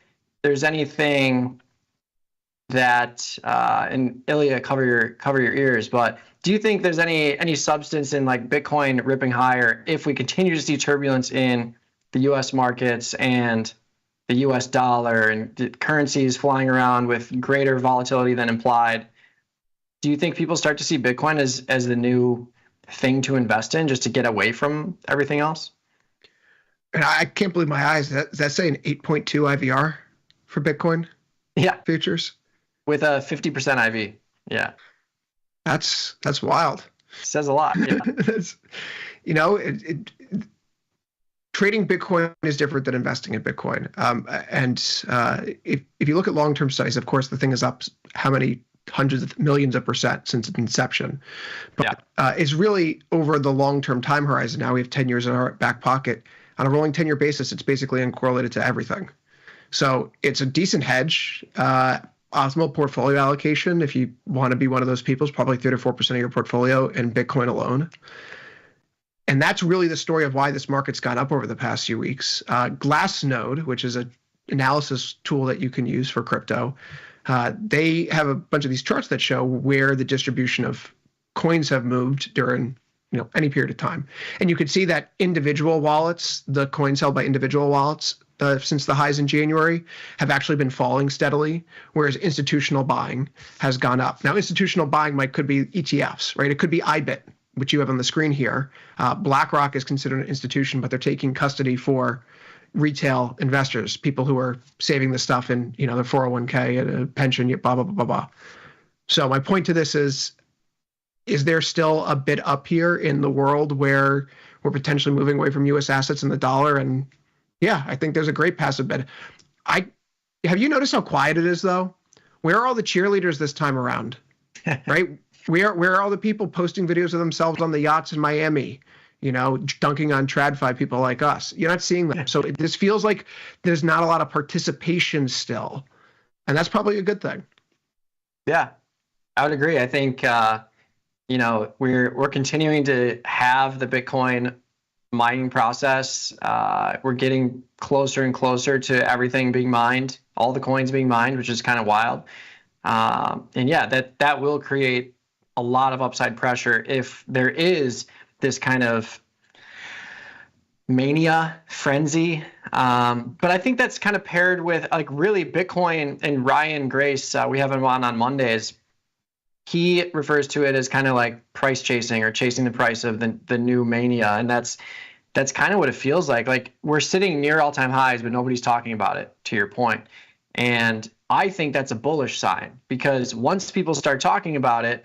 there's anything that, and Ilya, cover your ears, but do you think there's any substance in like Bitcoin ripping higher if we continue to see turbulence in the U.S. markets and the U.S. dollar and the currencies flying around with greater volatility than implied? Do you think people start to see Bitcoin as the new thing to invest in, just to get away from everything else? And I can't believe my eyes. Does that say an 8.2 IVR for Bitcoin? Yeah, futures with a 50% IV. Yeah, that's wild. Says a lot. Yeah. Trading Bitcoin is different than investing in Bitcoin. If you look at long-term studies, of course, the thing is up how many hundreds of millions of percent since its inception. But it's really over the long-term time horizon. Now we have 10 years in our back pocket. On a rolling 10-year basis, it's basically uncorrelated to everything. So it's a decent hedge. Optimal portfolio allocation, if you want to be one of those people, is probably 3 to 4% of your portfolio in Bitcoin alone. And that's really the story of why this market's gone up over the past few weeks. Glassnode, which is an analysis tool that you can use for crypto, they have a bunch of these charts that show where the distribution of coins have moved during any period of time. And you could see that individual wallets, the coins held by individual wallets, since the highs in January, have actually been falling steadily, whereas institutional buying has gone up. Now, institutional buying could be ETFs, right? It could be IBIT, which you have on the screen here. BlackRock is considered an institution, but they're taking custody for retail investors, people who are saving the stuff in their 401k and a pension, blah, blah, blah, blah, blah. So my point to this is there still a bit up here in the world where we're potentially moving away from U.S. assets and the dollar? And yeah, I think there's a great passive bet. Have you noticed how quiet it is, though? Where are all the cheerleaders this time around? Right? Where are all the people posting videos of themselves on the yachts in Miami, dunking on TradFi people like us? You're not seeing them. So this feels like there's not a lot of participation still. And that's probably a good thing. Yeah, I would agree. I think, we're continuing to have the Bitcoin mining process. We're getting closer and closer to everything being mined, all the coins being mined, which is kind of wild. And yeah, that will create a lot of upside pressure if there is this kind of mania frenzy. But I think that's kind of paired with really Bitcoin, and Ryan Grace, we have him on Mondays. He refers to it as kind of like price chasing, or chasing the price of the new mania. And that's kind of what it feels like. Like we're sitting near all-time highs, but nobody's talking about it, to your point. And I think that's a bullish sign, because once people start talking about it,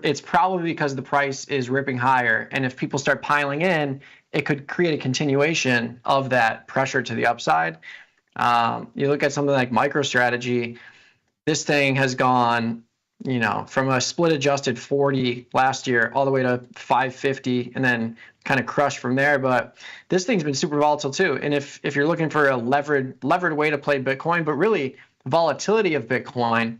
it's probably because the price is ripping higher. And if people start piling in, it could create a continuation of that pressure to the upside. You look at something like MicroStrategy, this thing has gone, from a split adjusted 40 last year all the way to 550, and then kind of crushed from there. But this thing's been super volatile too. And if you're looking for a levered way to play Bitcoin, but really volatility of Bitcoin,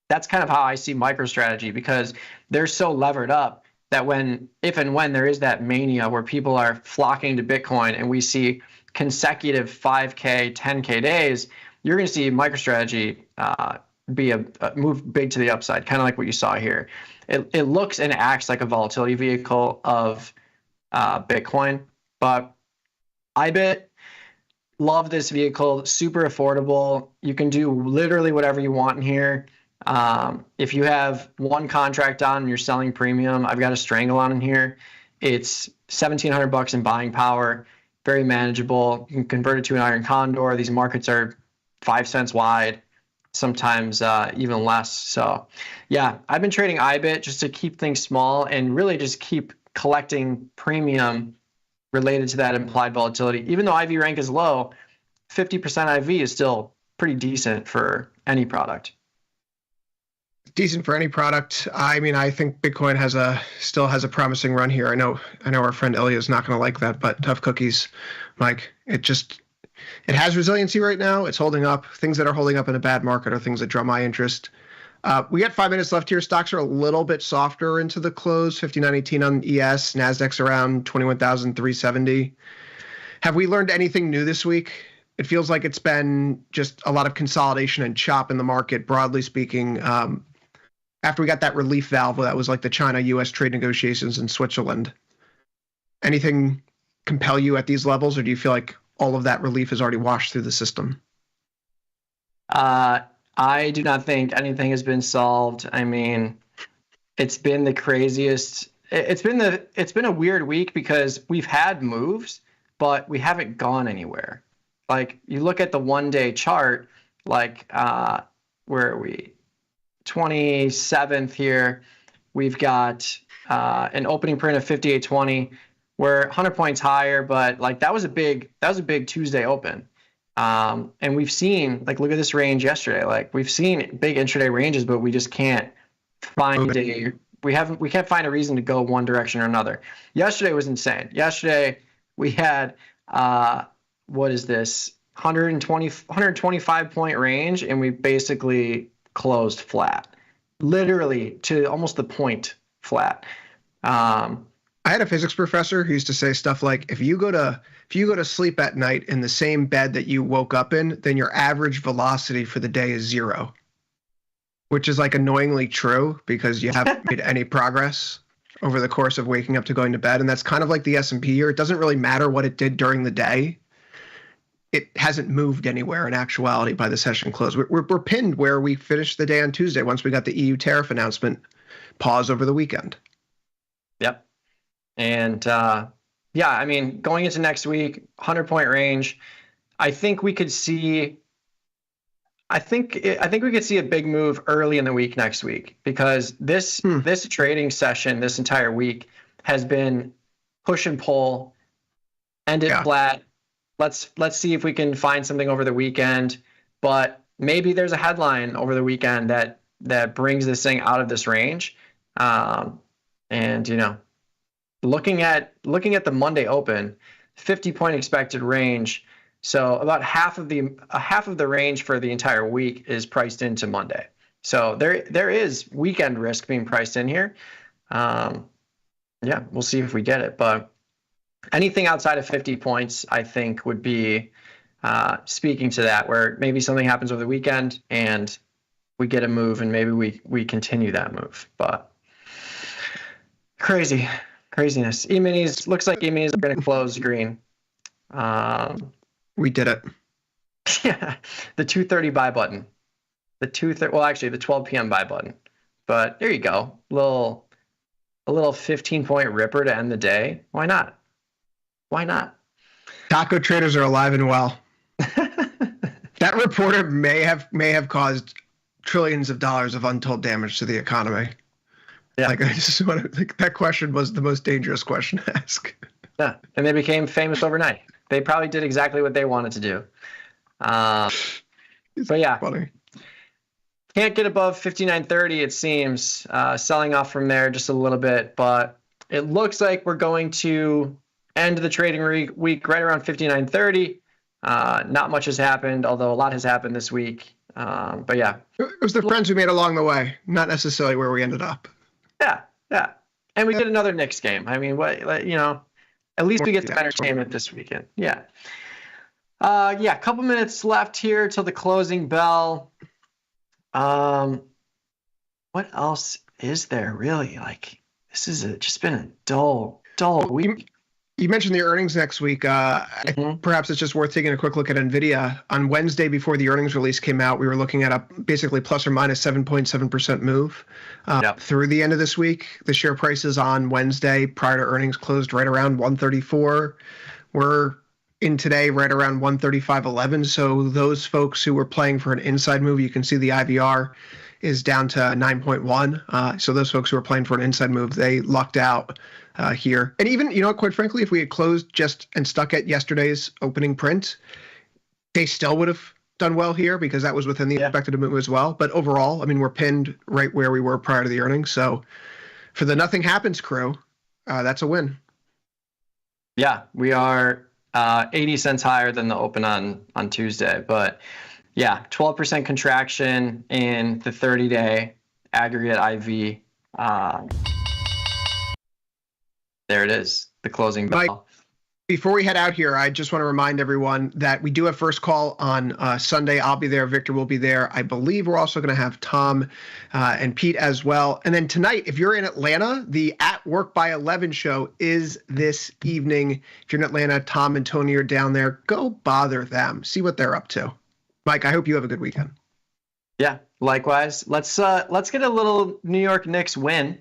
that's kind of how I see MicroStrategy, because they're so levered up that if and when there is that mania where people are flocking to Bitcoin and we see consecutive 5K, 10K days, you're going to see MicroStrategy be a move big to the upside, kind of like what you saw here. It looks and acts like a volatility vehicle of Bitcoin, but IBIT, love this vehicle, super affordable. You can do literally whatever you want in here. If you have one contract on and you're selling premium, I've got a strangle on in here. It's $1,700 in buying power, very manageable. You can convert it to an iron condor. These markets are 5 cents wide, sometimes even less. So yeah, I've been trading IBIT just to keep things small and really just keep collecting premium related to that implied volatility. Even though IV rank is low, 50% IV is still pretty decent for any product. Decent for any product. I mean, I think Bitcoin still has a promising run here. I know our friend Ilya is not going to like that, but tough cookies, Mike. It has resiliency right now. It's holding up. Things that are holding up in a bad market are things that draw my interest. We got 5 minutes left here. Stocks are a little bit softer into the close. 59.18 on ES. Nasdaq's around 21,370. Have we learned anything new this week? It feels like it's been just a lot of consolidation and chop in the market, broadly speaking. After we got that relief valve, that was like the China-U.S. trade negotiations in Switzerland. Anything compel you at these levels, or do you feel like all of that relief has already washed through the system? I do not think anything has been solved. I mean, it's been the craziest. It's been a weird week because we've had moves, but we haven't gone anywhere. Like, you look at the 1-day chart, like where are we? 27th here. We've got an opening print of 58.20. We're 100 points higher, but like that was a big Tuesday open. And we've seen, like, look at this range yesterday. Like, we've seen big intraday ranges, but we just can't find we can't find a reason to go one direction or another. Yesterday was insane. Yesterday we had what is this? 125 point range, and we basically closed flat, literally to almost the point flat. I had a physics professor who used to say stuff like, if you go to sleep at night in the same bed that you woke up in, then your average velocity for the day is 0, which is like annoyingly true because you haven't made any progress over the course of waking up to going to bed. And that's kind of like the S&P here. It doesn't really matter what it did during the day. It hasn't moved anywhere in actuality by the session close. We're pinned where we finished the day on Tuesday once we got the EU tariff announcement pause over the weekend. Yep. And yeah, I mean, going into next week, 100-point range, I think we could see we could see a big move early in the week next week, because this trading session this entire week has been push and pull, ended flat. Let's see if we can find something over the weekend, but maybe there's a headline over the weekend that brings this thing out of this range. And you know, looking at the Monday open, 50-point expected range. So about half of the range for the entire week is priced into Monday. So there is weekend risk being priced in here. Yeah, we'll see if we get it, but anything outside of 50 points, I think, would be speaking to that, where maybe something happens over the weekend and we get a move, and maybe we continue that move. But craziness. E-minis, looks like E-minis are going to close green. We did it. Yeah, the 2:30 buy button. Actually, the 12 p.m. buy button. But there you go. A little 15-point ripper to end the day. Why not? Taco traders are alive and well. That reporter may have caused trillions of dollars of untold damage to the economy. Yeah. Like, I just want to, like, that question was the most dangerous question to ask. Yeah, and they became famous overnight. They probably did exactly what they wanted to do. But yeah, funny. Can't get above 59.30, it seems. Selling off from there just a little bit, but it looks like we're going to end the trading week right around 59.30. Not much has happened, although a lot has happened this week. But yeah. It was the friends we made along the way, not necessarily where we ended up. Yeah. And we get another Knicks game. I mean, at least we get some entertainment this weekend. Yeah. A couple minutes left here till the closing bell. What else is there really? Like, this is just been a dull week. You mentioned the earnings next week. Perhaps it's just worth taking a quick look at NVIDIA. On Wednesday, before the earnings release came out, we were looking at a basically plus or minus 7.7% move through the end of this week. The share prices on Wednesday prior to earnings closed right around 134. We're in today right around 135.11. So those folks who were playing for an inside move, you can see the IVR is down to 9.1. So those folks who were playing for an inside move, they lucked out here. And even, quite frankly, if we had closed just and stuck at yesterday's opening print, they still would have done well here because that was within the expected move as well. But overall, I mean, we're pinned right where we were prior to the earnings. So for the Nothing Happens crew, that's a win. Yeah, we are 80 cents higher than the open on Tuesday. But yeah, 12% contraction in the 30-day aggregate IV. There it is, the closing bell. Mike, before we head out here, I just want to remind everyone that we do have first call on Sunday. I'll be there. Victor will be there. I believe we're also going to have Tom and Pete as well. And then tonight, if you're in Atlanta, the At Work by 11 show is this evening. If you're in Atlanta, Tom and Tony are down there. Go bother them. See what they're up to. Mike, I hope you have a good weekend. Yeah, likewise. Let's get a little New York Knicks win.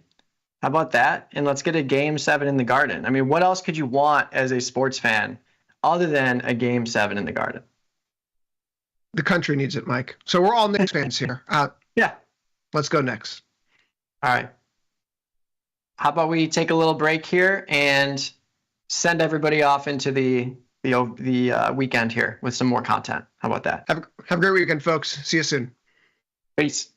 How about that? And let's get a Game 7 in the Garden. I mean, what else could you want as a sports fan other than a Game 7 in the Garden? The country needs it, Mike. So we're all Knicks fans here. Yeah. Let's go Knicks. All right. How about we take a little break here and send everybody off into the weekend here with some more content. How about that? Have a great weekend, folks. See you soon. Peace.